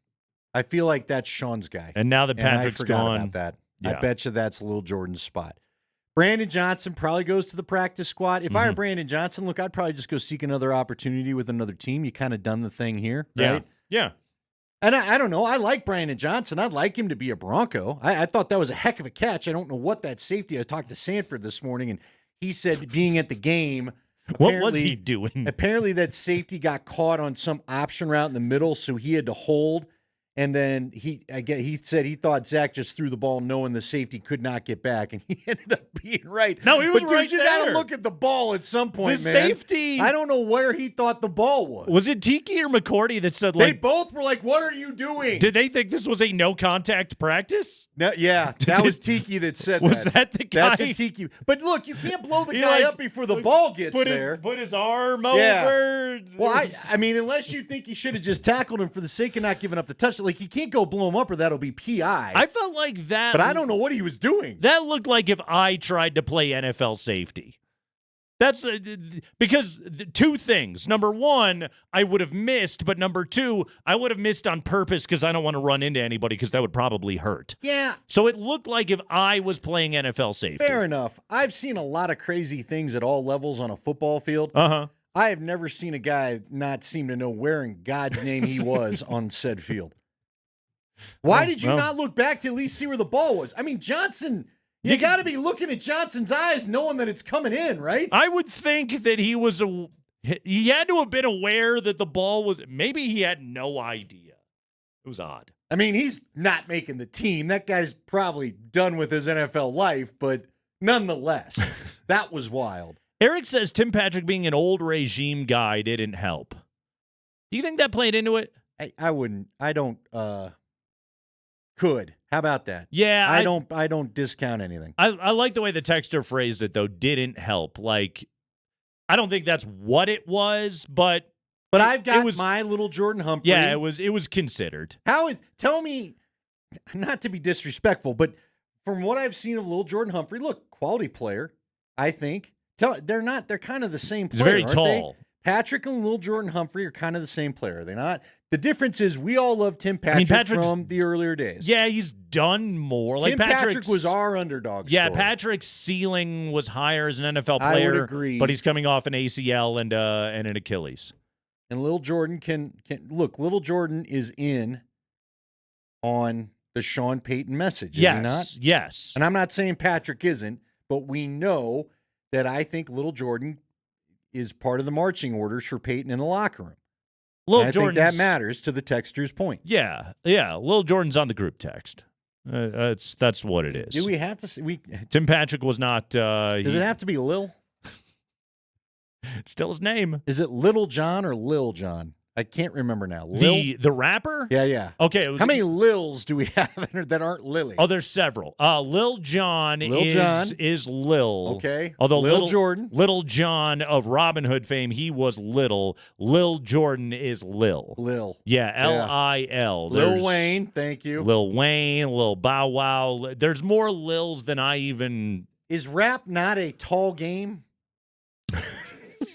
I feel like that's Sean's guy. And now that Patrick's I forgot gone. about that. Yeah. I bet you that's Lil Jordan's spot. Brandon Johnson probably goes to the practice squad. If I were Brandon Johnson, look, I'd probably just go seek another opportunity with another team. You kind of done the thing here, right? Yeah. And I don't know. I like Brandon Johnson. I'd like him to be a Bronco. I thought that was a heck of a catch. I don't know what that safety. I talked to Sanford this morning, and he said being at the game. What was he doing? Apparently that safety got caught on some option route in the middle, so he had to hold. And then he said he thought Zach just threw the ball knowing the safety could not get back, and he ended up being right. No, he was but dude, right you there. gotta look at the ball at some point, The man. safety. I don't know where he thought the ball was. Was it Tiki or McCourty that said, They both were like, "What are you doing?" Did they think this was a no-contact practice? No, yeah, that was Tiki that said Was that the guy? That's a Tiki. But look, you can't blow the guy up before the ball gets there. Put his arm Yeah. over. Well, I mean, unless you think he should have just tackled him for the sake of not giving up the touchdown. Like, he can't go blow him up or that'll be PI. I felt like that. But I don't know what he was doing. That looked like if I tried to play NFL safety. That's because two things. Number one, I would have missed, but number two, I would have missed on purpose because I don't want to run into anybody because that would probably hurt. Yeah. So it looked like if I was playing NFL safety. Fair enough. I've seen a lot of crazy things at all levels on a football field. Uh-huh. I have never seen a guy not seem to know where in God's name he was on said field. Why did you not look back to at least see where the ball was? I mean, Johnson, you got to be looking at Johnson's eyes knowing that it's coming in, right? I would think that he had to have been aware that the ball was, maybe he had no idea. It was odd. I mean, he's not making the team. That guy's probably done with his NFL life, but nonetheless, that was wild. Eric says Tim Patrick being an old regime guy didn't help. Do you think that played into it? I wouldn't. I don't. Could. How about that? Yeah. I don't discount anything. I like the way the texter phrased it, though. Didn't help. Like, I don't think that's what it was, but I've got my little Jordan Humphrey. Yeah, it was considered. Tell me, not to be disrespectful, but from what I've seen of little Jordan Humphrey, look, quality player, I think. They're kind of the same player. He's very aren't tall. They? Patrick and Lil Jordan Humphrey are kind of the same player, are they not? The difference is we all love Tim Patrick from the earlier days. Yeah, he's done more. Tim Patrick was our underdog Yeah, story. Patrick's ceiling was higher as an NFL I would player. agree. But he's coming off an ACL and an Achilles. And Lil Jordan can look, Lil Jordan is in on the Sean Payton message, is he not? Yes. And I'm not saying Patrick isn't, but we know that I think Lil Jordan is part of the marching orders for Peyton in the locker room. I think that matters to the texter's point. Yeah. Lil Jordan's on the group text. That's what it is. Do we have to see? Tim Patrick was not. Does it have to be Lil? It's still his name. Is it Little John or Lil John? I can't remember now. Lil? The rapper? Yeah, yeah. Okay. It was How many Lils do we have that aren't Lily? Oh, there's several. Lil Jon is Lil. Okay. Although Lil Jordan. Little John of Robin Hood fame, he was Little. Lil Jordan is Lil. Lil. Yeah, Lil. Lil Wayne, thank you. Lil Wayne, Lil Bow Wow. There's more Lils than I even... Is rap not a tall game?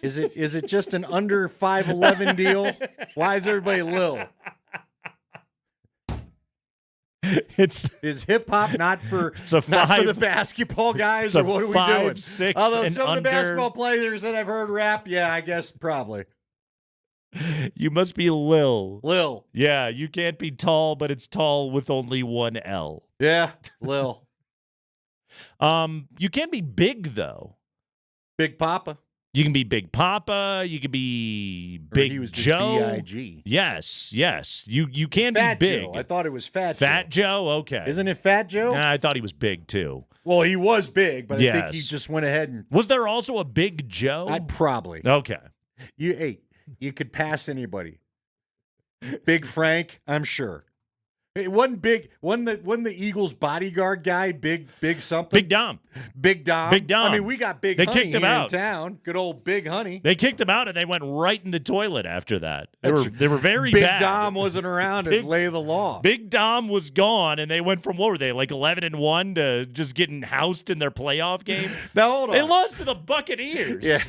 Is it just an under 5'11" deal? Why is everybody Lil? Is hip hop not for the basketball guys, or what are we doing? 5'6" Although and some of the under. basketball players that I've heard rap, yeah, I guess probably. You must be Lil. Lil. Yeah, you can't be tall, but it's tall with only one L. Yeah, Lil. You can't be big though. Big Papa. You can be Big Papa. You can be Big he was just Joe. B.I.G. Yes. You can Fat be big. Joe. I thought it was Fat Joe. Fat Joe. Okay. Isn't it Fat Joe? Nah, I thought he was big too. Well, he was big, but I think he Yes. just went ahead and. Was there also a Big Joe? Probably. Okay. You could pass anybody. Big Frank, I'm sure. It wasn't big. Wasn't the Eagles bodyguard guy big something? Big Dom. Big Dom. Big Dom. I mean, we got Big They Honey kicked him here out. in town. Good old Big Honey. They kicked him out and they went right in the toilet after that. They were very Big bad. Dom wasn't around to lay the law. Big Dom was gone, and they went from what were they, like 11-1 to just getting housed in their playoff game? Now hold on. They lost to the Buccaneers. Yeah.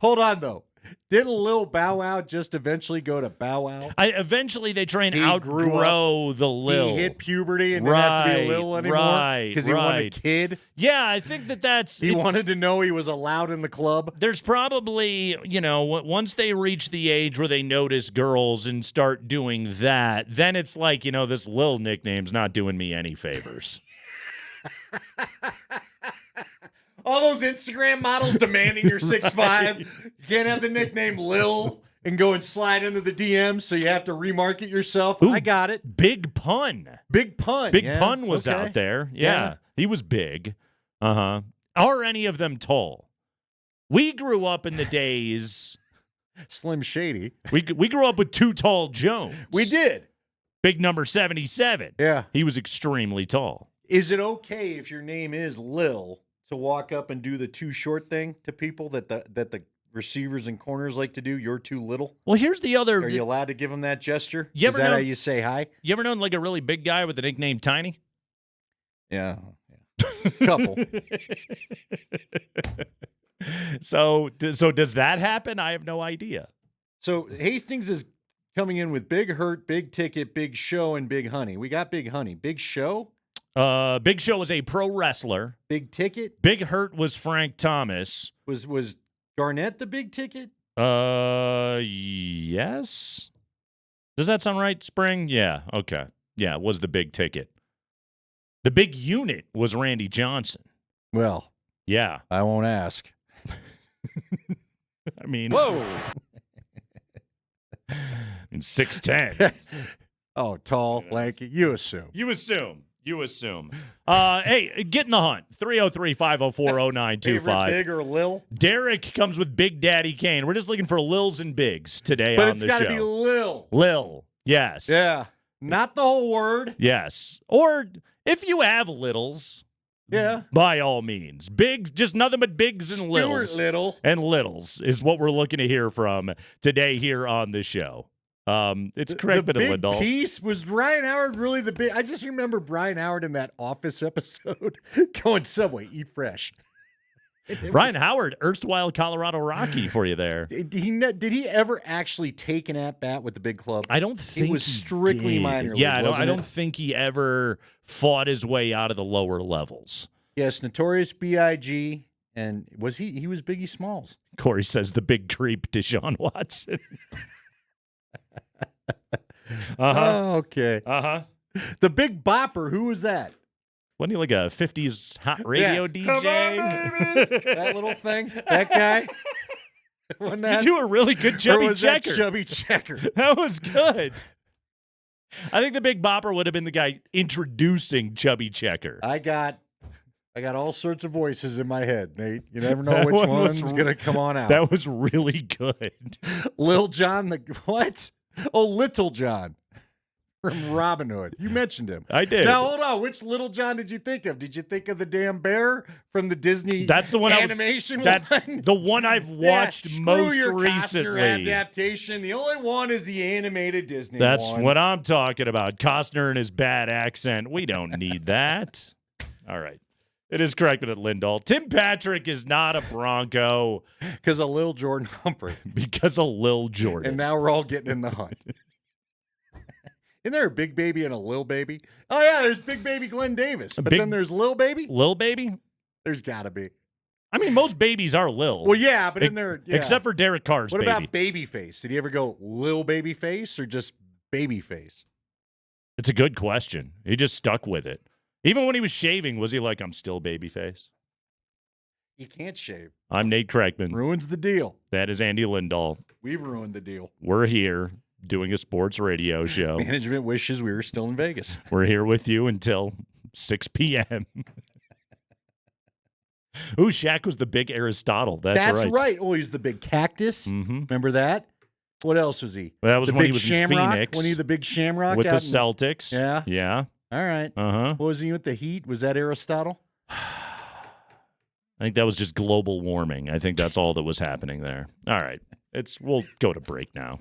Hold on though. Didn't Lil Bow Wow just eventually go to Bow Wow? Eventually they try and He grew outgrow the Lil. He hit puberty and didn't have to be Lil anymore Right. because he wanted a kid. Yeah, I think that's. He wanted to know he was allowed in the club. There's probably, once they reach the age where they notice girls and start doing that, then it's like, this Lil nickname's not doing me any favors. All those Instagram models demanding you're 6'5". You can't have the nickname Lil and go and slide into the DMs, so you have to remarket yourself. Ooh, I got it. Big Pun. Big Pun. Big yeah. Pun was Okay. out there. Yeah. He was big. Uh-huh. Are any of them tall? We grew up in the days. Slim Shady. We grew up with Too Tall Jones. We did. Big number 77. Yeah. He was extremely tall. Is it okay if your name is Lil to walk up and do the too short thing to people that the receivers and corners like to do? You're too little. Well, here's the other. Are you allowed to give them that gesture? You Is ever that know- how you say hi? You ever known like a really big guy with the nickname Tiny? Yeah. Couple. So does that happen? I have no idea. So Hastings is coming in with Big Hurt, Big Ticket, Big Show, and Big Honey. We got Big Honey. Big Show? Big Show was a pro wrestler. Big Ticket? Big Hurt was Frank Thomas. Was Garnett the Big Ticket? Yes. Does that sound right, Spring? Yeah, okay. Yeah, it was the Big Ticket. The Big Unit was Randy Johnson. Well, yeah. I won't ask. I mean, whoa. In 6'10". Oh, tall, lanky. You assume. You assume. Hey, get in the hunt. 303-504-0925. Favorite Big or Lil? Derek comes with Big Daddy Kane. We're just looking for Lils and Bigs today But on it's the got show. to be Lil. Lil. Yes. Yeah. Not the whole word. Yes. Or if you have littles, yeah, by all means. Bigs, just nothing but bigs and Stuart littles. Little. And littles is what we're looking to hear from today here on the show. It's Craig The big Lindahl. piece was Brian Howard really the big. I just remember Brian Howard in that Office episode going Subway, eat fresh. Brian Howard, erstwhile Colorado Rocky for you there. Did he ever actually take an at bat with the big club? I don't think it was he strictly did. minor league. Yeah, wasn't I don't it? think he ever fought his way out of the lower levels. Yes, Notorious B.I.G. And was he was Biggie Smalls. Corey says the big creep, Deshaun Watson. Oh, okay. Uh-huh. The Big Bopper, who was that? Wasn't he like a 50s hot radio Yeah. DJ? Come on, baby. That little thing? That guy? Wasn't that? You do a really good chubby or was checker. that chubby checker? That was good. I think the Big Bopper would have been the guy introducing Chubby Checker. I got all sorts of voices in my head, Nate. You never know That which one was one's going to come on out. That was really good. Lil John, what? Oh, Little John from Robin Hood. You mentioned him. I did. Now, hold on. Which Little John did you think of? Did you think of the damn bear from the Disney That's the one animation That's one? the one I've watched Screw most your recently. Costner adaptation. The only one is the animated Disney That's one. what I'm talking about. Costner and his bad accent. We don't need that. All right. It is corrected at Lindahl. Tim Patrick is not a Bronco. Because of Lil Jordan Humphrey. Because of Lil Jordan. And now we're all getting in the hunt. Isn't there a big baby and a lil baby? Oh, yeah, there's big baby Glenn Davis. But then there's Lil Baby? Lil Baby? There's got to be. I mean, most babies are Lil. Well, yeah, but in there. Yeah. Except for Derek Carr's What baby. about Babyface? Did he ever go Lil Babyface or just Babyface? It's a good question. He just stuck with it. Even when he was shaving, was he like, I'm still Babyface? You can't shave. I'm Nate Kreckman. Ruins the deal. That is Andy Lindahl. We've ruined the deal. We're here doing a sports radio show. Management wishes we were still in Vegas. We're here with you until 6 p.m. Ooh, Shaq was the big Aristotle. That's right. Oh, he's the big cactus. Mm-hmm. Remember that? What else was he? That was the when big he was Shamrock. in Phoenix. When he the big Shamrock with the out in- Celtics. Yeah. Yeah. All right. Uh-huh. What was he with the Heat? Was that Aristotle? I think that was just global warming. I think that's all that was happening there. All right. We'll go to break now.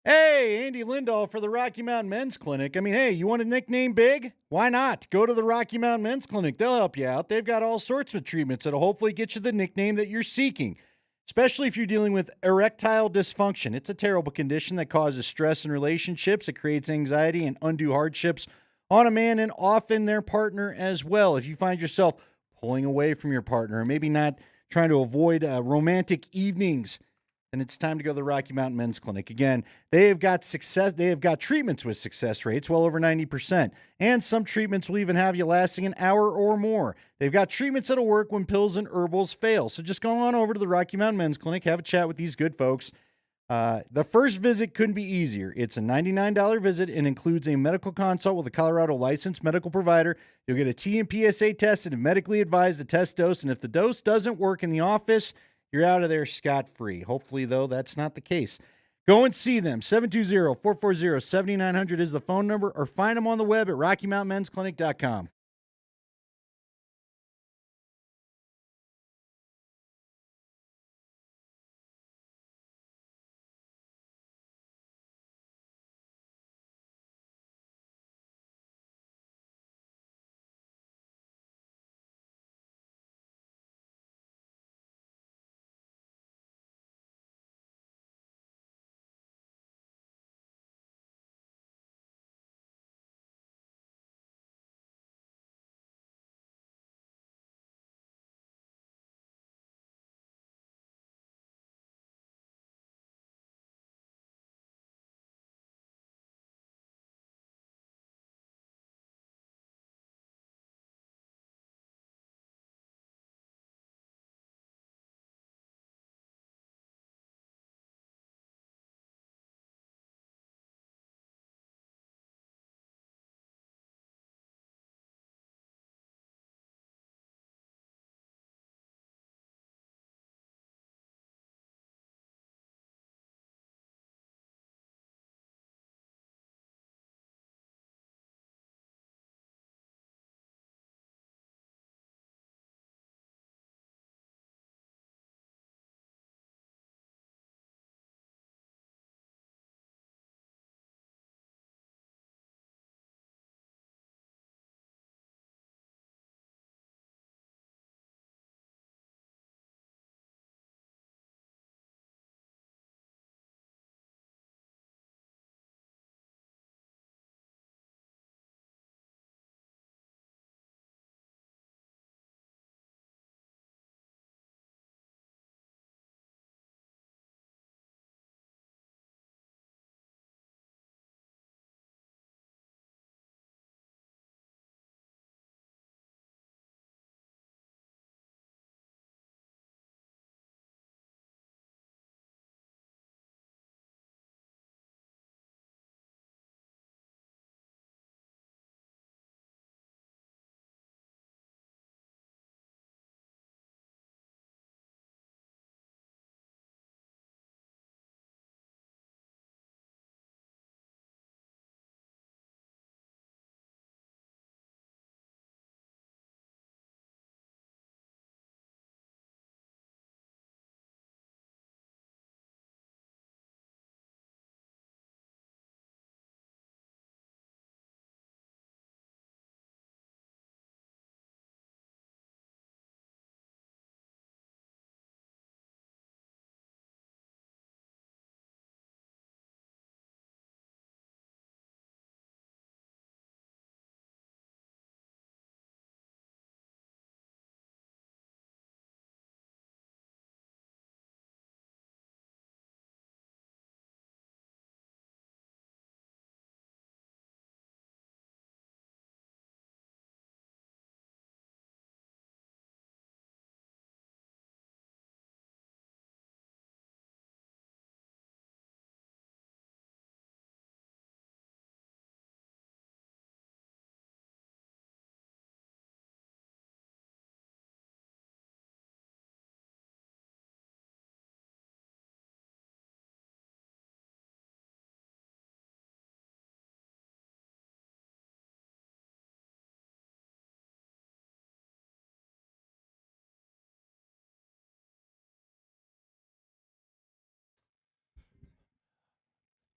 Hey, Andy Lindahl for the Rocky Mountain Men's Clinic. I mean, hey, you want a nickname big? Why not? Go to the Rocky Mountain Men's Clinic. They'll help you out. They've got all sorts of treatments that'll hopefully get you the nickname that you're seeking, especially if you're dealing with erectile dysfunction. It's a terrible condition that causes stress in relationships. It creates anxiety and undue hardships on a man and often their partner as well. If you find yourself pulling away from your partner or maybe not trying to avoid romantic evenings, then it's time to go to the Rocky Mountain Men's Clinic. Again, they have got treatments with success rates well over 90%. And some treatments will even have you lasting an hour or more. They've got treatments that'll work when pills and herbals fail. So just go on over to the Rocky Mountain Men's Clinic, have a chat with these good folks. The first visit couldn't be easier. It's a $99 visit and includes a medical consult with a Colorado licensed medical provider. You'll get a T and PSA tested and medically advised a test dose. And if the dose doesn't work in the office, you're out of there scot-free. Hopefully, though, that's not the case. Go and see them. 720-440-7900 is the phone number, or find them on the web at RockyMountainMen'sClinic.com.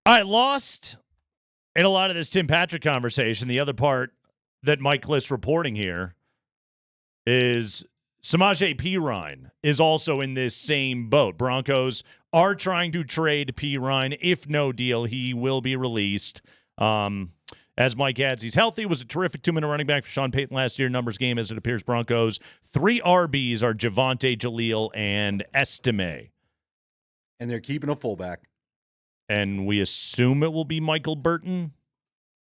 I lost in a lot of this Tim Patrick conversation. The other part that Mike Kliss reporting here is Samaje Perine is also in this same boat. Broncos are trying to trade Perine. If no deal, he will be released. As Mike adds, he's healthy, was a terrific two-minute running back for Sean Payton last year. Numbers game, as it appears, Broncos. 3 RBs are Javonte, Jaleel, and Estime. And they're keeping a fullback. And we assume it will be Michael Burton.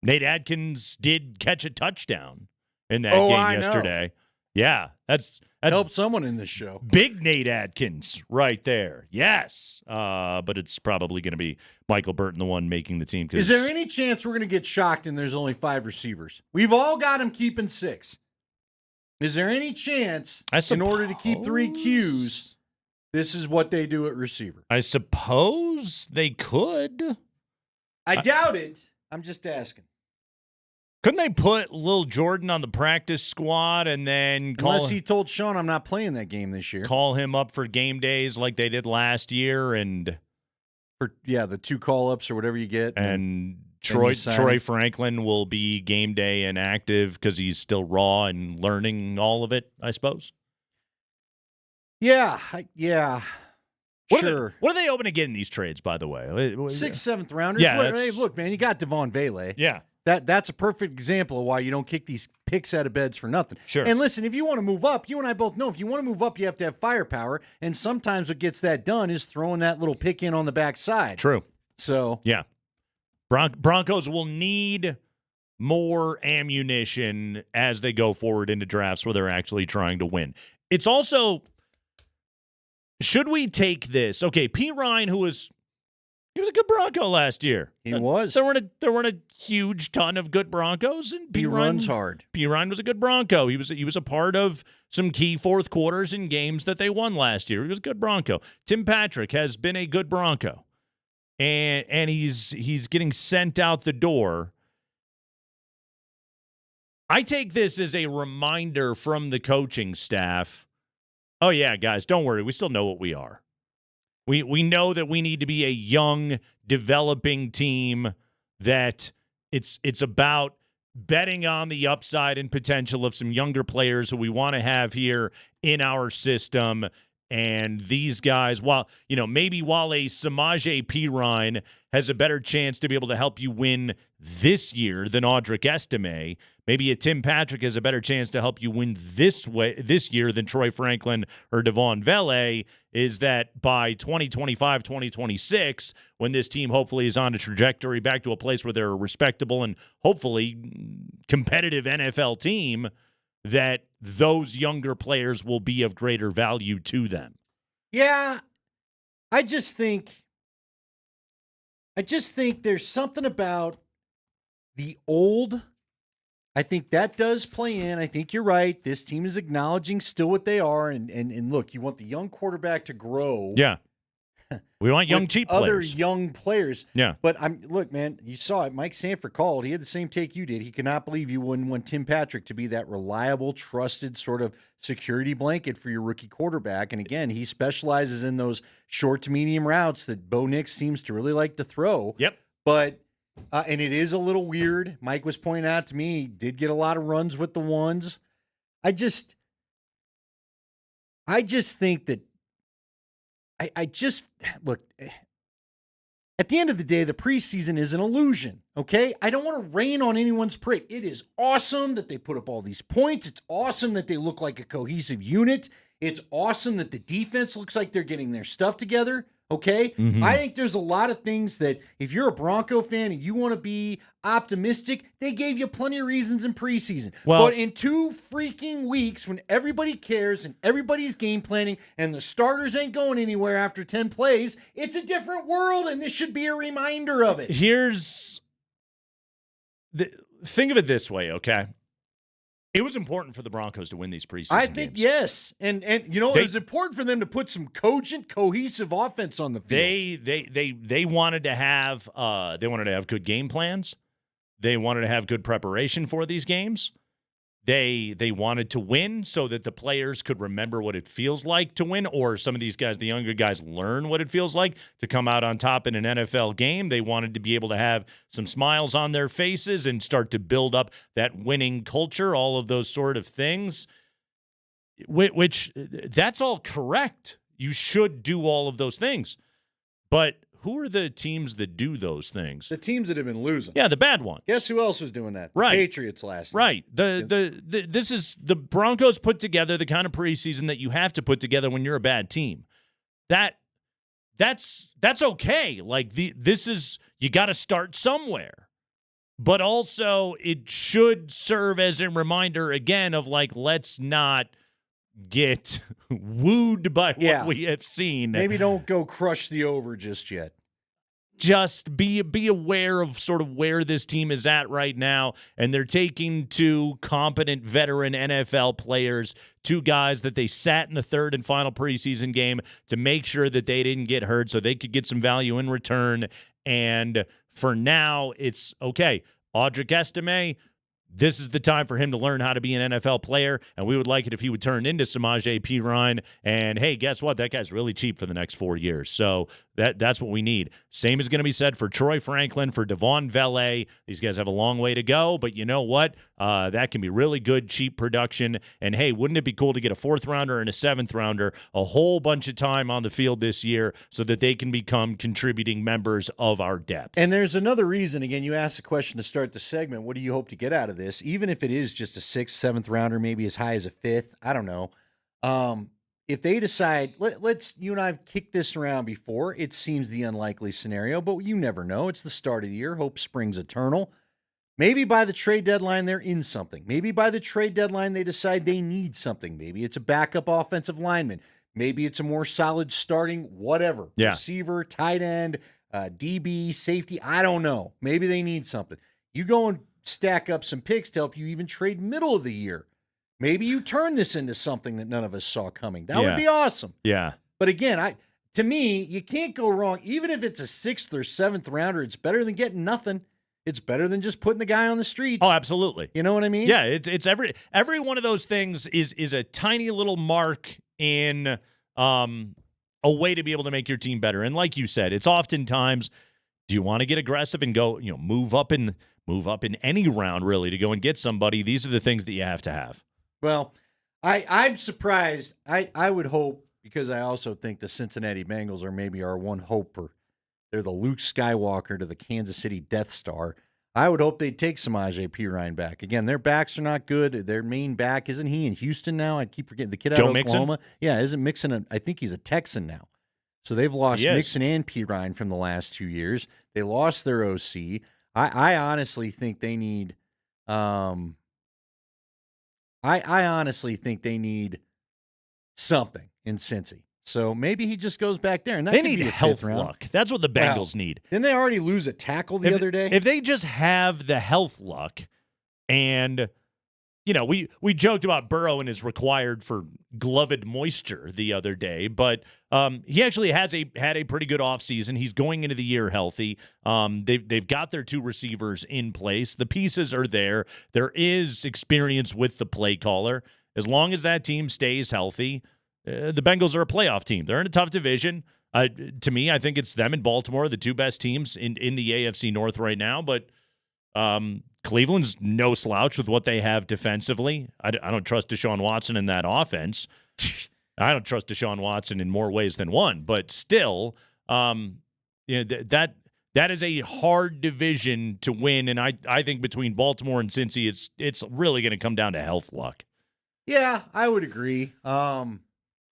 Nate Adkins did catch a touchdown in that game yesterday. Yeah, that's help someone in this show. Big Nate Adkins right there. Yes. But it's probably going to be Michael Burton, the one making the team. Is there any chance we're going to get shocked and there's only 5 receivers? We've all got him keeping 6. Is there any chance in order to keep 3 Qs, this is what they do at receiver? I suppose they could. I doubt it. I'm just asking. Couldn't they put Lil Jordan on the practice squad and then unless he told Sean I'm not playing that game this year. Call him up for game days like they did last year and for the 2 call-ups or whatever you get. And Troy Franklin will be game day and active because he's still raw and learning all of it, I suppose. Yeah. What Sure. What are they hoping to get in these trades, by the way? 6th, 7th rounders. Yeah, Hey, look, man, you got Devon Vele. Yeah. That's a perfect example of why you don't kick these picks out of beds for nothing. Sure. And listen, if you want to move up, you and I both know if you want to move up, you have to have firepower. And sometimes what gets that done is throwing that little pick in on the backside. True. So yeah, Broncos will need more ammunition as they go forward into drafts where they're actually trying to win. It's also, should we take this? Okay, Perine, he was a good Bronco last year. He was. There weren't a huge ton of good Broncos, and he runs hard. Perine was a good Bronco. He was a part of some key fourth quarters in games that they won last year. He was a good Bronco. Tim Patrick has been a good Bronco, and he's getting sent out the door. I take this as a reminder from the coaching staff. Oh yeah, guys, don't worry. We still know what we are. We know that we need to be a young, developing team, that it's about betting on the upside and potential of some younger players who we want to have here in our system. And these guys, maybe while a Samaje Perine has a better chance to be able to help you win this year than Audric Estime, maybe a Tim Patrick has a better chance to help you win this year than Troy Franklin or Devon Vele, is that by 2025, 2026, when this team hopefully is on a trajectory back to a place where they're a respectable and hopefully competitive NFL team, that those younger players will be of greater value to them. Yeah, I just think there's something about the old. I think that does play in. I think you're right. This team is acknowledging still what they are. And look, you want the young quarterback to grow. Yeah. We want young, cheap players. Other young players. Yeah. But look, man, you saw it. Mike Sanford called. He had the same take you did. He could not believe you wouldn't want Tim Patrick to be that reliable, trusted sort of security blanket for your rookie quarterback. And again, he specializes in those short to medium routes that Bo Nix seems to really like to throw. Yep. But and it is a little weird. Mike was pointing out to me, he did get a lot of runs with the ones. I just think that look, at the end of the day, the preseason is an illusion, okay? I don't want to rain on anyone's parade. It is awesome that they put up all these points. It's awesome that they look like a cohesive unit. It's awesome that the defense looks like they're getting their stuff together, okay? Mm-hmm. I think there's a lot of things that if you're a Bronco fan and you want to be optimistic, they gave you plenty of reasons in preseason. Well, but in 2 freaking weeks, when everybody cares and everybody's game planning and the starters ain't going anywhere after 10 plays, it's a different world, and this should be a reminder of it. Think of it this way, okay? It was important for the Broncos to win these preseason games. I think yes, and it was important for them to put some cogent, cohesive offense on the field. They wanted to have good game plans. They wanted to have good preparation for these games. they wanted to win so that the players could remember what it feels like to win, or some of these guys, the younger guys, learn what it feels like to come out on top in an NFL game. They wanted to be able to have some smiles on their faces and start to build up that winning culture, all of those sort of things, which that's all correct. You should do all of those things. But who are the teams that do those things? The teams that have been losing. Yeah, the bad ones. Guess who else was doing that? Right. The Patriots last night. Right. This is the Broncos put together the kind of preseason that you have to put together when you're a bad team. That's okay. Like this is, you got to start somewhere. But also it should serve as a reminder again of like, let's not get wooed by what we have seen. Maybe don't go crush the over just yet. Just be aware of sort of where this team is at right now, and they're taking two competent veteran NFL players, two guys that they sat in the third and final preseason game to make sure that they didn't get hurt so they could get some value in return. And for now, it's okay. Audric Estime, this is the time for him to learn how to be an NFL player, and we would like it if he would turn into Samaje Perine. And, hey, guess what? That guy's really cheap for the next 4 years. So that's what we need. Same is going to be said for Troy Franklin, for Devon Vele. These guys have a long way to go, but you know what? That can be really good, cheap production. And, hey, wouldn't it be cool to get a 4th-rounder and a 7th-rounder a whole bunch of time on the field this year so that they can become contributing members of our depth? And there's another reason. Again, you asked the question to start the segment, what do you hope to get out of this? Even if it is just a 6th, 7th-rounder, maybe as high as a 5th, I don't know. If they decide, let's, you and I have kicked this around before. It seems the unlikely scenario, but you never know. It's the start of the year. Hope springs eternal. Maybe by the trade deadline, they're in something. Maybe by the trade deadline, they decide they need something. Maybe it's a backup offensive lineman. Maybe it's a more solid starting whatever. Yeah. Receiver, tight end, DB, safety. I don't know. Maybe they need something. You go and stack up some picks to help you even trade middle of the year. Maybe you turn this into something that none of us saw coming. That would be awesome. Yeah. But again, to me, you can't go wrong. Even if it's a 6th or 7th rounder, it's better than getting nothing. It's better than just putting the guy on the streets. Oh, absolutely. You know what I mean? Yeah, it's every one of those things is a tiny little mark in a way to be able to make your team better. And like you said, it's oftentimes, do you want to get aggressive and go, move up in any round really to go and get somebody? These are the things that you have to have. Well, I'm surprised. I would hope, because I also think the Cincinnati Bengals are maybe our one hoper. They're the Luke Skywalker to the Kansas City Death Star. I would hope they'd take Samaje Perine back. Again, their backs are not good. Their main back, isn't he in Houston now? I keep forgetting the kid out of Oklahoma. Mixon? Yeah, isn't Mixon? I think he's a Texan now. So they've lost Mixon and Perine from the last 2 years. They lost their OC. I honestly think they need I honestly think they need something in Cincy. So maybe he just goes back there. And that they could need be a health 5th round. luck. That's what the Bengals need. Didn't they already lose a tackle the other day? If they just have the health luck, and we joked about Burrow and his required for gloved moisture the other day, but he actually had a pretty good offseason. He's going into the year healthy. They've got their 2 receivers in place. The pieces are there. There is experience with the play caller. As long as that team stays healthy, the Bengals are a playoff team. They're in a tough division. To me, I think it's them and Baltimore, the 2 best teams in the AFC North right now, but Cleveland's no slouch with what they have defensively. I don't trust Deshaun Watson in that offense. I don't trust Deshaun Watson in more ways than one, but still, that is a hard division to win, and I think between Baltimore and Cincy, it's really going to come down to health luck. Yeah, I would agree.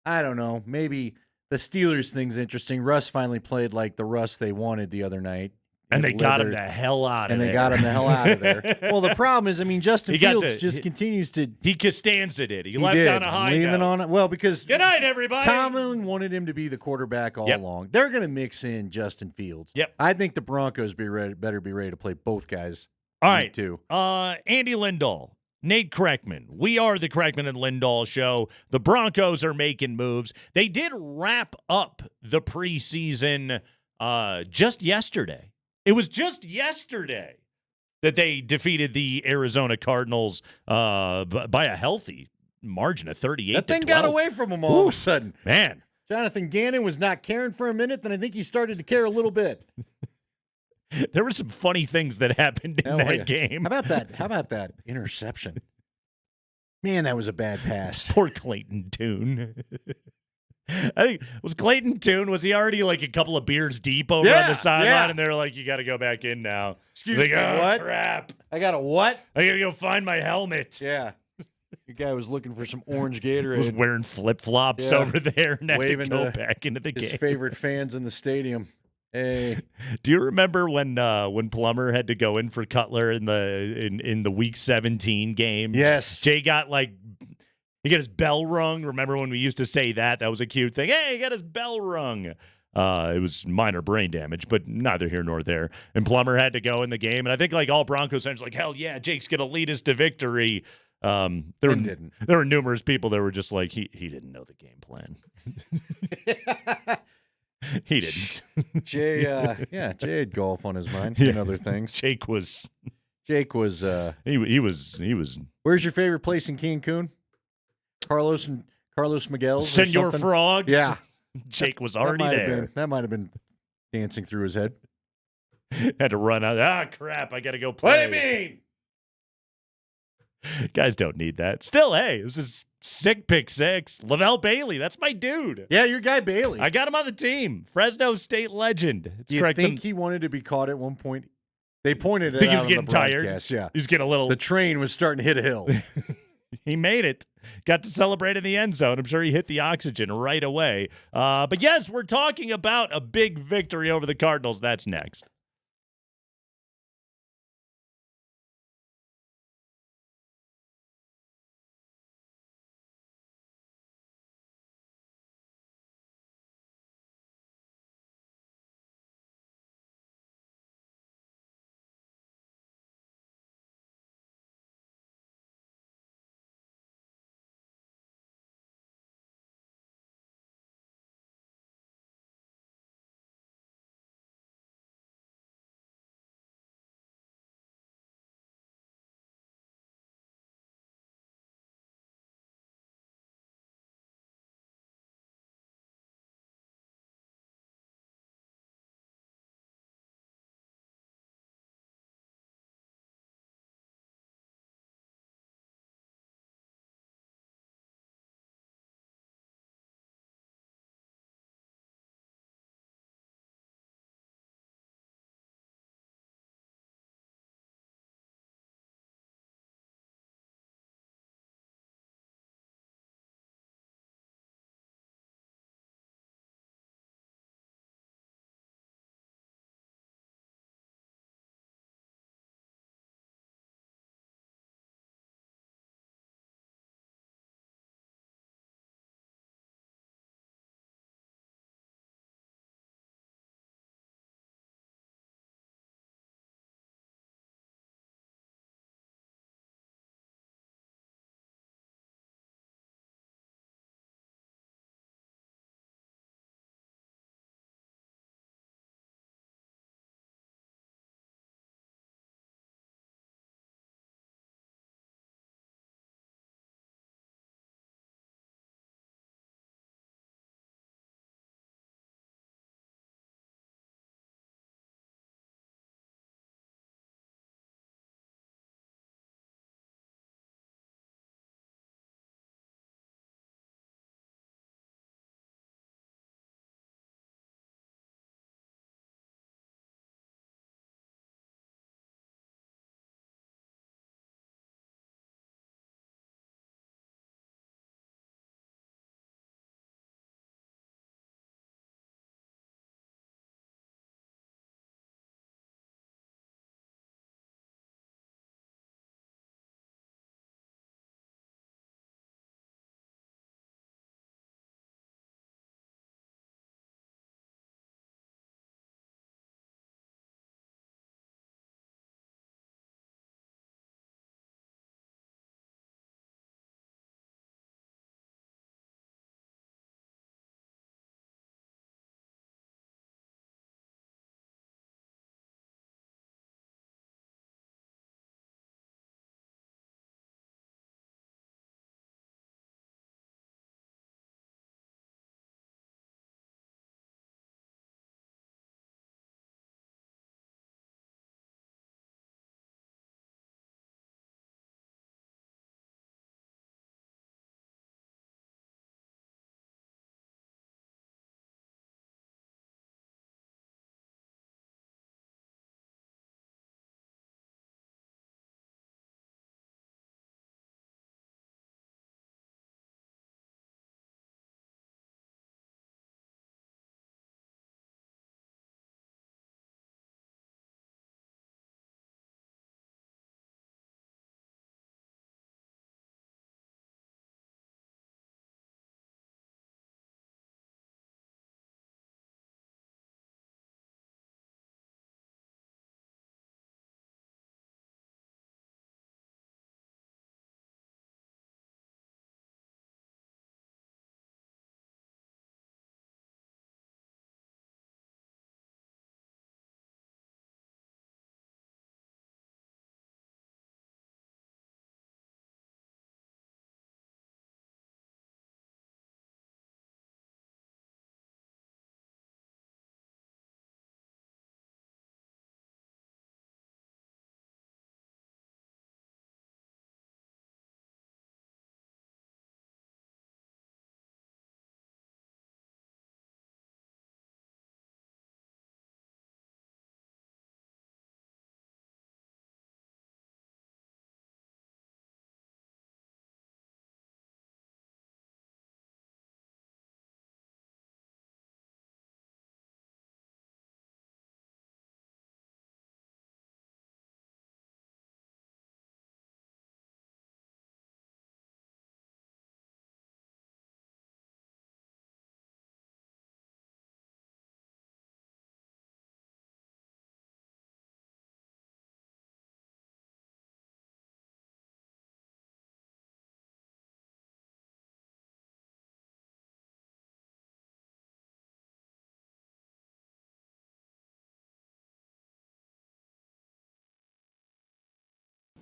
I don't know. Maybe the Steelers thing's interesting. Russ finally played like the Russ they wanted the other night. And they got him the hell out of there. And they got him the hell out of there. Well, the problem is, Justin Fields just continues to... He Costanza did. He left on a high leaving note. on it. Well, because... Good night, everybody. Tomlin wanted him to be the quarterback all along. They're going to mix in Justin Fields. Yep. I think the Broncos better be ready to play both guys. All right. Too. Andy Lindahl, Nate Kreckman. We are the Kreckman and Lindahl Show. The Broncos are making moves. They did wrap up the preseason just yesterday. It was just yesterday that they defeated the Arizona Cardinals by a healthy margin of 38 That thing to 12. got away from him all of a sudden. Man. Jonathan Gannon was not caring for a minute, then I think he started to care a little bit. There were some funny things that happened in that game. How about that interception? Man, that was a bad pass. Poor Clayton Tune. I think was Clayton Tune. Was he already like a couple of beers deep over on the sideline? And they're like, "You got to go back in now." Excuse He's me, like, "Oh, what? crap! I got a what? I gotta go find my helmet." Yeah, the guy was looking for some orange He Gatorade. was wearing flip flops over there and had waving to go back into the his game. favorite fans in the stadium. Hey, do you remember when Plummer had to go in for Cutler in the Week 17 game? Yes, Jay got he got his bell rung. Remember when we used to say that? That was a cute thing. Hey, he got his bell rung. It was minor brain damage, but neither here nor there. And Plummer had to go in the game. And I think all Broncos fans were like, hell yeah, Jake's going to lead us to victory. There were numerous people that were just like, he didn't know the game plan. He didn't. Jay had golf on his mind and other things. Jake was. He was. Where's your favorite place in Cancun? Carlos Miguel's. Senor Frogs. Yeah, Jake was already there. That might have been dancing through his head. Had to run out. Ah, crap! I got to go play. What do you mean? Guys don't need that. Still, hey, this is sick pick six. Lavelle Bailey, that's my dude. Yeah, your guy Bailey. I got him on the team. Fresno State legend. Do you think he wanted to be caught at one point? They pointed it think out he was on getting the tired. broadcast. Yeah, he was getting a little. The train was starting to hit a hill. He made it. Got to celebrate in the end zone. I'm sure he hit the oxygen right away. But yes, we're talking about a big victory over the Cardinals. That's next.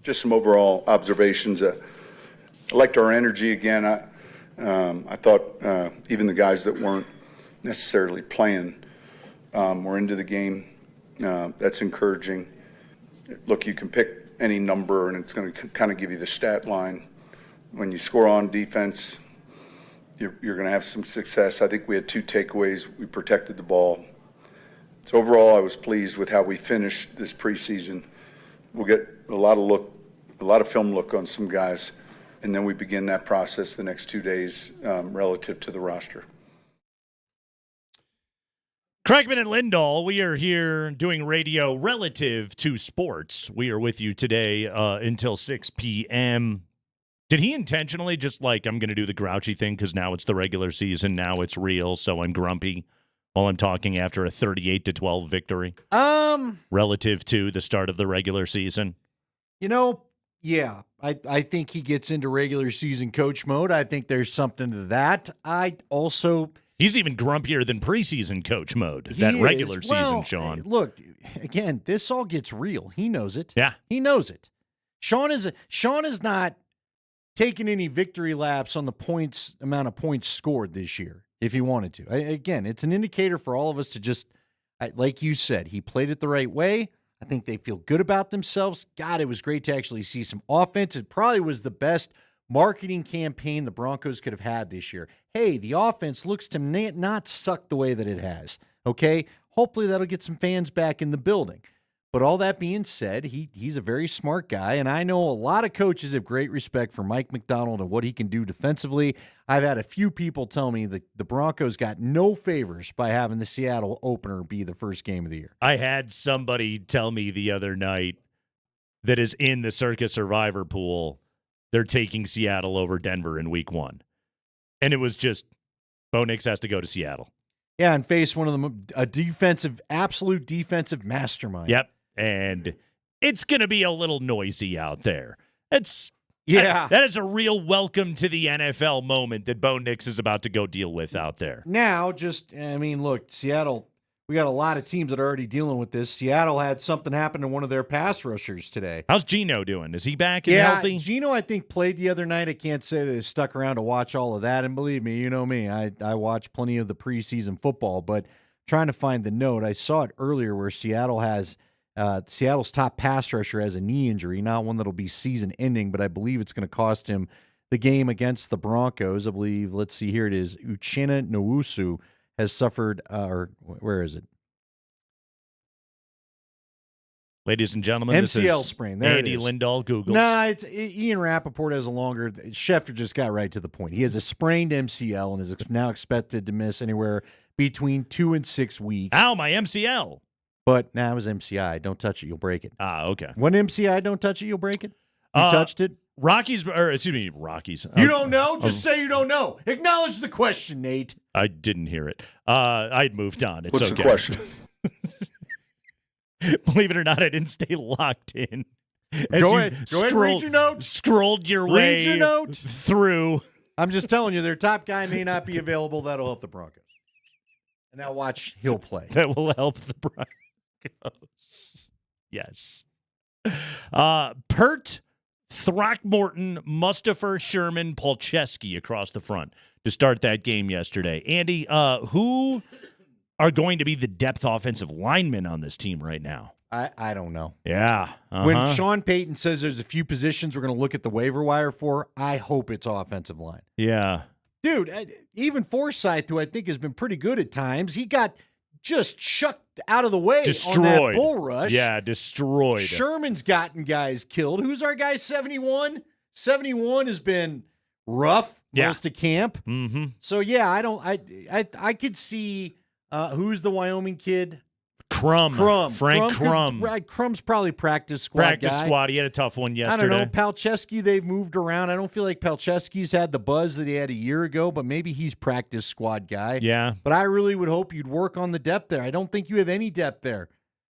Just some overall observations. I liked our energy again. I thought even the guys that weren't necessarily playing were into the game. That's encouraging. Look, you can pick any number, and it's going to kind of give you the stat line. When you score on defense, you're going to have some success. I think we had 2 takeaways. We protected the ball. So overall, I was pleased with how we finished this preseason. We'll get a lot of film look on some guys, and then we begin that process the next 2 days relative to the roster. Craigman and Lindahl, we are here doing radio relative to sports. We are with you today until 6 p.m. Did he intentionally just I'm going to do the grouchy thing because now it's the regular season, now it's real, so I'm grumpy while I'm talking after a 38-12 victory? Relative to the start of the regular season? Yeah. I think he gets into regular season coach mode. I think there's something to that. He's even grumpier than preseason coach mode, that regular season, Sean. Look, again, this all gets real. He knows it. Yeah. He knows it. Sean is not taking any victory laps on the amount of points scored this year, if he wanted to. Again, it's an indicator for all of us to just, like you said, he played it the right way. I think they feel good about themselves. God, it was great to actually see some offense. It probably was the best marketing campaign the Broncos could have had this year. Hey, the offense looks to not suck the way that it has, okay? Hopefully that'll get some fans back in the building. But all that being said, he's a very smart guy, and I know a lot of coaches have great respect for Mike Macdonald and what he can do defensively. I've had a few people tell me that the Broncos got no favors by having the Seattle opener be the first game of the year. I had somebody tell me the other night that is in the Circa Survivor pool, they're taking Seattle over Denver in week 1. And it was just, Bo Nix has to go to Seattle. Yeah, and face one of them, absolute defensive mastermind. Yep. And it's going to be a little noisy out there. That is a real welcome to the NFL moment that Bo Nix is about to go deal with out there. Now, look, Seattle, we got a lot of teams that are already dealing with this. Seattle had something happen to one of their pass rushers today. How's Geno doing? Is he back and healthy? Geno, I think, played the other night. I can't say that I stuck around to watch all of that. And believe me, you know me, I watch plenty of the preseason football, but trying to find the note, I saw it earlier where Seattle's top pass rusher has a knee injury, not one that'll be season-ending, but I believe it's going to cost him the game against the Broncos. I believe, let's see, here it is. Uchenna Nwosu has suffered, where is it? Ladies and gentlemen, MCL sprain. There Andy Lindahl, Google. Nah, it's Ian Rappaport has a longer. Schefter just got right to the point. He has a sprained MCL and is now expected to miss anywhere between 2 and 6 weeks. Ow, my MCL. But it was MCI. Don't touch it, you'll break it. Okay. When MCI, don't touch it, you'll break it. You touched it. Rockies. You don't know? Just say you don't know. Acknowledge the question, Nate. I didn't hear it. I'd moved on. It's What's okay. the question? Believe it or not, I didn't stay locked in. Go ahead, read your notes. Scrolled your way Read your note. through. I'm just telling you, their top guy may not be available. That'll help the Broncos. And now watch, he'll play. That will help the Broncos. Yes. Pert, Throckmorton, Mustapher, Sherman, Polcheski across the front to start that game yesterday. Andy, who are going to be the depth offensive linemen on this team right now? I don't know. Yeah. When Sean Payton says there's a few positions we're going to look at the waiver wire for, I hope it's offensive line. Yeah. Dude, even Forsythe, who I think has been pretty good at times, he got just chucked out of the way on that bull rush. Yeah, destroyed. Sherman's gotten guys killed. Who's our guy, 71? 71 has been rough most of camp. Mm-hmm. So, yeah, I could see who's the Wyoming kid? Frank Crum. Crum's probably practice squad guy. He had a tough one yesterday. I don't know. Palczewski, they've moved around. I don't feel like Palczewski's had the buzz that he had a year ago, but maybe he's practice squad guy. Yeah. But I really would hope you'd work on the depth there. I don't think you have any depth there.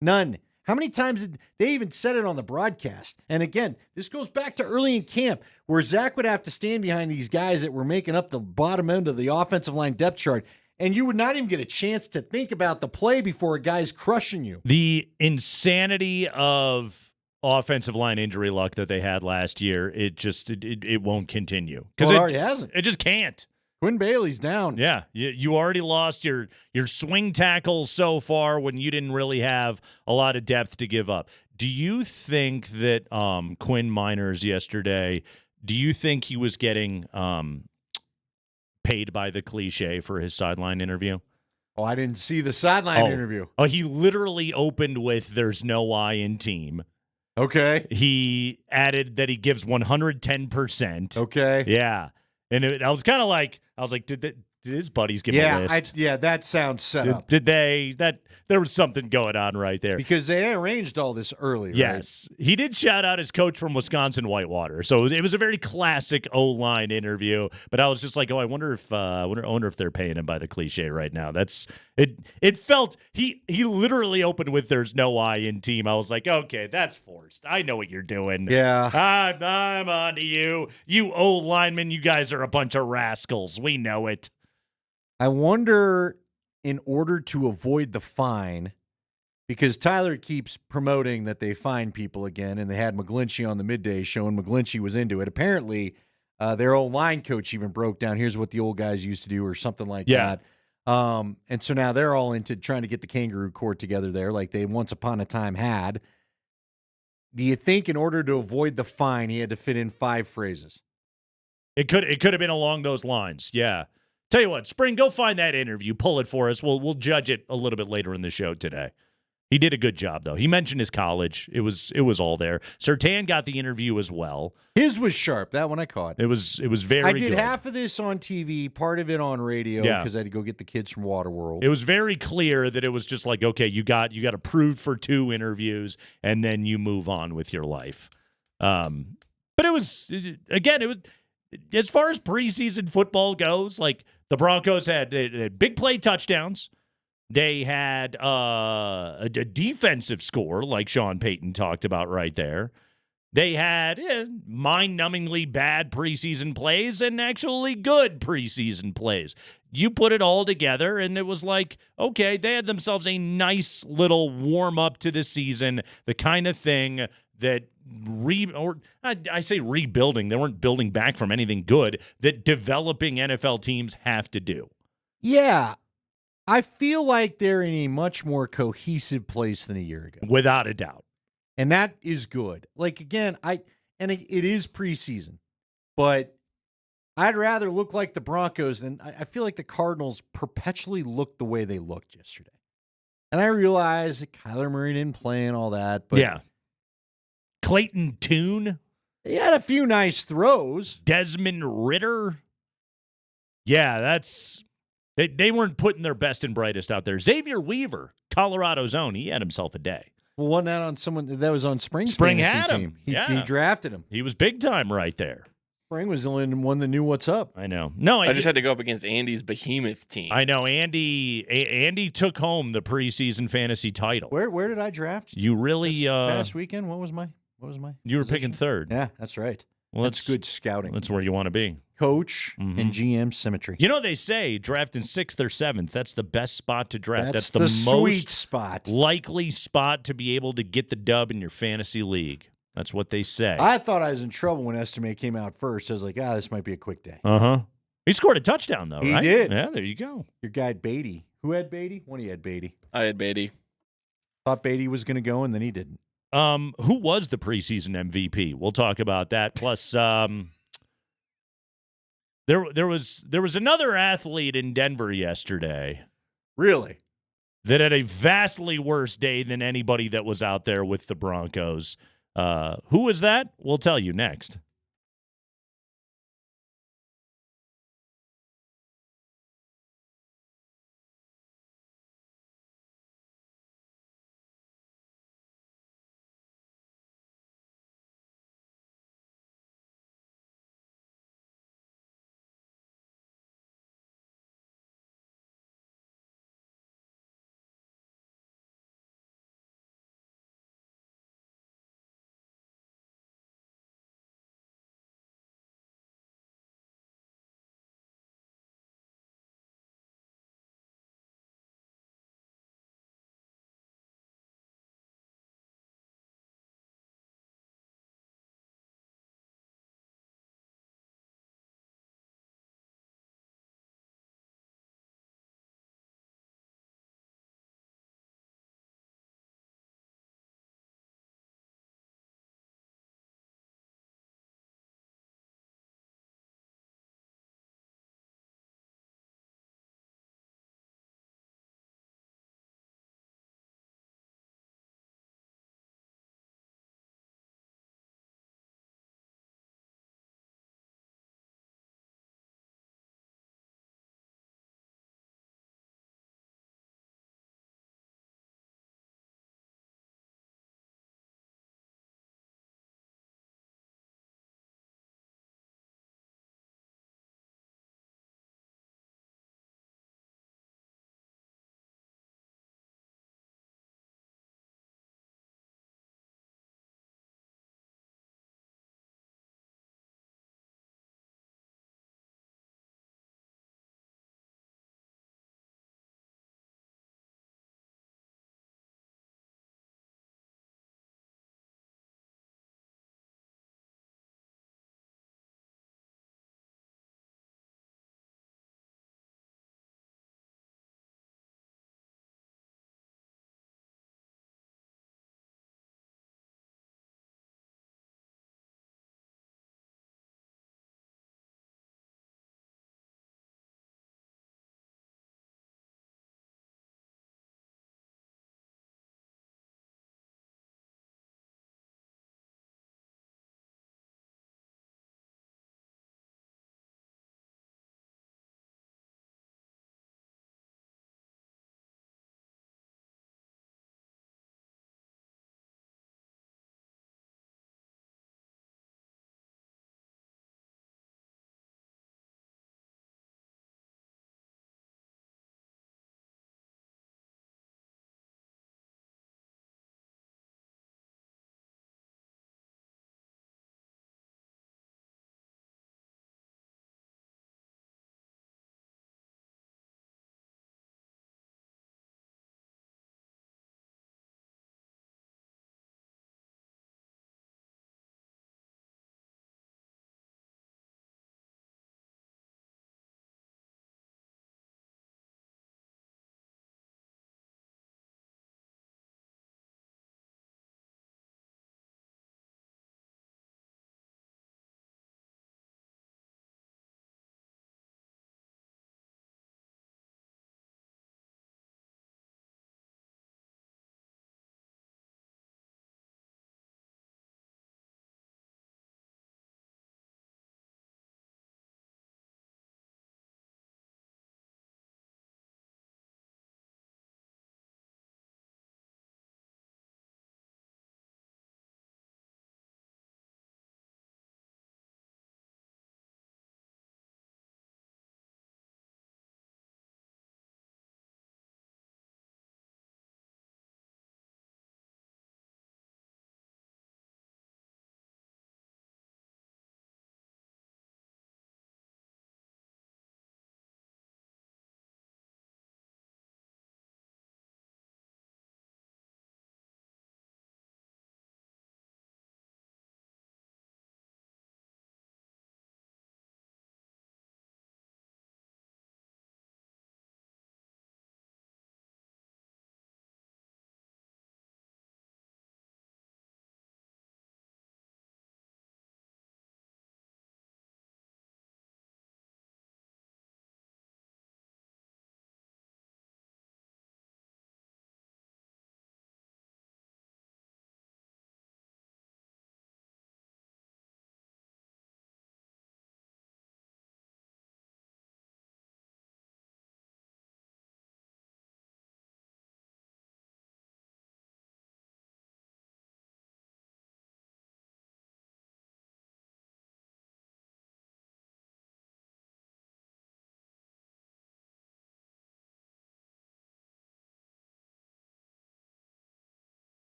None. How many times did they even said it on the broadcast? And again, this goes back to early in camp where Zach would have to stand behind these guys that were making up the bottom end of the offensive line depth chart. And you would not even get a chance to think about the play before a guy's crushing you. The insanity of offensive line injury luck that they had last year, it won't continue. Because Well, it already hasn't. It just can't. Quinn Bailey's down. Yeah, you already lost your swing tackles so far when you didn't really have a lot of depth to give up. Do you think that Quinn Miners yesterday, do you think he was getting paid by the cliche for his sideline interview? Oh, I didn't see the sideline interview. Oh, he literally opened with "There's no I in team." Okay. He added that he gives 110%. Okay. Yeah. And I was kind of like, did his buddies give him a list? That sounds set up. Did they? There was something going on right there. Because they arranged all this early, right? Yes. He did shout out his coach from Wisconsin, Whitewater. So it was a very classic O-line interview. But I was just like, I wonder if they're paying him by the cliche right now. That's it. It felt he literally opened with "There's no I in team." I was like, okay, that's forced. I know what you're doing. Yeah. I'm on to you. You O-linemen, you guys are a bunch of rascals. We know it. I wonder, in order to avoid the fine, because Tyler keeps promoting that they fine people again, and they had McGlinchey on the midday show, and McGlinchey was into it. Apparently, their old line coach even broke down, here's what the old guys used to do, or something like that. And so now they're all into trying to get the kangaroo court together there, like they once upon a time had. Do you think in order to avoid the fine, he had to fit in 5 phrases? It could have been along those lines, yeah. Tell you what, Spring, go find that interview. Pull it for us. We'll judge it a little bit later in the show today. He did a good job, though. He mentioned his college. It was all there. Sertan got the interview as well. His was sharp. That one I caught. It was very good. I did half of this on TV, part of it on radio, because I had to go get the kids from Waterworld. It was very clear that it was just like, okay, you got approved for 2 interviews, and then you move on with your life. But it was, again, it was, as far as preseason football goes, like the Broncos had big play touchdowns. They had a defensive score, like Sean Payton talked about right there. They had mind-numbingly bad preseason plays and actually good preseason plays. You put it all together, and it was like, okay, they had themselves a nice little warm-up to the season, the kind of thing that I say rebuilding. They weren't building back from anything good that developing NFL teams have to do. Yeah. I feel like they're in a much more cohesive place than a year ago. Without a doubt. And that is good. Like, again, it is preseason, but I'd rather look like the Broncos than I feel like the Cardinals perpetually looked the way they looked yesterday. And I realize that Kyler Murray didn't play and all that, but yeah. Clayton Tune. He had a few nice throws. Desmond Ridder. Yeah, they weren't putting their best and brightest out there. Xavier Weaver, Colorado's own, he had himself a day. Well, wasn't that on someone that was on Spring's Spring fantasy had him. team? He drafted him. He was big time right there. Spring was the only one that knew what's up. I know. No, I just had to go up against Andy's behemoth team. I know. Andy took home the preseason fantasy title. Where did I draft? You really this past weekend? What was my You were picking third. Yeah, that's right. Well, that's good scouting. That's where you want to be. Coach and GM symmetry. You know, they say drafting 6th or 7th, that's the best spot to draft. That's the most sweet spot. Likely spot to be able to get the dub in your fantasy league. That's what they say. I thought I was in trouble when Estimate came out first. I was like, this might be a quick day. Uh-huh. He scored a touchdown, though, right? He did. Yeah, there you go. Your guy, Beatty. Who had Beatty? One of you had Beatty. I had Beatty. Thought Beatty was going to go, and then he didn't. Who was the preseason MVP? We'll talk about that. Plus, there was another athlete in Denver yesterday. Really? That had a vastly worse day than anybody that was out there with the Broncos. Who was that? We'll tell you next.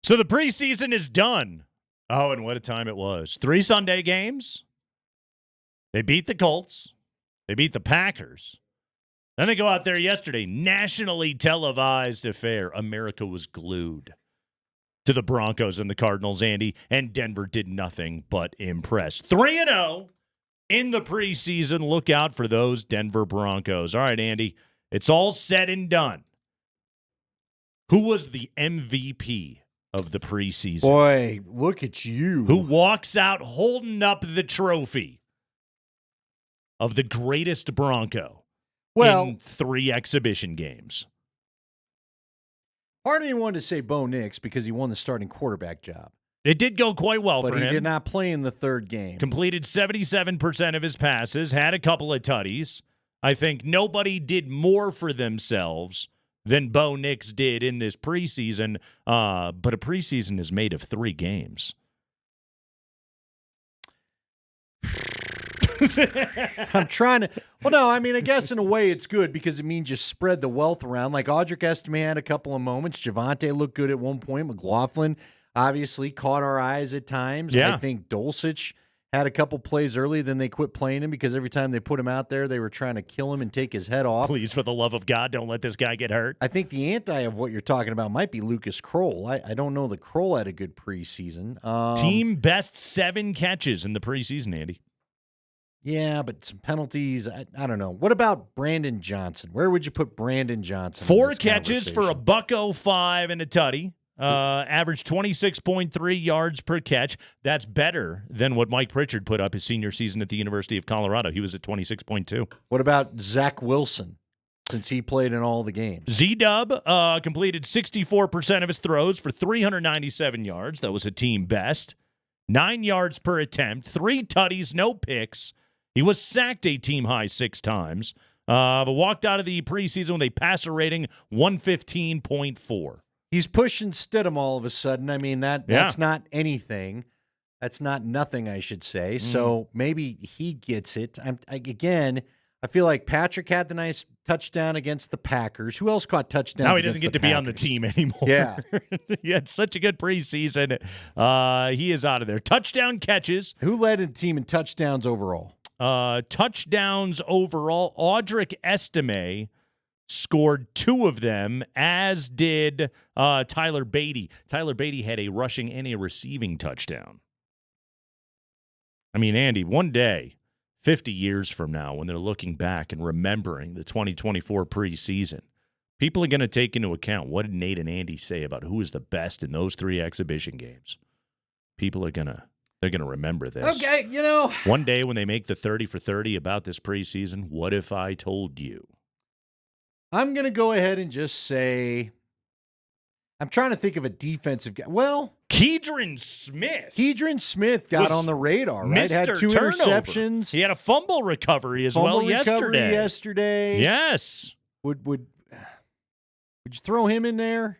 So the preseason is done. Oh, and what a time it was. 3 Sunday games. They beat the Colts. They beat the Packers. Then they go out there yesterday, nationally televised affair. America was glued to the Broncos and the Cardinals, Andy, and Denver did nothing but impress. 3-0 in the preseason. Look out for those Denver Broncos. All right, Andy, it's all said and done. Who was the MVP of the preseason? Boy, look at you. Who walks out holding up the trophy of the greatest Bronco in 3 exhibition games? Part of me wanted to say Bo Nix because he won the starting quarterback job. It did go quite well for him. But he did not play in the third game. Completed 77% of his passes, had a couple of tutties. I think nobody did more for themselves than Bo Nix did in this preseason, but a preseason is made of 3 games. I'm trying to. Well, no, I mean, I guess in a way it's good because it means you spread the wealth around. Like Audric Estime had a couple of moments. Javonte looked good at one point. McLaughlin obviously caught our eyes at times. Yeah. I think Dulcich had a couple plays early, then they quit playing him because every time they put him out there, they were trying to kill him and take his head off. Please, for the love of God, don't let this guy get hurt. I think the anti of what you're talking about might be Lucas Kroll. I don't know that Kroll had a good preseason. Team best 7 catches in the preseason, Andy. Yeah, but some penalties. I don't know. What about Brandon Johnson? Where would you put Brandon Johnson? 4 catches for $105 and a tutty. Averaged 26.3 yards per catch. That's better than what Mike Pritchard put up his senior season at the University of Colorado. He was at 26.2. What about Zach Wilson, since he played in all the games? Z-Dub completed 64% of his throws for 397 yards. That was a team best. 9 yards per attempt, 3 tutties, no picks. He was sacked a team-high 6 times, but walked out of the preseason with a passer rating 115.4. He's pushing Stidham all of a sudden. I mean, that's not anything. That's not nothing, I should say. So maybe he gets it. I feel like Patrick had the nice touchdown against the Packers. Who else caught touchdowns? Now he doesn't get to be on the team anymore. Yeah. He had such a good preseason. He is out of there. Touchdown catches. Who led the team in touchdowns overall? Touchdowns overall. Audric Estime scored 2 of them, as did Tyler Beatty. Tyler Beatty had a rushing and a receiving touchdown. I mean, Andy, one day, 50 years from now, when they're looking back and remembering the 2024 preseason, people are going to take into account what did Nate and Andy say about who is the best in those 3 exhibition games. People are going to remember this. Okay, One day when they make the 30 for 30 about this preseason, what if I told you? I'm going to go ahead and just say, I'm trying to think of a defensive guy. Well, Keidron Smith got on the radar, right? Had 2 turnover. interceptions. He had a fumble recovery yesterday. Yes. Would you throw him in there?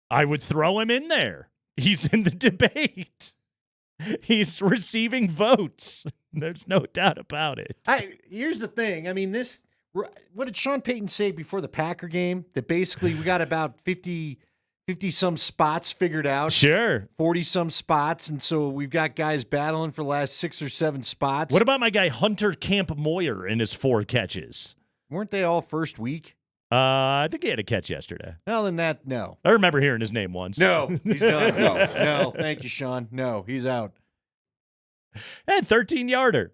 I would throw him in there. He's in the debate. He's receiving votes. There's no doubt about it. Here's the thing. I mean, what did Sean Payton say before the Packer game? That basically we got about 50-some spots figured out. Sure. 40-some spots. And so we've got guys battling for the last 6 or 7 spots. What about my guy Hunter Camp Moyer in his 4 catches? Weren't they all first week? I think he had a catch yesterday. Well, then no. I remember hearing his name once. No, he's done. No. Thank you, Sean. No, he's out. And 13-yarder.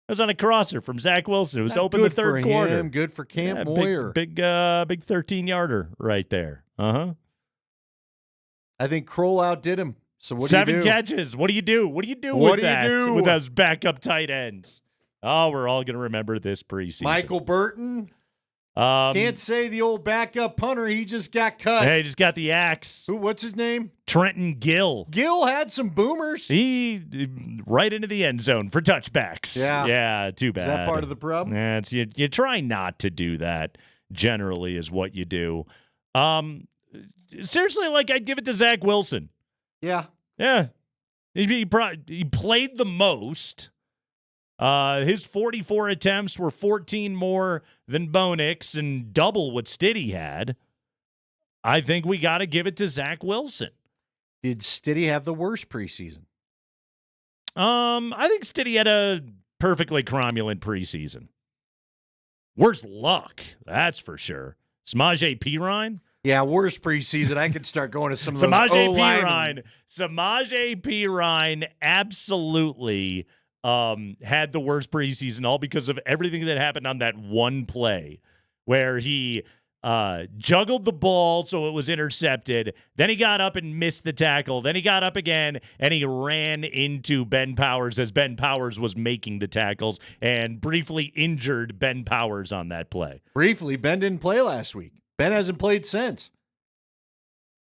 That was on a crosser from Zach Wilson. It was open the third quarter. Good for Camp Moyer. Big 13-yarder right there. Uh-huh. I think Kroll outdid him. So what 7 do you do? catches. What do you do? What do you do with that? With those backup tight ends? Oh, we're all going to remember this preseason. Michael Burton. Can't say the old backup punter. He just got cut. Hey, he just got the axe. What's his name? Trenton Gill. Gill had some boomers. He right into the end zone for touchbacks. Yeah. Too bad. Is that part of the problem? Yeah, you try not to do that. Generally, is what you do. Seriously, I'd give it to Zach Wilson. Yeah. He played the most. His 44 attempts were 14 more than Bo Nix and double what Stiddy had. I think we got to give it to Zach Wilson. Did Stiddy have the worst preseason? I think Stiddy had a perfectly cromulent preseason. Worse luck, that's for sure. Samaje Perine? Yeah, worst preseason. I could start going to some of those Samaje O-linemen. Perine absolutely had the worst preseason, all because of everything that happened on that one play where he juggled the ball so it was intercepted. Then he got up and missed the tackle. Then he got up again and he ran into Ben Powers as Ben Powers was making the tackles and briefly injured Ben Powers on that play. Briefly, Ben didn't play last week. Ben hasn't played since.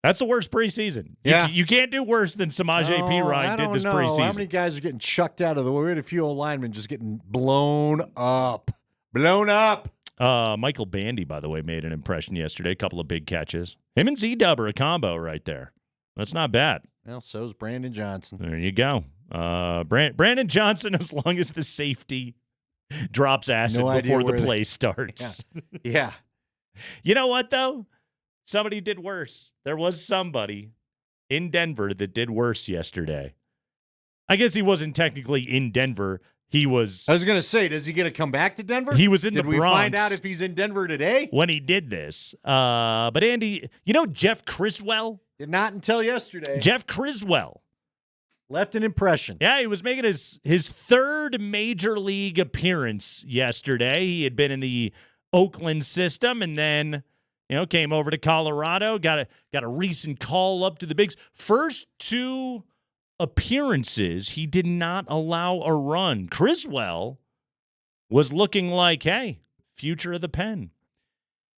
That's the worst preseason. Yeah. You can't do worse than Samaje Perine did this preseason. How many guys are getting chucked out of the way? We had a few linemen just getting blown up. Blown up. Michael Bandy, by the way, made an impression yesterday. A couple of big catches. Him and Z-Dub are a combo right there. That's not bad. Well, so's Brandon Johnson. There you go. Brandon Johnson, as long as the safety drops acid before the play starts. Yeah. You know what, though? Somebody did worse. There was somebody in Denver that did worse yesterday. I guess he wasn't technically in Denver. He was. I was going to say, does he get to come back to Denver? He was in the Bronx. Did we find out if he's in Denver today? When he did this. But Andy, you know Jeff Criswell? Not until yesterday. Jeff Criswell. Left an impression. Yeah, he was making his third major league appearance yesterday. He had been in the Oakland system and then, came over to Colorado, got a recent call up to the bigs. First two appearances, he did not allow a run. Criswell was looking like, hey, future of the pen.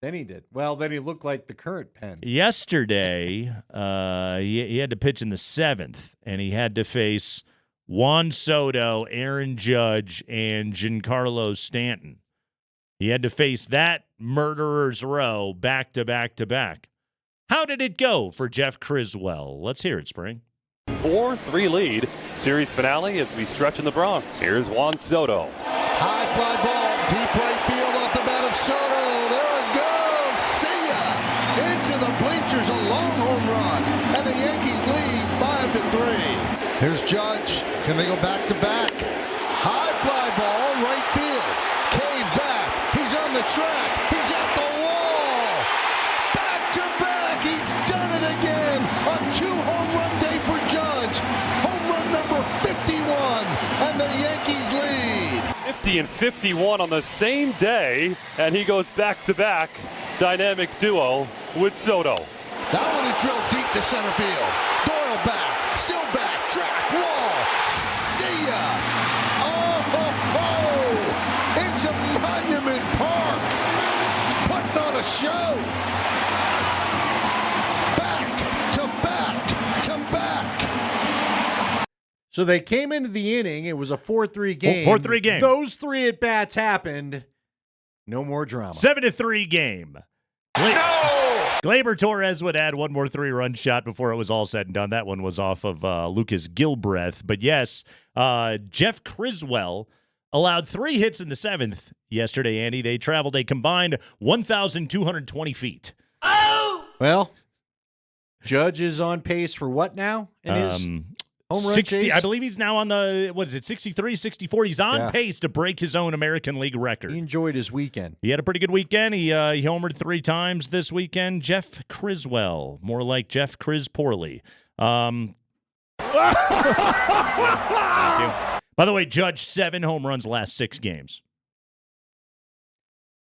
Then he did. Well, then he looked like the current pen. Yesterday, he had to pitch in the seventh, and he had to face Juan Soto, Aaron Judge, and Giancarlo Stanton. He had to face that murderer's row back to back to back. How did it go for Jeff Criswell? Let's hear it, Spring. 4-3 lead. Series finale as we stretch in the Bronx. Here's Juan Soto. High fly ball, deep right field off the bat of Soto. There it goes. See ya. Into the bleachers, a long home run. And the Yankees lead 5-3. Here's Judge. Can they go back to back? High fly ball, right field. Cave back. He's on the track. He's at the wall. Back to back. He's done it again. A 2-home run day for Judge. Home run number 51. And the Yankees lead. 50 and 51 on the same day. And he goes back to back. Dynamic duo with Soto. That one is drilled deep to center field. Doyle back. Still back. Track. Wall. See ya. Oh, ho, ho. Into Monument Park. Putting on a show. Back to back to back. So they came into the inning. It was a 4-3 game. 4-3 game. Those three at-bats happened. No more drama. 7-3 game. Gleyber Torres would add one more 3-run shot before it was all said and done. That one was off of Lucas Gilbreth. But yes, Jeff Criswell allowed 3 hits in the 7th yesterday, Andy. They traveled a combined 1,220 feet. Well, Judge is on pace for what now in his home run 60. chase? I believe he's now on the, 63, 64. He's on pace to break his own American League record. He enjoyed his weekend. He had a pretty good weekend. He homered 3 times this weekend. Jeff Criswell, more like Jeff Chris Poorly. Thank you. By the way, Judge 7 home runs last 6 games.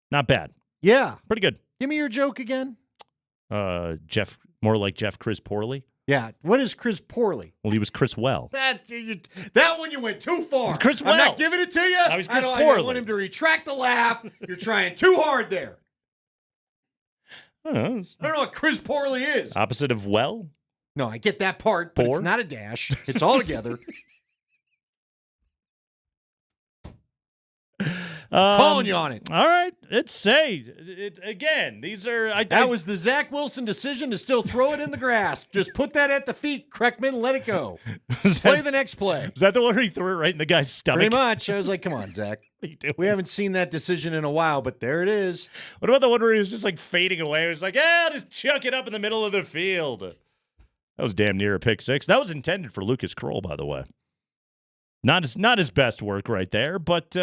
Not bad. Yeah. Pretty good. Give me your joke again. Jeff, more like Jeff Chris Poorly. Yeah. What is Chris Poorly? Well, he was Chris Well. That one you went too far. It's Chris I'm Well. not giving it to you. I was Chris I Poorly. want him to retract the laugh. You're trying too hard there. I don't know what Chris Poorly is. Opposite of well? No, I get that part, but Poor? it's not a dash. It's all together. Calling you on it. All right. Again, these are... That was the Zach Wilson decision to still throw it in the grass. Just put that at the feet, Kreckman, let it go. Play the next play. Is that the one where he threw it right in the guy's stomach? Pretty much. I was like, come on, Zach. We haven't seen that decision in a while, but there it is. What about the one where he was just like fading away? It was like, I'll just chuck it up in the middle of the field. That was damn near a pick six. That was intended for Lucas Kroll, by the way. Not his best work right there, but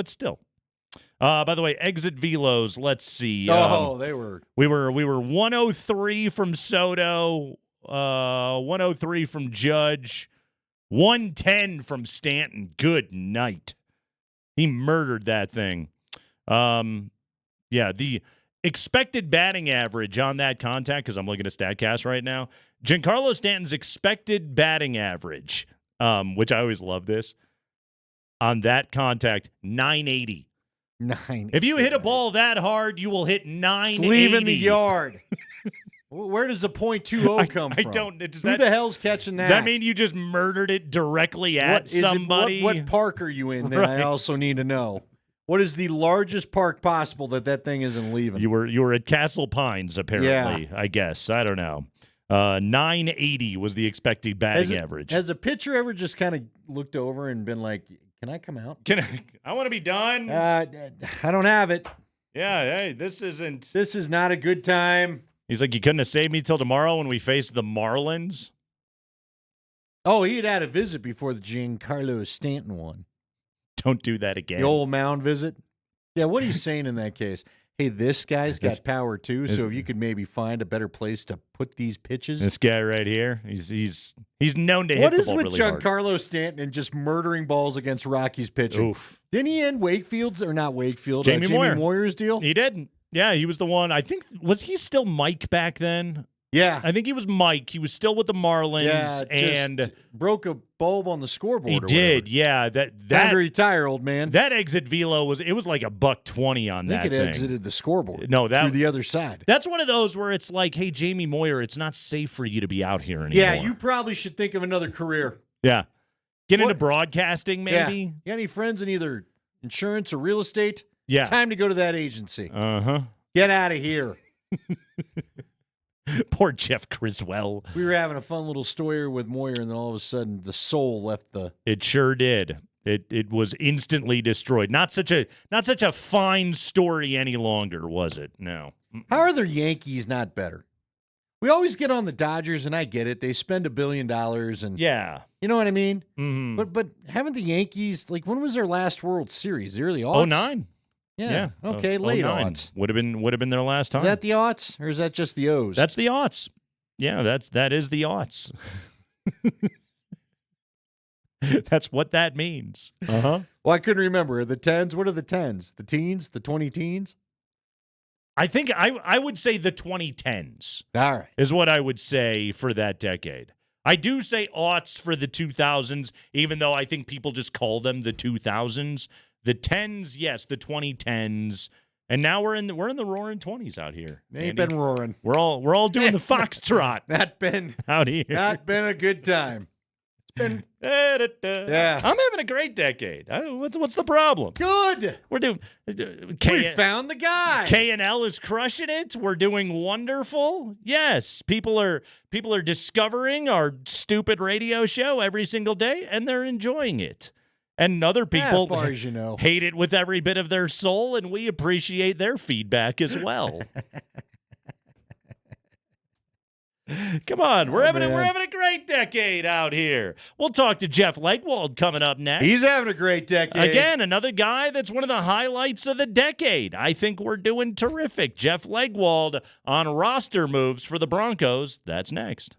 still. By the way, exit velos. Let's see. They were. We were 103 from Soto, 103 from Judge, 110 from Stanton. Good night. He murdered that thing. The expected batting average on that contact, because I'm looking at StatCast right now. Giancarlo Stanton's expected batting average, which I always love this, on that contact, 980. If you hit a ball that hard, you will hit 980. It's leaving the yard. Where does the .20 come from? I don't. Who the hell's catching that? Does that mean you just murdered it directly at somebody? What park are you in? Then Right. I also need to know. What is the largest park possible that thing isn't leaving? You were at Castle Pines, apparently. I guess. I don't know. 980 was the expected batting average. Has a pitcher ever just kind of looked over and been like, "Can I come out? I want to be done. I don't have it. Yeah. Hey, this isn't. This is not a good time." He's like, you couldn't have saved me till tomorrow when we face the Marlins. Oh, he'd had a visit before the Giancarlo Stanton one. Don't do that again. The old mound visit. Yeah, what are you saying in that case? Hey, this guy's got power too, so if you could maybe find a better place to put these pitches. This guy right here, he's known to hit the ball really hard. What is with Giancarlo Stanton and just murdering balls against Rockies pitching? Oof. Didn't he end Wakefield's, or not Wakefield, Jamie Moyer's deal? He did. Yeah, he was the one. I think, was he still Mike back then? Yeah. I think he was Mike. He was still with the Marlins. Yeah, and just broke a bulb on the scoreboard. He did, yeah. Time to retire, old man. That exit velo was like $120 on that thing. It exited the scoreboard. No, through the other side. That's one of those where it's like, hey, Jamie Moyer, it's not safe for you to be out here anymore. Yeah, you probably should think of another career. Yeah. Get into broadcasting, maybe. Yeah. You got any friends in either insurance or real estate? Yeah. Time to go to that agency. Uh-huh. Get out of here. Poor Jeff Criswell. We were having a fun little story with Moyer, and then all of a sudden the soul left the... It sure did. It was instantly destroyed. Not such a fine story any longer, was it? No. How are the Yankees not better? We always get on the Dodgers, and I get it. They spend $1 billion, and yeah, you know what I mean. Mm-hmm. But haven't the Yankees, like, when was their last World Series? The early aughts? 09. Yeah. Okay. Late 09. aughts. Would have been their last time. Is that the aughts, or is that just the O's? That's the aughts. Yeah, that is the aughts. That's what that means. Uh-huh. Well, I couldn't remember. The tens? What are the tens? The teens? The 20 teens? I think I would say the 2010s. All right. Is what I would say for that decade. I do say aughts for the 2000s, even though I think people just call them the 2000s. The 10s, yes, the 2010s. And now we're in the roaring 20s out here. They ain't been roaring. We're all doing the foxtrot. Not been out here. Not been a good time. Been, yeah, I'm having a great decade. What's the problem? Good. We're doing. We found the guy. K&L is crushing it. We're doing wonderful. Yes, people are discovering our stupid radio show every single day, and they're enjoying it. And other people, as far as you know, hate it with every bit of their soul, and we appreciate their feedback as well. Come on, we're having a great decade out here. We'll talk to Jeff Legwold coming up next. He's having a great decade. Again, another guy that's one of the highlights of the decade. I think we're doing terrific. Jeff Legwold on roster moves for the Broncos. That's next.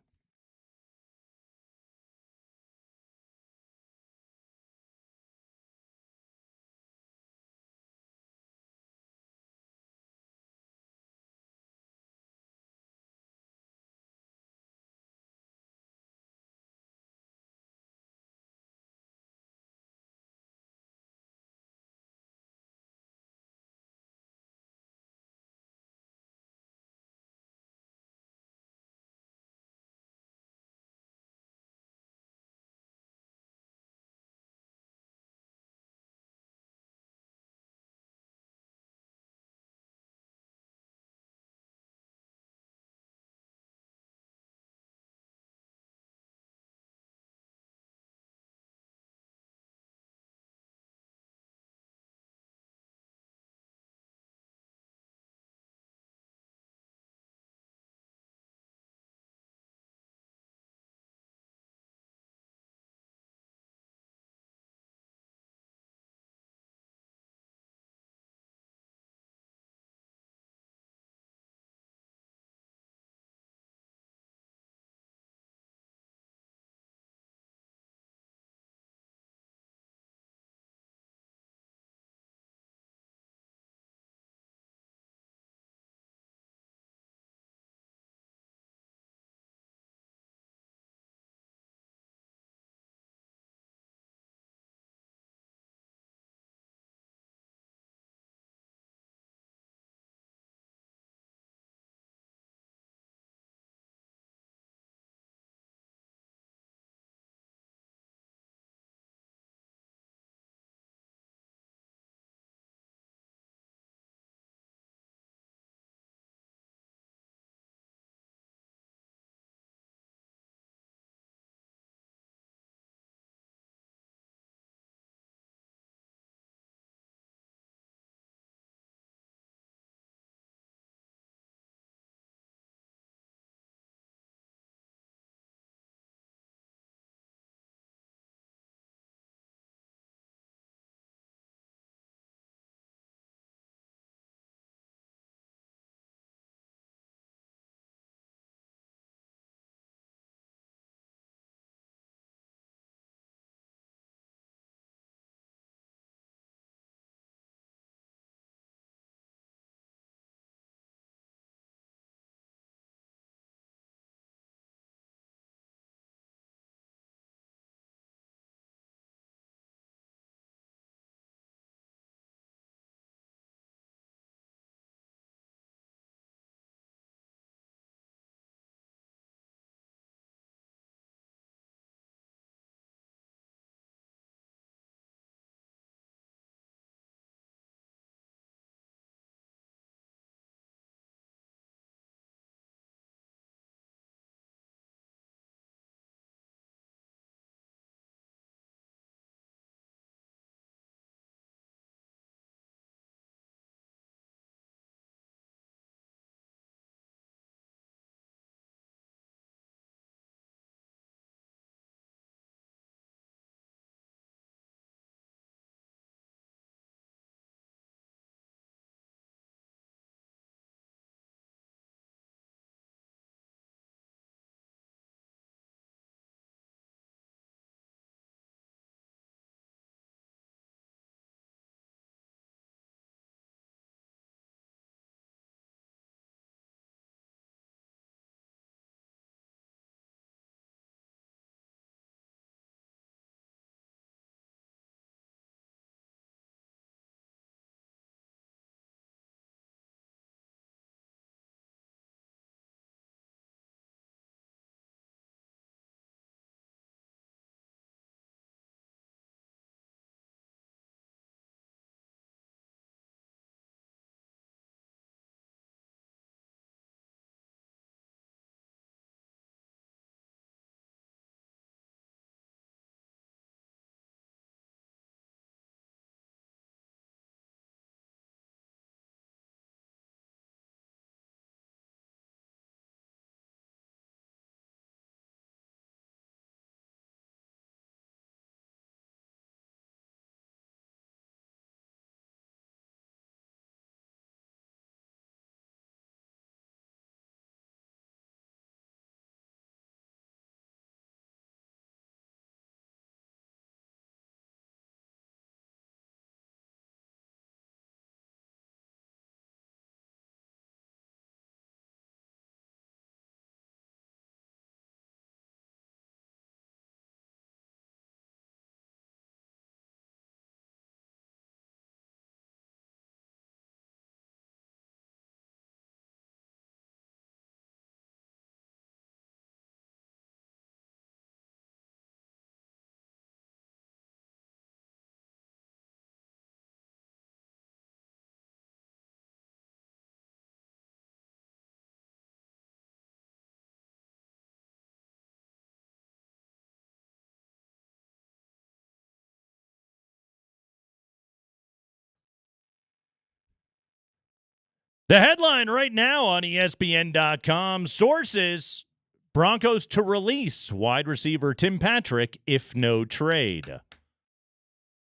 The headline right now on ESPN.com, sources, Broncos to release wide receiver Tim Patrick if no trade.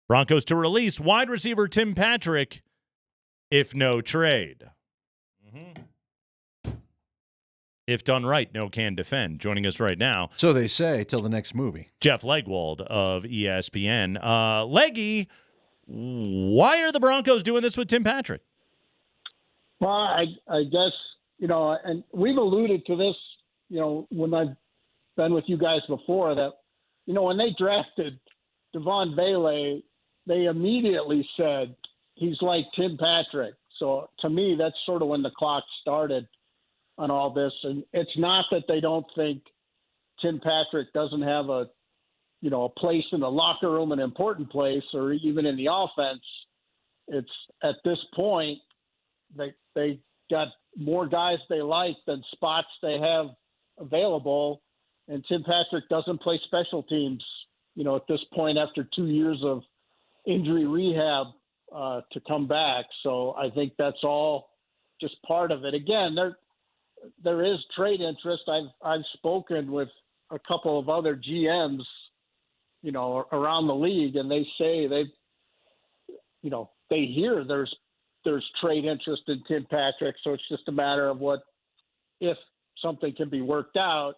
Broncos to release wide receiver Tim Patrick if no trade. If done right, no can defend. Joining us right now. So they say till the next movie. Jeff Legwold of ESPN. Leggy, why are the Broncos doing this with Tim Patrick? Well, I guess, and we've alluded to this, when I've been with you guys before, that, when they drafted Devon Vele, they immediately said he's like Tim Patrick. So to me, that's sort of when the clock started on all this. And it's not that they don't think Tim Patrick doesn't have a place in the locker room, an important place, or even in the offense. It's at this point, they got more guys they like than spots they have available. And Tim Patrick doesn't play special teams, at this point after 2 years of injury rehab to come back. So I think that's all just part of it. Again, there is trade interest. I've spoken with a couple of other GMs, around the league, and they say they hear there's trade interest in Tim Patrick. So it's just a matter of if something can be worked out.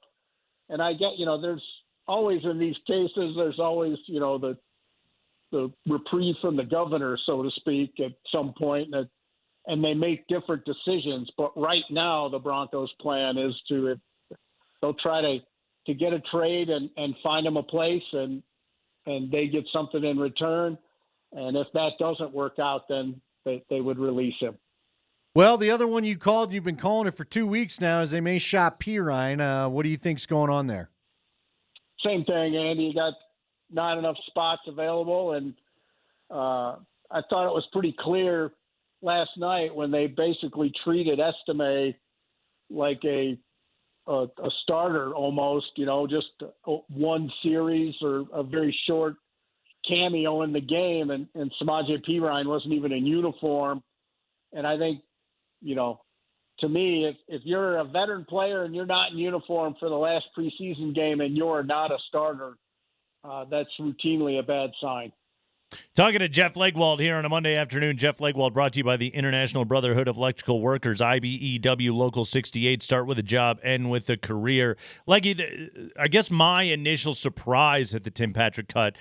And I get, there's always in these cases, there's always, the reprieve from the governor, so to speak, at some point, and they make different decisions. But right now, the Broncos' plan is they'll try to get a trade and find him a place, and they get something in return. And if that doesn't work out, then they would release him. Well, the other one you called, you've been calling it for 2 weeks now, is they may shop Pirine. What do you think's going on there? Same thing, Andy. You got not enough spots available, and I thought it was pretty clear last night when they basically treated Estime like a starter almost, just one series or a very short cameo in the game, and Samaje Perine wasn't even in uniform. And I think, to me, if you're a veteran player and you're not in uniform for the last preseason game and you're not a starter, that's routinely a bad sign. Talking to Jeff Legwold here on a Monday afternoon. Jeff Legwold brought to you by the International Brotherhood of Electrical Workers, IBEW Local 68. Start with a job, end with a career. Leggy, I guess my initial surprise at the Tim Patrick cut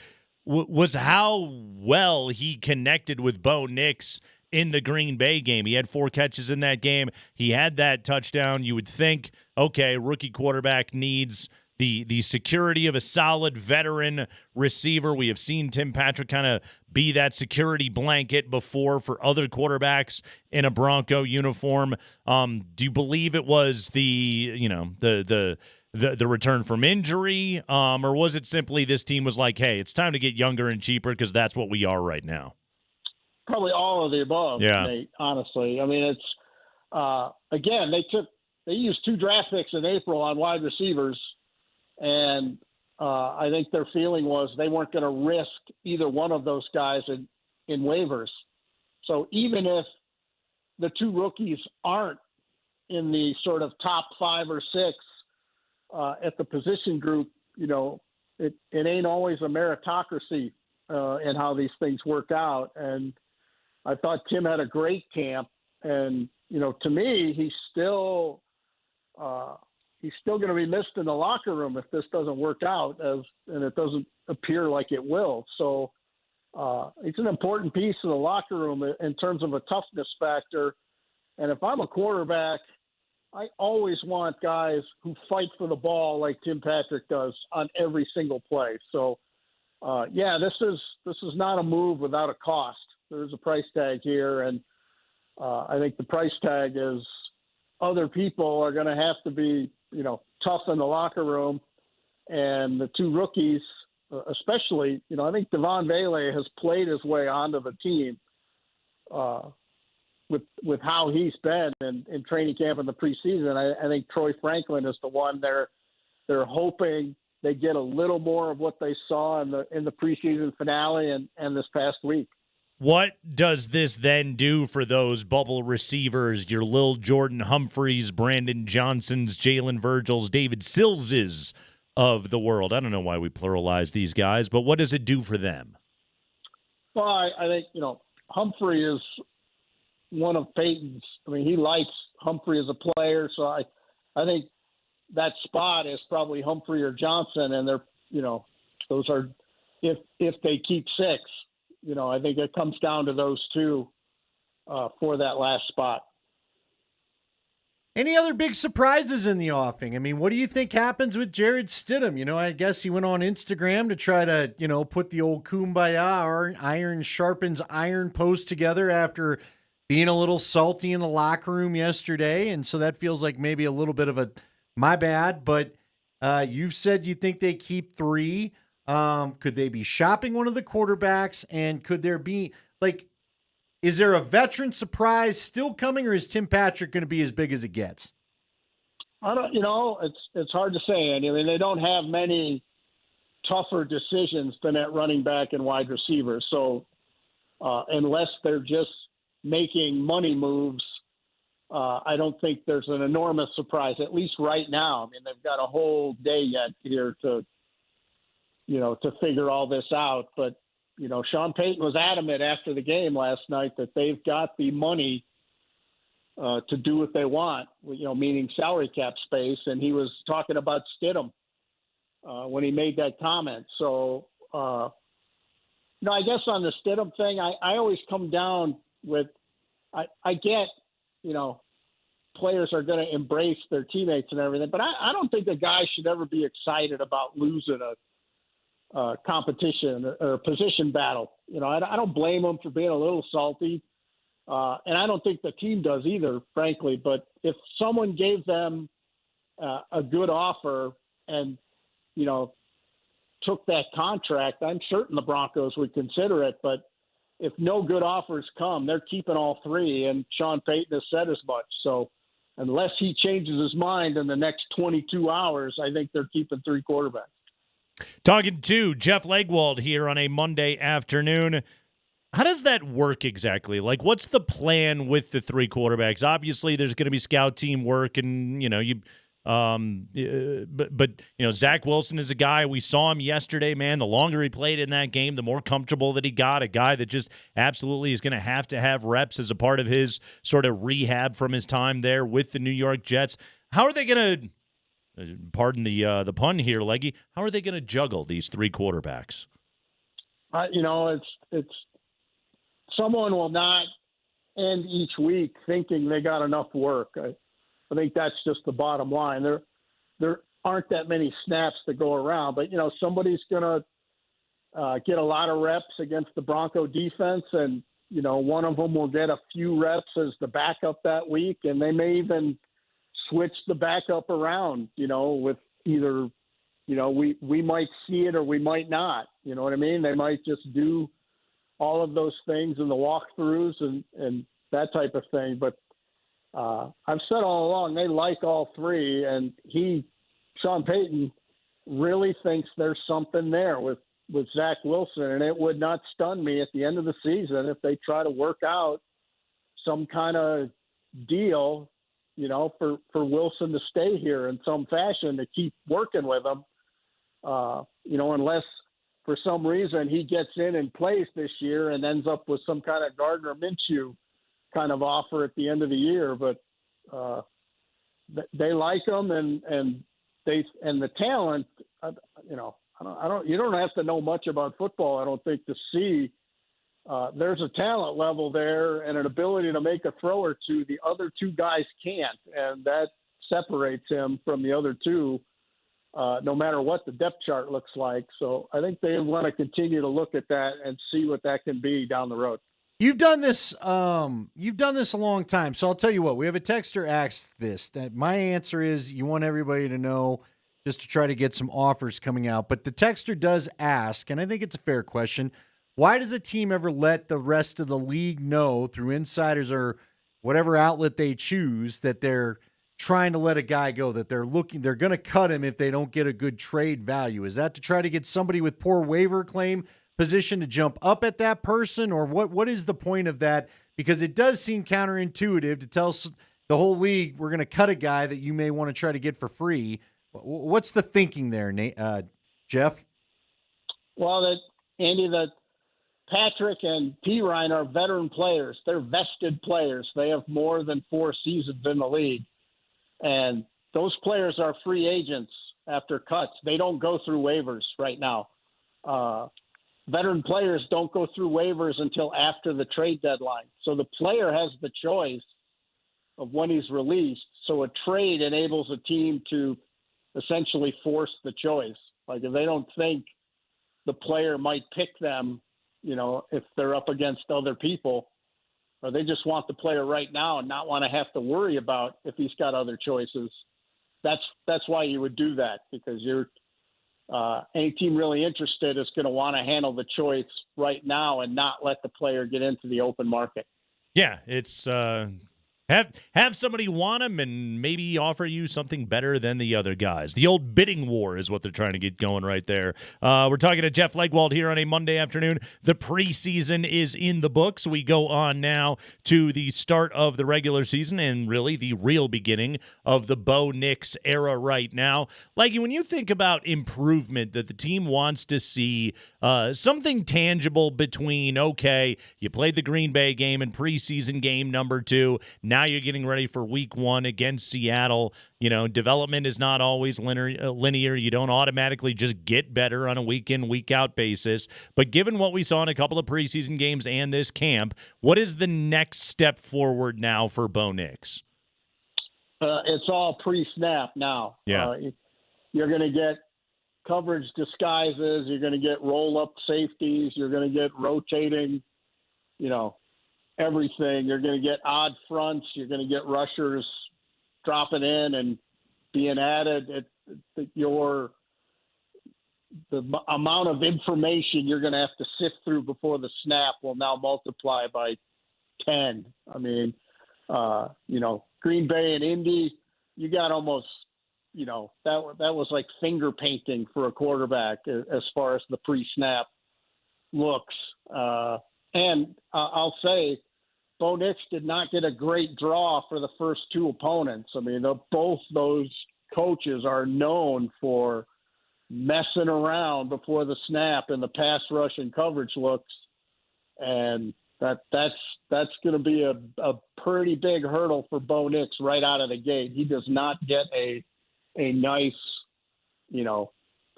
was how well he connected with Bo Nix in the Green Bay game. He had 4 catches in that game. He had that touchdown. You would think, okay, rookie quarterback needs the security of a solid veteran receiver. We have seen Tim Patrick kind of be that security blanket before for other quarterbacks in a Bronco uniform. Do you believe it was the return from injury, or was it simply this team was like, hey, it's time to get younger and cheaper because that's what we are right now? Probably all of the above, Nate, honestly. I mean, it's again, they used 2 draft picks in April on wide receivers. And I think their feeling was they weren't going to risk either one of those guys in waivers. So even if the 2 rookies aren't in the sort of top 5 or 6 at the position group, it ain't always a meritocracy in how these things work out. And I thought Tim had a great camp. And, to me, he's still going to be missed in the locker room if this doesn't work out, and it doesn't appear like it will. So it's an important piece of the locker room in terms of a toughness factor. And if I'm a quarterback, I always want guys who fight for the ball like Tim Patrick does on every single play. So, this is not a move without a cost. There's a price tag here, and I think the price tag is other people are going to have to be tough in the locker room, and the 2 rookies, especially, I think Devon Vele has played his way onto the team with how he's been in training camp in the preseason. I think Troy Franklin is the one they're hoping they get a little more of what they saw in the preseason finale and this past week. What does this then do for those bubble receivers, your Lil Jordan Humphreys, Brandon Johnsons, Jalen Virgils, David Sillses of the world? I don't know why we pluralize these guys, but what does it do for them? Well, I think, Humphrey is one of Peyton's. I mean, he likes Humphrey as a player, so I think that spot is probably Humphrey or Johnson, and they're, those are if they keep 6. I think it comes down to those two for that last spot. Any other big surprises in the offing? I mean, what do you think happens with Jared Stidham? I guess he went on Instagram to try to, put the old kumbaya or iron sharpens iron post together after being a little salty in the locker room yesterday. And so that feels like maybe a little bit of a my bad, but you've said you think they keep 3. Could they be shopping one of the quarterbacks? And could there be, is there a veteran surprise still coming, or is Tim Patrick going to be as big as it gets? I don't, it's hard to say. I mean, they don't have many tougher decisions than at running back and wide receiver. So unless they're just making money moves, I don't think there's an enormous surprise, at least right now. I mean, they've got a whole day yet here to figure all this out. But, Sean Payton was adamant after the game last night that they've got the money to do what they want, meaning salary cap space. And he was talking about Stidham when he made that comment. So, I guess on the Stidham thing, I always come down with, I get, players are going to embrace their teammates and everything, but I don't think a guy should ever be excited about losing a competition or a position battle. I don't blame him for being a little salty. And I don't think the team does either, frankly, but if someone gave them a good offer and, took that contract, I'm certain the Broncos would consider it, but if no good offers come, they're keeping all 3, and Sean Payton has said as much. So unless he changes his mind in the next 22 hours, I think they're keeping 3 quarterbacks. Talking to Jeff Legwold here on a Monday afternoon. How does that work exactly? What's the plan with the 3 quarterbacks? Obviously, there's going to be scout team work, and Zach Wilson is a guy. We saw him yesterday, man. The longer he played in that game, the more comfortable that he got. A guy that just absolutely is going to have reps as a part of his sort of rehab from his time there with the New York Jets. How are they going to? Pardon the pun here, Leggy. How are they going to juggle these 3 quarterbacks? It's someone will not end each week thinking they got enough work. I think that's just the bottom line. There aren't that many snaps to go around, but somebody's going to get a lot of reps against the Bronco defense, and one of them will get a few reps as the backup that week, and they may even switch the backup around, with either, we might see it or we might not. You know what I mean? They might just do all of those things in the walkthroughs and that type of thing. But I've said all along, they like all 3, and Sean Payton, really thinks there's something there with Zach Wilson, and it would not stun me at the end of the season if they try to work out some kind of deal, for Wilson to stay here in some fashion, to keep working with him, unless for some reason he gets in and plays this year and ends up with some kind of Gardner Minshew kind of offer at the end of the year. But they like him, and the talent, you don't have to know much about football, I don't think, to see there's a talent level there and an ability to make a throw or two the other 2 guys can't, and that separates him from the other 2, no matter what the depth chart looks like. So I think they want to continue to look at that and see what that can be down the road. You've done this a long time. So I'll tell you what, we have a texter asked this. That my answer is you want everybody to know, just to try to get some offers coming out. But the texter does ask, and I think it's a fair question, why does a team ever let the rest of the league know through insiders or whatever outlet they choose that they're trying to let a guy go, that they're going to cut him if they don't get a good trade value? Is that to try to get somebody with poor waiver claim position to jump up at that person, or what is the point of that? Because it does seem counterintuitive to tell the whole league we're going to cut a guy that you may want to try to get for free. What's the thinking there, Nate, Jeff? Well, Andy, that Patrick and Perine are veteran players. They're vested players. They have more than 4 seasons in the league. And those players are free agents after cuts. They don't go through waivers right now. Veteran players don't go through waivers until after the trade deadline. So the player has the choice of when he's released. So a trade enables a team to essentially force the choice. Like if they don't think the player might pick them, if they're up against other people, or they just want the player right now and not want to have to worry about if he's got other choices. That's why you would do that, because any team really interested is going to want to handle the choice right now and not let the player get into the open market. Yeah, it's have somebody want him and maybe offer you something better than the other guys. The old bidding war is what they're trying to get going right there. We're talking to Jeff Legwold here on a Monday afternoon. The preseason is in the books. We go on now to the start of the regular season and really the real beginning of the Bo Nix era right now. Like when you think about improvement that the team wants to see, something tangible between, okay, you played the Green Bay game in preseason game number 2. Now you're getting ready for week 1 against Seattle. Development is not always linear. You don't automatically just get better on a week-in, week-out basis. But given what we saw in a couple of preseason games and this camp, what is the next step forward now for Bo Nix? It's all pre-snap now. Yeah. You're going to get coverage disguises. You're going to get roll-up safeties. You're going to get rotating, everything. You're going to get odd fronts. You're going to get rushers dropping in and being added. The amount of information you're going to have to sift through before the snap will now multiply by 10. I mean, Green Bay and Indy, you got almost, that was like finger painting for a quarterback as far as the pre-snap looks. And I'll say, Bo Nix did not get a great draw for the first 2 opponents. I mean, both those coaches are known for messing around before the snap and the pass rush and coverage looks. And that's going to be a pretty big hurdle for Bo Nix right out of the gate. He does not get a nice,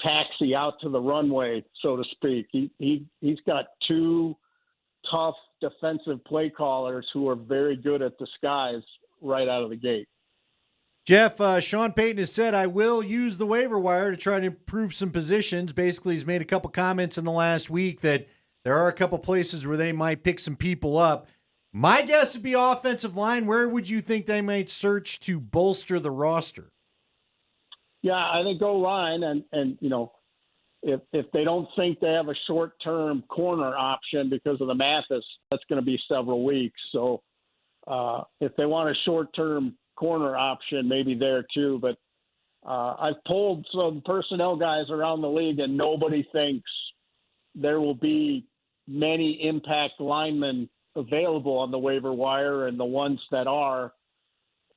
taxi out to the runway, so to speak. He's got 2 tough defensive play callers who are very good at disguise right out of the gate. Jeff, Sean Payton has said, I will use the waiver wire to try to improve some positions. Basically, he's made a couple comments in the last week that there are a couple places where they might pick some people up. My guess would be offensive line. Where would you think they might search to bolster the roster? Yeah, I think O-line and if they don't think they have a short-term corner option because of the Mathis, that's going to be several weeks. So if they want a short-term corner option, maybe there too. But I've polled some personnel guys around the league, and nobody thinks there will be many impact linemen available on the waiver wire, and the ones that are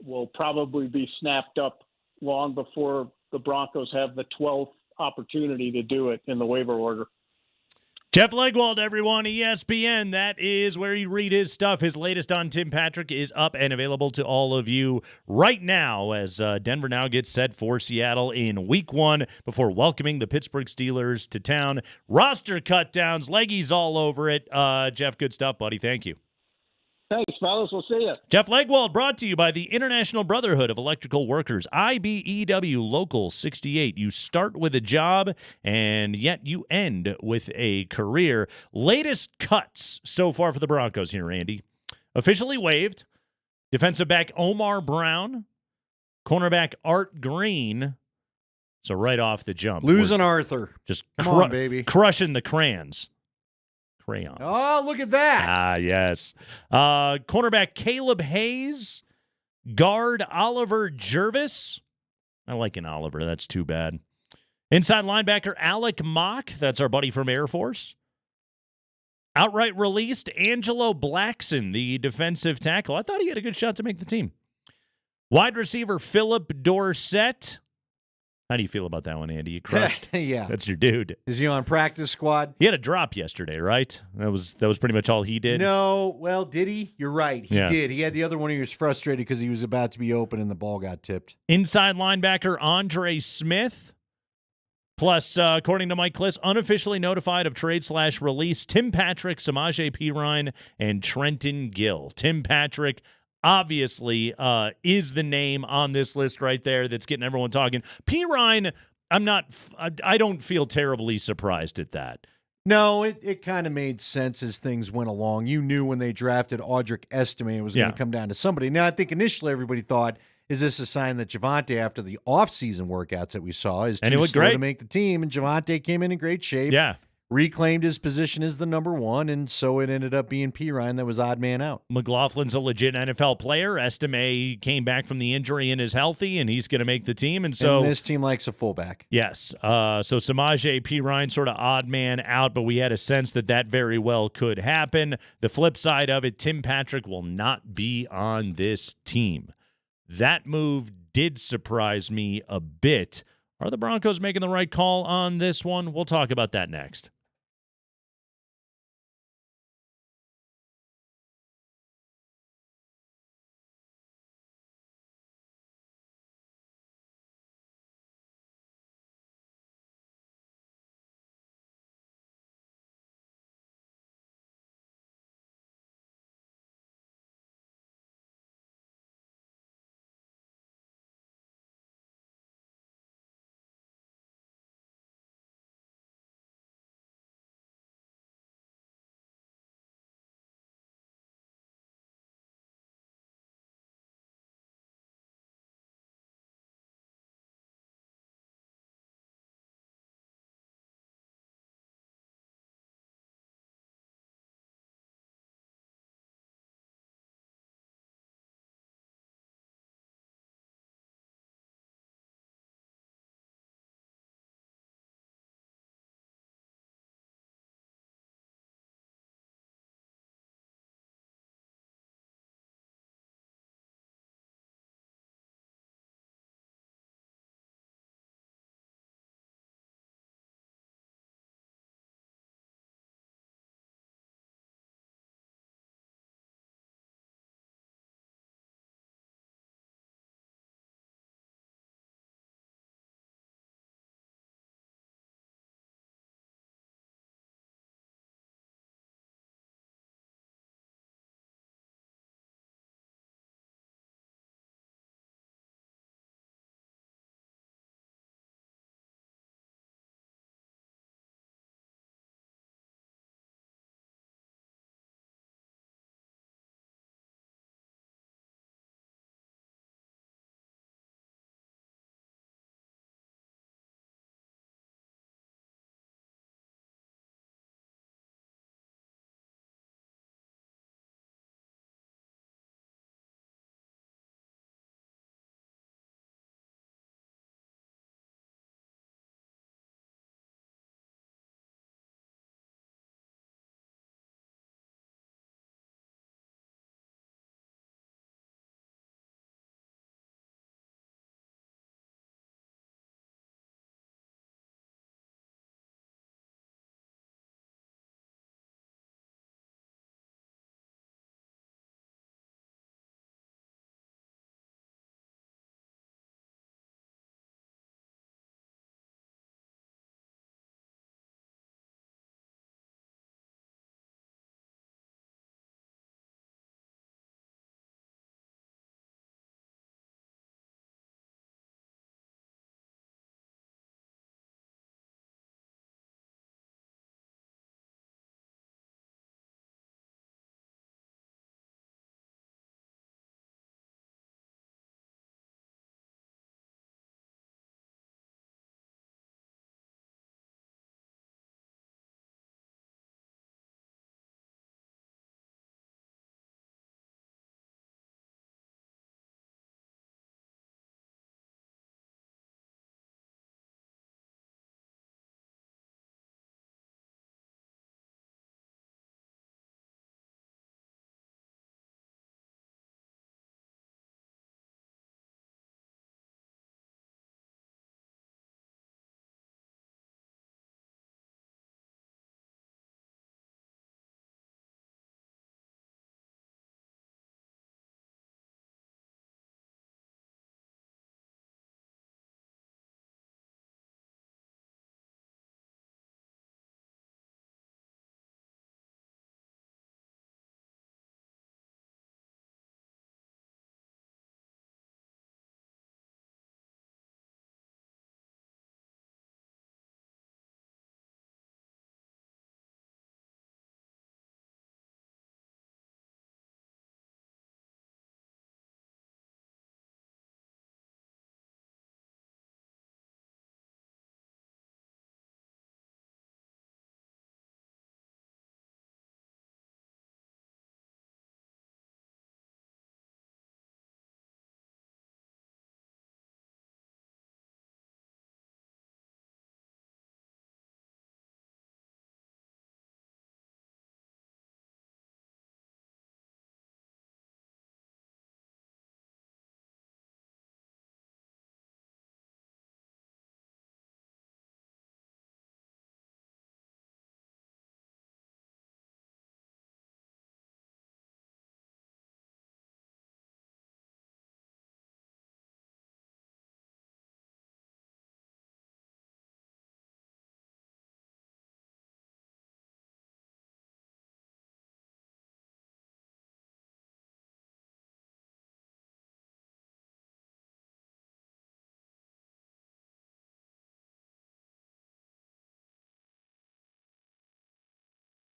will probably be snapped up long before the Broncos have the 12th opportunity to do it in the waiver order. Jeff Legwold, everyone, ESPN. That is where you read his stuff. His latest on Tim Patrick is up and available to all of you right now as Denver now gets set for Seattle in week 1 before welcoming the Pittsburgh Steelers to town. Roster cut downs, leggies all over it. Jeff, good stuff, buddy. Thank you. Thanks, fellas. We'll see you. Jeff Legwold, brought to you by the International Brotherhood of Electrical Workers, IBEW Local 68. You start with a job, and yet you end with a career. Latest cuts so far for the Broncos here, Andy. Officially waived. Defensive back Omar Brown. Cornerback Art Green. So right off the jump. Losing Arthur. Just Come on, baby. Crushing the crayons. Oh, look at that. Ah, yes. Cornerback Caleb Hayes. Guard Oliver Jervis. I like an Oliver. That's too bad. Inside linebacker Alec Mock. That's our buddy from Air Force. Outright released Angelo Blackson, the defensive tackle. I thought he had a good shot to make the team. Wide receiver Philip Dorsett. How do you feel about that one, Andy? You crushed. Yeah. That's your dude. Is he on practice squad? He had a drop yesterday, right? That was pretty much all he did. No. Well, did he? You're right. He Yeah. did. He had the other one. He was frustrated because he was about to be open and the ball got tipped. Inside linebacker Andre Smith. Plus, according to Mike Kliss, unofficially notified of trade/release, Tim Patrick, Samaje Perine, and Trenton Gill. Tim Patrick obviously is the name on this list right there that's getting everyone talking. Perine, I don't feel terribly surprised at that. No, it kind of made sense as things went along. You knew when they drafted Audric Estime it was going to come down to somebody. Now, I think initially everybody thought, is this a sign that Javonte, after the offseason workouts that we saw, is too slow to make the team? And Javonte came in great shape. Yeah. Reclaimed his position as the number one, and so it ended up being Perine that was odd man out. McLaughlin's a legit NFL player. Estime came back from the injury and is healthy, and he's going to make the team. And so this team likes a fullback. Yes. So Samaje Perine sort of odd man out, but we had a sense that very well could happen. The flip side of it, Tim Patrick will not be on this team. That move did surprise me a bit. Are the Broncos making the right call on this one? We'll talk about that next.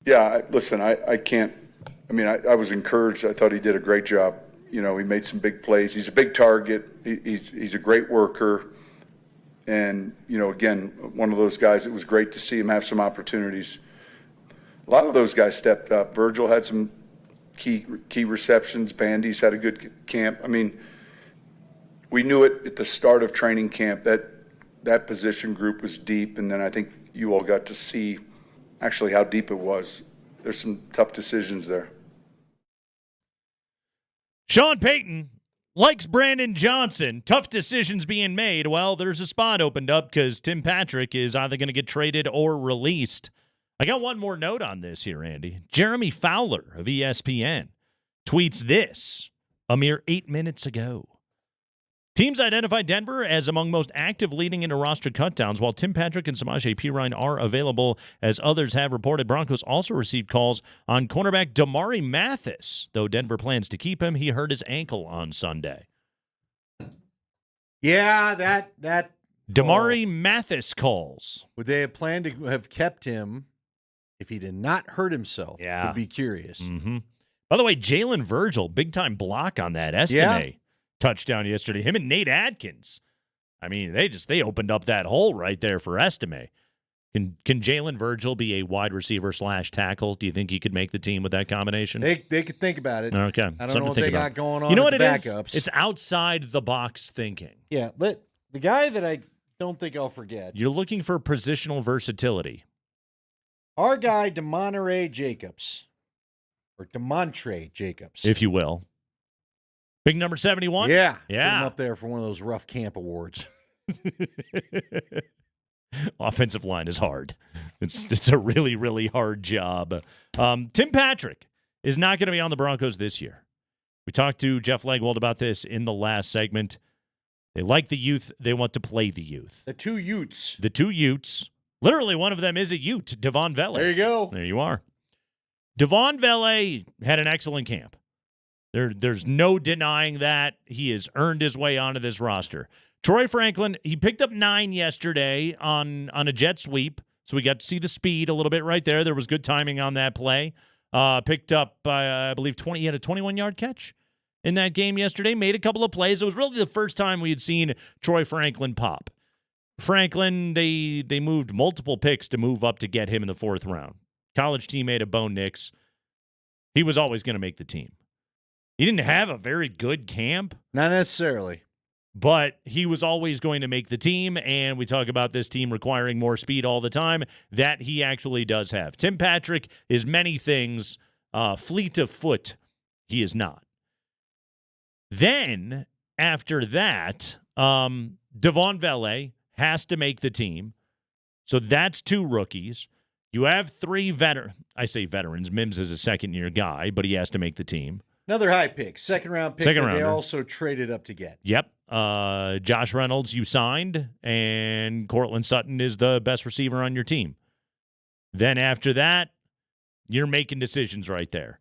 Yeah, listen, I can't. I mean, I was encouraged. I thought he did a great job. You know, he made some big plays. He's a big target. He's a great worker. And, you know, again, one of those guys, it was great to see him have some opportunities. A lot of those guys stepped up. Virgil had some key receptions. Bandy's had a good camp. I mean, we knew it at the start of training camp that position group was deep, and then I think you all got to see actually how deep it was. There's some tough decisions there. Sean Payton likes Brandon Johnson. Tough decisions being made. Well, there's a spot opened up because Tim Patrick is either going to get traded or released. I got one more note on this here, Andy. Jeremy Fowler of ESPN tweets this a mere 8 minutes ago. Teams identified Denver as among most active leading into roster cutdowns, while Tim Patrick and Samaje Perine are available, as others have reported. Broncos also received calls on cornerback Damari Mathis, though Denver plans to keep him. He hurt his ankle on Sunday. Yeah, that Damari Mathis calls. Would they have planned to have kept him if he did not hurt himself? Yeah. Would be curious. Mm-hmm. By the way, Jalen Virgil, big-time block on that Estime. Yeah. Touchdown yesterday. Him and Nate Adkins. I mean, they opened up that hole right there for Estime. Can Jalen Virgil be a wide receiver / tackle? Do you think he could make the team with that combination? They could think about it. Okay. I don't know what they got going on. You know with what the it is? backups. It's outside the box thinking. Yeah, but the guy that I don't think I'll forget. You're looking for positional versatility. Our guy, DeMontre Jacobs. Or DeMontre Jacobs. If you will. Big number 71? Yeah. Yeah. Put him up there for one of those rough camp awards. Offensive line is hard. It's a really, really hard job. Tim Patrick is not going to be on the Broncos this year. We talked to Jeff Legwold about this in the last segment. They like the youth. They want to play the youth. The two Utes. The two Utes. Literally, one of them is a Ute, Devon Vele. There you go. There you are. Devon Vele had an excellent camp. There's no denying that. He has earned his way onto this roster. Troy Franklin, he picked up 9 yesterday on a jet sweep, so we got to see the speed a little bit right there. There was good timing on that play. Picked up, I believe, 20. He had a 21-yard catch in that game yesterday. Made a couple of plays. It was really the first time we had seen Troy Franklin pop. Franklin, they moved multiple picks to move up to get him in the 4th round. College teammate of Bo Nix. He was always going to make the team. He didn't have a very good camp. Not necessarily. But he was always going to make the team, and we talk about this team requiring more speed all the time. That he actually does have. Tim Patrick is many things. Fleet of foot, he is not. Then, after that, Devon Vele has to make the team. So that's 2 rookies. You have 3 I say veterans. Mims is a second-year guy, but he has to make the team. Another high pick, 2nd-round pick that they also traded up to get. Yep. Josh Reynolds, you signed, and Cortland Sutton is the best receiver on your team. Then after that, you're making decisions right there.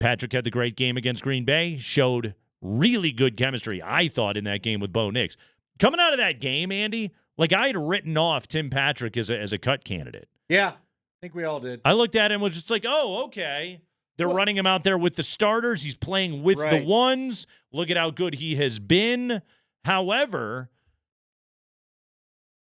Patrick had the great game against Green Bay, showed really good chemistry, I thought, in that game with Bo Nix. Coming out of that game, Andy, like I had written off Tim Patrick as a cut candidate. Yeah, I think we all did. I looked at him and was just like, oh, okay. They're running him out there with the starters. He's playing with the ones. Look at how good he has been. However,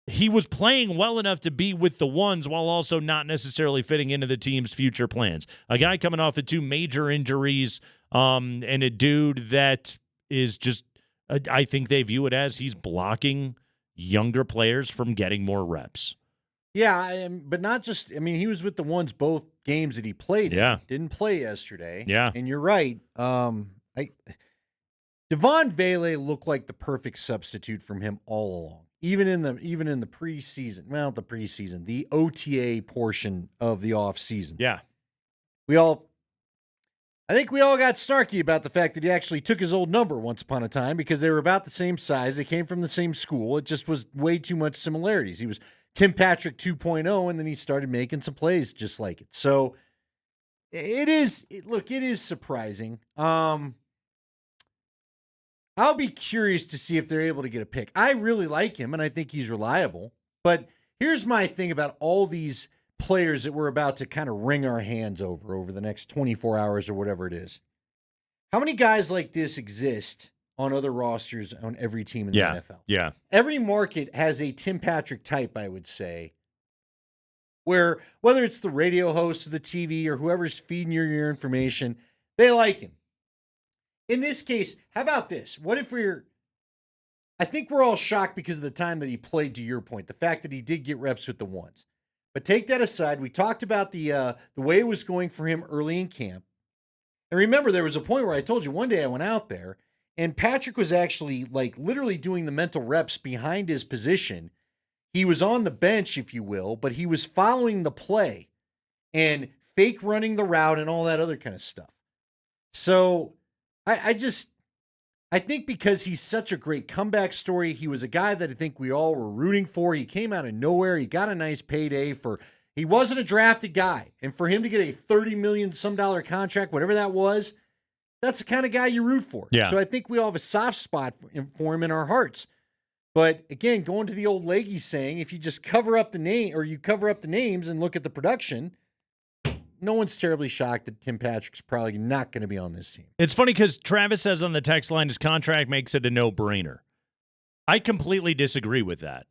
he was playing well enough to be with the ones while also not necessarily fitting into the team's future plans. A guy coming off of 2 major injuries and a dude that is just, I think they view it as he's blocking younger players from getting more reps. Yeah, but not just, I mean, he was with the ones both games that he played in. Didn't play yesterday. Yeah. And you're right. Devon Vele looked like the perfect substitute from him all along. Even in the preseason, the OTA portion of the offseason. Yeah. I think we all got snarky about the fact that he actually took his old number once upon a time because they were about the same size. They came from the same school. It just was way too much similarities. He was Tim Patrick 2.0, and then he started making some plays just like it. So it is surprising. I'll be curious to see if they're able to get a pick. I really like him, and I think he's reliable. But here's my thing about all these players that we're about to kind of wring our hands over the next 24 hours or whatever it is. How many guys like this exist on other rosters on every team in the NFL? Yeah. Every market has a Tim Patrick type, I would say, where whether it's the radio host or the TV or whoever's feeding you your information, they like him. In this case, how about this? What if I think we're all shocked because of the time that he played, to your point, the fact that he did get reps with the ones. But take that aside, we talked about the way it was going for him early in camp. And remember, there was a point where I told you one day I went out there and Patrick was actually literally doing the mental reps behind his position. He was on the bench, if you will, but he was following the play and fake running the route and all that other kind of stuff. So I think because he's such a great comeback story, he was a guy that I think we all were rooting for. He came out of nowhere. He got a nice payday he wasn't a drafted guy. And for him to get a $30 million some dollar contract, whatever that was, that's the kind of guy you root for. Yeah. So I think we all have a soft spot for him in our hearts. But again, going to the old Leggy saying, if you just cover up the name or you cover up the names and look at the production, no one's terribly shocked that Tim Patrick's probably not going to be on this team. It's funny because Travis says on the text line his contract makes it a no-brainer. I completely disagree with that.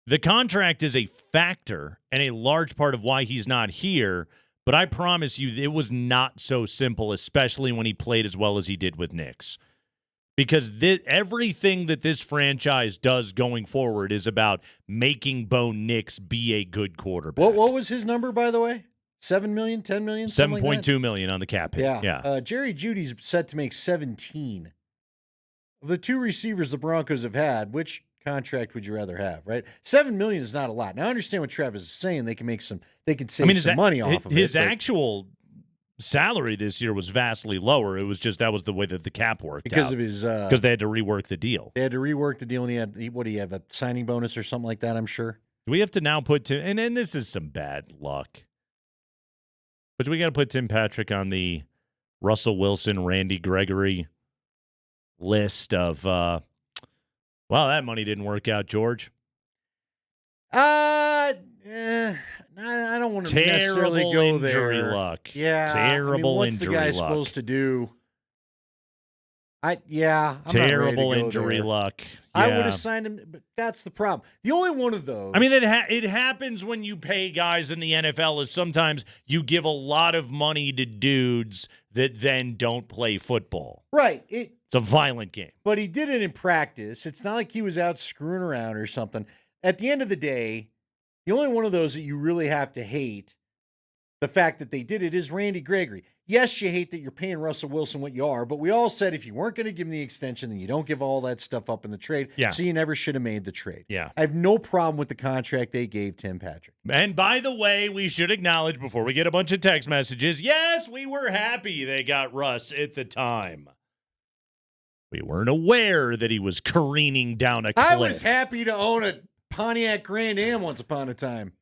The contract is a factor and a large part of why he's not here, but I promise you it was not so simple, especially when he played as well as he did with Knicks. Because everything that this franchise does going forward is about making Bo Nix be a good quarterback. What was his number, by the way? 7 million, 10 million, something like that? $7.2 million on the cap hit. Yeah. Jerry Jeudy's set to make 17. Of the two receivers the Broncos have had, which contract would you rather have, right? 7 million is not a lot. Now I understand what Travis is saying. They can save some money off of it. His actual salary this year was vastly lower. It was just that was the way that the cap worked because out. Of his because they had to rework the deal. They had to rework the deal, and he had a signing bonus or something like that, I'm sure. Do we have to now put and this is some bad luck. But we got to put Tim Patrick on the Russell Wilson, Randy Gregory list of, well, that money didn't work out, George. I don't want to necessarily go there. Terrible injury luck. Yeah. Terrible what's injury luck. What's the guy supposed to do? I'm terrible not ready to go injury there. luck. I Yeah. would have signed him, but that's the problem. The only one of those. I mean, it happens when you pay guys in the NFL is sometimes you give a lot of money to dudes that then don't play football. Right. It's a violent game. But he did it in practice. It's not like he was out screwing around or something. At the end of the day, the only one of those that you really have to hate the fact that they did it is Randy Gregory. Yes, you hate that you're paying Russell Wilson what you are, but we all said if you weren't going to give him the extension, then you don't give all that stuff up in the trade. Yeah. So you never should have made the trade. Yeah. I have no problem with the contract they gave Tim Patrick. And by the way, we should acknowledge before we get a bunch of text messages, yes, we were happy they got Russ at the time. We weren't aware that he was careening down a cliff. I was happy to own a Pontiac Grand Am once upon a time.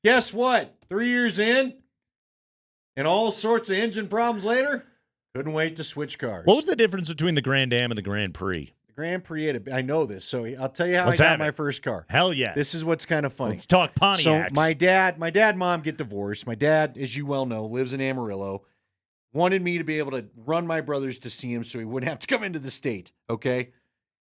Guess what? 3 years in, and all sorts of engine problems later, couldn't wait to switch cars. What was the difference between the Grand Am and the Grand Prix? The Grand Prix, I know this, so I'll tell you how Let's I got have my it. first car. Hell yeah. This is what's kind of funny. Let's talk Pontiacs. So my dad and mom get divorced. My dad, as you well know, lives in Amarillo. Wanted me to be able to run my brothers to see him so he wouldn't have to come into the state, okay,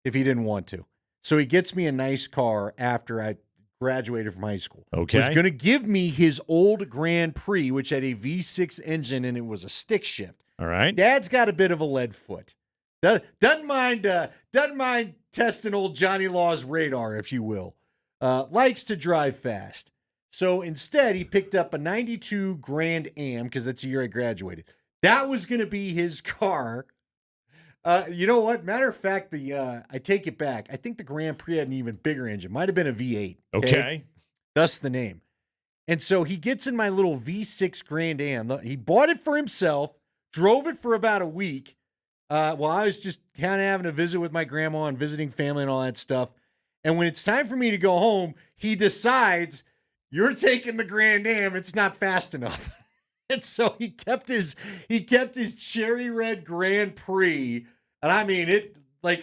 if he didn't want to. So he gets me a nice car after I graduated from high school. Okay. Was going to give me his old Grand Prix, which had a V6 engine, and it was a stick shift. All right. Dad's got a bit of a lead foot. Doesn't mind testing old Johnny Law's radar, if you will. Likes to drive fast. So instead, he picked up a 92 Grand Am, because that's the year I graduated. That was going to be his car. You know what? Matter of fact, I take it back. I think the Grand Prix had an even bigger engine. Might have been a V8. Okay. Thus the name. And so he gets in my little V6 Grand Am. He bought it for himself, drove it for about a week while I was just kind of having a visit with my grandma and visiting family and all that stuff. And when it's time for me to go home, he decides, you're taking the Grand Am. It's not fast enough. And so he kept his cherry red Grand Prix. And I mean,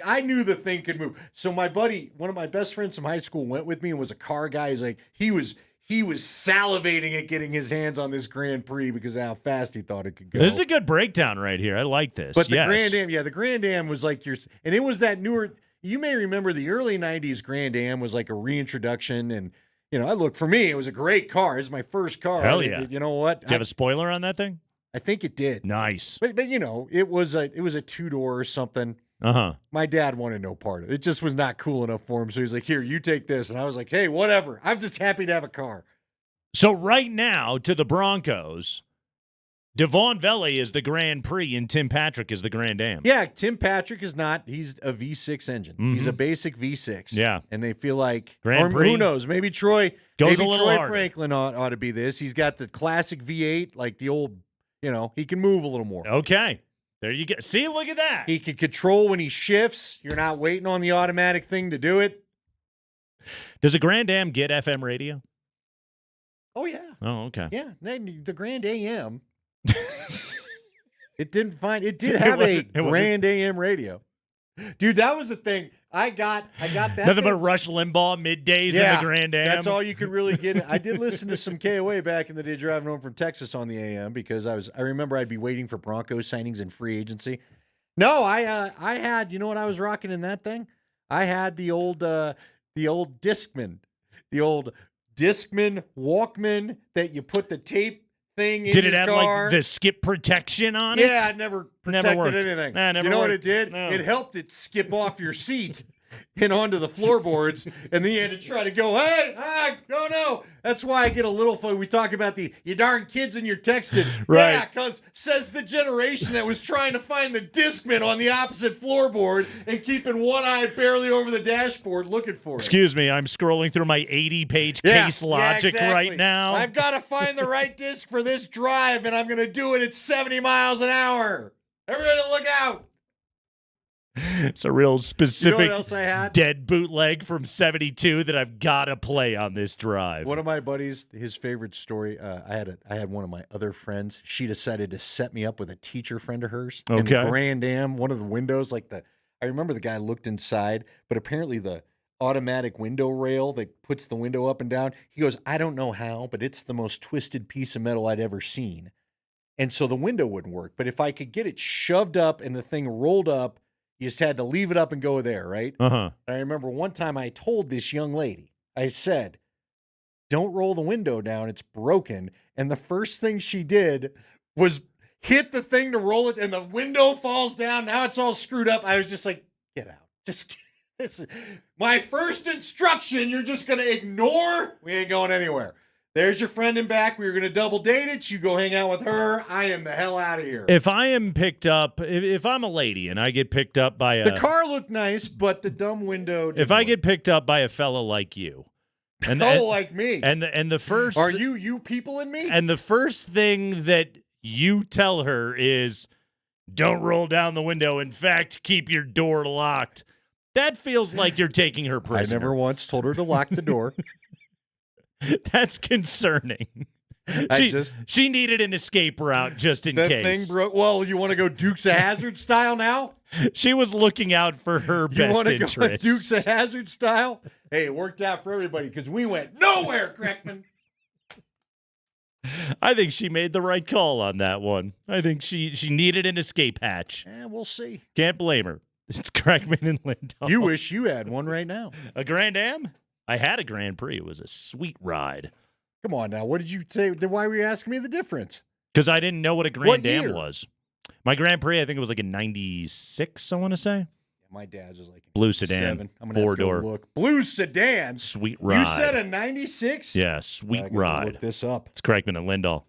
I knew the thing could move. So my buddy, one of my best friends from high school, went with me and was a car guy. He he was salivating at getting his hands on this Grand Prix because of how fast he thought it could go. This is a good breakdown right here. I like this. But the yes. Grand Am, the Grand Am was like and it was that newer. You may remember the early '90s Grand Am was like a reintroduction, and for me, it was a great car. It's my first car. Hell yeah! You know what? Do you have a spoiler on that thing? I think it did. Nice. But it was a 2-door or something. Uh-huh. My dad wanted no part of it. It just was not cool enough for him. So he's like, here, you take this. And I was like, hey, whatever. I'm just happy to have a car. So right now, to the Broncos, Devon Vele is the Grand Prix and Tim Patrick is the Grand Am. Yeah, Tim Patrick is not. He's a V6 engine. Mm-hmm. He's a basic V6. Yeah. And they feel like, Grand Prix, who knows, maybe Troy Franklin ought to be this. He's got the classic V8, like the old, he can move a little more. Okay. There you go. See, look at that. He can control when he shifts. You're not waiting on the automatic thing to do it. Does a Grand Am get FM radio? Oh, yeah. Oh, okay. Yeah. The Grand AM. It did have a Grand AM radio. Dude, that was the thing. I got that. Nothing but Rush Limbaugh middays in the Grand Am. That's all you could really get. I did listen to some KOA back in the day driving home from Texas on the AM because I remember I'd be waiting for Broncos signings and free agency. No, I had, what I was rocking in that thing? I had the old Discman. The old Discman Walkman that you put the tape thing in Did it your have car. like the skip protection on it? Yeah, it never protected anything. Never you know worked. what it did? No. It helped it skip off your seat and onto the floorboards, and then you had to try to go, no. That's why I get a little funny. We talk about you darn kids and you're texting. Right. Yeah, because says the generation that was trying to find the Discman on the opposite floorboard and keeping one eye barely over the dashboard looking for it. Excuse me, I'm scrolling through my 80-page case logic right now. I've got to find the right disc for this drive, and I'm going to do it at 70 miles an hour. Everybody look out. It's a real specific what else I had? dead bootleg from 72 that I've got to play on this drive. One of my buddies, his favorite story, I had one of my other friends. She decided to set me up with a teacher friend of hers. In the Grand Am, one of the windows, I remember the guy looked inside, but apparently the automatic window rail that puts the window up and down, he goes, I don't know how, but it's the most twisted piece of metal I'd ever seen. And so the window wouldn't work. But if I could get it shoved up and the thing rolled up, you just had to leave it up and go there, right? Uh-huh. And I remember one time I told this young lady, I said, don't roll the window down. It's broken. And the first thing she did was hit the thing to roll it, and the window falls down. Now it's all screwed up. I was just like, get out. Just this is my first instruction. You're just going to ignore. We ain't going anywhere. There's your friend in back. We were going to double date it. You go hang out with her. I am the hell out of here. If I am picked up, if I'm a lady and I get picked up by The car looked nice, but the dumb window didn't If I work. get picked up by a fellow like you. Like me. And the first Are you people in me? And the first thing that you tell her is don't roll down the window. In fact, keep your door locked. That feels like you're taking her prisoner. I never once told her to lock the door. That's concerning. She needed an escape route just in That case. thing broke. Well, you want to go Dukes of Hazzard style now? She was looking out for her You best want to interest. go Dukes of Hazzard style? Hey, it worked out for everybody because we went nowhere, Kreckman. I think she made the right call on that one. I think she needed an escape hatch. We'll see. Can't blame her. It's Kreckman and Lindahl. You wish you had one right now. A Grand Am? I had a Grand Prix. It was a sweet ride. Come on now. What did you say? Then why were you asking me the difference? Because I didn't know what a Grand Am year? was. My Grand Prix, I think it was like a 96, I want to say. My dad's was like Blue sedan, 7. I'm gonna have to go 4-door. look. Blue sedan. Sweet ride. You said a 96? Yeah, sweet I gotta ride. Look this up. It's Kreckman and Lindahl.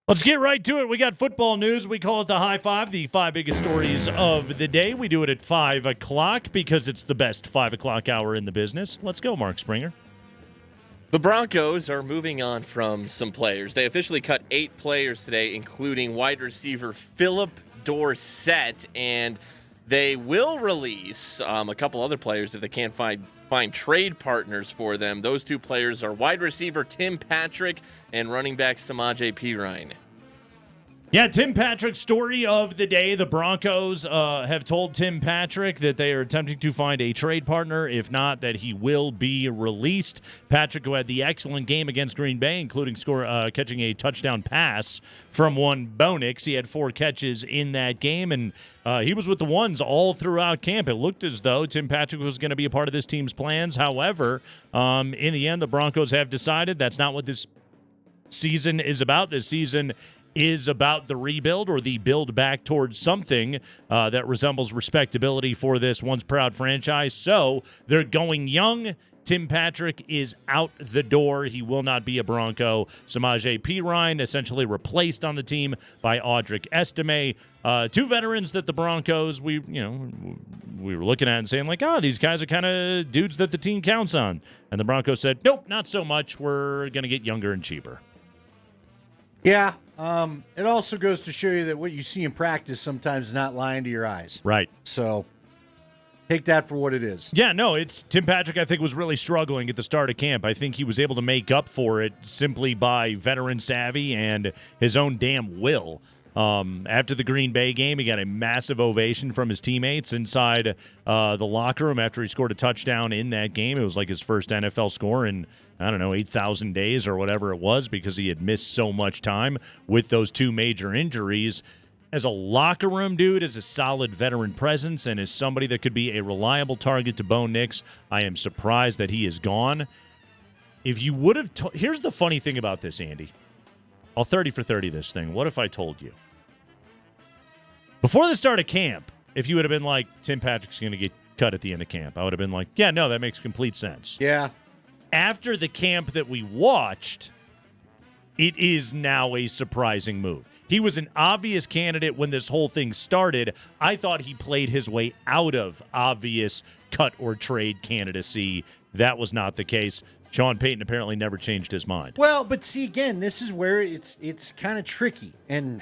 Let's get right to it. We got football news. We call it the High Five, the 5 biggest stories of the day. We do it at 5 o'clock because it's the best 5 o'clock hour in the business. Let's go, Mark Springer. The Broncos are moving on from some players. They officially cut 8 players today, including wide receiver Philip Dorsett, and they will release a couple other players if they can't find trade partners for them. Those 2 players are wide receiver Tim Patrick and running back Samaje Perine. Yeah, Tim Patrick's story of the day. The Broncos have told Tim Patrick that they are attempting to find a trade partner. If not, that he will be released. Patrick, who had the excellent game against Green Bay, including catching a touchdown pass from one Bo Nix. He had 4 catches in that game, and he was with the ones all throughout camp. It looked as though Tim Patrick was going to be a part of this team's plans. However, in the end, the Broncos have decided that's not what this season is about. This season is about the rebuild or the build back towards something that resembles respectability for this once proud franchise. So they're going young. Tim Patrick is out the door. He will not be a Bronco. Samaje Perine essentially replaced on the team by Audric Estime. 2 veterans that the Broncos, we were looking at and saying like, these guys are kind of dudes that the team counts on. And the Broncos said, nope, not so much. We're going to get younger and cheaper. Yeah. It also goes to show you that what you see in practice sometimes is not lying to your eyes. Right. So take that for what it is. Yeah, no, it's Tim Patrick, I think, was really struggling at the start of camp. I think he was able to make up for it simply by veteran savvy and his own damn will. After the Green Bay game, he got a massive ovation from his teammates inside the locker room after he scored a touchdown in that game. It was like his first NFL score in, 8,000 days or whatever it was, because he had missed so much time with those 2 major injuries. As a locker room dude, as a solid veteran presence, and as somebody that could be a reliable target to Bo Nix, I am surprised that he is gone. If you would have here's the funny thing about this, Andy. I'll 30 for 30 this thing. What if I told you? Before the start of camp, if you would have been like, Tim Patrick's going to get cut at the end of camp, I would have been like, yeah, no, that makes complete sense. Yeah. After the camp that we watched, it is now a surprising move. He was an obvious candidate when this whole thing started. I thought he played his way out of obvious cut or trade candidacy. That was not the case. Sean Payton apparently never changed his mind. Well, but see, again, this is where it's kind of tricky. And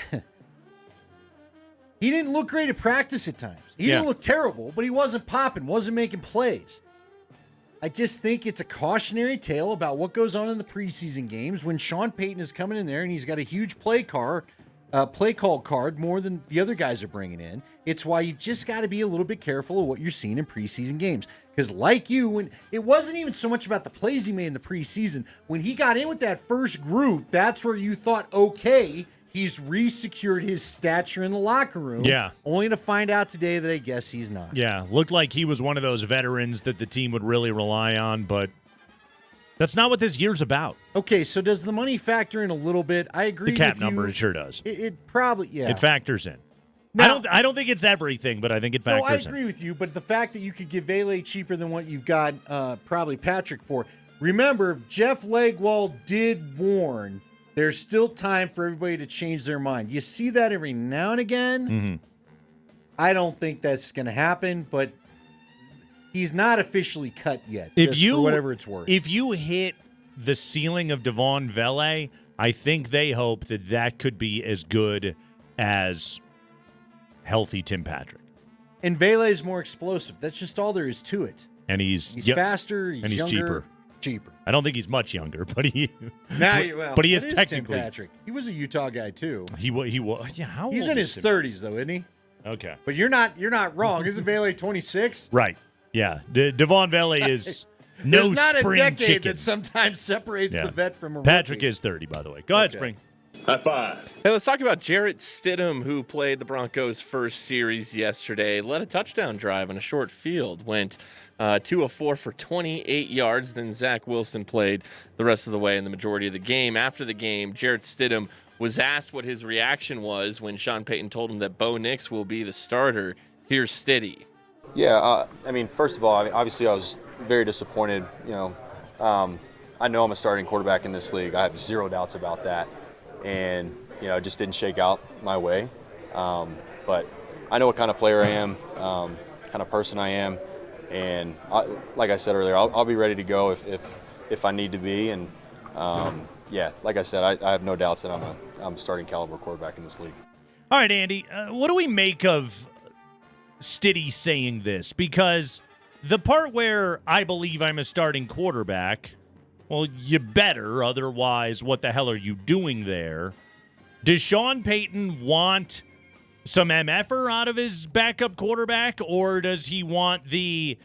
he didn't look great at practice at times. He didn't look terrible, but he wasn't popping, wasn't making plays. I just think it's a cautionary tale about what goes on in the preseason games when Sean Payton is coming in there and he's got a huge play call card more than the other guys are bringing in. It's why you've just got to be a little bit careful of what you're seeing in preseason games. Because like you, when it wasn't even so much about the plays he made in the preseason. When he got in with that first group, that's where you thought, okay, he's re-secured his stature in the locker room. Yeah. Only to find out today that I guess he's not. Yeah, looked like he was one of those veterans that the team would really rely on, but that's not what this year's about. Okay, so does the money factor in a little bit? I agree with you. The cap number, it sure does. It probably, yeah. It factors in. Now, I don't think it's everything, but I think it factors in. No, I agree with you, but the fact that you could give Vele cheaper than what you've got probably Patrick for. Remember, Jeff Legwold did warn there's still time for everybody to change their mind. You see that every now and again. Mm-hmm. I don't think that's going to happen, but he's not officially cut yet, for whatever it's worth. If you hit the ceiling of Devon Vele, I think they hope that could be as good as healthy Tim Patrick. And Vele is more explosive. That's just all there is to it. And he's faster, he's younger, cheaper. I don't think he's much younger, but he but he is technically. Tim Patrick. He was a Utah guy too. He was. Yeah, how he's old in is his 30s though, isn't he? Okay, but you're not wrong. Isn't Vele 26? Right. Yeah, Devon Vele is no There's not spring a decade chicken. that sometimes separates the vet from a rookie. Patrick is 30, by the way. Go ahead, Spring. High five. Hey, let's talk about Jarrett Stidham, who played the Broncos' first series yesterday. Led a touchdown drive on a short field. Went 2 of 4 for 28 yards. Then Zach Wilson played the rest of the way in the majority of the game. After the game, Jarrett Stidham was asked what his reaction was when Sean Payton told him that Bo Nix will be the starter. Here's Stiddy. Yeah, first of all, obviously I was very disappointed. I know I'm a starting quarterback in this league. I have zero doubts about that. And, it just didn't shake out my way. But I know what kind of player I am, kind of person I am, and like I said earlier, I'll be ready to go if I need to be. And like I said, I have no doubts that I'm a starting caliber quarterback in this league. All right, Andy, what do we make of Stiddy saying this? Because the part where I believe I'm a starting quarterback, well, you better. Otherwise, what the hell are you doing there? Does Sean Payton want some MFer out of his backup quarterback, or does he want the,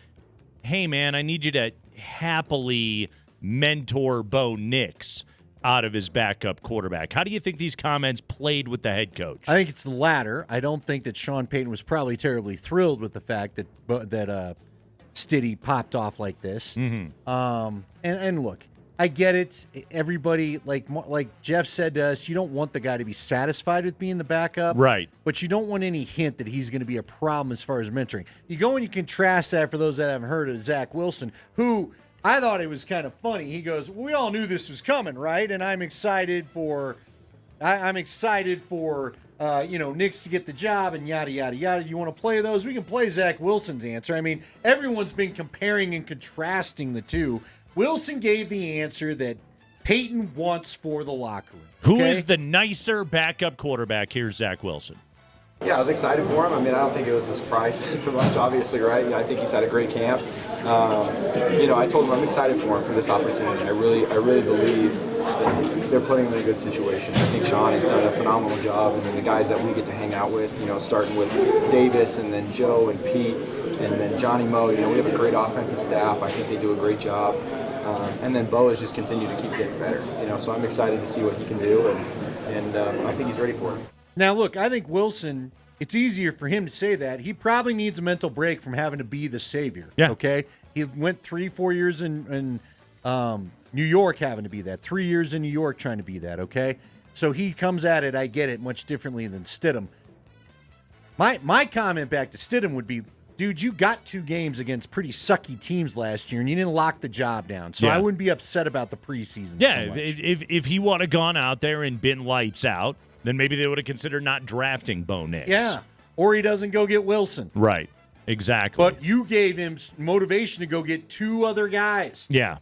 hey, man, I need you to happily mentor Bo Nix out of his backup quarterback? How do you think these comments played with the head coach? I think it's the latter. I don't think that Sean Payton was probably terribly thrilled with the fact that Stiddy popped off like this. Mm-hmm. And look, I get it. Everybody, like Jeff said to us, you don't want the guy to be satisfied with being the backup. Right. But you don't want any hint that he's going to be a problem as far as mentoring. You go and you contrast that, for those that haven't heard of Zach Wilson, who I thought it was kind of funny. He goes, we all knew this was coming, right? And I'm excited for Knicks to get the job and yada, yada, yada. You want to play those? We can play Zach Wilson's answer. I mean, everyone's been comparing and contrasting the two. Wilson gave the answer that Peyton wants for the locker room. Who is the nicer backup quarterback? Here's Zach Wilson. Yeah, I was excited for him. I mean, I don't think it was a surprise too much, obviously, right? I think he's had a great camp. I told him I'm excited for him for this opportunity. I really believe that they're putting him in a good situation. I think Sean has done a phenomenal job, and then the guys that we get to hang out with, starting with Davis and then Joe and Pete and then Johnny Moe, we have a great offensive staff. I think they do a great job. And then Bo has just continued to keep getting better. So I'm excited to see what he can do, and I think he's ready for it. Now, look, I think Wilson, it's easier for him to say that. He probably needs a mental break from having to be the savior. Yeah. Okay? He went 3-4 years in New York having to be that. 3 years in New York trying to be that, okay? So he comes at it, I get it, much differently than Stidham. My comment back to Stidham would be, dude, you got 2 games against pretty sucky teams last year, and you didn't lock the job down. So I wouldn't be upset about the preseason so much. If he would have gone out there and been lights out, then maybe they would have considered not drafting Bo Nix. Yeah, or he doesn't go get Wilson. Right, exactly. But you gave him motivation to go get 2 other guys. Yeah.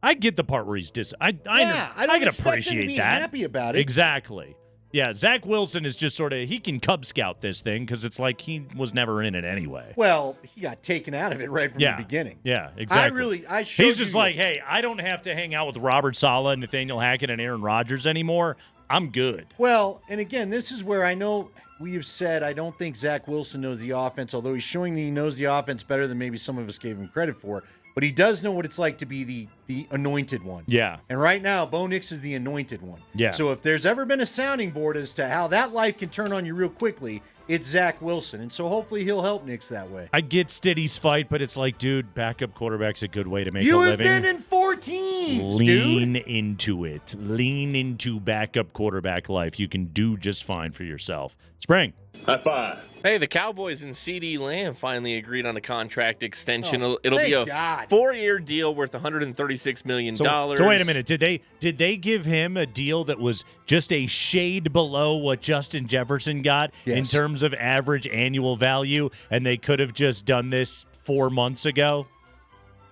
I get the part where he's I can appreciate him to be that. happy about it. Exactly. Yeah, Zach Wilson is just sort of, he can Cub Scout this thing because it's like he was never in it anyway. Well, he got taken out of it right from the beginning. Yeah, exactly. He's just like, hey, I don't have to hang out with Robert Saleh and Nathaniel Hackett and Aaron Rodgers anymore. I'm good. Well, and again, this is where I know we have said I don't think Zach Wilson knows the offense, although he's showing that he knows the offense better than maybe some of us gave him credit for. But he does know what it's like to be the anointed one. Yeah. And right now, Bo Nix is the anointed one. Yeah. So if there's ever been a sounding board as to how that life can turn on you real quickly, it's Zach Wilson. And so hopefully he'll help Nix that way. I get Stiddy's fight, but it's like, dude, backup quarterback's a good way to make a living. You have been in 4 teams, Lean into it. Lean into backup quarterback life. You can do just fine for yourself. Spring. High five. Hey, the Cowboys and CeeDee Lamb finally agreed on a contract extension. It'll be a 4-year deal worth $136 million. So wait a minute. Did they give him a deal that was just a shade below what Justin Jefferson got in terms of average annual value, and they could have just done this 4 months ago?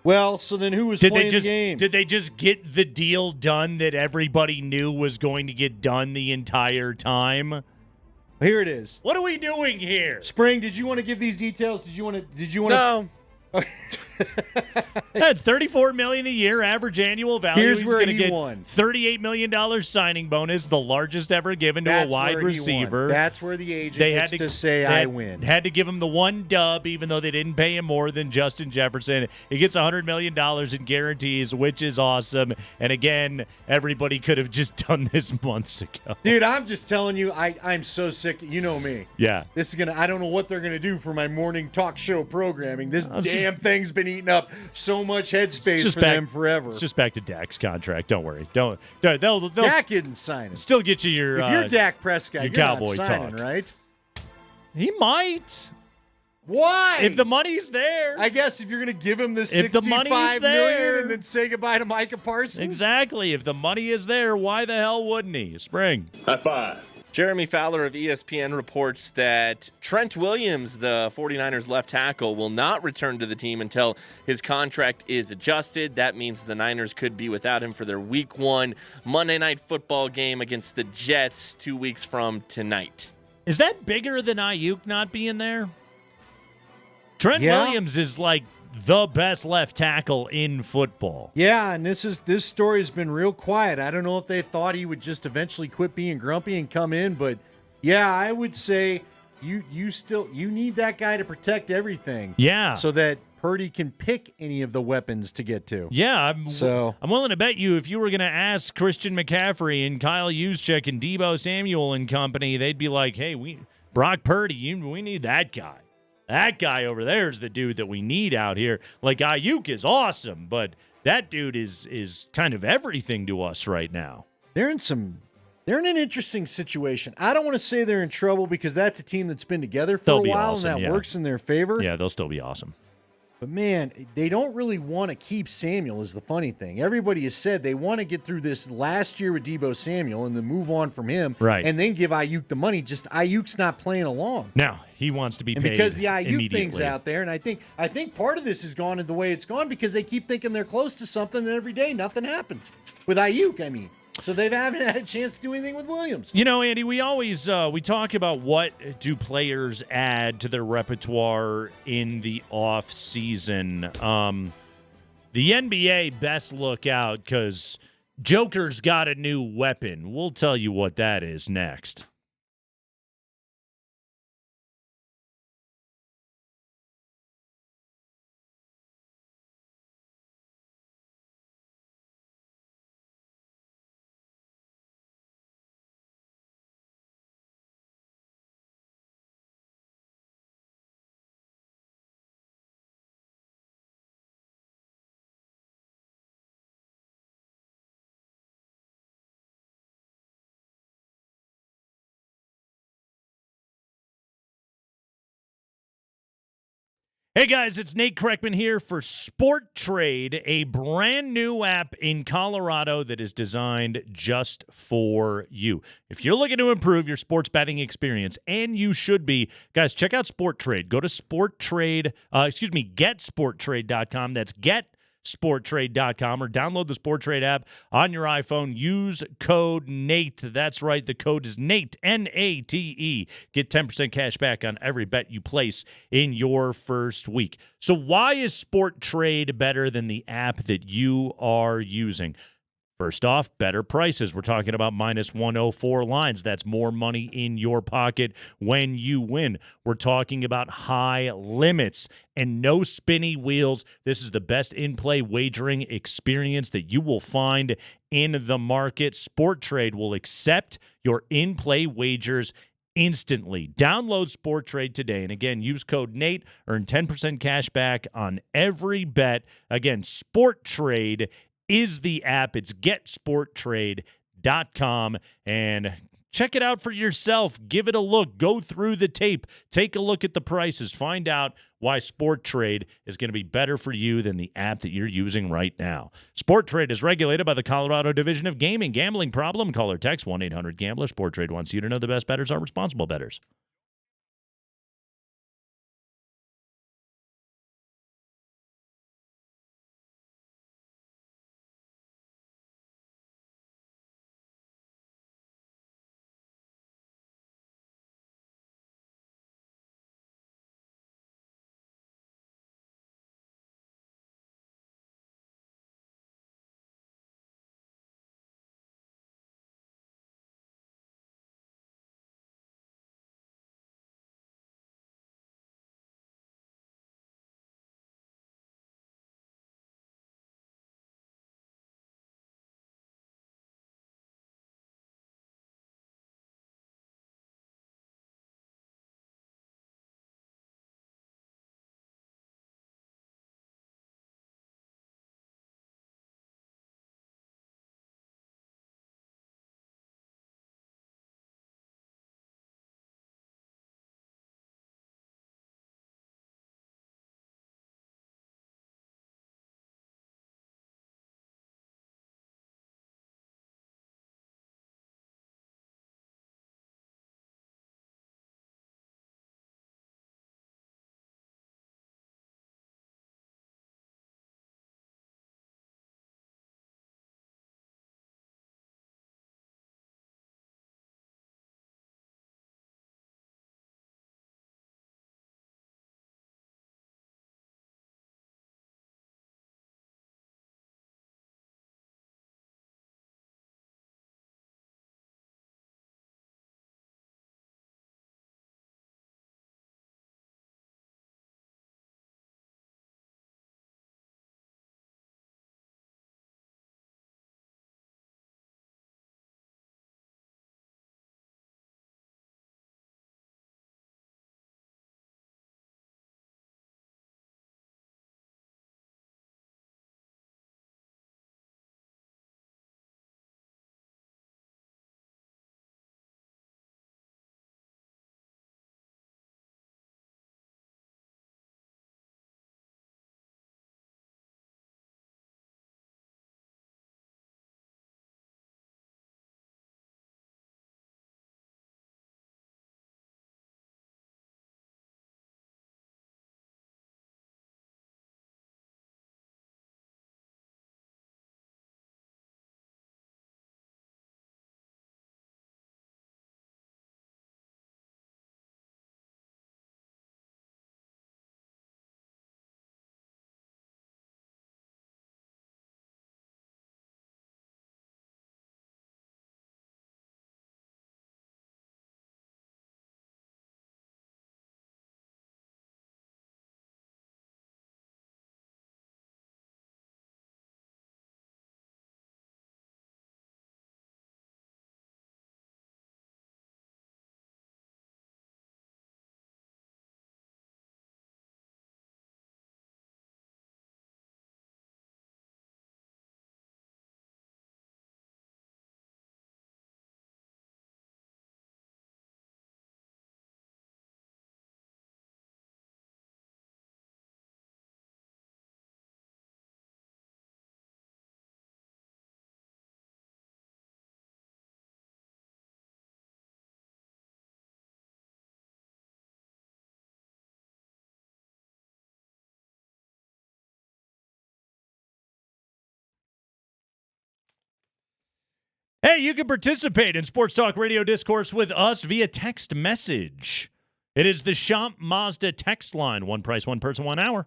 Well, so then who was playing the game? Did they just get the deal done that everybody knew was going to get done the entire time? Here it is. What are we doing here? Spring, did you want to give these details? Did you want to? No. That's $34 million a year, average annual value. Here's where he get won. $38 million signing bonus, the largest ever given to a wide receiver. That's where the agent gets to say, I win. Had to give him the one dub, even though they didn't pay him more than Justin Jefferson. He gets $100 million in guarantees, which is awesome. And again, everybody could have just done this months ago. Dude, I'm just telling you, I'm so sick. You know me. Yeah. This is I don't know what they're gonna do for my morning talk show programming. This damn thing's been eating up so much headspace for them forever. It's just back to Dak's contract. Don't worry. They'll Dak isn't signing. Still get you your. If you're Dak Prescott, you're Cowboy not signing, talk. right? He might. Why? If the money's there. I guess if you're going to give him the If the money is $65 there. million and then say goodbye to Micah Parsons. Exactly. If the money is there, why the hell wouldn't he? Spring. High five. Jeremy Fowler of ESPN reports that Trent Williams, the 49ers left tackle, will not return to the team until his contract is adjusted. That means the Niners could be without him for their Week 1 Monday Night Football game against the Jets 2 weeks from tonight. Is that bigger than Ayuk not being there? Trent Williams is like the best left tackle in football. Yeah, and this story has been real quiet. I don't know if they thought he would just eventually quit being grumpy and come in, but yeah, I would say you need that guy to protect everything. Yeah. So that Purdy can pick any of the weapons to get to. Yeah, I'm willing to bet you if you were going to ask Christian McCaffrey and Kyle Juszczyk and Deebo Samuel and company, they'd be like, "Hey, Brock Purdy, we need that guy. That guy over there is the dude that we need out here. Like, Ayuk is awesome, but that dude is kind of everything to us right now." They're in an interesting situation. I don't want to say they're in trouble because that's a team that's been together for a while and that works in their favor. Yeah, they'll still be awesome. But, man, they don't really want to keep Samuel is the funny thing. Everybody has said they want to get through this last year with Deebo Samuel and then move on from him. Right. And then give Ayuk the money. Just Ayuk's not playing along. Now, he wants to be paid because the Ayuk immediately. thing's out there, and I think part of this has gone in the way it's gone because they keep thinking they're close to something, and every day nothing happens. With Ayuk, I mean. So they haven't had a chance to do anything with Williams. You know, Andy, we always we talk about what do players add to their repertoire in the off season. The NBA best look out because Joker's got a new weapon. We'll tell you what that is next. Hey guys, it's Nate Kreckman here for Sport Trade, a brand new app in Colorado that is designed just for you. If you're looking to improve your sports betting experience, and you should be, guys, check out Sport Trade. Go to getsporttrade.com. That's getsporttrade.com, or download the Sport Trade app on your iPhone. Use code NATE. That's right. The code is NATE, N-A-T-E. Get 10% cash back on every bet you place in your first week. So why is Sport Trade better than the app that you are using? First off, better prices. We're talking about minus 104 lines. That's more money in your pocket when you win. We're talking about high limits and no spinny wheels. This is the best in-play wagering experience that you will find in the market. Sport Trade will accept your in-play wagers instantly. Download Sport Trade today. And again, use code NATE. Earn 10% cash back on every bet. Again, Sport Trade is the app. It's getsporttrade.com, and check it out for yourself. Give it a look. Go through the tape. Take a look at the prices. Find out why Sport Trade is going to be better for you than the app that you're using right now. Sport Trade is regulated by the Colorado Division of Gaming. Gambling problem? Call or text 1-800-GAMBLER. Sport Trade wants you to know the best bettors are responsible bettors. Hey, you can participate in Sports Talk Radio Discourse with us via text message. It is the Shop Mazda text line. One price, one person, 1 hour.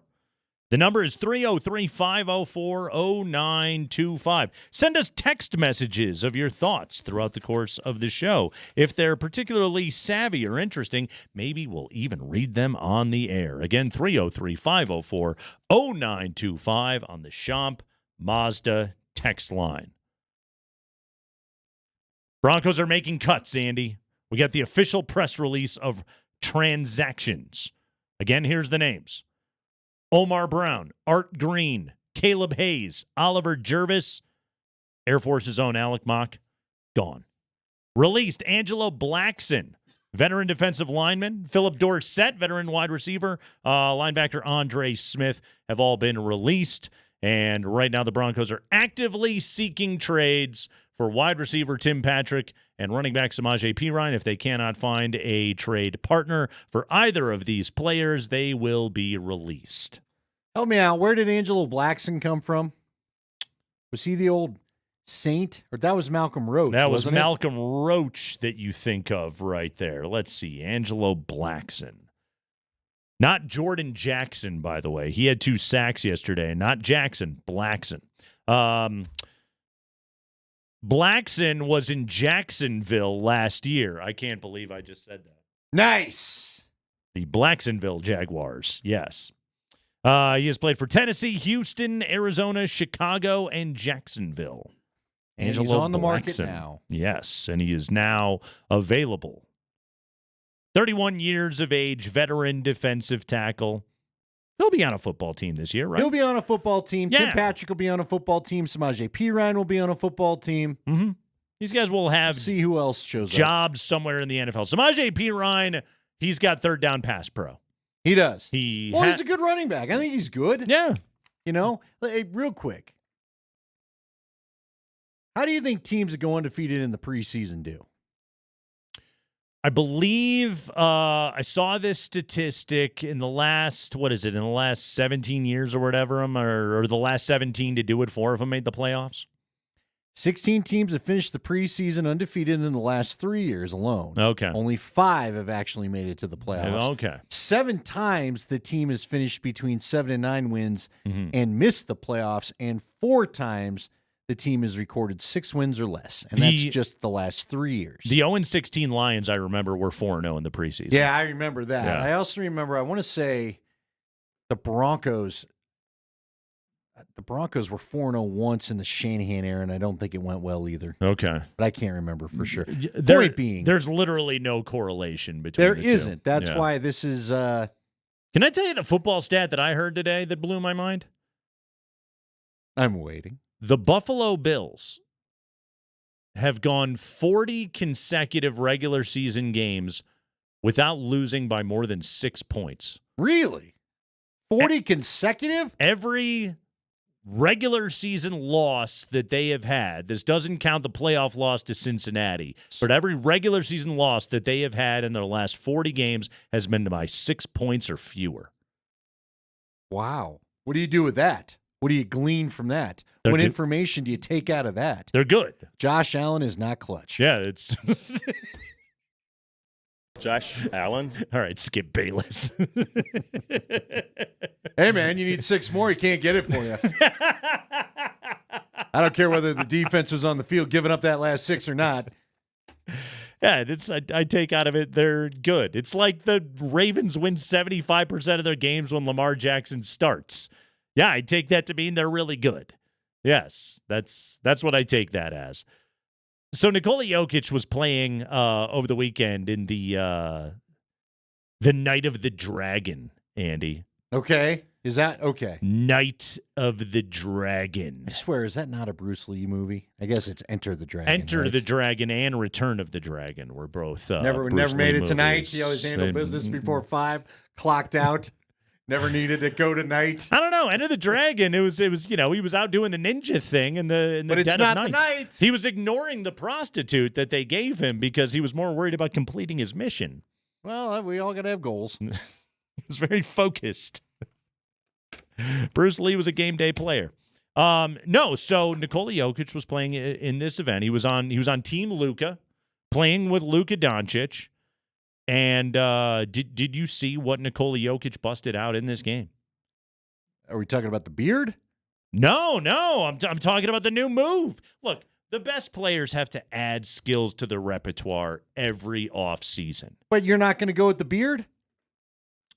The number is 303-504-0925. Send us text messages of your thoughts throughout the course of the show. If they're particularly savvy or interesting, maybe we'll even read them on the air. Again, 303-504-0925 on the Shop Mazda text line. Broncos are making cuts, Andy. We got the official press release of transactions. Again, here's the names. Omar Brown, Art Green, Caleb Hayes, Oliver Jervis, Air Force's own Alec Mock, gone. Released Angelo Blackson, veteran defensive lineman. Philip Dorsett, veteran wide receiver. Linebacker Andre Smith have all been released. And right now the Broncos are actively seeking trades for wide receiver Tim Patrick and running back Samaje Perine. If they cannot find a trade partner for either of these players, they will be released. Help me out. Where did Angelo Blackson come from? Was he the old Saint? Or that was Malcolm Roach? That was wasn't Malcolm Roach that you think of right there. Let's see. Angelo Blackson. Not Jordan Jackson, by the way. He had 2 sacks yesterday. Not Jackson, Blackson. Blackson was in Jacksonville last year. I can't believe I just said that. Nice. The Blacksonville Jaguars, yes. He has played for Tennessee, Houston, Arizona, Chicago, and Jacksonville. And he's on the market now. Yes, and he is now available. 31 years of age, veteran defensive tackle. He'll be on a football team this year, right? He'll be on a football team. Yeah. Tim Patrick will be on a football team. Samaje Perine will be on a football team. Mm-hmm. These guys will have see who else shows jobs somewhere in the NFL. Samaje Perine, he's got third down pass pro. He does. He's a good running back. I think he's good. Yeah. You know, hey, real quick. How do you think teams that go undefeated in the preseason do? I believe I saw this statistic in the last, in the last 17 years or whatever, or the last 17 to do it, 4 of them made the playoffs. 16 teams have finished the preseason undefeated in the last 3 years alone. Okay. Only 5 have actually made it to the playoffs. Okay. 7 times the team has finished between 7 and 9 wins and missed the playoffs, and 4 times the team has recorded 6 wins or less, and that's just the last 3 years. The 0-16 Lions, I remember, were 4-0 in the preseason. Yeah, I remember that. Yeah. I also remember, I want to say the Broncos were 4-0 once in the Shanahan era, and I don't think it went well either. Okay. But I can't remember for sure. Point being, there's literally no correlation between the two. There isn't. That's why this is... Can I tell you the football stat that I heard today that blew my mind? I'm waiting. The Buffalo Bills have gone 40 consecutive regular season games without losing by more than 6 points. Really? 40 consecutive? Every regular season loss that they have had, this doesn't count the playoff loss to Cincinnati, but every regular season loss that they have had in their last 40 games has been by 6 points or fewer. Wow. What do you do with that? What do you glean from that? What information do you take out of that? They're good. Josh Allen is not clutch. Yeah, it's... Josh Allen? All right, Skip Bayless. Hey, man, you need 6 more. He can't get it for you. I don't care whether the defense was on the field giving up that last 6 or not. Yeah, I take out of it they're good. It's like the Ravens win 75% of their games when Lamar Jackson starts. Yeah, I take that to mean they're really good. Yes, that's what I take that as. So Nikola Jokic was playing over the weekend in the Night of the Dragon, Andy. Okay. Is that okay? Night of the Dragon. I swear, is that not a Bruce Lee movie? I guess it's Enter the Dragon. Enter the Dragon and Return of the Dragon were both never Bruce made Lee it tonight. movies. He always handled business before 5, clocked out. Never needed to go tonight. I don't know. Enter the Dragon. It was he was out doing the ninja thing in the but dead it's not of night. the night. He was ignoring the prostitute that they gave him because he was more worried about completing his mission. Well, we all got to have goals. He was very focused. Bruce Lee was a game day player. No, so Nikola Jokic was playing in this event. He was on Team Luka, playing with Luka Doncic. And did you see what Nikola Jokic busted out in this game? Are we talking about the beard? No. I'm talking about the new move. Look, the best players have to add skills to their repertoire every offseason. But you're not going to go with the beard?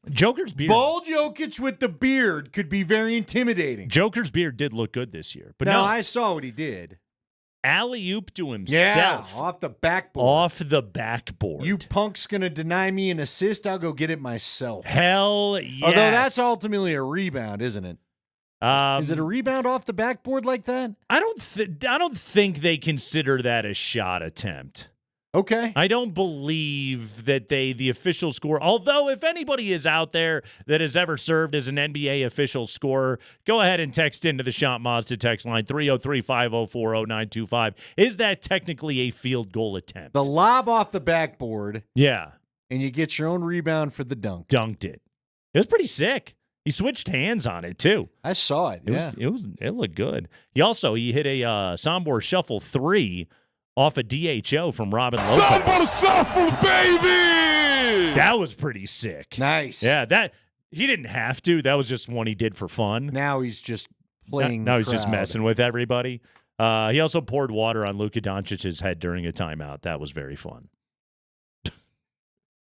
Joker's beard. Bald Jokic with the beard could be very intimidating. Joker's beard did look good this year. But no, no, I saw what he did. Alley-oop to himself. Yeah, off the backboard. Off the backboard. You punk's going to deny me an assist, I'll go get it myself. Hell yes. Although that's ultimately a rebound, isn't it? Is it a rebound off the backboard like that? I don't think they consider that a shot attempt. Okay. I don't believe that the official score, although if anybody is out there that has ever served as an NBA official scorer, go ahead and text into the Shot Mazda text line 303-504-0925. Is that technically a field goal attempt? The lob off the backboard. Yeah. And you get your own rebound for the dunk. Dunked it. It was pretty sick. He switched hands on it too. I saw it. It looked good. He hit a Sombor Shuffle 3 off a DHO from Robin Lopez. Sombor Shuffle, baby! That was pretty sick. Nice. Yeah, that he didn't have to. That was just one he did for fun. Now he's just playing. Now he's just messing with everybody. He also poured water on Luka Doncic's head during a timeout. That was very fun.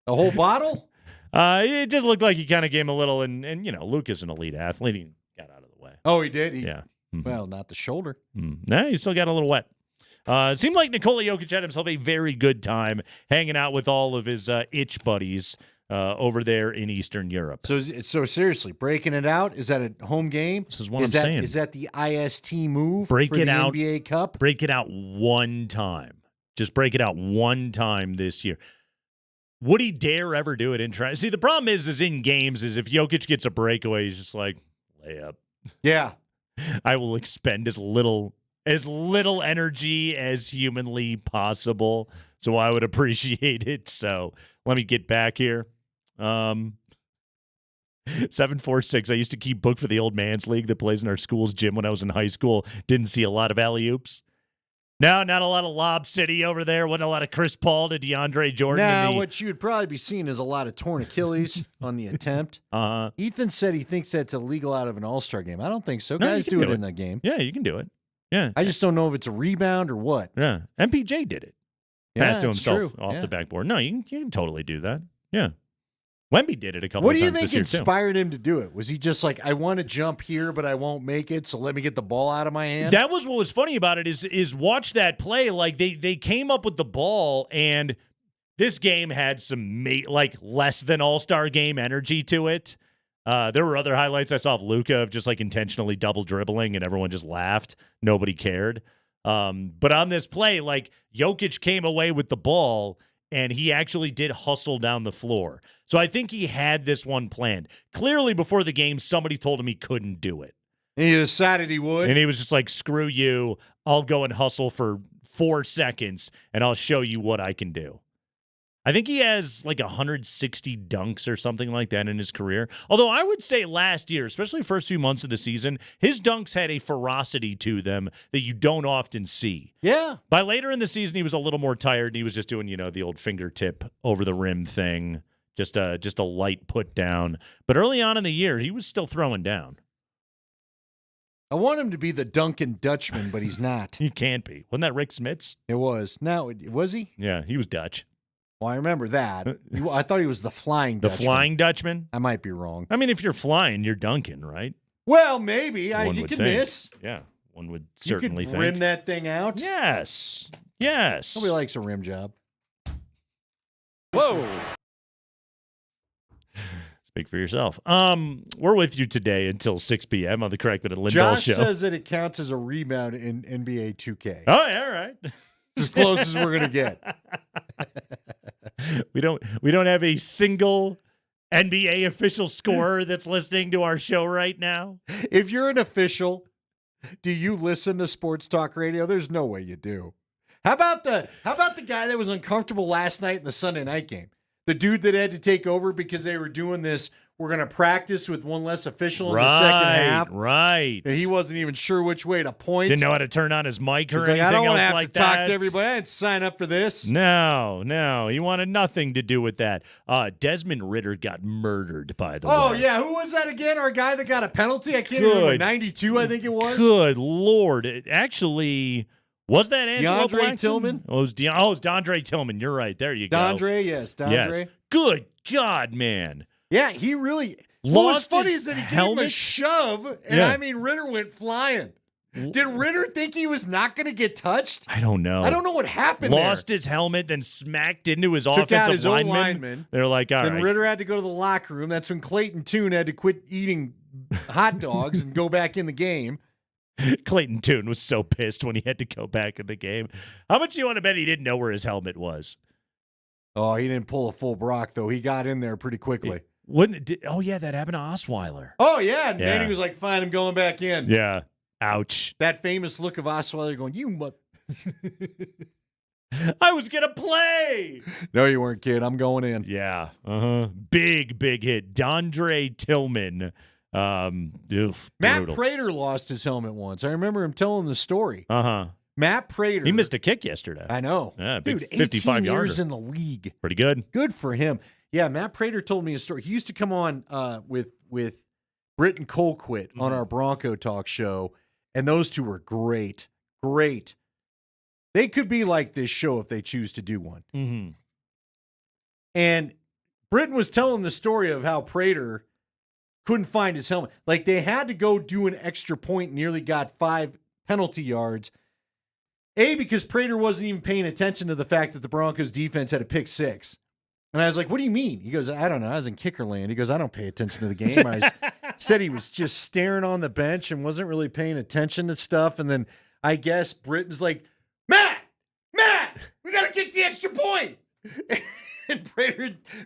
A whole bottle? It just looked like he kind of gave him a little, and Luka's an elite athlete. He got out of the way. Oh, he did? Yeah. Mm-hmm. Well, not the shoulder. No, he still got a little wet. It seemed like Nikola Jokic had himself a very good time hanging out with all of his itch buddies over there in Eastern Europe. So seriously, breaking it out, is that a home game? This is what I'm saying. Is that the IST move break for it the out, NBA Cup? Break it out one time. Just break it out one time this year. Would he dare ever do it in try? See, the problem is in games is if Jokic gets a breakaway, he's just like, layup. Yeah. I will expend as little energy as humanly possible. So I would appreciate it. So let me get back here. 746. I used to keep book for the old man's league that plays in our school's gym when I was in high school. Didn't see a lot of alley-oops. No, not a lot of Lob City over there. Wasn't a lot of Chris Paul to DeAndre Jordan. Now, what you would probably be seeing is a lot of torn Achilles on the attempt. Ethan said he thinks that's illegal out of an All-Star game. I don't think so. No, Guys do it in that game. Yeah, you can do it. Yeah. I just don't know if it's a rebound or what. Yeah. MPJ did it. Yeah, Passed to himself true. off the backboard. No, you can totally do that. Yeah. Wemby did it a couple What of do you times think this year, too. inspired him to do it? Was he just like, I want to jump here, but I won't make it, so let me get the ball out of my hand? That was what was funny about it is watch that play. Like they came up with the ball, and this game had some less than all-star game energy to it. There were other highlights I saw of Luka of just like intentionally double dribbling, and everyone just laughed. Nobody cared. But on this play, like Jokic came away with the ball, and he actually did hustle down the floor. So I think he had this one planned. Clearly, before the game, somebody told him he couldn't do it. And he decided he would? And he was just like, screw you. I'll go and hustle for 4 seconds, and I'll show you what I can do. I think he has like 160 dunks or something like that in his career. Although I would say last year, especially the first few months of the season, his dunks had a ferocity to them that you don't often see. Yeah. By later in the season, he was a little more tired, and he was just doing, the old fingertip over the rim thing, just a light put down. But early on in the year, he was still throwing down. I want him to be the Duncan Dutchman, but he's not. He can't be. Wasn't that Rick Smits? It was. Now, was he? Yeah, he was Dutch. Well, I remember that. I thought he was the Flying Dutchman. The Flying Dutchman? I might be wrong. I mean, if you're flying, you're dunking, right? Well, maybe. You would can think. miss. Yeah, one would certainly you could think. rim that thing out. Yes. Nobody likes a rim job. Whoa. Speak for yourself. We're with you today until 6 p.m. on the Crackman and Lindahl Josh show. says that it counts as a rebound in NBA 2K. Oh, yeah, all right. As close as we're gonna get. We don't have a single NBA official scorer that's listening to our show right now. If you're an official, do you listen to sports talk radio? There's no way you do. How about the guy that was uncomfortable last night in the Sunday night game? The dude that had to take over because they were doing this we're going to practice with one less official in the second half. Right. And he wasn't even sure which way to point. Didn't know how to turn on his mic or He's anything like, I don't else want to have like to talk that. to everybody. I didn't sign up for this. No. He wanted nothing to do with that. Desmond Ritter got murdered, by the way. Oh, yeah. Who was that again? Our guy that got a penalty? I can't remember. 92, I think it was. Good Lord. It actually, was that Angelo DeAndre Blackson? Tillman? Oh, it's DeAndre Tillman. You're right. There you go. Dondre, yes. Dondre. Yes. Good God, man. Yeah, he really. Lost What was funny his is that he gave helmet? him a shove, and Yeah. I mean, Ritter went flying. Did Ritter think he was not going to get touched? I don't know. I don't know what happened Lost his helmet, then smacked into his Took offensive out his own lineman. lineman. They're like, all then right. Ritter had to go to the locker room. That's when Clayton Tune had to quit eating hot dogs and go back in the game. Clayton Tune was so pissed when he had to go back in the game. How much do you want to bet he didn't know where his helmet was? Oh, he didn't pull a full Brock, though. He got in there pretty quickly. Oh, yeah, that happened to Osweiler. Oh, yeah. And Yeah. Manny was like, fine, I'm going back in. Yeah. Ouch. That famous look of Osweiler going, I was going to play. No, you weren't, kid. I'm going in. Yeah. Big hit. Dondre Tillman. Matt Brutal. Prater lost his helmet once. I remember him telling the story. Uh-huh. Matt Prater. He missed a kick yesterday. I know. Yeah, big Dude, 55 18 yarder. years in the league. Pretty good. Good for him. Yeah, Matt Prater told me a story. He used to come on with Britton Colquitt on our Bronco Talk show, and those two were great. Great. They could be like this show if they choose to do one. Mm-hmm. And Britton was telling the story of how Prater couldn't find his helmet. Like, they had to go do an extra point, nearly got 5 penalty yards. Because Prater wasn't even paying attention to the fact that the Broncos defense had a pick 6. And I was like, what do you mean? He goes, I don't know. I was in kicker land. He goes, I don't pay attention to the game. Said he was just staring on the bench and wasn't really paying attention to stuff. And then I guess Britton's like, Matt, we got to kick the extra point. And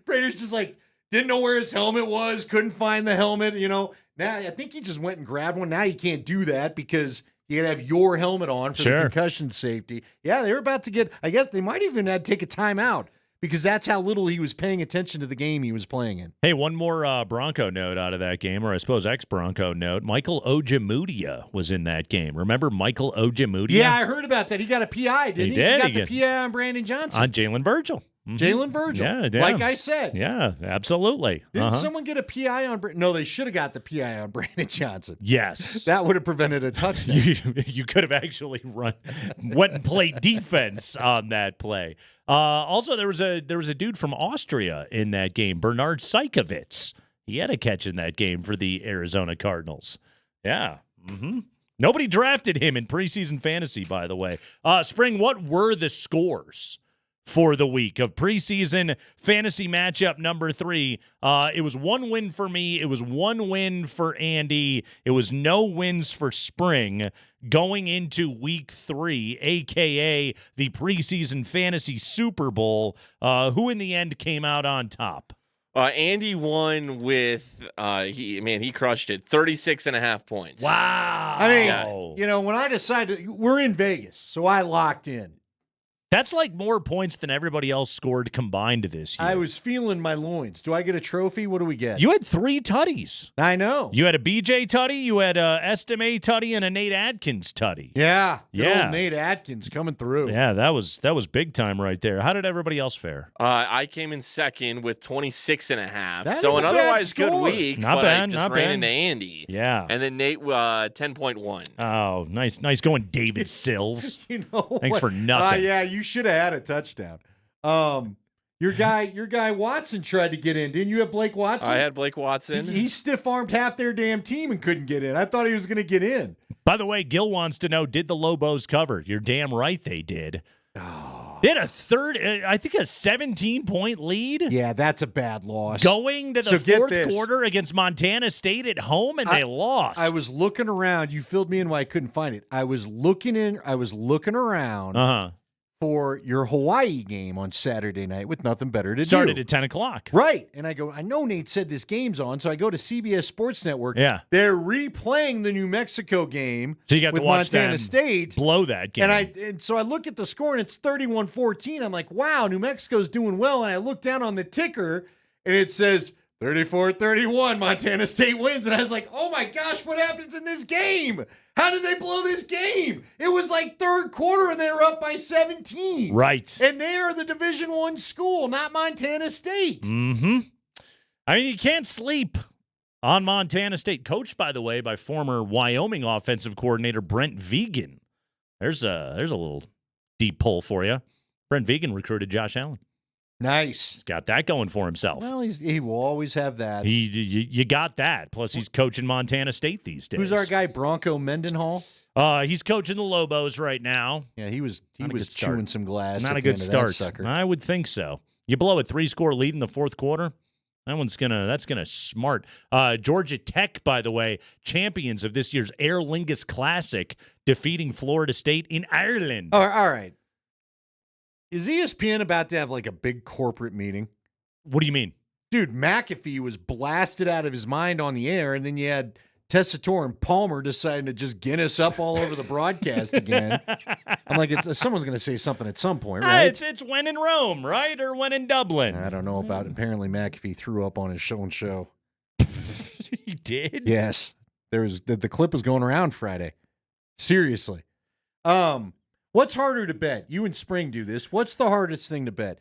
Prater's just like, didn't know where his helmet was, couldn't find the helmet, Now, I think he just went and grabbed one. Now you can't do that because you got to have your helmet on for the concussion safety. Yeah, they were about to get, I guess they might even have to take a timeout because that's how little he was paying attention to the game he was playing in. Hey, one more Bronco note out of that game, or I suppose ex-Bronco note. Michael Ojemudia was in that game. Remember Michael Ojemudia? Yeah, I heard about that. He got a PI, didn't he? He did. He got the PI on Brandon Johnson. On Jalen Virgil. Mm-hmm. Jalen Virgil. Yeah. Like I said. Yeah, absolutely. Didn't someone get a PI on Brandon? No, they should have got the PI on Brandon Johnson. Yes. That would have prevented a touchdown. You could have actually went and played defense on that play. Also, there was a dude from Austria in that game, Bernard Seikovits. He had a catch in that game for the Arizona Cardinals. Yeah. Mm-hmm. Nobody drafted him in preseason fantasy, by the way. Spring, what were the scores for the week of preseason fantasy matchup number 3? It was 1 win for me. It was 1 win for Andy. It was no wins for Spring going into week 3, a.k.a. the preseason fantasy Super Bowl. Who in the end came out on top? Andy won with, he crushed it, 36.5 points. Wow. I mean, when I decided, we're in Vegas, so I locked in. That's like more points than everybody else scored combined this year. I was feeling my loins. Do I get a trophy? What do we get? You had 3 tutties. I know. You had a BJ tutty, you had a Estime tutty, and a Nate Atkins tutty. Yeah. Good Yeah. old Nate Atkins coming through. Yeah, that was big time right there. How did everybody else fare? I came in second with 26.5. That So ain't an a bad otherwise good score. week, Not but bad, I just not ran bad. into Andy. Yeah. And then Nate, 10.1. Oh, nice going, David Sills. You know Thanks what? for nothing. Yeah, you should have had a touchdown. Your guy Watson tried to get in. Didn't you have Blake Watson? I had Blake Watson. He stiff-armed half their damn team and couldn't get in. I thought he was going to get in. By the way, Gil wants to know, did the Lobos cover? You're damn right they did. They had a 17-point lead. Yeah, that's a bad loss. Going to the So get fourth this. quarter against Montana State at home, and they lost. I was looking around. You filled me in why I couldn't find it. I was looking around for your Hawaii game on Saturday night with nothing better to Started do. at 10 o'clock. Right. And I go, I know Nate said this game's on, so I go to CBS Sports Network. Yeah. They're replaying the New Mexico game So you got with to watch Montana them State. blow that game. And so I look at the score, and it's 31-14. I'm like, wow, New Mexico's doing well. And I look down on the ticker, and it says 34-31, Montana State wins. And I was like, oh my gosh, what happens in this game? How did they blow this game? It was like third quarter and they were up by 17. Right. And they are the Division I school, not Montana State. Mm-hmm. I mean, you can't sleep on Montana State, coached, by the way, by former Wyoming offensive coordinator Brent Vegan. There's a little deep pull for you. Brent Vegan recruited Josh Allen. Nice. He's got that going for himself. Well, he will always have that. You got that. Plus, he's coaching Montana State these days. Who's our guy, Bronco Mendenhall? He's coaching the Lobos right now. Yeah, he was chewing some glass. Not at a the good end of start. that sucker. I would think so. You blow a 3-score lead in the fourth quarter. That's gonna smart. Georgia Tech, by the way, champions of this year's Aer Lingus Classic, defeating Florida State in Ireland. All right. Is ESPN about to have like a big corporate meeting? What do you mean? Dude, McAfee was blasted out of his mind on the air, and then you had Tessitore and Palmer deciding to just Guinness up all over the broadcast again. I'm like, someone's going to say something at some point, right? It's when in Rome, right? Or when in Dublin. I don't know about it. Apparently McAfee threw up on his own show. He did? Yes. The clip was going around Friday. Seriously. What's harder to bet? You and Spring do this. What's the hardest thing to bet?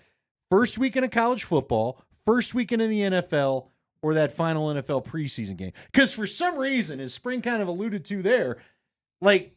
First weekend of college football, first weekend in the NFL, or that final NFL preseason game? Because for some reason, as Spring kind of alluded to there, like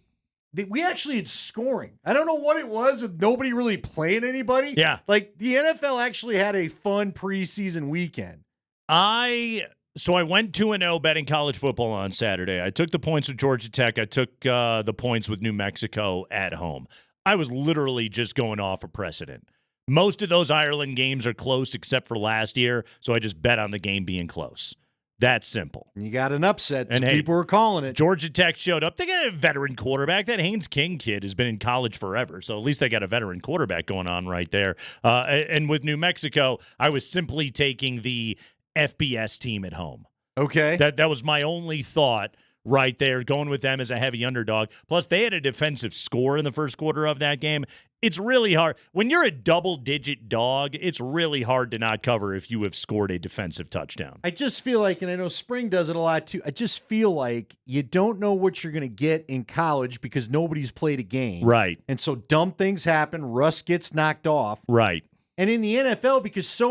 we actually had scoring. I don't know what it was with nobody really playing anybody. Yeah. Like the NFL actually had a fun preseason weekend. So I went 2-0 betting college football on Saturday. I took the points with Georgia Tech. I took the points with New Mexico at home. I was literally just going off a precedent. Most of those Ireland games are close except for last year, so I just bet on the game being close. That's simple. You got an upset. And Some people were calling it. Georgia Tech showed up. They got a veteran quarterback. That Haynes King kid has been in college forever, so at least they got a veteran quarterback going on right there. And with New Mexico, I was simply taking the FBS team at home. Okay. That was my only thought right there, going with them as a heavy underdog. Plus, they had a defensive score in the first quarter of that game. It's really hard. When you're a double-digit dog, it's really hard to not cover if you have scored a defensive touchdown. I just feel like, and I know Spring does it a lot too, I just feel like you don't know what you're going to get in college because nobody's played a game. Right. And so dumb things happen. Russ gets knocked off. Right. And in the NFL, because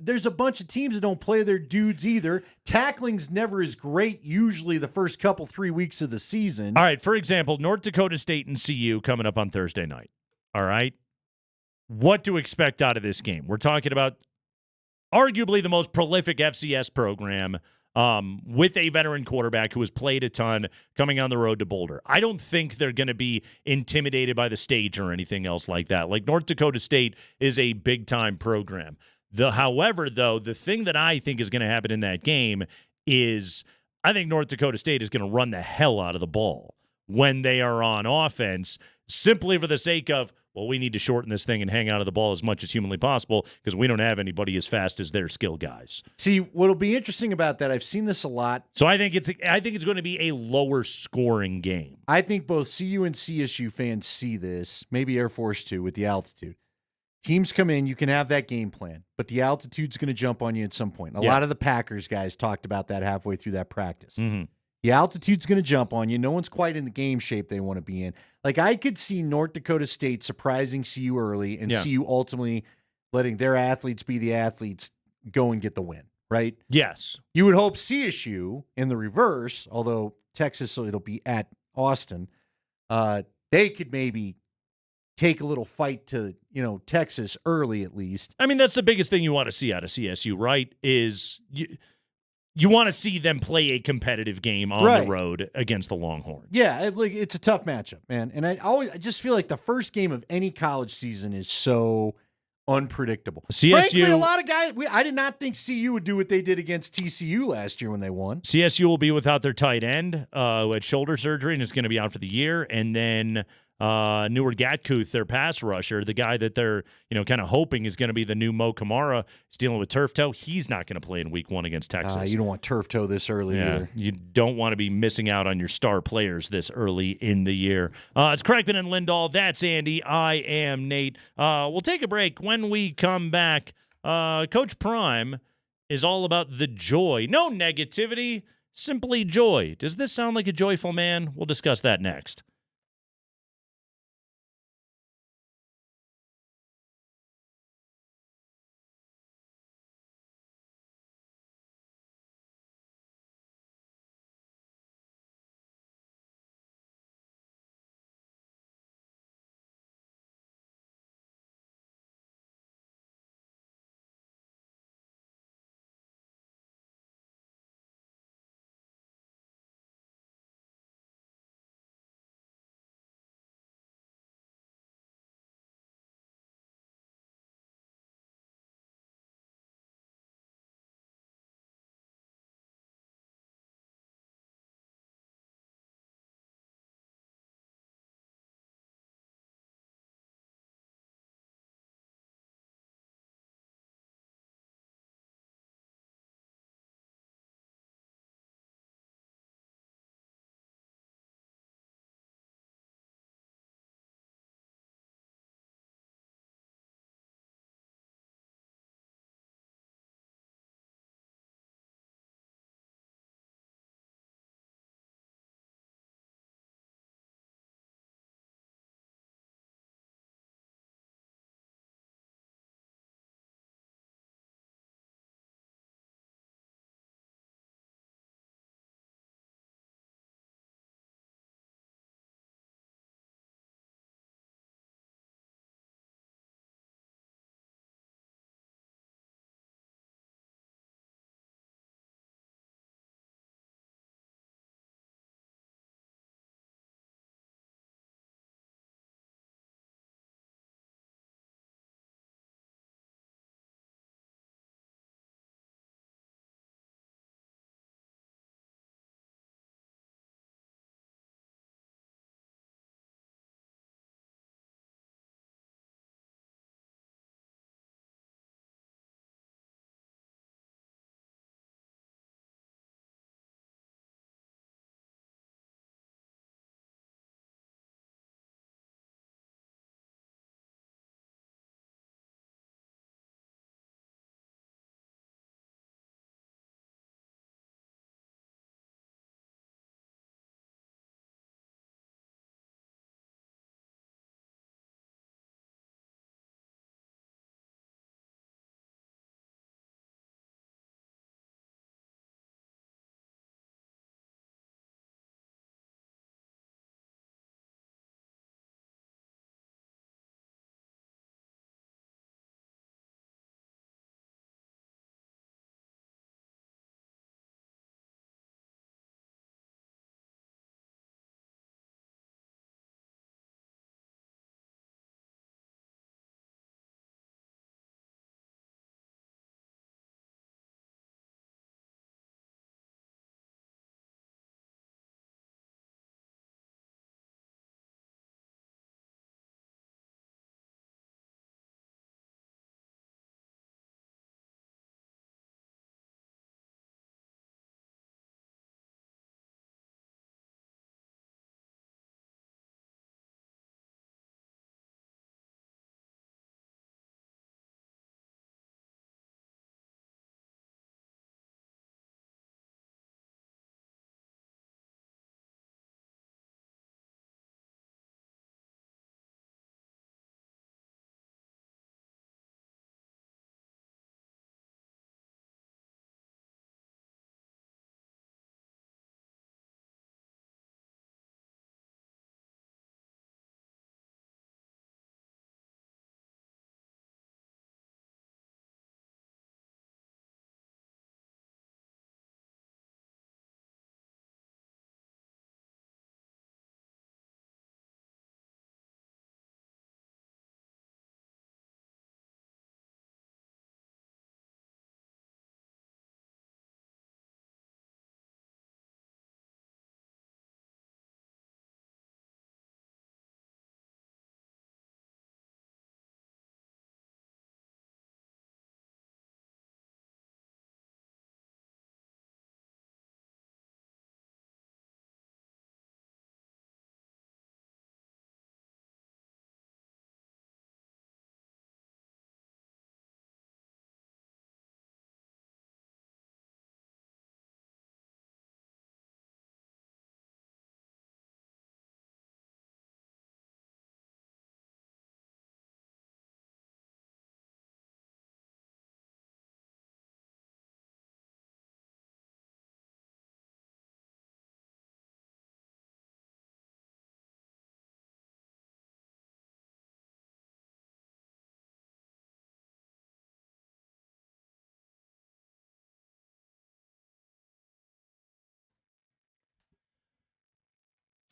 there's a bunch of teams that don't play their dudes either. Tackling's never as great usually the first 3 weeks of the season. All right, for example, North Dakota State and CU coming up on Thursday night. All right? What to expect out of this game? We're talking about arguably the most prolific FCS program with a veteran quarterback who has played a ton coming on the road to Boulder. I don't think they're going to be intimidated by the stage or anything else like that. Like, North Dakota State is a big-time program. However, though, the thing that I think is going to happen in that game is I think North Dakota State is going to run the hell out of the ball when they are on offense, simply for the sake of, well, we need to shorten this thing and hang out of the ball as much as humanly possible because we don't have anybody as fast as their skill guys. See, what'll be interesting about that, I've seen this a lot. So I think it's going to be a lower scoring game. I think both CU and CSU fans see this, maybe Air Force too, with the altitude. Teams come in, you can have that game plan, but the altitude's going to jump on you at some point. A lot of the Packers guys talked about that halfway through that practice. Mm-hmm. The altitude's going to jump on you. No one's quite in the game shape they want to be in. Like, I could see North Dakota State surprising CU early and CU ultimately letting their athletes be the athletes go and get the win, right? Yes. You would hope CSU in the reverse, although Texas, so it'll be at Austin, they could maybe take a little fight to, Texas early at least. I mean, that's the biggest thing you want to see out of CSU, right? Is you want to see them play a competitive game on the road against the Longhorns. Yeah, it's a tough matchup, man. And I just feel like the first game of any college season is so unpredictable. CSU, frankly, a lot of guys, I did not think CU would do what they did against TCU last year when they won. CSU will be without their tight end who had shoulder surgery and is going to be out for the year. And then Neward Gatkuth, their pass rusher, the guy that they're kind of hoping is going to be the new Mo Kamara, is dealing with turf toe. He's not going to play in week 1 against Texas. You don't want turf toe this early either. You don't want to be missing out on your star players this early in the year. It's Kreckman and Lindahl. That's Andy. I am Nate. We'll take a break. When we come back, Coach Prime is all about the joy. No negativity, simply joy. Does this sound like a joyful man? We'll discuss that next.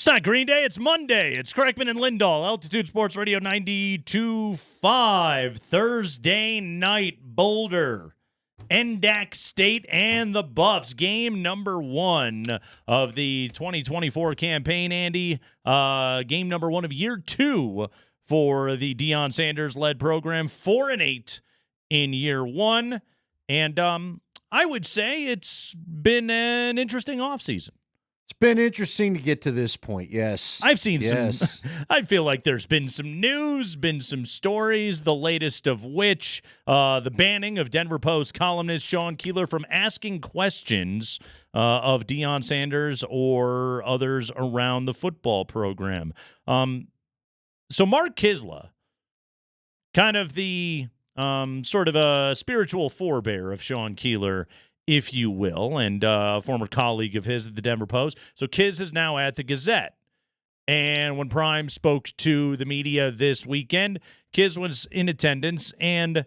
It's not Green Day, it's Monday. It's Kreckman and Lindahl, Altitude Sports Radio 92.5. Thursday night, Boulder, NDAC State, and the Buffs. Game number 1 of the 2024 campaign, Andy. Game number 1 of year 2 for the Deion Sanders-led program. 4-8 in year 1. And I would say it's been an interesting offseason. It's been interesting to get to this point, yes. I've seen some. I feel like there's been some news, been some stories, the latest of which the banning of Denver Post columnist Sean Keeler from asking questions of Deion Sanders or others around the football program. So Mark Kiszla, kind of the sort of a spiritual forebear of Sean Keeler, if you will, and a former colleague of his at the Denver Post. So Kiz is now at the Gazette. And when Prime spoke to the media this weekend, Kiz was in attendance. And,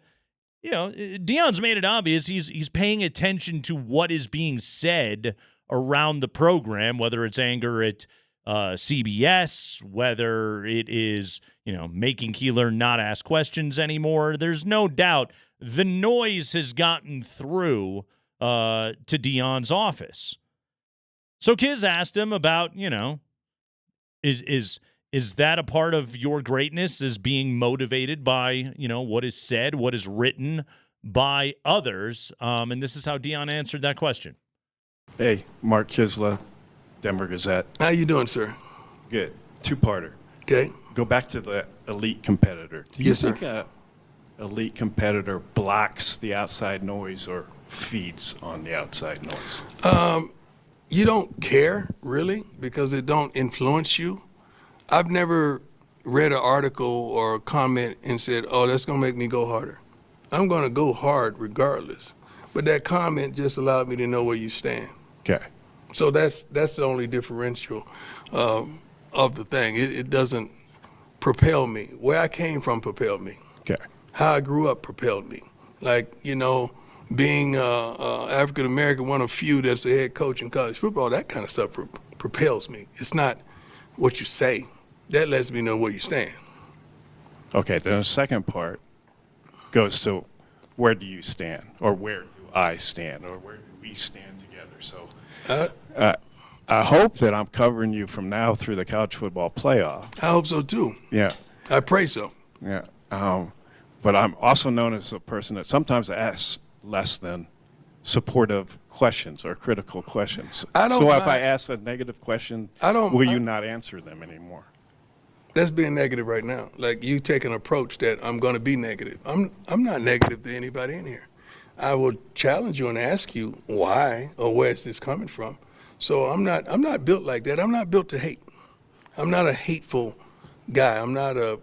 you know, Deion's made it obvious he's paying attention to what is being said around the program, whether it's anger at CBS, whether it is, you know, making Keeler not ask questions anymore. There's no doubt the noise has gotten through to Deion's office. So Kiz asked him about, you know, is that a part of your greatness, is being motivated by, you know, what is said, what is written by others? And this is how Deion answered that question. Hey, Mark Kiszla, Denver Gazette. How you doing, sir? Good. Two-parter. Okay. Go back to the elite competitor. Do you Yes, think sir. a elite competitor blocks the outside noise or feeds on the outside noise? You don't care, really, because it don't influence you. I've never read an article or a comment and said, oh, that's going to make me go harder. I'm going to go hard regardless. But that comment just allowed me to know where you stand. Okay. So that's the only differential of the thing. It doesn't propel me. Where I came from propelled me. Okay. How I grew up propelled me. Like, you know, being African American, one of few that's a head coach in college football, that kind of stuff propels me. It's not what you say. That lets me know where you stand. Okay, then the second part goes to where do you stand, or where do I stand, or where do we stand together? So I hope that I'm covering you from now through the college football playoff. I hope so too. Yeah. I pray so. Yeah. But I'm also known as a person that sometimes asks less than supportive questions or critical questions. So if I ask a negative question, will you not answer them anymore? That's being negative right now. Like, you take an approach that I'm going to be negative. I'm not negative to anybody in here. I will challenge you and ask you why or where is this coming from. So I'm not built like that. I'm not built to hate. I'm not a hateful guy.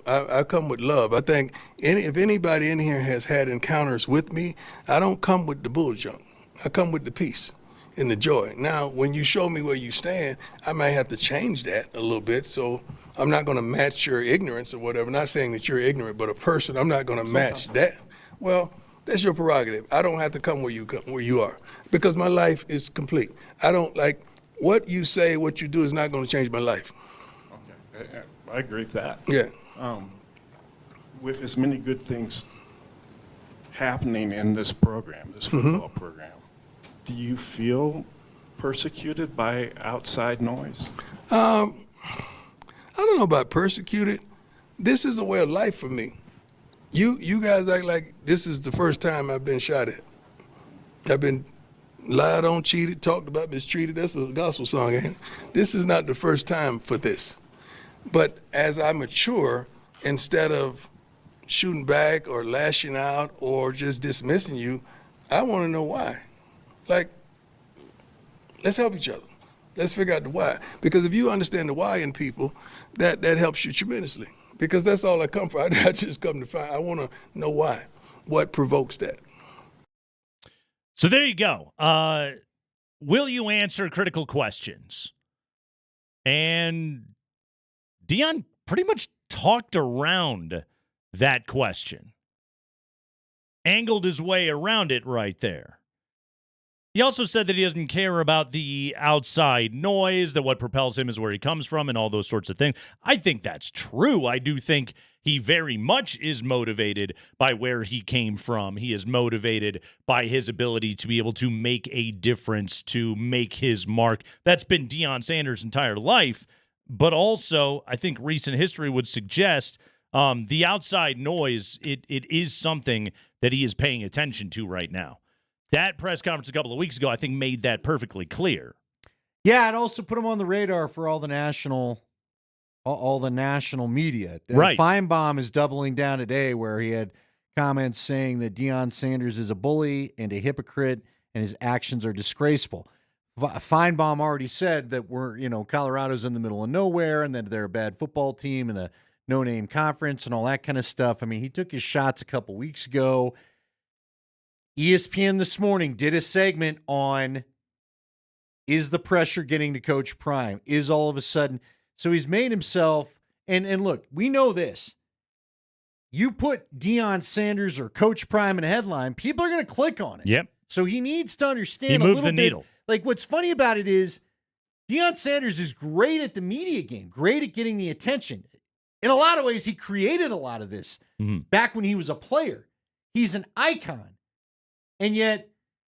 I come with love. I think if anybody in here has had encounters with me, I don't come with the bull junk. I come with the peace and the joy. Now, when you show me where you stand, I might have to change that a little bit. So I'm not going to match your ignorance or whatever. Not saying that you're ignorant, but a person, I'm not going to match that. Well, that's your prerogative. I don't have to come where you are, because my life is complete. I don't like what you say, what you do is not going to change my life. Okay, I agree with that. Yeah. With as many good things happening in this program, this football program, do you feel persecuted by outside noise? I don't know about persecuted. This is a way of life for me. You guys act like this is the first time I've been shot at. I've been lied on, cheated, talked about, mistreated. That's a gospel song, ain't it? This is not the first time for this. But as I mature, instead of shooting back or lashing out or just dismissing you, I want to know why. Like, let's help each other. Let's figure out the why. Because if you understand the why in people, that helps you tremendously. Because that's all I come for. I just come to find. I want to know why. What provokes that? So there you go. Will you answer critical questions? And Deion pretty much talked around that question. Angled his way around it right there. He also said that he doesn't care about the outside noise, that what propels him is where he comes from and all those sorts of things. I think that's true. I do think he very much is motivated by where he came from. He is motivated by his ability to be able to make a difference, to make his mark. That's been Deion Sanders' entire life. But also, I think recent history would suggest the outside noise, it is something that he is paying attention to right now. That press conference a couple of weeks ago, I think, made that perfectly clear. Yeah, it also put him on the radar for all the national media. Right. Feinbaum is doubling down today, where he had comments saying that Deion Sanders is a bully and a hypocrite, and his actions are disgraceful. Feinbaum already said that Colorado's in the middle of nowhere, and that they're a bad football team and a no-name conference and all that kind of stuff. I mean, he took his shots a couple weeks ago. ESPN this morning did a segment on, is the pressure getting to Coach Prime? Is all of a sudden, so he's made himself, and look, we know this. You put Deion Sanders or Coach Prime in a headline, people are going to click on it. Yep. So he needs to understand he a moves little the bit. needle. Like, what's funny about it is Deion Sanders is great at the media game, great at getting the attention. In a lot of ways, he created a lot of this back when he was a player. He's an icon. And yet,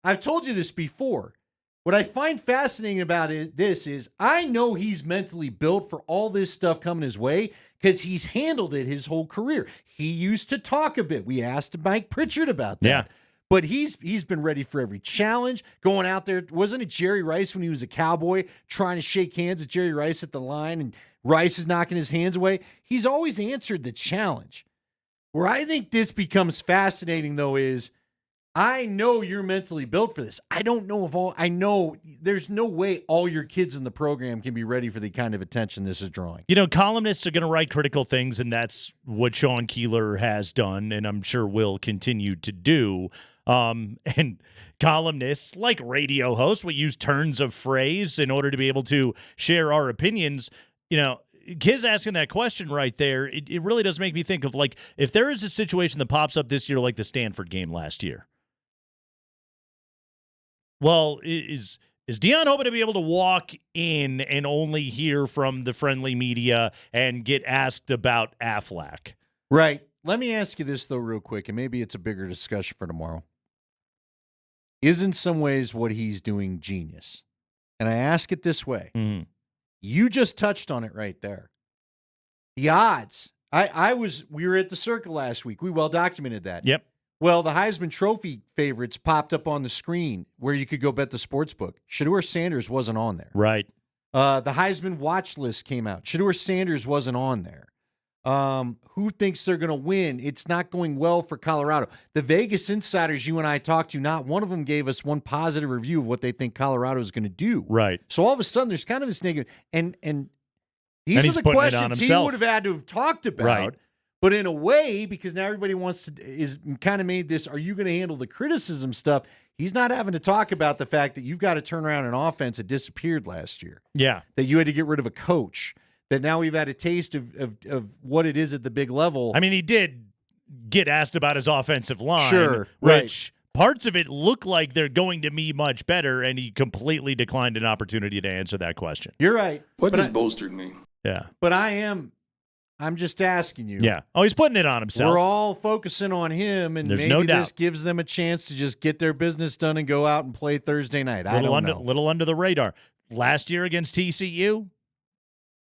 I've told you this before. What I find fascinating about this is I know he's mentally built for all this stuff coming his way because he's handled it his whole career. He used to talk a bit. We asked Mike Pritchard about that. Yeah. But he's been ready for every challenge, going out there. Wasn't it Jerry Rice when he was a Cowboy trying to shake hands with Jerry Rice at the line and Rice is knocking his hands away? He's always answered the challenge. Where I think this becomes fascinating, though, is I know you're mentally built for this. I know there's no way all your kids in the program can be ready for the kind of attention this is drawing. Columnists are going to write critical things, and that's what Sean Keeler has done, and I'm sure will continue to do. And columnists, like radio hosts, we use turns of phrase in order to be able to share our opinions. Kids asking that question right there, it really does make me think of, like, if there is a situation that pops up this year like the Stanford game last year. Well, is Deion hoping to be able to walk in and only hear from the friendly media and get asked about Aflac? Right. Let me ask you this, though, real quick, and maybe it's a bigger discussion for tomorrow. Is in some ways what he's doing genius? And I ask it this way. Mm-hmm. You just touched on it right there. The odds. We were at the Circle last week. We well documented that. Yep. Well, the Heisman Trophy favorites popped up on the screen where you could go bet the sports book. Shedeur Sanders wasn't on there. Right. The Heisman watch list came out. Shedeur Sanders wasn't on there. Who thinks they're going to win? It's not going well for Colorado. The Vegas insiders you and I talked to, not one of them gave us one positive review of what they think Colorado is going to do. Right. So all of a sudden, there's kind of this negative. And these are the questions he would have had to have talked about. Right. But in a way, because now everybody is kind of made this, are you going to handle the criticism stuff? He's not having to talk about the fact that you've got to turn around an offense that disappeared last year. Yeah. That you had to get rid of a coach. That now we've had a taste of what it is at the big level. I mean, he did get asked about his offensive line. Sure, which parts of it look like they're going to be much better, and he completely declined an opportunity to answer that question. You're right. What does bolstered mean? Yeah. But I'm just asking you. Yeah. Oh, he's putting it on himself. We're all focusing on him, and There's maybe no doubt. this gives them a chance to just get their business done and go out and play Thursday night. I don't know. Little under the radar. Last year against TCU,